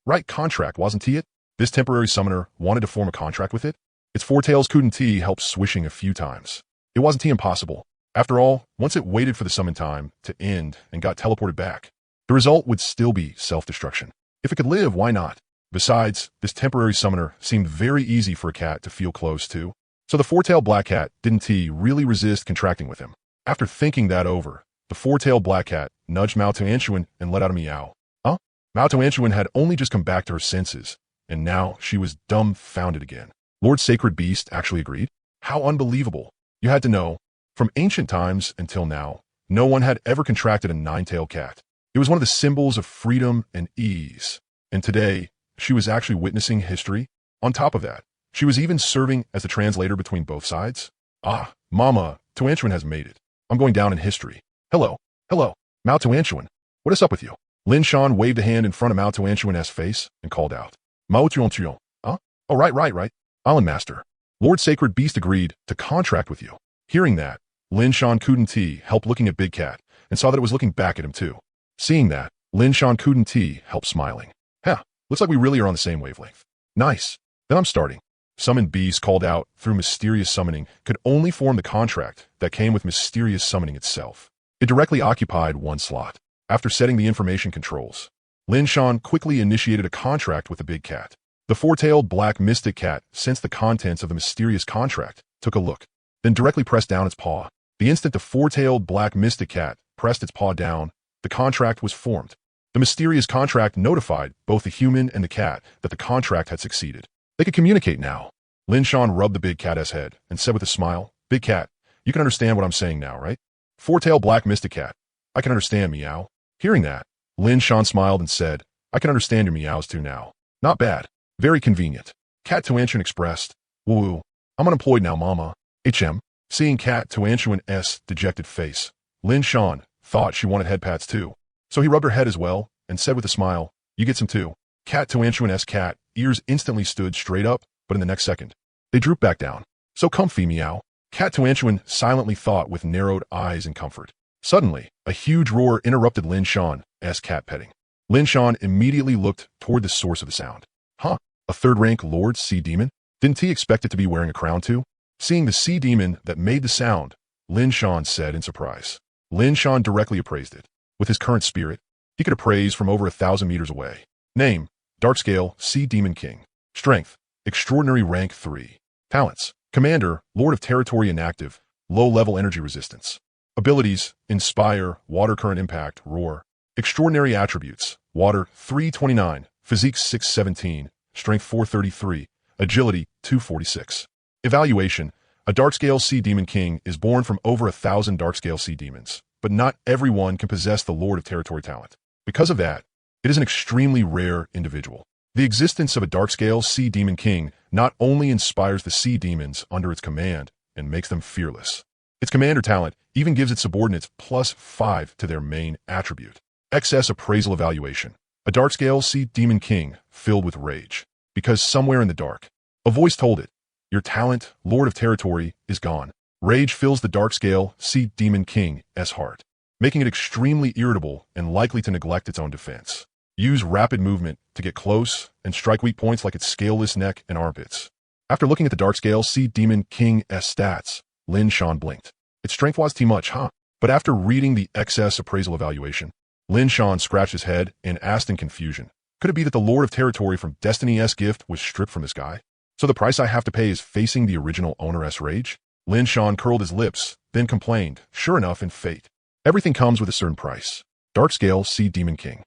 Right, contract, wasn't it? This temporary summoner wanted to form a contract with it? Its four tails couldn't help swishing a few times. It wasn't impossible. After all, once it waited for the summon time to end and got teleported back, the result would still be self-destruction. If it could live, why not? Besides, this temporary summoner seemed very easy for a cat to feel close to, so the four-tailed black cat didn't really resist contracting with him. After thinking that over, the four-tailed black cat nudged Mao Tuanchuan and let out a meow. Huh? Mao Tuanchuan had only just come back to her senses, and now she was dumbfounded again. Lord Sacred Beast actually agreed? How unbelievable. You had to know, from ancient times until now, no one had ever contracted a 9-tailed cat. It was one of the symbols of freedom and ease. And today, she was actually witnessing history. On top of that, she was even serving as the translator between both sides. Ah, Mama, Tuanchuan has made it. I'm going down in history. Hello, Mao Tuanchuan. What is up with you? Lin Shan waved a hand in front of Mao Tuanchuan's face and called out. Mao Tuanchuan, huh? Oh, right. Island Master. Lord Sacred Beast agreed to contract with you. Hearing that, Lin Shan couldn't help looking at Big Cat and saw that it was looking back at him too. Seeing that, Lin Shan couldn't help smiling. Looks like we really are on the same wavelength. Nice. Then I'm starting. Summoned beasts called out through mysterious summoning could only form the contract that came with mysterious summoning itself. It directly occupied one slot. After setting the information controls, Lin Shan quickly initiated a contract with the big cat. The four-tailed black mystic cat sensed the contents of the mysterious contract, took a look, then directly pressed down its paw. The instant the four-tailed black mystic cat pressed its paw down, the contract was formed. The mysterious contract notified both the human and the cat that the contract had succeeded. They could communicate now. Lin Shan rubbed the big cat's head and said with a smile, "Big cat, you can understand what I'm saying now, right?" Four-tailed black mystic cat, "I can understand, meow." Hearing that, Lin Shan smiled and said, "I can understand your meows too now. Not bad. Very convenient." Cat Tuanshan expressed, "Woo, I'm unemployed now, mama." HM. Seeing Cat Tuanshan's dejected face, Lin Shan thought she wanted head pats too. So he rubbed her head as well and said with a smile, "You get some too." Cat Tuanshan's cat ears instantly stood straight up, but in the next second, they drooped back down. "So comfy, meow." Cat Tuanshan silently thought with narrowed eyes in comfort. Suddenly, a huge roar interrupted Lin Shan's cat petting. Lin Shan immediately looked toward the source of the sound. Huh? A third-rank Lord Sea Demon? Didn't he expect it to be wearing a crown too? Seeing the sea demon that made the sound, Lin Shan said in surprise. Lin Shan directly appraised it. With his current spirit, he could appraise from over 1,000 meters away. Name, Dark Scale, Sea Demon King. Strength, Extraordinary Rank 3. Talents, Commander, Lord of Territory Inactive, Low-Level Energy Resistance. Abilities, Inspire, Water Current Impact, Roar. Extraordinary Attributes, Water, 329, Physique 617, Strength 433, Agility 246. Evaluation, a Darkscale Sea Demon King is born from over 1,000 Darkscale Sea Demons, but not everyone can possess the Lord of Territory talent. Because of that, it is an extremely rare individual. The existence of a Darkscale Sea Demon King not only inspires the sea demons under its command and makes them fearless. Its commander talent even gives its subordinates +5 to their main attribute. Excess Appraisal Evaluation, a Darkscale Sea Demon King filled with rage, because somewhere in the dark, a voice told it, "Your talent, Lord of Territory, is gone." Rage fills the Darkscale Sea Demon King's heart, making it extremely irritable and likely to neglect its own defense. Use rapid movement to get close and strike weak points like its scaleless neck and armpits. After looking at the Darkscale Sea Demon King's stats, Lin Shan blinked. Its strength was too much, huh? But after reading the excess appraisal evaluation, Lin Shan scratched his head and asked in confusion, could it be that the Lord of Territory from Destiny's gift was stripped from this guy? So the price I have to pay is facing the original owner's rage? Lin Shan curled his lips, then complained, sure enough in fate, everything comes with a certain price. Darkscale Sea Demon King.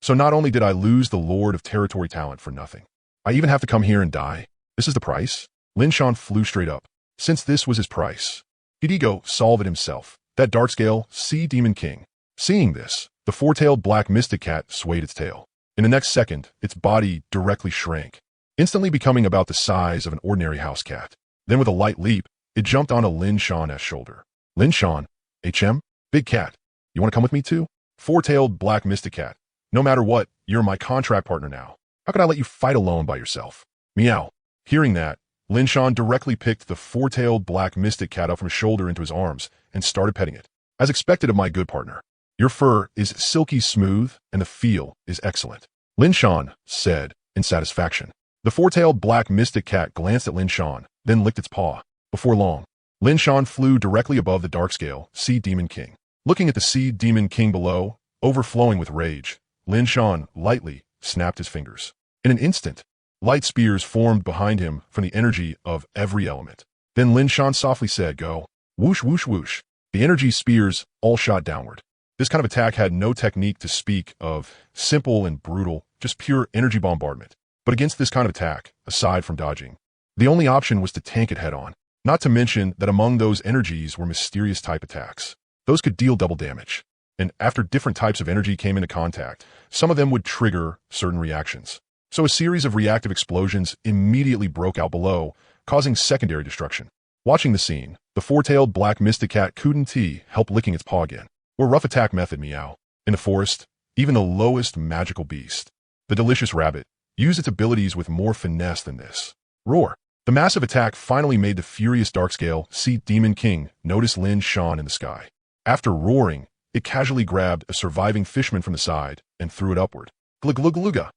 So not only did I lose the Lord of Territory talent for nothing, I even have to come here and die? This is the price? Lin Shan flew straight up. Since this was his price, he'd ego solve it himself. That Darkscale Sea Demon King. Seeing this, the four-tailed black mystic cat swayed its tail. In the next second, its body directly shrank, instantly becoming about the size of an ordinary house cat. Then with a light leap, it jumped onto Lin Shan's shoulder. Lin Shan, HM, big cat, you want to come with me too? Four-tailed black mystic cat. No matter what, you're my contract partner now. How could I let you fight alone by yourself? Meow. Hearing that, Lin Shan directly picked the four-tailed black mystic cat up from his shoulder into his arms and started petting it. As expected of my good partner. Your fur is silky smooth and the feel is excellent. Lin Shan said in satisfaction. The four-tailed black mystic cat glanced at Lin Shan, then licked its paw. Before long, Lin Shan flew directly above the Darkscale Sea Demon King. Looking at the Sea Demon King below, overflowing with rage, Lin Shan lightly snapped his fingers. In an instant, light spears formed behind him from the energy of every element. Then Lin Shan softly said, go. Whoosh, whoosh, whoosh. The energy spears all shot downward. This kind of attack had no technique to speak of, simple and brutal, just pure energy bombardment. But against this kind of attack, aside from dodging, the only option was to tank it head-on. Not to mention that among those energies were mysterious type attacks. Those could deal double damage. And after different types of energy came into contact, some of them would trigger certain reactions. So a series of reactive explosions immediately broke out below, causing secondary destruction. Watching the scene, the four-tailed black mystic cat couldn't help licking its paw again. Or rough attack method, meow. In the forest, even the lowest magical beast, the delicious rabbit, used its abilities with more finesse than this. Roar. The massive attack finally made the furious Darkscale Sea Demon King notice Lin Shan in the sky. After roaring, it casually grabbed a surviving fishman from the side and threw it upward. Glug-glug-glugga.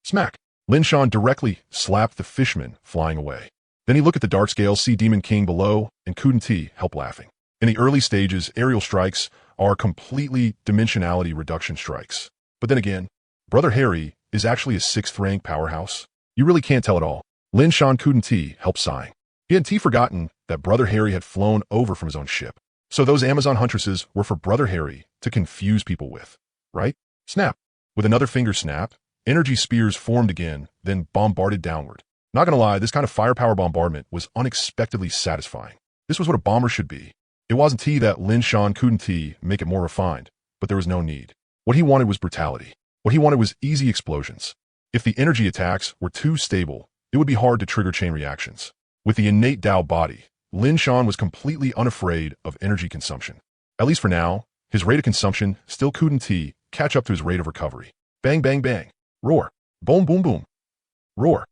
Smack. Lin Shan directly slapped the fishman, flying away. Then he looked at the Darkscale Sea Demon King below and couldn't help laughing. In the early stages, aerial strikes are completely dimensionality reduction strikes. But then again, Brother Harry is actually a 6th rank powerhouse. You really can't tell it all. Lin Shan couldn't help sighing. He hadn't forgotten that Brother Harry had flown over from his own ship. So those Amazon huntresses were for Brother Harry to confuse people with, right? Snap. With another finger snap, energy spears formed again, then bombarded downward. Not gonna lie, this kind of firepower bombardment was unexpectedly satisfying. This was what a bomber should be. It wasn't that Lin Shan couldn't make it more refined, but there was no need. What he wanted was brutality. What he wanted was easy explosions. If the energy attacks were too stable, it would be hard to trigger chain reactions. With the innate Dao body, Lin Shan was completely unafraid of energy consumption. At least for now, his rate of consumption still couldn't catch up to his rate of recovery. Bang, bang, bang. Roar. Boom, boom, boom. Roar.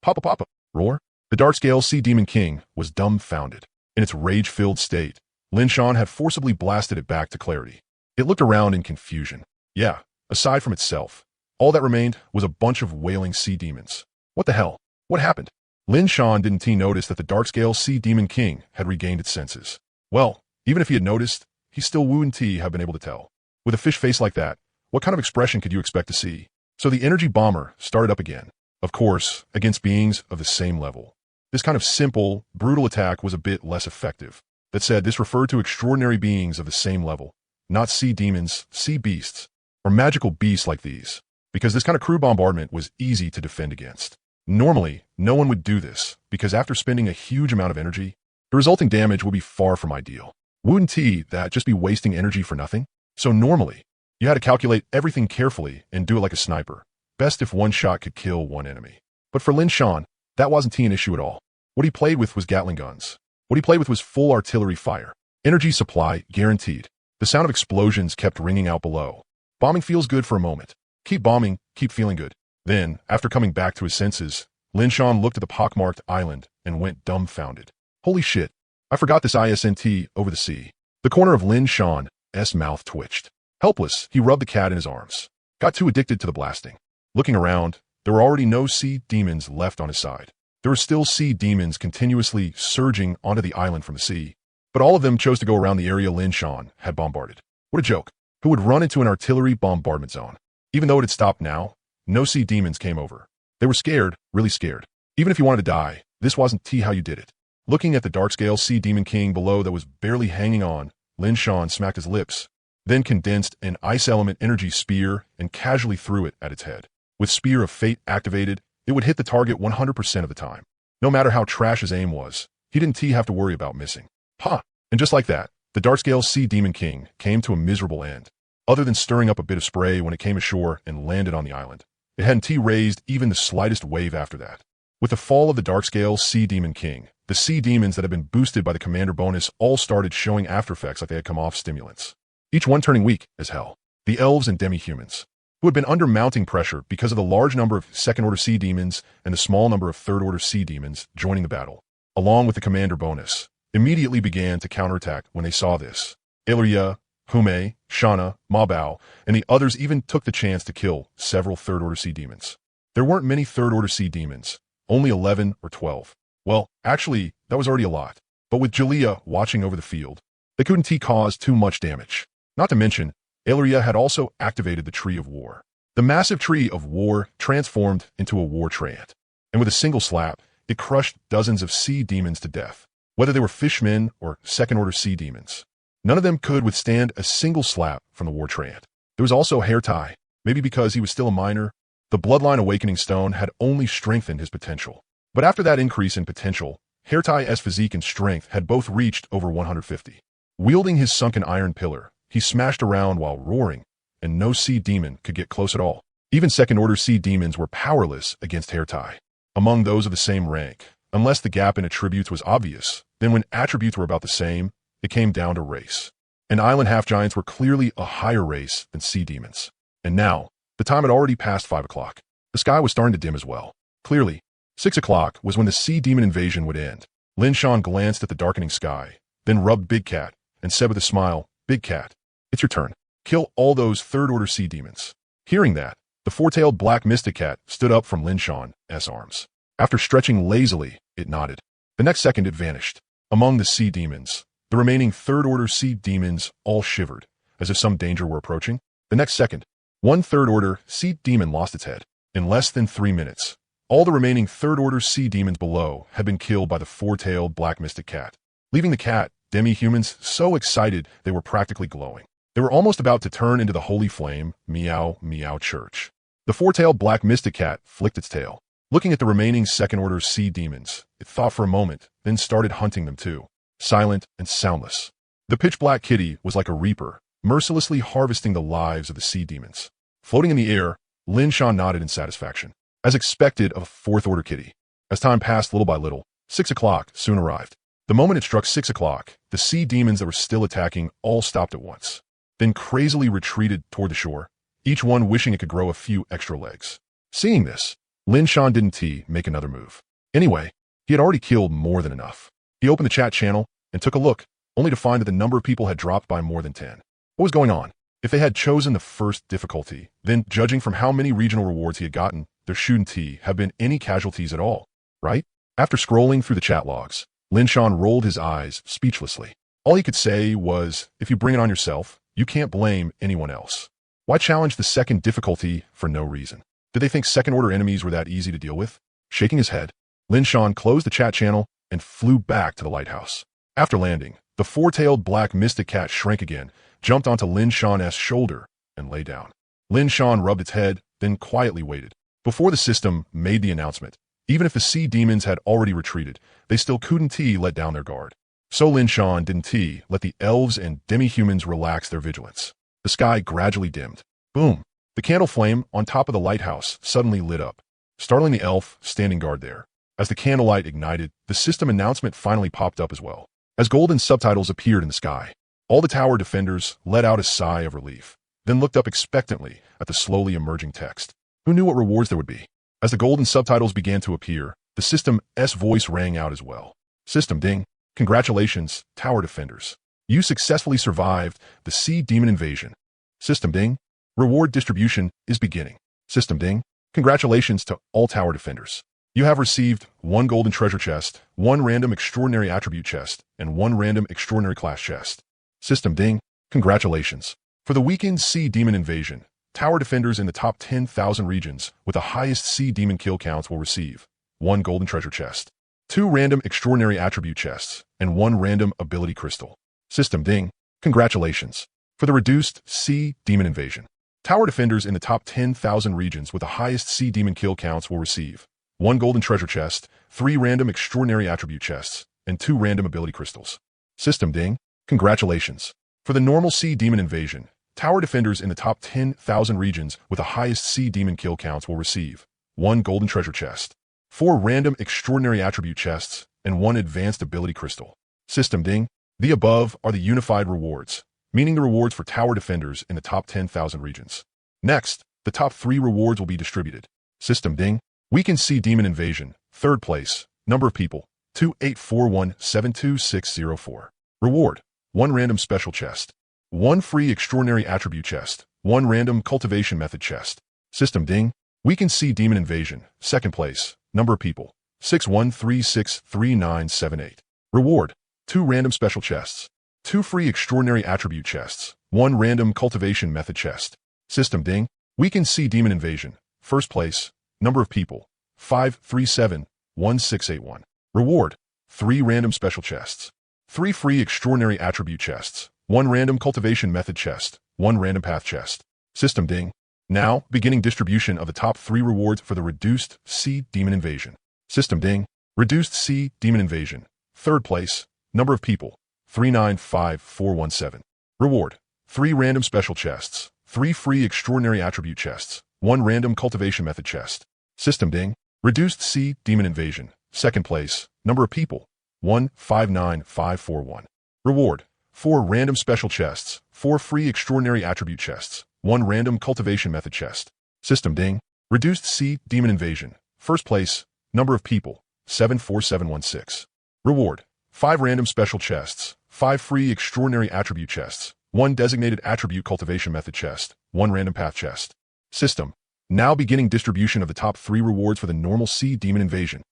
Papa, papa. Roar. The Dark-Scale Sea Demon King was dumbfounded. In its rage-filled state, Lin Shan had forcibly blasted it back to clarity. It looked around in confusion. Yeah, aside from itself, all that remained was a bunch of wailing sea demons. What the hell? What happened? Lin Shan didn't notice that the Dark-Scale Sea Demon King had regained its senses. Well, even if he had noticed, he still wouldn't have been able to tell. With a fish face like that, what kind of expression could you expect to see? So the energy bomber started up again. Of course, against beings of the same level. This kind of simple, brutal attack was a bit less effective. That said, this referred to extraordinary beings of the same level, not sea demons, sea beasts, or magical beasts like these, because this kind of crew bombardment was easy to defend against. Normally, no one would do this, because after spending a huge amount of energy, the resulting damage would be far from ideal. Wouldn't that just be wasting energy for nothing? So normally, you had to calculate everything carefully and do it like a sniper. Best if one shot could kill one enemy. But for Lin Shan, that wasn't an issue at all. What he played with was Gatling guns. What he played with was full artillery fire. Energy supply guaranteed. The sound of explosions kept ringing out below. Bombing feels good for a moment. Keep bombing, keep feeling good. Then, after coming back to his senses, Lin Shan looked at the pockmarked island and went dumbfounded. Holy shit, I forgot this ISNT over the sea. The corner of Lin Shan's mouth twitched. Helpless, he rubbed the cat in his arms. Got too addicted to the blasting. Looking around, there were already no sea demons left on his side. There were still sea demons continuously surging onto the island from the sea, but all of them chose to go around the area Lin Shan had bombarded. What a joke. Who would run into an artillery bombardment zone? Even though it had stopped now, no sea demons came over. They were scared, really scared. Even if you wanted to die, this wasn't how you did it. Looking at the Dark-Scale Sea Demon King below that was barely hanging on, Lin Shan smacked his lips, then condensed an ice element energy spear and casually threw it at its head. With Spear of Fate activated, it would hit the target 100% of the time. No matter how trash his aim was, he didn't have to worry about missing. Ha! And just like that, the Dark-Scale Sea Demon King came to a miserable end. Other than stirring up a bit of spray when it came ashore and landed on the island, it hadn't raised even the slightest wave after that. With the fall of the Dark-Scale Sea Demon King, the sea demons that had been boosted by the commander bonus all started showing aftereffects like they had come off stimulants. Each one turning weak as hell. The elves and demi-humans, who had been under mounting pressure because of the large number of second-order sea demons and the small number of third-order sea demons joining the battle, along with the commander bonus, immediately began to counterattack when they saw this. Illyria, Hume, Shana, Mabao, and the others even took the chance to kill several third-order sea demons. There weren't many third-order sea demons, only 11 or 12. Well, actually, that was already a lot. But with Jalea watching over the field, they couldn't cause too much damage. Not to mention, Illyria had also activated the Tree of War. The massive Tree of War transformed into a war treant, and with a single slap, it crushed dozens of sea demons to death, whether they were fishmen or second-order sea demons. None of them could withstand a single slap from the war treant. There was also Hairtai. Maybe because he was still a minor, the Bloodline Awakening Stone had only strengthened his potential. But after that increase in potential, Hairtai's physique and strength had both reached over 150. Wielding his sunken iron pillar, he smashed around while roaring, and no sea demon could get close at all. Even second-order sea demons were powerless against Hairtai. Among those of the same rank, unless the gap in attributes was obvious, then when attributes were about the same, it came down to race. And island half-giants were clearly a higher race than sea demons. And now, the time had already passed 5 o'clock. The sky was starting to dim as well. Clearly, 6 o'clock was when the sea demon invasion would end. Lin Shan glanced at the darkening sky, then rubbed Big Cat, and said with a smile, "Big Cat, it's your turn. Kill all those third-order sea demons." Hearing that, the four-tailed black mystic cat stood up from Lin Shan's arms. After stretching lazily, it nodded. The next second it vanished. Among the sea demons, the remaining third-order sea demons all shivered, as if some danger were approaching. The next second, one third-order sea demon lost its head. In less than 3 minutes, all the remaining third-order sea demons below had been killed by the four-tailed black mystic cat, leaving the cat, demi-humans, so excited they were practically glowing. They were almost about to turn into the holy flame, meow, meow church. The four-tailed black mystic cat flicked its tail. Looking at the remaining second-order sea demons, it thought for a moment, then started hunting them too, silent and soundless. The pitch-black kitty was like a reaper, mercilessly harvesting the lives of the sea demons. Floating in the air, Lin Shan nodded in satisfaction, as expected of a fourth-order kitty. As time passed little by little, 6 o'clock soon arrived. The moment it struck 6 o'clock, the sea demons that were still attacking all stopped at once, then crazily retreated toward the shore, each one wishing it could grow a few extra legs. Seeing this, Lin Shan didn't make another move. Anyway, he had already killed more than enough. He opened the chat channel and took a look, only to find that the number of people had dropped by more than 10. What was going on? If they had chosen the first difficulty, then judging from how many regional rewards he had gotten, there shouldn't have been any casualties at all, right? After scrolling through the chat logs, Lin Shan rolled his eyes speechlessly. All he could say was, if you bring it on yourself, you can't blame anyone else. Why challenge the second difficulty for no reason? Did they think second-order enemies were that easy to deal with? Shaking his head, Lin Shan closed the chat channel and flew back to the lighthouse. After landing, the four-tailed black mystic cat shrank again, jumped onto Lin Shan's shoulder, and lay down. Lin Shan rubbed its head, then quietly waited. Before the system made the announcement, even if the sea demons had already retreated, they still couldn't let down their guard. So Lin Shan didn't let the elves and demi-humans relax their vigilance. The sky gradually dimmed. Boom! The candle flame on top of the lighthouse suddenly lit up, startling the elf standing guard there. As the candlelight ignited, the system announcement finally popped up as well. As golden subtitles appeared in the sky, all the tower defenders let out a sigh of relief, then looked up expectantly at the slowly emerging text. Who knew what rewards there would be? As the golden subtitles began to appear, the system's voice rang out as well. System ding. Congratulations, tower defenders. You successfully survived the sea demon invasion. System ding. Reward distribution is beginning. System ding. Congratulations to all tower defenders. You have received 1 golden treasure chest, 1 random extraordinary attribute chest, and 1 random extraordinary class chest. System ding. Congratulations. For the weekend sea demon invasion, tower defenders in the top 10,000 regions with the highest sea demon kill counts will receive 1 golden treasure chest, 2 random extraordinary attribute chests, and 1 random ability crystal. System ding. Congratulations. For the reduced sea demon invasion, tower defenders in the top 10,000 regions with the highest sea demon kill counts will receive 1 golden treasure chest, 3 random extraordinary attribute chests, and 2 random ability crystals. System ding. Congratulations. For the normal sea demon invasion, tower defenders in the top 10,000 regions with the highest sea demon kill counts will receive 1 golden treasure chest, 4 random extraordinary attribute chests, and 1 advanced ability crystal. System ding. The above are the unified rewards, meaning the rewards for tower defenders in the top 10,000 regions. Next, the top 3 rewards will be distributed. System ding. Weekend sea demon invasion, 3rd place, number of people, 2841-72604. Reward, 1 random special chest, 1 free extraordinary attribute chest, 1 random cultivation method chest. System ding. Weekend sea demon invasion, 2nd place, number of people, 61363978. Reward, 2 random special chests, 2 free extraordinary attribute chests, 1 random cultivation method chest. System ding. Weekend sea demon invasion, 1st place, number of people, 5371681. Reward, 3 random special chests, 3 free extraordinary attribute chests, 1 random cultivation method chest, 1 random path chest. System ding. Now, beginning distribution of the top 3 rewards for the reduced sea demon invasion. System ding. Reduced sea demon invasion, 3rd place, number of people, 395417. Reward, 3 random special chests, 3 free extraordinary attribute chests, 1 random cultivation method chest. System ding. Reduced sea demon invasion, 2nd place, number of people, 159541. Reward, 4 random special chests, 4 free extraordinary attribute chests, 1 random cultivation method chest. System ding. Reduced sea demon invasion, 1st place, number of people, 74716. Reward, 5 random special chests, 5 free extraordinary attribute chests, 1 designated attribute cultivation method chest, 1 random path chest. System. Now beginning distribution of the top 3 rewards for the normal sea demon invasion.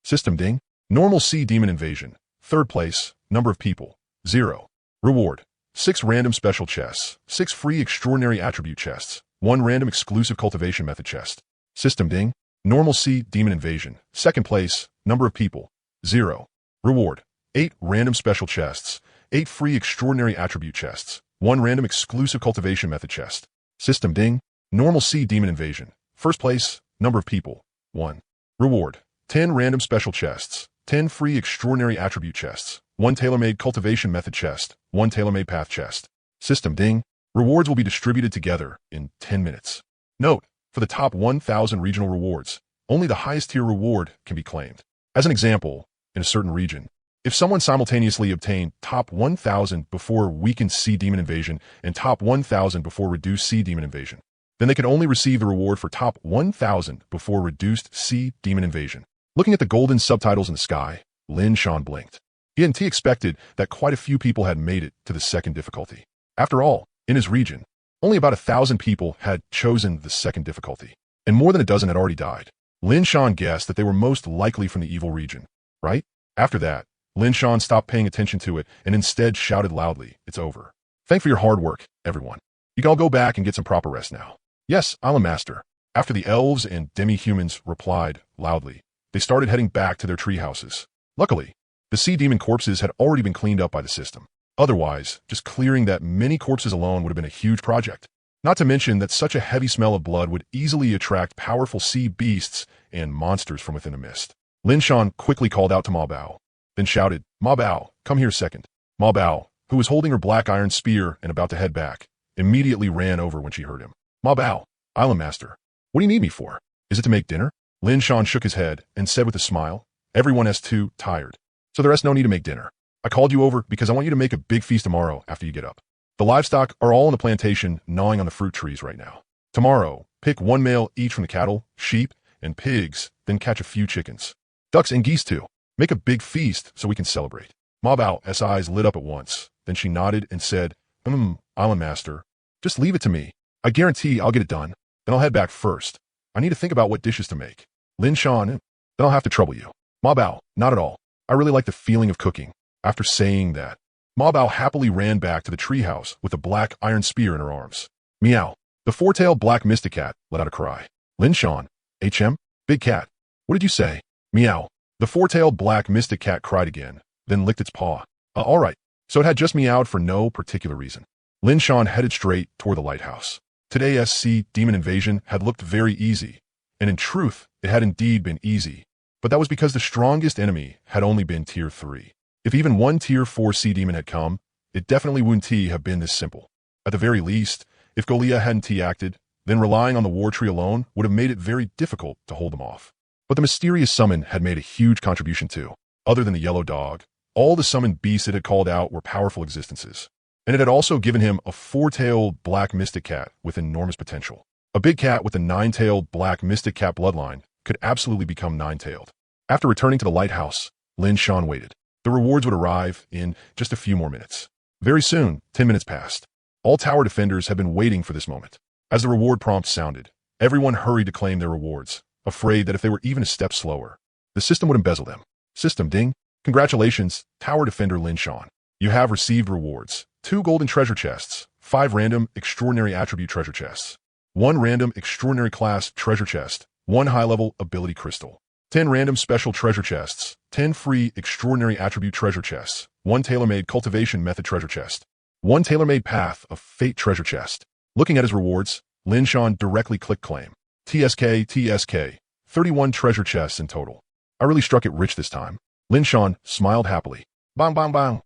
System ding. Normal sea demon invasion, 3rd place, number of people, 0. Reward, 6 random special chests, 6 free extraordinary attribute chests, 1 random exclusive cultivation method chest. System ding. Normal C, demon invasion. Second place, number of people, 0. Reward, 8 random special chests, 8 free extraordinary attribute chests, 1 random exclusive cultivation method chest. System ding. Normal C, demon invasion. First place, number of people, 1. Reward, 10 random special chests, 10 free extraordinary attribute chests, 1 tailor-made cultivation method chest, 1 tailor-made path chest. System ding. Rewards will be distributed together in 10 minutes. Note, for the top 1,000 regional rewards, only the highest tier reward can be claimed. As an example, in a certain region, if someone simultaneously obtained top 1,000 before weakened C demon invasion and top 1,000 before reduced C demon invasion, then they could only receive the reward for top 1,000 before reduced C demon invasion. Looking at the golden subtitles in the sky, Lin Shan blinked. He hadn't expected that quite a few people had made it to the second difficulty. After all, in his region, only about 1,000 people had chosen the second difficulty, and more than a dozen had already died. Lin Shan guessed that they were most likely from the evil region, right? After that, Lin Shan stopped paying attention to it and instead shouted loudly, "It's over. Thanks for your hard work, everyone. You can all go back and get some proper rest now." "Yes, I'm a master." After the elves and demi-humans replied loudly, they started heading back to their tree houses. Luckily, the sea demon corpses had already been cleaned up by the system. Otherwise, just clearing that many corpses alone would have been a huge project. Not to mention that such a heavy smell of blood would easily attract powerful sea beasts and monsters from within the mist. Lin Shan quickly called out to Ma Bao, then shouted, "Ma Bao, come here a second." Ma Bao, who was holding her black iron spear and about to head back, immediately ran over when she heard him. "Ma Bao, Island Master, what do you need me for? Is it to make dinner?" Lin Shan shook his head and said with a smile, "Everyone is too tired, so there is no need to make dinner. I called you over because I want you to make a big feast tomorrow after you get up. The livestock are all on the plantation gnawing on the fruit trees right now. Tomorrow, pick 1 male each from the cattle, sheep, and pigs, then catch a few chickens. Ducks and geese too. Make a big feast so we can celebrate." Ma Bao's eyes lit up at once. Then she nodded and said, Island Master, just leave it to me. I guarantee I'll get it done. Then I'll head back first. I need to think about what dishes to make." Lin Shan, "Then I'll have to trouble you." Ma Bao, "Not at all. I really like the feeling of cooking." After saying that, Ma Bao happily ran back to the treehouse with a black iron spear in her arms. Meow. The 4-tailed black mystic cat let out a cry. Lin Shan, "HM? Big cat. What did you say?" Meow. The 4-tailed black mystic cat cried again, then licked its paw. All right. So it had just meowed for no particular reason. Lin Shan headed straight toward the lighthouse. Today's sea demon invasion had looked very easy, and in truth, it had indeed been easy, but that was because the strongest enemy had only been tier 3. If even one tier 4 sea demon had come, it definitely wouldn't have been this simple. At the very least, if Golia hadn't acted, then relying on the war tree alone would have made it very difficult to hold them off. But the mysterious summon had made a huge contribution too. Other than the yellow dog, all the summoned beasts it had called out were powerful existences. And it had also given him a 4-tailed black mystic cat with enormous potential. A big cat with a 9-tailed black mystic cat bloodline could absolutely become 9-tailed. After returning to the lighthouse, Lin Shan waited. The rewards would arrive in just a few more minutes. Very soon, 10 minutes passed. All tower defenders had been waiting for this moment. As the reward prompt sounded, everyone hurried to claim their rewards, afraid that if they were even a step slower, the system would embezzle them. System ding. Congratulations, tower defender Lin Shan. You have received rewards. 2 golden treasure chests, 5 random extraordinary attribute treasure chests, 1 random extraordinary class treasure chest, 1 high-level ability crystal, 10 random special treasure chests, 10 free extraordinary attribute treasure chests, 1 tailor-made cultivation method treasure chest, 1 tailor-made path of fate treasure chest. Looking at his rewards, Lin Shan directly clicked claim. TSK, 31 treasure chests in total. I really struck it rich this time. Lin Shan smiled happily. Bang, bang, bang.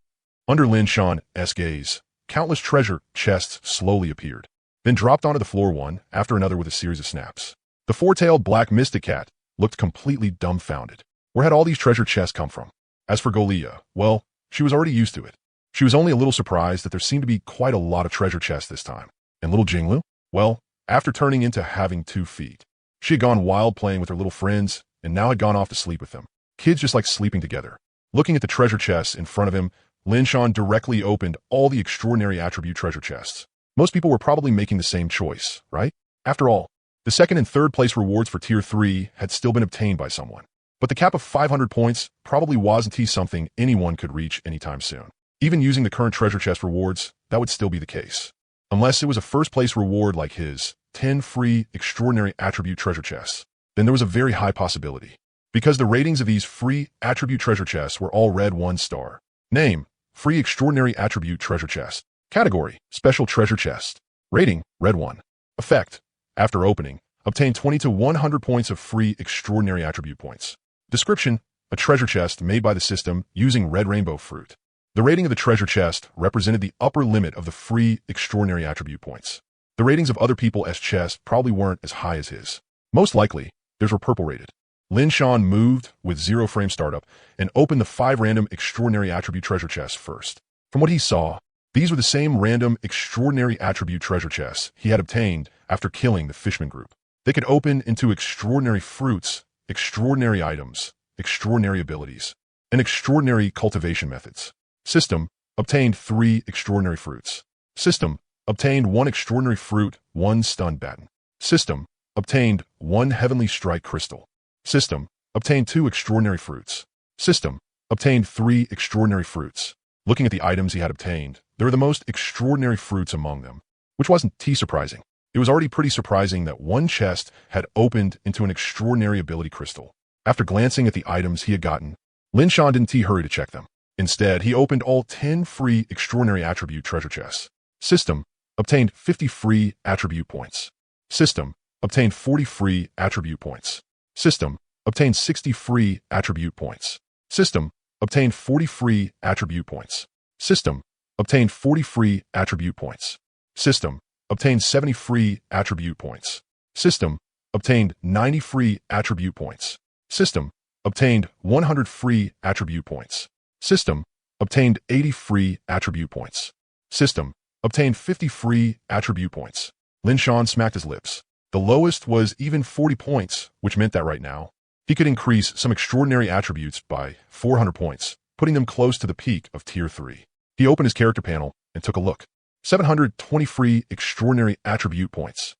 Under Lin Shan's gaze, countless treasure chests slowly appeared, then dropped onto the floor one after another with a series of snaps. The 4-tailed black mystic cat looked completely dumbfounded. Where had all these treasure chests come from? As for Golia, well, she was already used to it. She was only a little surprised that there seemed to be quite a lot of treasure chests this time. And little Jinglu? Well, after turning into having 2 feet, she had gone wild playing with her little friends and now had gone off to sleep with them. Kids just like sleeping together. Looking at the treasure chests in front of him, Lin Shan directly opened all the extraordinary attribute treasure chests. Most people were probably making the same choice, right? After all, the 2nd and 3rd place rewards for tier 3 had still been obtained by someone. But the cap of 500 points probably wasn't something anyone could reach anytime soon. Even using the current treasure chest rewards, that would still be the case. Unless it was a first-place reward like his 10 free extraordinary attribute treasure chests, then there was a very high possibility. Because the ratings of these free attribute treasure chests were all red 1 star. Name: free extraordinary attribute treasure chest. Category: special treasure chest. Rating: red 1. Effect: after opening, obtain 20 to 100 points of free extraordinary attribute points. Description: a treasure chest made by the system using red rainbow fruit. The rating of the treasure chest represented the upper limit of the free extraordinary attribute points. The ratings of other people's chests probably weren't as high as his. Most likely, theirs were purple rated. Lin Shan moved with 0 frame startup and opened the 5 random extraordinary attribute treasure chests first. From what he saw, these were the same random extraordinary attribute treasure chests he had obtained after killing the Fishman group. They could open into extraordinary fruits, extraordinary items, extraordinary abilities, and extraordinary cultivation methods. System: obtained 3 extraordinary fruits. System: obtained 1 extraordinary fruit, 1 stun baton. System: obtained 1 heavenly strike crystal. System: obtained 2 extraordinary fruits. System: obtained 3 extraordinary fruits. Looking at the items he had obtained, there were the most extraordinary fruits among them, which wasn't too surprising. It was already pretty surprising that 1 chest had opened into an extraordinary ability crystal. After glancing at the items he had gotten, Lin Shan didn't hurry to check them. Instead, he opened all 10 free extraordinary attribute treasure chests. System: obtained 50 free attribute points. System: obtained 40 free attribute points. System: obtained 60 free attribute points. System: obtained 40 free attribute points. System: obtained 40 free attribute points. System: obtained 70 free attribute points. System: obtained 90 free attribute points. System: obtained 100 free attribute points. System: obtained 80 free attribute points. System: obtained 50 free attribute points. Lin Shan smacked his lips. The lowest was even 40 points, which meant that right now, he could increase some extraordinary attributes by 400 points, putting them close to the peak of Tier 3. He opened his character panel and took a look. 720 free extraordinary attribute points.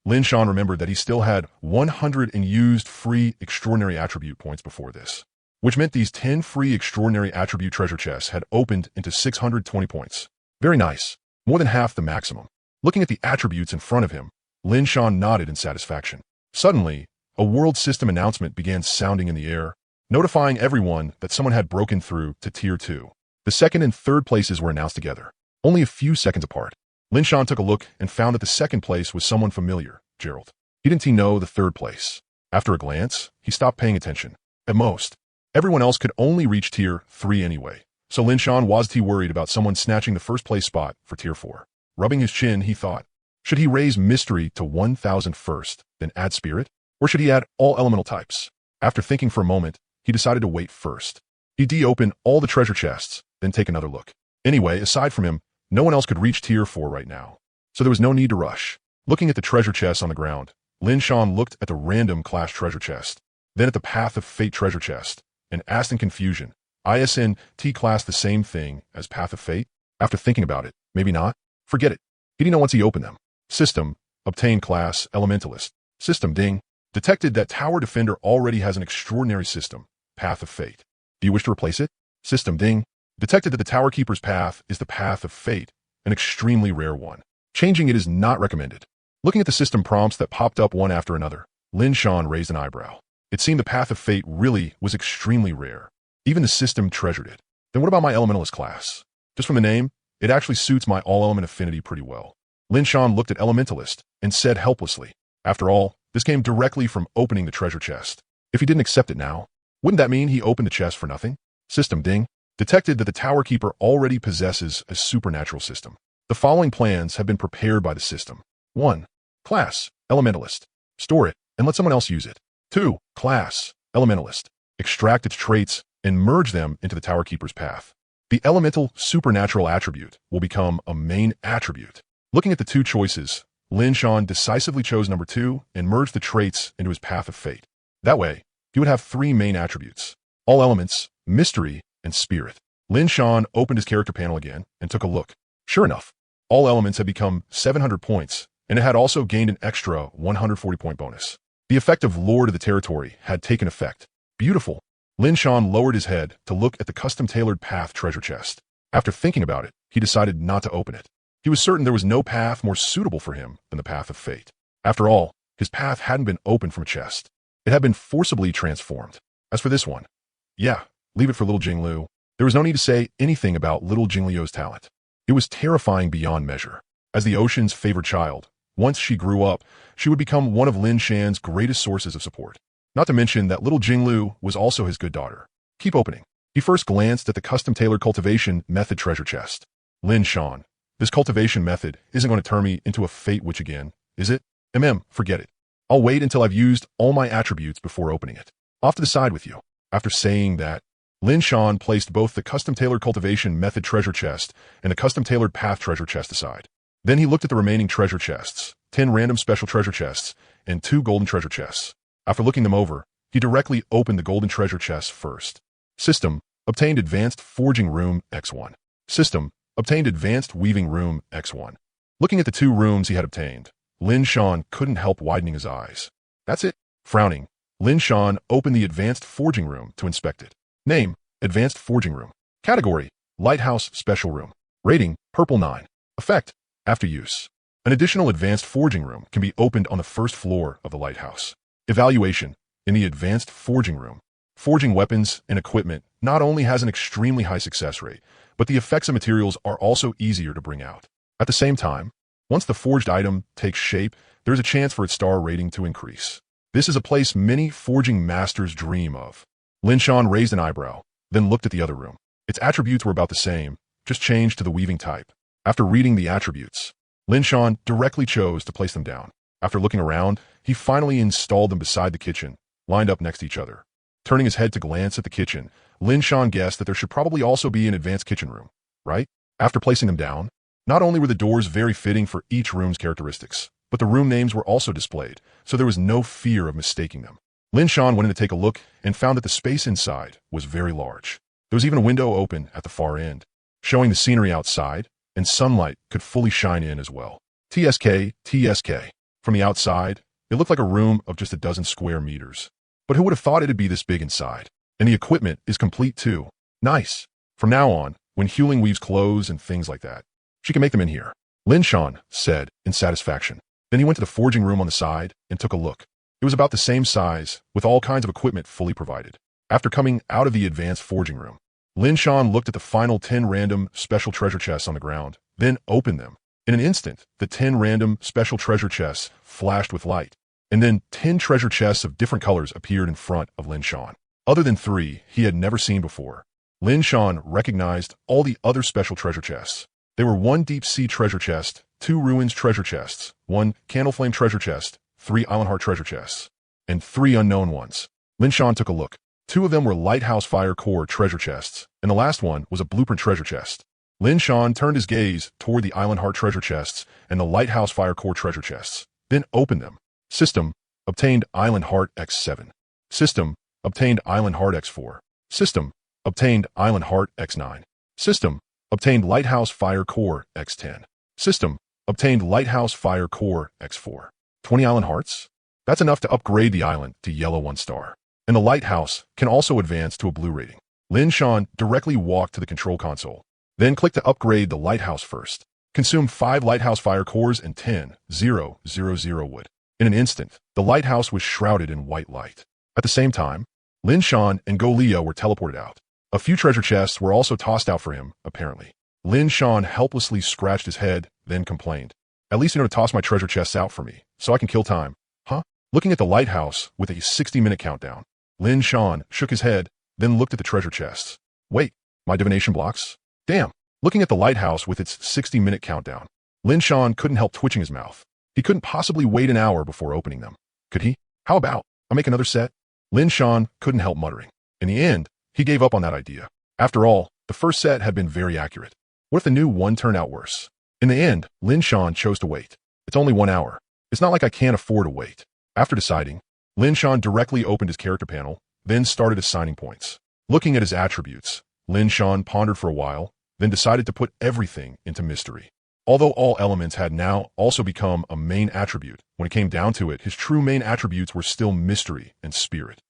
Lin Shan remembered that he still had 100 unused free extraordinary attribute points before this, which meant these 10 free extraordinary attribute treasure chests had opened into 620 points. Very nice, more than half the maximum. Looking at the attributes in front of him, Lin Shan nodded in satisfaction. Suddenly, a world system announcement began sounding in the air, notifying everyone that someone had broken through to Tier 2. The second and third places were announced together, only a few seconds apart. Lin Shan took a look and found that the second place was someone familiar, Gerald. He didn't know the third place. After a glance, he stopped paying attention. At most, everyone else could only reach Tier 3 anyway, so Lin Shan wasn't worried about someone snatching the first place spot for Tier 4. Rubbing his chin, he thought, should he raise mystery to 1,000 first, then add spirit? Or should he add all elemental types? After thinking for a moment, he decided to wait first. He'd open all the treasure chests, then take another look. Anyway, aside from him, no one else could reach Tier 4 right now, so there was no need to rush. Looking at the treasure chests on the ground, Lin Shan looked at the random class treasure chest, then at the Path of Fate treasure chest, and asked in confusion, isn't class the same thing as Path of Fate? After thinking about it, maybe not. Forget it. He didn't know once he opened them. System: obtain class Elementalist. System: ding. Detected that Tower Defender already has an extraordinary system, Path of Fate. Do you wish to replace it? System: ding. Detected that the Tower Keeper's path is the Path of Fate, an extremely rare one. Changing it is not recommended. Looking at the system prompts that popped up one after another, Lin Shan raised an eyebrow. It seemed the Path of Fate really was extremely rare. Even the system treasured it. Then what about my Elementalist class? Just from the name, it actually suits my all-element affinity pretty well. Lin Shan looked at Elementalist and said helplessly, after all, this came directly from opening the treasure chest. If he didn't accept it now, wouldn't that mean he opened the chest for nothing? System: ding. Detected that the Tower Keeper already possesses a supernatural system. The following plans have been prepared by the system. 1. Class Elementalist. Store it and let someone else use it. 2. Class Elementalist. Extract its traits and merge them into the Tower Keeper's path. The elemental supernatural attribute will become a main attribute. Looking at the two choices, Lin Shan decisively chose number 2 and merged the traits into his Path of Fate. That way, he would have 3 main attributes: all elements, mystery, and spirit. Lin Shan opened his character panel again and took a look. Sure enough, all elements had become 700 points, and it had also gained an extra 140 point bonus. The effect of Lord of the Territory had taken effect. Beautiful. Lin Shan lowered his head to look at the custom-tailored path treasure chest. After thinking about it, he decided not to open it. He was certain there was no path more suitable for him than the path of fate. After all, his path hadn't been opened from a chest. It had been forcibly transformed. As for this one, yeah, leave it for little Jinglu. There was no need to say anything about little Jingliu's talent. It was terrifying beyond measure. As the ocean's favored child, once she grew up, she would become one of Lin Shan's greatest sources of support. Not to mention that little Jinglu was also his good daughter. Keep opening. He first glanced at the custom-tailored cultivation method treasure chest. Lin Shan, this cultivation method isn't going to turn me into a fate witch again, is it? Forget it. I'll wait until I've used all my attributes before opening it. Off to the side with you. After saying that, Lin Shan placed both the custom-tailored cultivation method treasure chest and the custom-tailored path treasure chest aside. Then he looked at the remaining treasure chests, 10 random special treasure chests, and 2 golden treasure chests. After looking them over, he directly opened the golden treasure chest first. System, obtained advanced forging room X1. System, obtained advanced weaving room X1. Looking at the 2 rooms he had obtained, Lin Shan couldn't help widening his eyes. That's it. Frowning, Lin Shan opened the advanced forging room to inspect it. Name, advanced forging room. Category, lighthouse special room. Rating, purple 9. Effect, after use. An additional advanced forging room can be opened on the first floor of the lighthouse. Evaluation, in the advanced forging room. Forging weapons and equipment not only has an extremely high success rate, but the effects of materials are also easier to bring out. At the same time, once the forged item takes shape, there is a chance for its star rating to increase. This is a place many forging masters dream of. Lin Shan raised an eyebrow, then looked at the other room. Its attributes were about the same, just changed to the weaving type. After reading the attributes, Lin Shan directly chose to place them down. After looking around, he finally installed them beside the kitchen, lined up next to each other. Turning his head to glance at the kitchen, Lin Shan guessed that there should probably also be an advanced kitchen room, right? After placing them down, not only were the doors very fitting for each room's characteristics, but the room names were also displayed, so there was no fear of mistaking them. Lin Shan went in to take a look and found that the space inside was very large. There was even a window open at the far end, showing the scenery outside, and sunlight could fully shine in as well. TSK. From the outside, it looked like a room of just a dozen square meters. But who would have thought it'd be this big inside? And the equipment is complete too. Nice. From now on, when Huling weaves clothes and things like that, she can make them in here, Lin Shan said in satisfaction. Then he went to the forging room on the side and took a look. It was about the same size, with all kinds of equipment fully provided. After coming out of the advanced forging room, Lin Shan looked at the final 10 random special treasure chests on the ground, then opened them. In an instant, the 10 random special treasure chests flashed with light, and then 10 treasure chests of different colors appeared in front of Lin Shan. Other than 3 he had never seen before, Lin Shan recognized all the other special treasure chests. They were 1 deep sea treasure chest, 2 ruins treasure chests, 1 candle flame treasure chest, 3 island heart treasure chests, and 3 unknown ones. Lin Shan took a look. 2 of them were lighthouse fire core treasure chests, and the last one was a blueprint treasure chest. Lin Shan turned his gaze toward the island heart treasure chests and the lighthouse fire core treasure chests, then opened them. System, obtained island heart X7. System, obtained island heart X4. System, obtained island heart X9. System, obtained lighthouse fire core X10. System, obtained lighthouse fire core X4. 20 island hearts? That's enough to upgrade the island to yellow 1 star. And the lighthouse can also advance to a blue rating. Lin Shan directly walked to the control console, then clicked to upgrade the lighthouse first. Consume 5 lighthouse fire cores and 10,000 wood. In an instant, the lighthouse was shrouded in white light. At the same time, Lin Shan and Go Leo were teleported out. A few treasure chests were also tossed out for him, apparently. Lin Shan helplessly scratched his head, then complained. At least you know to toss my treasure chests out for me, so I can kill time. Huh? Looking at the lighthouse with a 60-minute countdown, Lin Shan shook his head, then looked at the treasure chests. Wait, my divination blocks? Damn. Looking at the lighthouse with its 60-minute countdown, Lin Shan couldn't help twitching his mouth. He couldn't possibly wait an hour before opening them. Could he? How about I make another set? Lin Shan couldn't help muttering. In the end, he gave up on that idea. After all, the first set had been very accurate. What if the new one turned out worse? In the end, Lin Shan chose to wait. It's only 1 hour. It's not like I can't afford to wait. After deciding, Lin Shan directly opened his character panel, then started assigning points. Looking at his attributes, Lin Shan pondered for a while, then decided to put everything into mystery. Although all elements had now also become a main attribute, when it came down to it, his true main attributes were still mystery and spirit.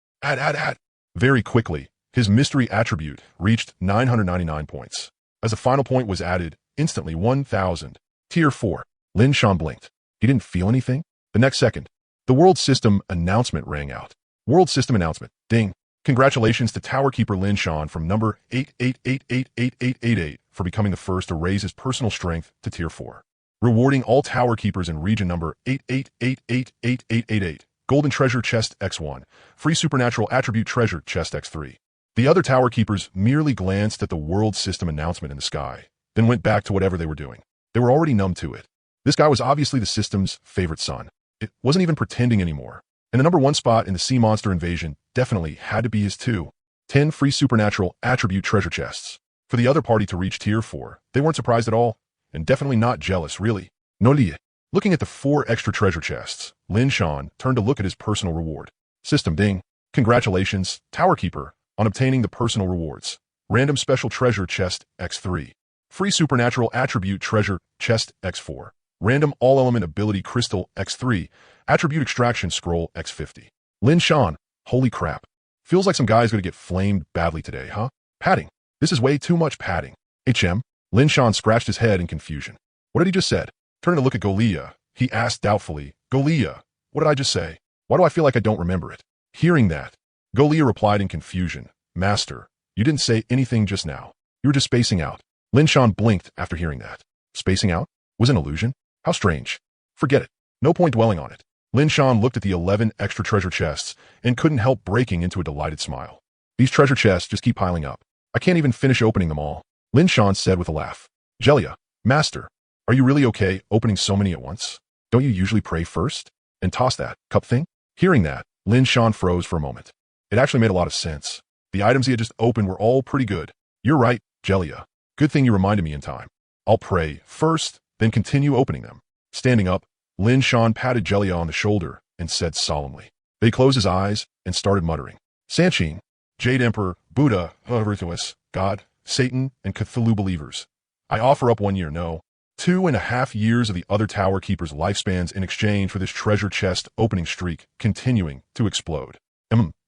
Very quickly, his mystery attribute reached 999 points. As the final point was added, instantly 1,000. Tier 4. Lin Shan blinked. He didn't feel anything. The next second, the World System announcement rang out. World System announcement. Ding. Congratulations to Tower Keeper Lin Shan from number 88888888 for becoming the first to raise his personal strength to Tier 4. Rewarding all Tower Keepers in region number 88888888. Golden Treasure Chest X1. Free Supernatural Attribute Treasure Chest X3. The other Tower Keepers merely glanced at the World System announcement in the sky, then went back to whatever they were doing. They were already numb to it. This guy was obviously the system's favorite son. It wasn't even pretending anymore. And the number 1 spot in the sea monster invasion definitely had to be his too. 10 free supernatural attribute treasure chests. For the other party to reach Tier 4, they weren't surprised at all, and definitely not jealous, really. No lie. Looking at the 4 extra treasure chests, Lin Shan turned to look at his personal reward. System ding. Congratulations, Tower Keeper, on obtaining the personal rewards. Random Special Treasure Chest X3. Free Supernatural Attribute Treasure Chest X4. Random All-Element Ability Crystal X3. Attribute Extraction Scroll X50. Lin Shan, holy crap. Feels like some guy's gonna get flamed badly today, huh? Padding. This is way too much padding. HM. Lin Shan scratched his head in confusion. What had he just said? Turning to look at Golia, he asked doubtfully, Golia, what did I just say? Why do I feel like I don't remember it? Hearing that, Golia replied in confusion, Master, you didn't say anything just now. You were just spacing out. Lin Shan blinked after hearing that. Spacing out? Was an illusion? How strange. Forget it. No point dwelling on it. Lin Shan looked at the 11 extra treasure chests and couldn't help breaking into a delighted smile. These treasure chests just keep piling up. I can't even finish opening them all. Lin Shan said with a laugh. Jelia, Master, are you really okay opening so many at once? Don't you usually pray first? And toss that cup thing? Hearing that, Lin Shan froze for a moment. It actually made a lot of sense. The items he had just opened were all pretty good. You're right, Jelia. Good thing you reminded me in time. I'll pray first, then continue opening them. Standing up, Lin Shan patted Jelia on the shoulder and said solemnly. They closed his eyes and started muttering. Sanchin, Jade Emperor, Buddha, Virtuous, God, Satan, and Cthulhu believers. I offer up 1 year, no, 2.5 years of the other Tower Keeper's lifespans in exchange for this treasure chest opening streak continuing to explode.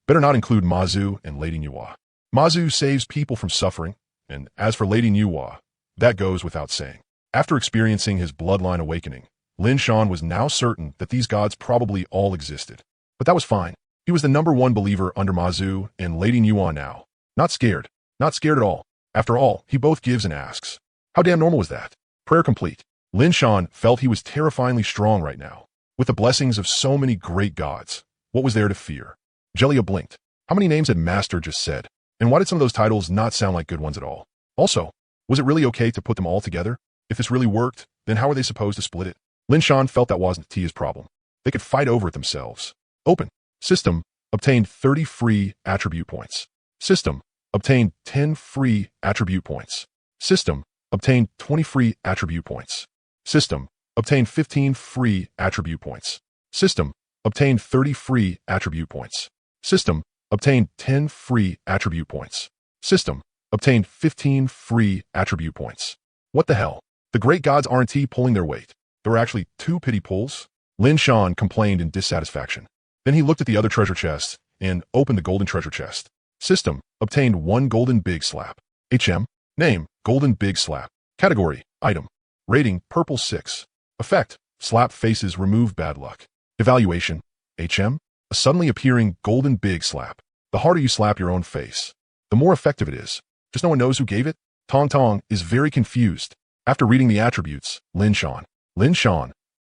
Better not include Mazu and Lady Nuwa. Mazu saves people from suffering, and as for Lady Nuwa, that goes without saying. After experiencing his bloodline awakening, Lin Shan was now certain that these gods probably all existed. But that was fine. He was the number 1 believer under Mazu and Lady Nuwa now. Not scared. Not scared at all. After all, he both gives and asks. How damn normal was that? Prayer complete. Lin Shan felt he was terrifyingly strong right now. With the blessings of so many great gods, what was there to fear? Jelia blinked. How many names had Master just said? And why did some of those titles not sound like good ones at all? Also, was it really okay to put them all together? If this really worked, then how were they supposed to split it? Lin Shan felt that wasn't Tia's problem. They could fight over it themselves. Open. System. Obtained 30 free attribute points. System. Obtained 10 free attribute points. System. Obtained 20 free attribute points. System. Obtained 15 free attribute points. System. Obtained 30 free attribute points. System. Obtained 10 free attribute points. System. Obtained 15 free attribute points. What the hell? The great gods aren't pulling their weight. There were actually 2 pity pulls? Lin Shan complained in dissatisfaction. Then he looked at the other treasure chests and opened the golden treasure chest. System. Obtained 1 golden big slap. HM. Name. Golden big slap. Category. Item. Rating. Purple 6. Effect. Slap faces remove bad luck. Evaluation. HM. A suddenly appearing golden big slap. The harder you slap your own face, the more effective it is. Just no one knows who gave it? Tong Tong is very confused. After reading the attributes, Lin Shan.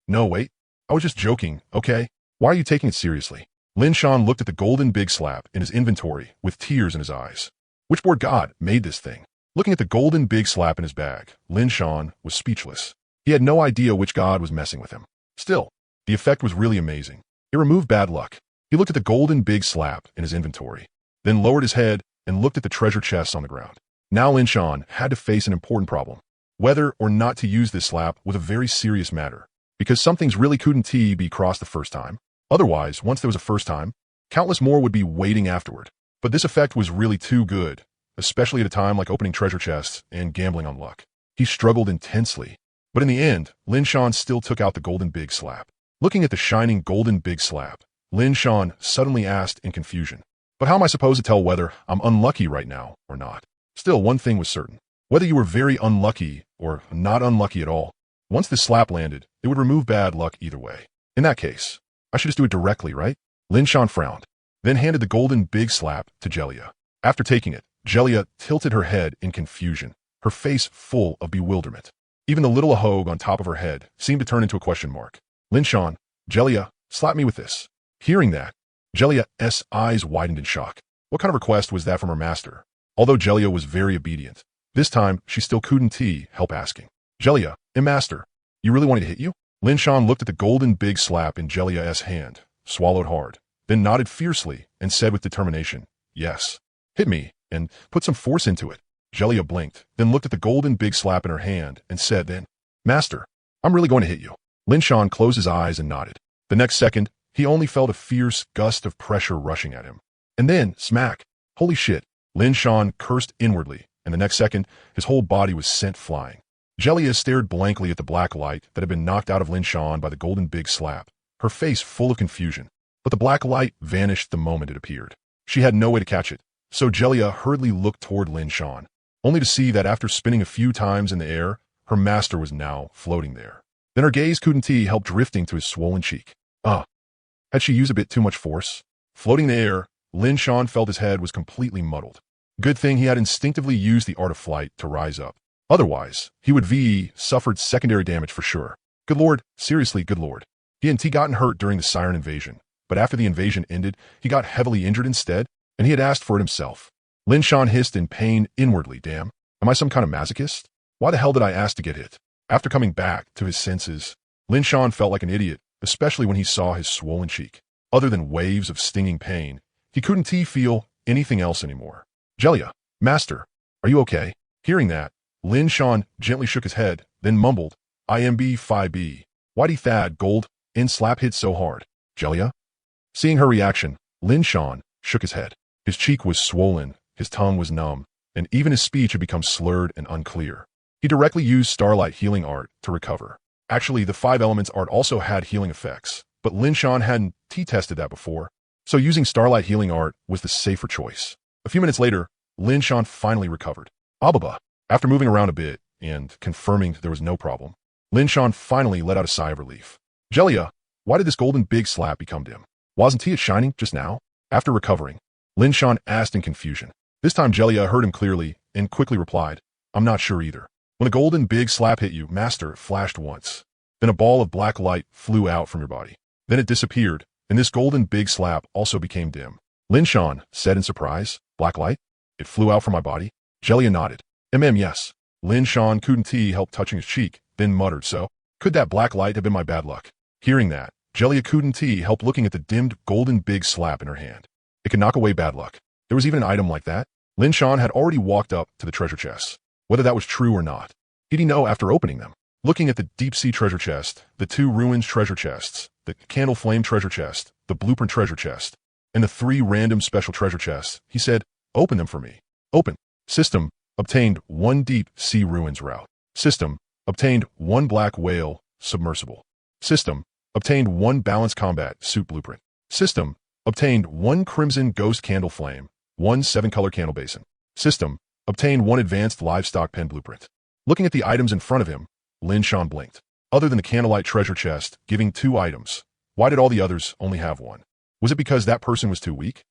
No, wait. I was just joking, okay? Why are you taking it seriously? Lin Shan looked at the golden big slap in his inventory with tears in his eyes. Which board god made this thing? Looking at the golden big slap in his bag, Lin Shan was speechless. He had no idea which god was messing with him. Still, the effect was really amazing. It removed bad luck. He looked at the golden big slap in his inventory, then lowered his head and looked at the treasure chests on the ground. Now Lin Shan had to face an important problem. Whether or not to use this slap was a very serious matter, because some things really couldn't be crossed the first time. Otherwise, once there was a first time, countless more would be waiting afterward. But this effect was really too good, especially at a time like opening treasure chests and gambling on luck. He struggled intensely. But in the end, Lin Shan still took out the golden big slap. Looking at the shining golden big slap, Lin Shan suddenly asked in confusion, but how am I supposed to tell whether I'm unlucky right now or not? Still, one thing was certain. Whether you were very unlucky or not unlucky at all, once this slap landed, it would remove bad luck either way. In that case, I should just do it directly, right? Lin Shan frowned, then handed the golden big slap to Jelia. After taking it, Jelia tilted her head in confusion, her face full of bewilderment. Even the little ahogue on top of her head seemed to turn into a question mark. Lin Shan, Jelia, slap me with this. Hearing that, Jelia's eyes widened in shock. What kind of request was that from her master? Although Jelia was very obedient, this time she still couldn't help asking. Jelia, master, you really wanted to hit you? Lin Shan looked at the golden big slap in Jelia's hand, swallowed hard, then nodded fiercely and said with determination, yes. Hit me, and put some force into it. Jelia blinked, then looked at the golden big slap in her hand and said then, Master, I'm really going to hit you. Lin Shan closed his eyes and nodded. The next second, he only felt a fierce gust of pressure rushing at him. And then, smack. Holy shit. Lin Shan cursed inwardly, and the next second, his whole body was sent flying. Jelia stared blankly at the black light that had been knocked out of Lin Shan by the golden big slap, her face full of confusion. But the black light vanished the moment it appeared. She had no way to catch it, so Jelia hurriedly looked toward Lin Shan, only to see that after spinning a few times in the air, her master was now floating there. Then her gaze couldn't help drifting to his swollen cheek. Had she used a bit too much force? Floating in the air, Lin Shan felt his head was completely muddled. Good thing he had instinctively used the art of flight to rise up. Otherwise, he would suffered secondary damage for sure. Good lord, seriously, good lord. He hadn't gotten hurt during the siren invasion, but after the invasion ended, he got heavily injured instead, and he had asked for it himself. Lin Shan hissed in pain inwardly, damn. Am I some kind of masochist? Why the hell did I ask to get hit? After coming back to his senses, Lin Shan felt like an idiot, especially when he saw his swollen cheek. Other than waves of stinging pain, he couldn't feel anything else anymore. Jelia, master, are you okay? Hearing that, Lin Shan gently shook his head, then mumbled, IMB 5B. Why'd he Thad Gold in slap hit so hard? Jelia? Seeing her reaction, Lin Shan shook his head. His cheek was swollen, his tongue was numb, and even his speech had become slurred and unclear. He directly used Starlight Healing Art to recover. Actually, the 5 Elements art also had healing effects, but Lin Shan hadn't tested that before, so using Starlight Healing Art was the safer choice. A few minutes later, Lin Shan finally recovered. Ababa. After moving around a bit and confirming there was no problem, Lin Shan finally let out a sigh of relief. Jelia, why did this golden big slap become dim? Wasn't he shining just now? After recovering, Lin Shan asked in confusion. This time Jelia heard him clearly and quickly replied, I'm not sure either. When the golden big slap hit you, master, it flashed once. Then a ball of black light flew out from your body. Then it disappeared, and this golden big slap also became dim. Lin Shan said in surprise, black light? It flew out from my body? Jelia nodded. Yes. Lin Shan couldn't help touching his cheek, then muttered, so, could that black light have been my bad luck? Hearing that, Jelia couldn't help looking at the dimmed golden big slap in her hand. It could knock away bad luck. There was even an item like that. Lin Shan had already walked up to the treasure chests. Whether that was true or not, he'd know after opening them. Looking at the deep-sea treasure chest, the 2 ruins treasure chests, the candle flame treasure chest, the blueprint treasure chest, and the 3 random special treasure chests, he said, open them for me. Open. System. Obtained 1 deep sea ruins route. System. Obtained 1 black whale submersible. System. Obtained 1 balanced combat suit blueprint. System. Obtained 1 crimson ghost candle flame, 1 7-color candle basin. System. Obtained 1 advanced livestock pen blueprint. Looking at the items in front of him, Lin Shan blinked. Other than the candlelight treasure chest giving 2 items, why did all the others only have 1? Was it because that person was too weak?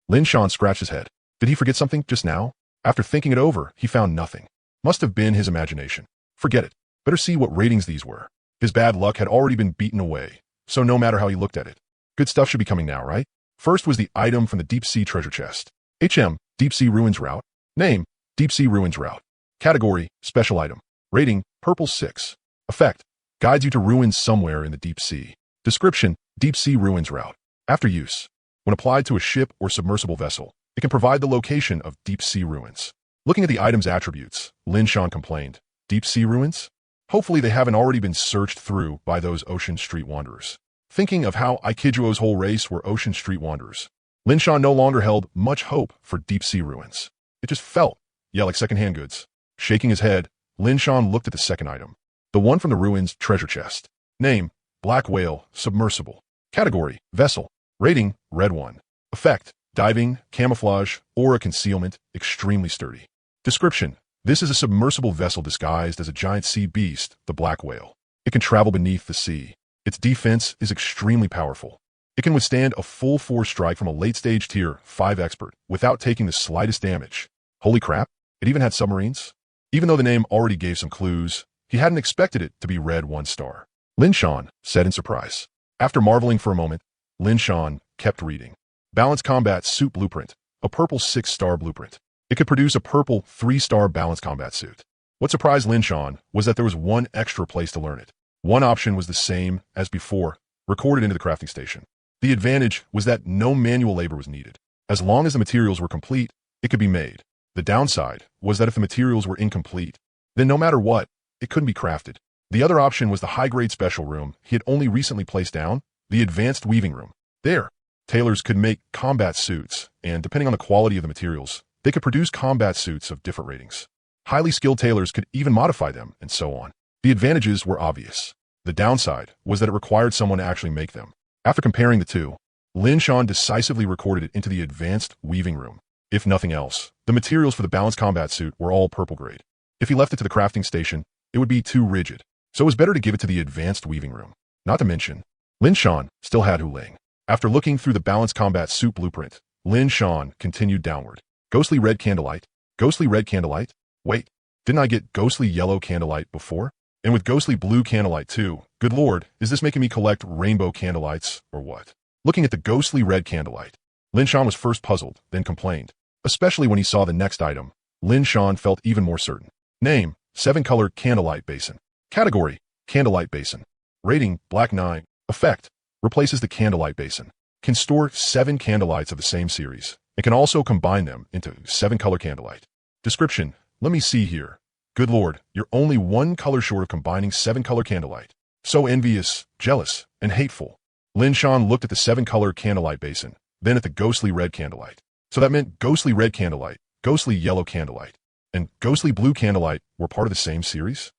Lin Shan scratched his head. Did he forget something just now? After thinking it over, he found nothing. Must have been his imagination. Forget it. Better see what ratings these were. His bad luck had already been beaten away, so no matter how he looked at it, good stuff should be coming now, right? First was the item from the deep sea treasure chest. HM, Deep Sea Ruins Route. Name, Deep Sea Ruins Route. Category, Special Item. Rating, Purple 6. Effect, guides you to ruins somewhere in the deep sea. Description, Deep Sea Ruins Route. After use, when applied to a ship or submersible vessel, it can provide the location of deep sea ruins. Looking at the item's attributes, Lin Shan complained, deep sea ruins? Hopefully they haven't already been searched through by those ocean street wanderers. Thinking of how Aikijuo's whole race were ocean street wanderers, Lin Shan no longer held much hope for deep sea ruins. It just felt, like secondhand goods. Shaking his head, Lin Shan looked at the second item. The one from the ruins treasure chest. Name, Black Whale, Submersible. Category, Vessel. Rating, Red 1. Effect, diving, camouflage, aura concealment, extremely sturdy. Description, This is a submersible vessel disguised as a giant sea beast, the black whale. It can travel beneath the sea. Its defense is extremely powerful. It can withstand a full force strike from a late-stage Tier 5 expert without taking the slightest damage. Holy crap, it even had submarines? Even though the name already gave some clues, he hadn't expected it to be read 1 star. Lin Shan said in surprise. After marveling for a moment, Lin Shan kept reading. Balanced Combat Suit Blueprint, a purple 6-star blueprint. It could produce a purple 3-star balanced combat suit. What surprised Lin Shan was that there was one extra place to learn it. One option was the same as before, recorded into the crafting station. The advantage was that no manual labor was needed. As long as the materials were complete, it could be made. The downside was that if the materials were incomplete, then no matter what, it couldn't be crafted. The other option was the high-grade special room he had only recently placed down, the advanced weaving room. There, tailors could make combat suits, and depending on the quality of the materials, they could produce combat suits of different ratings. Highly skilled tailors could even modify them, and so on. The advantages were obvious. The downside was that it required someone to actually make them. After comparing the two, Lin Shan decisively recorded it into the advanced weaving room. If nothing else, the materials for the balanced combat suit were all purple grade. If he left it to the crafting station, it would be too rigid, so it was better to give it to the advanced weaving room. Not to mention, Lin Shan still had Hu Ling. After looking through the balanced combat suit blueprint, Lin Shan continued downward. Ghostly red candlelight. Ghostly red candlelight? Wait, didn't I get ghostly yellow candlelight before? And with ghostly blue candlelight too. Good lord, is this making me collect rainbow candlelights, or what? Looking at the ghostly red candlelight, Lin Shan was first puzzled, then complained. Especially when he saw the next item, Lin Shan felt even more certain. Name, 7-color candlelight basin. Category, candlelight basin. Rating, black 9. Effect, replaces the candlelight basin. Can store 7 candlelights of the same series, and can also combine them into 7-color candlelight. Description, let me see here. Good lord, you're only 1 color short of combining 7-color candlelight. So envious, jealous, and hateful. Lin Shan looked at the 7-color candlelight basin, then at the ghostly red candlelight. So that meant ghostly red candlelight, ghostly yellow candlelight, and ghostly blue candlelight were part of the same series?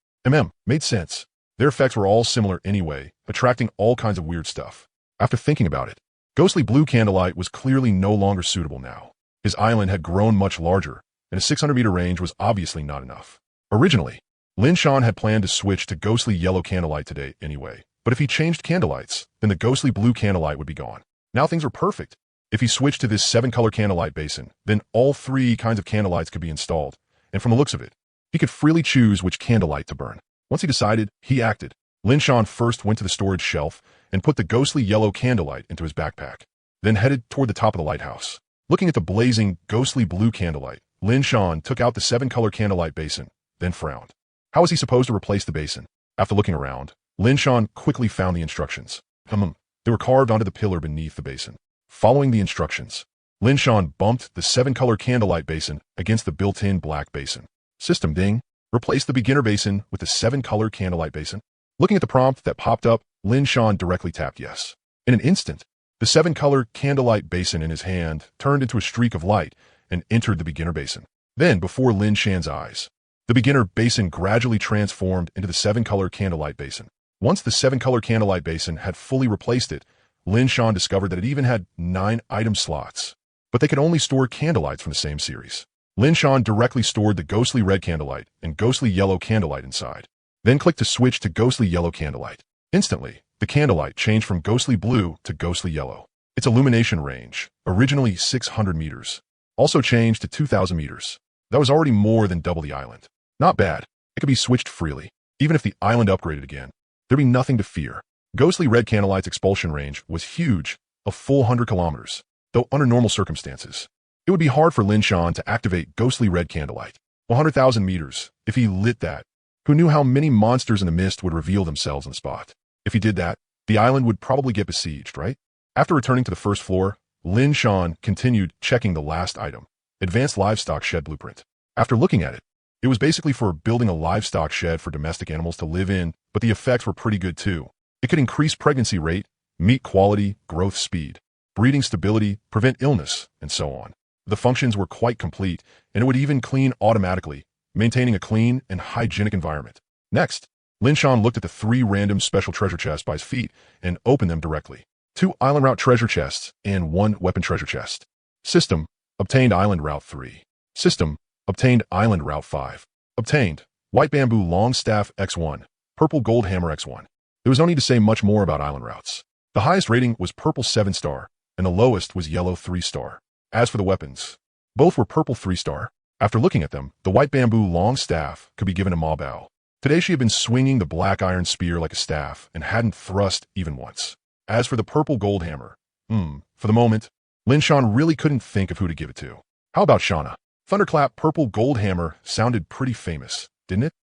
Made sense. Their effects were all similar anyway, attracting all kinds of weird stuff. After thinking about it, ghostly blue candlelight was clearly no longer suitable now. His island had grown much larger, and a 600-meter range was obviously not enough. Originally, Lin Shan had planned to switch to ghostly yellow candlelight today anyway, but if he changed candlelights, then the ghostly blue candlelight would be gone. Now things were perfect. If he switched to this 7-color candlelight basin, then all 3 kinds of candlelights could be installed, and from the looks of it, he could freely choose which candlelight to burn. Once he decided, he acted. Lin Shan first went to the storage shelf and put the ghostly yellow candlelight into his backpack, then headed toward the top of the lighthouse. Looking at the blazing, ghostly blue candlelight, Lin Shan took out the 7-color candlelight basin, then frowned. How was he supposed to replace the basin? After looking around, Lin Shan quickly found the instructions. They were carved onto the pillar beneath the basin. Following the instructions, Lin Shan bumped the 7-color candlelight basin against the built-in black basin. System ding. Replace the beginner basin with the 7-color candlelight basin. Looking at the prompt that popped up, Lin Shan directly tapped yes. In an instant, the 7-color candlelight basin in his hand turned into a streak of light and entered the beginner basin. Then, before Lin Shan's eyes, the beginner basin gradually transformed into the 7-color candlelight basin. Once the 7-color candlelight basin had fully replaced it, Lin Shan discovered that it even had 9 item slots, but they could only store candlelights from the same series. Lin Shan directly stored the ghostly red candlelight and ghostly yellow candlelight inside, then clicked to switch to ghostly yellow candlelight. Instantly, the candlelight changed from ghostly blue to ghostly yellow. Its illumination range, originally 600 meters, also changed to 2,000 meters. That was already more than double the island. Not bad. It could be switched freely. Even if the island upgraded again, there'd be nothing to fear. Ghostly red candlelight's expulsion range was huge, a full 100 kilometers, though under normal circumstances. It would be hard for Lin Shan to activate ghostly red candlelight. 100,000 meters, if he lit that. Who knew how many monsters in the mist would reveal themselves on the spot? If he did that, the island would probably get besieged, right? After returning to the first floor, Lin Shan continued checking the last item, Advanced Livestock Shed Blueprint. After looking at it, it was basically for building a livestock shed for domestic animals to live in, but the effects were pretty good too. It could increase pregnancy rate, meat quality, growth speed, breeding stability, prevent illness, and so on. The functions were quite complete, and it would even clean automatically, maintaining a clean and hygienic environment. Next, Lin Shan looked at the 3 random special treasure chests by his feet and opened them directly. 2 island route treasure chests and 1 weapon treasure chest. System, obtained island route 3. System, obtained island route 5. Obtained. White bamboo long staff X1. Purple gold hammer X1. There was no need to say much more about island routes. The highest rating was purple 7-star, and the lowest was yellow 3-star. As for the weapons, both were purple 3-star. After looking at them, the white bamboo long staff could be given to Ma Bao. Today she had been swinging the black iron spear like a staff and hadn't thrust even once. As for the purple gold hammer, for the moment, Lin Shan really couldn't think of who to give it to. How about Shauna? Thunderclap purple gold hammer sounded pretty famous, didn't it?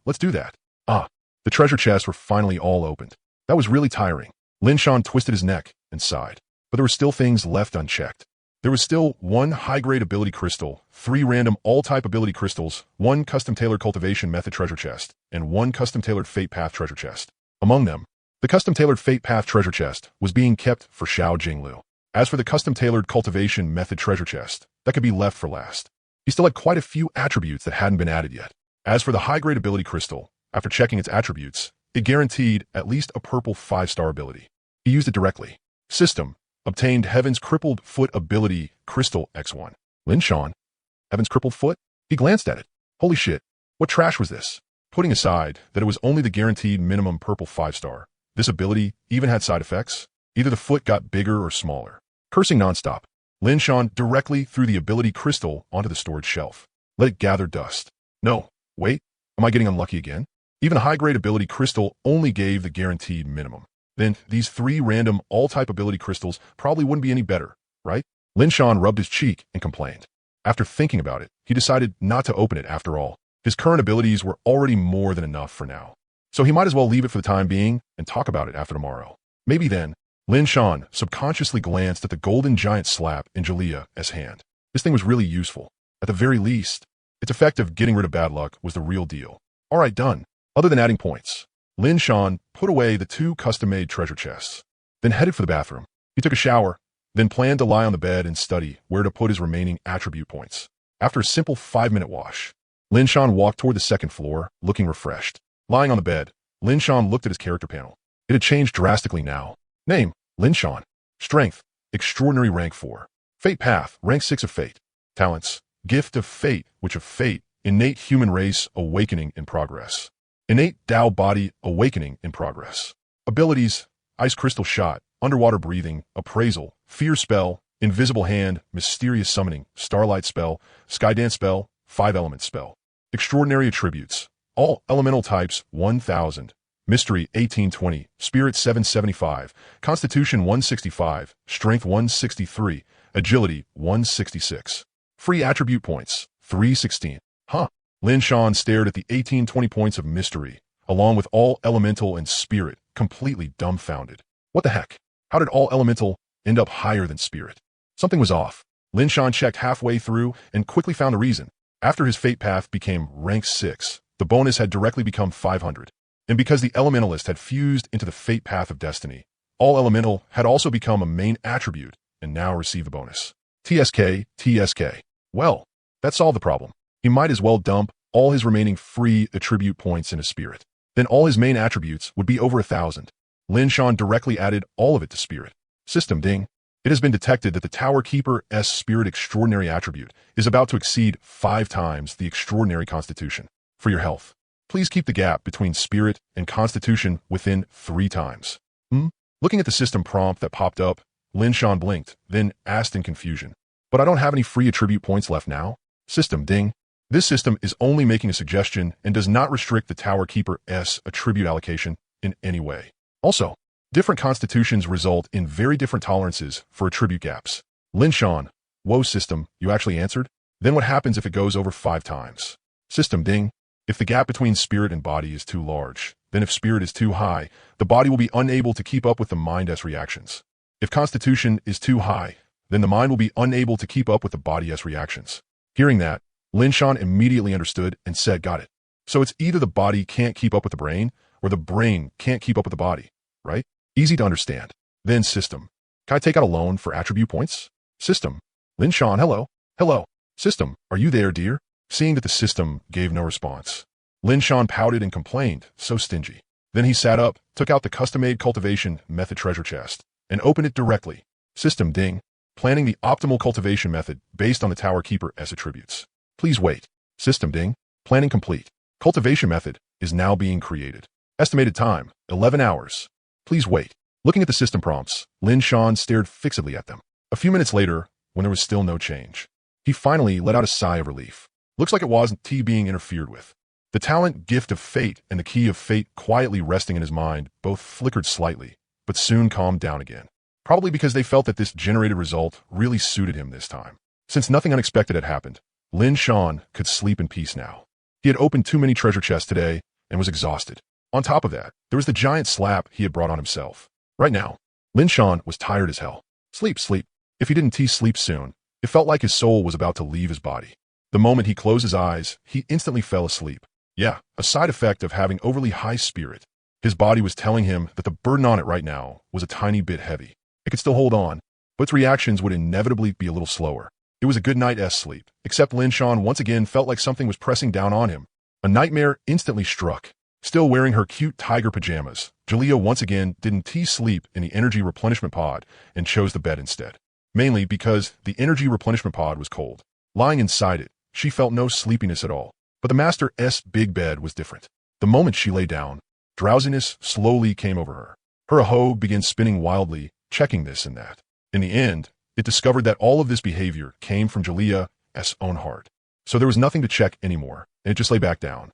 Let's do that. The treasure chests were finally all opened. That was really tiring. Lin Shan twisted his neck and sighed. But there were still things left unchecked. There was still 1 high-grade ability crystal, 3 random all-type ability crystals, 1 custom-tailored cultivation method treasure chest, and 1 custom-tailored fate path treasure chest. Among them, the custom-tailored fate path treasure chest was being kept for Xiao Jinglu. As for the custom-tailored cultivation method treasure chest, that could be left for last. He still had quite a few attributes that hadn't been added yet. As for the high-grade ability crystal, after checking its attributes, it guaranteed at least a purple 5-star ability. He used it directly. System. Obtained Heaven's Crippled Foot Ability Crystal X1. Lin Shan. Heaven's Crippled Foot? He glanced at it. Holy shit. What trash was this? Putting aside that it was only the guaranteed minimum purple 5-star, this ability even had side effects. Either the foot got bigger or smaller. Cursing nonstop, Lin Shan directly threw the ability crystal onto the storage shelf. Let it gather dust. No, wait, am I getting unlucky again? Even a high-grade ability crystal only gave the guaranteed minimum. Then these 3 random all-type ability crystals probably wouldn't be any better, right? Lin Shan rubbed his cheek and complained. After thinking about it, he decided not to open it after all. His current abilities were already more than enough for now. So he might as well leave it for the time being and talk about it after tomorrow. Maybe then, Lin Shan subconsciously glanced at the golden giant slap in Jalia's hand. This thing was really useful. At the very least, its effect of getting rid of bad luck was the real deal. All right, done. Other than adding points, Lin Shan put away the 2 custom-made treasure chests, then headed for the bathroom. He took a shower, then planned to lie on the bed and study where to put his remaining attribute points. After a simple 5-minute wash, Lin Shan walked toward the 2nd floor, looking refreshed. Lying on the bed, Lin Shan looked at his character panel. It had changed drastically now. Name, Lin Shan. Strength, Extraordinary rank 4. Fate Path, rank 6 of Fate. Talents, Gift of Fate, Witch of Fate, Innate Human Race, Awakening in Progress. Innate Tao Body, Awakening in Progress. Abilities, Ice Crystal Shot, Underwater Breathing, Appraisal, Fear Spell, Invisible Hand, Mysterious Summoning, Starlight Spell, Skydance Spell, 5 Element Spell. Extraordinary Attributes, all Elemental Types, 1000. Mystery, 1820, Spirit, 775, Constitution, 165, Strength, 163, Agility, 166. Free Attribute Points, 316. Lin Shan stared at the 1820 points of Mystery, along with all Elemental and Spirit, completely dumbfounded. What the heck? How did all Elemental end up higher than Spirit? Something was off. Lin Shan checked halfway through and quickly found the reason. After his Fate Path became rank 6, the bonus had directly become 500. And because the Elementalist had fused into the Fate Path of Destiny, all Elemental had also become a main attribute and now receive the bonus. TSK. Well, that solved the problem. He might as well dump all his remaining free attribute points in a Spirit. Then all his main attributes would be over 1,000. Lin Shan directly added all of it to Spirit. System ding. It has been detected that the Tower Keeper's Spirit Extraordinary attribute is about to exceed 5 times the Extraordinary Constitution. For your health, please keep the gap between Spirit and Constitution within 3 times. Looking at the system prompt that popped up, Lin Shan blinked, then asked in confusion. But I don't have any free attribute points left now? System ding. This system is only making a suggestion and does not restrict the Tower Keeper's attribute allocation in any way. Also, different constitutions result in very different tolerances for attribute gaps. Lin Shan, whoa system, you actually answered? Then what happens if it goes over 5 times? System ding. If the gap between spirit and body is too large, then if spirit is too high, the body will be unable to keep up with the mind's reactions. If constitution is too high, then the mind will be unable to keep up with the body's reactions. Hearing that, Lin Shan immediately understood and said, got it. So it's either the body can't keep up with the brain, or the brain can't keep up with the body, right? Easy to understand. Then system. Can I take out a loan for attribute points? System. Lin Shan, hello. Hello. System, are you there, dear? Seeing that the system gave no response, Lin Shan pouted and complained, so stingy. Then he sat up, took out the custom-made cultivation method treasure chest, and opened it directly. System ding. Planning the optimal cultivation method based on the Tower Keeper's attributes. Please wait. System ding. Planning complete. Cultivation method is now being created. Estimated time, 11 hours. Please wait. Looking at the system prompts, Lin Shan stared fixedly at them. A few minutes later, when there was still no change, he finally let out a sigh of relief. Looks like it wasn't T being interfered with. The talent gift of fate and the key of fate quietly resting in his mind both flickered slightly, but soon calmed down again. Probably because they felt that this generated result really suited him this time. Since nothing unexpected had happened, Lin Shan could sleep in peace now. He had opened too many treasure chests today and was exhausted. On top of that, there was the giant slap he had brought on himself. Right now, Lin Shan was tired as hell. Sleep, sleep. If he didn't sleep soon, it felt like his soul was about to leave his body. The moment he closed his eyes, he instantly fell asleep. Yeah, a side effect of having overly high spirit. His body was telling him that the burden on it right now was a tiny bit heavy. It could still hold on, but its reactions would inevitably be a little slower. It was a good night's sleep, except Lin Shan once again felt like something was pressing down on him. A nightmare instantly struck. Still wearing her cute tiger pajamas, Jalea once again didn't sleep in the energy replenishment pod and chose the bed instead. Mainly because the energy replenishment pod was cold. Lying inside it, she felt no sleepiness at all. But the Master's big bed was different. The moment she lay down, drowsiness slowly came over her. Her aho began spinning wildly, checking this and that. In the end, it discovered that all of this behavior came from Jalea's own heart. So there was nothing to check anymore, and it just lay back down.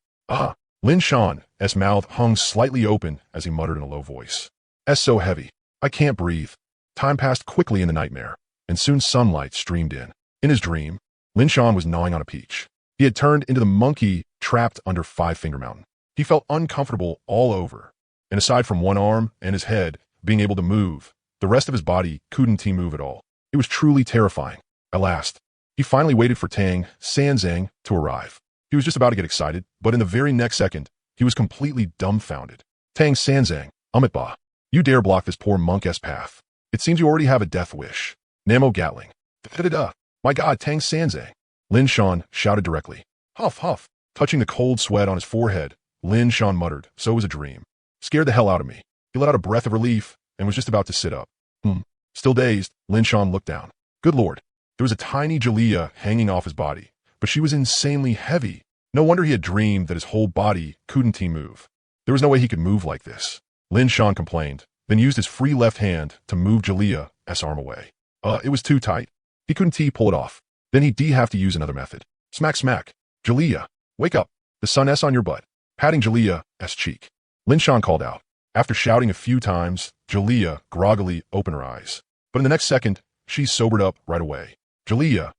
Lin Shan's mouth hung slightly open as he muttered in a low voice. So heavy. I can't breathe. Time passed quickly in the nightmare, and soon sunlight streamed in. In his dream, Lin Shan was gnawing on a peach. He had turned into the monkey trapped under Five Finger Mountain. He felt uncomfortable all over, and aside from one arm and his head being able to move, the rest of his body couldn't move at all. It was truly terrifying. At last, he finally waited for Tang Sanzang to arrive. He was just about to get excited, but in the very next second, he was completely dumbfounded. Tang Sanzang, Ba, you dare block this poor monk's path. It seems you already have a death wish. Namo Gatling. Da-da-da. My God, Tang Sanzang. Lin Shan shouted directly. Huff, huff. Touching the cold sweat on his forehead, Lin Shan muttered, so was a dream. Scared the hell out of me. He let out a breath of relief and was just about to sit up. Still dazed, Lin Shan looked down. Good Lord. There was a tiny Jalea hanging off his body, but she was insanely heavy. No wonder he had dreamed that his whole body couldn't move. There was no way he could move like this. Lin Shan complained, then used his free left hand to move Jalea's arm away. It was too tight. He couldn't pull it off. Then he'd have to use another method. Smack, smack. Jalea, wake up. The sun's on your butt. Patting Jalea's cheek. Lin Shan called out. After shouting a few times, Jalea groggily opened her eyes. But in the next second, she sobered up right away. Jalea,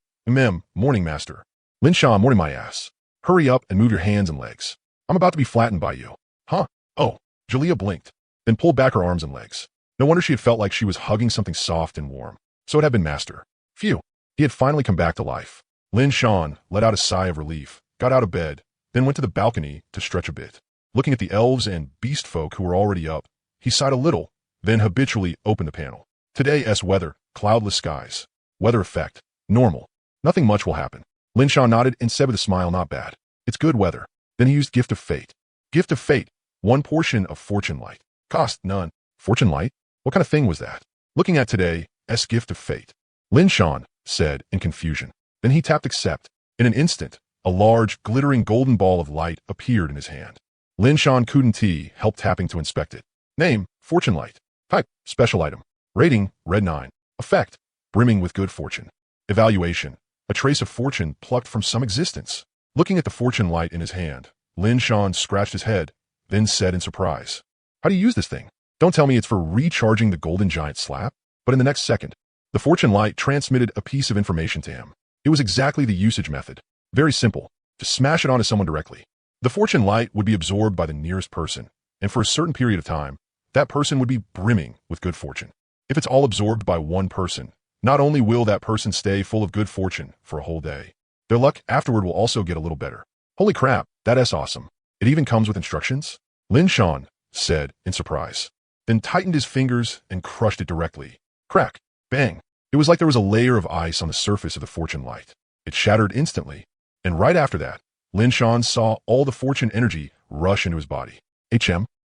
morning master. Lin Shan, morning my ass. Hurry up and move your hands and legs. I'm about to be flattened by you. Huh? Oh. Jalea blinked, then pulled back her arms and legs. No wonder she had felt like she was hugging something soft and warm. So it had been master. Phew. He had finally come back to life. Lin Shan let out a sigh of relief, got out of bed, then went to the balcony to stretch a bit. Looking at the elves and beast folk who were already up, he sighed a little, then habitually opened the panel. Today's weather, cloudless skies. Weather effect, normal. Nothing much will happen. Lin Shan nodded and said with a smile, not bad. It's good weather. Then he used Gift of Fate. Gift of Fate, 1 portion of Fortune Light. Cost none. Fortune Light? What kind of thing was that? Looking at today's Gift of Fate, Lin Shan said in confusion. Then he tapped accept. In an instant, a large, glittering golden ball of light appeared in his hand. Lin Shan couldn't help tapping to inspect it. Name, Fortune Light. Type, special item. Rating, red 9. Effect, brimming with good fortune. Evaluation, a trace of fortune plucked from some existence. Looking at the fortune light in his hand, Lin Shan scratched his head, then said in surprise. How do you use this thing? Don't tell me it's for recharging the golden giant slap. But in the next second, the fortune light transmitted a piece of information to him. It was exactly the usage method. Very simple. To smash it onto someone directly. The fortune light would be absorbed by the nearest person, and for a certain period of time, that person would be brimming with good fortune. If it's all absorbed by one person, not only will that person stay full of good fortune for a whole day, their luck afterward will also get a little better. Holy crap, that's awesome. It even comes with instructions? Lin Shan said in surprise, then tightened his fingers and crushed it directly. Crack, bang. It was like there was a layer of ice on the surface of the fortune light. It shattered instantly, and right after that, Lin Shan saw all the fortune energy rush into his body.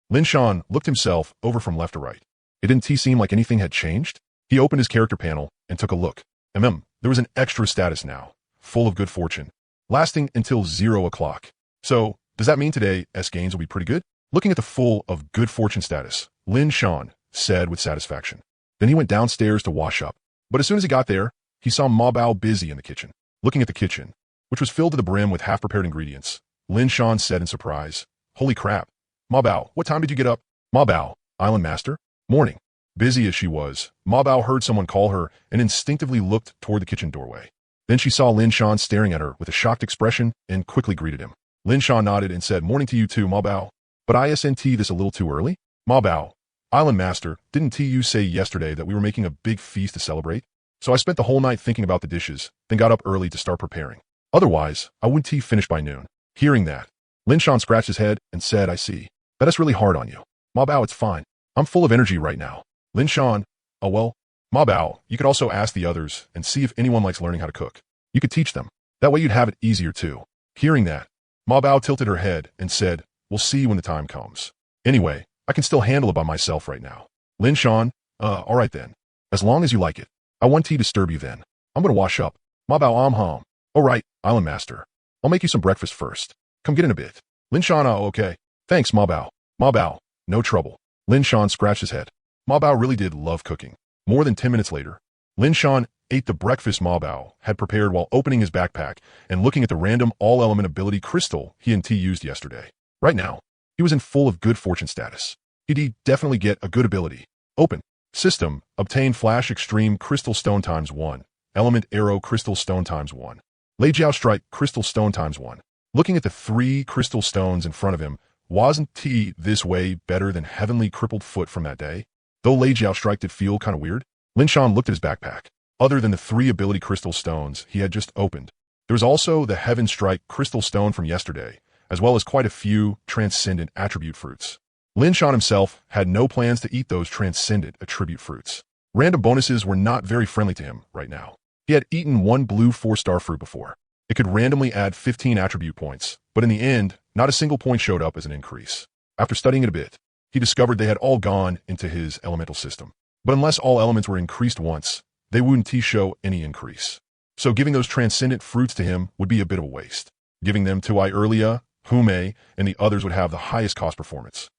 Lin Shan looked himself over from left to right. It didn't seem like anything had changed. He opened his character panel and took a look. There was an extra status now, full of good fortune, lasting until 0 o'clock. So, does that mean today's gains will be pretty good? Looking at the full of good fortune status, Lin Shan said with satisfaction. Then he went downstairs to wash up. But as soon as he got there, he saw Ma Bao busy in the kitchen. Looking at the kitchen, which was filled to the brim with half-prepared ingredients, Lin Shan said in surprise, "Holy crap. Ma Bao, what time did you get up?" Ma Bao, Island Master? Morning. Busy as she was, Ma Bao heard someone call her and instinctively looked toward the kitchen doorway. Then she saw Lin Shan staring at her with a shocked expression and quickly greeted him. Lin Shan nodded and said, "Morning to you too, Ma Bao. But isn't this a little too early?" Ma Bao, Island Master, didn't you say yesterday that we were making a big feast to celebrate? So I spent the whole night thinking about the dishes, then got up early to start preparing. Otherwise, I wouldn't finish by noon. Hearing that, Lin Shan scratched his head and said, "I see. That is really hard on you. Ma Bao, it's fine. I'm full of energy right now." Lin Shan, "Oh well, Ma Bao, you could also ask the others and see if anyone likes learning how to cook. You could teach them. That way you'd have it easier too." Hearing that, Ma Bao tilted her head and said, "We'll see when the time comes. Anyway, I can still handle it by myself right now." Lin Shan, all right then. As long as you like it. I won't disturb you then. I'm gonna wash up. Ma Bao, home. All right, Island Master. I'll make you some breakfast first. Come get in a bit. Lin Shan, okay. Thanks, Ma Bao. Ma Bao, no trouble. Lin Shan scratched his head. Ma Bao really did love cooking. More than 10 minutes later, Lin Shan ate the breakfast Ma Bao had prepared while opening his backpack and looking at the random all-element ability crystal he and T used yesterday. Right now, he was in full of good fortune status. He'd definitely get a good ability. Open. System. Obtain Flash Extreme Crystal Stone ×1. Element Arrow Crystal Stone ×1. Leijiao Strike Crystal Stone ×1. Looking at the 3 crystal stones in front of him, wasn't T this way better than Heavenly Crippled Foot from that day? Though Leijiao Strike did feel kind of weird, Lin Shan looked at his backpack. Other than the 3 ability crystal stones he had just opened, there was also the Heaven Strike Crystal Stone from yesterday, as well as quite a few transcendent attribute fruits. Lin Shan himself had no plans to eat those transcendent attribute fruits. Random bonuses were not very friendly to him right now. He had eaten one blue 4-star fruit before. It could randomly add 15 attribute points, but in the end, not a single point showed up as an increase. After studying it a bit, he discovered they had all gone into his elemental system. But unless all elements were increased once, they wouldn't show any increase. So giving those transcendent fruits to him would be a bit of a waste. Giving them to Irelia, Hume, and the others would have the highest cost performance.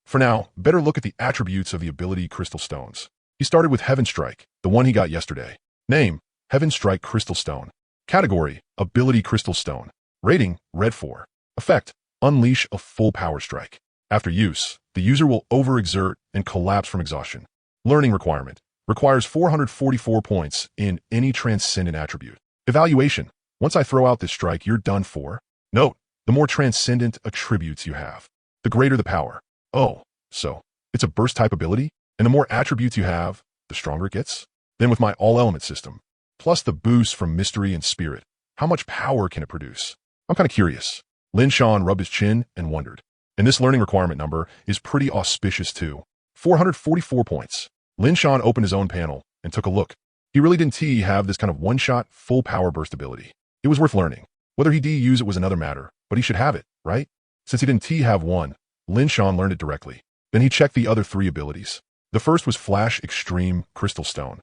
For now, better look at the attributes of the ability crystal stones. He started with Heaven Strike, the one he got yesterday. Name, Heaven Strike Crystal Stone. Category, Ability Crystal Stone. Rating, Red 4. Effect, Unleash a full power strike. After use, the user will overexert and collapse from exhaustion. Learning requirement, requires 444 points in any transcendent attribute. Evaluation, once I throw out this strike, you're done for. Note, the more transcendent attributes you have, the greater the power. Oh, so it's a burst type ability, and the more attributes you have, the stronger it gets? Then with my all-element system, plus the boost from Mystery and Spirit, how much power can it produce? I'm kind of curious. Lin Shan rubbed his chin and wondered. And this learning requirement number is pretty auspicious too. 444 points. Lin Shan opened his own panel and took a look. He really didn't have this kind of one-shot, full power burst ability. It was worth learning. Whether he'd use it was another matter, but he should have it, right? Since he didn't have one, Lin Shan learned it directly. Then he checked the other 3 abilities. The first was Flash Extreme Crystal Stone.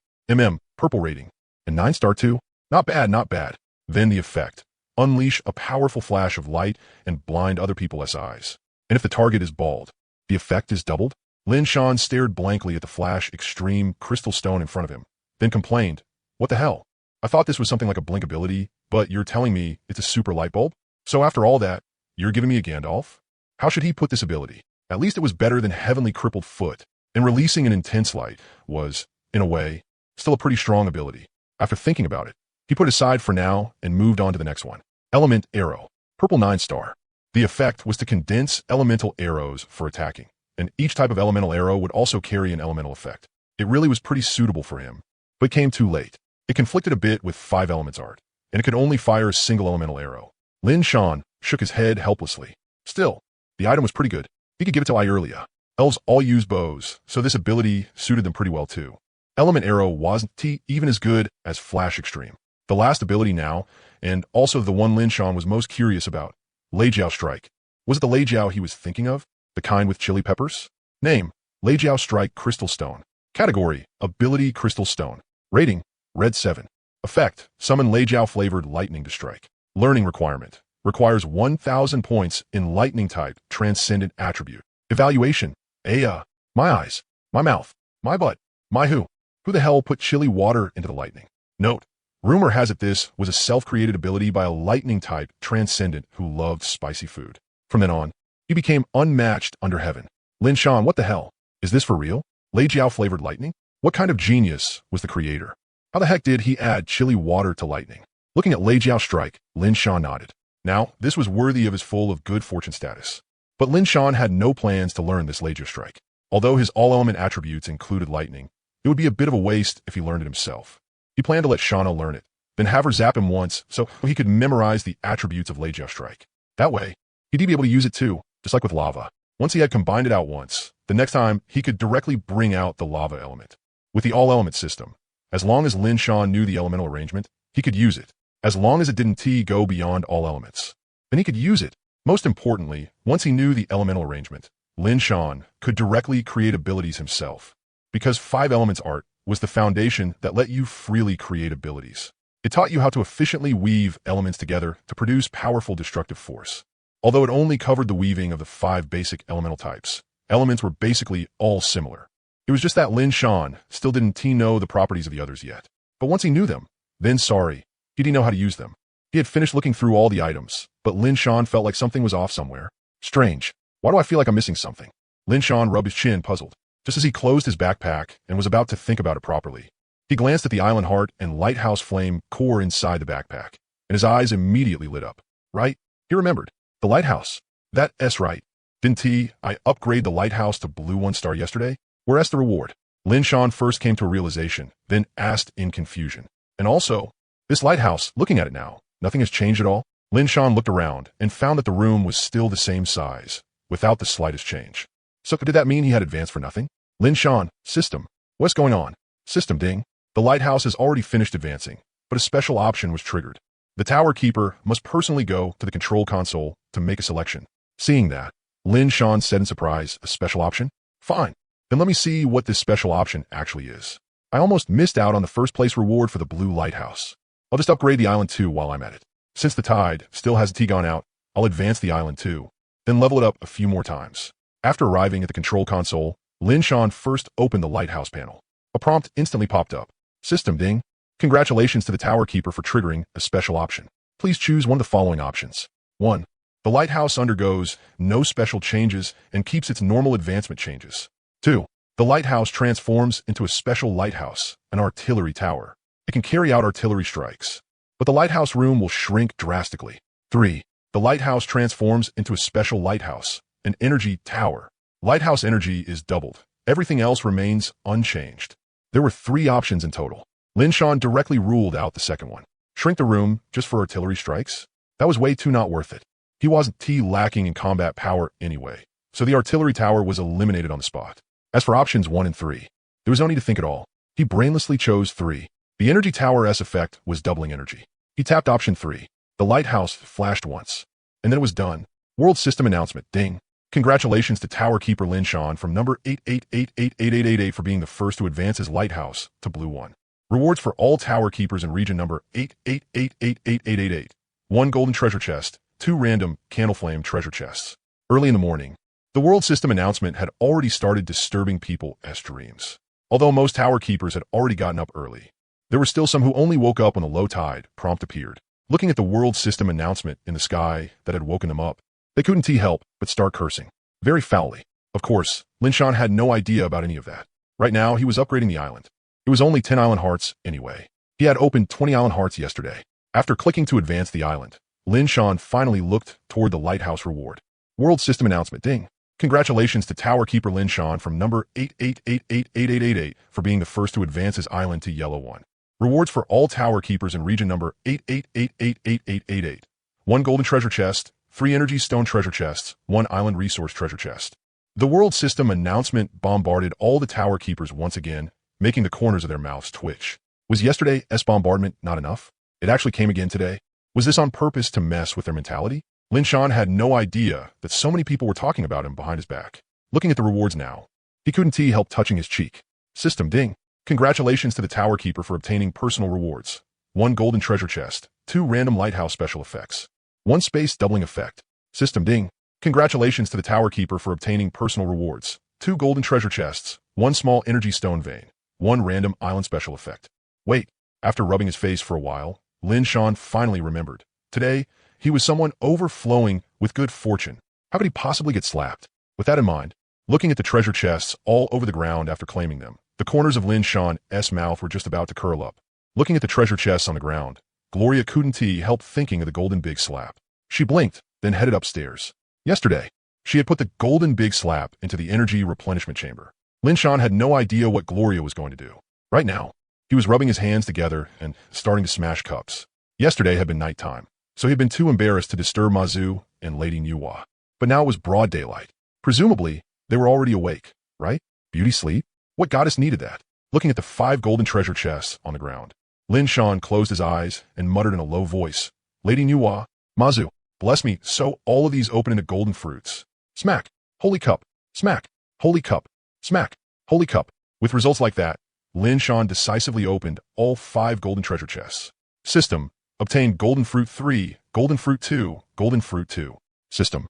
Purple rating. And 9-star too. Not bad, not bad. Then the effect. Unleash a powerful flash of light and blind other people's eyes. And if the target is bald, the effect is doubled? Lin Shan stared blankly at the Flash Extreme Crystal Stone in front of him, then complained, "What the hell? I thought this was something like a blink ability, but you're telling me it's a super light bulb? So after all that, you're giving me a Gandalf? How should he put this ability? At least it was better than Heavenly Crippled Foot, and releasing an intense light was, in a way, still a pretty strong ability. After thinking about it, he put it aside for now and moved on to the next one. Element Arrow. Purple 9-star. The effect was to condense elemental arrows for attacking, and each type of elemental arrow would also carry an elemental effect. It really was pretty suitable for him, but came too late. It conflicted a bit with 5 elements art, and it could only fire a single elemental arrow. Lin Shan shook his head helplessly. Still, the item was pretty good. He could give it to Irelia. Elves all use bows, so this ability suited them pretty well too. Element Arrow wasn't even as good as Flash Extreme. The last ability now, and also the one Lin Shan was most curious about, Leijiao Strike. Was it the Leijiao he was thinking of? The kind with chili peppers? Name, Leijiao Strike Crystal Stone. Category, Ability Crystal Stone. Rating, Red 7. Effect, summon Leijiao flavored lightning to strike. Learning requirement, Requires 1,000 points in lightning type transcendent attribute. Evaluation. My eyes, my mouth, my butt, my who. Who the hell put chili water into the lightning? Note. Rumor has it this was a self-created ability by a lightning type transcendent who loved spicy food. From then on, he became unmatched under heaven. Lin Shan, what the hell? Is this for real? Lei Jiao flavored lightning? What kind of genius was the creator? How the heck did he add chili water to lightning? Looking at Lei Jiao's strike, Lin Shan nodded. Now, this was worthy of his full of good fortune status. But Lin Shan had no plans to learn this Lei Jiao strike. Although his all-element attributes included lightning, it would be a bit of a waste if he learned it himself. He planned to let Shana learn it, then have her zap him once so he could memorize the attributes of Lei Jiao strike. That way, he'd be able to use it too, just like with lava. Once he had combined it out once, the next time he could directly bring out the lava element. With the all-element system, as long as Lin Shan knew the elemental arrangement, he could use it. As long as it didn't go beyond all elements, then he could use it. Most importantly, once he knew the elemental arrangement, Lin Shan could directly create abilities himself. Because 5 elements art was the foundation that let you freely create abilities. It taught you how to efficiently weave elements together to produce powerful destructive force. Although it only covered the weaving of the 5 basic elemental types, elements were basically all similar. It was just that Lin Shan still didn't know the properties of the others yet. But once he knew them, then he didn't know how to use them. He had finished looking through all the items, but Lin Shan felt like something was off somewhere. Strange. Why do I feel like I'm missing something? Lin Shan rubbed his chin, puzzled. Just as he closed his backpack and was about to think about it properly, he glanced at the island heart and lighthouse flame core inside the backpack, and his eyes immediately lit up. Right? He remembered. The lighthouse. That's right. Didn't I upgrade the lighthouse to blue 1-star yesterday? Where's the reward? Lin Shan first came to a realization, then asked in confusion. And also, this lighthouse, looking at it now, nothing has changed at all? Lin Shan looked around and found that the room was still the same size, without the slightest change. So did that mean he had advanced for nothing? Lin Shan, system. What's going on? System ding. The lighthouse has already finished advancing, but a special option was triggered. The tower keeper must personally go to the control console to make a selection. Seeing that, Lin Shan said in surprise, a special option? Fine. Then let me see what this special option actually is. I almost missed out on the first place reward for the blue lighthouse. I'll just upgrade the island too while I'm at it. Since the tide still hasn't gone out, I'll advance the island too, then level it up a few more times. After arriving at the control console, Lin Shan first opened the lighthouse panel. A prompt instantly popped up. System ding. Congratulations to the tower keeper for triggering a special option. Please choose one of the following options. 1. The lighthouse undergoes no special changes and keeps its normal advancement changes. 2. The lighthouse transforms into a special lighthouse, an artillery tower. It can carry out artillery strikes, but the lighthouse room will shrink drastically. 3. The lighthouse transforms into a special lighthouse, an energy tower. Lighthouse energy is doubled. Everything else remains unchanged. There were 3 options in total. Lin Shan directly ruled out the second one. Shrink the room just for artillery strikes? That was way too not worth it. He wasn't lacking in combat power anyway, so the artillery tower was eliminated on the spot. As for options 1 and 3, there was no need to think at all. He brainlessly chose 3. The energy tower's effect was doubling energy. He tapped option 3. The lighthouse flashed once, and then it was done. World system announcement, ding. Congratulations to Tower Keeper Lin Shan from number 88888888 for being the first to advance his lighthouse to blue 1. Rewards for all Tower Keepers in region number 88888888. 1 golden treasure chest, 2 random candle flame treasure chests. Early in the morning, the world system announcement had already started disturbing people's dreams. Although most Tower Keepers had already gotten up early, there were still some who only woke up when the low tide prompt appeared. Looking at the world system announcement in the sky that had woken them up, they couldn't help but start cursing. Very foully. Of course, Lin Shan had no idea about any of that. Right now, he was upgrading the island. It was only 10 island hearts anyway. He had opened 20 island hearts yesterday. After clicking to advance the island, Lin Shan finally looked toward the lighthouse reward. World system announcement, ding. Congratulations to Tower Keeper Lin Shan from number 88888888 for being the first to advance his island to yellow 1. Rewards for all Tower Keepers in region number 88888888. 1 golden treasure chest, 3 energy stone treasure chests, 1 island resource treasure chest. The world system announcement bombarded all the Tower Keepers once again, making the corners of their mouths twitch. Was yesterday's bombardment not enough? It actually came again today. Was this on purpose to mess with their mentality? Lin Shan had no idea that so many people were talking about him behind his back. Looking at the rewards now, he couldn't help touching his cheek. System ding. Congratulations to the Tower Keeper for obtaining personal rewards. 1 golden treasure chest, 2 random lighthouse special effects. One space doubling effect. System ding. Congratulations to the Tower Keeper for obtaining personal rewards. 2 golden treasure chests, 1 small energy stone vein, 1 random island special effect. Wait, after rubbing his face for a while, Lin Shan finally remembered. Today, he was someone overflowing with good fortune. How could he possibly get slapped? With that in mind, looking at the treasure chests all over the ground after claiming them, the corners of Lin Shan's mouth were just about to curl up. Looking at the treasure chests on the ground, Gloria couldn't help thinking of the golden big slap. She blinked, then headed upstairs. Yesterday, she had put the golden big slap into the energy replenishment chamber. Lin Shan had no idea what Gloria was going to do. Right now, he was rubbing his hands together and starting to smash cups. Yesterday had been nighttime, so he had been too embarrassed to disturb Mazu and Lady Nuwa. But now it was broad daylight. Presumably, they were already awake, right? Beauty sleep? What goddess needed that? Looking at the 5 golden treasure chests on the ground, Lin Shan closed his eyes and muttered in a low voice, Lady Nuwa, Mazu, bless me, so all of these open into golden fruits. Smack, holy cup, smack, holy cup, smack, holy cup. With results like that, Lin Shan decisively opened all 5 golden treasure chests. System, obtained golden fruit 3, golden fruit 2, golden fruit 2. System.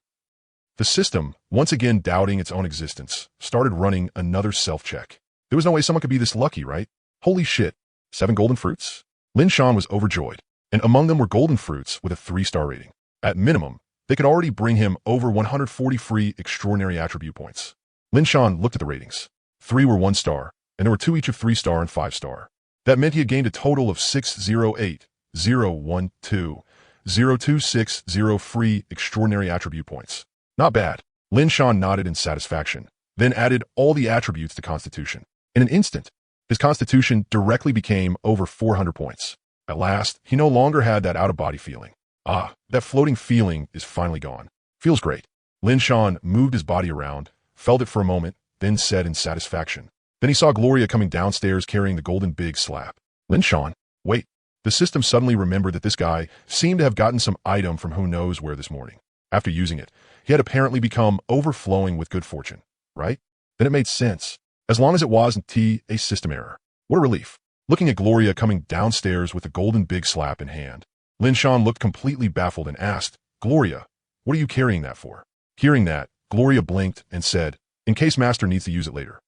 The system, once again doubting its own existence, started running another self-check. There was no way someone could be this lucky, right? Holy shit, 7 golden fruits? Lin Shan was overjoyed, and among them were golden fruits with a 3-star rating. At minimum, they could already bring him over 140 free extraordinary attribute points. Lin Shan looked at the ratings. 3 were 1 star, and there were 2 each of 3-star and 5-star. That meant he had gained a total of 608, 012, 0260 free extraordinary attribute points. Not bad. Lin Shan nodded in satisfaction, then added all the attributes to Constitution. In an instant, his Constitution directly became over 400 points. At last, he no longer had that out-of-body feeling. Ah, that floating feeling is finally gone. Feels great. Lin Shan moved his body around, felt it for a moment, then said in satisfaction. Then he saw Gloria coming downstairs carrying the golden big slap. Lin Shan, wait. The system suddenly remembered that this guy seemed to have gotten some item from who knows where this morning. After using it, he had apparently become overflowing with good fortune, right? Then it made sense, as long as it wasn't a system error. What a relief. Looking at Gloria coming downstairs with the golden big slap in hand, Lin Shan looked completely baffled and asked, Gloria, what are you carrying that for? Hearing that, Gloria blinked and said, in case Master needs to use it later.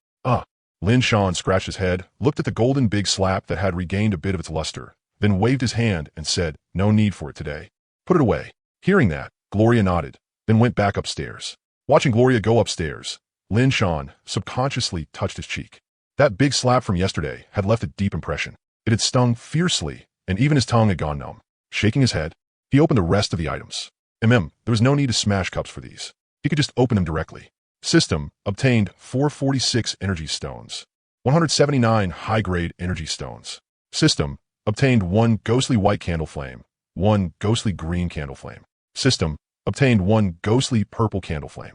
Lin Shan scratched his head, looked at the golden big slap that had regained a bit of its luster, then waved his hand and said, no need for it today. Put it away. Hearing that, Gloria nodded, then went back upstairs. Watching Gloria go upstairs, Lin Shan subconsciously touched his cheek. That big slap from yesterday had left a deep impression. It had stung fiercely, and even his tongue had gone numb. Shaking his head, he opened the rest of the items. There was no need to smash cups for these. He could just open them directly. System, obtained 446 energy stones, 179 high-grade energy stones. System, obtained 1 ghostly white candle flame, 1 ghostly green candle flame. System, obtained 1 ghostly purple candle flame.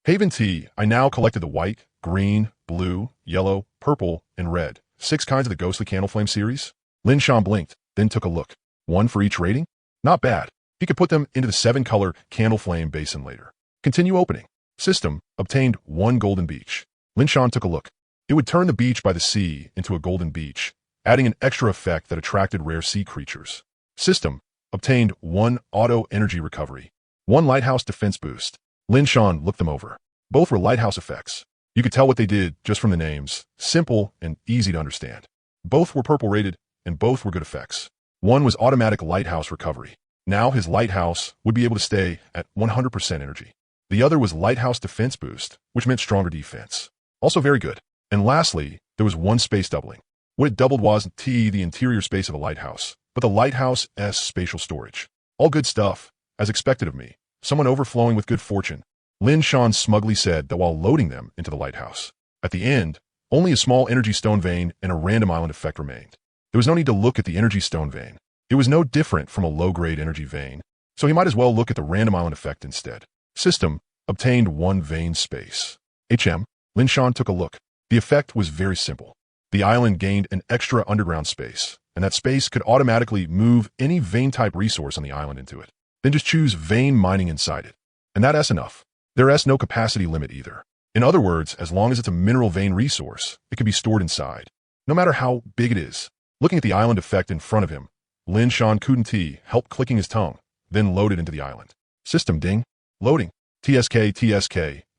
Haven Tea, I now collected the white, green, blue, yellow, purple, and red, 6 kinds of the ghostly candle flame series. Lin Shan blinked, then took a look. 1 for each rating? Not bad. He could put them into the 7-color candle flame basin later. Continue opening. System, obtained 1 golden beach. Lin Shan took a look. It would turn the beach by the sea into a golden beach, adding an extra effect that attracted rare sea creatures. System, obtained 1 auto energy recovery, 1 lighthouse defense boost. Lin Shan looked them over. Both were lighthouse effects. You could tell what they did just from the names, simple and easy to understand. Both were purple rated, and both were good effects. One was automatic lighthouse recovery. Now his lighthouse would be able to stay at 100% energy. The other was lighthouse defense boost, which meant stronger defense. Also very good. And lastly, there was 1 space doubling. What it doubled wasn't the interior space of a lighthouse, but the lighthouse's spatial storage. All good stuff, as expected of me. Someone overflowing with good fortune. Lin Shan smugly said that while loading them into the lighthouse. At the end, only a small energy stone vein and a random island effect remained. There was no need to look at the energy stone vein. It was no different from a low-grade energy vein, so he might as well look at the random island effect instead. System, obtained 1 vein space. Lin Shan took a look. The effect was very simple. The island gained an extra underground space, and that space could automatically move any vein-type resource on the island into it. Then just choose vein mining inside it. And that's enough. There's no capacity limit either. In other words, as long as it's a mineral vein resource, it can be stored inside, no matter how big it is. Looking at the island effect in front of him, Lin Shan couldn't help clicking his tongue. then loaded into the island. System ding. Loading. TSK.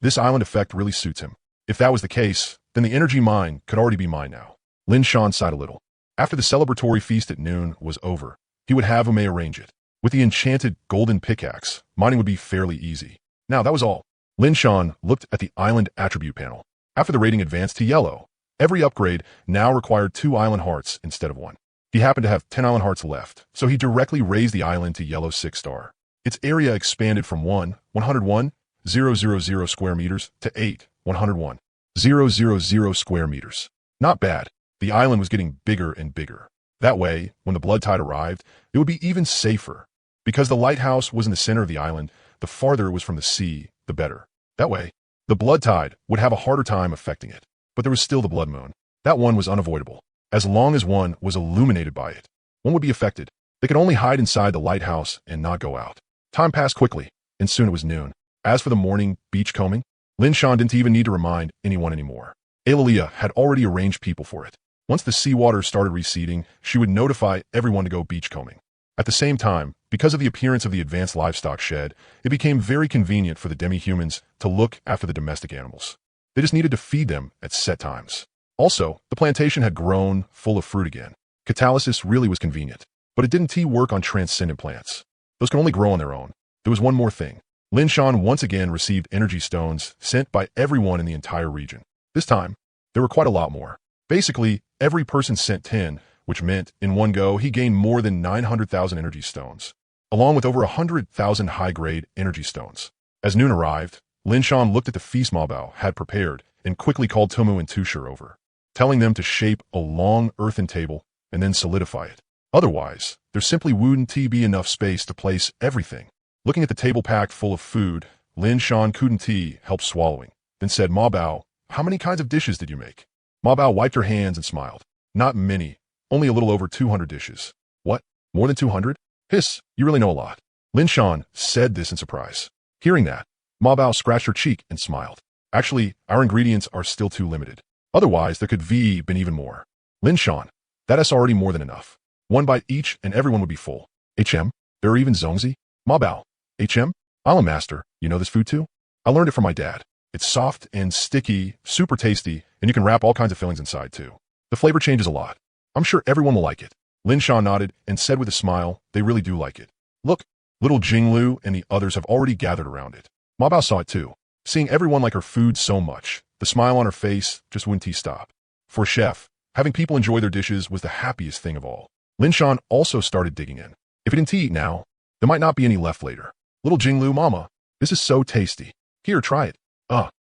This island effect really suits him. If that was the case, then the energy mine could already be mine now. Lin Shan sighed a little. After the celebratory feast at noon was over, he would have Ume arrange it. With the enchanted golden pickaxe, mining would be fairly easy. Now, that was all. Lin Shan looked at the island attribute panel. After the rating advanced to yellow, every upgrade now required 2 island hearts instead of 1. He happened to have 10 island hearts left, so he directly raised the island to yellow 6-star. Its area expanded from 101,000 square meters to 8,101,000 square meters. Not bad. The island was getting bigger and bigger. That way, when the blood tide arrived, it would be even safer. Because the lighthouse was in the center of the island, the farther it was from the sea, the better. That way, the blood tide would have a harder time affecting it. But there was still the blood moon. That one was unavoidable. As long as one was illuminated by it, one would be affected. They could only hide inside the lighthouse and not go out. Time passed quickly, and soon it was noon. As for the morning beach combing, Lin Shan didn't even need to remind anyone anymore. Eulalia had already arranged people for it. Once the seawater started receding, she would notify everyone to go beach combing. At the same time, because of the appearance of the advanced livestock shed, it became very convenient for the demi-humans to look after the domestic animals. They just needed to feed them at set times. Also, the plantation had grown full of fruit again. Catalysis really was convenient, but it didn't work on transcendent plants. Those can only grow on their own. There was one more thing. Lin Shan once again received energy stones sent by everyone in the entire region. This time, there were quite a lot more. Basically, every person sent 10, which meant, in one go, he gained more than 900,000 energy stones, along with over 100,000 high-grade energy stones. As noon arrived, Lin Shan looked at the feast Mabao had prepared and quickly called Tomu and Tushar over, telling them to shape a long earthen table and then solidify it. Otherwise, there simply wouldn't be enough space to place everything. Looking at the table packed full of food, Lin Shan couldn't help swallowing, then said, Mabao, how many kinds of dishes did you make? Mabao wiped her hands and smiled. Not many, only a little over 200 dishes. What? More than 200? Hiss, you really know a lot. Lin Shan said this in surprise. Hearing that, Mabao scratched her cheek and smiled. Actually, our ingredients are still too limited. Otherwise, there could been even more. Lin Shan, that is already more than enough. 1 bite each and everyone would be full. HM, there are even zongzi? Mabao, HM, I'm a master, you know this food too? I learned it from my dad. It's soft and sticky, super tasty, and you can wrap all kinds of fillings inside too. The flavor changes a lot. I'm sure everyone will like it. Lin Shan nodded and said with a smile, they really do like it. Look, little Jinglu and the others have already gathered around it. Mabao saw it too. Seeing everyone like her food so much, the smile on her face just wouldn't stop. For a chef, having people enjoy their dishes was the happiest thing of all. Lin Shan also started digging in. If he didn't eat now, there might not be any left later. Little Jinglu, mama, this is so tasty. Here, try it.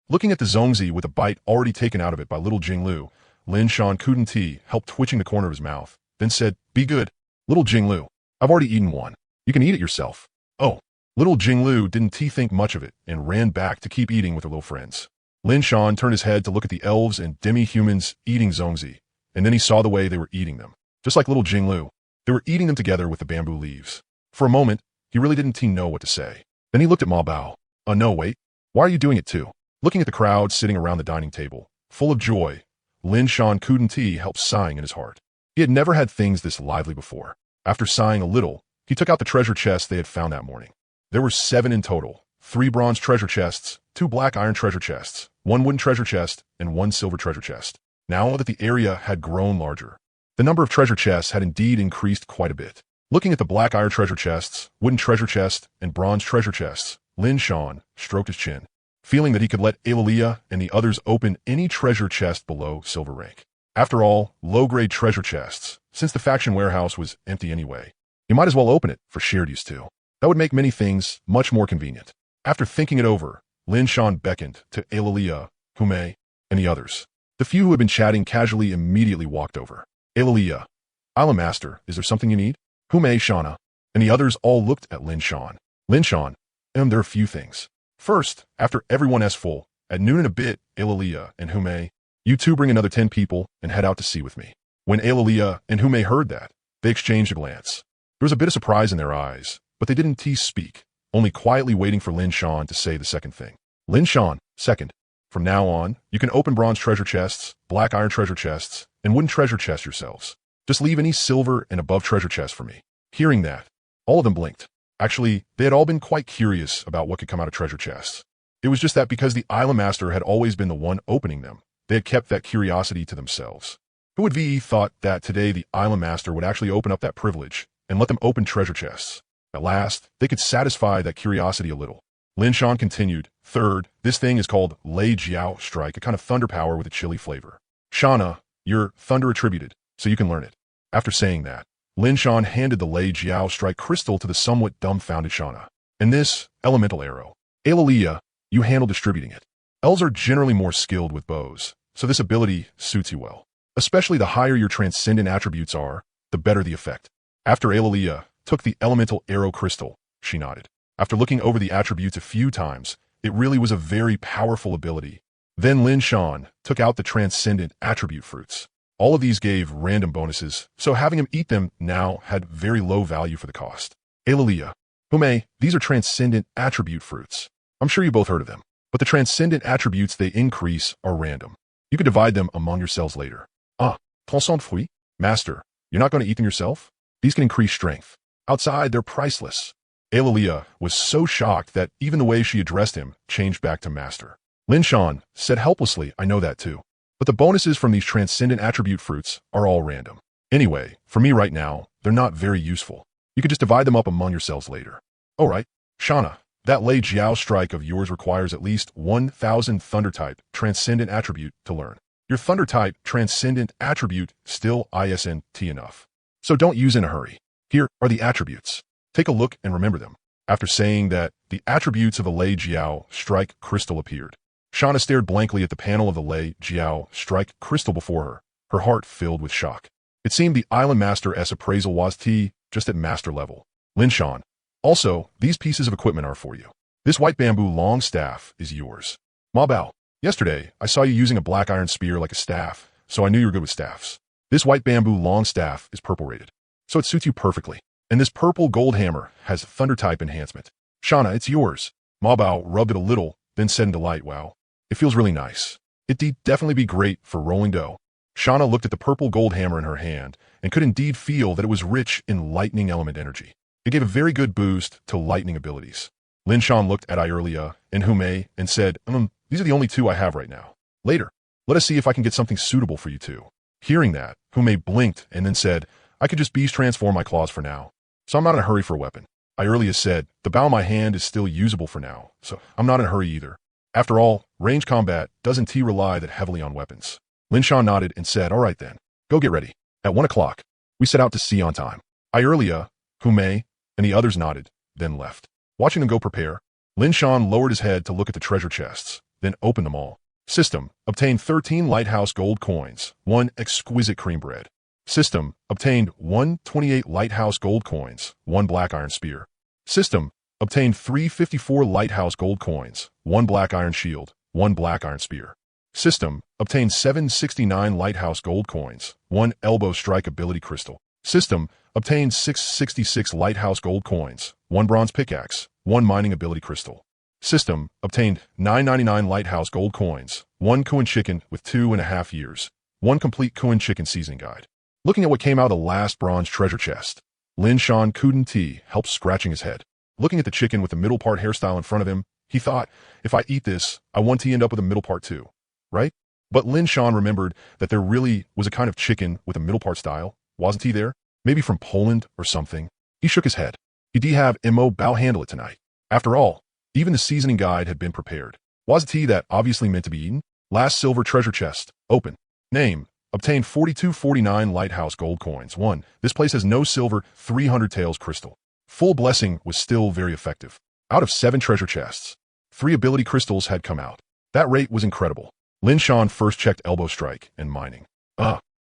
Looking at the zongzi with a bite already taken out of it by little Jinglu, Lin Shan couldn't help twitching the corner of his mouth, then said, be good. Little Jinglu, I've already eaten one. You can eat it yourself. Oh, little Jinglu didn't think much of it and ran back to keep eating with her little friends. Lin Shan turned his head to look at the elves and demi-humans eating zongzi, and then he saw the way they were eating them. Just like little Jinglu, they were eating them together with the bamboo leaves. For a moment, he really didn't know what to say. Then he looked at Mabao. No, wait. Why are you doing it too? Looking at the crowd sitting around the dining table, full of joy, Lin Shan couldn't help sighing in his heart. He had never had things this lively before. After sighing a little, he took out the treasure chests they had found that morning. There were 7 in total, 3 bronze treasure chests, 2 black iron treasure chests, 1 wooden treasure chest, and 1 silver treasure chest. Now that the area had grown larger, the number of treasure chests had indeed increased quite a bit. Looking at the black iron treasure chests, wooden treasure chest, and bronze treasure chests, Lin Shan stroked his chin, feeling that he could let Eulalia and the others open any treasure chest below silver rank. After all, low-grade treasure chests, since the faction warehouse was empty anyway, he might as well open it for shared use too. That would make many things much more convenient. After thinking it over, Lin Shan beckoned to Eulalia, Hume, and the others. The few who had been chatting casually immediately walked over. Eulalia, I'm master, is there something you need? Hume, Shana, and the others all looked at Lin Shan. Lin Shan, there are a few things. First, after everyone is full, at noon and a bit, Eulalia and Hume, you two bring another 10 people and head out to sea with me. When Eulalia and Hume heard that, they exchanged a glance. There was a bit of surprise in their eyes, but they didn't speak, only quietly waiting for Lin Shan to say the second thing. Lin Shan, second. From now on, you can open bronze treasure chests, black iron treasure chests, and wooden treasure chests yourselves. Just leave any silver and above treasure chests for me. Hearing that, all of them blinked. Actually, they had all been quite curious about what could come out of treasure chests. It was just that because the Island Master had always been the one opening them, they had kept that curiosity to themselves. Who would VE thought that today the Island Master would actually open up that privilege and let them open treasure chests? At last, they could satisfy that curiosity a little. Lin Shan continued, "Third, this thing is called Lei Jiao Strike, a kind of thunder power with a chilly flavor. Shauna, you're thunder attributed, so you can learn it." After saying that, Lin Shan handed the Lei Jiao Strike crystal to the somewhat dumbfounded Shauna. "And this, elemental arrow. Alelia, you handle distributing it. Elves are generally more skilled with bows, so this ability suits you well. Especially the higher your transcendent attributes are, the better the effect." After Alelia took the elemental arrow crystal, she nodded. After looking over the attributes a few times, it really was a very powerful ability. Then Lin Shan took out the transcendent attribute fruits. All of these gave random bonuses, so having him eat them now had very low value for the cost. Alelia, Hume, these are transcendent attribute fruits. I'm sure you both heard of them, but the transcendent attributes they increase are random. You could divide them among yourselves later. Ah, transcendent fruit? Master, you're not going to eat them yourself? These can increase strength. Outside, they're priceless. Alelia was so shocked that even the way she addressed him changed back to Master. Lin Shan said helplessly, "I know that too. But the bonuses from these transcendent attribute fruits are all random. Anyway, for me right now, they're not very useful. You could just divide them up among yourselves later." "All right, Shauna, that Lei Jiao Strike of yours requires at least 1,000 Thunder-type transcendent attribute to learn. Your Thunder-type transcendent attribute still isn't enough. So don't use in a hurry. Here are the attributes. Take a look and remember them." After saying that, the attributes of the Lei Jiao Strike crystal appeared. Shauna stared blankly at the panel of the Lei Jiao Strike crystal before her heart filled with shock. It seemed the Island Master's appraisal was just at master level. Lin Shan, also, these pieces of equipment are for you. This white bamboo long staff is yours. Ma Bao, yesterday, I saw you using a black iron spear like a staff, so I knew you were good with staffs. This white bamboo long staff is purple rated, so it suits you perfectly. And this purple gold hammer has thunder-type enhancement. Shauna, it's yours. Ma Bao rubbed it a little, then said in delight, "Wow, it feels really nice. It'd definitely be great for rolling dough." Shauna looked at the purple gold hammer in her hand and could indeed feel that it was rich in lightning element energy. It gave a very good boost to lightning abilities. Lin Shan looked at Irelia and Hume and said, these are the only two I have right now. Later, let us see if I can get something suitable for you two." Hearing that, Hume blinked and then said, "I could just beast transform my claws for now, so I'm not in a hurry for a weapon." Irelia said, "The bow of my hand is still usable for now, so I'm not in a hurry either. After all, range combat doesn't rely that heavily on weapons." Lin Shan nodded and said, "All right then, go get ready. At 1 o'clock, we set out to sea on time." Irelia, Hume, and the others nodded, then left. Watching them go prepare, Lin Shan lowered his head to look at the treasure chests, then opened them all. System, obtained 13 lighthouse gold coins, 1 exquisite cream bread. System, obtained 128 lighthouse gold coins, 1 black iron spear. System, obtained 354 lighthouse gold coins, 1 black iron shield, 1 black iron spear. System, obtained 769 lighthouse gold coins, 1 elbow strike ability crystal. System, obtained 666 lighthouse gold coins, 1 bronze pickaxe, 1 mining ability crystal. System, obtained 999 lighthouse gold coins, 1 Kuan chicken with 2.5 years, 1 complete Kuan chicken seasoning guide. Looking at what came out of the last bronze treasure chest, Lin Shan couldn't help scratching his head. Looking at the chicken with the middle part hairstyle in front of him, he thought, if I eat this, I want to end up with a middle part too, right? But Lin Shan remembered that there really was a kind of chicken with a middle part style, wasn't he there? Maybe from Poland or something. He shook his head. He'd have Mo Bao handle it tonight. After all, even the seasoning guide had been prepared. Wasn't he that obviously meant to be eaten? Last silver treasure chest, open. Name, obtained 4249 lighthouse gold coins. 1. This place has no silver, 300 taels crystal. Full blessing was still very effective. Out of 7 treasure chests, 3 ability crystals had come out. That rate was incredible. Lin Shan first checked elbow strike and mining.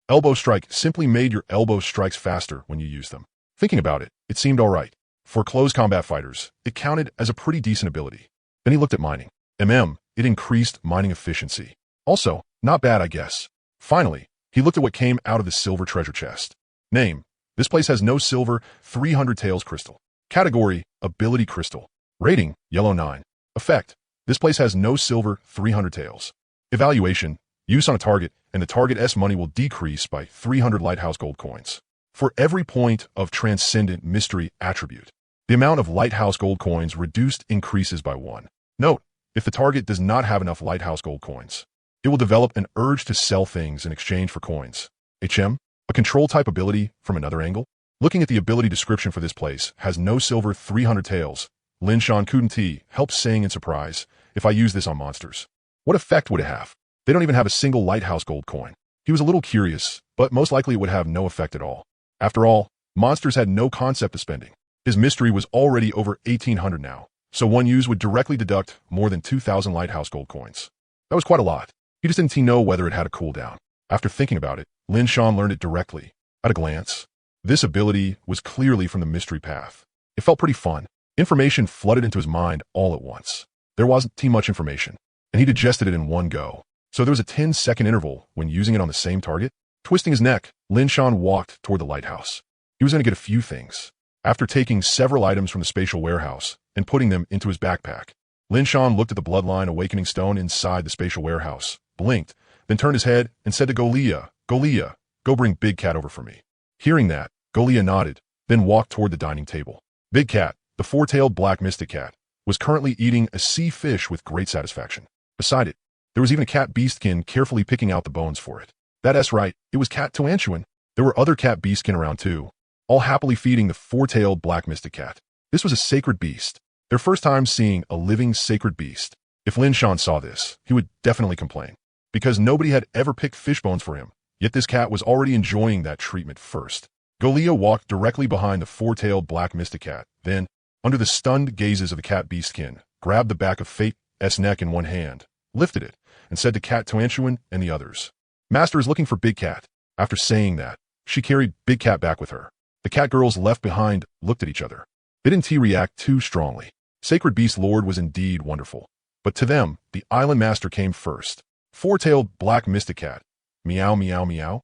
Elbow strike simply made your elbow strikes faster when you use them. Thinking about it, it seemed alright. For close combat fighters, it counted as a pretty decent ability. Then he looked at mining. It increased mining efficiency. Also, not bad, I guess. Finally, he looked at what came out of the silver treasure chest. Name, this place has no silver, 300 taels crystal. Category, ability crystal. Rating, yellow 9. Effect, this place has no silver, 300 taels. Evaluation, use on a target, and the target's money will decrease by 300 lighthouse gold coins. For every point of transcendent mystery attribute. The amount of lighthouse gold coins reduced increases by 1. Note, if the target does not have enough lighthouse gold coins, it will develop an urge to sell things in exchange for coins. HM, a control type ability from another angle. Looking at the ability description for this place, has no silver 300 tails. Lin Shan couldn't help saying in surprise, if I use this on monsters, what effect would it have? They don't even have a single lighthouse gold coin. He was a little curious, but most likely it would have no effect at all. After all, monsters had no concept of spending. His mystery was already over 1,800 now, so one use would directly deduct more than 2,000 lighthouse gold coins. That was quite a lot. He just didn't know whether it had a cooldown. After thinking about it, Lin Shan learned it directly. At a glance, this ability was clearly from the mystery path. It felt pretty fun. Information flooded into his mind all at once. There wasn't too much information, and he digested it in one go. So there was a 10-second interval when using it on the same target. Twisting his neck, Lin Shan walked toward the lighthouse. He was going to get a few things. After taking several items from the spatial warehouse and putting them into his backpack, Lin Shan looked at the bloodline awakening stone inside the spatial warehouse, blinked, then turned his head and said to Golia, "Golia, go bring Big Cat over for me." Hearing that, Golia nodded, then walked toward the dining table. Big Cat, the four-tailed black mystic cat, was currently eating a sea fish with great satisfaction. Beside it, there was even a cat beastkin carefully picking out the bones for it. That's right, it was Cat Tuanchuan. There were other cat beastkin around too, all happily feeding the four-tailed black mystic cat. This was a sacred beast. Their first time seeing a living sacred beast. If Lin Shan saw this, he would definitely complain, because nobody had ever picked fish bones for him, yet this cat was already enjoying that treatment first. Golia walked directly behind the four-tailed black mystic cat, then, under the stunned gazes of the cat beastkin, grabbed the back of Fate's neck in one hand, lifted it, and said to Cat Tuanchuan and the others, "Master is looking for Big Cat." After saying that, she carried Big Cat back with her. The cat girls left behind looked at each other. They didn't react too strongly. Sacred Beast Lord was indeed wonderful. But to them, the island master came first. Four-tailed black mystic cat. Meow, meow, meow.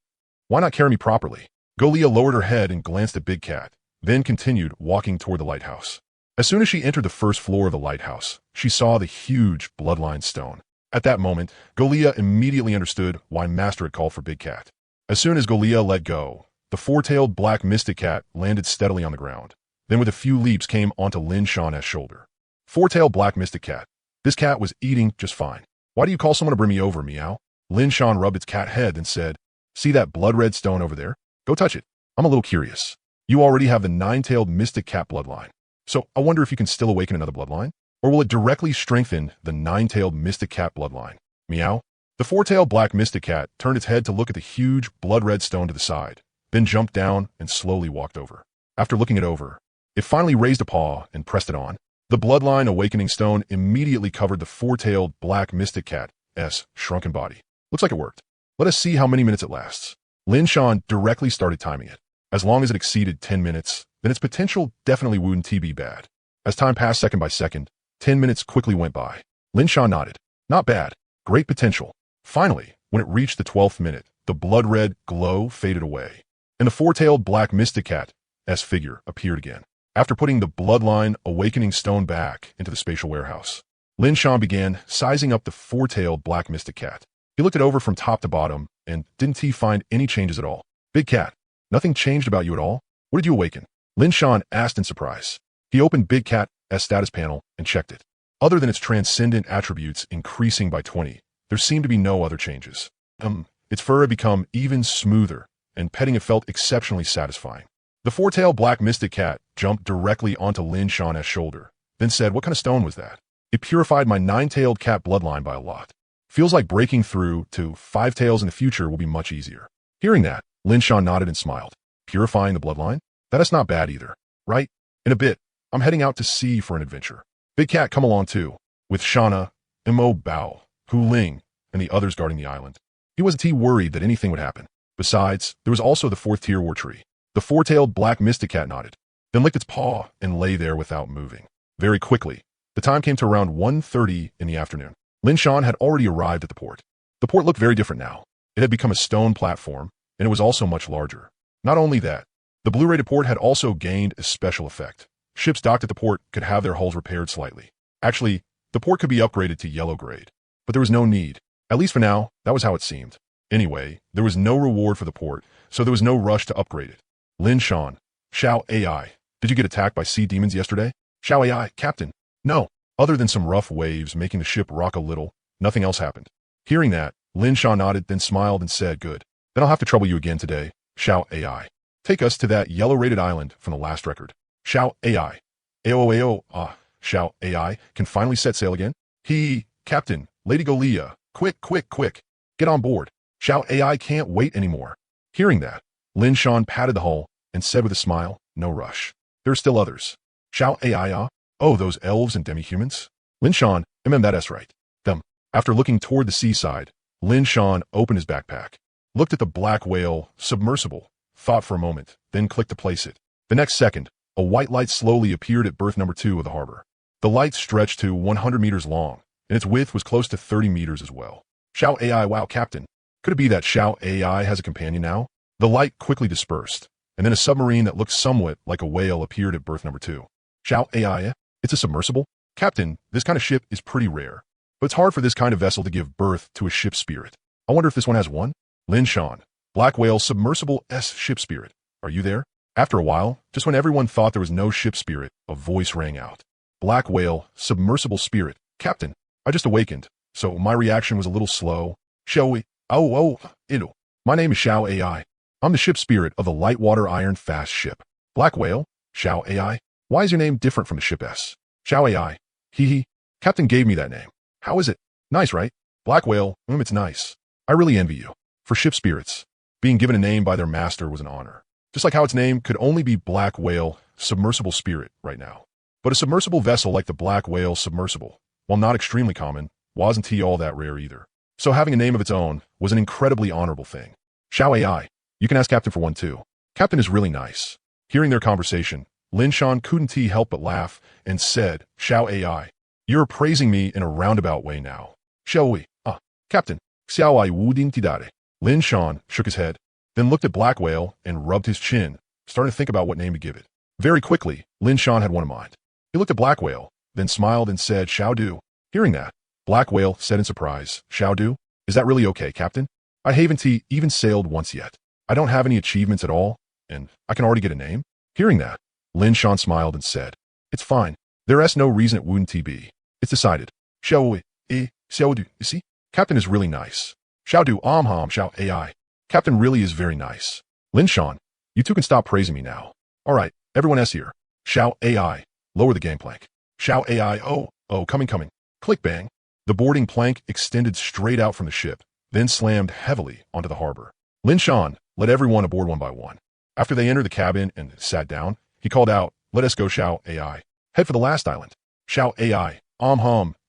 Why not carry me properly? Golia lowered her head and glanced at Big Cat, then continued walking toward the lighthouse. As soon as she entered the first floor of the lighthouse, she saw the huge bloodline stone. At that moment, Golia immediately understood why Master had called for Big Cat. As soon as Golia let go, the four-tailed black mystic cat landed steadily on the ground, then with a few leaps came onto Lin Shan's shoulder. Four-tailed black mystic cat. This cat was eating just fine. Why do you call someone to bring me over, meow? Lin Shan rubbed its cat head and said, "See that blood-red stone over there? Go touch it. I'm a little curious. You already have the nine-tailed mystic cat bloodline. So I wonder if you can still awaken another bloodline? Or will it directly strengthen the nine-tailed mystic cat bloodline?" Meow. The four-tailed black mystic cat turned its head to look at the huge blood-red stone to the side, then jumped down and slowly walked over. After looking it over, it finally raised a paw and pressed it on. The bloodline awakening stone immediately covered the four-tailed black mystic cat's shrunken body. Looks like it worked. Let us see how many minutes it lasts. Lin Shan directly started timing it. As long as it exceeded 10 minutes, then its potential definitely wouldn't be bad. As time passed second by second, 10 minutes quickly went by. Lin Shan nodded. Not bad. Great potential. Finally, when it reached the 12th minute, the blood-red glow faded away, and the four-tailed black mystic cat's figure appeared again. After putting the bloodline awakening stone back into the spatial warehouse, Lin Shan began sizing up the four-tailed black mystic cat. He looked it over from top to bottom and didn't find any changes at all. "Big Cat, nothing changed about you at all? What did you awaken?" Lin Shan asked in surprise. He opened Big Cat's status panel and checked it. Other than its transcendent attributes increasing by 20, there seemed to be no other changes. Its fur had become even smoother, and petting it felt exceptionally satisfying. The four-tailed black mystic cat jumped directly onto Lin Shan's shoulder, then said, "What kind of stone was that?" "It purified my nine-tailed cat bloodline by a lot. Feels like breaking through to 5 tails in the future will be much easier." Hearing that, Lin Shan nodded and smiled. Purifying the bloodline? That's not bad either, right? In a bit, I'm heading out to sea for an adventure. Big Cat, come along too, with Shana, Mo Bao, Hu Ling, and the others guarding the island. He wasn't worried that anything would happen. Besides, there was also the fourth-tier war tree. The four-tailed black mystic cat nodded, then licked its paw and lay there without moving. Very quickly, the time came to around 1:30 in the afternoon. Lin Shan had already arrived at the port. The port looked very different now. It had become a stone platform, and it was also much larger. Not only that, the blue-rated port had also gained a special effect. Ships docked at the port could have their hulls repaired slightly. Actually, the port could be upgraded to yellow grade, but there was no need. At least for now, that was how it seemed. Anyway, there was no reward for the port, so there was no rush to upgrade it. Lin Shan, Xiao AI, Did you get attacked by sea demons yesterday? Xiao AI, Captain. No. Other than some rough waves making the ship rock a little, nothing else happened. Hearing that, Lin Shan nodded, then smiled and said, good. Then I'll have to trouble you again today, Xiao AI. Take us to that yellow-rated island from the last record. Xiao AI. Xiao AI can finally set sail again? Captain, Lady Golia, quick. Get on board. Xiao AI can't wait anymore. Hearing that, Lin Shan patted the hull and said with a smile, no rush. There are still others. Xiao AI, oh, those elves and demi-humans? Lin Shan, that's right. Them. After looking toward the seaside, Lin Shan opened his backpack, looked at the black whale, submersible, thought for a moment, then clicked to place it. The next second, a white light slowly appeared at berth number 2 of the harbor. The light stretched to 100 meters long, and its width was close to 30 meters as well. Xiao AI, wow, Captain. Could it be that Xiao AI has a companion now? The light quickly dispersed, and then a submarine that looked somewhat like a whale appeared at berth number 2. Xiao AI, it's a submersible? Captain, this kind of ship is pretty rare, but it's hard for this kind of vessel to give birth to a ship spirit. I wonder if this one has one? Lin Shan, Black Whale Submersible S Ship Spirit. Are you there? After a while, just when everyone thought there was no ship spirit, a voice rang out. Black Whale Submersible Spirit. Captain, I just awakened, so my reaction was a little slow. Shall we? My name is Xiao AI. I'm the ship spirit of the Lightwater Iron Fast ship. Black Whale, Xiao AI. Why is your name different from the ship S? Xiao AI. Captain gave me that name. How is it? Nice, right? Black Whale, it's nice. I really envy you. For ship spirits, being given a name by their master was an honor. Just like how its name could only be Black Whale Submersible Spirit right now. But a submersible vessel like the Black Whale Submersible, while not extremely common, wasn't all that rare either. So having a name of its own was an incredibly honorable thing. Xiao AI, you can ask Captain for one too. Captain is really nice. Hearing their conversation, Lin Shan couldn't help but laugh and said, Xiao AI, you're praising me in a roundabout way now. Shall we? Captain, Xiao Ai Wu Din Tidare. Lin Shan shook his head, then looked at Black Whale and rubbed his chin, starting to think about what name to give it. Very quickly, Lin Shan had one in mind. He looked at Black Whale, then smiled and said, Xiao Du. Hearing that, Black Whale said in surprise, Xiao Du? Is that really okay, Captain? I haven't even sailed once yet. I don't have any achievements at all, and I can already get a name. Hearing that, Lin Shan smiled and said, it's fine. There's no reason it wouldn't be. It's decided. Xiao Du, you see? Captain is really nice. Xiao Du, Xiao AI. Captain really is very nice. Lin Shan, you two can stop praising me now. All right, everyone else here. Xiao AI, lower the gangplank. Xiao AI, coming. Click bang. The boarding plank extended straight out from the ship, then slammed heavily onto the harbor. Lin Shan led everyone aboard one by one. After they entered the cabin and sat down, he called out, let us go, Xiao AI. Head for the last island. Xiao AI,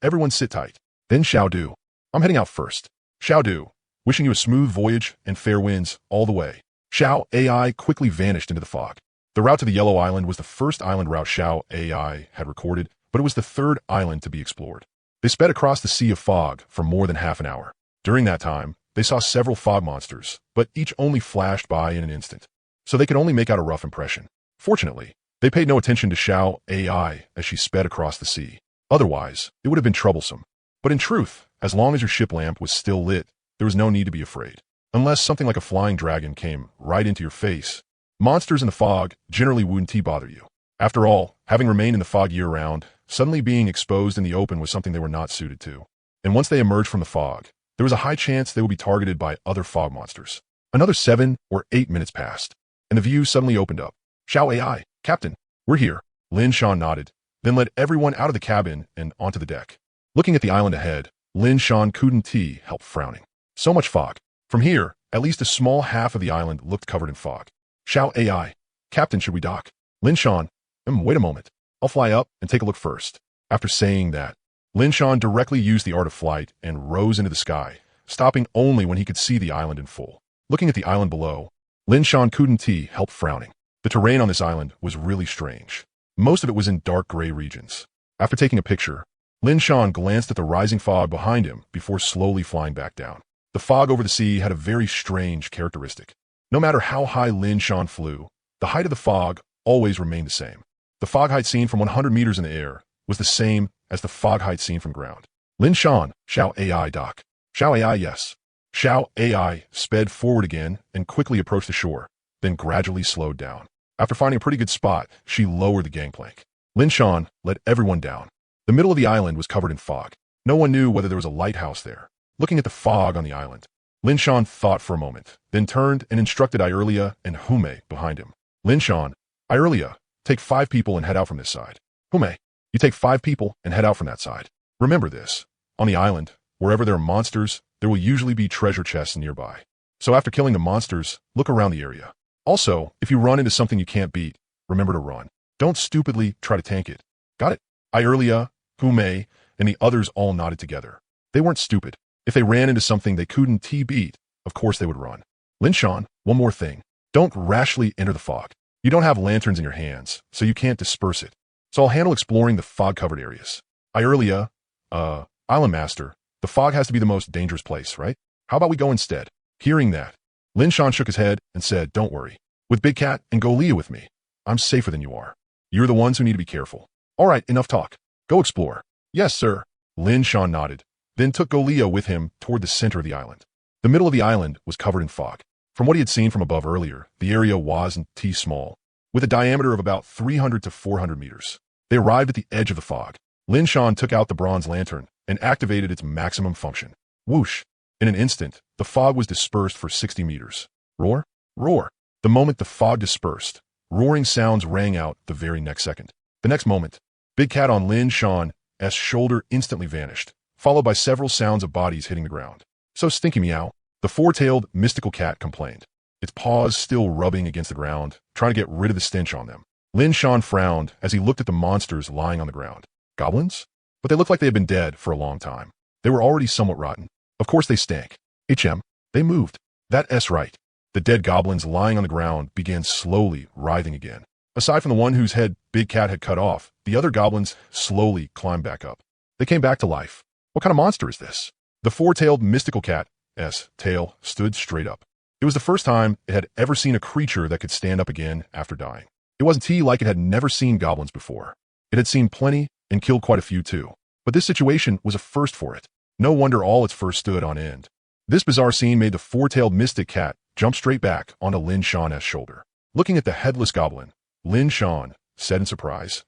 everyone sit tight. Then Xiao Du, I'm heading out first. Xiao Du, wishing you a smooth voyage and fair winds all the way. Xiao AI quickly vanished into the fog. The route to the Yellow Island was the first island route Xiao AI had recorded, but it was the third island to be explored. They sped across the sea of fog for more than half an hour. During that time, they saw several fog monsters, but each only flashed by in an instant, so they could only make out a rough impression. Fortunately, they paid no attention to Xiao AI as she sped across the sea. Otherwise, it would have been troublesome. But in truth, as long as your ship lamp was still lit, there was no need to be afraid. Unless something like a flying dragon came right into your face, monsters in the fog generally wouldn't bother you. After all, having remained in the fog year-round, suddenly being exposed in the open was something they were not suited to. And once they emerged from the fog, there was a high chance they would be targeted by other fog monsters. Another 7 or 8 minutes passed, and the view suddenly opened up. Xiao AI, Captain, we're here. Lin Shan nodded, then led everyone out of the cabin and onto the deck. Looking at the island ahead, Lin Shan couldn't help frowning. So much fog. From here, at least a small half of the island looked covered in fog. Xiao AI, Captain, should we dock? Lin Shan, wait a moment. I'll fly up and take a look first. After saying that, Lin Shan directly used the art of flight and rose into the sky, stopping only when he could see the island in full. Looking at the island below, Lin Shan couldn't help frowning. The terrain on this island was really strange. Most of it was in dark gray regions. After taking a picture, Lin Shan glanced at the rising fog behind him before slowly flying back down. The fog over the sea had a very strange characteristic. No matter how high Lin Shan flew, the height of the fog always remained the same. The fog height seen from 100 meters in the air was the same as the fog height seen from ground. Lin Shan, Xiao AI dock. Xiao AI, yes. Xiao AI sped forward again and quickly approached the shore, then gradually slowed down. After finding a pretty good spot, she lowered the gangplank. Lin Shan led everyone down. The middle of the island was covered in fog. No one knew whether there was a lighthouse there. Looking at the fog on the island, Lin Shan thought for a moment, then turned and instructed Irelia and Hume behind him. Lin Shan, Irelia, take 5 people and head out from this side. Hume, you take 5 people and head out from that side. Remember this. On the island, wherever there are monsters, there will usually be treasure chests nearby. So after killing the monsters, look around the area. Also, if you run into something you can't beat, remember to run. Don't stupidly try to tank it. Got it? Irelia, Hume, and the others all nodded together. They weren't stupid. If they ran into something they couldn't beat, of course they would run. Lin Shan, one more thing. Don't rashly enter the fog. You don't have lanterns in your hands, so you can't disperse it. So I'll handle exploring the fog-covered areas. Irelia, Island Master, the fog has to be the most dangerous place, right? How about we go instead? Hearing that, Lin Shan shook his head and said, don't worry. With Big Cat and Golia with me, I'm safer than you are. You're the ones who need to be careful. All right, enough talk. Go explore. Yes, sir. Lin Shan nodded, then took Golia with him toward the center of the island. The middle of the island was covered in fog. From what he had seen from above earlier, the area wasn't too small, with a diameter of about 300 to 400 meters. They arrived at the edge of the fog. Lin Shan took out the bronze lantern and activated its maximum function. Whoosh! In an instant, the fog was dispersed for 60 meters. Roar! Roar! The moment the fog dispersed, roaring sounds rang out the very next second. The next moment, Big Cat on Lin Shan's shoulder instantly vanished, followed by several sounds of bodies hitting the ground. So stinky meow, the 4-tailed mystical cat complained, its paws still rubbing against the ground, trying to get rid of the stench on them. Lin Shan frowned as he looked at the monsters lying on the ground. Goblins? But they looked like they had been dead for a long time. They were already somewhat rotten. Of course they stank. They moved. That's right. The dead goblins lying on the ground began slowly writhing again. Aside from the one whose head Big Cat had cut off, the other goblins slowly climbed back up. They came back to life. What kind of monster is this? The 4-tailed mystical cat's tail stood straight up. It was the first time it had ever seen a creature that could stand up again after dying. It wasn't like it had never seen goblins before. It had seen plenty and killed quite a few too. But this situation was a first for it. No wonder all its fur stood on end. This bizarre scene made the 4-tailed mystic cat jump straight back onto Lin Shan's shoulder. Looking at the headless goblin, Lin Shan said in surprise,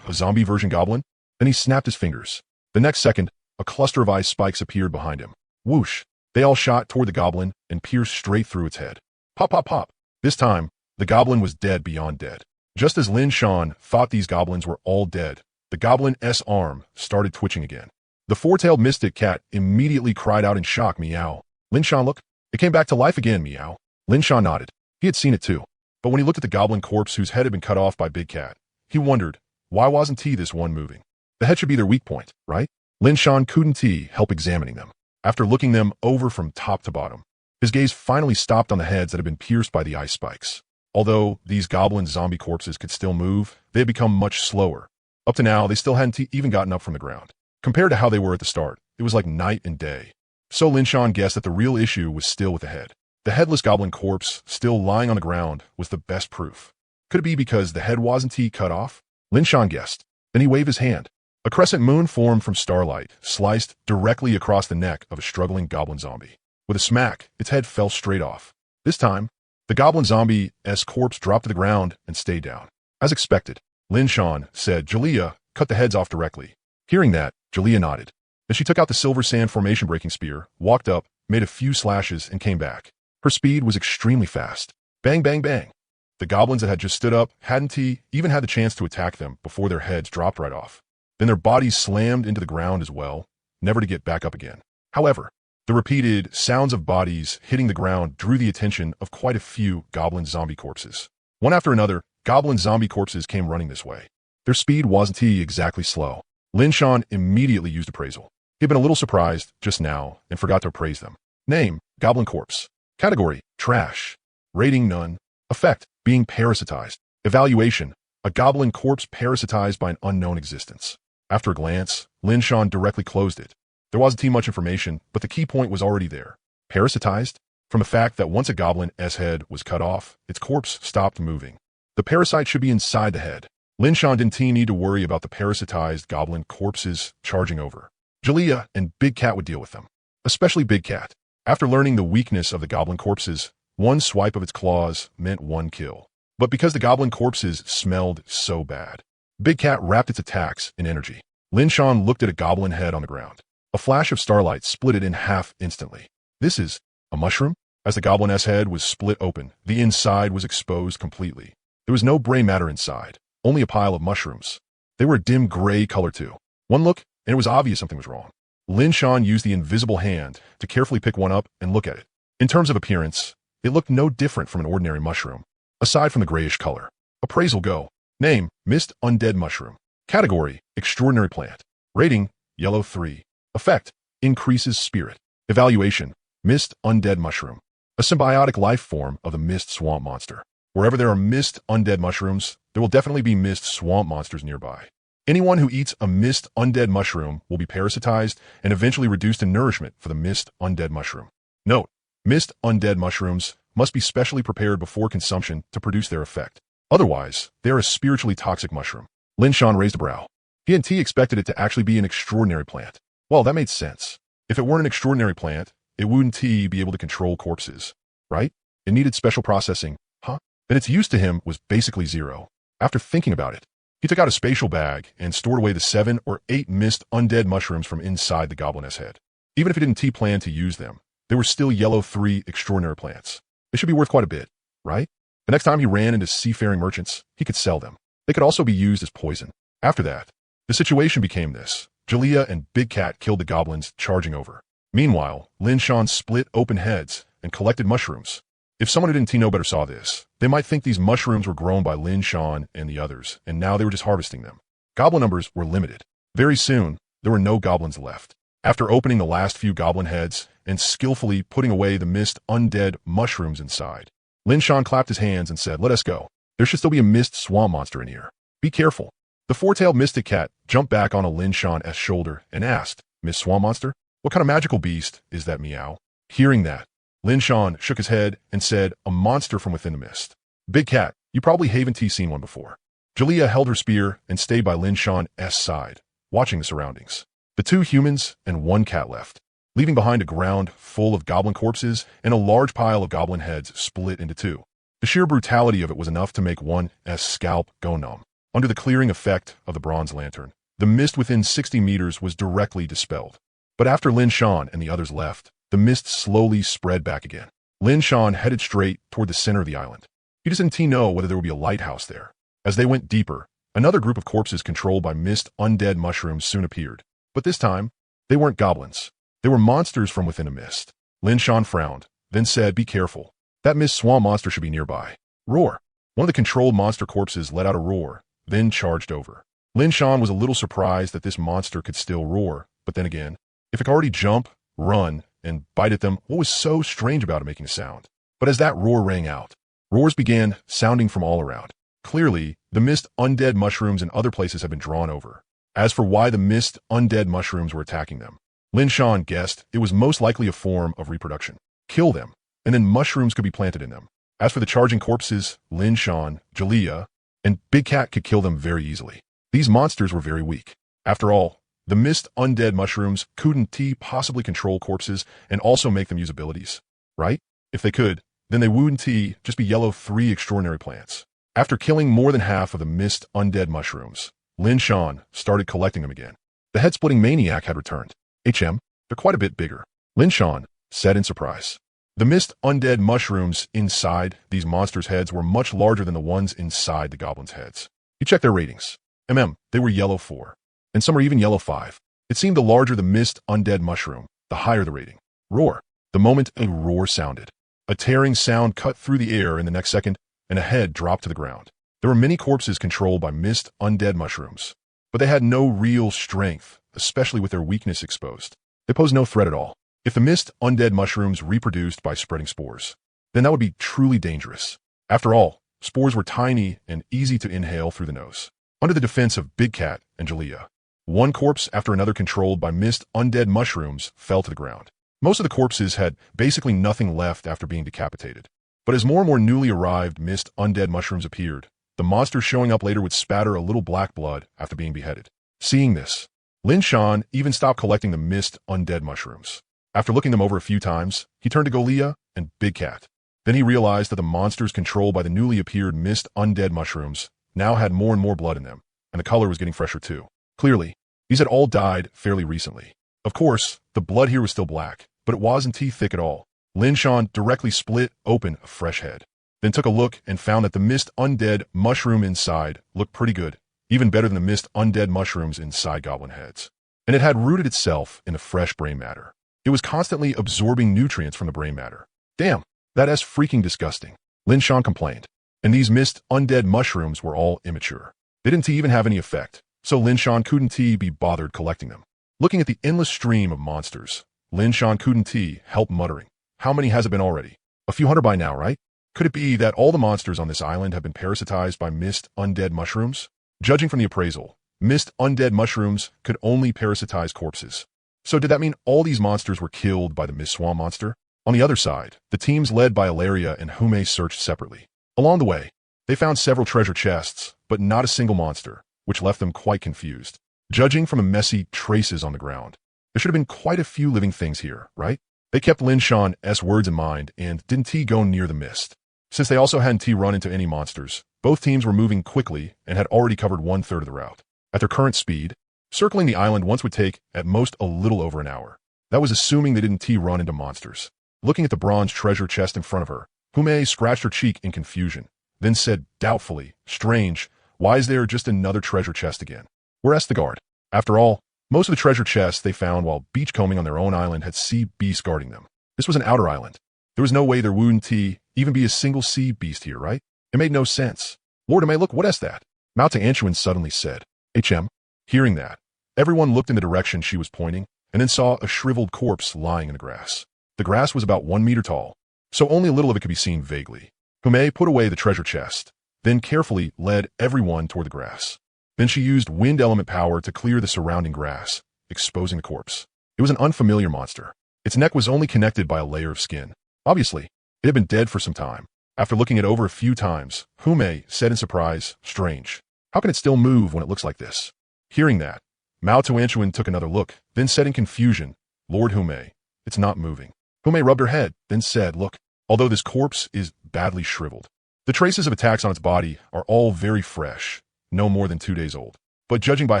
"A zombie version goblin?" Then he snapped his fingers. The next second, a cluster of ice spikes appeared behind him. Whoosh! They all shot toward the goblin and pierced straight through its head. Pop, pop, pop. This time, the goblin was dead beyond dead. Just as Lin Shan thought these goblins were all dead, the goblin's arm started twitching again. The 4-tailed mystic cat immediately cried out in shock, meow. Lin Shan, look. It came back to life again, meow. Lin Shan nodded. He had seen it too. But when he looked at the goblin corpse whose head had been cut off by Big Cat, he wondered, why wasn't this one moving? The head should be their weak point, right? Lin Shan couldn't help examining them. After looking them over from top to bottom, his gaze finally stopped on the heads that had been pierced by the ice spikes. Although these goblin zombie corpses could still move, they had become much slower. Up to now, they still hadn't even gotten up from the ground. Compared to how they were at the start, it was like night and day. So Lin Shan guessed that the real issue was still with the head. The headless goblin corpse, still lying on the ground, was the best proof. Could it be because the head wasn't cut off? Lin Shan guessed. Then he waved his hand. A crescent moon formed from starlight, sliced directly across the neck of a struggling goblin zombie. With a smack, its head fell straight off. This time, the goblin zombie's corpse dropped to the ground and stayed down. As expected, Lin Shan said, "Julia, cut the heads off directly." Hearing that, Julia nodded. Then she took out the silver sand formation breaking spear, walked up, made a few slashes, and came back. Her speed was extremely fast. Bang, bang, bang. The goblins that had just stood up hadn't even had the chance to attack them before their heads dropped right off. Then their bodies slammed into the ground as well, never to get back up again. However, the repeated sounds of bodies hitting the ground drew the attention of quite a few goblin zombie corpses. One after another, goblin zombie corpses came running this way. Their speed wasn't exactly slow. Lin Shan immediately used appraisal. He had been a little surprised just now and forgot to appraise them. Name, goblin corpse. Category, trash. Rating, none. Effect, being parasitized. Evaluation, a goblin corpse parasitized by an unknown existence. After a glance, Lin Shan directly closed it. There wasn't much information, but the key point was already there. Parasitized? From the fact that once a goblin's head was cut off, its corpse stopped moving. The parasite should be inside the head. Lin Shan didn't need to worry about the parasitized goblin corpses charging over. Julia and Big Cat would deal with them. Especially Big Cat. After learning the weakness of the goblin corpses, one swipe of its claws meant one kill. But because the goblin corpses smelled so bad, Big Cat wrapped its attacks in energy. Lin Shan looked at a goblin head on the ground. A flash of starlight split it in half instantly. This is a mushroom? As the goblin's head was split open, the inside was exposed completely. There was no brain matter inside, only a pile of mushrooms. They were a dim gray color too. One look, and it was obvious something was wrong. Lin Shan used the invisible hand to carefully pick one up and look at it. In terms of appearance, it looked no different from an ordinary mushroom, aside from the grayish color. Appraisal go. Name, Mist Undead Mushroom. Category, Extraordinary Plant. Rating, Yellow 3. Effect, increases spirit. Evaluation, Mist Undead Mushroom. A symbiotic life form of the mist swamp monster. Wherever there are mist undead mushrooms, there will definitely be mist swamp monsters nearby. Anyone who eats a mist undead mushroom will be parasitized and eventually reduced in nourishment for the mist undead mushroom. Note, mist undead mushrooms must be specially prepared before consumption to produce their effect. Otherwise, they are a spiritually toxic mushroom. Lin Shan raised a brow. He and T expected it to actually be an extraordinary plant. Well, that made sense. If it weren't an extraordinary plant, it wouldn't T be able to control corpses, right? It needed special processing, huh? And its use to him was basically zero. After thinking about it, he took out a spatial bag and stored away the 7 or 8 mist undead mushrooms from inside the goblin's head. Even if he didn't plan to use them, they were still yellow 3 extraordinary plants. They should be worth quite a bit, right? The next time he ran into seafaring merchants, he could sell them. They could also be used as poison. After that, the situation became this. Jalea and Big Cat killed the goblins charging over. Meanwhile, Lin Shan split open heads and collected mushrooms. If someone who didn't know better saw this, they might think these mushrooms were grown by Lin Shan and the others, and now they were just harvesting them. Goblin numbers were limited. Very soon, there were no goblins left. After opening the last few goblin heads and skillfully putting away the mist undead mushrooms inside, Lin Shan clapped his hands and said, "Let us go. There should still be a mist swamp monster in here. Be careful." The four-tailed mystic cat jumped back on a Lin Shan's shoulder and asked, "Mist swamp monster? What kind of magical beast is that, meow?" Hearing that, Lin Shan shook his head and said, "A monster from within the mist." Big Cat, you probably haven't seen one before. Jalea held her spear and stayed by Lin Shan's side, watching the surroundings. The 2 humans and 1 cat left, leaving behind a ground full of goblin corpses and a large pile of goblin heads split into 2. The sheer brutality of it was enough to make one's scalp go numb. Under the clearing effect of the bronze lantern, the mist within 60 meters was directly dispelled. But after Lin Shan and the others left, the mist slowly spread back again. Lin Shan headed straight toward the center of the island. He just didn't know whether there would be a lighthouse there. As they went deeper, another group of corpses controlled by mist undead mushrooms soon appeared. But this time, they weren't goblins. They were monsters from within a mist. Lin Shan frowned, then said, "Be careful. That mist swamp monster should be nearby." Roar. One of the controlled monster corpses let out a roar, then charged over. Lin Shan was a little surprised that this monster could still roar, but then again, if it could already jump, run, and bite at them, what was so strange about it making a sound? But as that roar rang out, roars began sounding from all around. Clearly, the mist undead mushrooms in other places had been drawn over. As for why the mist undead mushrooms were attacking them, Lin Shan guessed it was most likely a form of reproduction. Kill them, and then mushrooms could be planted in them. As for the charging corpses, Lin Shan, Jalea, and Big Cat could kill them very easily. These monsters were very weak. After all, the mist undead mushrooms couldn't possibly control corpses and also make them use abilities, right? If they could, then they wouldn't just be yellow 3 extraordinary plants. After killing more than half of the mist undead mushrooms, Lin Shan started collecting them again. The head-splitting maniac had returned. They're quite a bit bigger, Lin Shan said in surprise. The mist undead mushrooms inside these monsters' heads were much larger than the ones inside the goblins' heads. He checked their ratings. They were yellow 4, and some were even yellow 5. It seemed the larger the mist undead mushroom, the higher the rating. Roar. The moment a roar sounded, a tearing sound cut through the air in the next second, and a head dropped to the ground. There were many corpses controlled by mist undead mushrooms, but they had no real strength, especially with their weakness exposed. They posed no threat at all. If the mist undead mushrooms reproduced by spreading spores, then that would be truly dangerous. After all, spores were tiny and easy to inhale through the nose. Under the defense of Big Cat and Jalea, one corpse after another controlled by mist undead mushrooms fell to the ground. Most of the corpses had basically nothing left after being decapitated. But as more and more newly arrived mist undead mushrooms appeared, the monsters showing up later would spatter a little black blood after being beheaded. Seeing this, Lin Shan even stopped collecting the mist undead mushrooms. After looking them over a few times, he turned to Jalea and Big Cat. Then he realized that the monsters controlled by the newly appeared mist undead mushrooms now had more and more blood in them, and the color was getting fresher too. Clearly, these had all died fairly recently. Of course, the blood here was still black, but it wasn't thick at all. Lin Shan directly split open a fresh head, then took a look and found that the mist undead mushroom inside looked pretty good, even better than the mist undead mushrooms inside goblin heads. And it had rooted itself in the fresh brain matter. It was constantly absorbing nutrients from the brain matter. Damn, that's freaking disgusting, Lin Shan complained. And these mist undead mushrooms were all immature. They didn't even have any effect, so Lin Shan couldn't be bothered collecting them. Looking at the endless stream of monsters, Lin Shan couldn't help muttering. How many has it been already? A few hundred by now, right? Could it be that all the monsters on this island have been parasitized by mist undead mushrooms? Judging from the appraisal, mist undead mushrooms could only parasitize corpses. So did that mean all these monsters were killed by the mist swamp monster? On the other side, the teams led by Ilaria and Hume searched separately. Along the way, they found several treasure chests, but not a single monster, which left them quite confused. Judging from the messy traces on the ground, there should have been quite a few living things here, right? They kept Lin Shan's words in mind and didn't go near the mist. Since they also hadn't run into any monsters, both teams were moving quickly and had already covered 1/3 of the route. At their current speed, circling the island once would take at most a little over an hour. That was assuming they didn't run into monsters. Looking at the bronze treasure chest in front of her, Hume scratched her cheek in confusion, then said doubtfully, "Strange, why is there just another treasure chest again? Where's the guard?" After all, most of the treasure chests they found while beachcombing on their own island had sea beasts guarding them. This was an outer island. There was no way there wouldn't even be a single sea beast here, right? It made no sense. "Lord, am I look, what is that?" Mao Anshuan suddenly said. "HM." Hearing that, everyone looked in the direction she was pointing and then saw a shriveled corpse lying in the grass. The grass was about 1 meter tall, so only a little of it could be seen vaguely. Hume put away the treasure chest, then carefully led everyone toward the grass. Then she used wind element power to clear the surrounding grass, exposing the corpse. It was an unfamiliar monster. Its neck was only connected by a layer of skin. Obviously, it had been dead for some time. After looking it over a few times, Hume said in surprise, "Strange. How can it still move when it looks like this?" Hearing that, Mao Anshuan took another look, then said in confusion, "Lord Hume, it's not moving." Hume rubbed her head, then said, "Look, although this corpse is badly shriveled, the traces of attacks on its body are all very fresh, no more than 2 days old. But judging by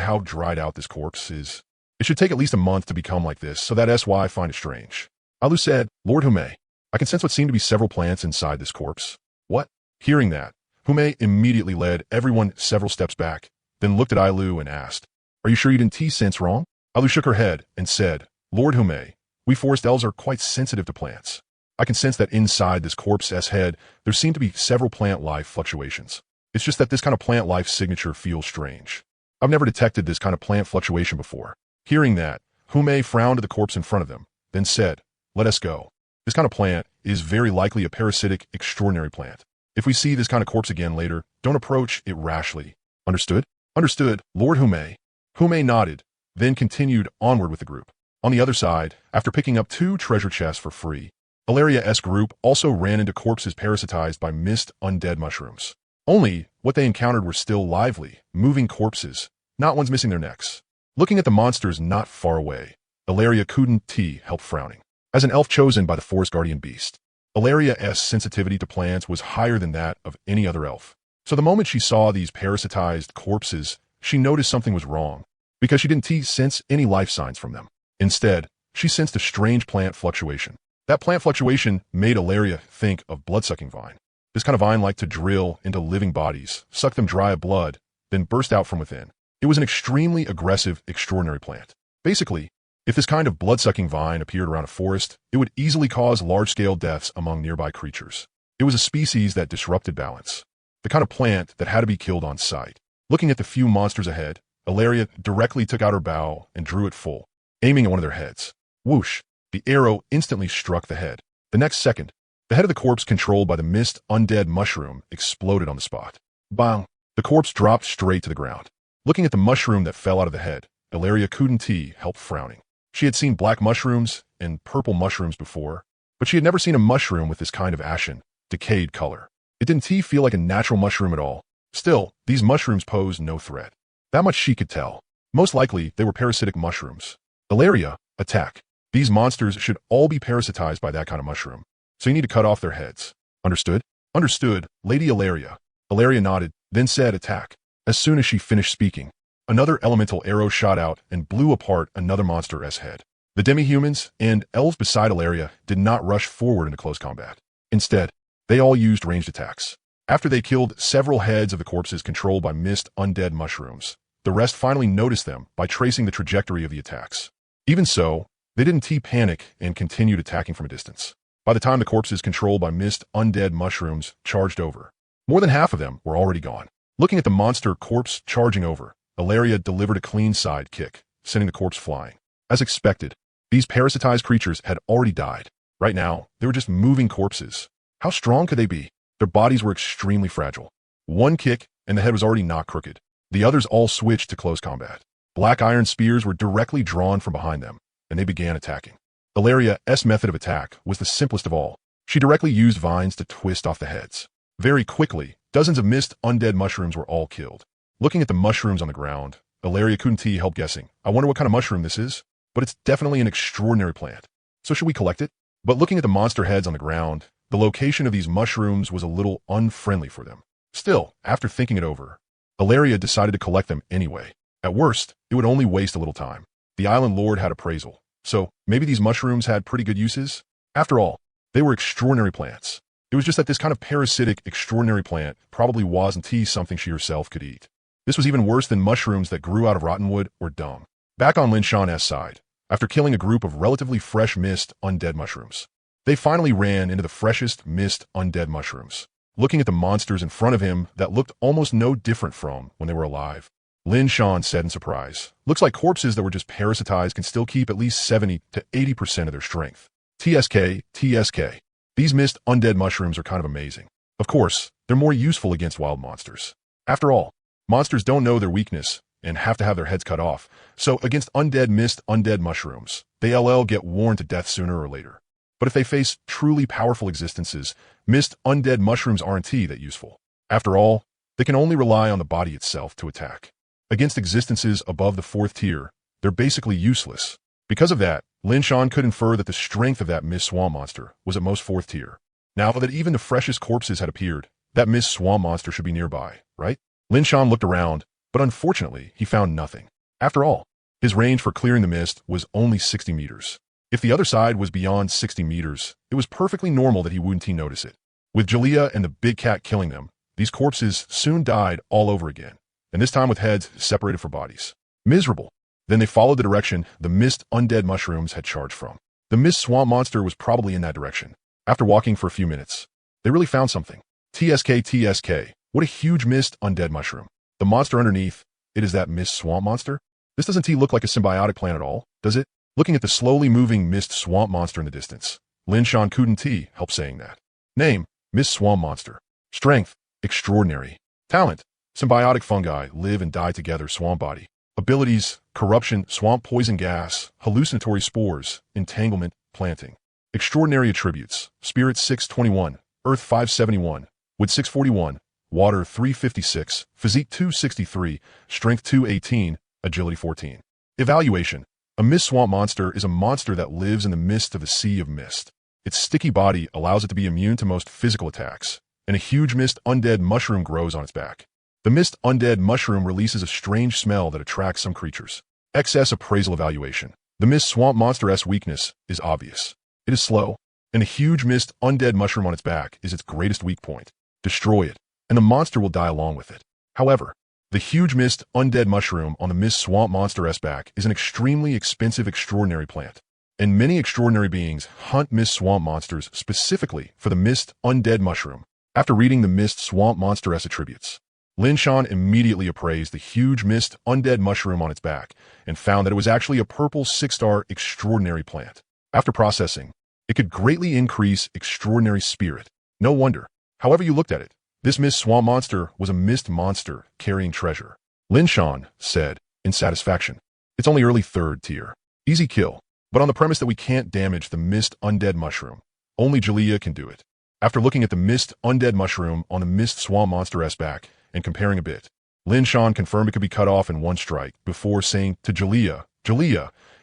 how dried out this corpse is, it should take at least a month to become like this, so that's why I find it strange." Alu said, "Lord Hume, I can sense what seem to be several plants inside this corpse." "What?" Hearing that, Hume immediately led everyone several steps back, then looked at Ailu and asked, "Are you sure you didn't sense wrong?" Ailu shook her head and said, "Lord Hume, we forest elves are quite sensitive to plants. I can sense that inside this corpse's head there seem to be several plant life fluctuations. It's just that this kind of plant life signature feels strange. I've never detected this kind of plant fluctuation before." Hearing that, Hume frowned at the corpse in front of them, then said, "Let us go. This kind of plant is very likely a parasitic, extraordinary plant. If we see this kind of corpse again later, don't approach it rashly. Understood?" "Understood, Lord Hume." Hume nodded, then continued onward with the group. On the other side, after picking up 2 treasure chests for free, Ilaria's group also ran into corpses parasitized by mist undead mushrooms. Only, what they encountered were still lively, moving corpses, not ones missing their necks. Looking at the monsters not far away, Ilaria couldn't help frowning. As an elf chosen by the forest guardian beast, Ilaria's sensitivity to plants was higher than that of any other elf. So the moment she saw these parasitized corpses, she noticed something was wrong, because she didn't sense any life signs from them. Instead, she sensed a strange plant fluctuation. That plant fluctuation made Ilaria think of blood-sucking vine. This kind of vine liked to drill into living bodies, suck them dry of blood, then burst out from within. It was an extremely aggressive, extraordinary plant. Basically, if this kind of blood-sucking vine appeared around a forest, it would easily cause large-scale deaths among nearby creatures. It was a species that disrupted balance. The kind of plant that had to be killed on sight. Looking at the few monsters ahead, Ilaria directly took out her bow and drew it full, aiming at one of their heads. Whoosh! The arrow instantly struck the head. The next second, the head of the corpse controlled by the mist undead mushroom exploded on the spot. Bang! The corpse dropped straight to the ground. Looking at the mushroom that fell out of the head, Ilaria couldn't help frowning. She had seen black mushrooms and purple mushrooms before, but she had never seen a mushroom with this kind of ashen, decayed color. It didn't feel like a natural mushroom at all. Still, these mushrooms posed no threat. That much she could tell. Most likely, they were parasitic mushrooms. Ilaria, attack. These monsters should all be parasitized by that kind of mushroom, so you need to cut off their heads. Understood? Understood, Lady Ilaria. Ilaria nodded, then said attack. As soon as she finished speaking, another elemental arrow shot out and blew apart another monster's head. The demi-humans and elves beside Ilaria did not rush forward into close combat. Instead, they all used ranged attacks. After they killed several heads of the corpses controlled by mist undead mushrooms, the rest finally noticed them by tracing the trajectory of the attacks. Even so, they didn't panic and continued attacking from a distance. By the time the corpses controlled by mist undead mushrooms charged over, more than half of them were already gone. Looking at the monster corpse charging over, Ilaria delivered a clean side kick, sending the corpse flying. As expected, these parasitized creatures had already died. Right now, they were just moving corpses. How strong could they be? Their bodies were extremely fragile. One kick, and the head was already knocked crooked. The others all switched to close combat. Black iron spears were directly drawn from behind them, and they began attacking. Ilaria's method of attack was the simplest of all. She directly used vines to twist off the heads. Very quickly, dozens of mist undead mushrooms were all killed. Looking at the mushrooms on the ground, Ilaria couldn't help guessing. I wonder what kind of mushroom this is, but it's definitely an extraordinary plant. So should we collect it? But looking at the monster heads on the ground, the location of these mushrooms was a little unfriendly for them. Still, after thinking it over, Ilaria decided to collect them anyway. At worst, it would only waste a little time. The island lord had appraisal, so maybe these mushrooms had pretty good uses? After all, they were extraordinary plants. It was just that this kind of parasitic, extraordinary plant probably wasn't something she herself could eat. This was even worse than mushrooms that grew out of rotten wood or dung. Back on Lin Shan's side, after killing a group of relatively fresh mist undead mushrooms, they finally ran into the freshest mist undead mushrooms, looking at the monsters in front of him that looked almost no different from when they were alive. Lin Shan said in surprise, "Looks like corpses that were just parasitized can still keep at least 70 to 80% of their strength. TSK. These mist undead mushrooms are kind of amazing. Of course, they're more useful against wild monsters. After all, monsters don't know their weakness and have to have their heads cut off, so against undead mist undead mushrooms, they get worn to death sooner or later. But if they face truly powerful existences, mist undead mushrooms aren't that useful. After all, they can only rely on the body itself to attack. Against existences above the 4th tier, they're basically useless. Because of that, Lin Shan could infer that the strength of that mist swamp monster was at most 4th tier. Now that even the freshest corpses had appeared, that mist swamp monster should be nearby, right? Lin Shan looked around, but unfortunately, he found nothing. After all, his range for clearing the mist was only 60 meters. If the other side was beyond 60 meters, it was perfectly normal that he wouldn't notice it. With Jalea and the big cat killing them, these corpses soon died all over again, and this time with heads separated from bodies. Miserable. Then they followed the direction the mist undead mushrooms had charged from. The mist swamp monster was probably in that direction. After walking for a few minutes, they really found something. TSK. What a huge mist undead mushroom. The monster underneath, it is that mist swamp monster? This doesn't look like a symbiotic plant at all, does it? Looking at the slowly moving mist swamp monster in the distance, Lin Shan couldn't help saying that. Name, mist swamp monster. Strength, extraordinary. Talent, symbiotic fungi live and die together swamp body. Abilities, corruption, swamp poison gas, hallucinatory spores, entanglement, planting. Extraordinary attributes, spirit 621, earth 571, wood 641, water 356, physique 263, strength 218, agility 14. Evaluation. A mist swamp monster is a monster that lives in the midst of a sea of mist. Its sticky body allows it to be immune to most physical attacks, and a huge mist undead mushroom grows on its back. The mist undead mushroom releases a strange smell that attracts some creatures. XS appraisal evaluation. The mist swamp monster's weakness is obvious. It is slow, and a huge mist undead mushroom on its back is its greatest weak point. Destroy it, and the monster will die along with it. However, the huge mist undead mushroom on the mist swamp monster's back is an extremely expensive extraordinary plant, and many extraordinary beings hunt mist swamp monsters specifically for the mist undead mushroom. After reading the mist swamp monster's attributes, Lin Shan immediately appraised the huge mist undead mushroom on its back and found that it was actually a purple 6-star extraordinary plant. After processing, it could greatly increase extraordinary spirit. No wonder. However you looked at it, this mist swamp monster was a mist monster carrying treasure. Lin Shan said, in satisfaction. It's only early 3rd tier. Easy kill, but on the premise that we can't damage the mist undead mushroom. Only Jalea can do it. After looking at the mist undead mushroom on the mist swamp monster's back and comparing a bit, Lin Shan confirmed it could be cut off in one strike before saying to Jalea,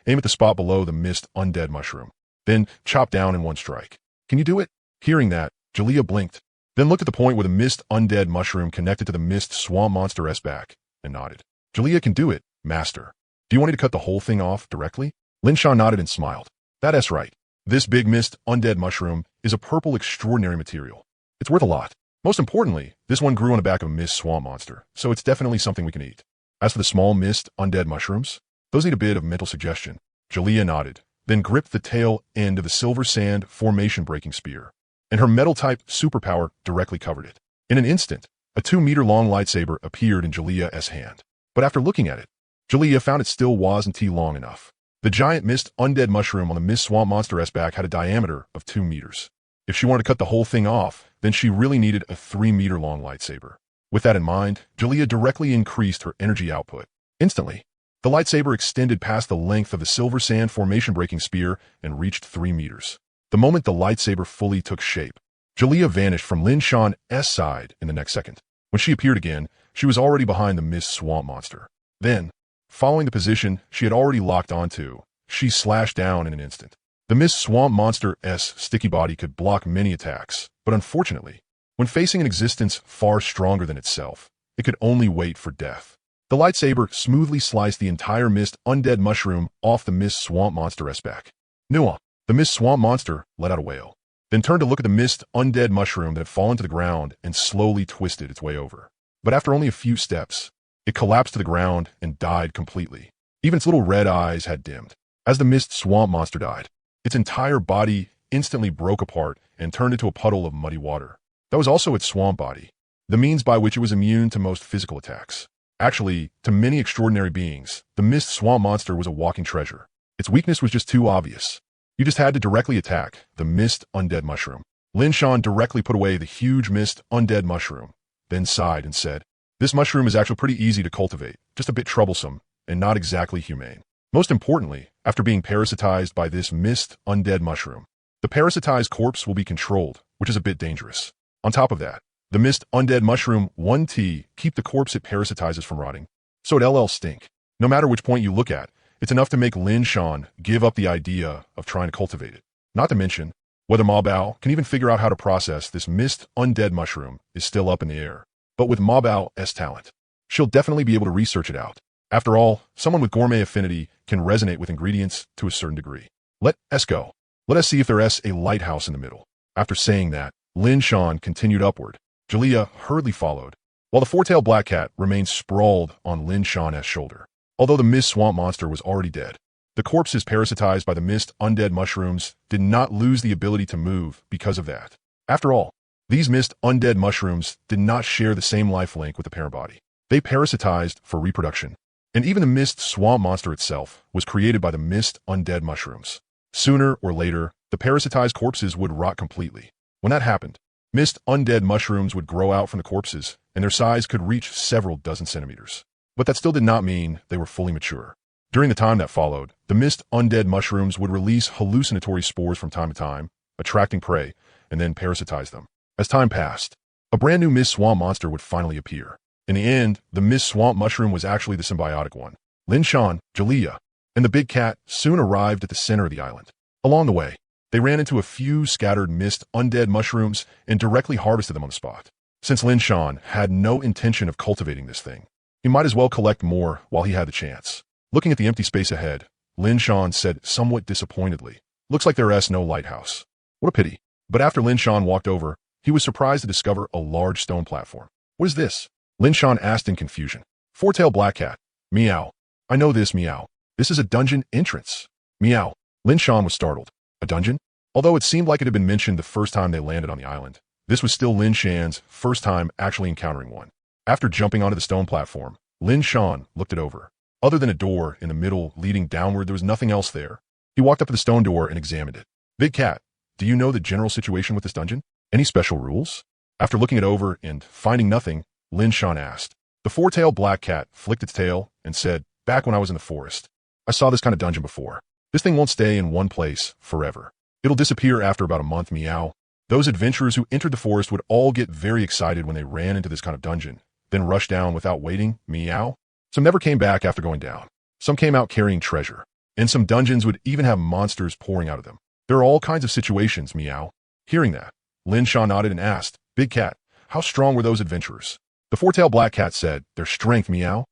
aim at the spot below the mist undead mushroom. Then chop down in one strike. Can you do it? Hearing that, Jalea blinked, then looked at the point where the mist undead mushroom connected to the mist swamp monster's back, and nodded. Jalea can do it, master. Do you want me to cut the whole thing off directly? Linshan nodded and smiled. That's right. This big mist undead mushroom is a purple extraordinary material. It's worth a lot. Most importantly, this one grew on the back of a mist swamp monster, so it's definitely something we can eat. As for the small mist undead mushrooms, those need a bit of mental suggestion. Jalea nodded, then gripped the tail end of the silver sand formation-breaking spear, and her metal-type superpower directly covered it. In an instant, a 2-meter-long lightsaber appeared in Jalea's hand. But after looking at it, Jalea found it still wasn't long enough. The giant mist undead mushroom on the mist swamp monster's back had a diameter of 2 meters. If she wanted to cut the whole thing off, then she really needed a 3-meter-long lightsaber. With that in mind, Jalea directly increased her energy output. Instantly, the lightsaber extended past the length of the silver sand formation-breaking spear and reached 3 meters. The moment the lightsaber fully took shape, Jalea vanished from Lin Shan's side in the next second. When she appeared again, she was already behind the mist swamp monster. Then, following the position she had already locked onto, she slashed down in an instant. The mist swamp monster's sticky body could block many attacks, but unfortunately, when facing an existence far stronger than itself, it could only wait for death. The lightsaber smoothly sliced the entire mist undead mushroom off the mist swamp monster's back. Nuance. The mist swamp monster let out a wail, then turned to look at the mist undead mushroom that had fallen to the ground and slowly twisted its way over. But after only a few steps, it collapsed to the ground and died completely. Even its little red eyes had dimmed. As the mist swamp monster died, its entire body instantly broke apart and turned into a puddle of muddy water. That was also its swamp body, the means by which it was immune to most physical attacks. Actually, to many extraordinary beings, the mist swamp monster was a walking treasure. Its weakness was just too obvious. You just had to directly attack the mist undead mushroom. Lin Shan directly put away the huge mist undead mushroom, then sighed and said, "This mushroom is actually pretty easy to cultivate, just a bit troublesome, and not exactly humane. Most importantly, after being parasitized by this mist undead mushroom, the parasitized corpse will be controlled, which is a bit dangerous. On top of that, the mist undead mushroom 1T keep the corpse it parasitizes from rotting, so it LL stink. No matter which point you look at, it's enough to make Lin Shan give up the idea of trying to cultivate it. Not to mention, whether Ma Bao can even figure out how to process this mist undead mushroom is still up in the air. But with Ma Bao's talent, she'll definitely be able to research it out. After all, someone with gourmet affinity can resonate with ingredients to a certain degree. Let us go. Let us see if there's a lighthouse in the middle." After saying that, Lin Shan continued upward. Jalea hurriedly followed, while the four-tailed black cat remained sprawled on Lin Shan's shoulder. Although the mist swamp monster was already dead, the corpses parasitized by the mist undead mushrooms did not lose the ability to move because of that. After all, these mist undead mushrooms did not share the same life link with the parent body. They parasitized for reproduction. And even the mist swamp monster itself was created by the mist undead mushrooms. Sooner or later, the parasitized corpses would rot completely. When that happened, mist undead mushrooms would grow out from the corpses, and their size could reach several dozen centimeters. But that still did not mean they were fully mature. During the time that followed, the mist undead mushrooms would release hallucinatory spores from time to time, attracting prey, and then parasitize them. As time passed, a brand new mist swamp monster would finally appear. In the end, the mist swamp mushroom was actually the symbiotic one. Lin Shan, Jalea, and the big cat soon arrived at the center of the island. Along the way, they ran into a few scattered mist undead mushrooms and directly harvested them on the spot. Since Lin Shan had no intention of cultivating this thing, he might as well collect more while he had the chance. Looking at the empty space ahead, Lin Shan said somewhat disappointedly, "Looks like there's no lighthouse." What a pity. But after Lin Shan walked over, he was surprised to discover a large stone platform. "What is this?" Lin Shan asked in confusion. "Four-tailed black cat. Meow. I know this, meow. This is a dungeon entrance." Meow. Lin Shan was startled. A dungeon? Although it seemed like it had been mentioned the first time they landed on the island, this was still Lin Shan's first time actually encountering one. After jumping onto the stone platform, Lin Shan looked it over. Other than a door in the middle leading downward, there was nothing else there. He walked up to the stone door and examined it. "Big cat, do you know the general situation with this dungeon? Any special rules?" After looking it over and finding nothing, Lin Shan asked. The four-tailed black cat flicked its tail and said, "Back when I was in the forest, I saw this kind of dungeon before. This thing won't stay in one place forever. It'll disappear after about a month, meow." Those adventurers who entered the forest would all get very excited when they ran into this kind of dungeon, then rush down without waiting, meow. Some never came back after going down. Some came out carrying treasure, and some dungeons would even have monsters pouring out of them. There are all kinds of situations, meow. Hearing that, Lin Shan nodded and asked, Big Cat, how strong were those adventurers? The four-tailed black cat said, their strength, meow.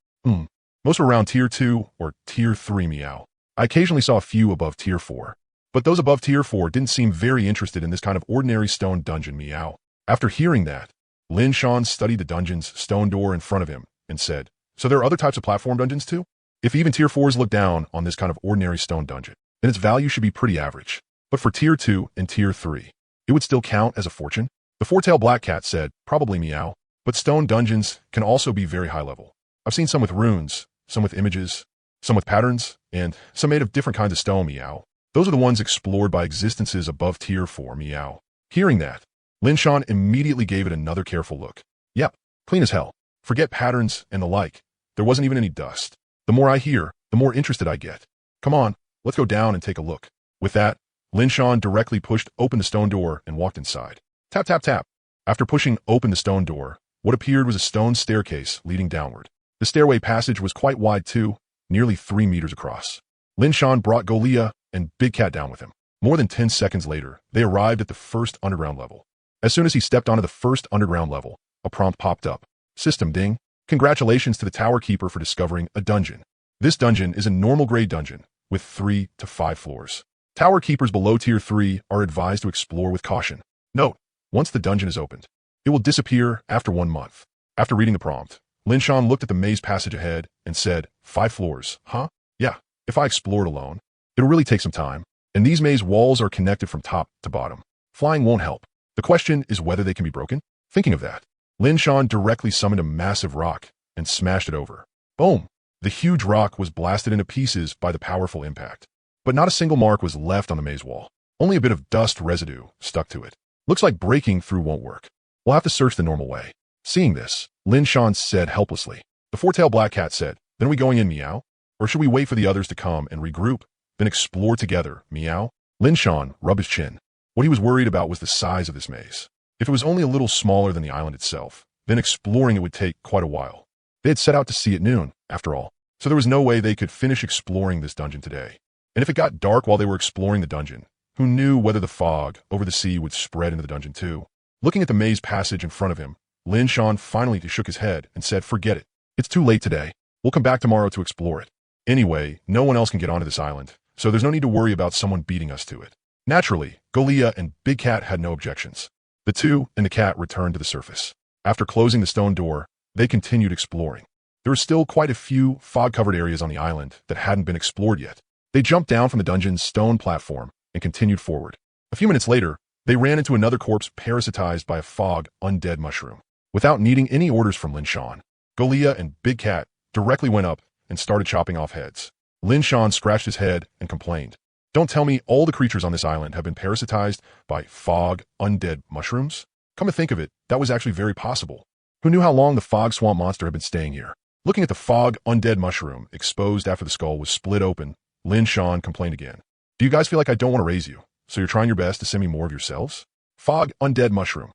Most were around tier 2 or tier 3, meow. I occasionally saw a few above tier 4. But those above tier 4 didn't seem very interested in this kind of ordinary stone dungeon, meow. After hearing that, Lin Shan studied the dungeon's stone door in front of him and said, so there are other types of platform dungeons too? If even tier 4s look down on this kind of ordinary stone dungeon, then its value should be pretty average. But for tier 2 and tier 3, it would still count as a fortune? The four-tailed black cat said, probably, meow. But stone dungeons can also be very high level. I've seen some with runes, some with images, some with patterns, and some made of different kinds of stone, meow. Those are the ones explored by existences above tier 4, meow. Hearing that, Lin Shan immediately gave it another careful look. Yep, clean as hell. Forget patterns and the like. There wasn't even any dust. The more I hear, the more interested I get. Come on, let's go down and take a look. With that, Lin Shan directly pushed open the stone door and walked inside. Tap, tap, tap. After pushing open the stone door, what appeared was a stone staircase leading downward. The stairway passage was quite wide too, nearly 3 meters across. Lin Shan brought Golia and Big Cat down with him. More than 10 seconds later, they arrived at the first underground level. As soon as he stepped onto the first underground level, a prompt popped up. System ding. Congratulations to the Tower Keeper for discovering a dungeon. This dungeon is a normal grade dungeon with 3 to 5 floors. Tower Keepers below tier 3 are advised to explore with caution. Note, once the dungeon is opened, it will disappear after 1 month. After reading the prompt, Lin Shan looked at the maze passage ahead and said, 5 floors, huh? Yeah, if I explored alone, it'll really take some time. And these maze walls are connected from top to bottom. Flying won't help. The question is whether they can be broken. Thinking of that, Lin Shan directly summoned a massive rock and smashed it over. Boom! The huge rock was blasted into pieces by the powerful impact. But not a single mark was left on the maze wall. Only a bit of dust residue stuck to it. Looks like breaking through won't work. We'll have to search the normal way. Seeing this, Lin Shan said helplessly. The four-tailed black cat said, then are we going in, meow? Or should we wait for the others to come and regroup, then explore together, meow? Lin Shan rubbed his chin. What he was worried about was the size of this maze. If it was only a little smaller than the island itself, then exploring it would take quite a while. They had set out to sea at noon, after all, so there was no way they could finish exploring this dungeon today. And if it got dark while they were exploring the dungeon, who knew whether the fog over the sea would spread into the dungeon too? Looking at the maze passage in front of him, Lin Shan finally shook his head and said, forget it. It's too late today. We'll come back tomorrow to explore it. Anyway, no one else can get onto this island, so there's no need to worry about someone beating us to it. Naturally, Golia and Big Cat had no objections. The two and the cat returned to the surface. After closing the stone door, they continued exploring. There were still quite a few fog-covered areas on the island that hadn't been explored yet. They jumped down from the dungeon's stone platform and continued forward. A few minutes later, they ran into another corpse parasitized by a fog undead mushroom. Without needing any orders from Lin Shan, Golia and Big Cat directly went up and started chopping off heads. Lin Shan scratched his head and complained, don't tell me all the creatures on this island have been parasitized by fog undead mushrooms? Come to think of it, that was actually very possible. Who knew how long the fog swamp monster had been staying here? Looking at the fog undead mushroom exposed after the skull was split open, Lin Shan complained again. Do you guys feel like I don't want to raise you, so you're trying your best to send me more of yourselves? Fog undead mushroom.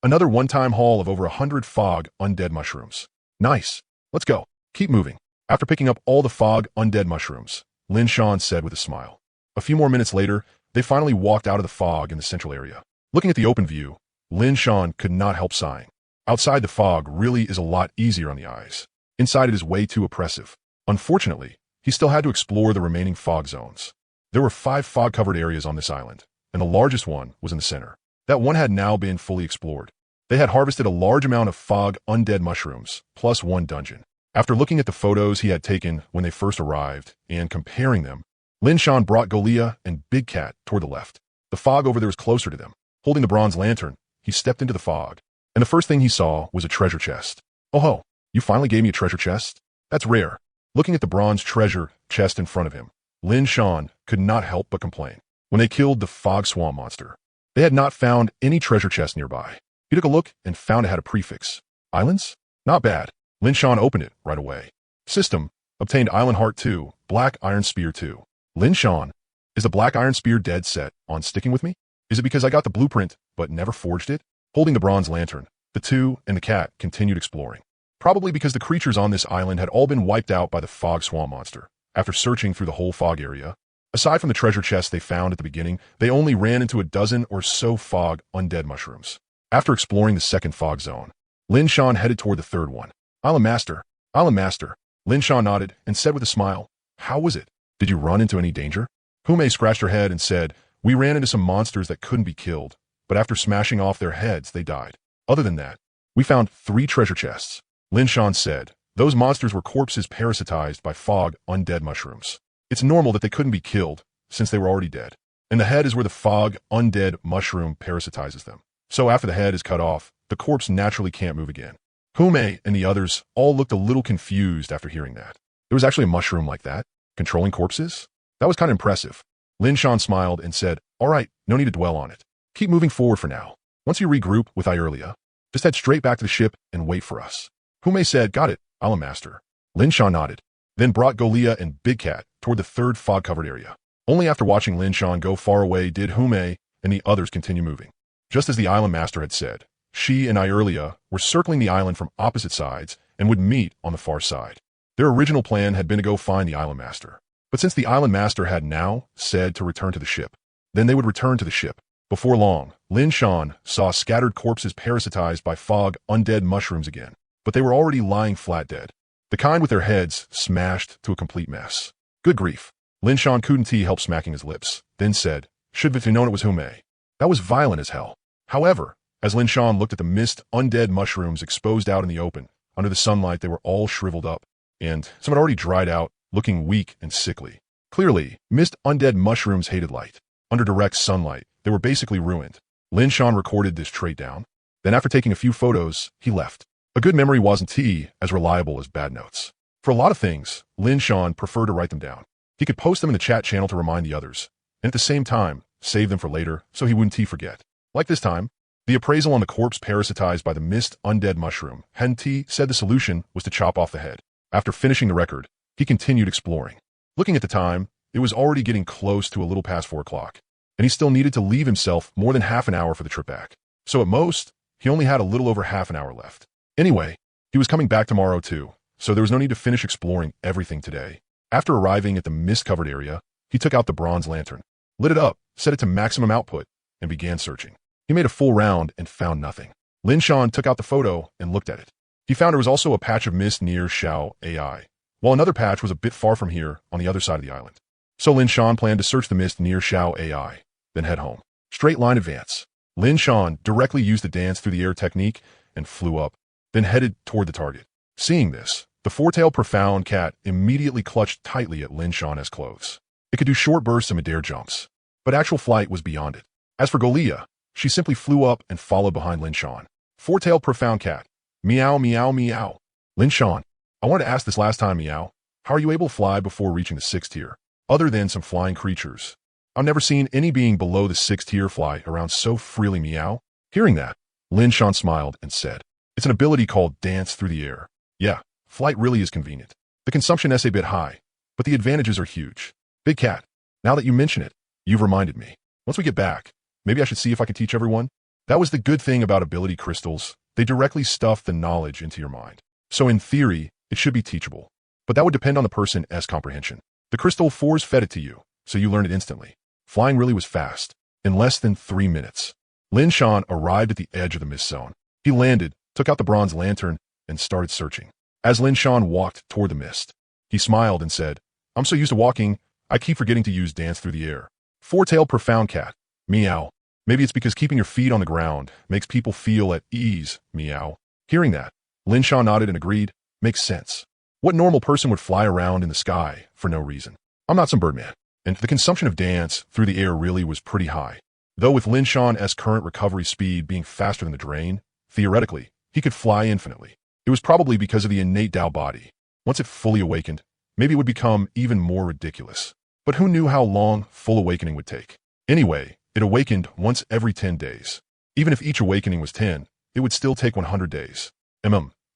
Another one-time haul of over 100 fog undead mushrooms. Nice. Let's go. Keep moving. After picking up all the fog undead mushrooms, Lin Shan said with a smile. A few more minutes later, they finally walked out of the fog in the central area. Looking at the open view, Lin Shan could not help sighing. Outside the fog really is a lot easier on the eyes. Inside it is way too oppressive. Unfortunately, he still had to explore the remaining fog zones. There were 5 fog-covered areas on this island, and the largest one was in the center. That one had now been fully explored. They had harvested a large amount of fog undead mushrooms, plus 1 dungeon. After looking at the photos he had taken when they first arrived and comparing them, Lin Shan brought Golia and Big Cat toward the left. The fog over there was closer to them. Holding the bronze lantern, he stepped into the fog, and the first thing he saw was a treasure chest. Oh ho, you finally gave me a treasure chest? That's rare. Looking at the bronze treasure chest in front of him, Lin Shan could not help but complain. When they killed the fog swamp monster, they had not found any treasure chest nearby. He took a look and found it had a prefix. Islands? Not bad. Lin Shan opened it right away. System, obtained Island Heart 2, Black Iron Spear 2. Lin Shan, is the Black Iron Spear dead set on sticking with me? Is it because I got the blueprint but never forged it? Holding the bronze lantern, the two and the cat continued exploring. Probably because the creatures on this island had all been wiped out by the fog swamp monster. After searching through the whole fog area, Aside from the treasure chests they found at the beginning, they only ran into a dozen or so fog undead mushrooms. After exploring the second fog zone, Lin Shan headed toward the third one. Island Master, Island Master. Lin Shan nodded and said with a smile, "How was it? Did you run into any danger?" Hume scratched her head and said, "We ran into some monsters that couldn't be killed, but after smashing off their heads, they died. Other than that, we found 3 treasure chests." Lin Shan said, "Those monsters were corpses parasitized by fog undead mushrooms. It's normal that they couldn't be killed, since they were already dead. And the head is where the fog undead mushroom parasitizes them. So after the head is cut off, the corpse naturally can't move again." Hume and the others all looked a little confused after hearing that. There was actually a mushroom like that, controlling corpses? That was kind of impressive. Lin Shan smiled and said, "All right, no need to dwell on it. Keep moving forward for now. Once you regroup with Irelia, just head straight back to the ship and wait for us." Hume said, "Got it, Island Master." Lin Shan nodded, then brought Golia and Big Cat toward the third fog-covered area. Only after watching Lin Shan go far away did Hume and the others continue moving. Just as the Island Master had said, she and Irelia were circling the island from opposite sides and would meet on the far side. Their original plan had been to go find the Island Master. But since the Island Master had now said to return to the ship, then they would return to the ship. Before long, Lin Shan saw scattered corpses parasitized by fog undead mushrooms again, but they were already lying flat dead. The kind with their heads smashed to a complete mess. Good grief. Lin Shan couldn't help smacking his lips, then said, "Should have known it was Hume." That was violent as hell. However, as Lin Shan looked at the mist undead mushrooms exposed out in the open, under the sunlight they were all shriveled up, and some had already dried out, looking weak and sickly. Clearly, mist undead mushrooms hated light. Under direct sunlight, they were basically ruined. Lin Shan recorded this trait down. Then after taking a few photos, he left. A good memory wasn't as reliable as bad notes. For a lot of things, Lin Shan preferred to write them down. He could post them in the chat channel to remind the others, and at the same time, save them for later so he wouldn't forget. Like this time, the appraisal on the corpse parasitized by the mist undead mushroom. Henti said the solution was to chop off the head. After finishing the record, he continued exploring. Looking at the time, it was already getting close to a little past 4 o'clock, and he still needed to leave himself more than half an hour for the trip back. So at most, he only had a little over half an hour left. Anyway, he was coming back tomorrow too, so there was no need to finish exploring everything today. After arriving at the mist-covered area, he took out the bronze lantern, lit it up, set it to maximum output, and began searching. He made a full round and found nothing. Lin Shan took out the photo and looked at it. He found there was also a patch of mist near Xiao AI, while another patch was a bit far from here on the other side of the island. So Lin Shan planned to search the mist near Xiao AI, then head home. Straight line advance. Lin Shan directly used the dance through the air technique and flew up, then headed toward the target. Seeing this, the four-tailed profound cat immediately clutched tightly at Lin Shan's clothes. It could do short bursts and mid-air jumps, but actual flight was beyond it. As for Golia, she simply flew up and followed behind Lin Shan. Four-tailed profound cat. Meow, meow, meow. Lin Shan, I wanted to ask this last time, meow. How are you able to fly before reaching the 6th tier? Other than some flying creatures, I've never seen any being below the 6th tier fly around so freely, meow. Hearing that, Lin Shan smiled and said, "It's an ability called dance through the air. Yeah, flight really is convenient. The consumption is a bit high, but the advantages are huge. Big cat, now that you mention it, you've reminded me. Once we get back, maybe I should see if I can teach everyone." That was the good thing about ability crystals. They directly stuff the knowledge into your mind. So in theory, it should be teachable. But that would depend on the person's comprehension. The crystal force-fed it to you, so you learn it instantly. Flying really was fast. In less than 3 minutes, Lin Shan arrived at the edge of the mist zone. He landed, took out the bronze lantern, and started searching. As Lin Shan walked toward the mist, he smiled and said, "I'm so used to walking, I keep forgetting to use dance through the air." Four-tailed profound cat. Meow. Maybe it's because keeping your feet on the ground makes people feel at ease, meow. Hearing that, Lin Shan nodded and agreed, makes sense. What normal person would fly around in the sky for no reason? I'm not some birdman. And the consumption of dance through the air really was pretty high. Though with Lin Shan's current recovery speed being faster than the drain, theoretically, he could fly infinitely. It was probably because of the innate Tao body. Once it fully awakened, maybe it would become even more ridiculous. But who knew how long full awakening would take? Anyway, it awakened once every 10 days. Even if each awakening was 10, it would still take 100 days.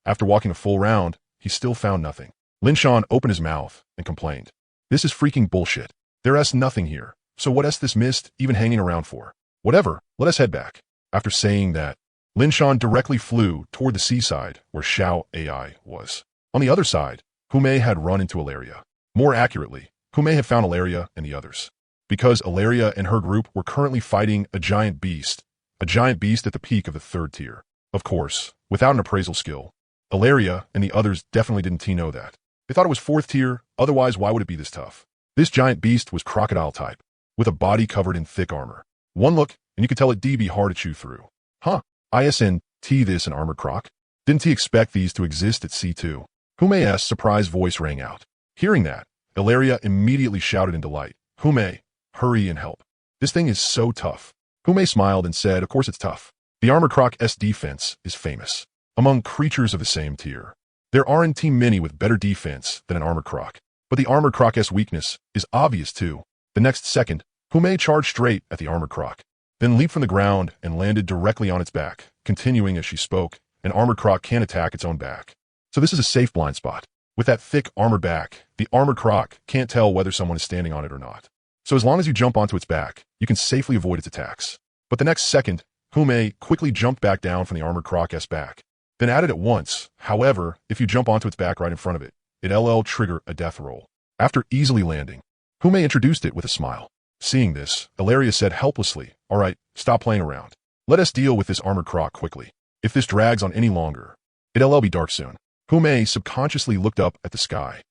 After walking a full round, he still found nothing. Lin Shan opened his mouth and complained, "This is freaking bullshit. There's nothing here. So what is this mist even hanging around for? Whatever, let us head back." After saying that, Lin Shan directly flew toward the seaside where Xiao AI was. On the other side, Hume had run into Ilaria. More accurately, who may have found Ilaria and the others. Because Ilaria and her group were currently fighting a giant beast at the peak of the 3rd tier. Of course, without an appraisal skill. Ilaria and the others definitely didn't know that. They thought it was 4th tier, otherwise why would it be this tough? This giant beast was crocodile type, with a body covered in thick armor. One look, and you could tell it'd be hard to chew through. Huh, isn't this an armored croc? Didn't he expect these to exist at C2? Hume's surprised voice rang out. Hearing that, Ilaria immediately shouted in delight. Hume, hurry and help. This thing is so tough. Hume smiled and said, of course it's tough. The armored croc's defense is famous among creatures of the same tier. There aren't many with better defense than an armored croc, but the armored croc's weakness is obvious too. The next second, Hume charged straight at the armored croc, then leaped from the ground and landed directly on its back, continuing as she spoke, an armored croc can't attack its own back. So this is a safe blind spot. With that thick armored back, the armored croc can't tell whether someone is standing on it or not. So as long as you jump onto its back, you can safely avoid its attacks. But the next second, Hume quickly jumped back down from the armored croc's back, then added it once. However, if you jump onto its back right in front of it, it'll trigger a death roll. After easily landing, Hume introduced it with a smile. Seeing this, Ilaria said helplessly, all right, stop playing around. Let us deal with this armored croc quickly. If this drags on any longer, it'll be dark soon. Hume subconsciously looked up at the sky.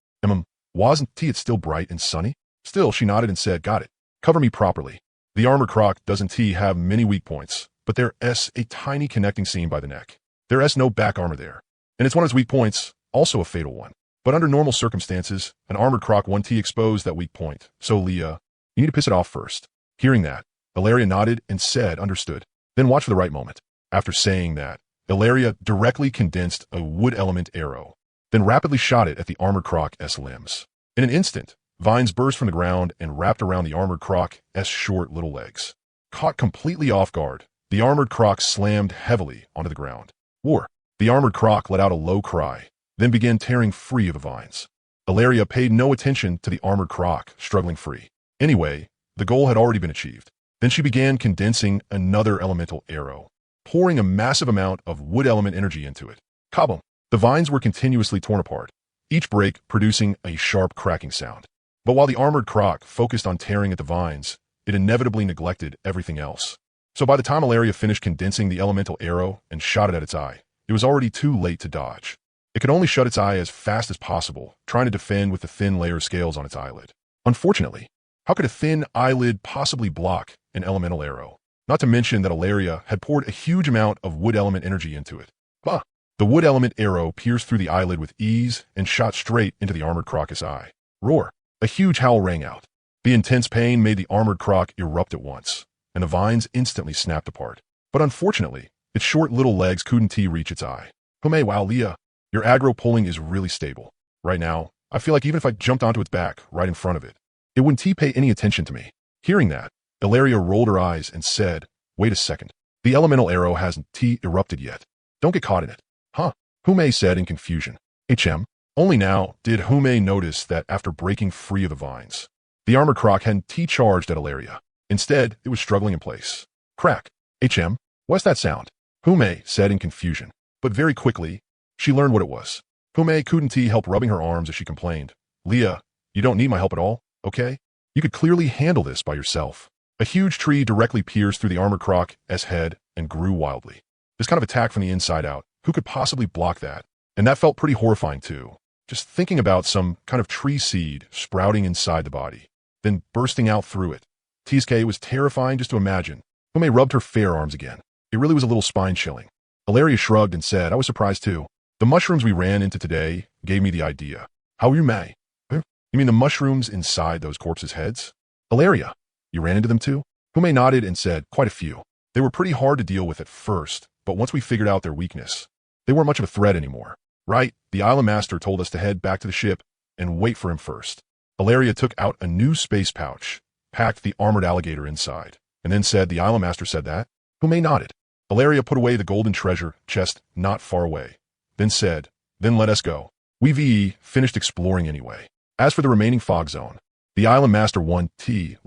Wasn't it still bright and sunny? Still, she nodded and said, got it. Cover me properly. The armored croc doesn't have many weak points, but there's a tiny connecting seam by the neck. There's no back armor there. And it's one of its weak points, also a fatal one. But under normal circumstances, an armored croc won't expose that weak point. So Leah, you need to piss it off first. Hearing that, Ilaria nodded and said, understood. Then watch for the right moment. After saying that, Ilaria directly condensed a wood element arrow, then rapidly shot it at the armored croc's limbs. In an instant, vines burst from the ground and wrapped around the armored croc's short little legs. Caught completely off guard, the armored croc slammed heavily onto the ground. The armored croc let out a low cry, then began tearing free of the vines. Ilaria paid no attention to the armored croc struggling free. Anyway, the goal had already been achieved. Then she began condensing another elemental arrow, pouring a massive amount of wood element energy into it. Kabum! The vines were continuously torn apart, each break producing a sharp cracking sound. But while the armored croc focused on tearing at the vines, it inevitably neglected everything else. So by the time Ilaria finished condensing the elemental arrow and shot it at its eye, it was already too late to dodge. It could only shut its eye as fast as possible, trying to defend with the thin layer of scales on its eyelid. Unfortunately, how could a thin eyelid possibly block an elemental arrow? Not to mention that Ilaria had poured a huge amount of wood element energy into it. The wood element arrow pierced through the eyelid with ease and shot straight into the armored croc's eye. Roar! A huge howl rang out. The intense pain made the armored croc erupt at once, and the vines instantly snapped apart. But unfortunately, its short little legs couldn't reach its eye. Wow, Leah, your aggro pulling is really stable. Right now, I feel like even if I jumped onto its back right in front of it, it wouldn't pay any attention to me. Hearing that, Ilaria rolled her eyes and said, wait a second. The elemental arrow hasn't erupted yet. Don't get caught in it. Huh? Hume said in confusion. Only now did Hume notice that after breaking free of the vines, the armored croc hadn't charged at Ilaria. Instead, it was struggling in place. Crack. What's that sound? Hume said in confusion. But very quickly, she learned what it was. Hume couldn't help rubbing her arms as she complained. Leah, you don't need my help at all, okay? You could clearly handle this by yourself. A huge tree directly pierced through the armored croc's head and grew wildly. This kind of attack from the inside out, who could possibly block that? And that felt pretty horrifying too. Just thinking about some kind of tree seed sprouting inside the body, then bursting out through it. TSK was terrifying just to imagine. Hume rubbed her fair arms again. It really was a little spine-chilling. Ilaria shrugged and said, I was surprised too. The mushrooms we ran into today gave me the idea. How you may? You mean the mushrooms inside those corpses' heads? Ilaria, you ran into them too? Hume nodded and said, quite a few. They were pretty hard to deal with at first, but once we figured out their weakness, they weren't much of a threat anymore. Right, the island master told us to head back to the ship and wait for him first. Ilaria took out a new space pouch, packed the armored alligator inside, and then said, the island master said that? Hume nodded. Ilaria put away the golden treasure chest not far away, then said, then let us go. We've finished exploring anyway. As for the remaining fog zone, the island master let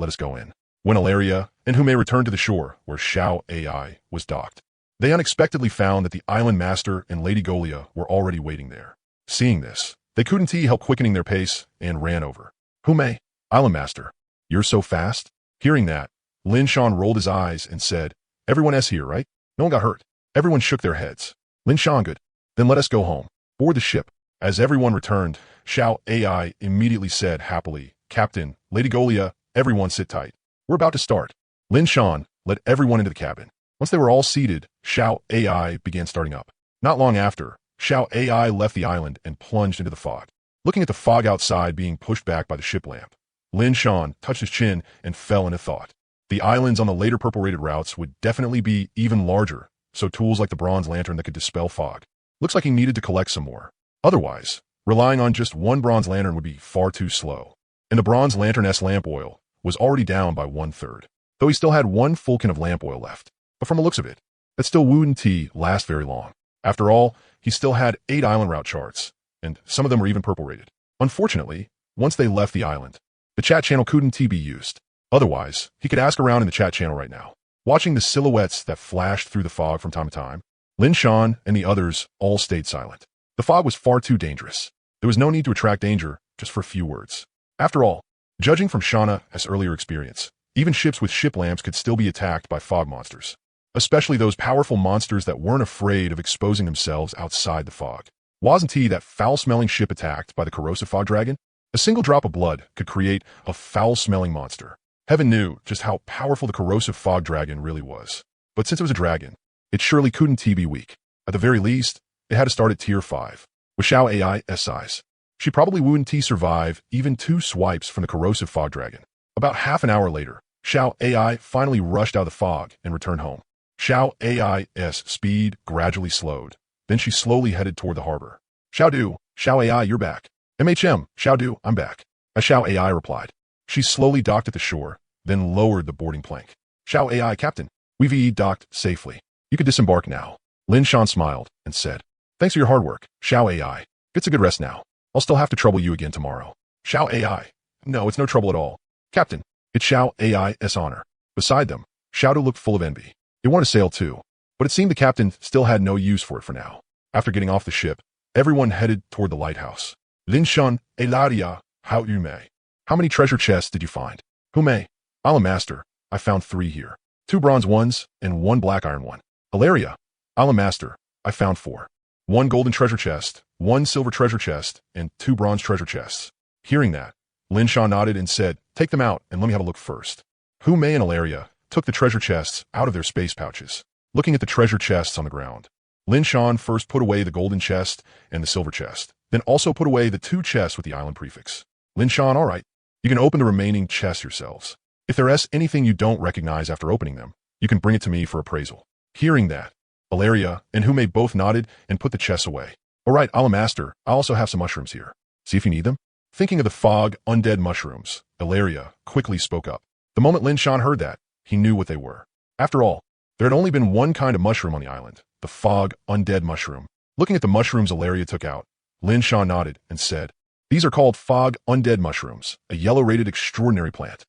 us go in. When Ilaria and Hume returned to the shore where Xiao AI was docked, they unexpectedly found that the island master and Lady Golia were already waiting there. Seeing this, they couldn't help quickening their pace and ran over. Hume, Island Master, you're so fast? Hearing that, Lin Shan rolled his eyes and said, everyone S here, right? No one got hurt. Everyone shook their heads. Lin Shan, good. Then let us go home. Board the ship. As everyone returned, Xiao AI immediately said happily, Captain, Lady Golia, everyone sit tight. We're about to start. Lin Shan led everyone into the cabin. Once they were all seated, Xiao AI began starting up. Not long after, Xiao AI left the island and plunged into the fog. Looking at the fog outside being pushed back by the ship lamp, Lin Shan touched his chin and fell into thought. The islands on the later purple-rated routes would definitely be even larger, so tools like the bronze lantern that could dispel fog. Looks like he needed to collect some more. Otherwise, relying on just one bronze lantern would be far too slow. And the bronze lantern-S lamp oil was already down by 1/3, though he still had one full can of lamp oil left. But from the looks of it, that still wouldn't last very long. After all, he still had 8 island route charts, and some of them were even purple-rated. Unfortunately, once they left the island, the chat channel couldn't be used. Otherwise, he could ask around in the chat channel right now. Watching the silhouettes that flashed through the fog from time to time, Lin Shan and the others all stayed silent. The fog was far too dangerous. There was no need to attract danger just for a few words. After all, judging from Shauna's earlier experience, even ships with ship lamps could still be attacked by fog monsters, especially those powerful monsters that weren't afraid of exposing themselves outside the fog. Wasn't he that foul-smelling ship attacked by the corrosive fog dragon? A single drop of blood could create a foul-smelling monster. Heaven knew just how powerful the corrosive fog dragon really was. But since it was a dragon, it surely couldn't be weak. At the very least, it had to start at tier 5. With Xiao AI's size, she probably wouldn't survive even 2 swipes from the corrosive fog dragon. About half an hour later, Xiao AI finally rushed out of the fog and returned home. Xiao AI's speed gradually slowed. Then she slowly headed toward the harbor. Xiao AI, you're back. MHM, Xiao, I'm back. As Xiao AI replied. She slowly docked at the shore, then lowered the boarding plank. Xiao AI, Captain, we've docked safely. You can disembark now. Lin Shan smiled and said, thanks for your hard work, Xiao AI. Get a good rest now. I'll still have to trouble you again tomorrow. Xiao AI. No, it's no trouble at all. Captain, it's Xiao AI's honor. Beside them, Xiao looked full of envy. He wanted to sail too, but it seemed the captain still had no use for it for now. After getting off the ship, everyone headed toward the lighthouse. Lin Shan, Eladia, how you may. How many treasure chests did you find? Who may? Island Master, I found 3 here. 2 bronze ones and 1 black iron one. Hilaria, Island Master, I found 4. 1 golden treasure chest, 1 silver treasure chest, and 2 bronze treasure chests. Hearing that, Lin Shan nodded and said, take them out and let me have a look first. Hu Mei and Hilaria took the treasure chests out of their space pouches. Looking at the treasure chests on the ground, Lin Shan first put away the golden chest and the silver chest, then also put away the 2 chests with the island prefix. Lin Shan, all right. You can open the remaining chests yourselves. If there's anything you don't recognize after opening them, you can bring it to me for appraisal. Hearing that, Hilaria and Hu Mei both nodded and put the chests away. All right, Island Master, I also have some mushrooms here. See if you need them. Thinking of the fog undead mushrooms, Hilaria quickly spoke up. The moment Lin Shan heard that, he knew what they were. After all, there had only been one kind of mushroom on the island, the fog undead mushroom. Looking at the mushrooms Hilaria took out, Lin Shan nodded and said, these are called fog undead mushrooms, a yellow-rated extraordinary plant.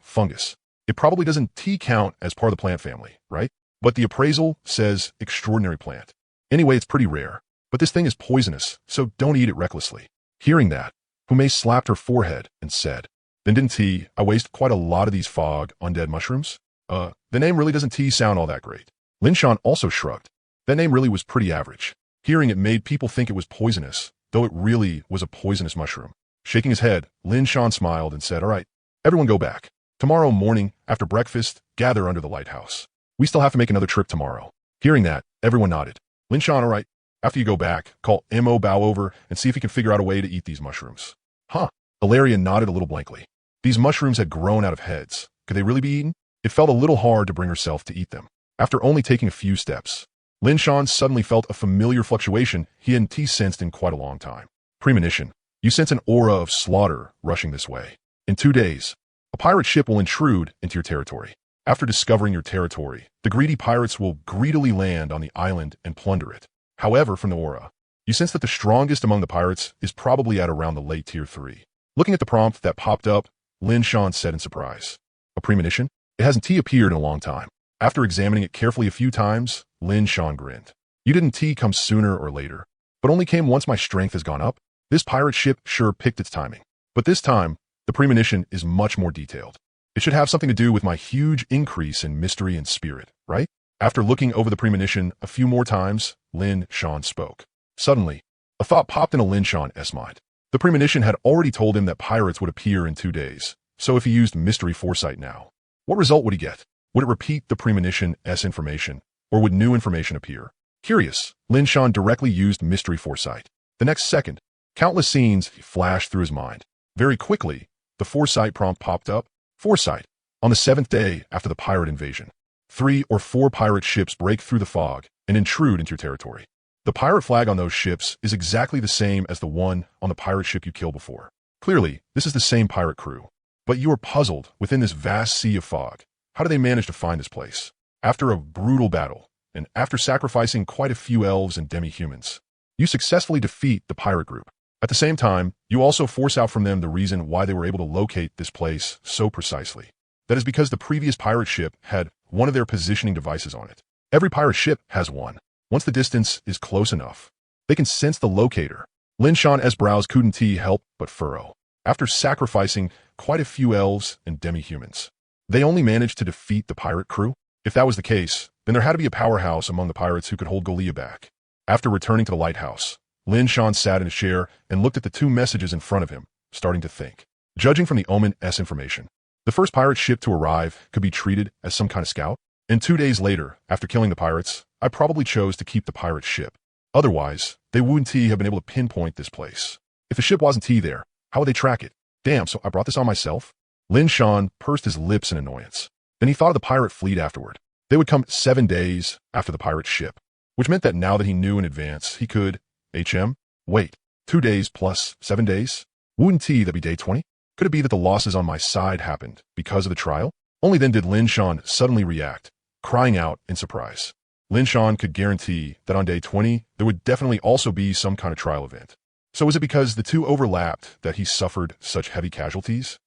Fungus. It probably doesn't count as part of the plant family, right? But the appraisal says extraordinary plant. Anyway, it's pretty rare. But this thing is poisonous, so don't eat it recklessly. Hearing that, Hu Mei slapped her forehead and said, then didn't I waste quite a lot of these fog undead mushrooms? The name really doesn't sound all that great. Lin Shan also shrugged. That name really was pretty average. Hearing it made people think it was poisonous, though it really was a poisonous mushroom. Shaking his head, Lin Shan smiled and said, all right, everyone go back. Tomorrow morning, after breakfast, gather under the lighthouse. We still have to make another trip tomorrow. Hearing that, everyone nodded. Lin Shan, all right. After you go back, call Mo Bao over and see if he can figure out a way to eat these mushrooms. Huh. Hilaria nodded a little blankly. These mushrooms had grown out of heads. Could they really be eaten? It felt a little hard to bring herself to eat them. After only taking a few steps, Lin Shan suddenly felt a familiar fluctuation he hadn't sensed in quite a long time. Premonition. You sense an aura of slaughter rushing this way. In 2 days, a pirate ship will intrude into your territory. After discovering your territory, the greedy pirates will greedily land on the island and plunder it. However, from the aura, you sense that the strongest among the pirates is probably at around the late tier 3. Looking at the prompt that popped up, Lin Shan said in surprise, a premonition? It hasn't appeared in a long time. After examining it carefully a few times, Lin Shan grinned. You didn't come sooner or later, but only came once my strength has gone up. This pirate ship sure picked its timing. But this time, The premonition is much more detailed. It should have something to do with my huge increase in mystery and spirit, right? After looking over the premonition a few more times, Lin Shan spoke. Suddenly, a thought popped into Lin Shan's mind. The premonition had already told him that pirates would appear in 2 days, so if he used mystery foresight now, what result would he get? Would it repeat the premonition's information, or would new information appear? Curious, Lin Shan directly used mystery foresight. The next second, countless scenes flashed through his mind. Very quickly, the foresight prompt popped up. Foresight. On the 7th day after the pirate invasion, 3 or 4 pirate ships break through the fog and intrude into your territory. The pirate flag on those ships is exactly the same as the one on the pirate ship you killed before. Clearly, this is the same pirate crew. But you are puzzled within this vast sea of fog. How do they manage to find this place? After a brutal battle, and after sacrificing quite a few elves and demi-humans, you successfully defeat the pirate group. At the same time, you also force out from them the reason why they were able to locate this place so precisely. That is because the previous pirate ship had one of their positioning devices on it. Every pirate ship has one. Once the distance is close enough, they can sense the locator. Lin Shan's brows couldn't help but furrow. After sacrificing quite a few elves and demi-humans, they only managed to defeat the pirate crew? If that was the case, then there had to be a powerhouse among the pirates who could hold Galia back. After returning to the lighthouse, Lin Shan sat in a chair and looked at the 2 messages in front of him, starting to think. Judging from the Omen-s information, the first pirate ship to arrive could be treated as some kind of scout. And 2 days later, after killing the pirates, I probably chose to keep the pirate ship. Otherwise, they wouldn't have been able to pinpoint this place. If the ship wasn't there, how would they track it? Damn, so I brought this on myself? Lin Shan pursed his lips in annoyance. Then he thought of the pirate fleet afterward. They would come 7 days after the pirate ship, which meant that now that he knew in advance, he could, wait, 2 days plus 7 days? Wouldn't that be day 20? Could it be that the losses on my side happened because of the trial? Only then did Lin Shan suddenly react, crying out in surprise. Lin Shan could guarantee that on day 20, there would definitely also be some kind of trial event. So was it because the 2 overlapped that he suffered such heavy casualties?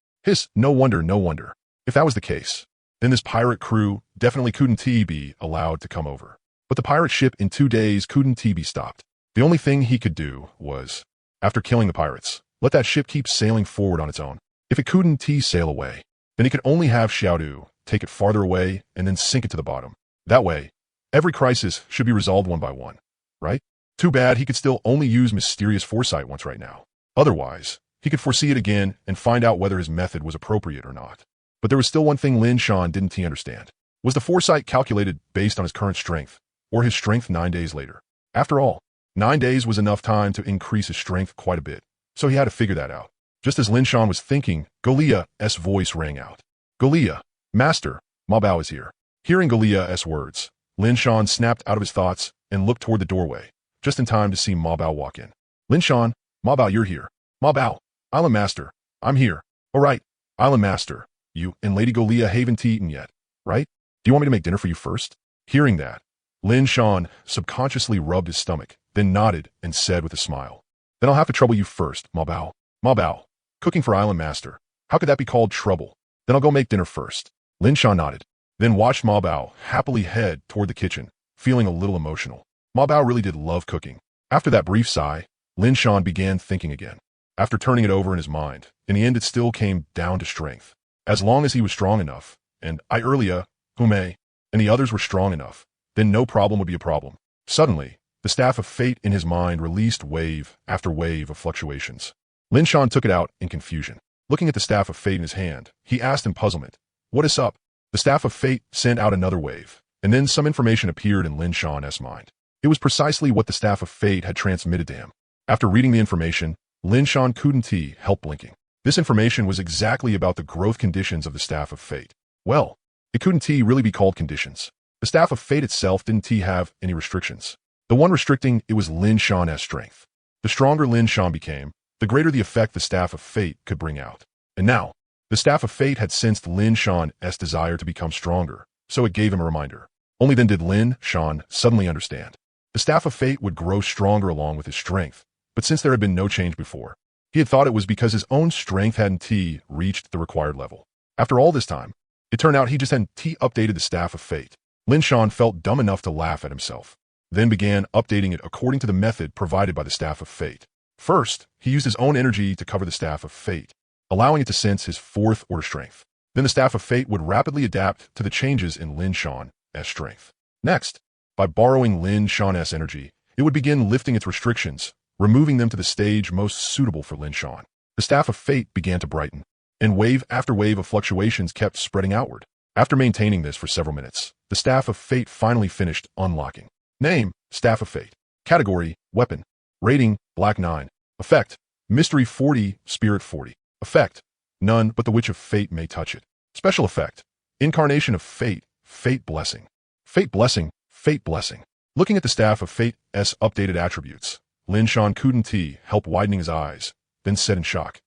No wonder. If that was the case, then this pirate crew definitely couldn't be allowed to come over. But the pirate ship in 2 days couldn't be stopped. The only thing he could do was, after killing the pirates, let that ship keep sailing forward on its own. If it couldn't sail away, then he could only have Xiaodu take it farther away and then sink it to the bottom. That way, every crisis should be resolved one by one, right? Too bad he could still only use mysterious foresight once right now. Otherwise, he could foresee it again and find out whether his method was appropriate or not. But there was still one thing Lin Shan didn't understand. Was the foresight calculated based on his current strength, or his strength 9 days later? After all, 9 days was enough time to increase his strength quite a bit, so he had to figure that out. Just as Lin Shan was thinking, Galia's voice rang out. Galia, Master, Ma Bao is here. Hearing Galia's words, Lin Shan snapped out of his thoughts and looked toward the doorway, just in time to see Ma Bao walk in. Lin Shan, Ma Bao, you're here. Ma Bao, Island Master, I'm here. All right, Island Master, you and Lady Galia haven't eaten yet, right? Do you want me to make dinner for you first? Hearing that, Lin Shan subconsciously rubbed his stomach, then nodded and said with a smile, Then I'll have to trouble you first, Ma Bao. Ma Bao, cooking for Island Master. How could that be called trouble? Then I'll go make dinner first. Lin Shan nodded, then watched Ma Bao happily head toward the kitchen, feeling a little emotional. Ma Bao really did love cooking. After that brief sigh, Lin Shan began thinking again. After turning it over in his mind, in the end it still came down to strength. As long as he was strong enough, and Earlia, Hume, and the others were strong enough, then no problem would be a problem. Suddenly, the staff of fate in his mind released wave after wave of fluctuations. Lin Shan took it out in confusion. Looking at the staff of fate in his hand, he asked in puzzlement, What is up? The staff of fate sent out another wave, and then some information appeared in Lin Shan's mind. It was precisely what the staff of fate had transmitted to him. After reading the information, Lin Shan couldn't help blinking. This information was exactly about the growth conditions of the staff of fate. Well, it couldn't really be called conditions. The staff of fate itself didn't have any restrictions. The one restricting it was Lin Shan's strength. The stronger Lin Shan became, the greater the effect the staff of fate could bring out. And now, the staff of fate had sensed Lin Shan's desire to become stronger, so it gave him a reminder. Only then did Lin Shan suddenly understand. The staff of fate would grow stronger along with his strength, but since there had been no change before, he had thought it was because his own strength hadn't reached the required level. After all this time, it turned out he just hadn't updated the staff of fate. Lin Shan felt dumb enough to laugh at himself, then began updating it according to the method provided by the staff of fate. First, he used his own energy to cover the staff of fate, allowing it to sense his fourth order strength. Then the Staff of Fate would rapidly adapt to the changes in Lin Shan's strength. Next, by borrowing Lin Shan's energy, it would begin lifting its restrictions, removing them to the stage most suitable for Lin Shan. The Staff of Fate began to brighten, and wave after wave of fluctuations kept spreading outward. After maintaining this for several minutes, the Staff of Fate finally finished unlocking. Name, Staff of Fate. Category, Weapon. Rating, Black 9. Effect, Mystery 40, Spirit 40. Effect, none but the Witch of Fate may touch it. Special effect, Incarnation of Fate, Fate Blessing. Fate Blessing, Fate Blessing. Looking at the Staff of Fate's updated attributes, Lin Shan couldn't help widening his eyes, then said in shock,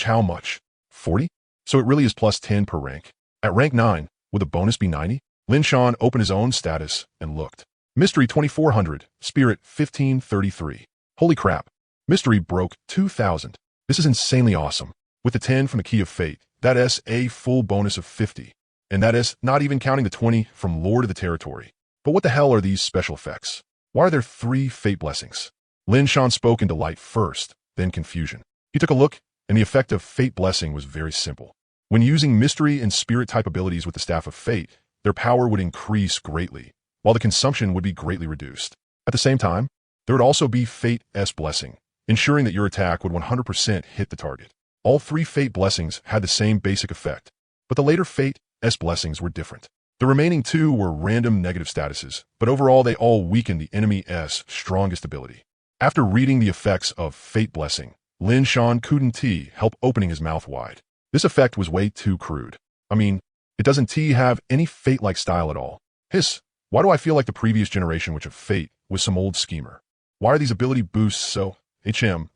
how much? 40? So it really is plus 10 per rank. At rank 9, would the bonus be 90? Lin Shan opened his own status and looked. Mystery 2400, Spirit 1533. Holy crap. Mystery broke 2000. This is insanely awesome. With the 10 from the Key of Fate, that is a full bonus of 50. And that is not even counting the 20 from Lord of the Territory. But what the hell are these special effects? Why are there 3 Fate Blessings? Lin Shan spoke in delight first, then confusion. He took a look, and the effect of Fate Blessing was very simple. When using Mystery and Spirit type abilities with the Staff of Fate, their power would increase greatly, while the consumption would be greatly reduced. At the same time, there would also be Fate's Blessing, ensuring that your attack would 100% hit the target. All 3 Fate Blessings had the same basic effect, but the later Fate's Blessings were different. The remaining 2 were random negative statuses, but overall they all weakened the enemy's strongest ability. After reading the effects of Fate Blessing, Lin Shan couldn't help opening his mouth wide. This effect was way too crude. I mean, it doesn't have any Fate-like style at all. Hiss, why do I feel like the previous generation Witch of Fate was some old schemer? Why are these ability boosts so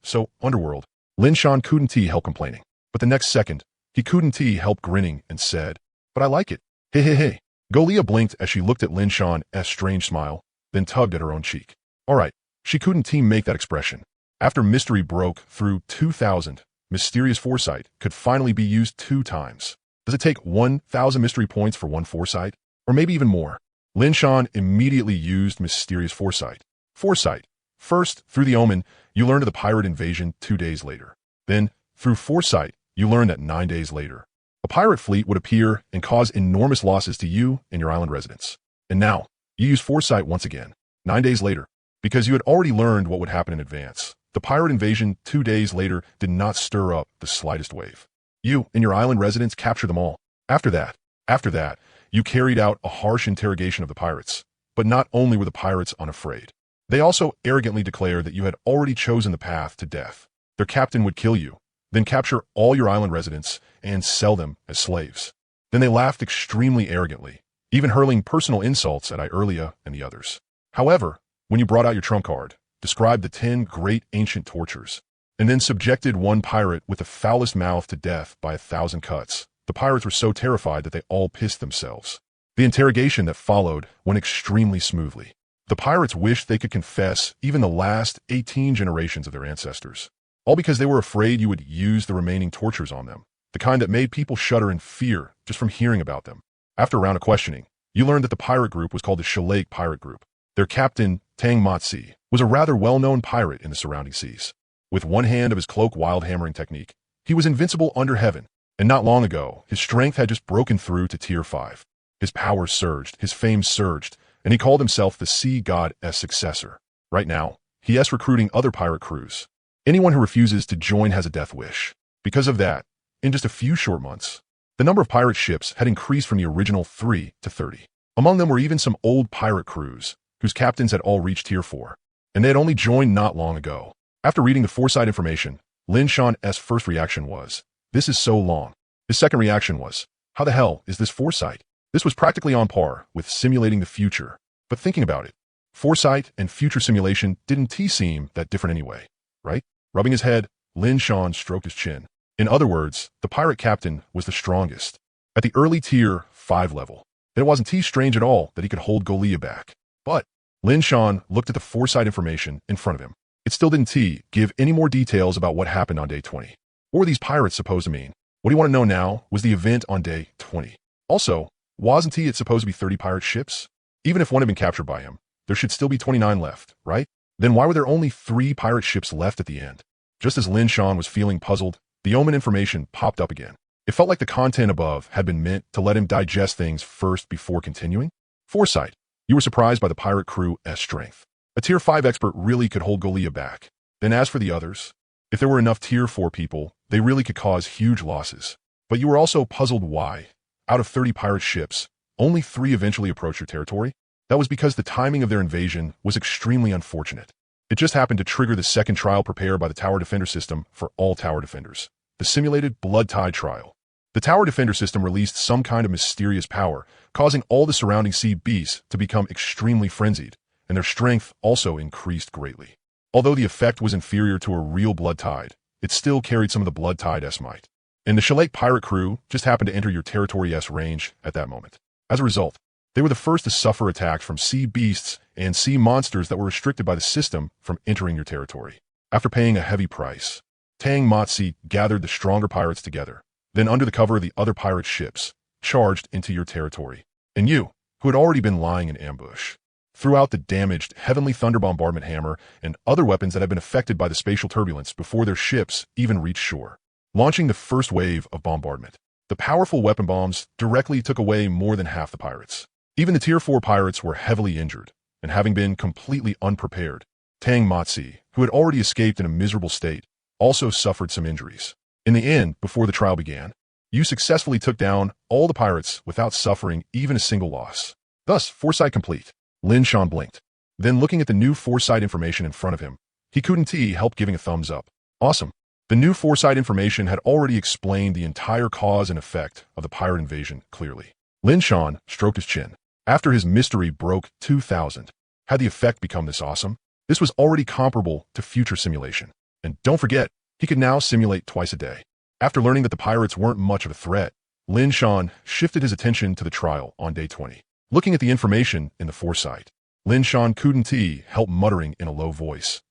so underworld? Lin Shan couldn't help complaining. But the next second, he couldn't help grinning and said, but I like it. Hey. Golia blinked as she looked at Lin Shan's strange smile, then tugged at her own cheek. Alright, she couldn't make that expression. After Mystery broke through 2000, Mysterious Foresight could finally be used 2 times. Does it take 1,000 Mystery points for 1 Foresight? Or maybe even more? Lin Shan immediately used Mysterious Foresight. Foresight. First, through the Omen, you learned of the pirate invasion 2 days later. Then, through Foresight, you learned that 9 days later, a pirate fleet would appear and cause enormous losses to you and your island residents. And now, you use Foresight once again, 9 days later, because you had already learned what would happen in advance. The pirate invasion 2 days later did not stir up the slightest wave. You and your island residents captured them all. After that, you carried out a harsh interrogation of the pirates. But not only were the pirates unafraid, they also arrogantly declared that you had already chosen the path to death. Their captain would kill you, then capture all your island residents and sell them as slaves. Then they laughed extremely arrogantly, even hurling personal insults at Irelia and the others. However, when you brought out your trump card, described the 10 great ancient tortures, and then subjected one pirate with the foulest mouth to death by 1,000 cuts, the pirates were so terrified that they all pissed themselves. The interrogation that followed went extremely smoothly. The pirates wished they could confess even the last 18 generations of their ancestors, all because they were afraid you would use the remaining tortures on them, the kind that made people shudder in fear just from hearing about them. After a round of questioning, you learned that the pirate group was called the Shillake Pirate Group. Their captain, Tang Matsi, was a rather well-known pirate in the surrounding seas. With one hand of his cloak wild hammering technique, he was invincible under heaven, and not long ago, his strength had just broken through to tier 5. His power surged, his fame surged, and he called himself the Sea God's successor. Right now, he is recruiting other pirate crews. Anyone who refuses to join has a death wish. Because of that, in just a few short months, the number of pirate ships had increased from the original 3 to 30. Among them were even some old pirate crews, whose captains had all reached tier 4, and they had only joined not long ago. After reading the Foresight information, Lin Shan's first reaction was, this is so long. His second reaction was, how the hell is this Foresight? This was practically on par with simulating the future. But thinking about it, Foresight and future simulation didn't seem that different anyway, right? Rubbing his head, Lin Shan stroked his chin. In other words, the pirate captain was the strongest. At the early tier 5 level, it wasn't strange at all that he could hold Golia back. But Lin Shan looked at the Foresight information in front of him. It still didn't give any more details about what happened on day 20. What were these pirates supposed to mean? What he wanted to know now was the event on day 20. Also, wasn't it supposed to be 30 pirate ships? Even if one had been captured by him, there should still be 29 left, right? Then why were there only 3 pirate ships left at the end? Just as Lin Shan was feeling puzzled, The omen information popped up again. It felt like the content above had been meant to let him digest things first before continuing. Foresight. You were surprised by the pirate crew's strength. A Tier 5 expert really could hold Golia back. Then as for the others, if there were enough Tier 4 people, they really could cause huge losses. But you were also puzzled why, out of 30 pirate ships, only 3 eventually approached your territory? That was because the timing of their invasion was extremely unfortunate. It just happened to trigger the second trial prepared by the Tower Defender system for all tower defenders. The simulated Blood Tide trial. The Tower Defender system released some kind of mysterious power, causing all the surrounding sea beasts to become extremely frenzied, and their strength also increased greatly. Although the effect was inferior to a real Blood Tide, it still carried some of the Blood Tide's might. And the Shellake pirate crew just happened to enter your territory's range at that moment. As a result, they were the first to suffer attacks from sea beasts and sea monsters that were restricted by the system from entering your territory. After paying a heavy price, Tang Motsi gathered the stronger pirates together, then under the cover of the other pirate ships, charged into your territory. And you, who had already been lying in ambush, threw out the damaged Heavenly Thunder bombardment hammer and other weapons that had been affected by the spatial turbulence before their ships even reached shore, launching the first wave of bombardment. The powerful weapon bombs directly took away more than half the pirates. Even the Tier 4 pirates were heavily injured, and having been completely unprepared, Tang Motsi, who had already escaped in a miserable state, also suffered some injuries. In the end, before the trial began, you successfully took down all the pirates without suffering even a single loss. Thus, foresight complete. Lin Shan blinked. Then looking at the new foresight information in front of him, he couldn't help giving a thumbs up. Awesome. The new foresight information had already explained the entire cause and effect of the pirate invasion clearly. Lin Shan stroked his chin. After his mystery broke 2000, had the effect become this awesome? This was already comparable to future simulation. And don't forget, he could now simulate twice a day. After learning that the pirates weren't much of a threat, Lin Shan shifted his attention to the trial on day 20. Looking at the information in the foresight, Lin Shan couldn't help muttering in a low voice.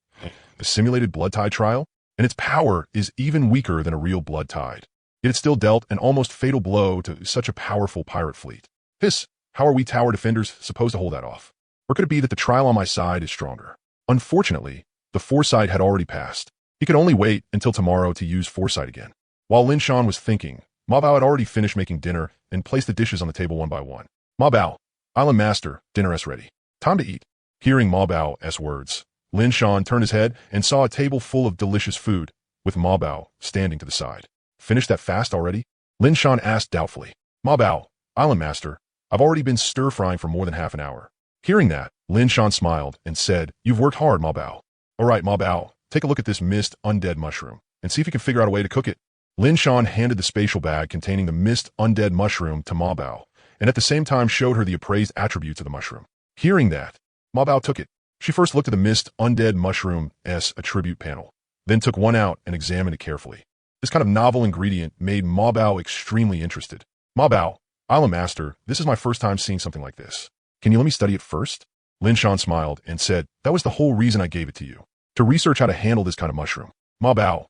The simulated Blood Tide trial? And its power is even weaker than a real Blood Tide. Yet it still dealt an almost fatal blow to such a powerful pirate fleet. How are we tower defenders supposed to hold that off? Or could it be that the trial on my side is stronger? Unfortunately, the foresight had already passed. He could only wait until tomorrow to use foresight again. While Lin Shan was thinking, Ma Bao had already finished making dinner and placed the dishes on the table one by one. Ma Bao, Island Master, dinner is ready. Time to eat. Hearing Ma Bao's words, Lin Shan turned his head and saw a table full of delicious food, with Ma Bao standing to the side. Finished that fast already? Lin Shan asked doubtfully. Ma Bao, Island Master, I've already been stir-frying for more than half an hour. Hearing that, Lin Shan smiled and said, You've worked hard, Ma Bao. All right, Ma Bao, take a look at this mist undead mushroom and see if you can figure out a way to cook it. Lin Shan handed the spatial bag containing the mist undead mushroom to Ma Bao, and at the same time showed her the appraised attributes of the mushroom. Hearing that, Ma Bao took it. She first looked at the mist undead mushroom's attribute panel, then took one out and examined it carefully. This kind of novel ingredient made Ma Bao extremely interested. Ma Bao, Island Master, this is my first time seeing something like this. Can you let me study it first? Lin Shan smiled and said, That was the whole reason I gave it to you. To research how to handle this kind of mushroom. Ma Bao,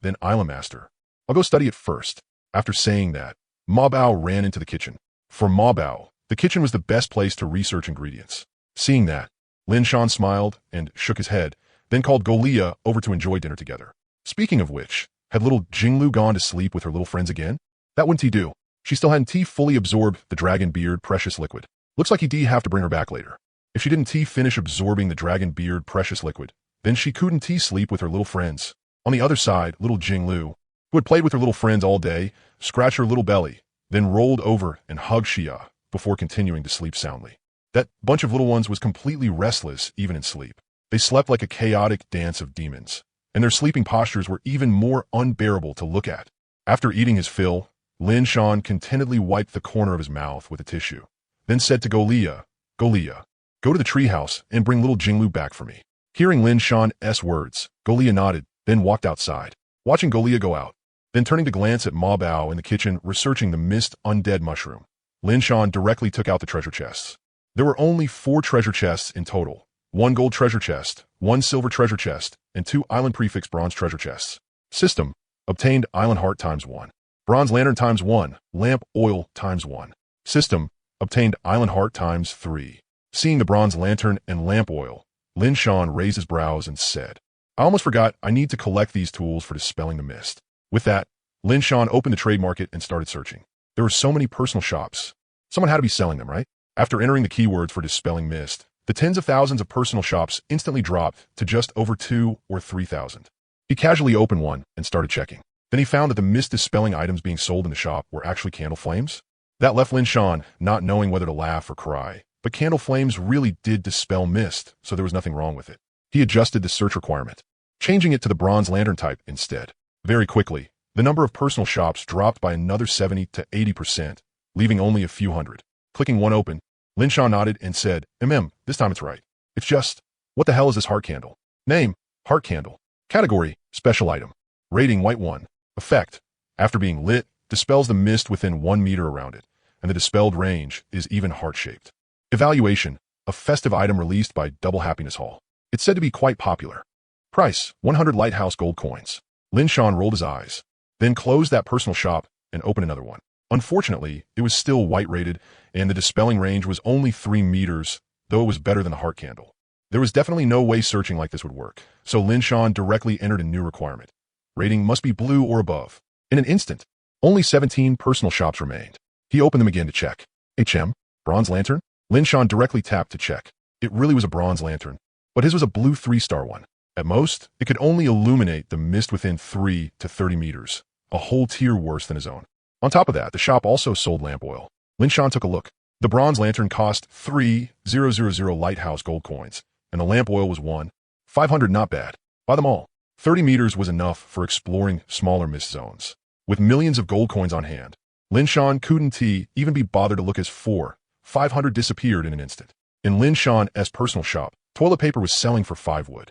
then Island Master. I'll go study it first. After saying that, Ma Bao ran into the kitchen. For Ma Bao, the kitchen was the best place to research ingredients. Seeing that, Lin Shan smiled and shook his head, then called Golia over to enjoy dinner together. Speaking of which, had little Jinglu gone to sleep with her little friends again? That wouldn't he do. She still hadn't fully absorbed the dragon beard precious liquid. Looks like he'd have to bring her back later. If she didn't finish absorbing the dragon beard precious liquid, then she couldn't sleep with her little friends. On the other side, little Jinglu, who had played with her little friends all day, scratched her little belly, then rolled over and hugged Xia before continuing to sleep soundly. That bunch of little ones was completely restless even in sleep. They slept like a chaotic dance of demons, and their sleeping postures were even more unbearable to look at. After eating his fill, Lin Shan contentedly wiped the corner of his mouth with a tissue, then said to Golia, Golia, go to the treehouse and bring little Jinglu back for me. Hearing Lin Shan's words, Golia nodded, then walked outside. Watching Golia go out, then turning to glance at Ma Bao in the kitchen researching the mist undead mushroom, Lin Shan directly took out the treasure chests. There were only 4 treasure chests in total, 1 gold treasure chest, 1 silver treasure chest, and 2 island prefix bronze treasure chests. System, obtained island heart times 1. Bronze lantern times 1, lamp oil times 1. System, obtained island heart times 3. Seeing the bronze lantern and lamp oil, Lin Shan raised his brows and said, I almost forgot I need to collect these tools for dispelling the mist. With that, Lin Shan opened the trade market and started searching. There were so many personal shops. Someone had to be selling them, right? After entering the keywords for dispelling mist, the tens of thousands of personal shops instantly dropped to just over 2,000 or 3,000. He casually opened one and started checking. Then he found that the mist dispelling items being sold in the shop were actually candle flames. That left Lin Shan not knowing whether to laugh or cry. But candle flames really did dispel mist, so there was nothing wrong with it. He adjusted the search requirement, changing it to the bronze lantern type instead. Very quickly, the number of personal shops dropped by another 70 to 80%, leaving only a few hundred. Clicking one open, Lin Shan nodded and said, this time it's right. It's just, what the hell is this heart candle? Name, heart candle. Category, special item. Rating, white 1. Effect, after being lit, dispels the mist within 1 meter around it, and the dispelled range is even heart-shaped. Evaluation, a festive item released by Double Happiness Hall. It's said to be quite popular. Price, 100 lighthouse gold coins. Lin Shan rolled his eyes, then closed that personal shop and opened another one. Unfortunately, it was still white-rated, and the dispelling range was only 3 meters, though it was better than the heart candle. There was definitely no way searching like this would work, so Lin Shan directly entered a new requirement. Rating must be blue or above. In an instant, only 17 personal shops remained. He opened them again to check. HM, bronze lantern? Lin Shan directly tapped to check. It really was a bronze lantern, but his was a blue 3-star one. At most, it could only illuminate the mist within 3 to 30 meters, a whole tier worse than his own. On top of that, the shop also sold lamp oil. Lin Shan took a look. The bronze lantern cost 3,000 lighthouse gold coins, and the lamp oil was 1,500. Not bad. Buy them all. 30 meters was enough for exploring smaller mist zones. With millions of gold coins on hand, Lin Shan couldn't even be bothered to look as 4,500 disappeared in an instant. In Lin Shan's personal shop, toilet paper was selling for 5 wood.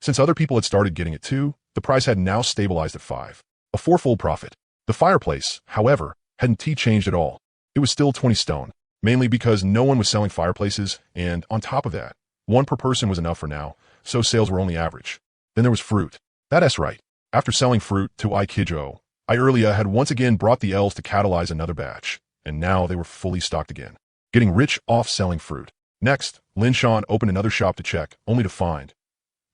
Since other people had started getting it too, the price had now stabilized at 5. A 4-fold profit. The fireplace, however, hadn't changed at all. It was still 20 stone, mainly because no one was selling fireplaces, and on top of that, 1 per person was enough for now, so sales were only average. Then there was fruit. That's right. After selling fruit to Ikijo, earlier had once again brought the elves to catalyze another batch, and now they were fully stocked again, getting rich off selling fruit. Next, Lin Shan opened another shop to check, only to find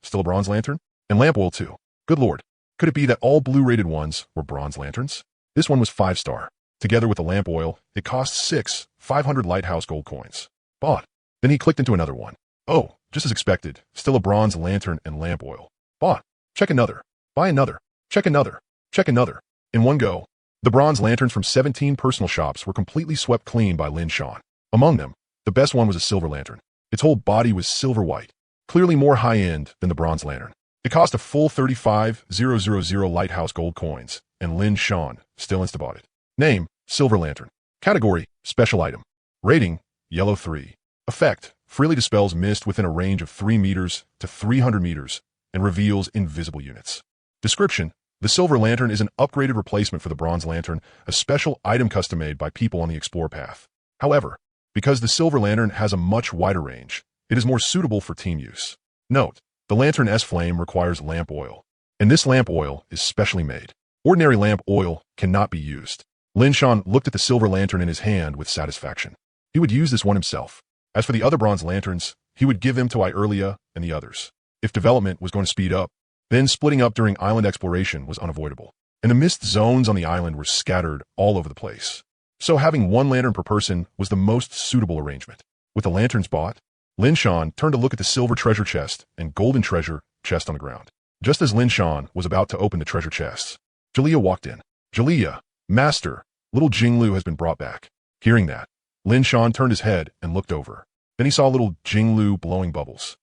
still a bronze lantern? And lamp oil too. Good lord. Could it be that all blue-rated ones were bronze lanterns? This one was 5-star. Together with the lamp oil, it cost 6,500 lighthouse gold coins. Bought. Then he clicked into another one. Oh, just as expected, still a bronze lantern and lamp oil. Bought. Check another. Buy another. Check another. Check another. In one go, the bronze lanterns from 17 personal shops were completely swept clean by Lin Shan. Among them, the best one was a silver lantern. Its whole body was silver white, clearly more high-end than the bronze lantern. It cost a full 35,000 lighthouse gold coins, and Lin Shan still insta-bought it. Name, silver lantern. Category, special item. Rating, yellow 3. Effect, freely dispels mist within a range of 3 meters to 300 meters and reveals invisible units. Description, the silver lantern is an upgraded replacement for the bronze lantern, a special item custom-made by people on the Explore path. However, because the silver lantern has a much wider range, it is more suitable for team use. Note, the lantern's flame requires lamp oil, and this lamp oil is specially made. Ordinary lamp oil cannot be used. Lin Shan looked at the silver lantern in his hand with satisfaction. He would use this one himself. As for the other bronze lanterns, he would give them to Irelia and the others. If development was going to speed up, then splitting up during island exploration was unavoidable, and the mist zones on the island were scattered all over the place. So having 1 lantern per person was the most suitable arrangement. With the lanterns bought, Lin Shan turned to look at the silver treasure chest and golden treasure chest on the ground. Just as Lin Shan was about to open the treasure chests, Jaliyah walked in. Jaliyah, master, little Jinglu has been brought back. Hearing that, Lin Shan turned his head and looked over. Then he saw little Jinglu blowing bubbles.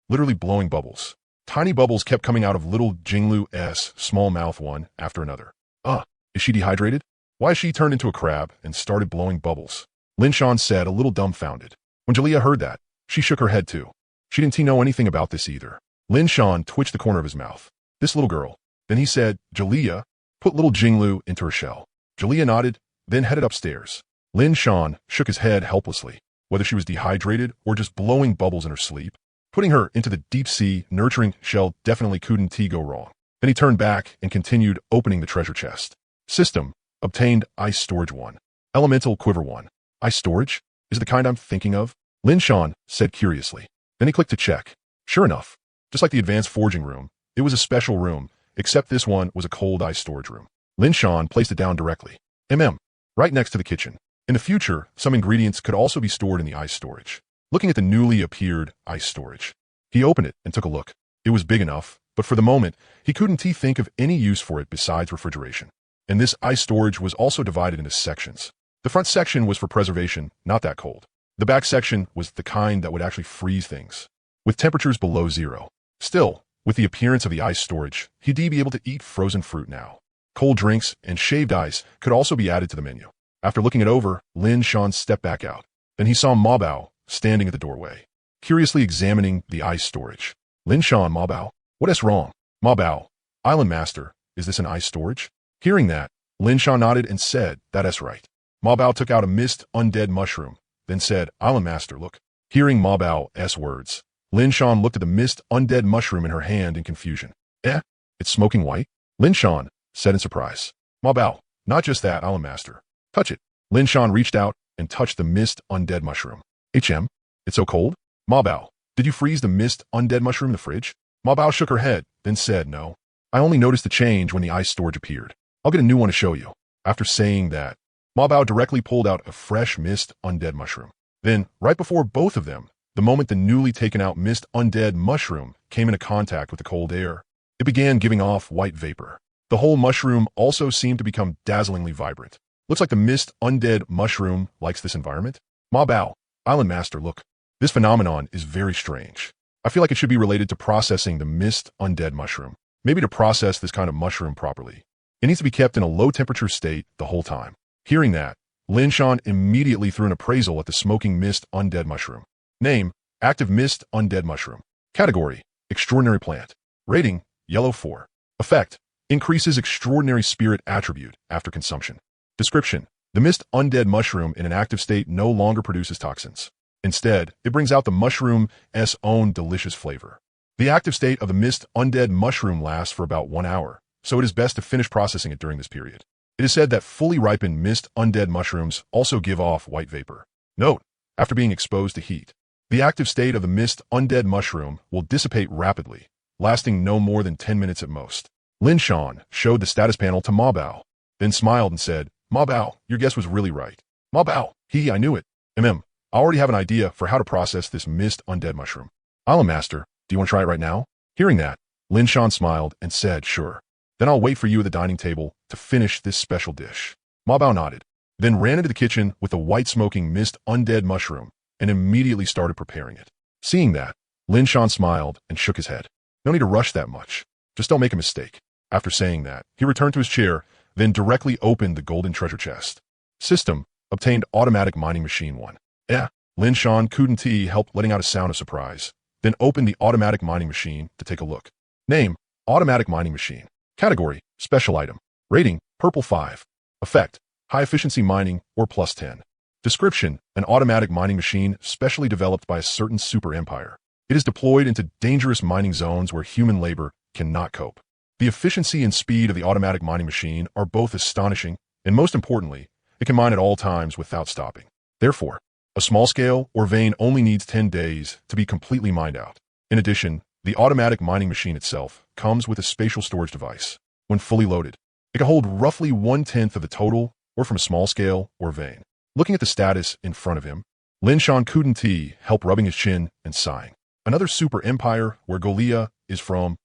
Literally blowing bubbles. Tiny bubbles kept coming out of little Jinglu's small mouth one after another. Is she dehydrated? Why is she turned into a crab and started blowing bubbles? Lin Shan said, a little dumbfounded. When Jaliyah heard that, she shook her head too. She didn't know anything about this either. Lin Shan twitched the corner of his mouth. This little girl. Then he said, Jaliyah, put little Jinglu into her shell. Jaliyah nodded, then headed upstairs. Lin Shan shook his head helplessly. Whether she was dehydrated or just blowing bubbles in her sleep, putting her into the deep-sea, nurturing shell definitely couldn't go wrong. Then he turned back and continued opening the treasure chest. System. Obtained ice storage 1. Elemental quiver 1. Ice storage? Is it the kind I'm thinking of? Lin Shan said curiously. Then he clicked to check. Sure enough, just like the advanced forging room, it was a special room. except this one was a cold ice storage room. Lin Shan placed it down directly. Right next to the kitchen. In the future, some ingredients could also be stored in the ice storage. Looking at the newly appeared ice storage, he opened it and took a look. It was big enough, but for the moment, he couldn't think of any use for it besides refrigeration. And this ice storage was also divided into sections. The front section was for preservation, not that cold. The back section was the kind that would actually freeze things, with temperatures below zero. Still, with the appearance of the ice storage, he'd be able to eat frozen fruit now. Cold drinks and shaved ice could also be added to the menu. After looking it over, Lin Shan stepped back out. Then he saw Ma Bao standing at the doorway, curiously examining the ice storage. Lin Shan, Ma Bao, what is wrong? Ma Bao, Island Master, is this an ice storage? Hearing that, Lin Shan nodded and said, that's right. Ma Bao took out a mist undead mushroom, then said, Island Master, look. Hearing Ma Bao's words, Lin Shan looked at the mist undead mushroom in her hand in confusion. It's smoking white? Lin Shan said in surprise. Ma Bao, not just that, Island Master. Touch it. Lin Shan reached out and touched the mist undead mushroom. It's so cold? Ma Bao, did you freeze the mist undead mushroom in the fridge? Ma Bao shook her head, then said, no. I only noticed the change when the ice storage appeared. I'll get a new one to show you. After saying that, Ma Bao directly pulled out a fresh mist undead mushroom. Then, right before both of them, the moment the newly taken out mist undead mushroom came into contact with the cold air, it began giving off white vapor. The whole mushroom also seemed to become dazzlingly vibrant. Looks like the mist undead mushroom likes this environment. Ma Bao, Island Master, look. This phenomenon is very strange. I feel like it should be related to processing the mist undead mushroom. Maybe to process this kind of mushroom properly, it needs to be kept in a low temperature state the whole time. Hearing that, Lin Shan immediately threw an appraisal at the smoking mist undead mushroom. Name, active mist undead mushroom. Category, extraordinary plant. Rating, yellow 4. Effect, increases extraordinary spirit attribute after consumption. Description, the mist undead mushroom in an active state no longer produces toxins. Instead, it brings out the mushroom's own delicious flavor. The active state of the mist undead mushroom lasts for about 1 hour, so it is best to finish processing it during this period. It is said that fully ripened mist undead mushrooms also give off white vapor. Note, after being exposed to heat, the active state of the mist undead mushroom will dissipate rapidly, lasting no more than 10 minutes at most. Lin Shan showed the status panel to Ma Bao, then smiled and said, Ma Bao, your guess was really right. Ma Bao, I knew it. I already have an idea for how to process this mist undead mushroom. Island Master, do you want to try it right now? Hearing that, Lin Shan smiled and said, sure. Then I'll wait for you at the dining table to finish this special dish. Ma Bao nodded, then ran into the kitchen with the white smoking mist undead mushroom and immediately started preparing it. Seeing that, Lin Shan smiled and shook his head. No need to rush that much. Just don't make a mistake. After saying that, he returned to his chair, then directly opened the golden treasure chest. System, obtained automatic mining machine 1. Lin Shan couldn't help letting out a sound of surprise, then opened the automatic mining machine to take a look. Name, automatic mining machine. Category, special item. Rating, purple 5. Effect, high efficiency mining or +10. Description, an automatic mining machine specially developed by a certain super empire. It is deployed into dangerous mining zones where human labor cannot cope. The efficiency and speed of the automatic mining machine are both astonishing, and most importantly, it can mine at all times without stopping. Therefore, a small scale or vein only needs 10 days to be completely mined out. In addition, the automatic mining machine itself comes with a spatial storage device. When fully loaded, it can hold roughly 1/10 of the total, or from a small scale or vein. Looking at the status in front of him, Lin Shan couldn't help rubbing his chin and sighing. Another super empire where Golia is from.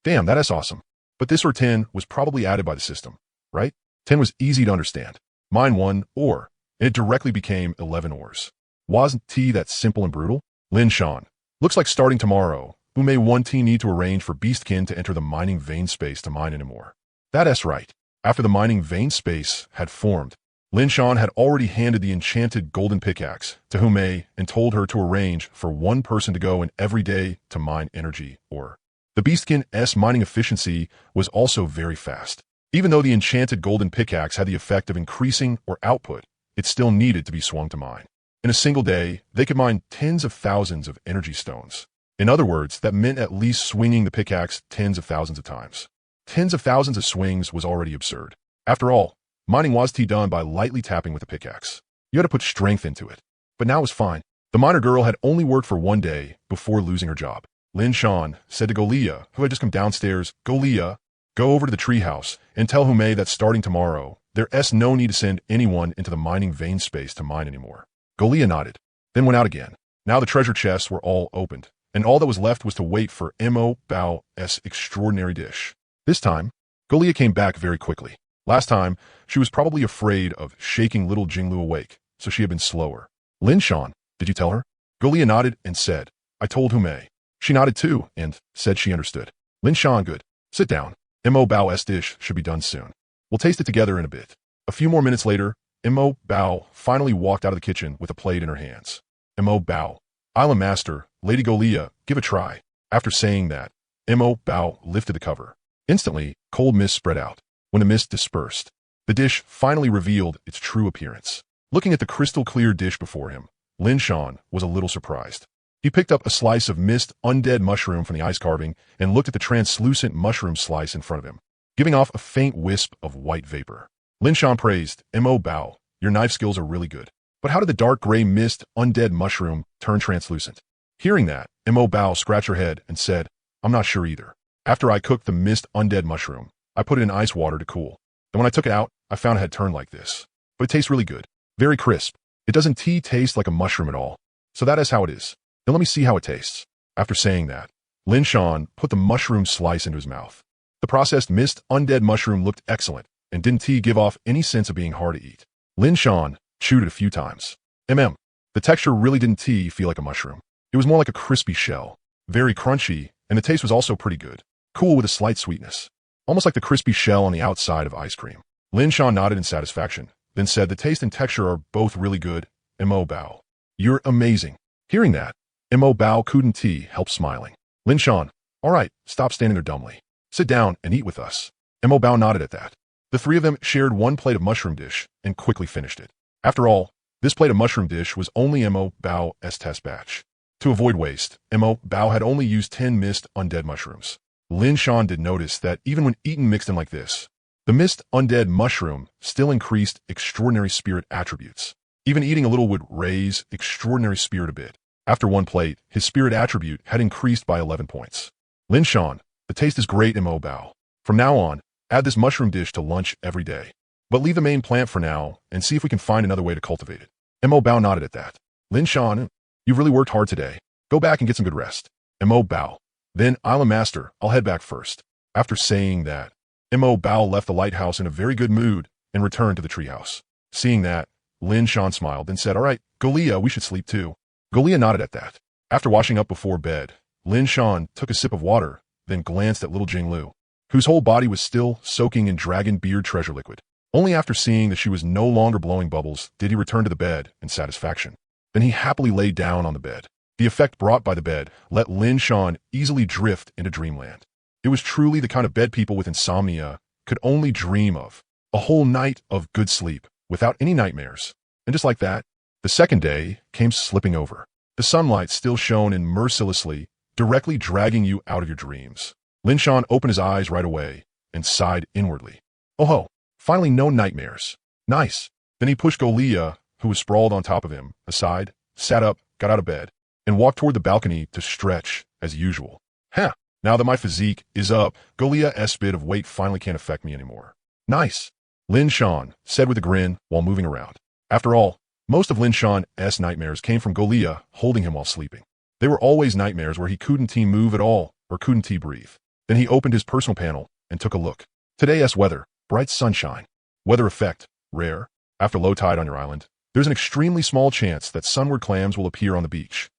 Damn, that is awesome. But this or 10 was probably added by the system, right? 10 was easy to understand. Mine 1 ore, and it directly became 11 ores. Wasn't that simple and brutal? Lin Shan, looks like starting tomorrow, who may need to arrange for Beastkin to enter the mining vein space to mine anymore. That's right. After the mining vein space had formed, Lin Shan had already handed the enchanted golden pickaxe to Hume and told her to arrange for one person to go in every day to mine energy ore. The Beastkin's mining efficiency was also very fast. Even though the enchanted golden pickaxe had the effect of increasing or output, it still needed to be swung to mine. In a single day, they could mine tens of thousands of energy stones. In other words, that meant at least swinging the pickaxe tens of thousands of times. Tens of thousands of swings was already absurd. After all, mining was done by lightly tapping with the pickaxe. You had to put strength into it. But now it was fine. The miner girl had only worked for 1 day before losing her job. Lin Shan said to Golia, who had just come downstairs, Golia, Go over to the treehouse and tell Hume that starting tomorrow, there's no need to send anyone into the mining vein space to mine anymore. Golia nodded, then went out again. Now the treasure chests were all opened, and all that was left was to wait for Mo Bao's extraordinary dish. This time, Golia came back very quickly. Last time, she was probably afraid of shaking little Jinglu awake, so she had been slower. Lin Shan, did you tell her? Golia nodded and said, I told Hume. She nodded too and said she understood. Lin Shan, good. Sit down. Mo Bao's dish should be done soon. We'll taste it together in a bit. A few more minutes later, Mo Bao finally walked out of the kitchen with a plate in her hands. Mo Bao, Island Master, Lady Golia, give a try. After saying that, Mo Bao lifted the cover. Instantly, cold mist spread out. When the mist dispersed, the dish finally revealed its true appearance. Looking at the crystal-clear dish before him, Lin Shan was a little surprised. He picked up a slice of mist undead mushroom from the ice carving and looked at the translucent mushroom slice in front of him, giving off a faint wisp of white vapor. Lin Shan praised, Mo Bao, your knife skills are really good. But how did the dark gray mist undead mushroom turn translucent? Hearing that, Mo Bao scratched her head and said, I'm not sure either. After I cooked the mist undead mushroom, I put it in ice water to cool. And when I took it out, I found it had turned like this. But it tastes really good. Very crisp. It doesn't taste like a mushroom at all. So that is how it is. Now let me see how it tastes. After saying that, Lin Shan put the mushroom slice into his mouth. The processed mist undead mushroom looked excellent and didn't give off any sense of being hard to eat. Lin Shan chewed it a few times. The texture really didn't feel like a mushroom. It was more like a crispy shell. Very crunchy, and the taste was also pretty good. Cool with a slight sweetness. Almost like the crispy shell on the outside of ice cream. Lin Shan nodded in satisfaction, then said the taste and texture are both really good. Mo Bao, you're amazing. Hearing that, Mo Bao couldn't help smiling. Lin Shan, all right, stop standing there dumbly. Sit down and eat with us. Mo Bao nodded at that. The three of them shared one plate of mushroom dish and quickly finished it. After all, this plate of mushroom dish was only Mo Bao's test batch. To avoid waste, Mo Bao had only used 10 mist undead mushrooms. Lin Shan did notice that even when eaten mixed in like this, the mist undead mushroom still increased extraordinary spirit attributes. Even eating a little would raise extraordinary spirit a bit. After one plate, his spirit attribute had increased by 11 points. Lin Shan, the taste is great, Mo Bao. From now on, add this mushroom dish to lunch every day. But leave the main plant for now and see if we can find another way to cultivate it. Mo Bao nodded at that. Lin Shan, you've really worked hard today. Go back and get some good rest. Mo Bao. Then, Island Master, I'll head back first. After saying that, Mo Bao left the lighthouse in a very good mood and returned to the treehouse. Seeing that, Lin Shan smiled and said, all right, Golia, we should sleep too. Golia nodded at that. After washing up before bed, Lin Shan took a sip of water, then glanced at little Jinglu, whose whole body was still soaking in dragon beard treasure liquid. Only after seeing that she was no longer blowing bubbles did he return to the bed in satisfaction. Then he happily lay down on the bed. The effect brought by the bed let Lin Shan easily drift into dreamland. It was truly the kind of bed people with insomnia could only dream of. A whole night of good sleep, without any nightmares. And just like that, the second day came slipping over. The sunlight still shone in mercilessly, directly dragging you out of your dreams. Lin Shan opened his eyes right away and sighed inwardly. Oh ho, finally no nightmares. Nice. Then he pushed Golia, who was sprawled on top of him, aside, sat up, got out of bed, and walked toward the balcony to stretch as usual. Huh, now that my physique is up, Golia's bit of weight finally can't affect me anymore. Nice. Lin Shan said with a grin while moving around. After all, most of Lin Shan's nightmares came from Golia holding him while sleeping. They were always nightmares where he couldn't move at all or couldn't breathe. Then he opened his personal panel and took a look. Today's weather, bright sunshine. Weather effect, rare. After low tide on your island, there's an extremely small chance that sunward clams will appear on the beach.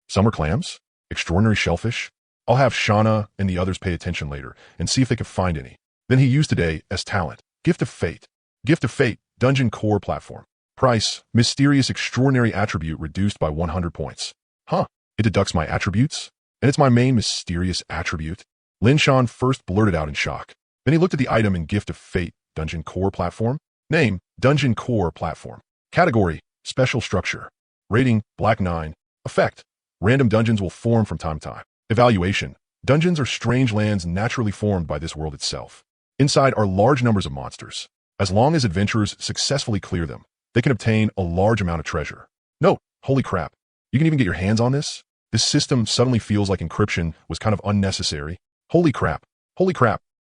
Sunward clams? Extraordinary shellfish? I'll have Shauna and the others pay attention later and see if they can find any. Then he used today as talent. Gift of Fate. Gift of Fate, Dungeon Core Platform. Price, mysterious extraordinary attribute reduced by 100 points. Huh, it deducts my attributes? And it's my main mysterious attribute? Lin Shan first blurted out in shock. Then he looked at the item in Gift of Fate, Dungeon Core Platform. Name, Dungeon Core Platform. Category, Special Structure. Rating, Black 9. Effect, random dungeons will form from time to time. Evaluation, dungeons are strange lands naturally formed by this world itself. Inside are large numbers of monsters. As long as adventurers successfully clear them, they can obtain a large amount of treasure. Note, holy crap, you can even get your hands on this? This system suddenly feels like encryption was kind of unnecessary. Holy crap,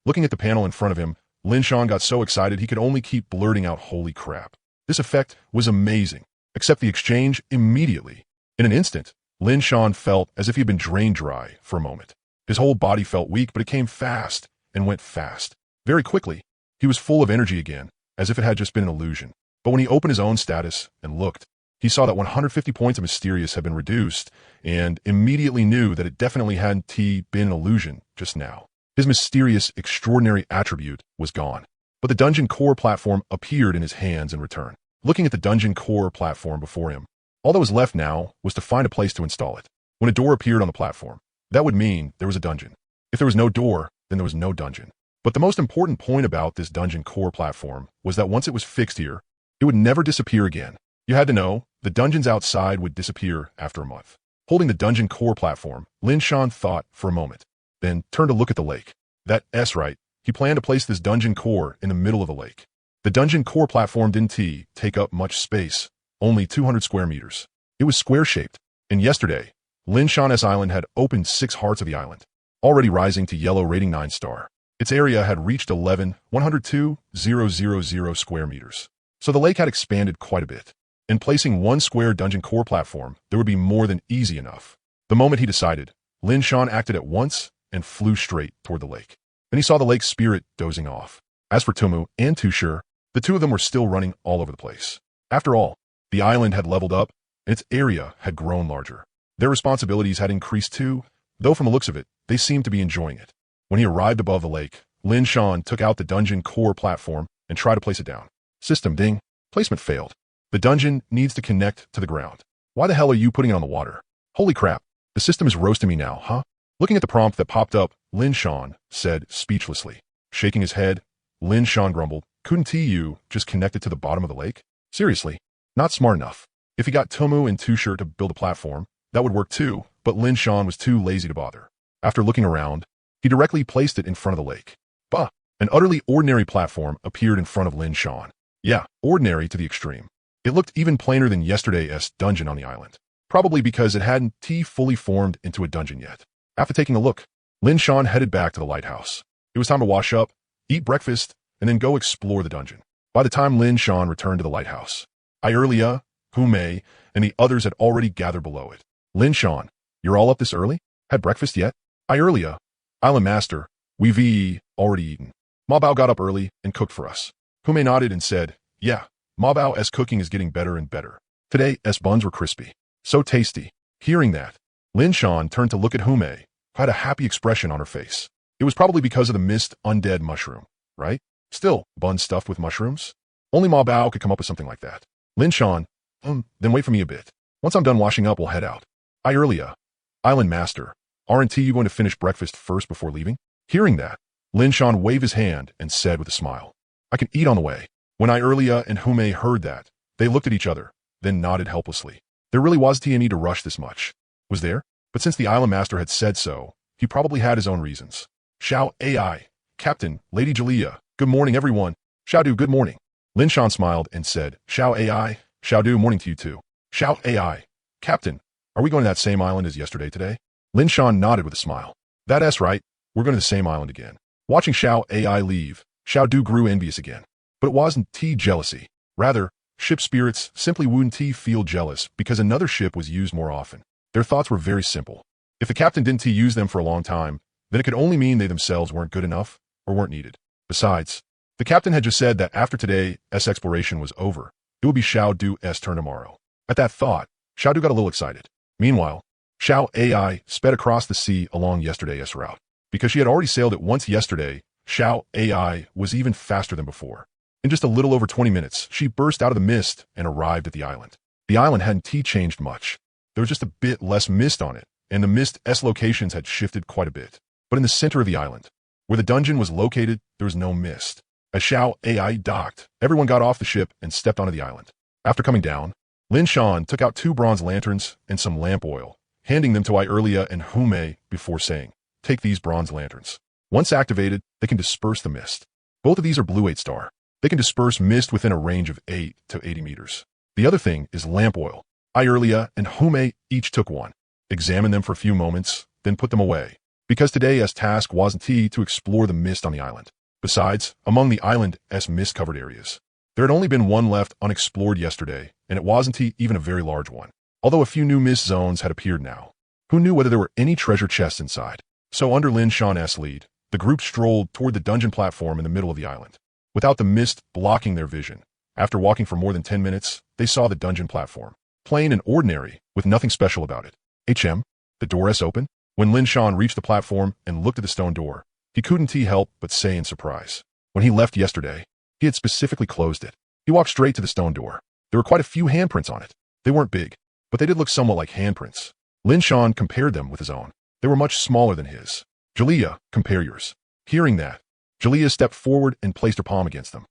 Looking at the panel in front of him, Lin Shan got so excited he could only keep blurting out holy crap. This effect was amazing. Accept the exchange immediately. In an instant, Lin Shan felt as if he had been drained dry for a moment. His whole body felt weak, but it came fast and went fast. Very quickly, he was full of energy again, as if it had just been an illusion. But when he opened his own status and looked, he saw that 150 points of mysterious had been reduced, and immediately knew that it definitely hadn't been an illusion just now. His mysterious, extraordinary attribute was gone. But the dungeon core platform appeared in his hands in return. Looking at the dungeon core platform before him, all that was left now was to find a place to install it. When a door appeared on the platform, that would mean there was a dungeon. If there was no door, then there was no dungeon. But the most important point about this dungeon core platform was that once it was fixed here, it would never disappear again. You had to know, the dungeons outside would disappear after a month. Holding the dungeon core platform, Lin Shan thought for a moment, then turned to look at the lake. That's right, he planned to place this dungeon core in the middle of the lake. The dungeon core platform didn't take up much space, only 200 square meters. It was square-shaped, and yesterday, Lin Shan's island had opened 6 hearts of the island, already rising to yellow rating 9-star. Its area had reached 11,102,000 square meters. So the lake had expanded quite a bit. In placing one square dungeon core platform, there would be more than easy enough. The moment he decided, Lin Shan acted at once and flew straight toward the lake. Then he saw the lake's spirit dozing off. As for Tumu and Tushur, the two of them were still running all over the place. After all, the island had leveled up, and its area had grown larger. Their responsibilities had increased too, though from the looks of it, they seemed to be enjoying it. When he arrived above the lake, Lin Shan took out the dungeon core platform and tried to place it down. System ding. Placement failed. The dungeon needs to connect to the ground. Why the hell are you putting it on the water? Holy crap. The system is roasting me now, huh? Looking at the prompt that popped up, Lin Shan said speechlessly. Shaking his head, Lin Shan grumbled, couldn't you just connect it to the bottom of the lake? Seriously, not smart enough. If he got Tumu and Tushur to build a platform, that would work too, but Lin Shan was too lazy to bother. After looking around, he directly placed it in front of the lake. Bah! An utterly ordinary platform appeared in front of Lin Shan. Yeah, ordinary to the extreme. It looked even plainer than yesterday's dungeon on the island, probably because it hadn't fully formed into a dungeon yet. After taking a look, Lin Shan headed back to the lighthouse. It was time to wash up, eat breakfast, and then go explore the dungeon. By the time Lin Shan returned to the lighthouse, Eerie, Hume, and the others had already gathered below it. Lin Shan, you're all up this early? Had breakfast yet? Eerie, Island Master, we've already eaten. Ma Bao got up early and cooked for us. Hume nodded and said, yeah, Ma Bao's cooking is getting better and better. Today, buns were crispy. So tasty. Hearing that, Lin Shan turned to look at Hume, who had a happy expression on her face. It was probably because of the missed undead mushroom, right? Still, buns stuffed with mushrooms? Only Ma Bao could come up with something like that. Lin Shan, then wait for me a bit. Once I'm done washing up, we'll head out. Eerie, Island Master, aren't you going to finish breakfast first before leaving? Hearing that, Lin Shan waved his hand and said with a smile, I can eat on the way. When Eerie and Hume heard that, they looked at each other, then nodded helplessly. There really wasn't any need to rush this much. Was there? But since the Island Master had said so, he probably had his own reasons. Xiao AI, Captain, Lady Jalea, good morning everyone. Xiaodu, good morning. Lin Shan smiled and said, Xiao AI, Xiaodu, morning to you too. Xiao AI, Captain, are we going to that same island as yesterday today? Lin Shan nodded with a smile. That's right, we're going to the same island again. Watching Xiao AI leave, Xiaodu grew envious again. But it wasn't jealousy. Rather, ship spirits simply wouldn't feel jealous because another ship was used more often. Their thoughts were very simple. If the captain didn't use them for a long time, then it could only mean they themselves weren't good enough or weren't needed. Besides, the captain had just said that after today's exploration was over, it would be Xiao Du's turn tomorrow. At that thought, Xiao Du got a little excited. Meanwhile, Xiao AI sped across the sea along yesterday's route. Because she had already sailed it once yesterday, Xiao AI was even faster than before. In just a little over 20 minutes, she burst out of the mist and arrived at the island. The island hadn't changed much. There was just a bit less mist on it, and the mist's locations had shifted quite a bit. But in the center of the island, where the dungeon was located, there was no mist. As Xiao AI docked, everyone got off the ship and stepped onto the island. After coming down, Lin Shan took out 2 bronze lanterns and some lamp oil, handing them to Eerie and Hume before saying, take these bronze lanterns. Once activated, they can disperse the mist. Both of these are blue 8-star. They can disperse mist within a range of 8 to 80 meters. The other thing is lamp oil. Eerie and Hume each took one, examined them for a few moments, then put them away. because today's task wasn't to explore the mist on the island. Besides, among the island's mist-covered areas, there had only been one left unexplored yesterday, and it wasn't even a very large one. Although a few new mist zones had appeared now. Who knew whether there were any treasure chests inside? So under Lin Shan's lead, the group strolled toward the dungeon platform in the middle of the island, without the mist blocking their vision. After walking for more than 10 minutes, they saw the dungeon platform, plain and ordinary, with nothing special about it. The door opened. When Lin Shan reached the platform and looked at the stone door, he couldn't help but say in surprise. When he left yesterday, he had specifically closed it. He walked straight to the stone door. There were quite a few handprints on it. They weren't big, but they did look somewhat like handprints. Lin Shan compared them with his own. They were much smaller than his. Jaliyah, compare yours. Hearing that, Jaliyah stepped forward and placed her palm against them.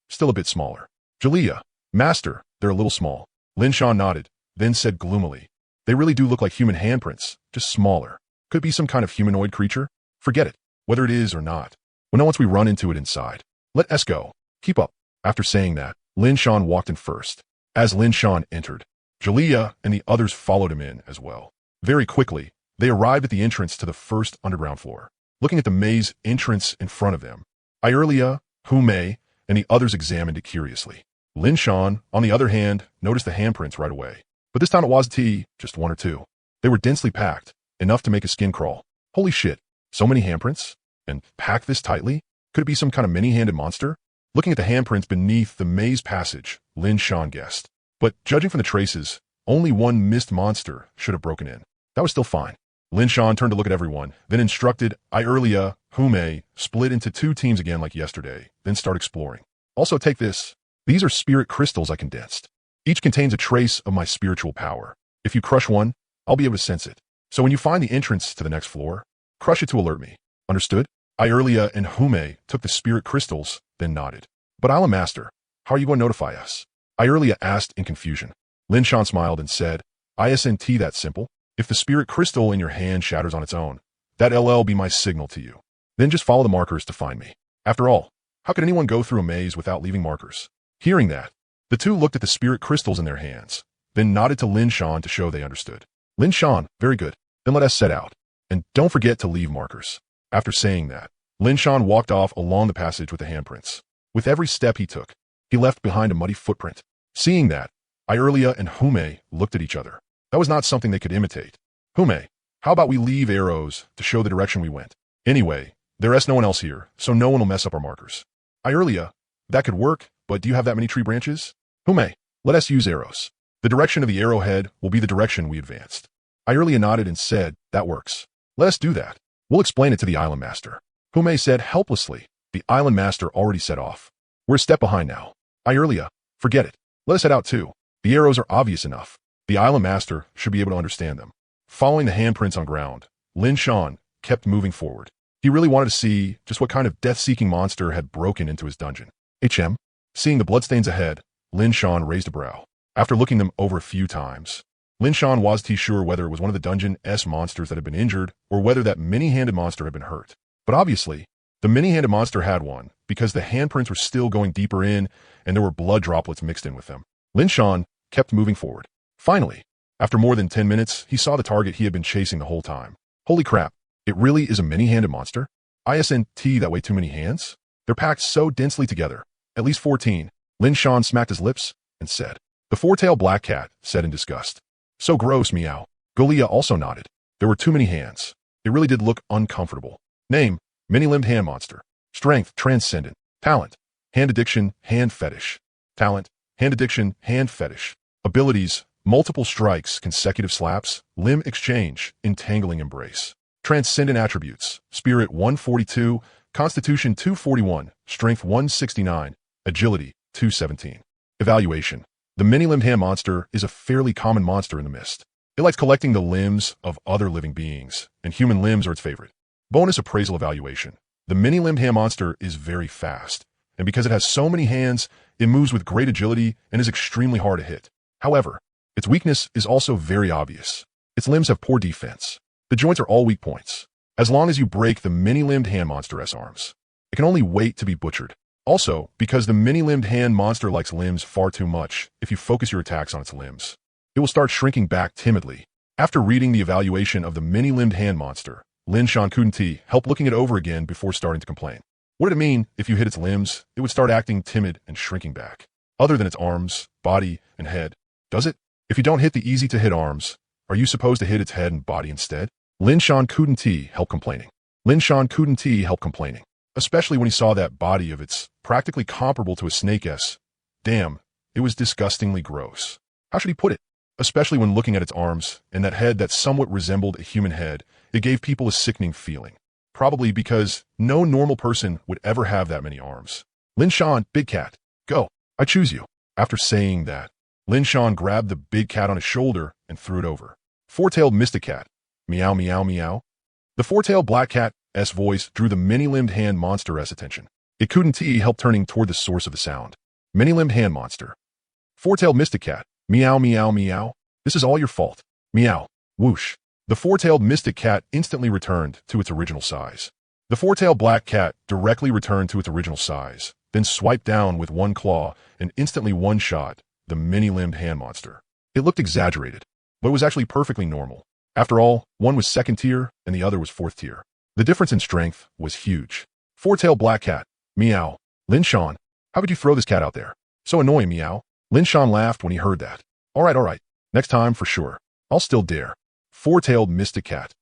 Still a bit smaller. Jaliyah, master, they're a little small. Lin Shan nodded, then said gloomily, they really do look like human handprints, just smaller. Could it be some kind of humanoid creature? Forget it, whether it is or not. Once we run into it inside, let us go. Keep up. After saying that, Lin Shan walked in first. As Lin Shan entered, Jaliyah and the others followed him in as well. Very quickly, they arrived at the entrance to the first underground floor. Looking at the maze entrance in front of them, Ierlia, Humei, and the others examined it curiously. Lin Shan, on the other hand, noticed the handprints right away. But this time it wasn't just one or two. They were densely packed, enough to make a skin crawl. Holy shit, so many handprints? And packed this tightly? Could it be some kind of many-handed monster? Looking at the handprints beneath the maze passage, Lin Shan guessed. But judging from the traces, only one mist monster should have broken in. That was still fine. Lin Shan turned to look at everyone, then instructed Ierlia, Humei, split into 2 teams again like yesterday, then start exploring. Also take this. These are spirit crystals I condensed. Each contains a trace of my spiritual power. If you crush one, I'll be able to sense it. So when you find the entrance to the next floor, crush it to alert me. Understood? Ierlia and Humei took the spirit crystals, then nodded. But I'm a master. How are you going to notify us? Ierlia asked in confusion. Lin Shan smiled and said, Isn't that simple? If the spirit crystal in your hand shatters on its own, that LL be my signal to you. Then just follow the markers to find me. After all, how could anyone go through a maze without leaving markers? Hearing that, the 2 looked at the spirit crystals in their hands, then nodded to Lin Shan to show they understood. Lin Shan, very good. Then let us set out. And don't forget to leave markers. After saying that, Lin Shan walked off along the passage with the handprints. With every step he took, he left behind a muddy footprint. Seeing that, Ierlia and Humei looked at each other. That was not something they could imitate. Humei, how about we leave arrows to show the direction we went? Anyway, there's no one else here, so no one will mess up our markers. Ierlia, that could work, but do you have that many tree branches? Humei, let us use arrows. The direction of the arrowhead will be the direction we advanced. Ierlia nodded and said, that works. Let us do that. We'll explain it to the island master. Humei said helplessly. The island master already set off. We're a step behind now. Ierlia, forget it. Let us head out too. The arrows are obvious enough. The island master should be able to understand them. Following the handprints on ground, Lin Shan kept moving forward. He really wanted to see just what kind of death-seeking monster had broken into his dungeon. Seeing the bloodstains ahead, Lin Shan raised a brow. After looking them over a few times, Lin Shan wasn't sure whether it was one of the dungeon's monsters that had been injured or whether that many-handed monster had been hurt. But obviously, the many-handed monster had one because the handprints were still going deeper in and there were blood droplets mixed in with them. Lin Shan kept moving forward. Finally, after more than 10 minutes, he saw the target he had been chasing the whole time. Holy crap, it really is a many-handed monster? Isn't that way too many hands? They're packed so densely together. At least 14. Lin Shan smacked his lips and said. The 4-tailed black cat said in disgust. So gross, meow. Jaliyah also nodded. There were too many hands. It really did look uncomfortable. Name, many-limbed hand monster. Strength, transcendent. Talent, hand addiction, hand fetish. Talent, hand addiction, hand fetish. Abilities, multiple strikes, consecutive slaps, limb exchange, entangling embrace. Transcendent attributes, spirit 142, constitution 241, strength 169, agility 217. Evaluation. The many-limbed hand monster is a fairly common monster in the mist. It likes collecting the limbs of other living beings, and human limbs are its favorite. Bonus appraisal evaluation. The many-limbed hand monster is very fast, and because it has so many hands, it moves with great agility and is extremely hard to hit. However, its weakness is also very obvious. Its limbs have poor defense. The joints are all weak points. As long as you break the many-limbed hand monster's arms, it can only wait to be butchered. Also, because the many-limbed hand monster likes limbs far too much, if you focus your attacks on its limbs, it will start shrinking back timidly. After reading the evaluation of the many-limbed hand monster, Lin Shan couldn't help looking it over again before starting to complain. What did it mean if you hit its limbs, it would start acting timid and shrinking back? Other than its arms, body, and head. Does it? If you don't hit the easy-to-hit arms, are you supposed to hit its head and body instead? Lin Shan couldn't help complaining. Lin Shan couldn't help complaining. Especially when he saw that body of its, practically comparable to a snake's. Damn, it was disgustingly gross. How should he put it? Especially when looking at its arms, and that head that somewhat resembled a human head, it gave people a sickening feeling. Probably because no normal person would ever have that many arms. Lin Shan, big cat, go. I choose you. After saying that, Lin Shan grabbed the big cat on his shoulder and threw it over. Four-tailed mystic cat. Meow, meow, meow. The four-tailed black cat's voice drew the many-limbed hand monster's attention. It couldn't help turning toward the source of the sound. Many-limbed hand monster. Four-tailed mystic cat. Meow, meow, meow. This is all your fault. Meow. Whoosh. The four-tailed mystic cat instantly returned to its original size. The four-tailed black cat directly returned to its original size, then swiped down with one claw and instantly one-shot the many-limbed hand monster. It looked exaggerated, but it was actually perfectly normal. After all, one was second tier and the other was fourth tier. The difference in strength was huge. Four-tailed black cat. Meow. Lin Shan, how could you throw this cat out there? So annoying, meow. Lin Shan laughed when he heard that. All right. Next time for sure. I'll still dare. Four-tailed mystic cat.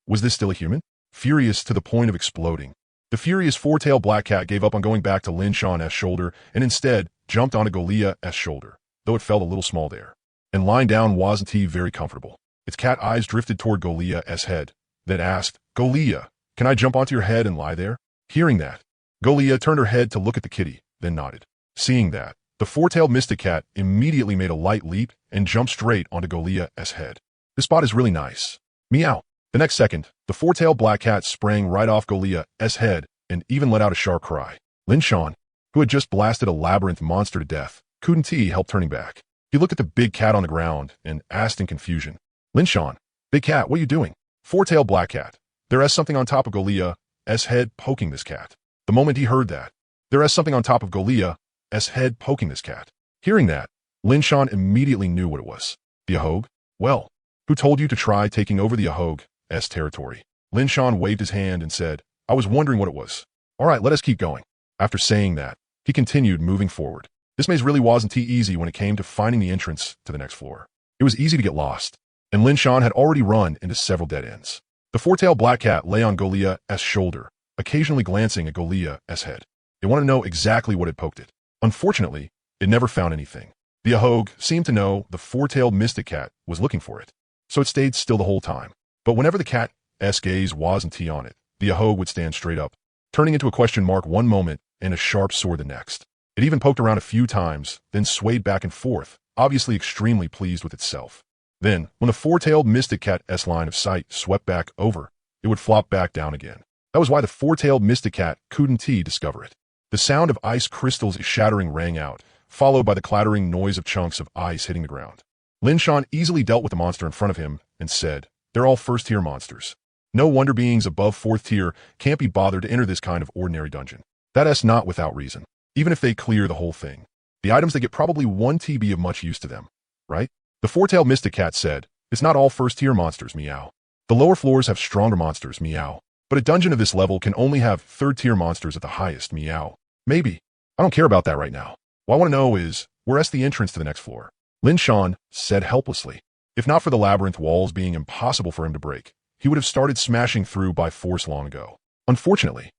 Was this still a human? Furious to the point of exploding. The furious four-tailed black cat gave up on going back to Lin Shan's shoulder and instead jumped onto Goliath's shoulder, though it felt a little small there. And lying down wasn't very comfortable. Its cat eyes drifted toward Goliath's head, then asked, Goliath, can I jump onto your head and lie there? Hearing that, Goliath turned her head to look at the kitty, then nodded. Seeing that, the four-tailed mystic cat immediately made a light leap and jumped straight onto Goliath's head. This spot is really nice. Meow. The next second, the four-tailed black cat sprang right off Goliath's head and even let out a sharp cry. Lin Shan, who had just blasted a labyrinth monster to death, couldn't help turning back. He looked at the big cat on the ground and asked in confusion, Lin Shan, big cat, what are you doing? Four-tailed black cat. There is something on top of Goliath's head poking this cat. The moment he heard that, there is something on top of Goliath's head poking this cat. Hearing that, Lin Shan immediately knew what it was. The Ahogue? Well, who told you to try taking over the Ahogue's territory? Lin Shan waved his hand and said, I was wondering what it was. All right, let us keep going. After saying that, he continued moving forward. This maze really wasn't easy when it came to finding the entrance to the next floor. It was easy to get lost, and Lin Shan had already run into several dead ends. The four-tailed black cat lay on Goliath's shoulder, occasionally glancing at Goliath's head. It wanted to know exactly what had poked it. Unfortunately, it never found anything. The Ahogue seemed to know the four-tailed mystic cat was looking for it, so it stayed still the whole time. But whenever the cat's gaze wasn't on it, the Ahogue would stand straight up, turning into a question mark one moment and a sharp sword the next. It even poked around a few times, then swayed back and forth, obviously extremely pleased with itself. Then, when the four-tailed mystic cat's line of sight swept back over, it would flop back down again. That was why the four-tailed mystic cat couldn't discover it. The sound of ice crystals shattering rang out, followed by the clattering noise of chunks of ice hitting the ground. Lin Shan easily dealt with the monster in front of him and said, they're all first-tier monsters. No wonder beings above fourth tier can't be bothered to enter this kind of ordinary dungeon. That's not without reason, even if they clear the whole thing. The items they get probably won't be of much use to them, right? The four-tailed mystic cat said, it's not all first-tier monsters, meow. The lower floors have stronger monsters, meow. But a dungeon of this level can only have third-tier monsters at the highest, meow. Maybe. I don't care about that right now. What I want to know is, where's the entrance to the next floor? Lin Shan said helplessly. If not for the labyrinth walls being impossible for him to break, he would have started smashing through by force long ago. Unfortunately,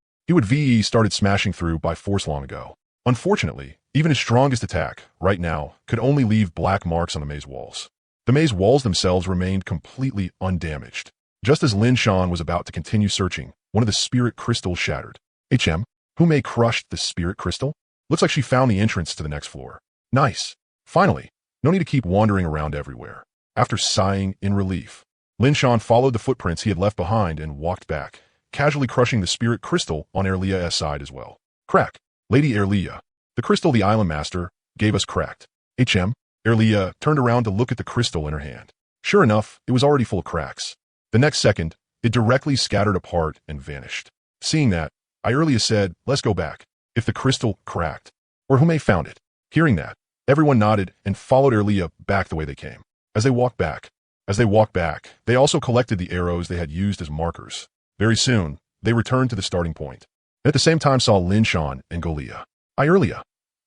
started smashing through by force long ago. Unfortunately, even his strongest attack, right now, could only leave black marks on the maze walls. The maze walls themselves remained completely undamaged. Just as Lin Shan was about to continue searching, one of the spirit crystals shattered. Who may crushed the spirit crystal? Looks like she found the entrance to the next floor. Nice. Finally, no need to keep wandering around everywhere. After sighing in relief, Lin Shan followed the footprints he had left behind and walked back, casually crushing the spirit crystal on Erlia's side as well. Crack. Lady Erlia, the crystal the island master gave us cracked. Erlia turned around to look at the crystal in her hand. Sure enough, it was already full of cracks. The next second, it directly scattered apart and vanished. Seeing that, Erlia said, let's go back. If the crystal cracked, or who may found it. Hearing that, everyone nodded and followed Erlia back the way they came. As they walked back, they also collected the arrows they had used as markers. Very soon, they returned to the starting point, and at the same time saw Lin Shan and Golia. Earlier.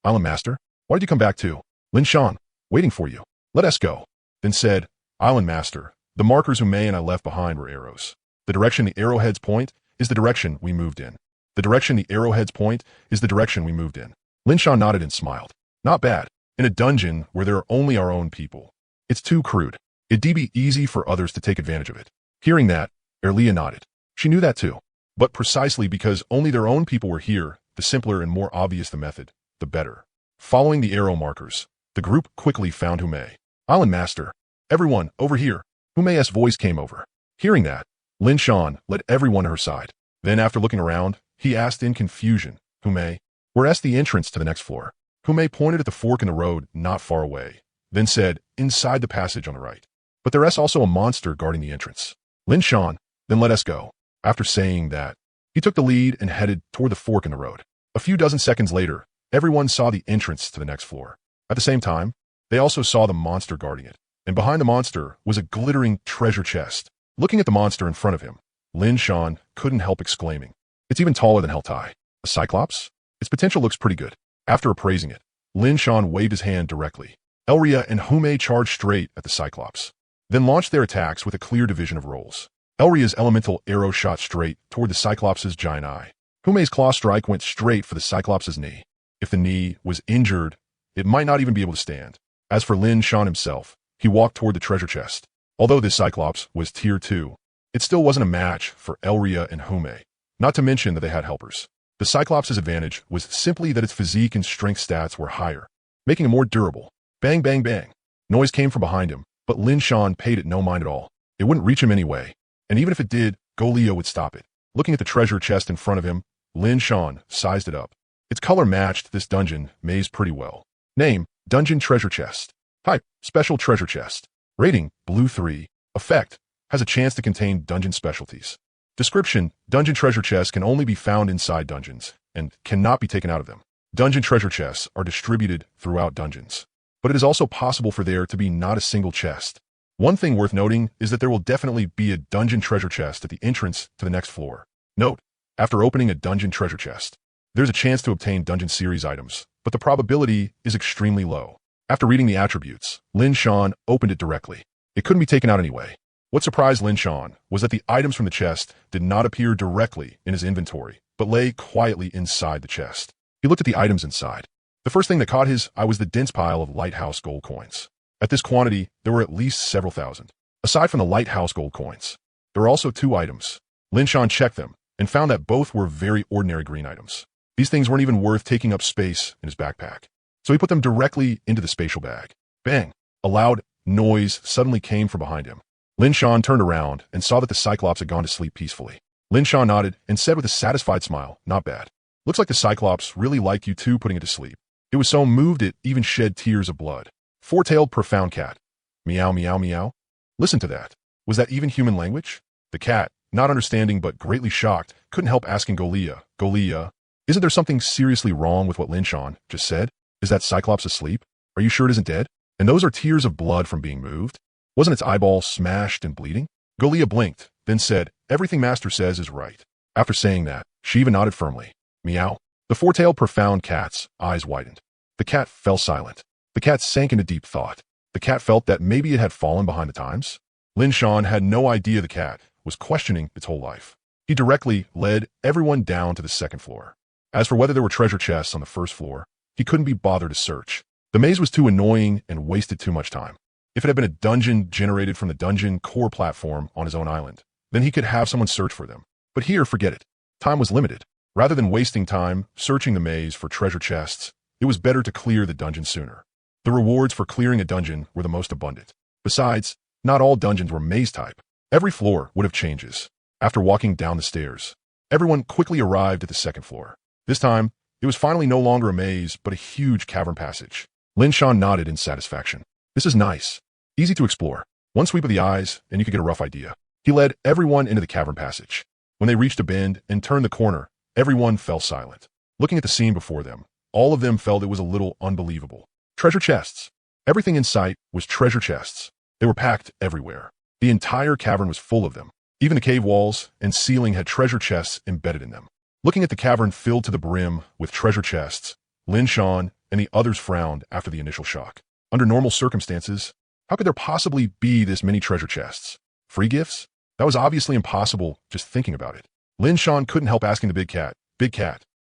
Island Master, why did you come back too? Lin Shan, waiting for you. Let us go. Then said, Island Master, the markers May and I left behind were arrows. The direction the arrowheads point is the direction we moved in. The direction the arrowheads point is the direction we moved in. Lin Shan nodded and smiled. Not bad. In a dungeon where there are only our own people. It's too crude. It'd be easy for others to take advantage of it. Hearing that, Erlia nodded. She knew that too. But precisely because only their own people were here, the simpler and more obvious the method, the better. Following the arrow markers, the group quickly found Hume. Island Master. Everyone, over here. Hume's voice came over. Hearing that, Lin Shan led everyone to her side. Then after looking around, he asked in confusion, Hume, where's the entrance to the next floor? Hume pointed at the fork in the road not far away, then said, inside the passage on the right. But there's also a monster guarding the entrance. Lin Shan, then let us go. After saying that, he took the lead and headed toward the fork in the road. A few dozen seconds later, everyone saw the entrance to the next floor. At the same time, they also saw the monster guarding it, and behind the monster was a glittering treasure chest. Looking at the monster in front of him, Lin Shan couldn't help exclaiming, it's even taller than Heltai. A cyclops? Its potential looks pretty good. After appraising it, Lin Shan waved his hand directly. Elria and Hume charged straight at the cyclops, then launched their attacks with a clear division of roles. Elria's elemental arrow shot straight toward the cyclops' giant eye. Hume's claw strike went straight for the cyclops' knee. If the knee was injured, it might not even be able to stand. As for Lin Shan himself, he walked toward the treasure chest. Although this cyclops was tier 2, it still wasn't a match for Elria and Hume, not to mention that they had helpers. The cyclops' advantage was simply that its physique and strength stats were higher, making it more durable. Bang, bang, bang. Noise came from behind him, but Lin Shan paid it no mind at all. It wouldn't reach him anyway, and even if it did, Golia would stop it. Looking at the treasure chest in front of him, Lin Shan sized it up. Its color matched this dungeon maze pretty well. Name, Dungeon Treasure Chest. Type, Special Treasure Chest. Rating, Blue 3. Effect, has a chance to contain dungeon specialties. Description, Dungeon Treasure Chests can only be found inside dungeons, and cannot be taken out of them. Dungeon treasure chests are distributed throughout dungeons, but it is also possible for there to be not a single chest. One thing worth noting is that there will definitely be a dungeon treasure chest at the entrance to the next floor. Note, after opening a dungeon treasure chest, there's a chance to obtain dungeon series items, but the probability is extremely low. After reading the attributes, Lin Shan opened it directly. It couldn't be taken out anyway. What surprised Lin Shan was that the items from the chest did not appear directly in his inventory, but lay quietly inside the chest. He looked at the items inside. The first thing that caught his eye was the dense pile of lighthouse gold coins. At this quantity, there were at least several thousand. Aside from the lighthouse gold coins, there were also 2 items. Lin Shan checked them and found that both were very ordinary green items. These things weren't even worth taking up space in his backpack, so he put them directly into the spatial bag. Bang! A loud noise suddenly came from behind him. Lin Shan turned around and saw that the Cyclops had gone to sleep peacefully. Lin Shan nodded and said with a satisfied smile, not bad. Looks like the Cyclops really liked you too putting it to sleep. It was so moved it even shed tears of blood. Four-tailed profound cat. Meow, meow, meow. Listen to that. Was that even human language? The cat, not understanding but greatly shocked, couldn't help asking Golia, isn't there something seriously wrong with what Lin Shan just said? Is that Cyclops asleep? Are you sure it isn't dead? And those are tears of blood from being moved? Wasn't its eyeball smashed and bleeding? Golia blinked, then said, everything Master says is right. After saying that, she even nodded firmly. Meow. The four-tailed profound cat's eyes widened. The cat fell silent. The cat sank into deep thought. The cat felt that maybe it had fallen behind the times. Lin Shan had no idea the cat was questioning its whole life. He directly led everyone down to the second floor. As for whether there were treasure chests on the first floor, he couldn't be bothered to search. The maze was too annoying and wasted too much time. If it had been a dungeon generated from the dungeon core platform on his own island, then he could have someone search for them. But here, forget it. Time was limited. Rather than wasting time searching the maze for treasure chests, it was better to clear the dungeon sooner. The rewards for clearing a dungeon were the most abundant. Besides, not all dungeons were maze type. Every floor would have changes. After walking down the stairs, everyone quickly arrived at the second floor. This time, it was finally no longer a maze, but a huge cavern passage. Lin Shan nodded in satisfaction. This is nice. Easy to explore. One sweep of the eyes, and you could get a rough idea. He led everyone into the cavern passage. When they reached a bend and turned the corner, everyone fell silent. Looking at the scene before them, all of them felt it was a little unbelievable. Treasure chests. Everything in sight was treasure chests. They were packed everywhere. The entire cavern was full of them. Even the cave walls and ceiling had treasure chests embedded in them. Looking at the cavern filled to the brim with treasure chests, Lin Shan and the others frowned after the initial shock. Under normal circumstances, how could there possibly be this many treasure chests? Free gifts? That was obviously impossible just thinking about it. Lin Shan couldn't help asking the big cat,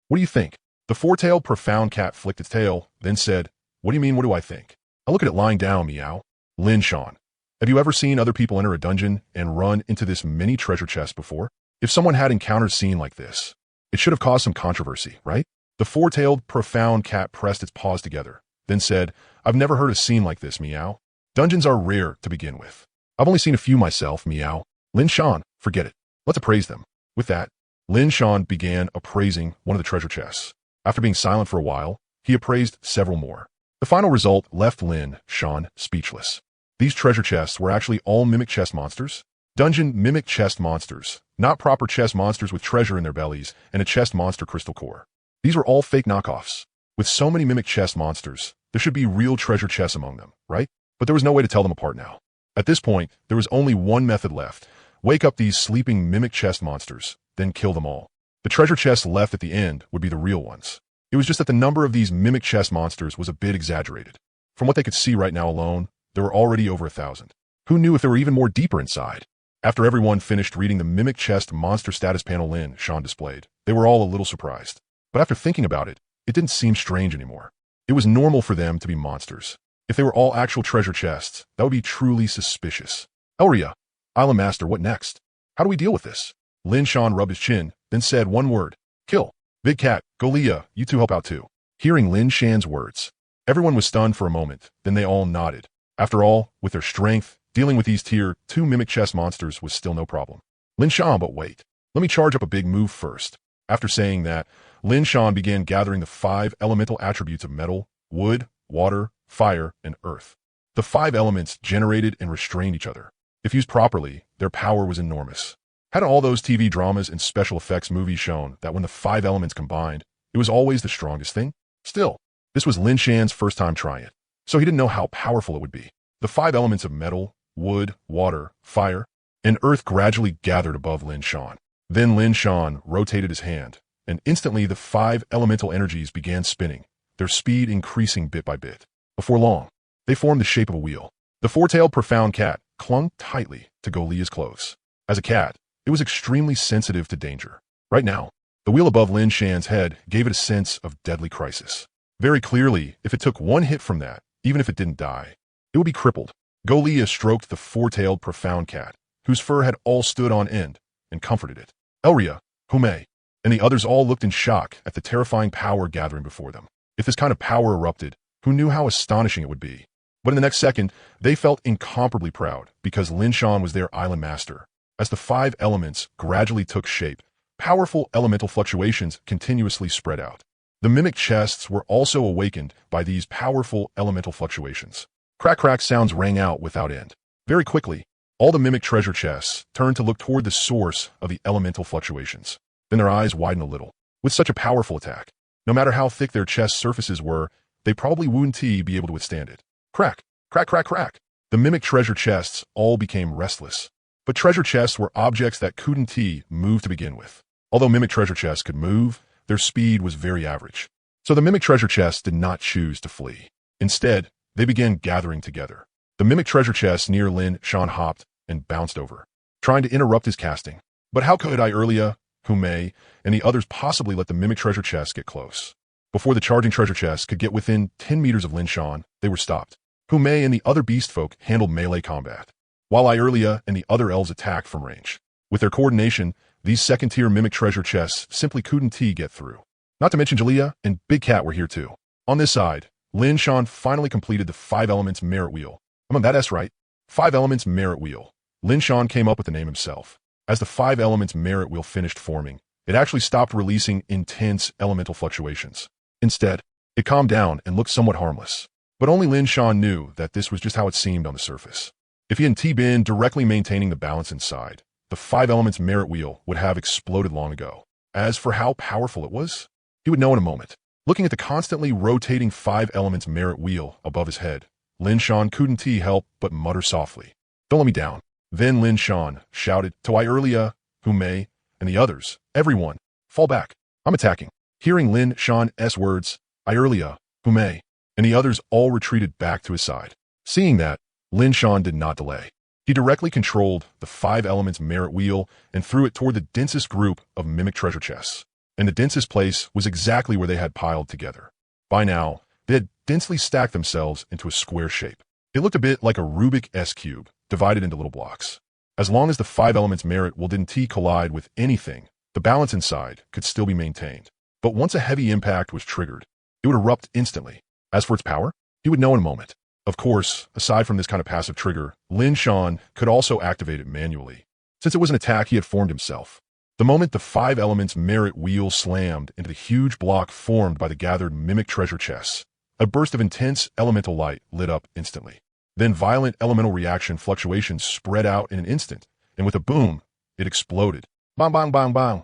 what do you think? The four-tailed profound cat flicked its tail, then said, what do you mean, what do I think? I look at it lying down, meow. Lin Shan, have you ever seen other people enter a dungeon and run into this many treasure chests before? If someone had encountered a scene like this, it should have caused some controversy, right? The four-tailed profound cat pressed its paws together, then said, I've never heard a scene like this, meow. Dungeons are rare to begin with. I've only seen a few myself, meow. Lin Shan, forget it. Let's appraise them. With that, Lin Shan began appraising one of the treasure chests. After being silent for a while, he appraised several more. The final result left Lin Shan speechless. These treasure chests were actually all mimic chest monsters. Dungeon mimic chest monsters, not proper chest monsters with treasure in their bellies and a chest monster crystal core. These were all fake knockoffs. With so many mimic chest monsters, there should be real treasure chests among them, right? But there was no way to tell them apart now. At this point, there was only one method left. Wake up these sleeping mimic chest monsters, then kill them all. The treasure chests left at the end would be the real ones. It was just that the number of these mimic chest monsters was a bit exaggerated. From what they could see right now alone, there were already over 1,000. Who knew if there were even more deeper inside? After everyone finished reading the mimic chest monster status panel Lin Shan displayed, they were all a little surprised. But after thinking about it, it didn't seem strange anymore. It was normal for them to be monsters. If they were all actual treasure chests, that would be truly suspicious. Elria, Island Master, what next? How do we deal with this? Lin Shan rubbed his chin, then said one word. Kill. Big Cat, Golia, you two help out too. Hearing Lin Shan's words, everyone was stunned for a moment, then they all nodded. After all, with their strength, dealing with these tier 2 mimic chest monsters was still no problem. Lin Shan, but wait. Let me charge up a big move first. After saying that, Lin Shan began gathering the 5 elemental attributes of metal, wood, water, fire, and earth. The 5 elements generated and restrained each other. If used properly, their power was enormous. Hadn't all those TV dramas and special effects movies shown that when the 5 elements combined, it was always the strongest thing? Still, this was Lin Shan's first time trying it, so he didn't know how powerful it would be. The 5 elements of metal, wood, water, fire, and earth gradually gathered above Lin Shan. Then Lin Shan rotated his hand, and instantly the 5 elemental energies began spinning, their speed increasing bit by bit. Before long, they formed the shape of a wheel. The four-tailed profound cat clung tightly to Golia's clothes. As a cat, it was extremely sensitive to danger. Right now, the wheel above Lin Shan's head gave it a sense of deadly crisis. Very clearly, if it took one hit from that, even if it didn't die, it would be crippled. Golia stroked the four-tailed profound cat, whose fur had all stood on end, and comforted it. Elria, Hume, and the others all looked in shock at the terrifying power gathering before them. If this kind of power erupted, who knew how astonishing it would be? But in the next second, they felt incomparably proud because Lin Shan was their island master. As the 5 elements gradually took shape, powerful elemental fluctuations continuously spread out. The mimic chests were also awakened by these powerful elemental fluctuations. Crack sounds rang out without end. Very quickly, all the mimic treasure chests turned to look toward the source of the elemental fluctuations. Then their eyes widened a little. With such a powerful attack, no matter how thick their chest surfaces were, they probably wouldn't be able to withstand it. Crack. The mimic treasure chests all became restless. But treasure chests were objects that couldn't move to begin with. Although mimic treasure chests could move, their speed was very average. So the mimic treasure chests did not choose to flee. Instead, they began gathering together. The mimic treasure chests near Lin Shan hopped and bounced over, trying to interrupt his casting. But how could Irlia, Hume, and the others possibly let the mimic treasure chests get close? Before the charging treasure chests could get within 10 meters of Lin Shan, they were stopped. Hume and the other beast folk handled melee combat, while Irlia and the other elves attacked from range. With their coordination, these second-tier mimic treasure chests simply couldn't get through. Not to mention Jalea and Big Cat were here too. On this side, Lin Shan finally completed the 5 elements merit wheel. That's right. 5 elements merit wheel. Lin Shan came up with the name himself. As the 5 elements merit wheel finished forming, it actually stopped releasing intense elemental fluctuations. Instead, it calmed down and looked somewhat harmless. But only Lin Shan knew that this was just how it seemed on the surface. If he hadn't been directly maintaining the balance inside, the 5 elements merit wheel would have exploded long ago. As for how powerful it was, he would know in a moment. Looking at the constantly rotating 5 elements merit wheel above his head, Lin Shan couldn't help but mutter softly. Don't let me down. Then Lin Shan shouted to Irelia, Hume, and the others, everyone, fall back. I'm attacking. Hearing Lin Shan's words, Irelia, Hume, and the others all retreated back to his side. Seeing that, Lin Shan did not delay. He directly controlled the 5 elements merit wheel and threw it toward the densest group of mimic treasure chests. And the densest place was exactly where they had piled together. By now, they had densely stacked themselves into a square shape. It looked a bit like a Rubik's cube, divided into little blocks. As long as the 5 elements merit wheel didn't collide with anything, the balance inside could still be maintained. But once a heavy impact was triggered, it would erupt instantly. As for its power, he would know in a moment. Of course, aside from this kind of passive trigger, Lin Shan could also activate it manually, since it was an attack he had formed himself. The moment the 5 elements merit wheel slammed into the huge block formed by the gathered mimic treasure chests, a burst of intense elemental light lit up instantly. Then violent elemental reaction fluctuations spread out in an instant, and with a boom, it exploded. Bang, bang, bang, bang.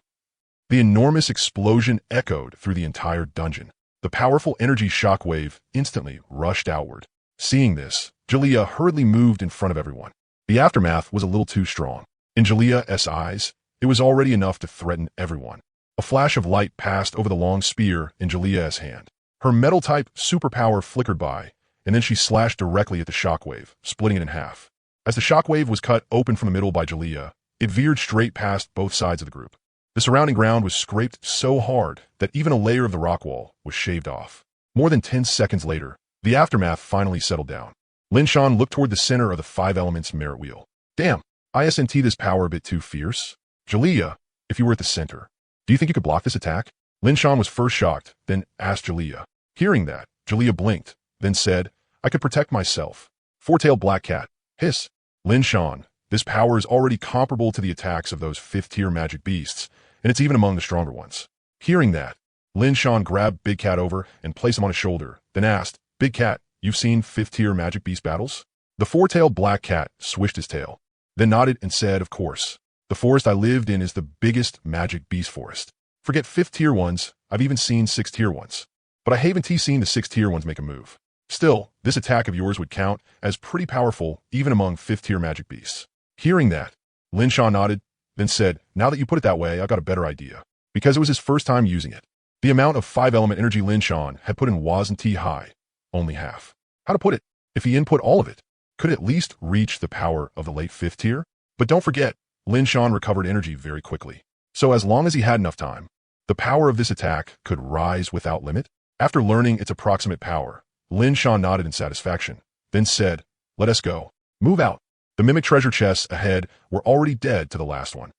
The enormous explosion echoed through the entire dungeon. The powerful energy shockwave instantly rushed outward. Seeing this, Jalea hurriedly moved in front of everyone. The aftermath was a little too strong. In Jalea's eyes, it was already enough to threaten everyone. A flash of light passed over the long spear in Jalea's hand. Her metal-type superpower flickered by, and then she slashed directly at the shockwave, splitting it in half. As the shockwave was cut open from the middle by Jalea, it veered straight past both sides of the group. The surrounding ground was scraped so hard that even a layer of the rock wall was shaved off. More than 10 seconds later, the aftermath finally settled down. Lin Shan looked toward the center of the 5 elements merit wheel. Damn, isn't this power a bit too fierce? Jalea, if you were at the center, do you think you could block this attack? Lin Shan was first shocked, then asked Jalea. Hearing that, Jalea blinked, then said, I could protect myself. Four-tailed black cat. Hiss. Lin Shan, this power is already comparable to the attacks of those 5th-tier magic beasts, and it's even among the stronger ones. Hearing that, Lin Shan grabbed Big Cat over and placed him on his shoulder, then asked, Big Cat, you've seen 5th-tier magic beast battles? The 4-tailed black cat swished his tail, then nodded and said, of course. The forest I lived in is the biggest magic beast forest. Forget 5th-tier ones, I've even seen 6th-tier ones. But I haven't seen the 6th-tier ones make a move. Still, this attack of yours would count as pretty powerful even among 5th-tier magic beasts. Hearing that, Lin Shan nodded, then said, now that you put it that way, I've got a better idea. Because it was his first time using it. The amount of 5-element energy Lin Shan had put in wasn't high, only half. How to put it? If he input all of it, could at least reach the power of the late 5th tier? But don't forget, Lin Shan recovered energy very quickly. So as long as he had enough time, the power of this attack could rise without limit. After learning its approximate power, Lin Shan nodded in satisfaction, then said, let us go. Move out. The mimic treasure chests ahead were already dead to the last one.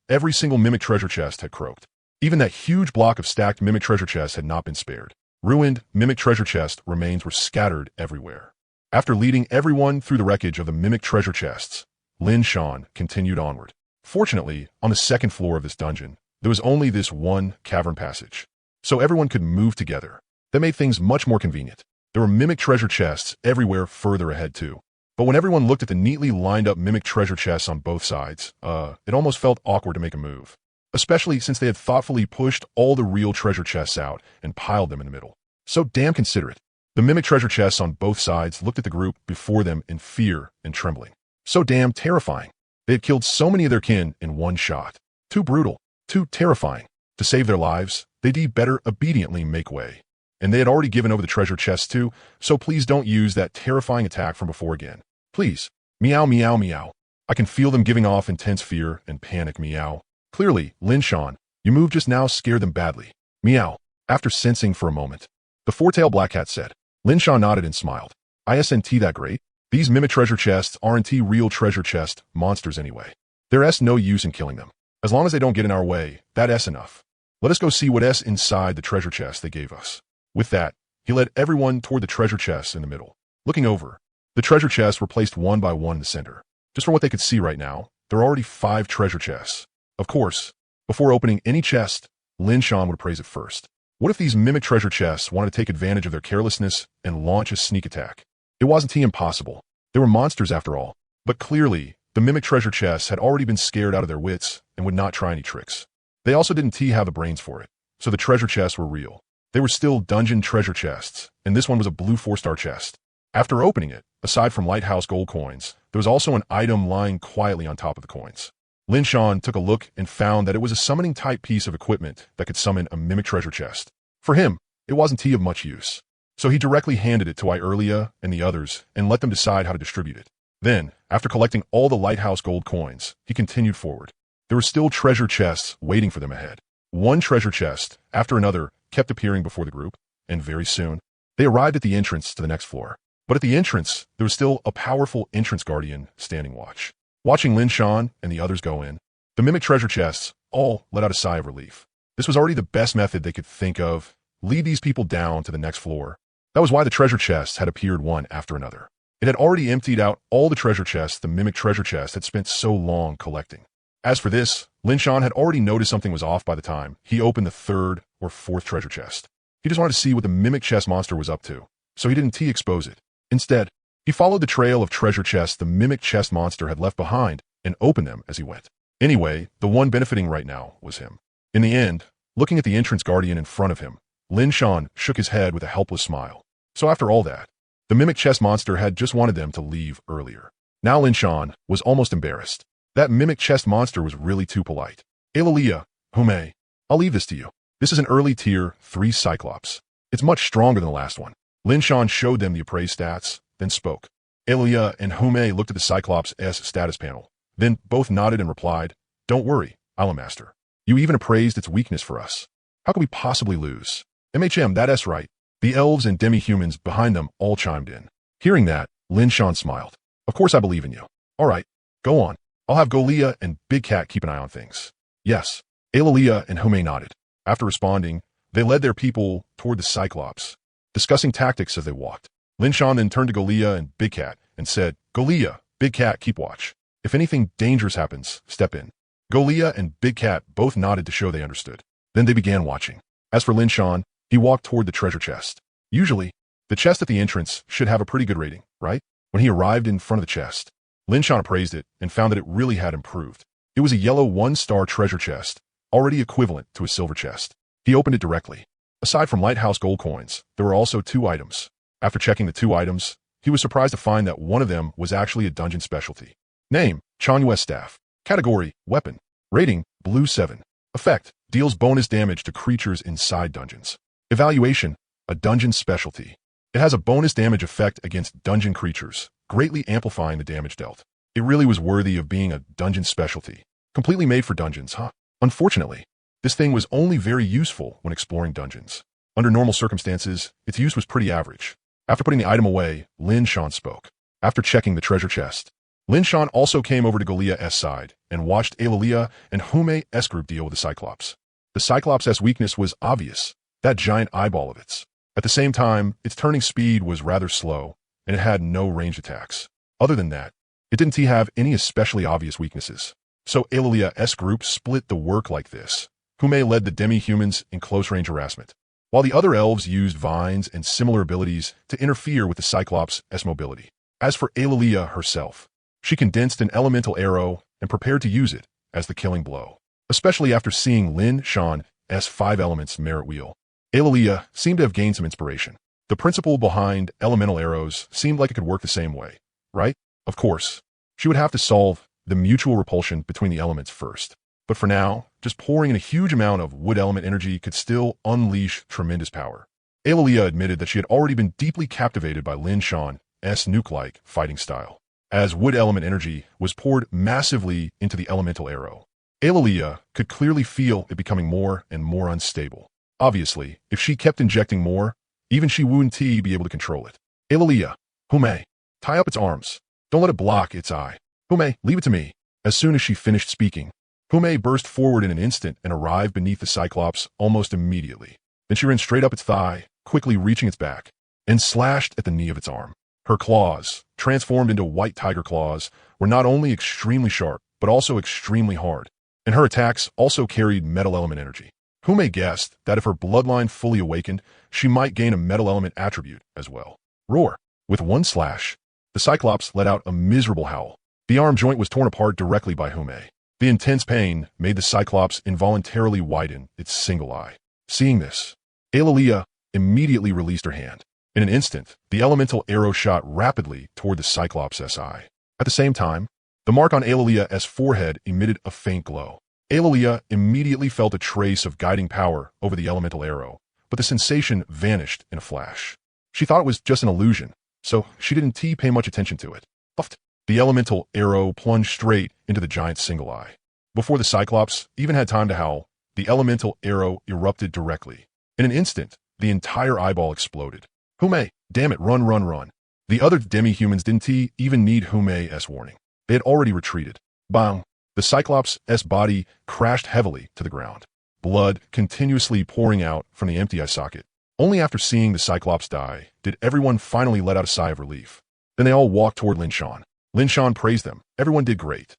Every single mimic treasure chest had croaked. Even that huge block of stacked mimic treasure chests had not been spared. Ruined mimic treasure chest remains were scattered everywhere. After leading everyone through the wreckage of the mimic treasure chests, Lin Shan continued onward. Fortunately, on the 2nd floor of this dungeon, there was only this one cavern passage, so everyone could move together. That made things much more convenient. There were mimic treasure chests everywhere further ahead too. But when everyone looked at the neatly lined up mimic treasure chests on both sides, it almost felt awkward to make a move. Especially since they had thoughtfully pushed all the real treasure chests out and piled them in the middle. So damn considerate. The mimic treasure chests on both sides looked at the group before them in fear and trembling. So damn terrifying. They had killed so many of their kin in one shot. Too brutal. Too terrifying. To save their lives, they'd better obediently make way. And they had already given over the treasure chests too, so please don't use that terrifying attack from before again. Please. Meow, meow, meow. I can feel them giving off intense fear and panic, meow. Clearly, Lin Shan, your move just now scared them badly. Meow. After sensing for a moment, the 4-tailed black cat said. Lin Shan nodded and smiled. Isn't that great? These mimic treasure chests aren't real treasure chest monsters anyway. There's no use in killing them. As long as they don't get in our way, that's enough. Let us go see what's inside the treasure chest they gave us. With that, he led everyone toward the treasure chests in the middle. Looking over, the treasure chests were placed one by one in the center. Just from what they could see right now, there are already 5 treasure chests. Of course, before opening any chest, Lin Shan would appraise it first. What if these mimic treasure chests wanted to take advantage of their carelessness and launch a sneak attack? It wasn't impossible. They were monsters after all. But clearly, the mimic treasure chests had already been scared out of their wits and would not try any tricks. They also didn't have the brains for it, so the treasure chests were real. They were still dungeon treasure chests, and this one was a blue 4-star chest. After opening it, aside from lighthouse gold coins, there was also an item lying quietly on top of the coins. Lin Shan took a look and found that it was a summoning-type piece of equipment that could summon a mimic treasure chest. For him, it wasn't of much use. So he directly handed it to Eerie and the others and let them decide how to distribute it. Then, after collecting all the lighthouse gold coins, he continued forward. There were still treasure chests waiting for them ahead. One treasure chest, after another, kept appearing before the group, and very soon, they arrived at the entrance to the next floor. But at the entrance, there was still a powerful entrance guardian standing watch. Watching Lin Shan and the others go in, the mimic treasure chests all let out a sigh of relief. This was already the best method they could think of, lead these people down to the next floor. That was why the treasure chests had appeared one after another. It had already emptied out all the treasure chests the mimic treasure chest had spent so long collecting. As for this, Lin Shan had already noticed something was off by the time he opened the third or fourth treasure chest. He just wanted to see what the mimic chest monster was up to, so he didn't expose it. Instead, he followed the trail of treasure chests the mimic chest monster had left behind and opened them as he went. Anyway, the one benefiting right now was him. In the end, looking at the entrance guardian in front of him, Lin Shan shook his head with a helpless smile. So after all that, the mimic chest monster had just wanted them to leave earlier. Now Lin Shan was almost embarrassed. That mimic chest monster was really too polite. Eerie, Hume, I'll leave this to you. This is an early tier 3 Cyclops. It's much stronger than the last one. Lin Shan showed them the appraised stats, then spoke. Eerie and Hume looked at the Cyclops' status panel. Then both nodded and replied, "Don't worry, I'll master. You even appraised its weakness for us. How could we possibly lose?" That's right. The elves and demi-humans behind them all chimed in. Hearing that, Lin Shan smiled. "Of course I believe in you. All right, go on. I'll have Golia and Big Cat keep an eye on things." "Yes." Eerie and Hume nodded. After responding, they led their people toward the Cyclops, discussing tactics as they walked. Lin Shan then turned to Golia and Big Cat and said, "Golia, Big Cat, keep watch. If anything dangerous happens, step in." Golia and Big Cat both nodded to show they understood. Then they began watching. As for Lin Shan, he walked toward the treasure chest. Usually, the chest at the entrance should have a pretty good rating, right? When he arrived in front of the chest, Lin Shan appraised it and found that it really had improved. It was a yellow 1-star treasure chest, already equivalent to a silver chest. He opened it directly. Aside from lighthouse gold coins, there were also 2 items. After checking the 2 items, he was surprised to find that one of them was actually a dungeon specialty. Name, Chanyue's staff. Category, weapon. Rating, blue 7. Effect, deals bonus damage to creatures inside dungeons. Evaluation, a dungeon specialty. It has a bonus damage effect against dungeon creatures, greatly amplifying the damage dealt. It really was worthy of being a dungeon specialty. Completely made for dungeons, huh? Unfortunately, this thing was only very useful when exploring dungeons. Under normal circumstances, its use was pretty average. After putting the item away, Lin Shan spoke. After checking the treasure chest, Lin Shan also came over to Golia's side and watched Eerie and Hume's group deal with the Cyclops. The Cyclops' weakness was obvious, that giant eyeball of its. At the same time, its turning speed was rather slow, and it had no ranged attacks. Other than that, it didn't have any especially obvious weaknesses. So Eerie's group split the work like this. Hume led the demi-humans in close-range harassment, while the other elves used vines and similar abilities to interfere with the Cyclops' mobility. As for Eerie herself, she condensed an elemental arrow and prepared to use it as the killing blow, especially after seeing Lin Shan's 5 elements merit wheel. Eerie seemed to have gained some inspiration. The principle behind elemental arrows seemed like it could work the same way, right? Of course, she would have to solve the mutual repulsion between the elements first. But for now, just pouring in a huge amount of wood element energy could still unleash tremendous power. Eerie admitted that she had already been deeply captivated by Lin Shan's nuke-like fighting style, as wood element energy was poured massively into the elemental arrow. Eerie could clearly feel it becoming more and more unstable. Obviously, if she kept injecting more, even she wouldn't be able to control it. Eerie, Hume, tie up its arms. Don't let it block its eye. Hume, leave it to me. As soon as she finished speaking, Hume burst forward in an instant and arrived beneath the Cyclops almost immediately. Then she ran straight up its thigh, quickly reaching its back, and slashed at the knee of its arm. Her claws, transformed into white tiger claws, were not only extremely sharp, but also extremely hard, and her attacks also carried metal element energy. Hume guessed that if her bloodline fully awakened, she might gain a metal element attribute as well. Roar! With one slash, the Cyclops let out a miserable howl. The arm joint was torn apart directly by Hume. The intense pain made the Cyclops involuntarily widen its single eye. Seeing this, Eerie immediately released her hand. In an instant, the elemental arrow shot rapidly toward the Cyclops' SI. At the same time, the mark on Alalia's forehead emitted a faint glow. Alalia immediately felt a trace of guiding power over the elemental arrow, but the sensation vanished in a flash. She thought it was just an illusion, so she didn't pay much attention to it. Puffed. The elemental arrow plunged straight into the giant's single eye. Before the Cyclops even had time to howl, the elemental arrow erupted directly. In an instant, the entire eyeball exploded. Hume, damn it, run, run, run. The other demi-humans didn't even need Hume's warning. They had already retreated. Bang! The Cyclops' body crashed heavily to the ground. Blood continuously pouring out from the empty eye socket. Only after seeing the Cyclops die did everyone finally let out a sigh of relief. Then they all walked toward Lin Shan. Lin Shan praised them. Everyone did great.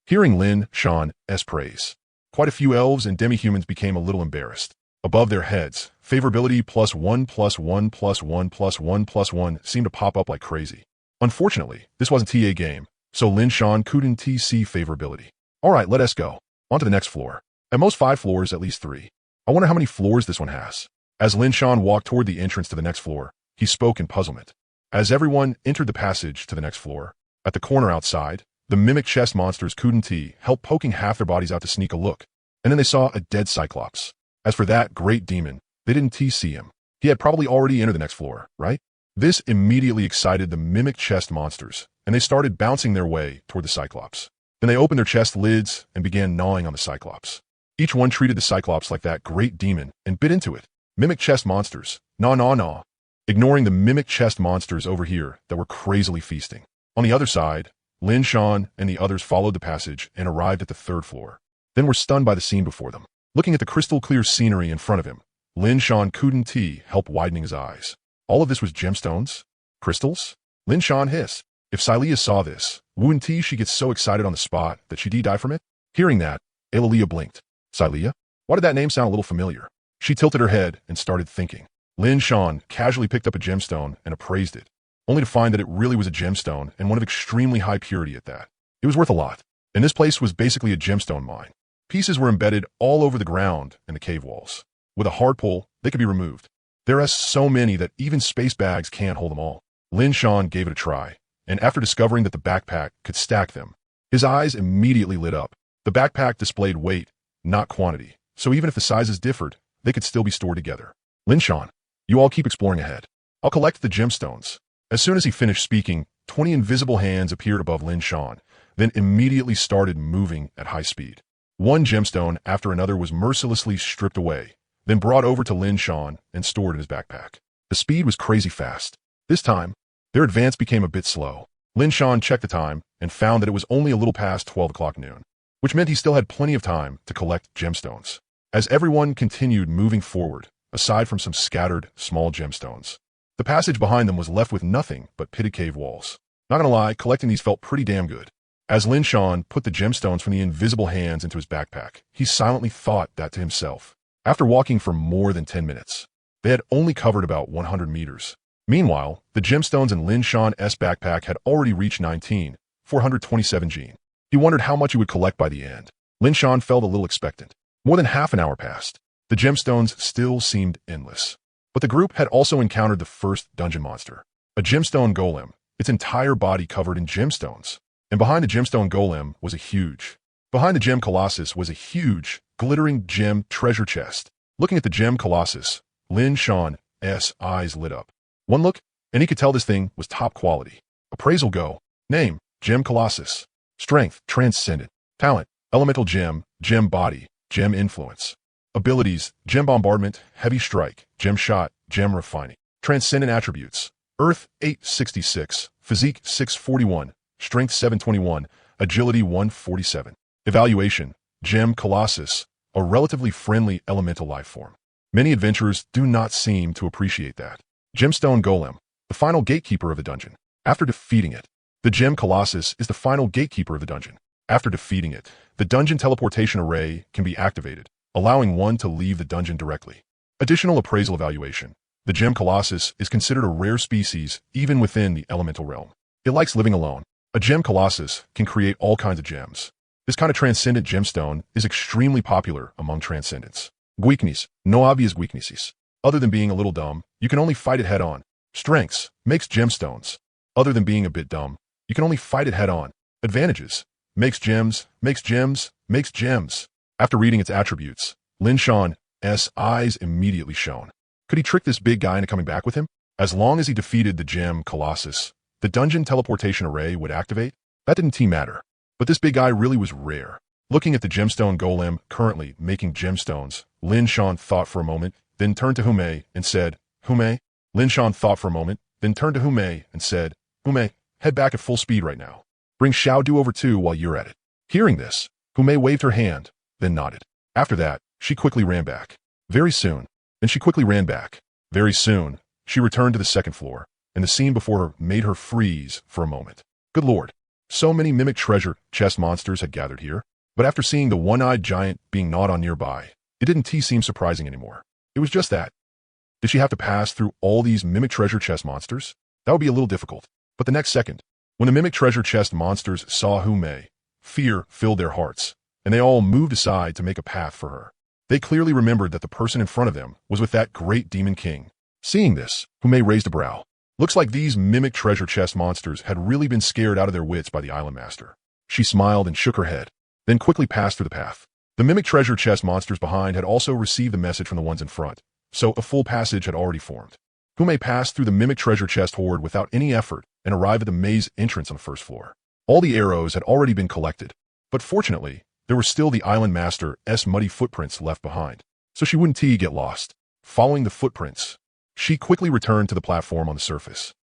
Hearing Lin Shan's praise, quite a few elves and demi-humans became a little embarrassed. Above their heads, favorability +1+1+1+1+1 seemed to pop up like crazy. Unfortunately, this wasn't TA game, so Lin Shan couldn't TC favorability. Alright, let us go. On to the next floor. At most 5 floors, at least 3. I wonder how many floors this one has. As Lin Shan walked toward the entrance to the next floor, he spoke in puzzlement. As everyone entered the passage to the next floor, at the corner outside, the mimic chest monsters couldn't help poking half their bodies out to sneak a look, and then they saw a dead Cyclops. As for that great demon, they didn't see him. He had probably already entered the next floor, right? This immediately excited the mimic chest monsters, and they started bouncing their way toward the Cyclops. Then they opened their chest lids and began gnawing on the Cyclops. Each one treated the Cyclops like that great demon and bit into it. Mimic chest monsters, gnaw, gnaw, gnaw. Ignoring the mimic chest monsters over here that were crazily feasting. On the other side, Lin Shan and the others followed the passage and arrived at the 3rd floor. Then were stunned by the scene before them. Looking at the crystal-clear scenery in front of him, Lin Shan couldn't help widening his eyes. All of this was gemstones? Crystals? Lin Shan hissed. If Silia saw this, wouldn't she get so excited on the spot that she'd die from it? Hearing that, Alalia blinked. Silia? Why did that name sound a little familiar? She tilted her head and started thinking. Lin Shan casually picked up a gemstone and appraised it, only to find that it really was a gemstone and one of extremely high purity at that. It was worth a lot, and this place was basically a gemstone mine. Pieces were embedded all over the ground and the cave walls. With a hard pull, they could be removed. There are so many that even space bags can't hold them all. Lin Shan gave it a try, and after discovering that the backpack could stack them, his eyes immediately lit up. The backpack displayed weight, not quantity, so even if the sizes differed, they could still be stored together. Lin Shan, you all keep exploring ahead. I'll collect the gemstones. As soon as he finished speaking, 20 invisible hands appeared above Lin Shan, then immediately started moving at high speed. One gemstone after another was mercilessly stripped away, then brought over to Lin Shan and stored in his backpack. The speed was crazy fast. This time, their advance became a bit slow. Lin Shan checked the time and found that it was only a little past 12 o'clock noon, which meant he still had plenty of time to collect gemstones. As everyone continued moving forward, aside from some scattered, small gemstones, the passage behind them was left with nothing but pitted cave walls. Not gonna lie, collecting these felt pretty damn good. As Lin Shan put the gemstones from the invisible hands into his backpack, he silently thought that to himself. After walking for more than 10 minutes, they had only covered about 100 meters. Meanwhile, the gemstones in Lin Shan's backpack had already reached 427 gene. He wondered how much he would collect by the end. Lin Shan felt a little expectant. More than half an hour passed. The gemstones still seemed endless. But the group had also encountered the first dungeon monster, a gemstone golem, its entire body covered in gemstones. And behind the gemstone golem was a huge, glittering gem treasure chest. Looking at the gem colossus, Lin Shan's eyes lit up. One look, and he could tell this thing was top quality. Appraisal go. Name, Gem Colossus. Strength, Transcendent. Talent, Elemental Gem, Gem Body, Gem Influence. Abilities, Gem Bombardment, Heavy Strike, Gem Shot, Gem Refining. Transcendent Attributes, Earth 866, Physique 641, Strength 721, Agility 147. Evaluation, Gem Colossus, a relatively friendly elemental life form. Many adventurers do not seem to appreciate that. Gemstone Golem, the final gatekeeper of the dungeon. After defeating it, the Gem Colossus is the final gatekeeper of the dungeon. After defeating it, the dungeon teleportation array can be activated, allowing one to leave the dungeon directly. Additional appraisal evaluation. The Gem Colossus is considered a rare species even within the elemental realm. It likes living alone. A Gem Colossus can create all kinds of gems. This kind of transcendent gemstone is extremely popular among transcendents. Weakness. No obvious weaknesses. Other than being a little dumb, you can only fight it head on. Strengths: makes gemstones. Other than being a bit dumb, you can only fight it head-on. Advantages: makes gems, makes gems, makes gems. After reading its attributes, Lin Shan's eyes immediately shone. Could he trick this big guy into coming back with him? As long as he defeated the gem Colossus, the dungeon teleportation array would activate. That didn't matter. But this big guy really was rare. Looking at the gemstone golem currently making gemstones, Lin Shan thought for a moment, then turned to Hume and said, Hume? Lin Shan thought for a moment, then turned to Hume and said, Hume, head back at full speed right now. Bring Xiao Du over too while you're at it. Hearing this, Hume waved her hand, then nodded. After that, she quickly ran back. Very soon. Then she quickly ran back. Very soon, she returned to the second floor, and the scene before her made her freeze for a moment. Good lord. So many mimic treasure chest monsters had gathered here, but after seeing the one-eyed giant being gnawed on nearby, it didn't seem surprising anymore. It was just that. Did she have to pass through all these mimic treasure chest monsters? That would be a little difficult. But the next second, when the mimic treasure chest monsters saw Hume, fear filled their hearts, and they all moved aside to make a path for her. They clearly remembered that the person in front of them was with that great demon king. Seeing this, Hume raised a brow. Looks like these mimic treasure chest monsters had really been scared out of their wits by the island master. She smiled and shook her head, then quickly passed through the path. The mimic treasure chest monsters behind had also received the message from the ones in front, so a full passage had already formed. Hume passed through the mimic treasure chest horde without any effort and arrived at the maze entrance on the first floor. All the arrows had already been collected, but fortunately, there were still the island master's muddy footprints left behind, so she wouldn't get lost. Following the footprints, she quickly returned to the platform on the surface.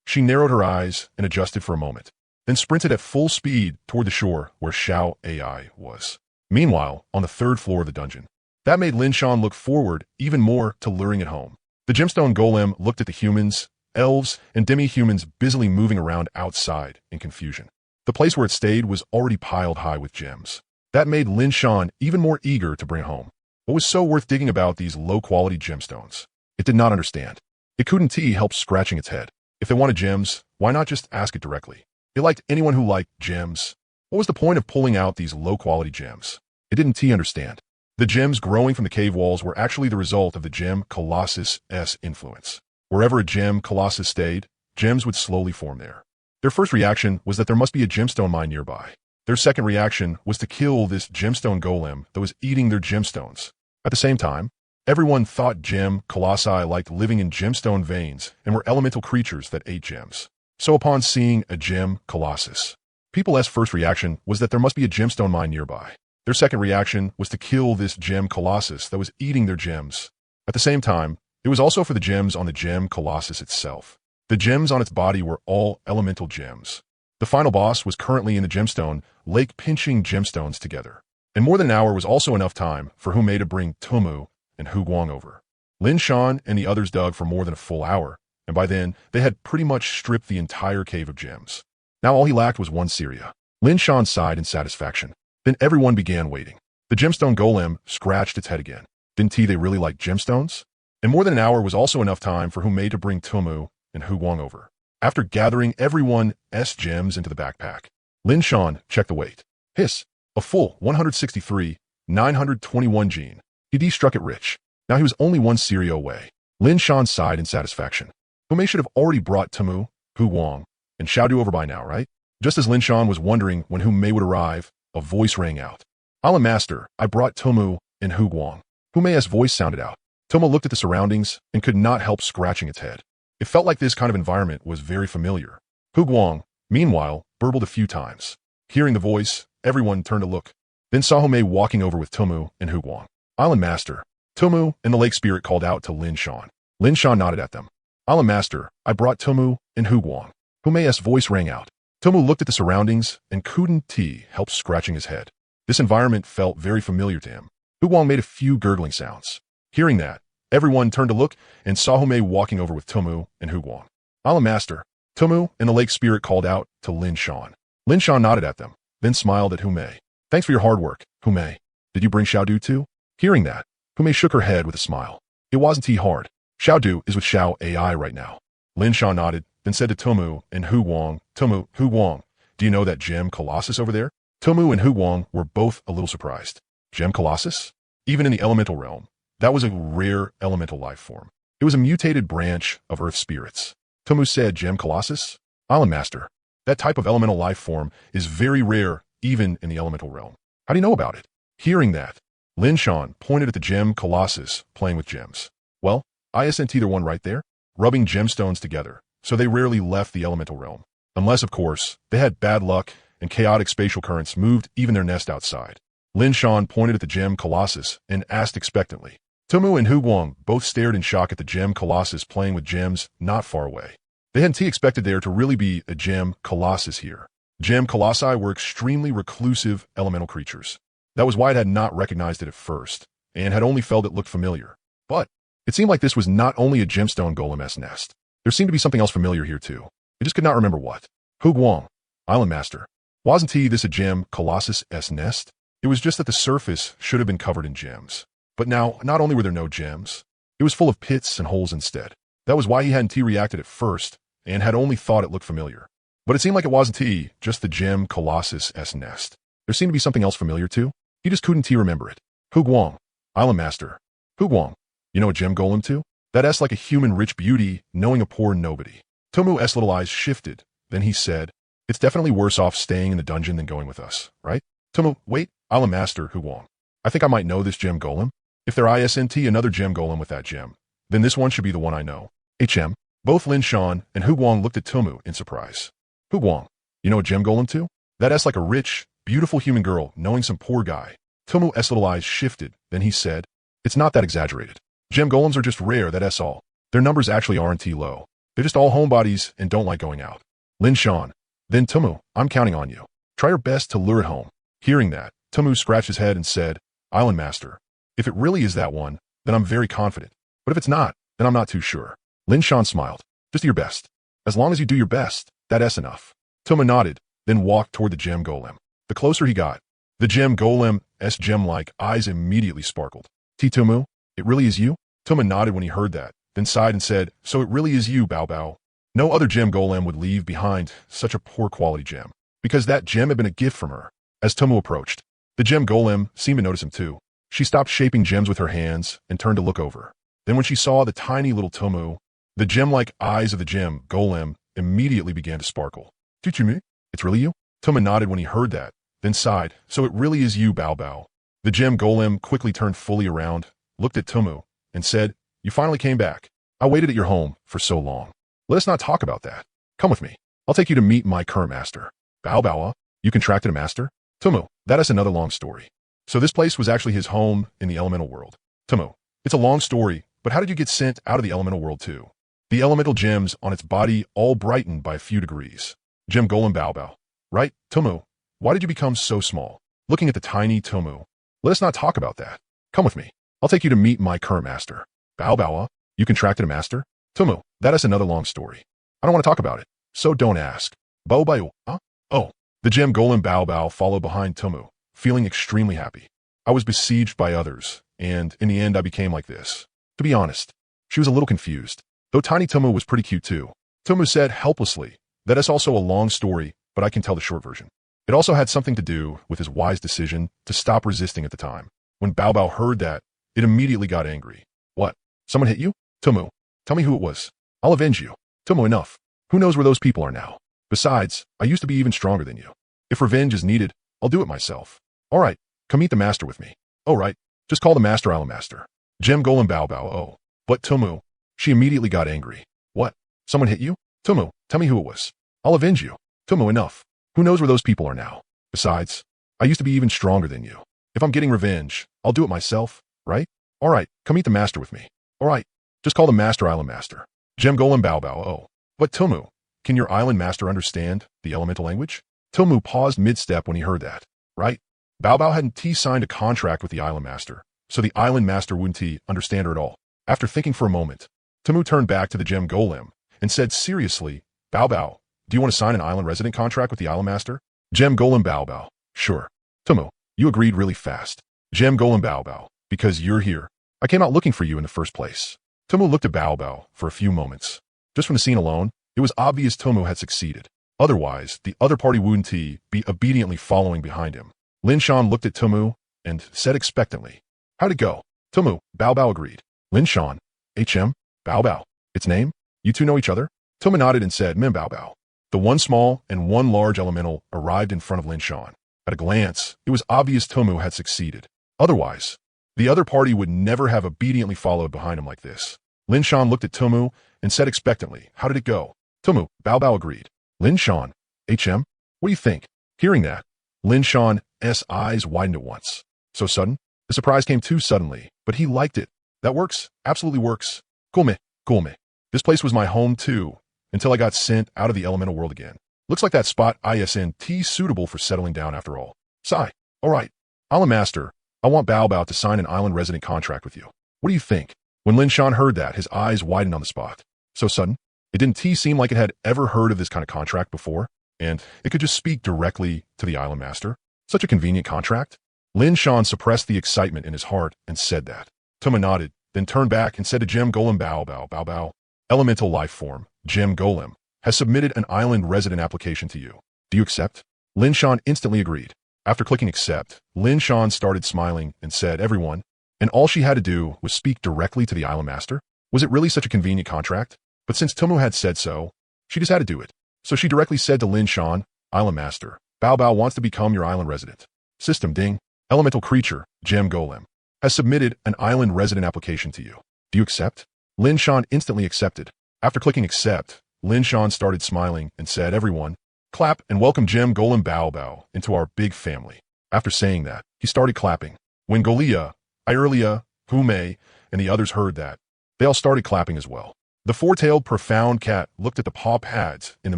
She narrowed her eyes and adjusted for a moment, then sprinted at full speed toward the shore where Xiao AI was. Meanwhile, on the third floor of the dungeon, that made Lin Shan look forward even more to luring it home. The gemstone golem looked at the humans, elves, and demi-humans busily moving around outside in confusion. The place where it stayed was already piled high with gems. That made Lin Shan even more eager to bring home. What was so worth digging about these low-quality gemstones? It did not understand. It couldn't help scratching its head. If they wanted gems, why not just ask it directly? It liked anyone who liked gems. What was the point of pulling out these low-quality gems? It didn't understand. The gems growing from the cave walls were actually the result of the gem Colossus' influence. Wherever a gem Colossus stayed, gems would slowly form there. Their first reaction was that there must be a gemstone mine nearby. Their second reaction was to kill this gemstone golem that was eating their gemstones. At the same time, everyone thought gem colossi liked living in gemstone veins and were elemental creatures that ate gems. So upon seeing a gem colossus, people's first reaction was that there must be a gemstone mine nearby. Their second reaction was to kill this gem colossus that was eating their gems. At the same time, it was also for the gems on the gem colossus itself. The gems on its body were all elemental gems. The final boss was currently in the gemstone lake pinching gemstones together. And more than an hour was also enough time for Hume to bring Tumu and Hu Guang over. Lin Shan and the others dug for more than a full hour, and by then, they had pretty much stripped the entire cave of gems. Now all he lacked was one Syria. Lin Shan sighed in satisfaction. Then everyone began waiting. The gemstone golem scratched its head again. Didn't they really like gemstones? And more than an hour was also enough time for Hume to bring Tumu and Hu Guang over. After gathering everyone's gems into the backpack, Lin Shan checked the weight. Hiss! A full 163, 921 gene. He struck it rich. Now he was only one Syria away. Lin Shan sighed in satisfaction. Hume should have already brought Tumu, Hu Guang, and Xiao Du over by now, right? Just as Lin Shan was wondering when Hume would arrive, a voice rang out. "Allah Master, I brought Tumu and Hu Guang." Hume's voice sounded out. Tumu looked at the surroundings and could not help scratching its head. It felt like this kind of environment was very familiar. Hu Guang, meanwhile, burbled a few times. Hearing the voice, everyone turned to look, then saw Hume walking over with Tumu and Hu Guang. "Island Master." Tumu and the lake spirit called out to Lin Shan. Lin Shan nodded at them. "Island Master, I brought Tumu and Hu Guang." Hume's voice rang out. Tumu looked at the surroundings and couldn't help scratching his head. This environment felt very familiar to him. Hu Guang made a few gurgling sounds. Hearing that, everyone turned to look and saw Hume walking over with Tumu and Hu Guang. "Island Master." Tumu and the lake spirit called out to Lin Shan. Lin Shan nodded at them, then smiled at Hume. "Thanks for your hard work, Hume. Did you bring Xiao Du too?" Hearing that, Hume shook her head with a smile. "It wasn't hard. Xiao Du is with Xiao AI right now." Lin Shan nodded, then said to Tumu and Hu Guang, "Tumu, Hu Guang, do you know that gem Colossus over there?" Tumu and Hu Guang were both a little surprised. Gem Colossus? Even in the elemental realm, that was a rare elemental life form. It was a mutated branch of earth spirits. Tomu said, Gem Colossus? Island Master. That type of elemental life form is very rare, even in the elemental realm. How do you know about it? Hearing that, Lin Shan pointed at the gem Colossus playing with gems. Well, isn't either one right there? Rubbing gemstones together, so they rarely left the elemental realm. Unless, of course, they had bad luck and chaotic spatial currents moved even their nest outside. Lin Shan pointed at the gem Colossus and asked expectantly. Tomu and Hu Guang both stared in shock at the gem Colossus playing with gems not far away. They hadn't expected there to really be a gem Colossus here. Gem Colossi were extremely reclusive elemental creatures. That was why it had not recognized it at first, and had only felt it looked familiar. But it seemed like this was not only a gemstone golem's nest. There seemed to be something else familiar here too. It just could not remember what. Hu Guang, Island Master. Wasn't this a gem Colossus' nest? It was just that the surface should have been covered in gems. But now, not only were there no gems, it was full of pits and holes instead. That was why he hadn't reacted at first, and had only thought it looked familiar. But it seemed like it wasn't just the gem Colossus' nest. There seemed to be something else familiar too. He just couldn't remember it. Hu Guang, Island Master. Hu Guang, you know a gem golem too? That S like a human rich beauty, knowing a poor nobody. Tomu's little eyes shifted. Then he said, it's definitely worse off staying in the dungeon than going with us, right? Tomu, wait, Island Master Hu Guang. I think I might know this gem golem. If there isn't another gem golem with that gem, then this one should be the one I know. HM. Both Lin Shan and Hu Guang looked at Tomu in surprise. Hu Guang, you know a gem golem too? That S like a rich, beautiful human girl knowing some poor guy. Tomu's little eyes shifted. Then he said, it's not that exaggerated. Gem golems are just rare, that's all. Their numbers actually aren't low. They're just all homebodies and don't like going out. Lin Shan. Then Tomu, I'm counting on you. Try your best to lure it home. Hearing that, Tomu scratched his head and said, Island Master. If it really is that one, then I'm very confident. But if it's not, then I'm not too sure. Lin Shan smiled. Just do your best. As long as you do your best, that's enough. Tomu nodded, then walked toward the gem golem. The closer he got, the gem golem's gem-like eyes immediately sparkled. Tomu, it really is you? Tomu nodded when he heard that, then sighed and said, so it really is you, Bao Bao. No other gem golem would leave behind such a poor quality gem, because that gem had been a gift from her. As Tomu approached, the gem golem seemed to notice him too. She stopped shaping gems with her hands and turned to look over. Then when she saw the tiny little Tomu, the gem-like eyes of the gem golem immediately began to sparkle. Tuchumi, it's really you? Tomu nodded when he heard that, then sighed, so it really is you, Bao Bao. The gem golem quickly turned fully around, looked at Tomu, and said, you finally came back. I waited at your home for so long. Let us not talk about that. Come with me. I'll take you to meet my current master. Bao Bao, you contracted a master? Tomu, that is another long story. So this place was actually his home in the elemental world. Tomu, it's a long story, but how did you get sent out of the elemental world too? The elemental gems on its body all brightened by a few degrees. Gem golem Bao Bao. Right, Tomu, why did you become so small? Looking at the tiny Tomu. Let us not talk about that. Come with me. I'll take you to meet my current master. Bao Bao, you contracted a master? Tomu, that is another long story. I don't want to talk about it, so don't ask. Bao Bao, huh? Oh, the gem golem Bao Bao followed behind Tomu, feeling extremely happy. I was besieged by others, and in the end I became like this. To be honest, she was a little confused, though tiny Tomu was pretty cute too. Tomu said helplessly, that is also a long story, but I can tell the short version. It also had something to do with his wise decision to stop resisting at the time. When Bao Bao heard that, it immediately got angry. What? Someone hit you? Tomu, tell me who it was. I'll avenge you. Tomu, enough. Who knows where those people are now? Besides, I used to be even stronger than you. If revenge is needed, I'll do it myself. All right, come meet the master with me. Oh right, just call the master Island Master. Gem golem Bao Bao, oh. But Tomu, she immediately got angry. What? Someone hit you? Tomu, tell me who it was. I'll avenge you. Tomu, enough. Who knows where those people are now? Besides, I used to be even stronger than you. If I'm getting revenge, I'll do it myself, right? All right, come meet the master with me. All right, just call the master Island Master. Gem golem Bao Bao, oh. But Tomu, can your Island Master understand the elemental language? Tomu paused mid-step when he heard that, right? Bao Bao hadn't signed a contract with the Island Master, so the Island Master wouldn't understand her at all. After thinking for a moment, Tomu turned back to the gem golem and said seriously, Bao Bao, do you want to sign an island resident contract with the Island Master? Gem golem Bao Bao, sure. Tomu, you agreed really fast. Gem golem Bao Bao, because you're here. I came out looking for you in the first place. Tomu looked at Bao Bao for a few moments. Just from the scene alone, it was obvious Tomu had succeeded. Otherwise, the other party wouldn't be obediently following behind him. Lin Shan looked at Tomu and said expectantly, how'd it go? Tomu, Bao Bao agreed. Lin Shan, HM, Bao Bao. Its name? You two know each other? Toma nodded and said, Mem Bao Bao. The one small and one large elemental arrived in front of Lin Shan. At a glance, it was obvious Tomu had succeeded. Otherwise, the other party would never have obediently followed behind him like this. Lin Shan looked at Tomu and said expectantly, How did it go? Tomu, Bao Bao agreed. Lin Shan, HM, what do you think? Hearing that, Lin Shan's eyes widened at once. So sudden? The surprise came too suddenly, but he liked it. That works, absolutely works. Cool me. This place was my home too, until I got sent out of the elemental world again. Looks like that spot isn't suitable for settling down after all. Sigh. All right. Island Master, I want Bao Bao to sign an island resident contract with you. What do you think? When Lin Shan heard that, his eyes widened on the spot. So sudden? It didn't seem like it had ever heard of this kind of contract before, and it could just speak directly to the Island Master. Such a convenient contract. Lin Shan suppressed the excitement in his heart and said that. Toma nodded, then turned back and said to Gem Golem Bao Bao, Elemental life form, Gem Golem, has submitted an island resident application to you. Do you accept? Lin Shan instantly agreed. After clicking accept, Lin Shan started smiling and said, Everyone, and all she had to do was speak directly to the Island Master? Was it really such a convenient contract? But since Tomu had said so, she just had to do it. So she directly said to Lin Shan, Island Master, Bao Bao wants to become your island resident. System ding. Elemental creature, Gem Golem, has submitted an island resident application to you. Do you accept? Lin Shan instantly accepted. After clicking accept, Lin Shan started smiling and said, Everyone, clap and welcome Gem Golem Bao Bao into our big family. After saying that, he started clapping. When Golia, Irelia, Hume, and the others heard that, they all started clapping as well. The four-tailed profound cat looked at the paw pads in the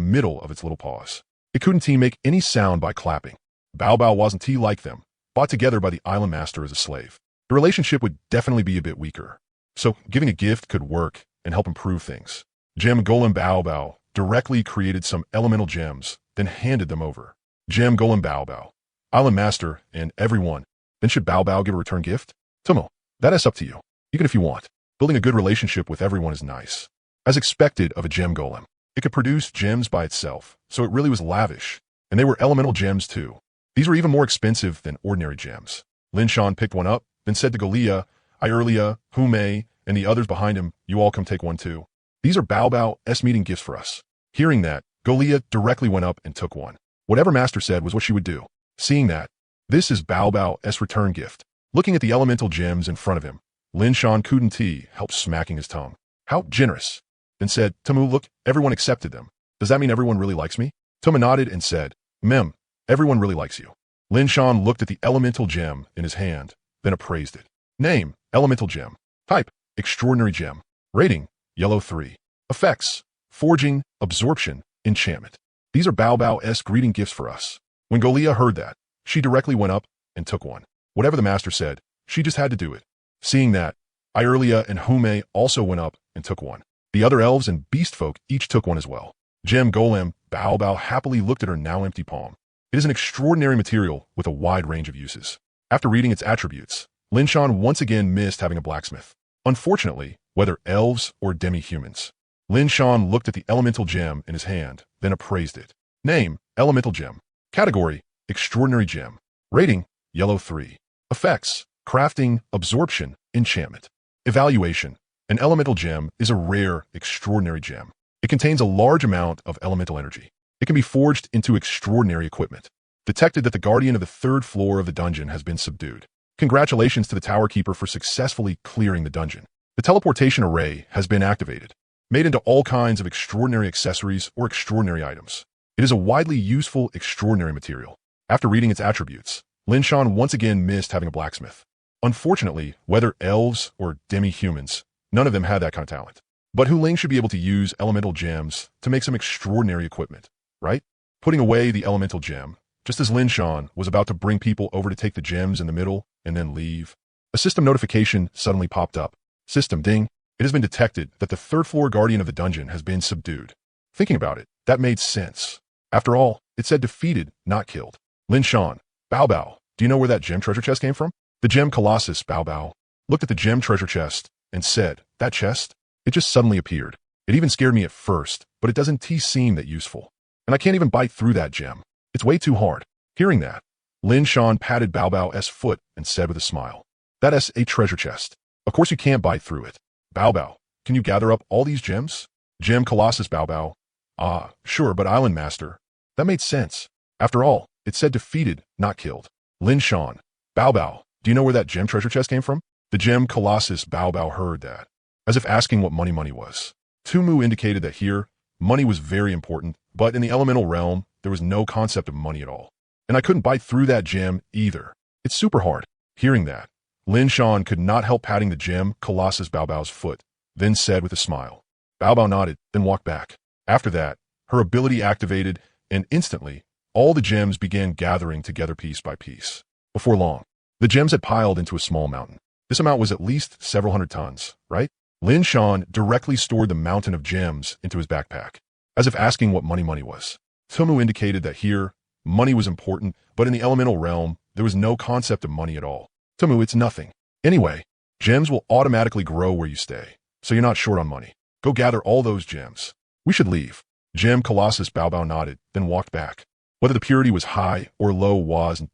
middle of its little paws. It couldn't make any sound by clapping. Bao Bao wasn't like them, bought together by the Island Master as a slave. The relationship would definitely be a bit weaker. So giving a gift could work and help improve things. Gem Golem Bao Bao directly created some elemental gems, then handed them over. Gem Golem Bao Bao, Island Master, and everyone. Then should Bao Bao give a return gift? Tomo, that is up to you. You can if you want. Building a good relationship with everyone is nice. As expected of a gem golem, it could produce gems by itself, so it really was lavish. And they were elemental gems too. These were even more expensive than ordinary gems. Lin Shan picked one up, then said to Golia, Irelia, Hume, and the others behind him, You all come take one too. These are Bao Bao's meeting gifts for us. Hearing that, Golia directly went up and took one. Whatever Master said was what she would do. Seeing that, this is Bao Bao's return gift. Looking at the elemental gems in front of him, Lin Shan couldn't help smacking his tongue. How generous. Then said, Tomu, look, everyone accepted them. Does that mean everyone really likes me? Toma nodded and said, Mem, everyone really likes you. Lin Shan looked at the elemental gem in his hand, then appraised it. Name, elemental gem. Type, extraordinary gem. Rating, yellow 3. Effects, forging, absorption, enchantment. These are Bao Bao's greeting gifts for us. When Golia heard that, she directly went up and took one. Whatever the Master said, she just had to do it. Seeing that, Irelia and Hume also went up and took one. The other elves and beast folk each took one as well. Gem Golem Bao Bao happily looked at her now empty palm. It is an extraordinary material with a wide range of uses. After reading its attributes, Lin Shan once again missed having a blacksmith. Unfortunately, whether elves or demi-humans, Lin Shan looked at the elemental gem in his hand, then appraised it. Name, elemental gem. Category, extraordinary gem. Rating, yellow 3. Effects, crafting, absorption, enchantment. Evaluation. An elemental gem is a rare, extraordinary gem. It contains a large amount of elemental energy. It can be forged into extraordinary equipment. Detected that the guardian of the 3rd floor of the dungeon has been subdued. Congratulations to the Tower Keeper for successfully clearing the dungeon. The teleportation array has been activated, made into all kinds of extraordinary accessories or extraordinary items. It is a widely useful, extraordinary material. After reading its attributes, Lin Shan once again missed having a blacksmith. Unfortunately, whether elves or demi-humans, none of them had that kind of talent. But Hu Ling should be able to use elemental gems to make some extraordinary equipment, right? Putting away the elemental gem, just as Lin Shan was about to bring people over to take the gems in the middle and then leave, a system notification suddenly popped up. System ding. It has been detected that the 3rd floor guardian of the dungeon has been subdued. Thinking about it, that made sense. After all, it said defeated, not killed. Lin Shan, Bao Bao, do you know where that gem treasure chest came from? The gem colossus, Bao Bao, looked at the gem treasure chest and said, that chest? It just suddenly appeared. It even scared me at first, but it doesn't seem that useful. And I can't even bite through that gem. It's way too hard. Hearing that, Lin Shan patted Bao Bao's foot and said with a smile, that is a treasure chest. Of course you can't bite through it. Bao Bao, can you gather up all these gems? Gem Colossus Bao Bao. Ah, sure, but Island Master. That made sense. After all, it said defeated, not killed. Lin Shan. Bao Bao, do you know where that gem treasure chest came from? The Gem Colossus Bao Bao heard that, as if asking what money was. Tumu indicated that here, money was very important, but in the elemental realm, there was no concept of money at all. And I couldn't bite through that gem either. It's super hard. Hearing that, Lin Shan could not help patting the Gem Colossus Bao Bao's foot, then said with a smile. Bao Bao nodded, then walked back. After that, her ability activated, and instantly, all the gems began gathering together piece by piece. Before long, the gems had piled into a small mountain. This amount was at least several hundred tons, right? Lin Shan directly stored the mountain of gems into his backpack, as if asking what money was. Tumu indicated that here, money was important, but in the elemental realm, there was no concept of money at all. Tumu, it's nothing. Anyway, gems will automatically grow where you stay, so you're not short on money. Go gather all those gems. We should leave. Gem Colossus Bao Bao nodded, then walked back. Whether the purity was high or low wasn't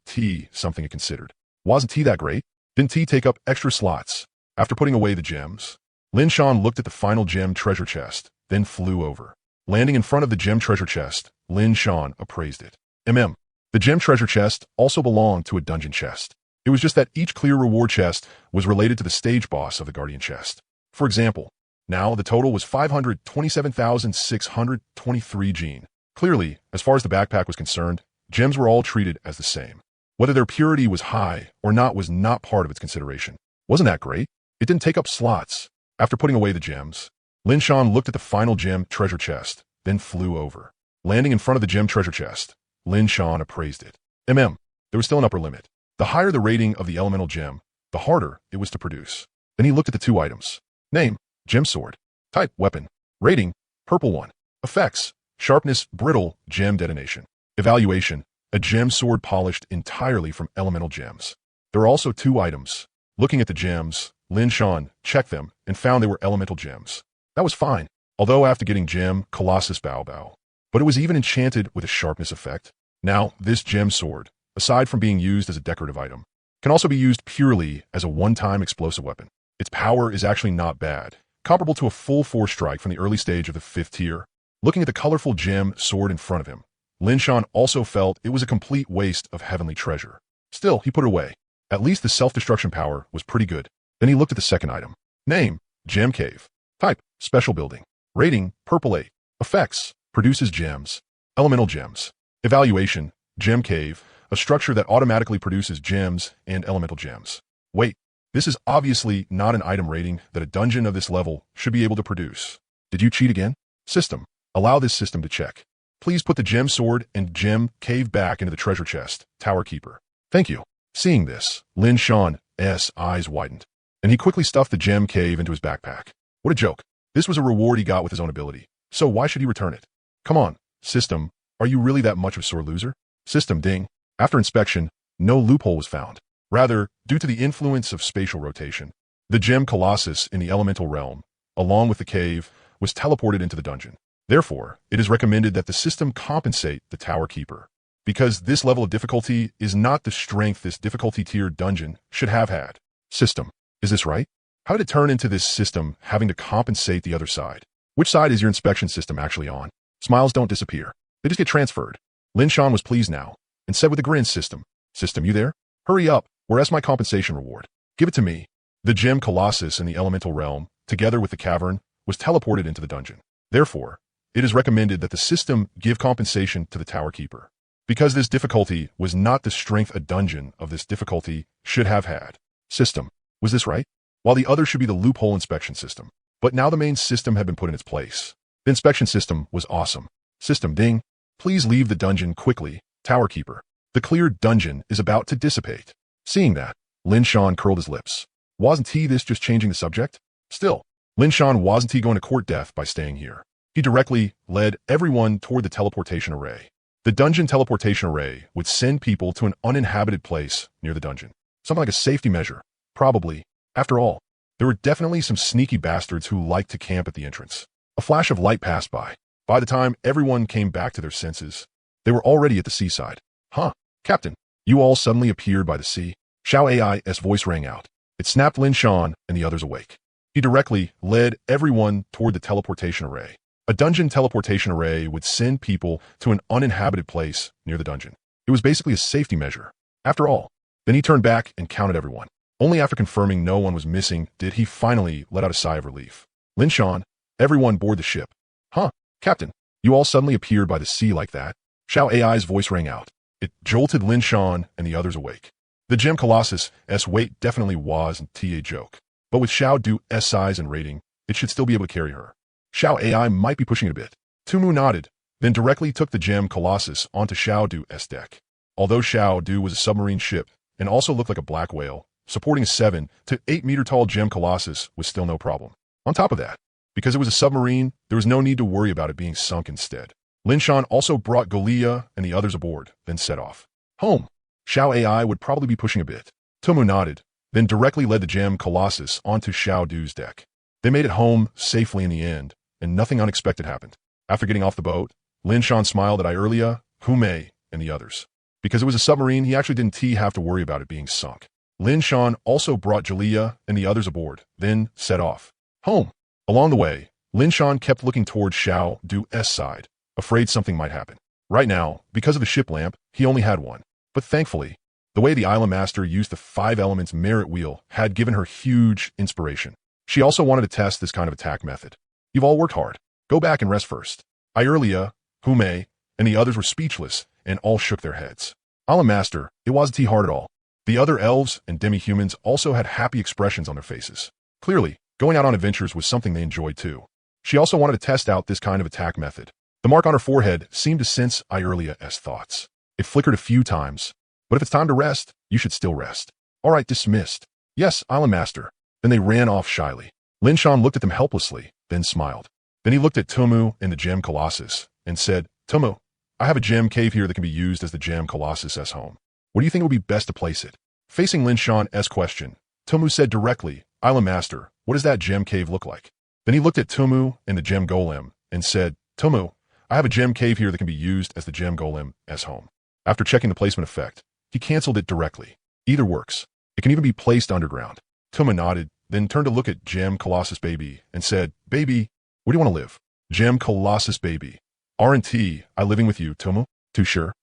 something he considered. Wasn't tea that great? Didn't tea take up extra slots? After putting away the gems, Lin Shan looked at the final gem treasure chest, then flew over. Landing in front of the gem treasure chest, Lin Shan appraised it. The gem treasure chest also belonged to a dungeon chest. It was just that each clear reward chest was related to the stage boss of the guardian chest. For example, now the total was 527,623 gene. Clearly, as far as the backpack was concerned, gems were all treated as the same. Whether their purity was high or not was not part of its consideration. Wasn't that great? It didn't take up slots. After putting away the gems, Lin Shan looked at the final gem treasure chest, then flew over. Landing in front of the gem treasure chest, Lin Shan appraised it. There was still an upper limit. The higher the rating of the elemental gem, the harder it was to produce. Then he looked at the two items. Name, gem sword. Type, weapon. Rating, purple 1. Effects, sharpness, brittle, gem detonation. Evaluation, a gem sword polished entirely from elemental gems. There are also two items. Looking at the gems, Lin Shan checked them and found they were elemental gems. That was fine, although after getting Gem Colossus Bao Bao. But it was even enchanted with a sharpness effect. Now, this gem sword, aside from being used as a decorative item, can also be used purely as a one-time explosive weapon. Its power is actually not bad, comparable to a full force strike from the early stage of the 5th tier. Looking at the colorful gem sword in front of him, Lin Shan also felt it was a complete waste of heavenly treasure. Still, he put it away. At least the self-destruction power was pretty good. Then he looked at the second item. Name, Gem Cave. Type, special building. Rating, purple 8. Effects, produces gems. Elemental gems. Evaluation, Gem Cave, a structure that automatically produces gems and elemental gems. Wait, this is obviously not an item rating that a dungeon of this level should be able to produce. Did you cheat again? System, allow this system to check. Please put the gem sword and gem cave back into the treasure chest, Tower Keeper. Thank you. Seeing this, Lin Shan's eyes widened, and he quickly stuffed the gem cave into his backpack. What a joke. This was a reward he got with his own ability, so why should he return it? Come on, system, are you really that much of a sore loser? System ding. After inspection, no loophole was found. Rather, due to the influence of spatial rotation, the gem Colossus in the elemental realm, along with the cave, was teleported into the dungeon. Therefore, it is recommended that the system compensate the Tower Keeper, because this level of difficulty is not the strength this difficulty tier dungeon should have had. System, is this right? How did it turn into this system having to compensate the other side? Which side is your inspection system actually on? Smiles don't disappear. They just get transferred. Lin Shan was pleased now, and said with a grin, System, you there? Hurry up, where's my compensation reward? Give it to me. The gem Colossus in the elemental realm, together with the cavern, was teleported into the dungeon. Therefore, it is recommended that the system give compensation to the Tower Keeper, because this difficulty was not the strength a dungeon of this difficulty should have had. System, was this right? While the other should be the loophole inspection system, but now the main system had been put in its place. The inspection system was awesome. System ding, please leave the dungeon quickly, Tower Keeper. The cleared dungeon is about to dissipate. Seeing that, Lin Shan curled his lips. Wasn't he this just changing the subject? Still, Lin Shan wasn't he going to court death by staying here. He directly led everyone toward the teleportation array. The dungeon teleportation array would send people to an uninhabited place near the dungeon. Something like a safety measure, probably. After all, there were definitely some sneaky bastards who liked to camp at the entrance. A flash of light passed by. By the time everyone came back to their senses, they were already at the seaside. Huh, Captain, you all suddenly appeared by the sea. Xiao AI's voice rang out. It snapped Lin Shan and the others awake. He directly led everyone toward the teleportation array. A dungeon teleportation array would send people to an uninhabited place near the dungeon. It was basically a safety measure. After all, then he turned back and counted everyone. Only after confirming no one was missing did he finally let out a sigh of relief. Lin Shan, everyone board the ship. Huh, Captain, you all suddenly appeared by the sea like that? Xiao AI's voice rang out. It jolted Lin Shan and the others awake. The gem Colossus' weight definitely was a joke. But with Xiao Du's size and rating, it should still be able to carry her. Xiao AI might be pushing it a bit. Tumu nodded, then directly took the gem Colossus onto Xiao Du's deck. Although Xiao Du was a submarine ship and also looked like a black whale, supporting a 7 to 8 meter tall gem Colossus was still no problem. On top of that, because it was a submarine, there was no need to worry about it being sunk instead. Lin Shan also brought Galia and the others aboard, then set off. Home. Xiao AI would probably be pushing a bit. Tumu nodded, then directly led the gem Colossus onto Xiao Du's deck. They made it home safely in the end, and nothing unexpected happened. After getting off the boat, Lin Shan smiled at Irelia, Hume, and the others. Because it was a submarine, he actually didn't have to worry about it being sunk. Lin Shan also brought Jalia and the others aboard, then set off. Home. Along the way, Lin Shan kept looking towards Xiao Du's side, afraid something might happen. Right now, because of the ship lamp, he only had one. But thankfully, the way the Island Master used the 5 elements merit wheel had given her huge inspiration. She also wanted to test this kind of attack method. You've all worked hard. Go back and rest first. Irelia, Hume, and the others were speechless and all shook their heads. Island Master, it wasn't hard at all. The other elves and demi-humans also had happy expressions on their faces. Clearly, going out on adventures was something they enjoyed too. She also wanted to test out this kind of attack method. The mark on her forehead seemed to sense Irealia's thoughts. It flickered a few times. But if it's time to rest, you should still rest. All right, dismissed. Yes, Island Master. Then they ran off shyly. Lin Shan looked at them helplessly, then smiled. Then he looked at Tumu and the gem Colossus and said, Tumu, I have a gem cave here that can be used as the gem Colossus' home. Where do you think it would be best to place it? Facing Lin Shan's question, Tumu said directly, Island Master, what does that gem cave look like? Then he looked at Tumu and the gem golem and said, Tumu, I have a gem cave here that can be used as the gem golem's home. After checking the placement effect, he canceled it directly. Either works. It can even be placed underground. Tumu nodded, then turned to look at Gem Colossus Baby and said, Baby, where do you want to live? Gem Colossus Baby. R&T, I living with you, Tumu? Too sure?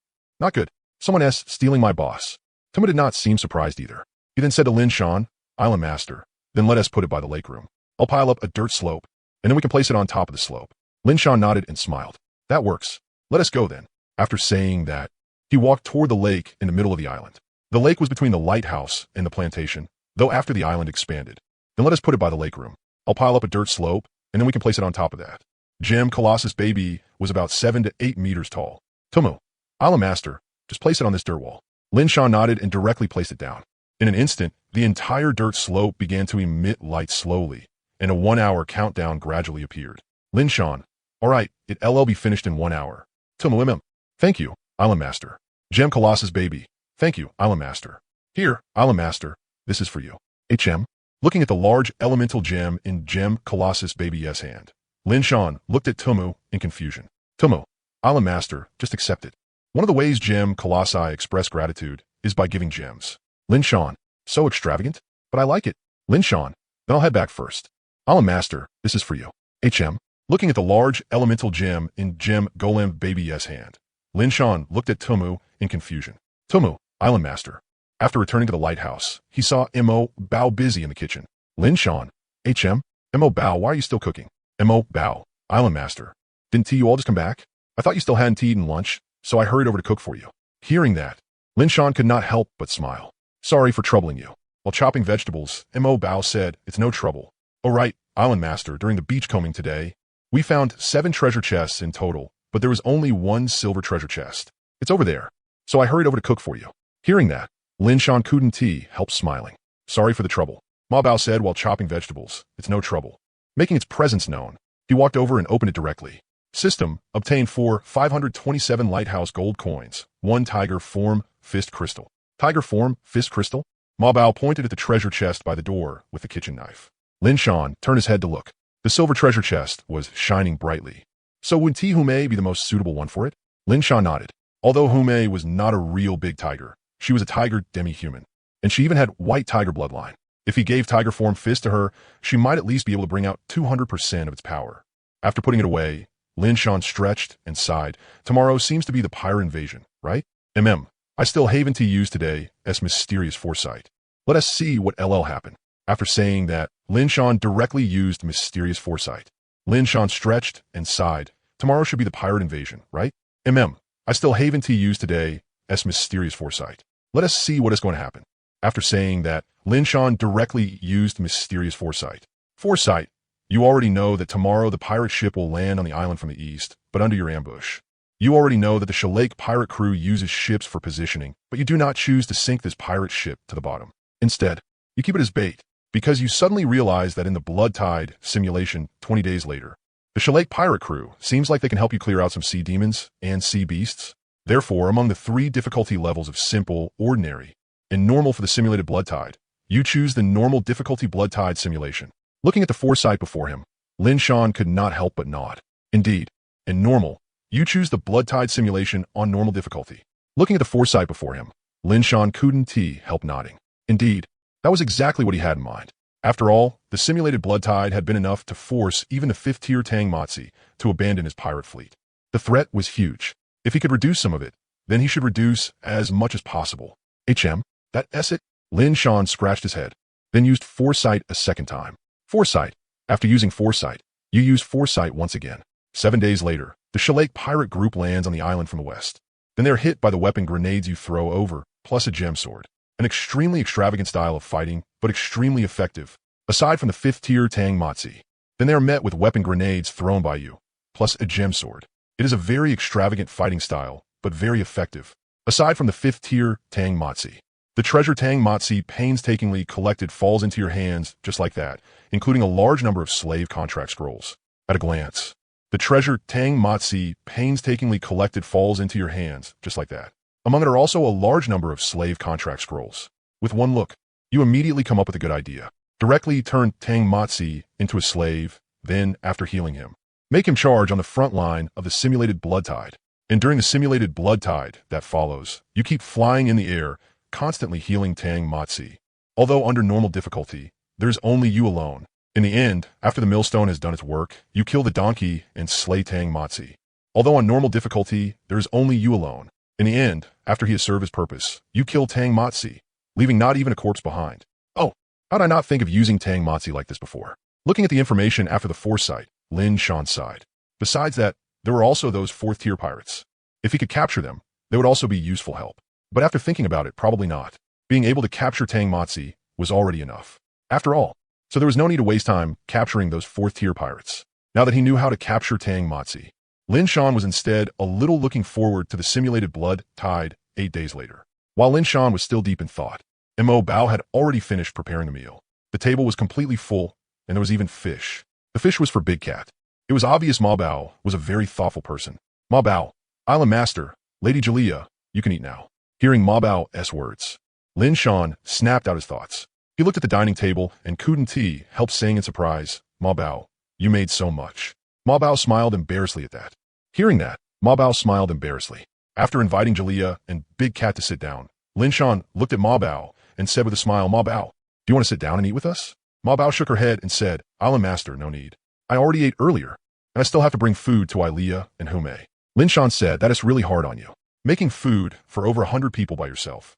Not good. Someone S stealing my boss. Tumu did not seem surprised either. He then said to Lin Shan, Island Master, then let us put it by the lake room. I'll pile up a dirt slope, and then we can place it on top of the slope. Lin Shan nodded and smiled. That works. Let us go then. After saying that, he walked toward the lake in the middle of the island. The lake was between the lighthouse and the plantation, though after the island expanded. Then let us put it by the lake room. I'll pile up a dirt slope, and then we can place it on top of that. Gem Colossus Baby was about 7 to 8 meters tall. Tumu, Island Master, just place it on this dirt wall. Lin Shan nodded and directly placed it down. In an instant, the entire dirt slope began to emit light slowly, and a 1-hour countdown gradually appeared. Lin Shan, all right, it'll be finished in 1 hour. Tumu, thank you, Island Master. Gem Colossus Baby, thank you, Island Master. Here, Island Master, this is for you. HM, looking at the large elemental gem in Gem Colossus Baby's hand. Lin Shan looked at Tumu in confusion. Tumu, Island Master, just accept it. One of the ways Gem Colossi express gratitude is by giving gems. Lin Shan, so extravagant, but I like it. Lin Shan, then I'll head back first. Island Master, this is for you. HM, looking at the large elemental gem in Gem Golem Baby's hand. Lin Shan looked at Tumu in confusion. Tumu, Island Master. After returning to the lighthouse, he saw Mo Bao busy in the kitchen. Lin Shan, HM, Mo Bao, why are you still cooking? Mo Bao, Island Master. Didn't you all just come back? I thought you still hadn't eaten lunch, so I hurried over to cook for you. Hearing that, Lin Shan could not help but smile. Sorry for troubling you. While chopping vegetables, Mo Bao said, it's no trouble. Oh right, Island Master, during the beachcombing today, we found 7 treasure chests in total, but there was only 1 silver treasure chest. It's over there. So I hurried over to cook for you. Hearing that, Lin Shan couldn't help smiling. Sorry for the trouble. Ma Bao said while chopping vegetables, it's no trouble. Making its presence known, he walked over and opened it directly. System, obtained 527 lighthouse gold coins, 1 tiger form fist crystal. Tiger form fist crystal? Ma Bao pointed at the treasure chest by the door with the kitchen knife. Lin Shan turned his head to look. The silver treasure chest was shining brightly. So would Hume be the most suitable one for it? Lin Shan nodded. Although Hume was not a real big tiger, she was a tiger demi-human. And she even had white tiger bloodline. If he gave tiger form fist to her, she might at least be able to bring out 200% of its power. After putting it away, Lin Shan stretched and sighed. Tomorrow seems to be the pirate invasion, right? I still haven to use today as mysterious foresight. Let us see what LL happened. After saying that, Lin Shan directly used mysterious foresight. Lin Shan stretched and sighed. Tomorrow should be the pirate invasion, right? I still haven to use today as mysterious foresight. Let us see what is going to happen. After saying that, Lin Shan directly used mysterious foresight. Foresight, you already know that tomorrow the pirate ship will land on the island from the east, but under your ambush. You already know that the Shellake pirate crew uses ships for positioning, but you do not choose to sink this pirate ship to the bottom. Instead, you keep it as bait, because you suddenly realize that in the Blood Tide simulation 20 days later, the Shellake pirate crew seems like they can help you clear out some sea demons and sea beasts. Therefore, among the 3 difficulty levels of simple, ordinary, and normal for the simulated Blood Tide, you choose the normal difficulty Blood Tide simulation. Looking at the foresight before him, Lin Shan could not help but nod. Indeed, in normal, you choose the Blood Tide simulation on normal difficulty. Looking at the foresight before him, Lin Shan couldn't help nodding. Indeed, that was exactly what he had in mind. After all, the simulated Blood Tide had been enough to force even the 5th-tier Tang Matsi to abandon his pirate fleet. The threat was huge. If he could reduce some of it, then he should reduce as much as possible. That it? Lin Shan scratched his head, then used foresight a second time. Foresight. After using foresight, you use foresight once again. 7 days later, the Shellake pirate group lands on the island from the west. Then they're hit by the weapon grenades you throw over, plus a gem sword. An extremely extravagant style of fighting, but extremely effective, aside from the 5th-tier Tang Matsi. Then they are met with weapon grenades thrown by you, plus a gem sword. It is a very extravagant fighting style, but very effective, aside from the 5th-tier Tang Matsi. The treasure Tang Matsi painstakingly collected falls into your hands just like that, including a large number of slave contract scrolls. At a glance, the treasure Tang Matsi painstakingly collected falls into your hands just like that. Among it are also a large number of slave contract scrolls. With one look, you immediately come up with a good idea. Directly turn Tang Matsi into a slave, then, after healing him, make him charge on the front line of the simulated Blood Tide. And during the simulated Blood Tide that follows, you keep flying in the air, constantly healing Tang Matsi. Although under normal difficulty, there's only you alone. In the end, after the millstone has done its work, you kill the donkey and slay Tang Matsi. Although on normal difficulty, there is only you alone. In the end, after he has served his purpose, you kill Tang Matsi, leaving not even a corpse behind. Oh, how'd I not think of using Tang Matsi like this before? Looking at the information after the foresight, Lin Shan sighed. Besides that, there were also those 4th-tier pirates. If he could capture them, they would also be useful help. But after thinking about it, probably not. Being able to capture Tang Matsi was already enough. After all, so there was no need to waste time capturing those 4th-tier pirates. Now that he knew how to capture Tang Matsi, Lin Shan was instead a little looking forward to the simulated Blood Tide 8 days later. While Lin Shan was still deep in thought, Mo Bao had already finished preparing the meal. The table was completely full, and there was even fish. The fish was for Big Cat. It was obvious Ma Bao was a very thoughtful person. Ma Bao, Island Master, Lady Jalea, you can eat now. Hearing Ma Bao's words, Lin Shan snapped out his thoughts. He looked at the dining table, and Kuden Tea helped saying in surprise, Ma Bao, you made so much. Ma Bao smiled embarrassedly at that. Hearing that, Ma Bao smiled embarrassedly. After inviting Jalea and Big Cat to sit down, Lin Shan looked at Ma Bao and said with a smile, Ma Bao, do you want to sit down and eat with us? Ma Bao shook her head and said, Island Master, no need. I already ate earlier, and I still have to bring food to Ilea and Hume. Lin Shan said, that is really hard on you. Making food for over 100 people by yourself.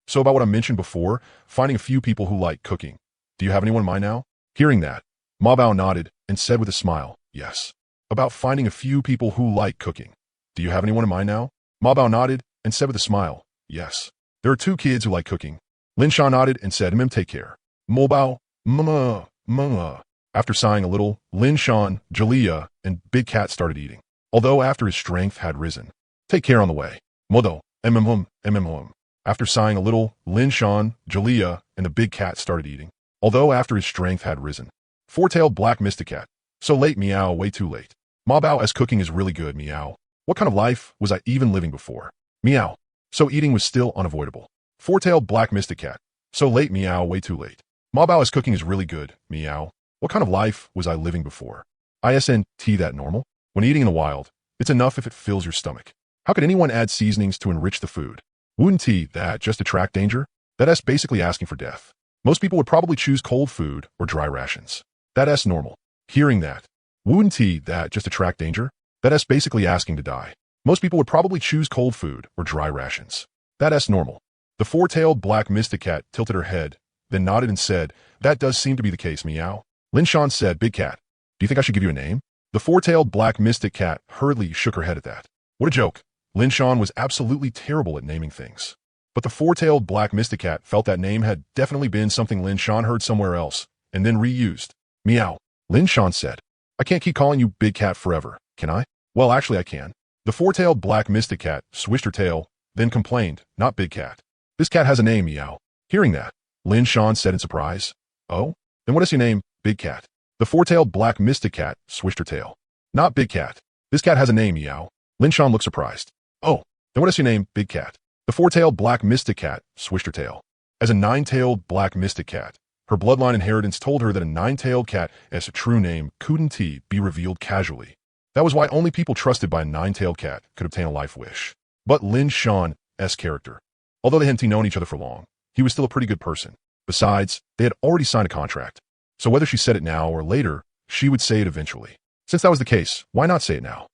So about what I mentioned before, finding a few people who like cooking. Do you have anyone in mind now? Hearing that, Ma Bao nodded and said with a smile, yes. About finding a few people who like cooking. Do you have anyone in mind now? Ma Bao nodded and said with a smile, yes. There are 2 kids who like cooking. Lin Shan nodded and said, take care. Mo Bao, mama. After sighing a little, Lin Shan, Jalea, and Big Cat started eating. Although after his strength had risen. Take care on the way. Modo, mm. After sighing a little, Lin Shan, Jalea, and the Big Cat started eating. Although after his strength had risen. 4-tailed black Mysticat. So late, meow, way too late. Ma Bao's cooking is really good, meow. What kind of life was I even living before? Meow. So eating was still unavoidable. 4-tailed black Mysticat. So late, meow, way too late. Ma Bao's cooking is really good, meow. What kind of life was I living before? Isn't that normal? When eating in the wild, it's enough if it fills your stomach. How could anyone add seasonings to enrich the food? Wouldn't that just attract danger? That's basically asking for death. Most people would probably choose cold food or dry rations. That's normal. Hearing that, wouldn't that just attract danger? That's basically asking to die. Most people would probably choose cold food or dry rations. That's normal. The four-tailed black mystic cat tilted her head, then nodded and said, that does seem to be the case, meow. Lin Shan said, big cat, do you think I should give you a name? The four-tailed black mystic cat hurriedly shook her head at that. What a joke. Lin Shan was absolutely terrible at naming things. But the four-tailed black mystic cat felt that name had definitely been something Lin Shan heard somewhere else, and then reused. Meow. Lin Shan said, I can't keep calling you big cat forever, can I? Well, actually I can. The four-tailed black mystic cat swished her tail, then complained, not big cat. This cat has a name, meow. Hearing that, Lin Shan said in surprise, oh? Then what is your name, big cat? The four-tailed black mystic cat swished her tail. Not big cat. This cat has a name, meow. Lin Shan looked surprised. Oh, then what is your name, big cat? The four-tailed black mystic cat swished her tail. As a nine-tailed black mystic cat, her bloodline inheritance told her that a nine-tailed cat as a true name couldn't be revealed casually. That was why only people trusted by a nine-tailed cat could obtain a life wish. But Lin Shan's character, although they hadn't known each other for long, he was still a pretty good person. Besides, they had already signed a contract. So whether she said it now or later, she would say it eventually. Since that was the case, why not say it now?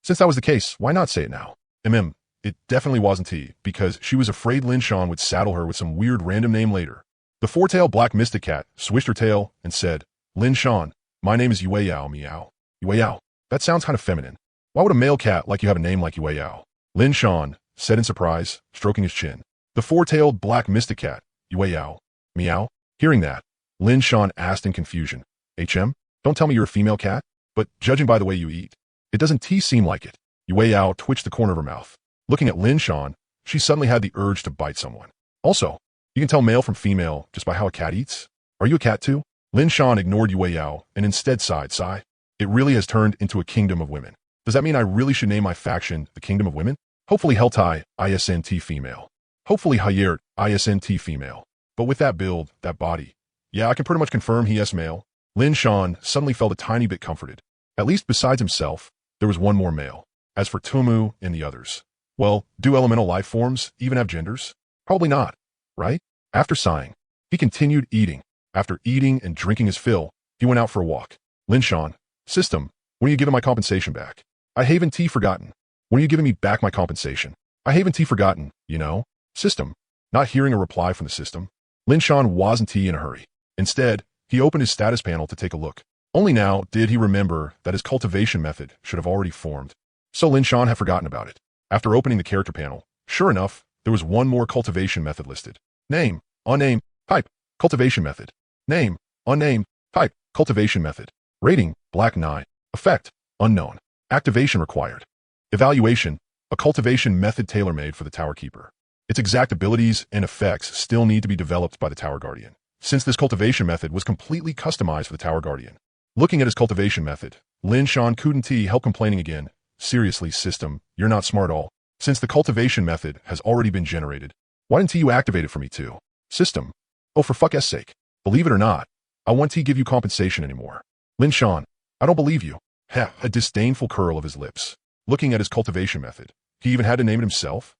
Since that was the case, why not say it now? It definitely wasn't because she was afraid Lin Shan would saddle her with some weird random name later. The four-tailed black mystic cat swished her tail and said, Lin Shan, my name is Yueyao, meow. Yueyao. That sounds kind of feminine. Why would a male cat like you have a name like Yueyao? Lin Shan said in surprise, stroking his chin. The four-tailed black mystic cat, Yueyao. Meow. Hearing that, Lin Shan asked in confusion, don't tell me you're a female cat? But judging by the way you eat, it doesn't seem like it. Yueyao twitched the corner of her mouth. Looking at Lin Shan, she suddenly had the urge to bite someone. Also, you can tell male from female just by how a cat eats. Are you a cat too? Lin Shan ignored Yueyao and instead sighed. It really has turned into a kingdom of women. Does that mean I really should name my faction the Kingdom of Women? Hopefully Heltai, isnt female. Hopefully Hayert, isnt female. But with that build, that body, yeah, I can pretty much confirm he is male. Lin Shan suddenly felt a tiny bit comforted. At least besides himself, there was one more male. As for Tumu and the others, well, do elemental life forms even have genders? Probably not, right? After sighing, he continued eating. After eating and drinking his fill, he went out for a walk. Lin Shan, system, when are you giving my compensation back? I haven't forgotten. When are you giving me back my compensation? I haven't forgotten, you know? System. Not hearing a reply from the system, Lin Shan wasn't in a hurry. Instead, he opened his status panel to take a look. Only now did he remember that his cultivation method should have already formed. So Lin Shan had forgotten about it. After opening the character panel, sure enough, there was one more cultivation method listed. Name, unnamed, type, cultivation method. Name, unnamed, type, cultivation method. Rating, black 9. Effect, unknown. Activation required. Evaluation, a cultivation method tailor-made for the Tower Keeper. Its exact abilities and effects still need to be developed by the Tower Guardian, since this cultivation method was completely customized for the Tower Guardian. Looking at his cultivation method, Lin Shan couldn't help complaining again. Seriously, system, you're not smart at all. Since the cultivation method has already been generated, why didn't you activate it for me too? System. Oh, for fuck's sake. Believe it or not, I won't give you compensation anymore. Lin Shan, I don't believe you. A disdainful curl of his lips. Looking at his cultivation method, he even had to name it himself.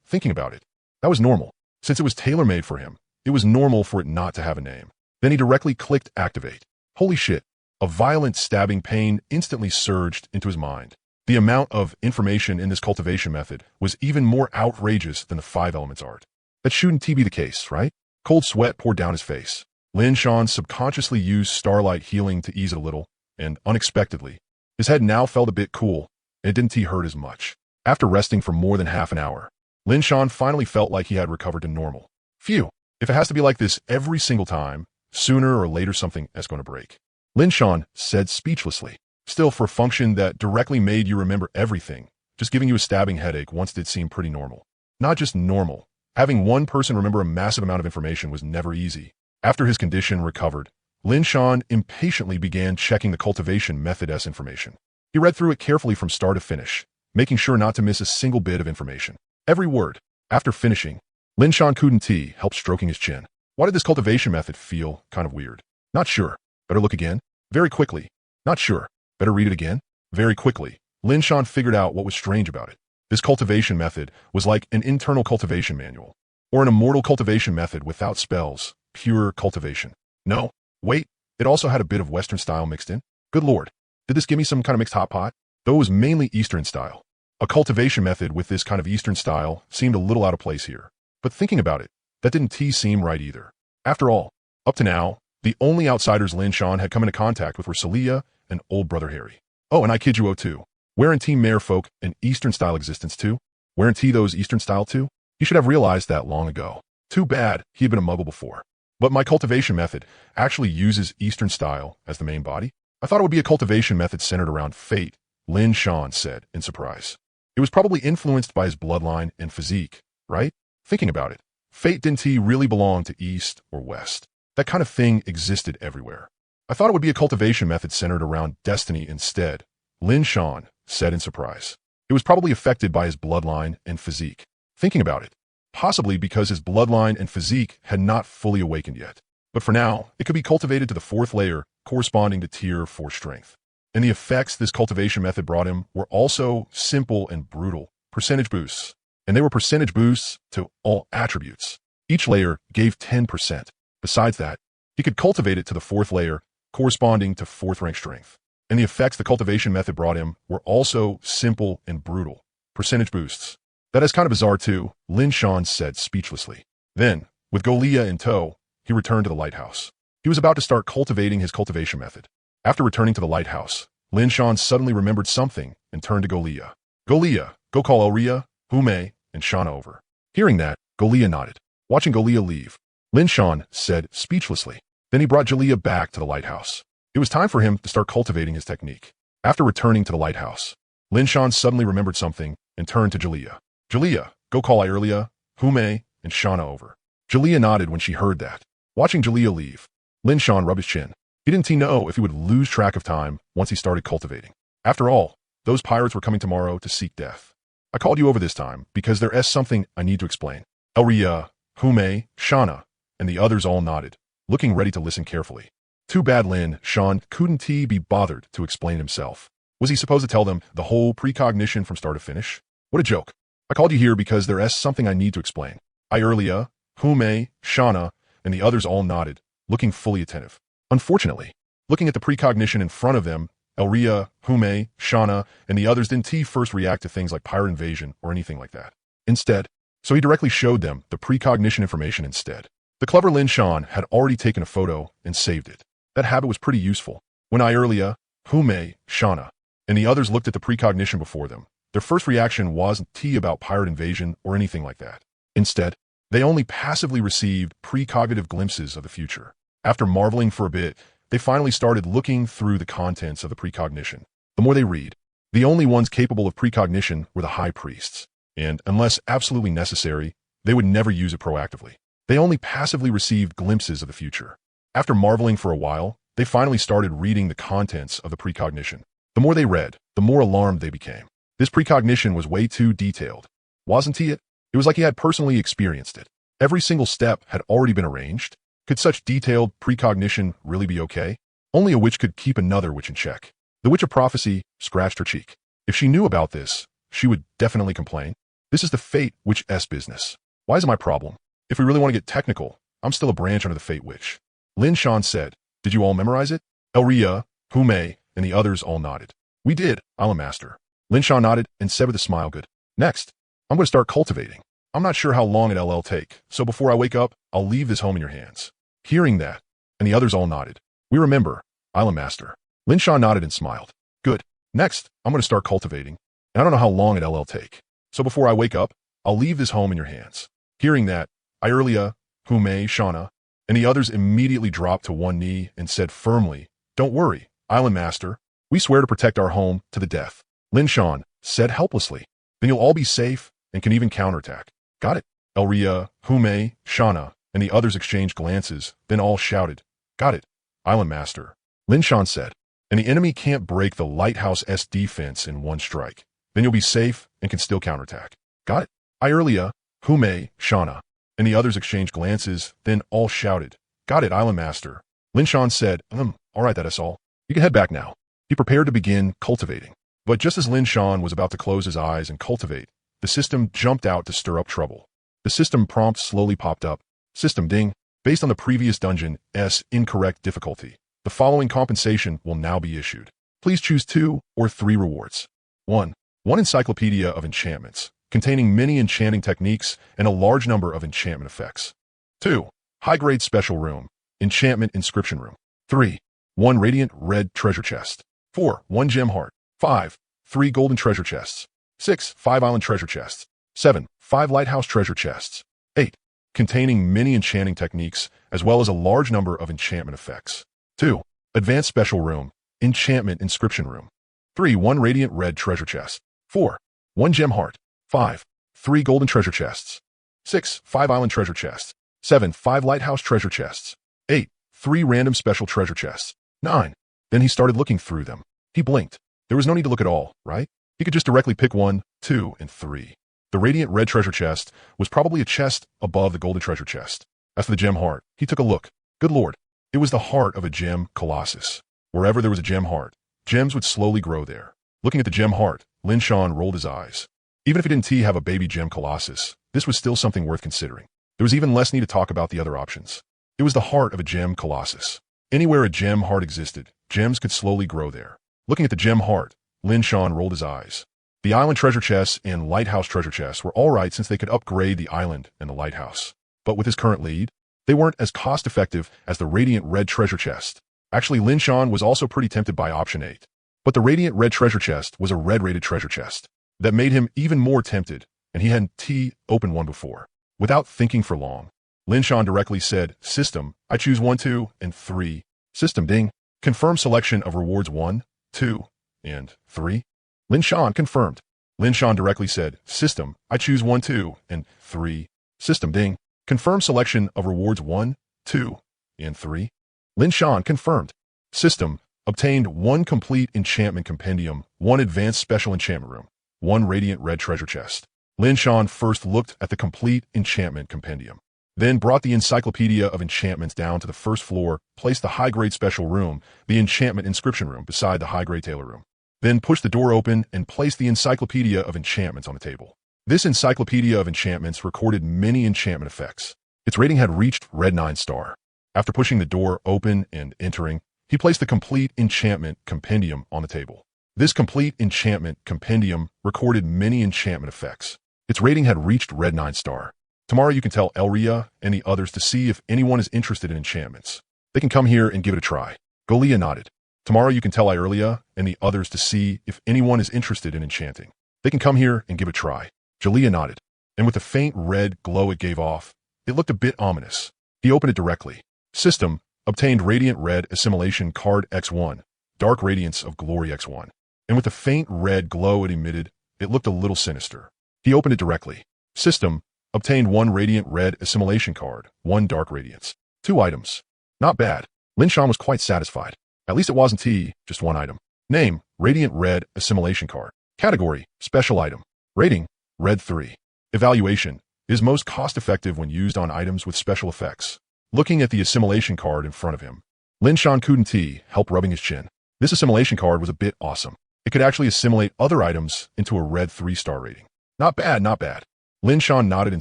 Thinking about it, that was normal. Since it was tailor-made for him, it was normal for it not to have a name. Then he directly clicked activate. Holy shit. A violent stabbing pain instantly surged into his mind. The amount of information in this cultivation method was even more outrageous than the 5 elements art. That shouldn't be the case, right? Cold sweat poured down his face. Lin Shan subconsciously used starlight healing to ease it a little, and unexpectedly, his head now felt a bit cool, and it didn't hurt as much. After resting for more than half an hour, Lin Shan finally felt like he had recovered to normal. Phew, if it has to be like this every single time, sooner or later something is going to break. Lin Shan said speechlessly. Still, for a function that directly made you remember everything, just giving you a stabbing headache once did seem pretty normal. Not just normal. Having one person remember a massive amount of information was never easy. After his condition recovered, Lin Shan impatiently began checking the cultivation method's information. He read through it carefully from start to finish, making sure not to miss a single bit of information. Every word. After finishing, Lin Shan couldn't help stroking his chin. Why did this cultivation method feel kind of weird? Not sure. Better look again. Very quickly. Not sure. Better read it again. Very quickly. Lin Shan figured out what was strange about it. This cultivation method was like an internal cultivation manual, or an immortal cultivation method without spells, pure cultivation. No, wait, it also had a bit of Western style mixed in. Good lord, did this give me some kind of mixed hot pot? Though it was mainly Eastern style. A cultivation method with this kind of Eastern style seemed a little out of place here. But thinking about it, that didn't seem right either. After all, up to now, the only outsiders Lin Shan had come into contact with were Celia and old brother Harry. Oh, and I kid you too. Weren't Mare folk an Eastern style existence too? Weren't those Eastern style too? He should have realized that long ago. Too bad he had been a muggle before. But my cultivation method actually uses Eastern style as the main body. I thought it would be a cultivation method centered around fate, Lin Shan said in surprise. It was probably influenced by his bloodline and physique, right? Thinking about it, fate didn't really belong to East or West. That kind of thing existed everywhere. I thought it would be a cultivation method centered around destiny instead, Lin Shan said in surprise. It was probably affected by his bloodline and physique. Thinking about it, possibly because his bloodline and physique had not fully awakened yet. But for now, it could be cultivated to the 4th layer, corresponding to tier 4 strength. And the effects this cultivation method brought him were also simple and brutal, percentage boosts. And they were percentage boosts to all attributes. Each layer gave 10%. Besides that, he could cultivate it to the 4th layer, corresponding to 4th rank strength. And the effects the cultivation method brought him were also simple and brutal, percentage boosts. That is kind of bizarre too, Lin Shan said speechlessly. Then, with Golia in tow, he returned to the lighthouse. He was about to start cultivating his cultivation method. After returning to the lighthouse, Lin Shan suddenly remembered something and turned to Golia. Golia, go call Elria, Hume, and Shauna over. Hearing that, Golia nodded. Watching Golia leave, Lin Shan said speechlessly. Then he brought Jalea back to the lighthouse. It was time for him to start cultivating his technique. After returning to the lighthouse, Lin Shan suddenly remembered something and turned to Jalea. Jalea, go call Irlia, Hume, and Shauna over. Jalea nodded when she heard that. Watching Jalea leave, Lin Shan rubbed his chin. He didn't know if he would lose track of time once he started cultivating. After all, those pirates were coming tomorrow to seek death. I called you over this time because there is something I need to explain. Elria, Hume, Shauna, and the others all nodded, looking ready to listen carefully. Too bad Lin Shan couldn't be bothered to explain himself. Was he supposed to tell them the whole precognition from start to finish? What a joke. I called you here because there is something I need to explain. Irlia, Hume, Shauna, and the others all nodded, looking fully attentive. Unfortunately, looking at the precognition in front of them, Elria, Hume, Shauna, and the others didn't first react to things like pirate invasion or anything like that. Instead, so he directly showed them the precognition information instead. The clever Lin Shan had already taken a photo and saved it. That habit was pretty useful. When Irlia, Hume, Shauna, and the others looked at the precognition before them, their first reaction wasn't about pirate invasion or anything like that. Instead, they only passively received precognitive glimpses of the future. After marveling for a bit, they finally started looking through the contents of the precognition. The more they read, the only ones capable of precognition were the high priests, and unless absolutely necessary, they would never use it proactively. They only passively received glimpses of the future. After marveling for a while, they finally started reading the contents of the precognition. The more they read, the more alarmed they became. This precognition was way too detailed. Wasn't it? It was like he had personally experienced it. Every single step had already been arranged. Could such detailed precognition really be okay? Only a witch could keep another witch in check. The Witch of Prophecy scratched her cheek. If she knew about this, she would definitely complain. This is the Fate Witch's business. Why is it my problem? If we really want to get technical, I'm still a branch under the Fate Witch. Lin Shan said, did you all memorize it? Elria, Hume, and the others all nodded. We did, I'm a master. Lin Shan nodded and said with a smile, good. Next, I'm going to start cultivating. I'm not sure how long it'll take, so before I wake up, I'll leave this home in your hands. Hearing that, and the others all nodded. We remember, I'm a master. Lin Shan nodded and smiled. Good. Next, I'm going to start cultivating, and I don't know how long it'll take. So before I wake up, I'll leave this home in your hands. Hearing that, Irlia, Hume, Shauna, and the others immediately dropped to one knee and said firmly, don't worry, Island Master. We swear to protect our home to the death. Lin Shan said helplessly. Then you'll all be safe and can even counterattack. Got it. Elria, Hume, Shauna, and the others exchanged glances, then all shouted, got it, Island Master. Lin Shan said, and the enemy can't break the lighthouse's defense in one strike. Then you'll be safe and can still counterattack. Got it. Irlia, Hume, Shauna, and the others exchanged glances, then all shouted, got it, Island Master. Lin Shan said, all right, that is all. You can head back now. He prepared to begin cultivating. But just as Lin Shan was about to close his eyes and cultivate, the system jumped out to stir up trouble. The system prompt slowly popped up. System ding. Based on the previous dungeon's incorrect difficulty, the following compensation will now be issued. Please choose 2 or 3 rewards. 1. One encyclopedia of enchantments, containing many enchanting techniques and a large number of enchantment effects. 2. High-grade special room, enchantment inscription room. 3. 1 radiant red treasure chest. 4. 1 gem heart. 5. 3 golden treasure chests. 6. 5 island treasure chests. 7. 5 lighthouse treasure chests. 8. Containing many enchanting techniques, as well as a large number of enchantment effects. 2. Advanced special room, enchantment inscription room. 3. 1 radiant red treasure chest. 4. 1 gem heart. 5. 3 golden treasure chests. 6. 5 island treasure chests. 7. 5 lighthouse treasure chests. 8. 3 random special treasure chests. 9. Then he started looking through them. He blinked. There was no need to look at all, right? He could just directly pick 1, 2, and 3. The radiant red treasure chest was probably a chest above the golden treasure chest. As for the gem heart, he took a look. Good lord. It was the heart of a gem colossus. Wherever there was a gem heart, gems would slowly grow there. Looking at the gem heart, Lin Shan rolled his eyes. Even if he didn't have a baby gem colossus, this was still something worth considering. There was even less need to talk about the other options. It was the heart of a gem colossus. Anywhere a gem heart existed, gems could slowly grow there. Looking at the gem heart, Lin Shan rolled his eyes. The island treasure chests and lighthouse treasure chests were alright since they could upgrade the island and the lighthouse. But with his current lead, they weren't as cost-effective as the radiant red treasure chest. Actually, Lin Shan was also pretty tempted by option 8. But the radiant red treasure chest was a red-rated treasure chest. That made him even more tempted, and he hadn't opened one before. Without thinking for long, Lin Shan directly said, System, I choose 1, 2, and 3. System ding. Confirm selection of rewards 1, 2, and 3. Lin Shan confirmed. Lin Shan directly said, System, I choose 1, 2, and 3. System ding. Confirm selection of rewards 1, 2, and 3. Lin Shan confirmed. System, obtained 1 complete enchantment compendium, 1 advanced special enchantment room, 1 radiant red treasure chest. Lin Shan first looked at the complete enchantment compendium, then brought the encyclopedia of enchantments down to the first floor, placed the high-grade special room, the enchantment inscription room, beside the high-grade tailor room. Then pushed the door open and placed the encyclopedia of enchantments on the table. This encyclopedia of enchantments recorded many enchantment effects. Its rating had reached red 9 star. After pushing the door open and entering, he placed the complete enchantment compendium on the table. This complete enchantment compendium recorded many enchantment effects. Its rating had reached red 9 star. Tomorrow you can tell Elria and the others to see if anyone is interested in enchantments. They can come here and give it a try. Golia nodded. Tomorrow you can tell Irelia and the others to see if anyone is interested in enchanting. They can come here and give it a try. Jalea nodded. And with the faint red glow it gave off, it looked a bit ominous. He opened it directly. System, obtained Radiant Red Assimilation Card X1, Dark Radiance of Glory X1. And with the faint red glow it emitted, it looked a little sinister. He opened it directly. System, obtained 1 Radiant Red Assimilation Card, 1 Dark Radiance. 2 items. Not bad. Lin Shan was quite satisfied. At least it wasn't just 1 item. Name, Radiant Red Assimilation Card. Category, Special Item. Rating, Red 3. Evaluation, is most cost-effective when used on items with special effects. Looking at the assimilation card in front of him, Lin Shan couldn't help rubbing his chin. This assimilation card was a bit awesome. It could actually assimilate other items into a red 3-star rating. Not bad, not bad. Lin Shan nodded in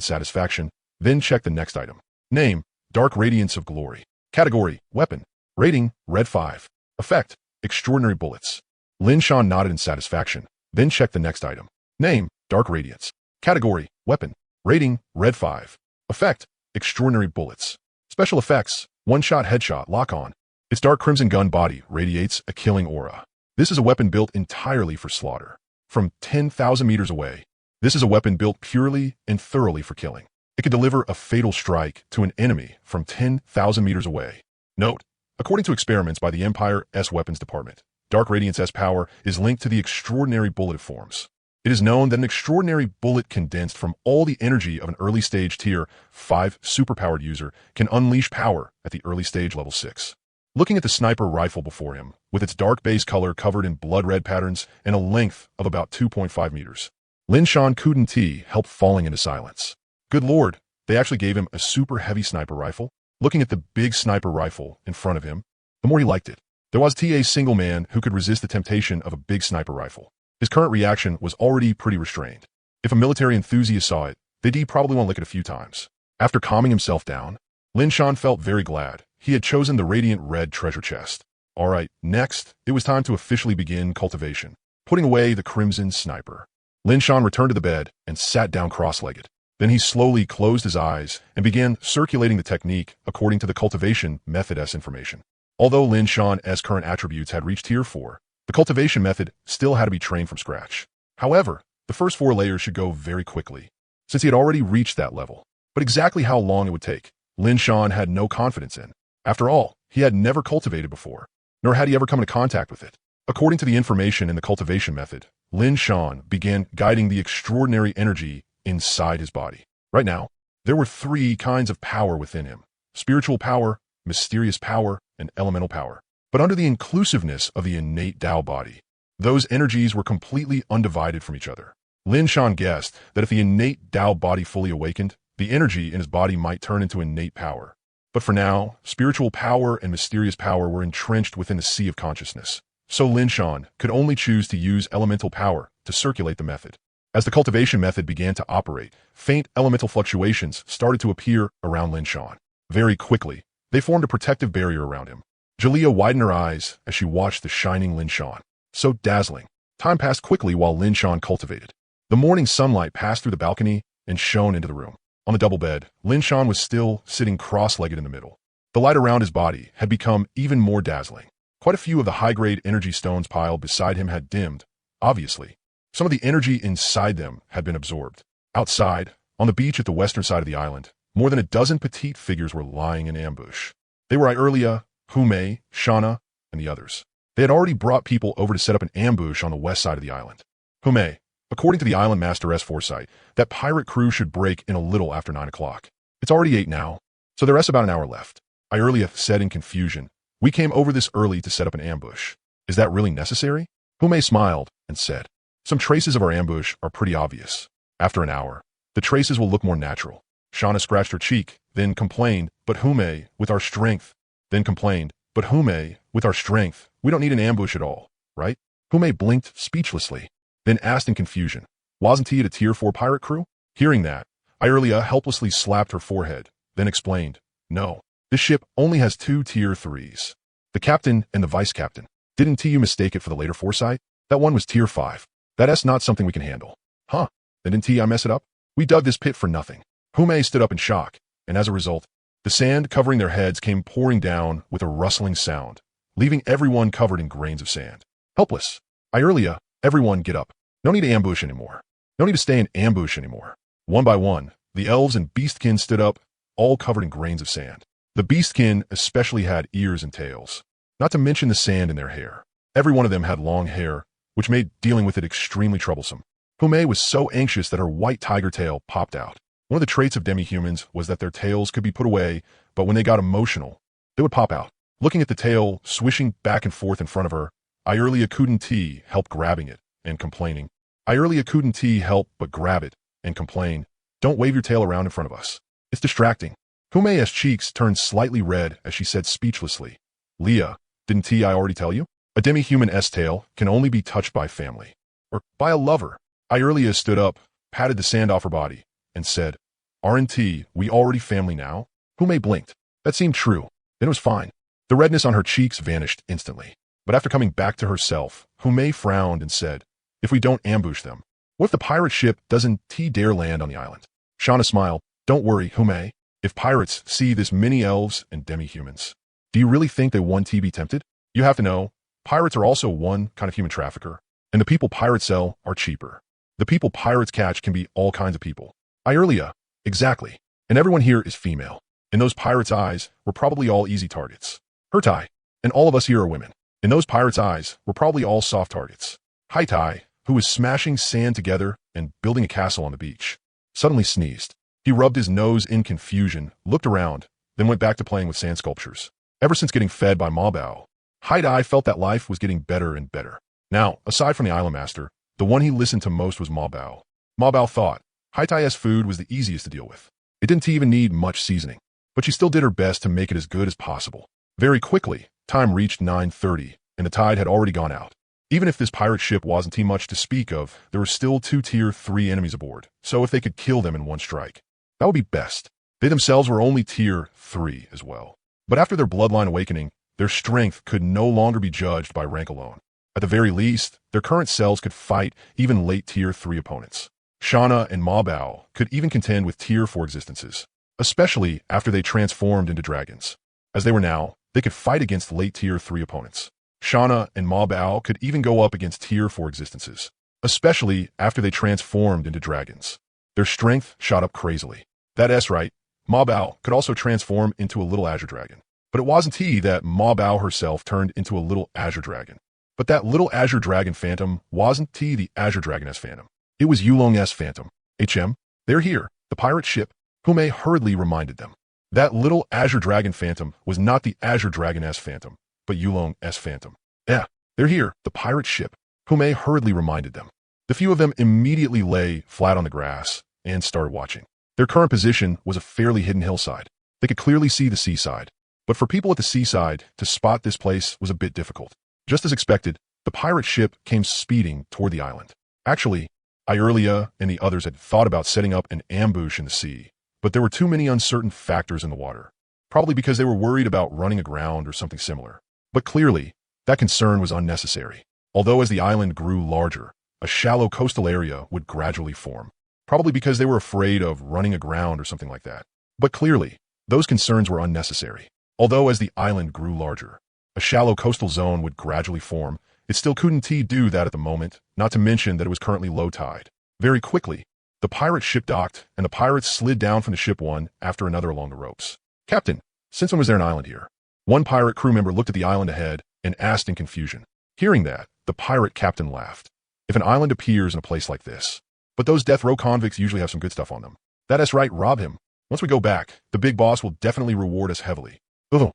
satisfaction, then checked the next item. Name, Dark Radiance of Glory. Category, Weapon. Rating, Red 5. Effect, Extraordinary Bullets. Lin Shan nodded in satisfaction, then checked the next item. Name, Dark Radiance. Category, Weapon. Rating, Red 5. Effect, Extraordinary Bullets. Special effects, one-shot headshot lock-on. Its dark crimson gun body radiates a killing aura. This is a weapon built entirely for slaughter. From 10,000 meters away, this is a weapon built purely and thoroughly for killing. It can deliver a fatal strike to an enemy from 10,000 meters away. Note, according to experiments by the Empire's Weapons Department, Dark Radiance's power is linked to the extraordinary bullet it forms. It is known that an extraordinary bullet condensed from all the energy of an early stage tier 5 superpowered user can unleash power at the early stage level 6. Looking at the sniper rifle before him, with its dark base color covered in blood red patterns and a length of about 2.5 meters, Lin Shan couldn't help falling into silence. Good lord, they actually gave him a super heavy sniper rifle. Looking at the big sniper rifle in front of him, the more he liked it. There was a single man who could resist the temptation of a big sniper rifle. His current reaction was already pretty restrained. If a military enthusiast saw it, they'd probably want to lick it a few times. After calming himself down, Lin Shan felt very glad. He had chosen the radiant red treasure chest. Alright, next, it was time to officially begin cultivation. Putting away the crimson sniper. Lin Shan returned to the bed and sat down cross-legged. Then he slowly closed his eyes and began circulating the technique according to the cultivation method's information. Although Lin Shan's current attributes had reached tier 4, the cultivation method still had to be trained from scratch. However, the first 4 layers should go very quickly, since he had already reached that level. But exactly how long it would take, Lin Shan had no confidence in. After all, he had never cultivated before, nor had he ever come into contact with it. According to the information in the cultivation method, Lin Shan began guiding the extraordinary energy inside his body. Right now, there were 3 kinds of power within him: spiritual power, mysterious power, and elemental power. But under the inclusiveness of the innate Tao body, those energies were completely undivided from each other. Lin Shan guessed that if the innate Tao body fully awakened, the energy in his body might turn into innate power. But for now, spiritual power and mysterious power were entrenched within the sea of consciousness. So Lin Shan could only choose to use elemental power to circulate the method. As the cultivation method began to operate, faint elemental fluctuations started to appear around Lin Shan. Very quickly, they formed a protective barrier around him. Jalea widened her eyes as she watched the shining Lin Shan. So dazzling. Time passed quickly while Lin Shan cultivated. The morning sunlight passed through the balcony and shone into the room. On the double bed, Lin Shan was still sitting cross-legged in the middle. The light around his body had become even more dazzling. Quite a few of the high-grade energy stones piled beside him had dimmed. Obviously, some of the energy inside them had been absorbed. Outside, on the beach at the western side of the island, more than a dozen petite figures were lying in ambush. They were Irelia, Hume, Shauna, and the others. They had already brought people over to set up an ambush on the west side of the island. Hume, according to the island master's foresight, that pirate crew should break in a little after 9 o'clock. It's already 8 now, so there is about an hour left. Irelia said in confusion, "We came over this early to set up an ambush. Is that really necessary?" Hume smiled and said, "Some traces of our ambush are pretty obvious. After an hour, the traces will look more natural." Shauna scratched her cheek, then complained, "But Hume, with our strength." Then complained, "But Hume, with our strength, we don't need an ambush at all, right?" Hume blinked speechlessly, then asked in confusion, "Wasn't he at a tier 4 pirate crew?" Hearing that, Irelia helplessly slapped her forehead, then explained, "No, this ship only has 2 tier 3s. The captain and the vice captain. Didn't you mistake it for the later foresight? That one was tier 5. That's not something we can handle." "Huh, then didn't I mess it up? We dug this pit for nothing." Hume stood up in shock, and as a result, the sand covering their heads came pouring down with a rustling sound, leaving everyone covered in grains of sand. Helpless. Irelia, everyone get up. No need to ambush anymore. No need to stay in ambush anymore. One by one, the elves and beastkin stood up, all covered in grains of sand. The beastkin especially had ears and tails, not to mention the sand in their hair. Every one of them had long hair, which made dealing with it extremely troublesome. Hume was so anxious that her white tiger tail popped out. One of the traits of demi-humans was that their tails could be put away, but when they got emotional, they would pop out. Looking at the tail swishing back and forth in front of her, Irelia couldn't help grabbing it and complaining. Irelia couldn't help but grab it and complain, "Don't wave your tail around in front of us. It's distracting." Hume's cheeks turned slightly red as she said speechlessly, "Leah, didn't I already tell you? A demi-human's tail can only be touched by family. Or by a lover." Irelia stood up, patted the sand off her body, and said, "Aren't we already family now?" Hume blinked. That seemed true. Then it was fine. The redness on her cheeks vanished instantly. But after coming back to herself, Hume frowned and said, "If we don't ambush them, what if the pirate ship doesn't dare land on the island?" Shauna smiled. "Don't worry, Hume. If pirates see this many elves and demi-humans, do you really think they won't be tempted? You have to know, pirates are also one kind of human trafficker, and the people pirates sell are cheaper. The people pirates catch can be all kinds of people." Irelia, exactly. And everyone here is female. In those pirates' eyes, we're probably all easy targets. Hertai, and all of us here are women. In those pirates' eyes, we're probably all soft targets. Haitai, who was smashing sand together and building a castle on the beach, suddenly sneezed. He rubbed his nose in confusion, looked around, then went back to playing with sand sculptures. Ever since getting fed by Mabao, Haidai felt that life was getting better and better. Now, aside from the island master, the one he listened to most was Mabao. Mabao thought Haitai's food was the easiest to deal with. It didn't even need much seasoning, but she still did her best to make it as good as possible. Very quickly, time reached 9:30, and the tide had already gone out. Even if this pirate ship wasn't much to speak of, there were still 2 tier 3 enemies aboard, so if they could kill them in one strike, that would be best. They themselves were only tier 3 as well. But after their bloodline awakening, their strength could no longer be judged by rank alone. At the very least, their current selves could fight even late tier 3 opponents. Shauna and Ma Bao could even contend with tier 4 existences, especially after they transformed into dragons. As they were now, they could fight against late tier 3 opponents. Shauna and Ma Bao could even go up against tier 4 existences, especially after they transformed into dragons. Their strength shot up crazily. That's right, Ma Bao could also transform into a little azure dragon. But it wasn't that Ma Bao herself turned into a little azure dragon. But that little azure dragon phantom wasn't the azure dragon S phantom. It was Yulong S phantom. They're here, the pirate ship. Hume hurriedly reminded them. That little azure dragon phantom was not the azure dragon S phantom, but Yulong S phantom. They're here, the pirate ship. Hume hurriedly reminded them. The few of them immediately lay flat on the grass and started watching. Their current position was a fairly hidden hillside. They could clearly see the seaside. But for people at the seaside, to spot this place was a bit difficult. Just as expected, the pirate ship came speeding toward the island. Actually, Irelia and the others had thought about setting up an ambush in the sea, but there were too many uncertain factors in the water, probably because they were worried about running aground or something similar. But clearly, that concern was unnecessary. Although as the island grew larger, a shallow coastal area would gradually form, probably because they were afraid of running aground or something like that. But clearly, those concerns were unnecessary. Although as the island grew larger, a shallow coastal zone would gradually form, it still couldn't do that at the moment, not to mention that it was currently low tide. Very quickly, the pirate ship docked, and the pirates slid down from the ship one after another along the ropes. Captain, since when was there an island here? One pirate crew member looked at the island ahead and asked in confusion. Hearing that, the pirate captain laughed. If an island appears in a place like this, but those death row convicts usually have some good stuff on them. That's right, rob him. Once we go back, the big boss will definitely reward us heavily. Oh.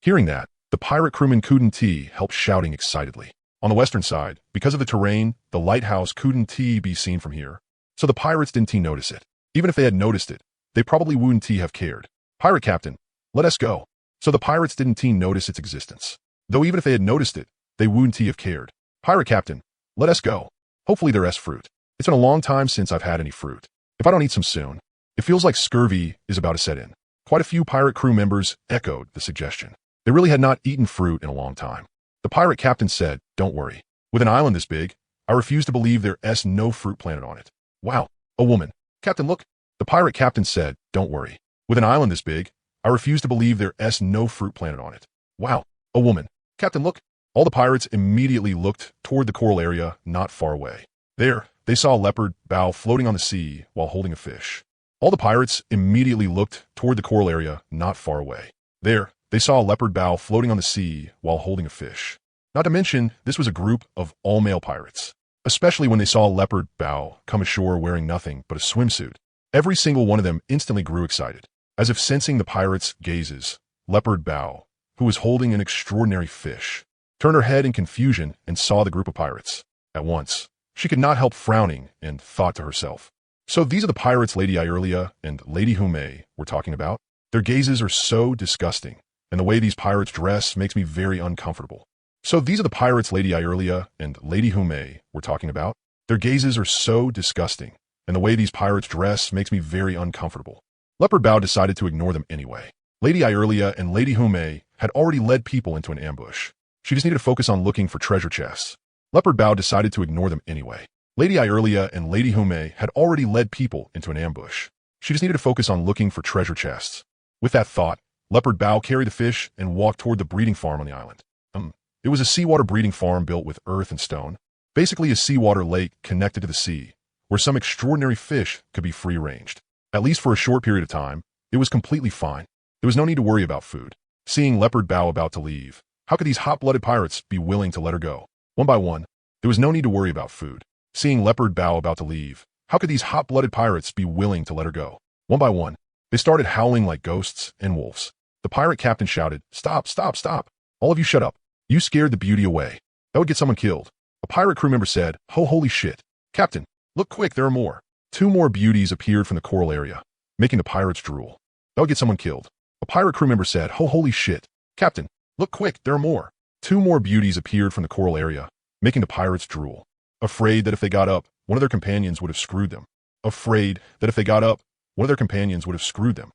Hearing that, the pirate crewman couldn't help shouting excitedly. On the western side, because of the terrain, the lighthouse couldn't be seen from here, so the pirates didn't notice it. Even if they had noticed it, they probably wouldn't have cared. Pirate captain, let us go. So the pirates didn't notice its existence. Though even if they had noticed it, they wouldn't have cared. Pirate captain, let us go. Hopefully there's fruit. It's been a long time since I've had any fruit. If I don't eat some soon, it feels like scurvy is about to set in. Quite a few pirate crew members echoed the suggestion. They really had not eaten fruit in a long time. The pirate captain said, don't worry. With an island this big, I refuse to believe there's no fruit planted on it. Wow, a woman. Captain, look. The pirate captain said, don't worry. With an island this big, I refuse to believe there's no fruit planted on it. Wow, a woman. Captain, look. All the pirates immediately looked toward the coral area not far away. There, they saw a leopard bow floating on the sea while holding a fish. All the pirates immediately looked toward the coral area not far away. There, they saw a leopard bow floating on the sea while holding a fish. Not to mention, this was a group of all-male pirates, especially when they saw a leopard bow come ashore wearing nothing but a swimsuit. Every single one of them instantly grew excited, as if sensing the pirates' gazes. Leopard bow, who was holding an extraordinary fish, turned her head in confusion and saw the group of pirates. At once, she could not help frowning and thought to herself, so these are the pirates Lady Irelia and Lady Hume were talking about? Their gazes are so disgusting, and the way these pirates dress makes me very uncomfortable. So these are the pirates Lady Irelia and Lady Hume were talking about? Their gazes are so disgusting, and the way these pirates dress makes me very uncomfortable. Leopard Bow decided to ignore them anyway. Lady Irelia and Lady Hume had already led people into an ambush. She just needed to focus on looking for treasure chests. Leopard Bow decided to ignore them anyway. Lady Irelia and Lady Hume had already led people into an ambush. She just needed to focus on looking for treasure chests. With that thought, Leopard Bow carried the fish and walked toward the breeding farm on the island. It was a seawater breeding farm built with earth and stone. Basically a seawater lake connected to the sea, where some extraordinary fish could be free-ranged. At least for a short period of time, it was completely fine. There was no need to worry about food. Seeing Leopard Bow about to leave, how could these hot-blooded pirates be willing to let her go? One by one, there was no need to worry about food. Seeing Leopard Bow about to leave, how could these hot-blooded pirates be willing to let her go? One by one, they started howling like ghosts and wolves. The pirate captain shouted, "Stop, stop, stop. All of you shut up. You scared the beauty away. That would get someone killed." A pirate crew member said, "Oh, holy shit. Captain, look quick, there are more." 2 more beauties appeared from the coral area, making the pirates drool. That would get someone killed. A pirate crew member said, "Oh, holy shit. Captain, look quick, there are more." 2 more beauties appeared from the coral area, making the pirates drool. Afraid that if they got up, one of their companions would have screwed them. Afraid that if they got up, one of their companions would have screwed them.